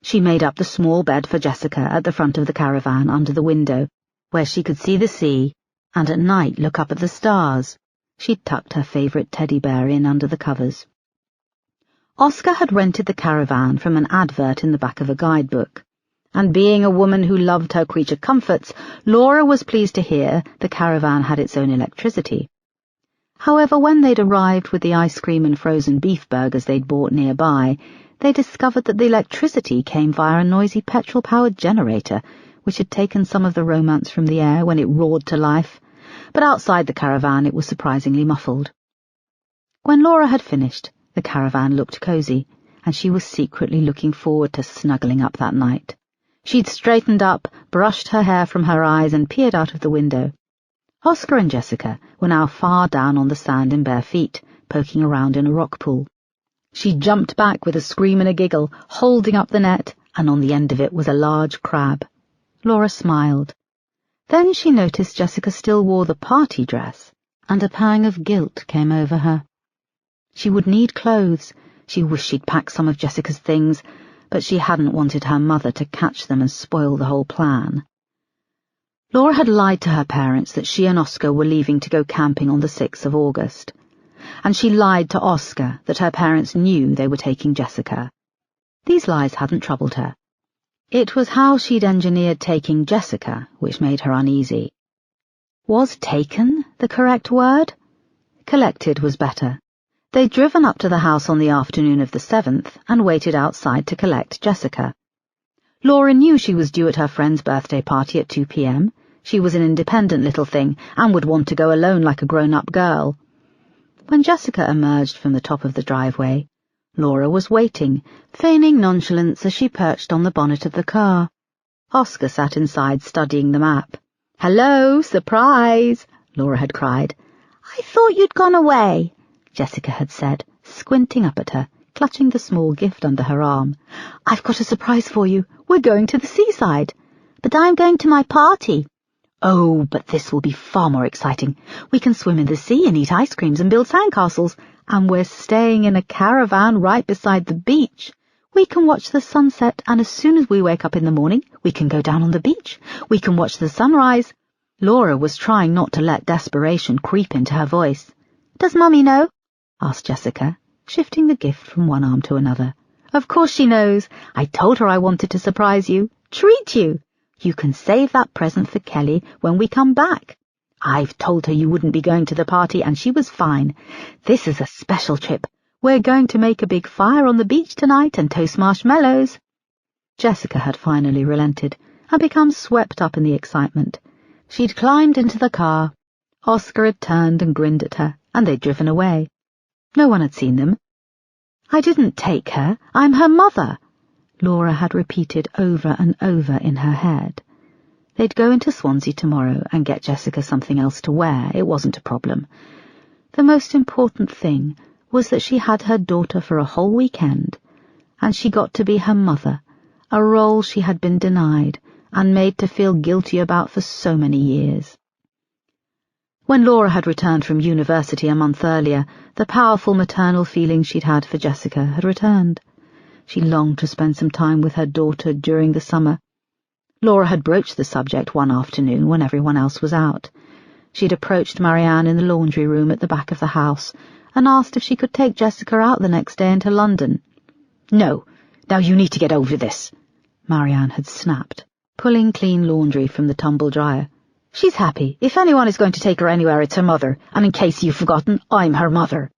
Speaker 1: She made up the small bed for Jessica at the front of the caravan under the window, where she could see the sea, and at night look up at the stars. She'd tucked her favourite teddy bear in under the covers. Oscar had rented the caravan from an advert in the back of a guidebook, and being a woman who loved her creature comforts, Laura was pleased to hear the caravan had its own electricity. However, when they'd arrived with the ice cream and frozen beef burgers they'd bought nearby, they discovered that the electricity came via a noisy petrol-powered generator, which had taken some of the romance from the air when it roared to life, but outside the caravan it was surprisingly muffled. When Laura had finished, the caravan looked cosy, and she was secretly looking forward to snuggling up that night. She'd straightened up, brushed her hair from her eyes, and peered out of the window. Oscar and Jessica were now far down on the sand in bare feet, poking around in a rock pool. She jumped back with a scream and a giggle, holding up the net, and on the end of it was a large crab. Laura smiled. Then she noticed Jessica still wore the party dress, and a pang of guilt came over her. She would need clothes. She wished she'd packed some of Jessica's things, but she hadn't wanted her mother to catch them and spoil the whole plan. Laura had lied to her parents that she and Oscar were leaving to go camping on the 6th of August. And she lied to Oscar that her parents knew they were taking Jessica. These lies hadn't troubled her. It was how she'd engineered taking Jessica which made her uneasy. Was taken the correct word? Collected was better. They'd driven up to the house on the afternoon of the 7th and waited outside to collect Jessica. Laura knew she was due at her friend's birthday party at 2 p.m. She was an independent little thing and would want to go alone like a grown-up girl. When Jessica emerged from the top of the driveway, Laura was waiting, feigning nonchalance as she perched on the bonnet of the car. Oscar sat inside studying the map. "Hello, surprise!" Laura had cried. "I thought you'd gone away," Jessica had said, squinting up at her, clutching the small gift under her arm. "I've got a surprise for you. We're going to the seaside." "But I'm going to my party." "Oh, but this will be far more exciting. We can swim in the sea and eat ice creams and build sandcastles, and we're staying in a caravan right beside the beach. We can watch the sunset, and as soon as we wake up in the morning, we can go down on the beach. We can watch the sunrise." Laura was trying not to let desperation creep into her voice. "Does Mummy know?" asked Jessica, shifting the gift from one arm to another. "Of course she knows. I told her I wanted to surprise you, treat you. You can save that present for Kelly when we come back. I've told her you wouldn't be going to the party, and she was fine. This is a special trip. We're going to make a big fire on the beach tonight and toast marshmallows." Jessica had finally relented and become swept up in the excitement. She'd climbed into the car. Oscar had turned and grinned at her, and they'd driven away. No one had seen them. "I didn't take her. I'm her mother," Laura had repeated over and over in her head. They'd go into Swansea tomorrow and get Jessica something else to wear. It wasn't a problem. The most important thing was that she had her daughter for a whole weekend, and she got to be her mother, a role she had been denied and made to feel guilty about for so many years. When Laura had returned from university a month earlier, the powerful maternal feeling she'd had for Jessica had returned. She longed to spend some time with her daughter during the summer. Laura had broached the subject one afternoon when everyone else was out. She'd approached Marianne in the laundry room at the back of the house and asked if she could take Jessica out the next day into London. "No, now you need to get over this," Marianne had snapped, pulling clean laundry from the tumble dryer. "She's happy. If anyone is going to take her anywhere, it's her mother, and in case you've forgotten, I'm her mother."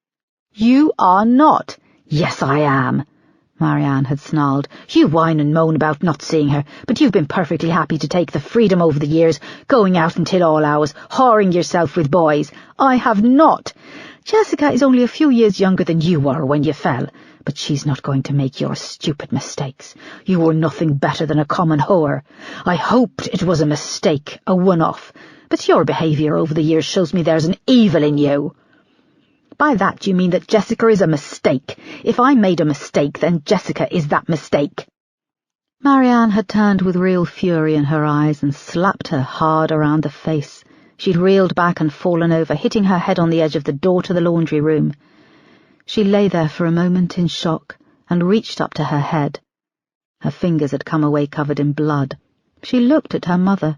Speaker 1: "You are not." "Yes, I am," Marianne had snarled. "You whine and moan about not seeing her, but you've been perfectly happy to take the freedom over the years, going out until all hours, whoring yourself with boys. I have not. Jessica is only a few years younger than you were when you fell, but she's not going to make your stupid mistakes. You were nothing better than a common whore. I hoped it was a mistake, a one-off, but your behaviour over the years shows me there's an evil in you." "By that you mean that Jessica is a mistake. If I made a mistake, then Jessica is that mistake." Marianne had turned with real fury in her eyes and slapped her hard around the face. She'd reeled back and fallen over, hitting her head on the edge of the door to the laundry room. She lay there for a moment in shock and reached up to her head. Her fingers had come away covered in blood. She looked at her mother.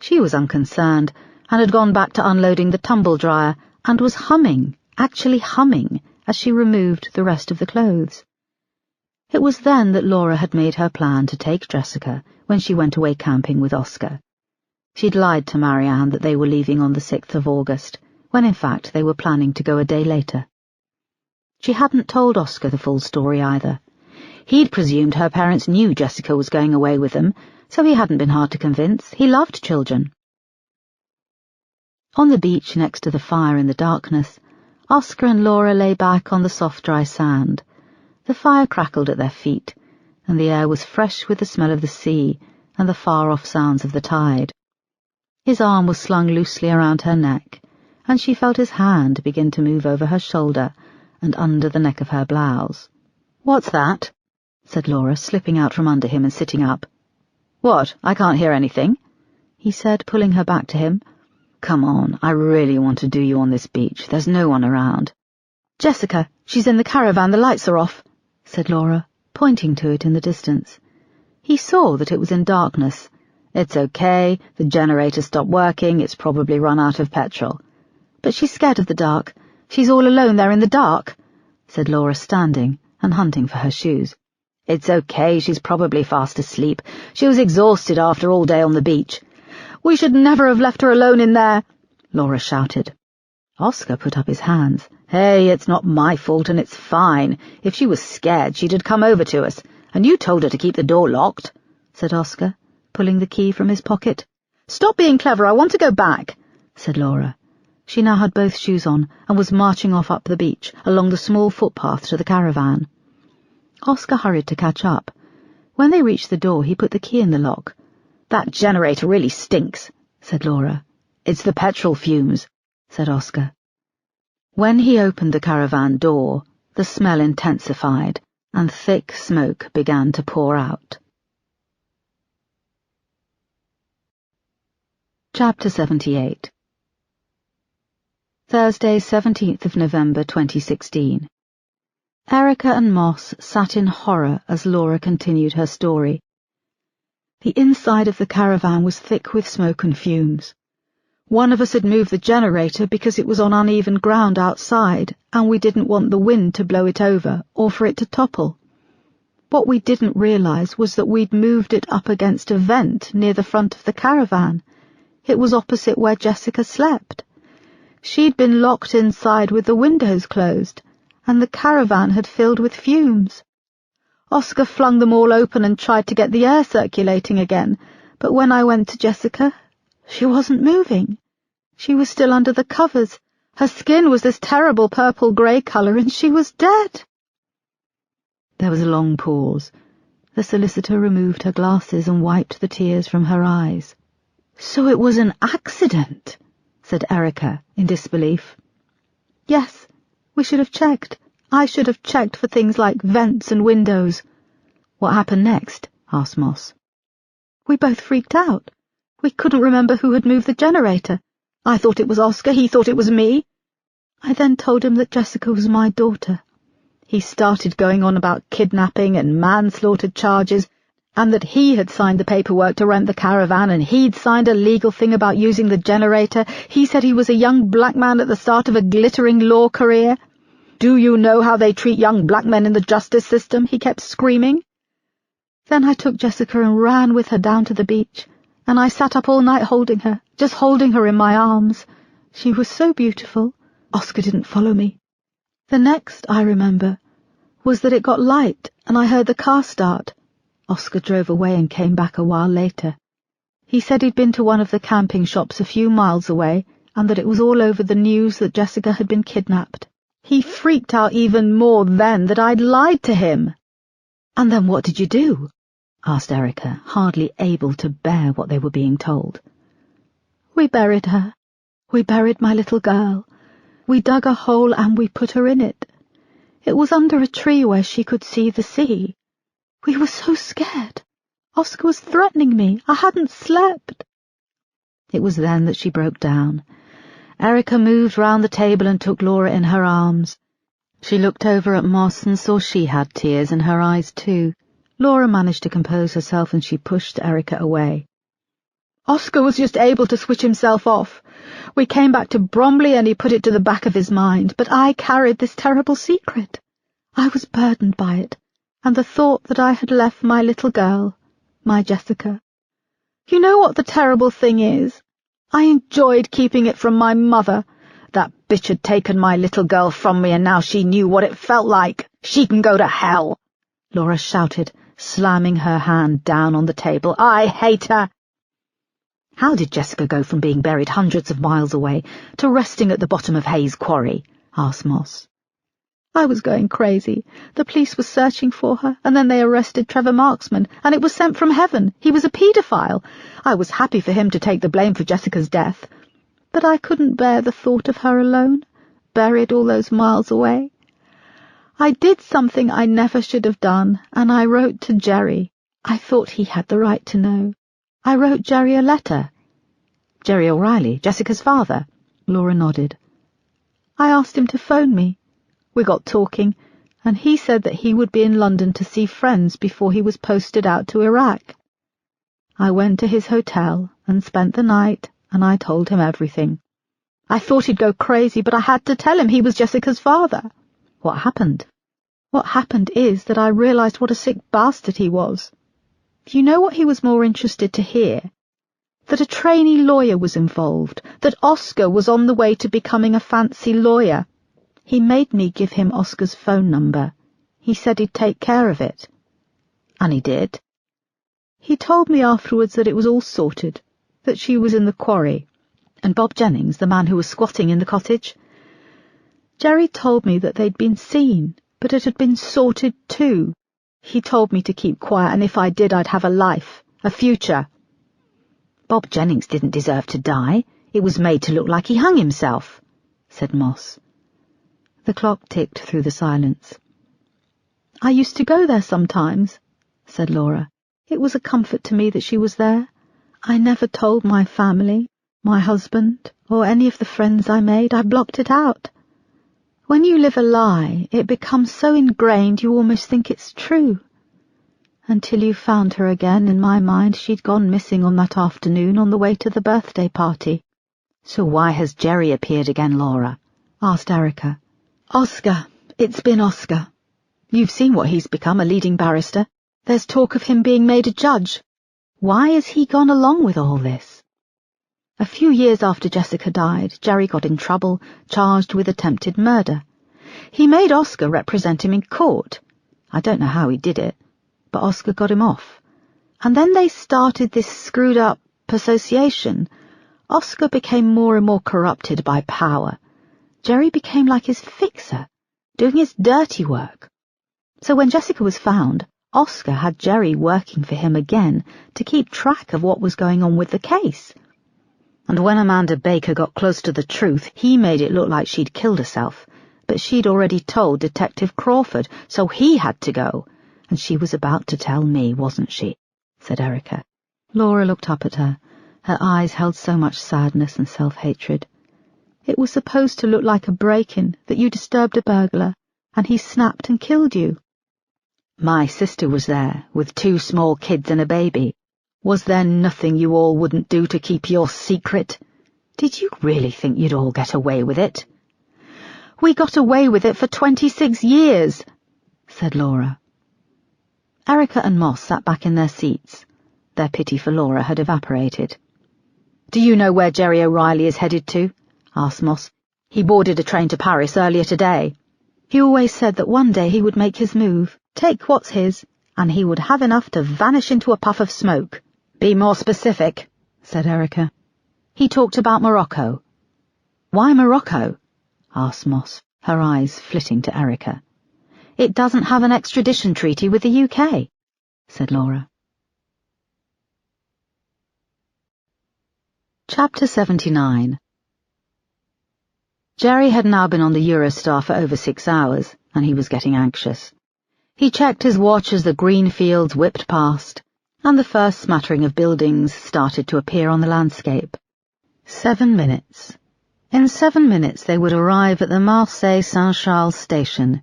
Speaker 1: She was unconcerned and had gone back to unloading the tumble dryer and was humming, actually humming, as she removed the rest of the clothes. It was then that Laura had made her plan to take Jessica when she went away camping with Oscar. She'd lied to Marianne that they were leaving on the 6th of August, when in fact they were planning to go a day later. She hadn't told Oscar the full story either. He'd presumed her parents knew Jessica was going away with them, so he hadn't been hard to convince. He loved children. On the beach next to the fire in the darkness, Oscar and Laura lay back on the soft dry sand. The fire crackled at their feet, and the air was fresh with the smell of the sea and the far-off sounds of the tide. His arm was slung loosely around her neck, and she felt his hand begin to move over her shoulder and under the neck of her blouse. "What's that?" said Laura, slipping out from under him and sitting up. "What? I can't hear anything," he said, pulling her back to him. "Come on, I really want to do you on this beach. There's no one around." "Jessica, she's in the caravan, the lights are off," said Laura, pointing to it in the distance. He saw that it was in darkness. "It's okay, the generator stopped working, it's probably run out of petrol." "But she's scared of the dark. She's all alone there in the dark," said Laura, standing and hunting for her shoes. "It's okay, she's probably fast asleep. She was exhausted after all day on the beach." "We should never have left her alone in there," Laura shouted. Oscar put up his hands. "Hey, it's not my fault and it's fine. If she was scared, she'd have come over to us. And you told her to keep the door locked," said Oscar, pulling the key from his pocket. "Stop being clever, I want to go back," said Laura. She now had both shoes on and was marching off up the beach, along the small footpath to the caravan. Oscar hurried to catch up. When they reached the door, he put the key in the lock. "That generator really stinks," said Laura. "It's the petrol fumes," said Oscar. When he opened the caravan door, the smell intensified, and thick smoke began to pour out. Chapter 78. Thursday, 17th of November 2016. Erica and Moss sat in horror as Laura continued her story. The inside of the caravan was thick with smoke and fumes. One of us had moved the generator because it was on uneven ground outside, and we didn't want the wind to blow it over or for it to topple. What we didn't realize was that we'd moved it up against a vent near the front of the caravan. It was opposite where Jessica slept. She'd been locked inside with the windows closed, and the caravan had filled with fumes. Oscar flung them all open and tried to get the air circulating again, but when I went to Jessica, she wasn't moving. She was still under the covers. Her skin was this terrible purple-grey colour, and she was dead. There was a long pause. The solicitor removed her glasses and wiped the tears from her eyes. "So it was an accident," said Erica, in disbelief. "Yes, we should have checked. I should have checked for things like vents and windows." "What happened next?" asked Moss. "We both freaked out. We couldn't remember who had moved the generator. I thought it was Oscar, he thought it was me. I then told him that Jessica was my daughter. He started going on about kidnapping and manslaughter charges, and that he had signed the paperwork to rent the caravan, and he'd signed a legal thing about using the generator. He said he was a young black man at the start of a glittering law career. "Do you know how they treat young black men in the justice system?" he kept screaming. Then I took Jessica and ran with her down to the beach, and I sat up all night holding her, just holding her in my arms. She was so beautiful. Oscar didn't follow me. The next I remember was that it got light and I heard the car start. Oscar drove away and came back a while later. He said he'd been to one of the camping shops a few miles away and that it was all over the news that Jessica had been kidnapped. He freaked out even more then that I'd lied to him. "And then what did you do?" asked Erica, hardly able to bear what they were being told. "We buried her. We buried my little girl. We dug a hole and we put her in it. It was under a tree where she could see the sea. We were so scared. Oscar was threatening me. I hadn't slept." It was then that she broke down. Erica moved round the table and took Laura in her arms. She looked over at Moss and saw she had tears in her eyes too. Laura managed to compose herself and she pushed Erica away. "Oscar was just able to switch himself off. We came back to Bromley and he put it to the back of his mind, but I carried this terrible secret. I was burdened by it, and the thought that I had left my little girl, my Jessica. You know what the terrible thing is? I enjoyed keeping it from my mother. That bitch had taken my little girl from me and now she knew what it felt like. She can go to hell," Laura shouted, slamming her hand down on the table. "I hate her." "How did Jessica go from being buried hundreds of miles away to resting at the bottom of Hayes Quarry?" asked Moss.
Speaker 2: I was going crazy. The police were searching for her, and then they arrested Trevor Marksman, and it was sent from heaven. He was a paedophile. I was happy for him to take the blame for Jessica's death. But I couldn't bear the thought of her alone, buried all those miles away. I did something I never should have done, and I wrote to Jerry. I thought he had the right to know. I wrote Jerry a letter.
Speaker 1: Jerry O'Reilly, Jessica's father?
Speaker 2: Laura nodded. I asked him to phone me. We got talking, and he said that he would be in London to see friends before he was posted out to Iraq. I went to his hotel and spent the night, and I told him everything. I thought he'd go crazy, but I had to tell him he was Jessica's father.
Speaker 1: What happened?
Speaker 2: What happened is that I realized what a sick bastard he was. You know what he was more interested to hear? That a trainee lawyer was involved, that Oscar was on the way to becoming a fancy lawyer. He made me give him Oscar's phone number. He said he'd take care of it.
Speaker 1: And he did?
Speaker 2: He told me afterwards that it was all sorted, that she was in the quarry.
Speaker 1: And Bob Jennings, the man who was squatting in the cottage?
Speaker 2: Jerry told me that they'd been seen, but it had been sorted too. He told me to keep quiet, and if I did, I'd have a life, a future.
Speaker 1: Bob Jennings didn't deserve to die. It was made to look like he hung himself, said Moss.
Speaker 2: The clock ticked through the silence. I used to go there sometimes, said Laura. It was a comfort to me that she was there. I never told my family, my husband, or any of the friends I made. I blocked it out. When you live a lie, it becomes so ingrained you almost think it's true. Until you found her again, in my mind, she'd gone missing on that afternoon on the way to the birthday party.
Speaker 1: So why has Jerry appeared again, Laura?
Speaker 2: Asked Erica. Oscar. It's been Oscar. You've seen what he's become, a leading barrister. There's talk of him being made a judge.
Speaker 1: Why has he gone along with all this?
Speaker 2: A few years after Jessica died, Jerry got in trouble, charged with attempted murder. He made Oscar represent him in court. I don't know how he did it, but Oscar got him off. And then they started this screwed-up association. Oscar became more and more corrupted by power. Jerry became like his fixer, doing his dirty work. So when Jessica was found, Oscar had Jerry working for him again to keep track of what was going on with the case.
Speaker 1: And when Amanda Baker got close to the truth, he made it look like she'd killed herself. But she'd already told Detective Crawford, so he had to go. And she was about to tell me, wasn't she? Said Erica.
Speaker 2: Laura looked up at her. Her eyes held so much sadness and self-hatred. It was supposed to look like a break-in, that you disturbed a burglar, and he snapped and killed you.
Speaker 1: My sister was there, with 2 small kids and a baby. Was there nothing you all wouldn't do to keep your secret? Did you really think you'd all get away with it?
Speaker 2: We got away with it for 26 years, said Laura.
Speaker 1: Erica and Moss sat back in their seats. Their pity for Laura had evaporated. Do you know where Jerry O'Reilly is headed to? Asked Moss. He boarded a train to Paris earlier today.
Speaker 2: He always said that one day he would make his move, take what's his, and he would have enough to vanish into a puff of smoke.
Speaker 1: Be more specific, said Erica.
Speaker 2: He talked about Morocco.
Speaker 1: Why Morocco? Asked Moss, her eyes flitting to Erica. It doesn't have an extradition treaty with the UK, said Laura. Chapter 79. Jerry had now been on the Eurostar for over 6 hours, and he was getting anxious. He checked his watch as the green fields whipped past, and the first smattering of buildings started to appear on the landscape. 7 minutes. In 7 minutes they would arrive at the Marseille-Saint-Charles station.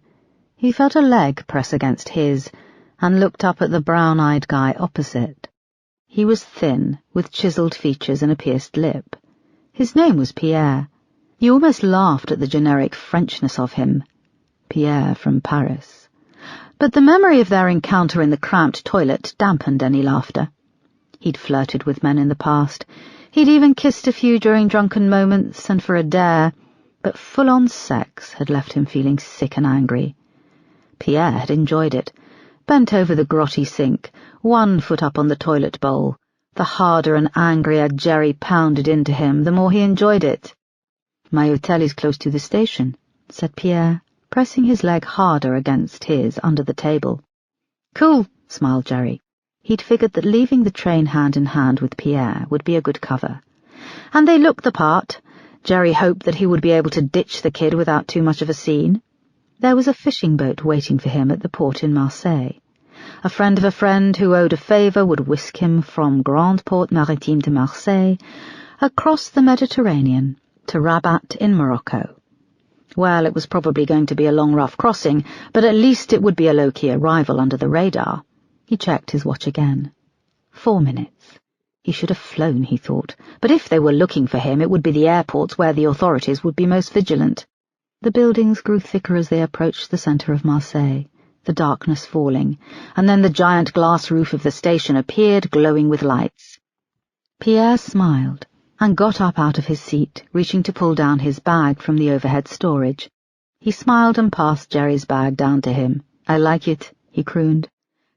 Speaker 1: He felt a leg press against his, and looked up at the brown-eyed guy opposite. He was thin, with chiselled features and a pierced lip. His name was Pierre. He almost laughed at the generic Frenchness of him. Pierre from Paris. But the memory of their encounter in the cramped toilet dampened any laughter. He'd flirted with men in the past. He'd even kissed a few during drunken moments and for a dare, but full-on sex had left him feeling sick and angry. Pierre had enjoyed it, bent over the grotty sink, 1 foot up on the toilet bowl. The harder and angrier Jerry pounded into him, the more he enjoyed it. My hotel is close to the station, said Pierre.
Speaker 2: pressing his leg harder against his under the table. "Cool," smiled Jerry. He'd figured that leaving the train hand in hand with Pierre would be a good cover. And they looked the part. Jerry hoped that he would be able to ditch the kid without too much of a scene. There was a fishing boat waiting for him at the port in Marseille. A friend of a friend who owed a favour would whisk him from Grande Porte Maritime de Marseille, across the Mediterranean, to Rabat in Morocco. Well, it was probably going to be a long, rough crossing, but at least it would be a low-key arrival under the radar. He checked his watch again. 4 minutes. He should have flown, he thought, but if they were looking for him, it would be the airports where the authorities would be most vigilant. The buildings grew thicker as they approached the centre of Marseille, the darkness falling, and then the giant glass roof of the station appeared, glowing with lights. Pierre smiled and got up out of his seat, reaching to pull down his bag from the overhead storage. He smiled and passed Jerry's bag down to him. "I like it," he crooned.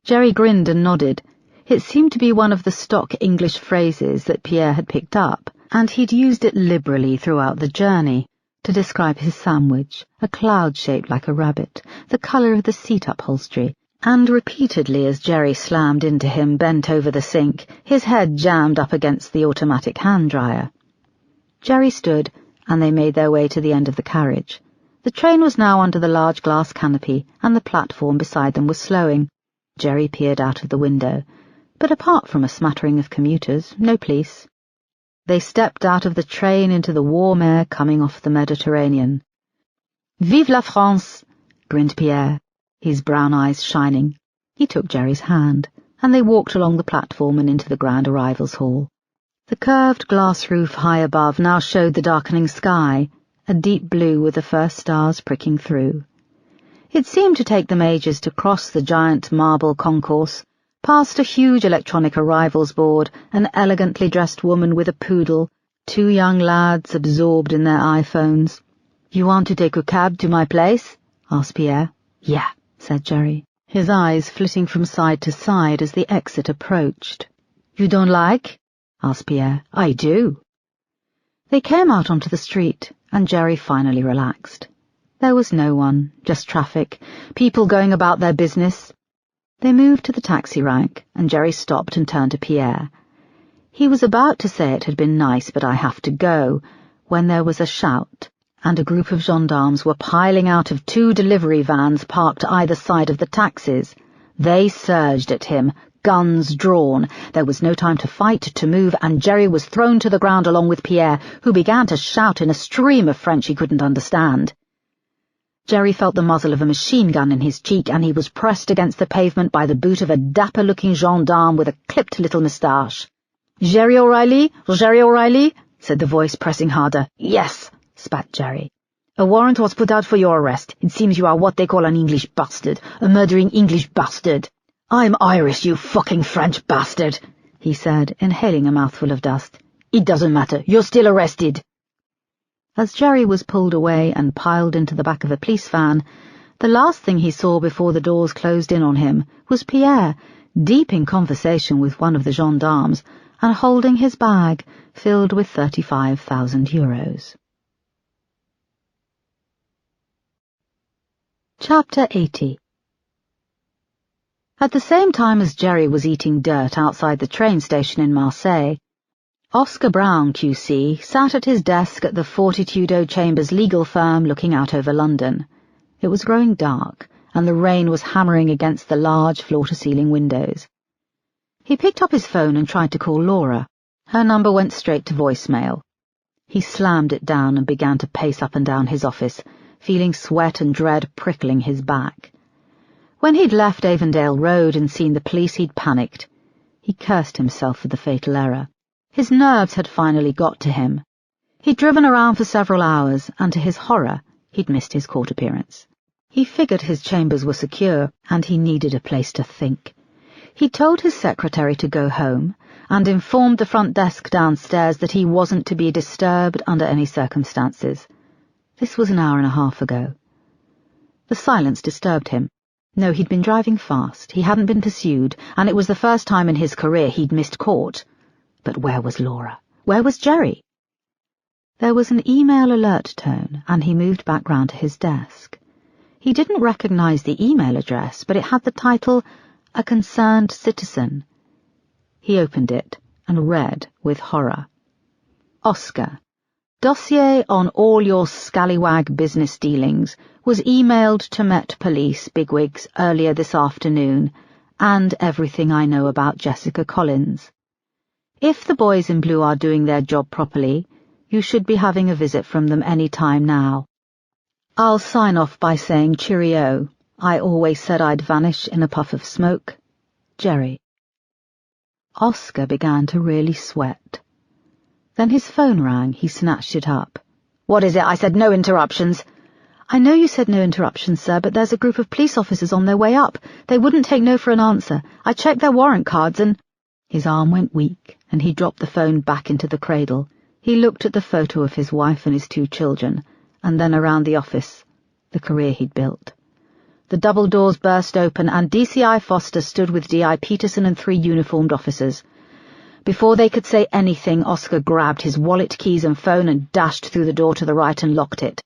Speaker 2: Jerry grinned and nodded. It seemed to be one of the stock English phrases that Pierre had picked up, and he'd used it liberally throughout the journey, to describe his sandwich, a cloud shaped like a rabbit, the colour of the seat upholstery, and repeatedly as Jerry slammed into him bent over the sink, his head jammed up against the automatic hand dryer. Jerry stood, and they made their way to the end of the carriage. The train was now under the large glass canopy, and the platform beside them was slowing. Jerry peered out of the window, but apart from a smattering of commuters, no police. They stepped out of the train into the warm air coming off the Mediterranean. "Vive la France!" grinned Pierre, his brown eyes shining. He took Jerry's hand, and they walked along the platform and into the grand arrivals hall. The curved glass roof high above now showed the darkening sky, a deep blue with the first stars pricking through. It seemed to take them ages to cross the giant marble concourse, past a huge electronic arrivals board, an elegantly dressed woman with a poodle, 2 young lads absorbed in their iPhones. "You want to take a cab to my place?" asked Pierre. "Yeah," said Jerry, his eyes flitting from side to side as the exit approached. "You don't like?" asked Pierre. "I do." They came out onto the street, and Jerry finally relaxed. There was no one, just traffic, people going about their business. They moved to the taxi rank, and Jerry stopped and turned to Pierre. He was about to say it had been nice, but I have to go, when there was a shout, and a group of gendarmes were piling out of 2 delivery vans parked either side of the taxis. They surged at him, guns drawn. There was no time to fight, to move, and Jerry was thrown to the ground along with Pierre, who began to shout in a stream of French he couldn't understand. Jerry felt the muzzle of a machine gun in his cheek, and he was pressed against the pavement by the boot of a dapper-looking gendarme with a clipped little moustache. "Jerry O'Reilly? Jerry O'Reilly?" said the voice, pressing harder. "Yes," spat Jerry. "A warrant was put out for your arrest. It seems you are what they call an English bastard, a murdering English bastard." "I'm Irish, you fucking French bastard," he said, inhaling a mouthful of dust. "It doesn't matter. You're still arrested." As Jerry was pulled away and piled into the back of a police van, the last thing he saw before the doors closed in on him was Pierre, deep in conversation with one of the gendarmes and holding his bag filled with 35,000 euros. Chapter 80. At the same time as Jerry was eating dirt outside the train station in Marseille, Oscar Brown, QC, sat at his desk at the Fortitudo Chambers legal firm looking out over London. It was growing dark, and the rain was hammering against the large floor-to-ceiling windows. He picked up his phone and tried to call Laura. Her number went straight to voicemail. He slammed it down and began to pace up and down his office, feeling sweat and dread prickling his back. When he'd left Avondale Road and seen the police, he'd panicked. He cursed himself for the fatal error. His nerves had finally got to him. He'd driven around for several hours, and to his horror, he'd missed his court appearance. He figured his chambers were secure, and he needed a place to think. He told his secretary to go home, and informed the front desk downstairs that he wasn't to be disturbed under any circumstances. This was an hour and a half ago. The silence disturbed him. No, he'd been driving fast, he hadn't been pursued, and it was the first time in his career he'd missed court. But where was Laura? Where was Jerry? There was an email alert tone, and he moved back round to his desk. He didn't recognize the email address, but it had the title, A Concerned Citizen. He opened it and read with horror. Oscar, dossier on all your scallywag business dealings was emailed to Met Police bigwigs earlier this afternoon, and everything I know about Jessica Collins. If the boys in blue are doing their job properly, you should be having a visit from them any time now. I'll sign off by saying cheerio. I always said I'd vanish in a puff of smoke. Jerry. Oscar began to really sweat. Then his phone rang. He snatched it up. "What is it? I said no interruptions." "I know you said no interruptions, sir, but there's a group of police officers on their way up. They wouldn't take no for an answer. I checked their warrant cards and—" His arm went weak, and he dropped the phone back into the cradle. He looked at the photo of his wife and his 2 children, and then around the office, the career he'd built. The double doors burst open, and DCI Foster stood with DI Peterson and 3 uniformed officers. Before they could say anything, Oscar grabbed his wallet, keys and phone and dashed through the door to the right and locked it.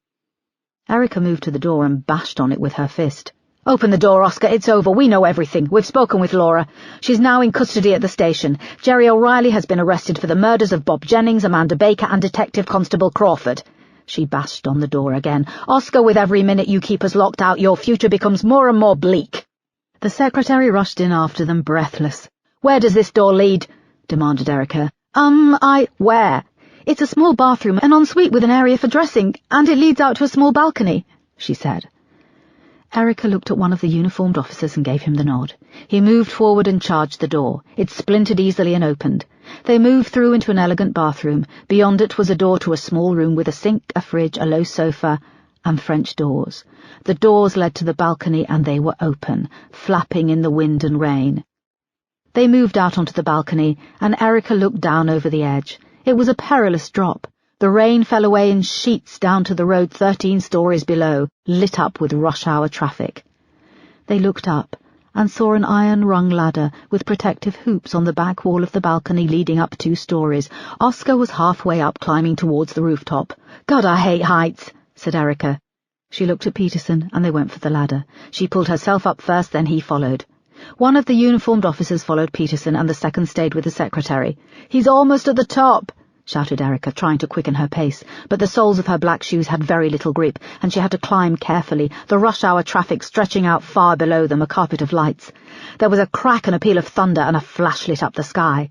Speaker 2: Erica moved to the door and bashed on it with her fist. "Open the door, Oscar. It's over. We know everything. We've spoken with Laura. She's now in custody at the station. Jerry O'Reilly has been arrested for the murders of Bob Jennings, Amanda Baker and Detective Constable Crawford." She bashed on the door again. "Oscar, with every minute you keep us locked out, your future becomes more and more bleak." The secretary rushed in after them, breathless. "Where does this door lead?" demanded Erica. Where?" "It's a small bathroom, an ensuite with an area for dressing, and it leads out to a small balcony," she said. Erica looked at one of the uniformed officers and gave him the nod. He moved forward and charged the door. It splintered easily and opened. They moved through into an elegant bathroom. Beyond it was a door to a small room with a sink, a fridge, a low sofa, and French doors. The doors led to the balcony, and they were open, flapping in the wind and rain. They moved out onto the balcony, and Erica looked down over the edge. It was a perilous drop. The rain fell away in sheets down to the road 13 stories below, lit up with rush-hour traffic. They looked up and saw an iron-rung ladder with protective hoops on the back wall of the balcony leading up 2 stories. Oscar was halfway up, climbing towards the rooftop. "God, I hate heights," said Erica. She looked at Peterson, and they went for the ladder. She pulled herself up first, then he followed. One of the uniformed officers followed Peterson, and the second stayed with the secretary. "He's almost at the top," shouted Erica, trying to quicken her pace, but the soles of her black shoes had very little grip, and she had to climb carefully, the rush-hour traffic stretching out far below them, a carpet of lights. There was a crack and a peal of thunder, and a flash lit up the sky.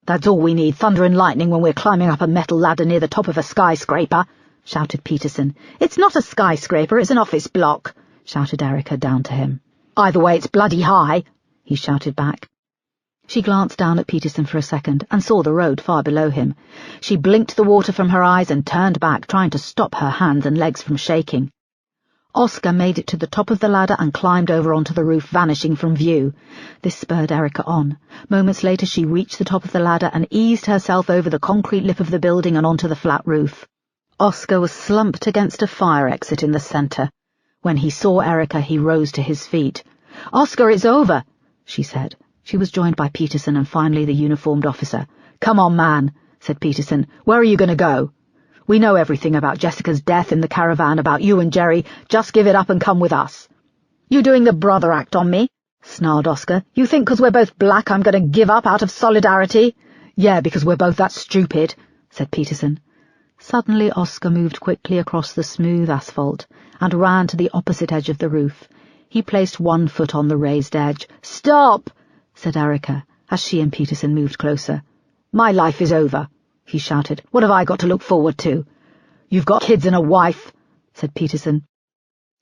Speaker 2: "That's all we need, thunder and lightning, when we're climbing up a metal ladder near the top of a skyscraper," shouted Peterson. "It's not a skyscraper, it's an office block," shouted Erica down to him. "Either way, it's bloody high," he shouted back. She glanced down at Peterson for a second and saw the road far below him. She blinked the water from her eyes and turned back, trying to stop her hands and legs from shaking. Oscar made it to the top of the ladder and climbed over onto the roof, vanishing from view. This spurred Erica on. Moments later she reached the top of the ladder and eased herself over the concrete lip of the building and onto the flat roof. Oscar was slumped against a fire exit in the centre. When he saw Erica, he rose to his feet. "Oscar, it's over," she said. She was joined by Peterson and finally the uniformed officer. "Come on, man," said Peterson. "Where are you going to go? We know everything about Jessica's death in the caravan, about you and Jerry. Just give it up and come with us." "You doing the brother act on me?" snarled Oscar. "You think 'cause we're both black I'm going to give up out of solidarity?" "Yeah, because we're both that stupid," said Peterson. Suddenly Oscar moved quickly across the smooth asphalt and ran to the opposite edge of the roof. He placed 1 foot on the raised edge. "Stop!" said Erica, as she and Peterson moved closer. "My life is over," he shouted. "What have I got to look forward to?" "You've got kids and a wife," said Peterson.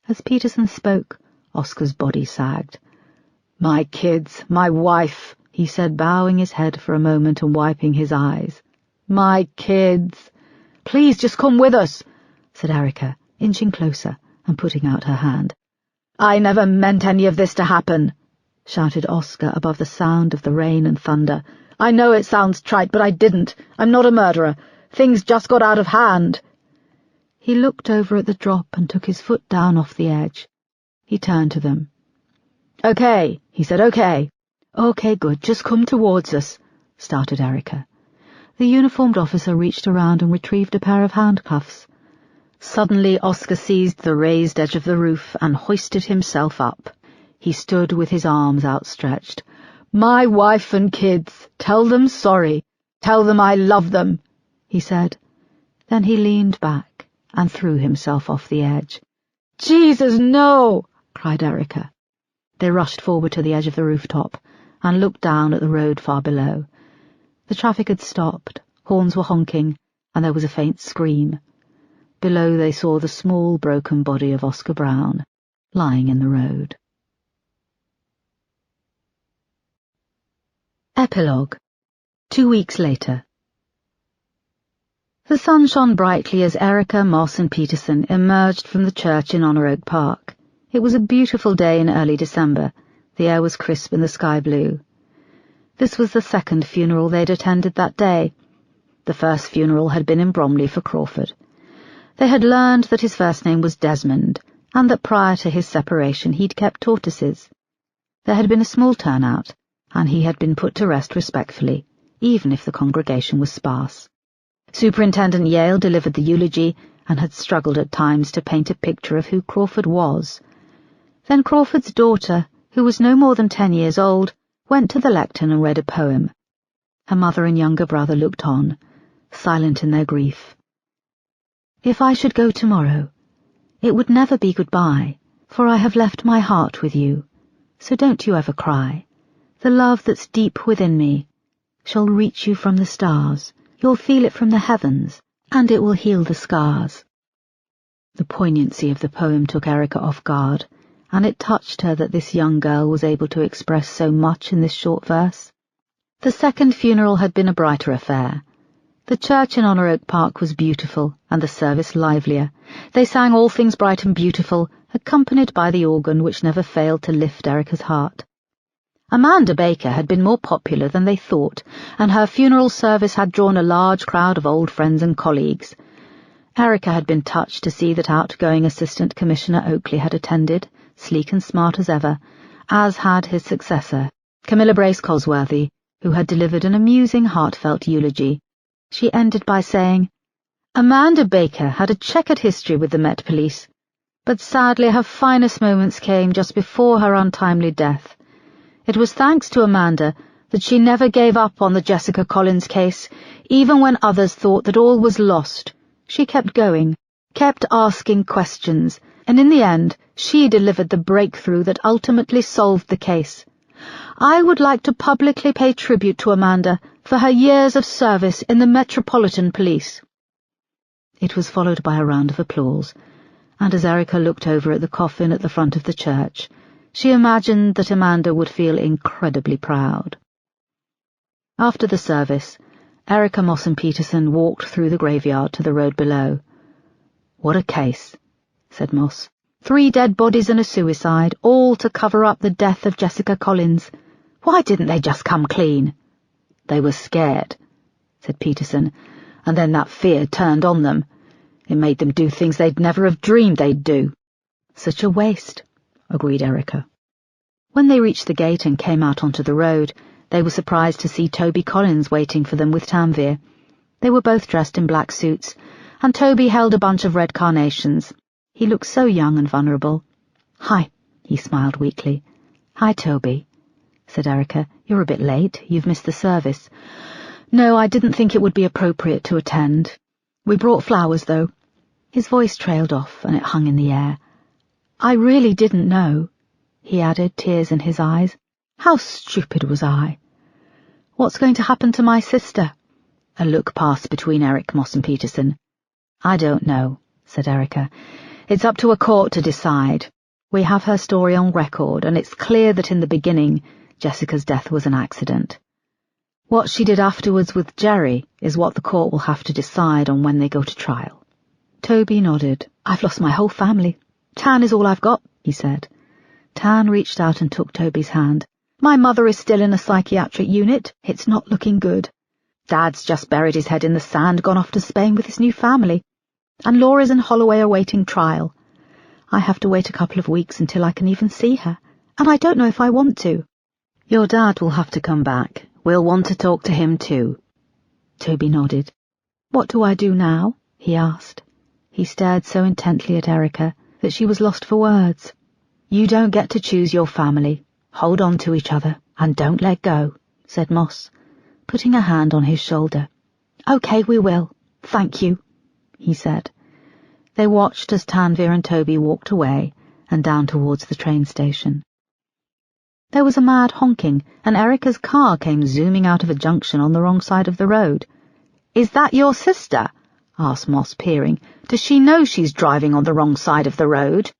Speaker 2: As Peterson spoke, Oscar's body sagged. "My kids, my wife," he said, bowing his head for a moment and wiping his eyes. "My kids." "Please, just come with us," said Erica, inching closer and putting out her hand. "I never meant any of this to happen," shouted Oscar above the sound of the rain and thunder. "I know it sounds trite, but I didn't. I'm not a murderer. Things just got out of hand." He looked over at the drop and took his foot down off the edge. He turned to them. "Okay," he said, "okay." "Okay, good. Just come towards us," started Erica. The uniformed officer reached around and retrieved a pair of handcuffs.
Speaker 1: Suddenly Oscar seized the raised edge of the roof and hoisted himself up. He stood with his arms outstretched. "My wife and kids, tell them sorry. Tell them I love them," he said. Then he leaned back and threw himself off the edge. "Jesus, no!" cried Erica. They rushed forward to the edge of the rooftop and looked down at the road far below. The traffic had stopped, horns were honking, and there was a faint scream. Below they saw the small, broken body of Oscar Brown, lying in the road. Epilogue. 2 weeks later. The sun shone brightly as Erica, Moss and Peterson emerged from the church in Honor Oak Park. It was a beautiful day in early December. The air was crisp and the sky blue. This was the second funeral they'd attended that day. The first funeral had been in Bromley for Crawford. They had learned that his first name was Desmond, and that prior to his separation he'd kept tortoises. There had been a small turnout, and he had been put to rest respectfully, even if the congregation was sparse. Superintendent Yale delivered the eulogy and had struggled at times to paint a picture of who Crawford was. Then Crawford's daughter, who was no more than 10 years old, went to the lectern and read a poem. Her mother and younger brother looked on, silent in their grief. "If I should go tomorrow, it would never be goodbye, for I have left my heart with you, so don't you ever cry. The love that's deep within me shall reach you from the stars, you'll feel it from the heavens, and it will heal the scars." The poignancy of the poem took Erica off guard, and it touched her that this young girl was able to express so much in this short verse. The second funeral had been a brighter affair. The church in Honor Oak Park was beautiful, and the service livelier. They sang All Things Bright and Beautiful, accompanied by the organ which never failed to lift Erica's heart. Amanda Baker had been more popular than they thought, and her funeral service had drawn a large crowd of old friends and colleagues. Erica had been touched to see that outgoing Assistant Commissioner Oakley had attended, sleek and smart as ever, as had his successor, Camilla Brace Cosworthy, who had delivered an amusing, heartfelt eulogy. She ended by saying, "Amanda Baker had a checkered history with the Met Police, but sadly her finest moments came just before her untimely death. It was thanks to Amanda that she never gave up on the Jessica Collins case, even when others thought that all was lost. She kept going, kept asking questions, and in the end she delivered the breakthrough that ultimately solved the case. I would like to publicly pay tribute to Amanda for her years of service in the Metropolitan Police." It was followed by a round of applause, and as Erica looked over at the coffin at the front of the church, she imagined that Amanda would feel incredibly proud. After the service, Erica, Moss and Peterson walked through the graveyard to the road below. "What a case," said Moss. 3 dead bodies and a suicide, all to cover up the death of Jessica Collins. Why didn't they just come clean?" "They were scared," said Peterson, "and then that fear turned on them. It made them do things they'd never have dreamed they'd do." "Such a waste," agreed Erica. When they reached the gate and came out onto the road, they were surprised to see Toby Collins waiting for them with Tanvir. They were both dressed in black suits, and Toby held a bunch of red carnations. He looked so young and vulnerable. "Hi," he smiled weakly. "Hi, Toby," said Erica. "You're a bit late. You've missed the service." "No, I didn't think it would be appropriate to attend. We brought flowers, though." His voice trailed off, and it hung in the air. "I really didn't know," he added, tears in his eyes. "How stupid was I? What's going to happen to my sister?" A look passed between Eric, Moss and Peterson. "I don't know," said Erica. "It's up to a court to decide. We have her story on record, and it's clear that in the beginning Jessica's death was an accident. What she did afterwards with Jerry is what the court will have to decide on when they go to trial." Toby nodded. "I've lost my whole family. Tan is all I've got," he said. Tan reached out and took Toby's hand. "My mother is still in a psychiatric unit. It's not looking good. Dad's just buried his head in the sand, gone off to Spain with his new family. And Laura's in Holloway awaiting trial. I have to wait a couple of weeks until I can even see her, and I don't know if I want to." "Your dad will have to come back. We'll want to talk to him too." Toby nodded. "What do I do now?" he asked.
Speaker 2: He stared so intently at Erica that she was lost for words. "You don't get to choose your family. Hold on to each other, and don't let go," said Moss, putting a hand on his shoulder. "Okay, we will. Thank you," he said. They watched as Tanvir and Toby walked away and down towards the train station. There was a mad honking, and Erica's car came zooming out of a junction on the wrong side of the road. "Is that your sister?" asked Moss, peering. "Does she know she's driving on the wrong side of the road?"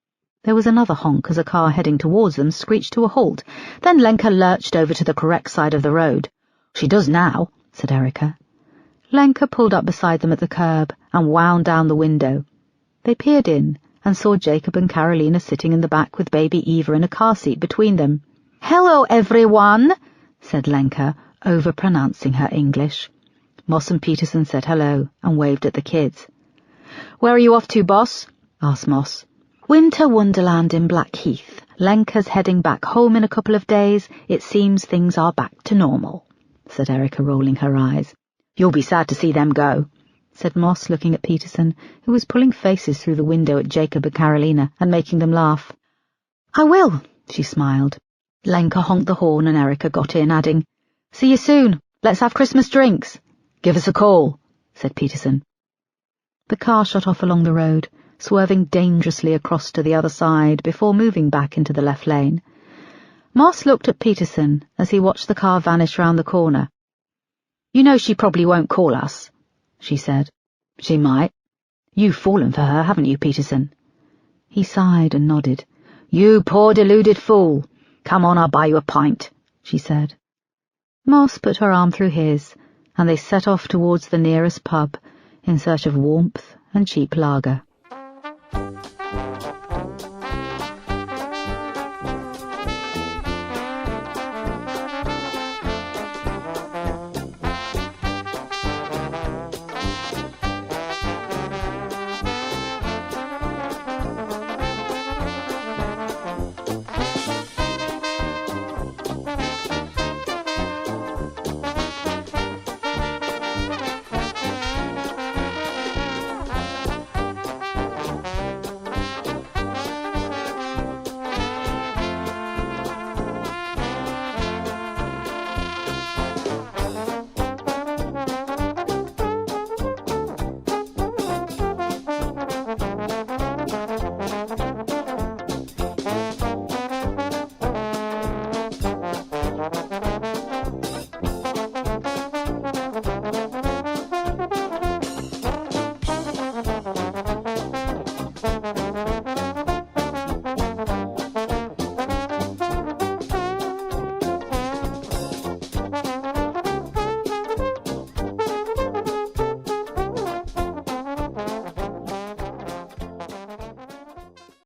Speaker 2: There was another honk as a car heading towards them screeched to a halt. Then Lenka lurched over to the correct side of the road. "She does now," said Erica. Lenka pulled up beside them at the curb and wound down the window. They peered in and saw Jacob and Carolina sitting in the back with baby Eva in a car seat between them. "Hello, everyone," said Lenka, over-pronouncing her English. Moss and Peterson said hello and waved at the kids. "Where are you off to, boss?" asked Moss. "Winter Wonderland in Blackheath. Lenka's heading back home in a couple of days. It seems things are back to normal," said Erica, rolling her eyes. "You'll be sad to see them go," said Moss, looking at Peterson, who was pulling faces through the window at Jacob and Carolina and making them laugh. "I will," she smiled. Lenka honked the horn and Erica got in, adding, "See you soon. Let's have Christmas drinks." "Give us a call," said Peterson. The car shot off along the road, swerving dangerously across to the other side before moving back into the left lane. Moss looked at Peterson as he watched the car vanish round the corner. "You know she probably won't call us," she said. "She might. You've fallen for her, haven't you, Peterson?" He sighed and nodded. "You poor deluded fool. Come on, I'll buy you a pint," she said. Moss put her arm through his, and they set off towards the nearest pub in search of warmth and cheap lager.